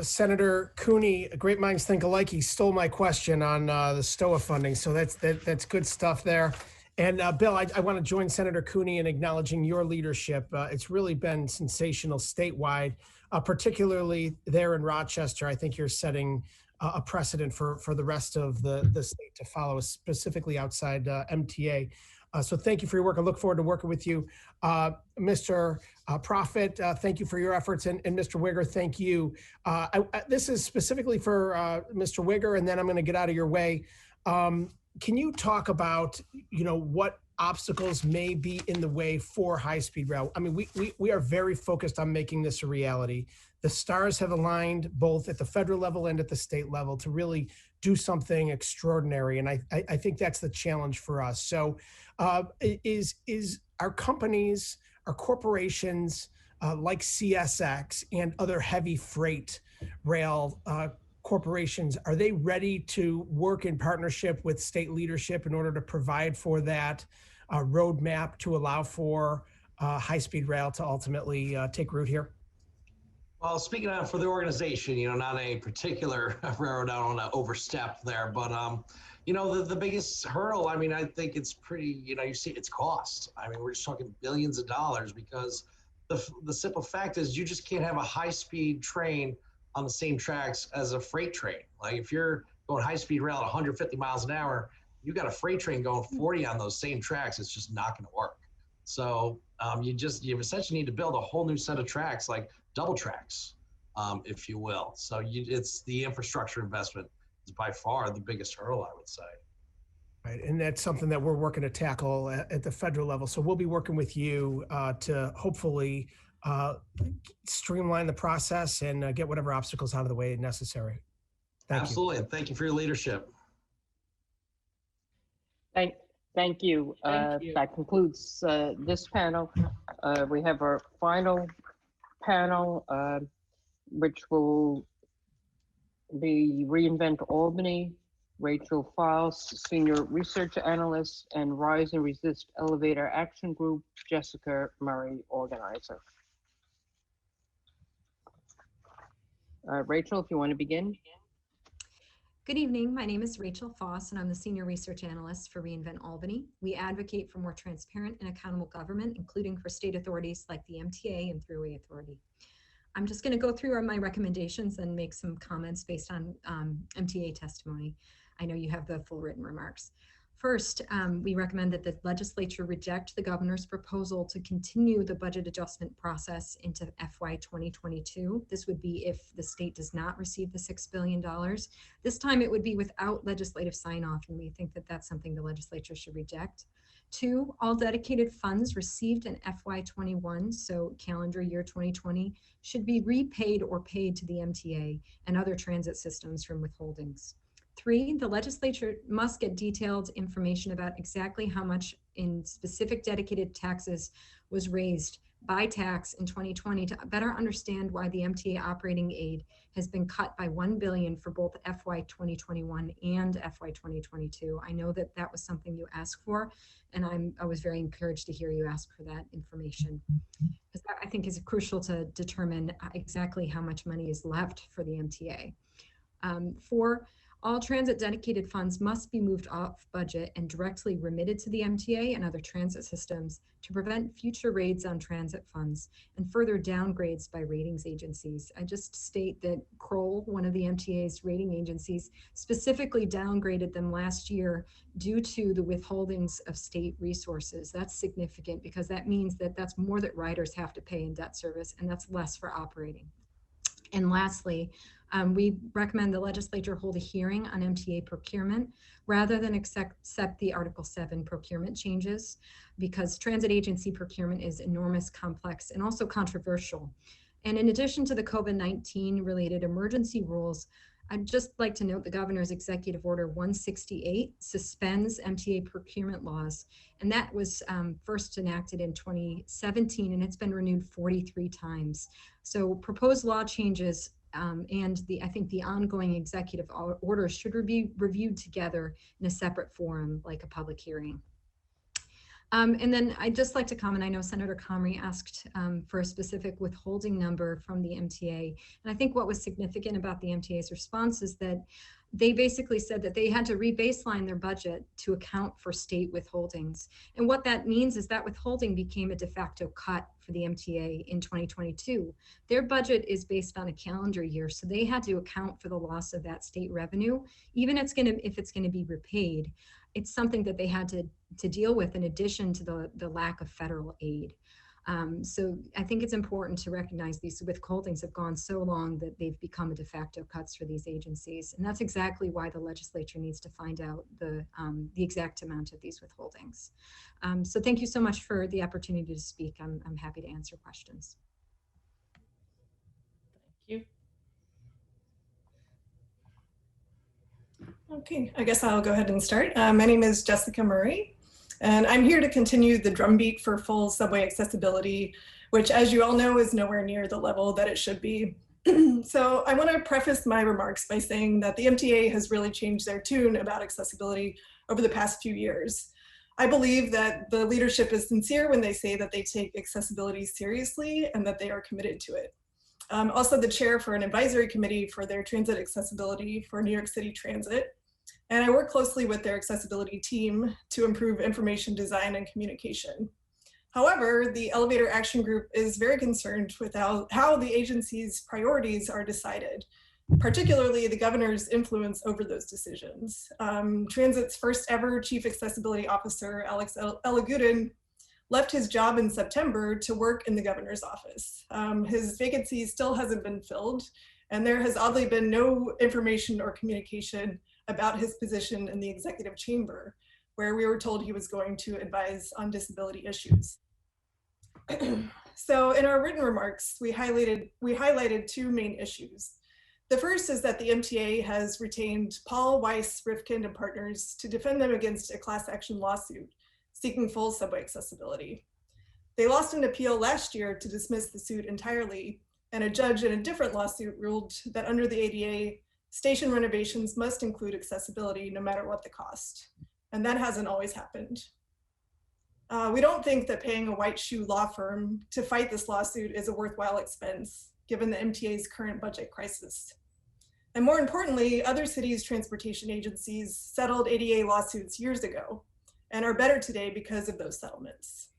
H: Senator Cooney, great minds think alike. He stole my question on the STOA funding, so that's good stuff there. And Bill, I want to join Senator Cooney in acknowledging your leadership. It's really been sensational statewide, particularly there in Rochester. I think you're setting a precedent for the rest of the state to follow, specifically outside MTA. So thank you for your work. I look forward to working with you. Mr. Profit, thank you for your efforts. And Mr. Wigger, thank you. This is specifically for Mr. Wigger, and then I'm going to get out of your way. Can you talk about, what obstacles may be in the way for high-speed rail? I mean, we are very focused on making this a reality. The stars have aligned both at the federal level and at the state level to really do something extraordinary. And I think that's the challenge for us. So is our companies, our corporations like CSX and other heavy freight rail corporations, are they ready to work in partnership with state leadership in order to provide for that roadmap to allow for high-speed rail to ultimately take root here?
G: Well, speaking for the organization, not a particular railroad, I don't want to overstep there, but the biggest hurdle, I mean, I think it's pretty, you see it's cost. I mean, we're just talking billions of dollars, because the simple fact is you just can't have a high-speed train on the same tracks as a freight train. Like if you're going high-speed rail at 150 miles an hour, you got a freight train going 40 on those same tracks. It's just not going to work. So you essentially need to build a whole new set of tracks, like double tracks, if you will. So it's the infrastructure investment is by far the biggest hurdle, I would say.
H: Right, and that's something that we're working to tackle at the federal level. So we'll be working with you to hopefully streamline the process and get whatever obstacles out of the way necessary.
G: Absolutely, and thank you for your leadership.
J: Thank you. That concludes this panel. We have our final panel, which will be reInvent Albany, Rachel Faust, Senior Research Analyst, and Rise and Resist Elevator Action Group, Jessica Murray, Organizer. Rachel, if you want to begin.
U: Good evening. My name is Rachel Foss, and I'm the Senior Research Analyst for reInvent Albany. We advocate for more transparent and accountable government, including for state authorities like the MTA and Thruway Authority. I'm just going to go through my recommendations and make some comments based on MTA testimony. I know you have the full written remarks. First, we recommend that the legislature reject the governor's proposal to continue the budget adjustment process into FY 2022. This would be if the state does not receive the $6 billion. This time it would be without legislative sign-off, and we think that that's something the legislature should reject. 2, all dedicated funds received in FY 21, so calendar year 2020, should be repaid or paid to the MTA and other transit systems from withholdings. 3, the legislature must get detailed information about exactly how much in specific dedicated taxes was raised by tax in 2020 to better understand why the MTA operating aid has been cut by $1 billion for both FY 2021 and FY 2022. I know that that was something you asked for, and I was very encouraged to hear you ask for that information, because that I think is crucial to determine exactly how much money is left for the MTA. 4, all transit dedicated funds must be moved off budget and directly remitted to the MTA and other transit systems to prevent future raids on transit funds and further downgrades by ratings agencies. I just state that Kroll, one of the MTA's rating agencies, specifically downgraded them last year due to the withholdings of state resources. That's significant because that means that that's more that riders have to pay in debt service, and that's less for operating. And lastly, we recommend the legislature hold a hearing on MTA procurement rather than accept the Article 7 procurement changes, because transit agency procurement is enormous, complex, and also controversial. And in addition to the COVID-19 related emergency rules, I'd just like to note the governor's executive order 168 suspends MTA procurement laws. And that was first enacted in 2017, and it's been renewed 43 times. So proposed law changes and I think the ongoing executive orders should be reviewed together in a separate forum, like a public hearing. And then I'd just like to comment, I know Senator Comrie asked for a specific withholding number from the MTA. And I think what was significant about the MTA's response is that they basically said that they had to re-baseline their budget to account for state withholdings. And what that means is that withholding became a de facto cut for the MTA in 2022. Their budget is based on a calendar year, so they had to account for the loss of that state revenue, even if it's going to be repaid. It's something that they had to deal with in addition to the lack of federal aid. So I think it's important to recognize these withholdings have gone so long that they've become a de facto cuts for these agencies. And that's exactly why the legislature needs to find out the exact amount of these withholdings. So thank you so much for the opportunity to speak. I'm happy to answer questions.
B: Thank you.
I: Okay, I guess I'll go ahead and start. My name is Jessica Murray, and I'm here to continue the drumbeat for full subway accessibility, which, as you all know, is nowhere near the level that it should be. So I want to preface my remarks by saying that the MTA has really changed their tune about accessibility over the past few years. I believe that the leadership is sincere when they say that they take accessibility seriously and that they are committed to it. I'm also the chair for an advisory committee for their transit accessibility for New York City Transit. And I work closely with their accessibility team to improve information design and communication. However, the Elevator Action Group is very concerned with how the agency's priorities are decided, particularly the governor's influence over those decisions. Transit's first ever Chief Accessibility Officer, Alex Elagudin, left his job in September to work in the governor's office. His vacancy still hasn't been filled, and there has oddly been no information or communication about his position in the executive chamber, where we were told he was going to advise on disability issues. So in our written remarks, we highlighted two main issues. The first is that the MTA has retained Paul Weiss, Rifkind, and partners to defend them against a class action lawsuit seeking full subway accessibility. They lost an appeal last year to dismiss the suit entirely, and a judge in a different lawsuit ruled that under the ADA, station renovations must include accessibility no matter what the cost. And that hasn't always happened. We don't think that paying a white shoe law firm to fight this lawsuit is a worthwhile expense, given the MTA's current budget crisis. And more importantly, other cities' transportation agencies settled ADA lawsuits years ago and are better today because of those settlements.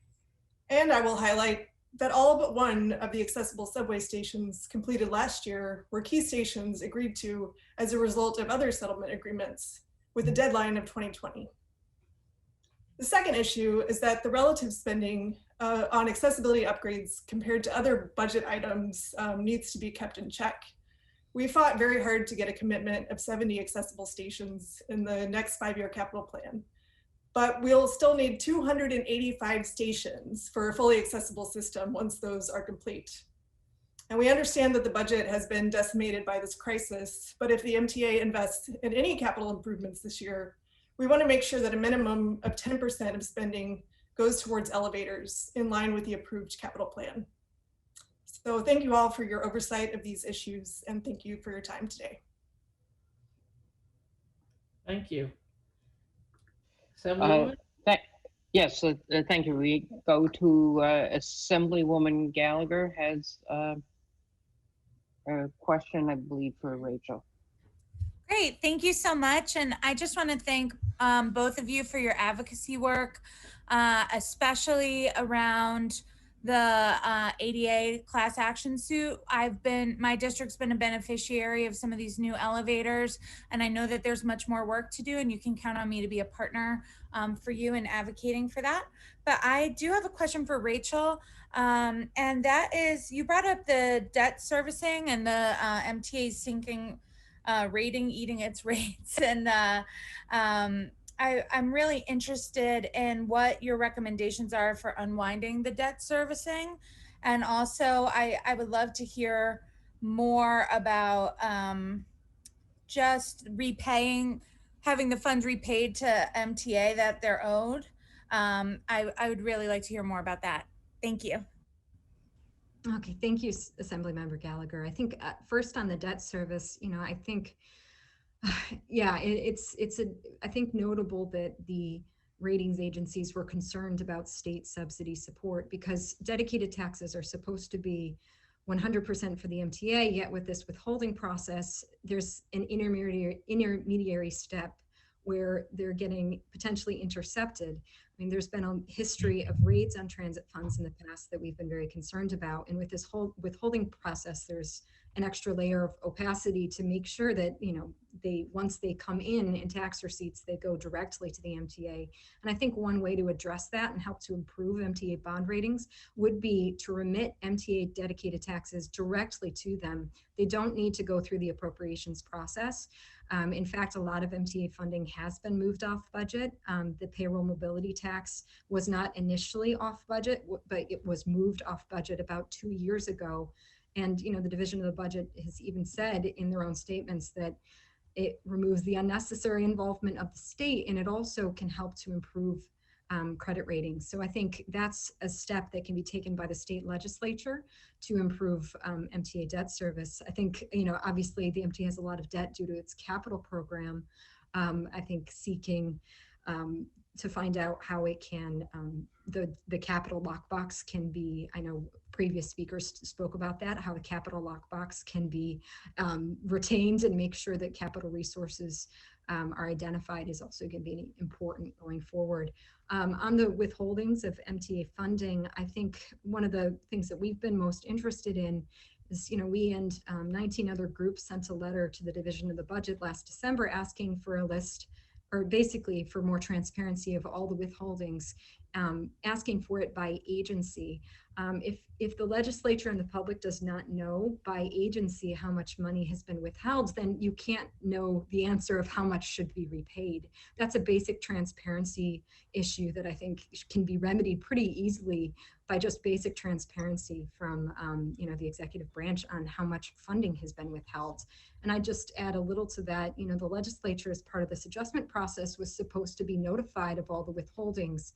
I: And I will highlight that all but one of the accessible subway stations completed last year were key stations agreed to as a result of other settlement agreements with a deadline of 2020. The second issue is that the relative spending on accessibility upgrades compared to other budget items needs to be kept in check. We fought very hard to get a commitment of 70 accessible stations in the next 5-year capital plan, but we'll still need 285 stations for a fully accessible system once those are complete. And we understand that the budget has been decimated by this crisis, but if the MTA invests in any capital improvements this year, we want to make sure that a minimum of 10% of spending goes towards elevators in line with the approved capital plan. So thank you all for your oversight of these issues, and thank you for your time today.
B: Thank you.
J: Yes, thank you. We go to Assemblywoman Gallagher has a question, I believe, for Rachel.
L: Great, thank you so much. And I just want to thank both of you for your advocacy work, especially around the ADA class action suit. My district's been a beneficiary of some of these new elevators, and I know that there's much more work to do, and you can count on me to be a partner for you in advocating for that. But I do have a question for Rachel, and that is, you brought up the debt servicing and the MTA sinking rating, eating its rates, and I'm really interested in what your recommendations are for unwinding the debt servicing. And also I would love to hear more about just having the funds repaid to MTA that they're owed. I would really like to hear more about that. Thank you.
U: Okay, thank you, Assemblymember Gallagher. I think first on the debt service, I think, yeah, I think notable that the ratings agencies were concerned about state subsidy support, because dedicated taxes are supposed to be 100% for the MTA, yet with this withholding process, there's an intermediary step where they're getting potentially intercepted. I mean, there's been a history of raids on transit funds in the past that we've been very concerned about. And with this whole withholding process, there's an extra layer of opacity to make sure that, once they come in tax receipts, they go directly to the MTA. And I think one way to address that and help to improve MTA bond ratings would be to remit MTA dedicated taxes directly to them. They don't need to go through the appropriations process. In fact, a lot of MTA funding has been moved off budget. The payroll mobility tax was not initially off budget, but it was moved off budget about 2 years ago. And the Division of the Budget has even said in their own statements that it removes the unnecessary involvement of the state, and it also can help to improve credit ratings. So I think that's a step that can be taken by the state legislature to improve MTA debt service. I think, obviously the MTA has a lot of debt due to its capital program. I think seeking to find out how it can, the capital lockbox can be, I know previous speakers spoke about that, how the capital lockbox can be retained and make sure that capital resources are identified is also going to be important going forward. On the withholdings of MTA funding, I think one of the things that we've been most interested in is, we and 19 other groups sent a letter to the Division of the Budget last December asking for a list, or basically for more transparency of all the withholdings, asking for it by agency. If the legislature and the public does not know by agency how much money has been withheld, then you can't know the answer of how much should be repaid. That's a basic transparency issue that I think can be remedied pretty easily by just basic transparency from the executive branch on how much funding has been withheld. And I just add a little to that, the legislature as part of this adjustment process was supposed to be notified of all the withholdings.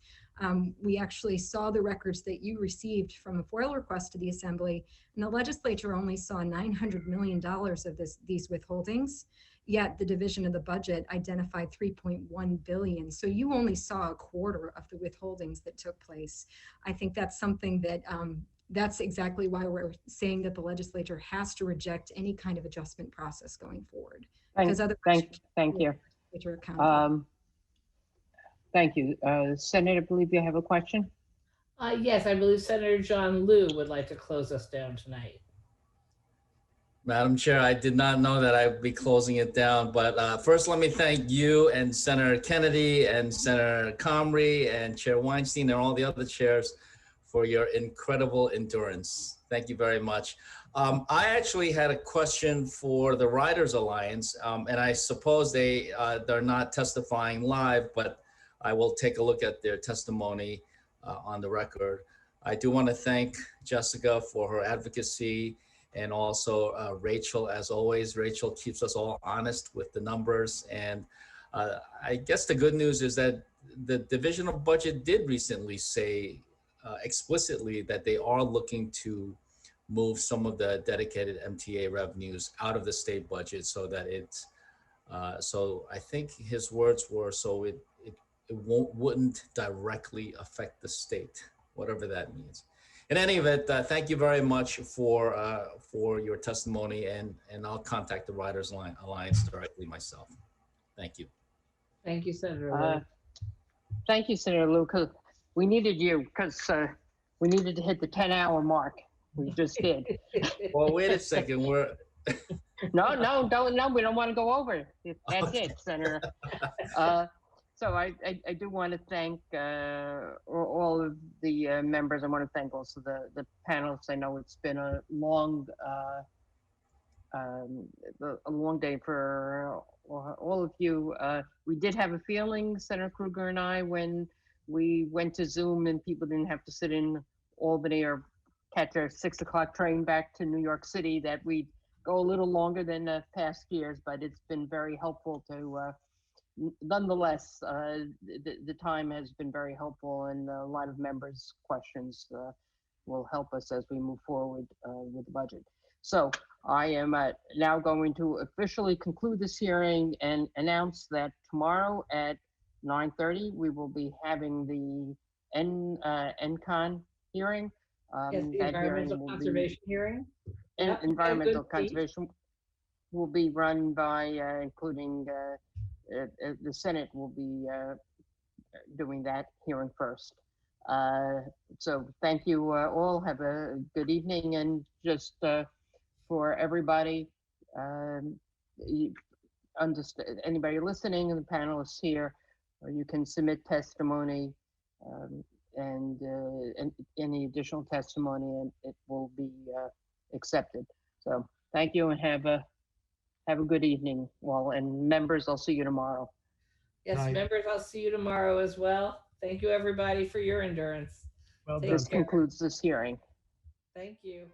U: We actually saw the records that you received from a FOIL request to the Assembly, and the legislature only saw $900 million of these withholdings, yet the Division of the Budget identified $3.1 billion. So you only saw a quarter of the withholdings that took place. I think that's something that that's exactly why we're saying that the legislature has to reject any kind of adjustment process going forward. Because otherwise,
J: thank you. Thank you. Senator, I believe you have a question?
B: Yes, I believe Senator John Liu would like to close us down tonight.
N: Madam Chair, I did not know that I'd be closing it down, but first let me thank you and Senator Kennedy and Senator Comrie and Chair Weinstein and all the other chairs for your incredible endurance. Thank you very much. I actually had a question for the Riders Alliance, and I suppose they're not testifying live, but I will take a look at their testimony on the record. I do want to thank Jessica for her advocacy, and also Rachel, as always. Rachel keeps us all honest with the numbers. And I guess the good news is that the Division of Budget did recently say explicitly that they are looking to move some of the dedicated MTA revenues out of the state budget so that it's, so I think his words were, so it wouldn't directly affect the state, whatever that means. In any event, thank you very much for your testimony, and I'll contact the Riders Alliance directly myself. Thank you.
B: Thank you, Senator Lou.
J: Thank you, Senator Lou, because we needed you, because we needed to hit the 10-hour mark. We just did.
N: Well, wait a second. We're
J: No, we don't want to go over. That's
N: Okay.
J: it, Senator. So I do want to thank all of the members. I want to thank also the panelists. I know it's been a long day for all of you. We did have a feeling, Senator Krueger and I, when we went to Zoom and people didn't have to sit in Albany or catch a 6 o'clock train back to New York City, that we'd go a little longer than the past years, but it's been very helpful to nonetheless, the time has been very helpful, and a lot of members' questions will help us as we move forward with the budget. So I am now going to officially conclude this hearing and announce that tomorrow at 9:30 we will be having the NCON hearing.
B: Yes, the
J: that hearing
B: environmental
J: will
B: conservation hearing.
J: and
B: Yep,
J: environmental
B: good, Pete.
J: conservation will be run by, including the Senate will be doing that hearing first. So thank you all. Have a good evening, and just for everybody, understand, anybody listening and the panelists here, you can submit testimony and any additional testimony, and it will be accepted. So thank you, and have a good evening. Well, and members, I'll see you tomorrow.
B: Yes,
J: Night.
B: members, I'll see you tomorrow as well. Thank you, everybody, for your endurance. Take
J: This
B: care.
J: concludes this hearing.
B: Thank you.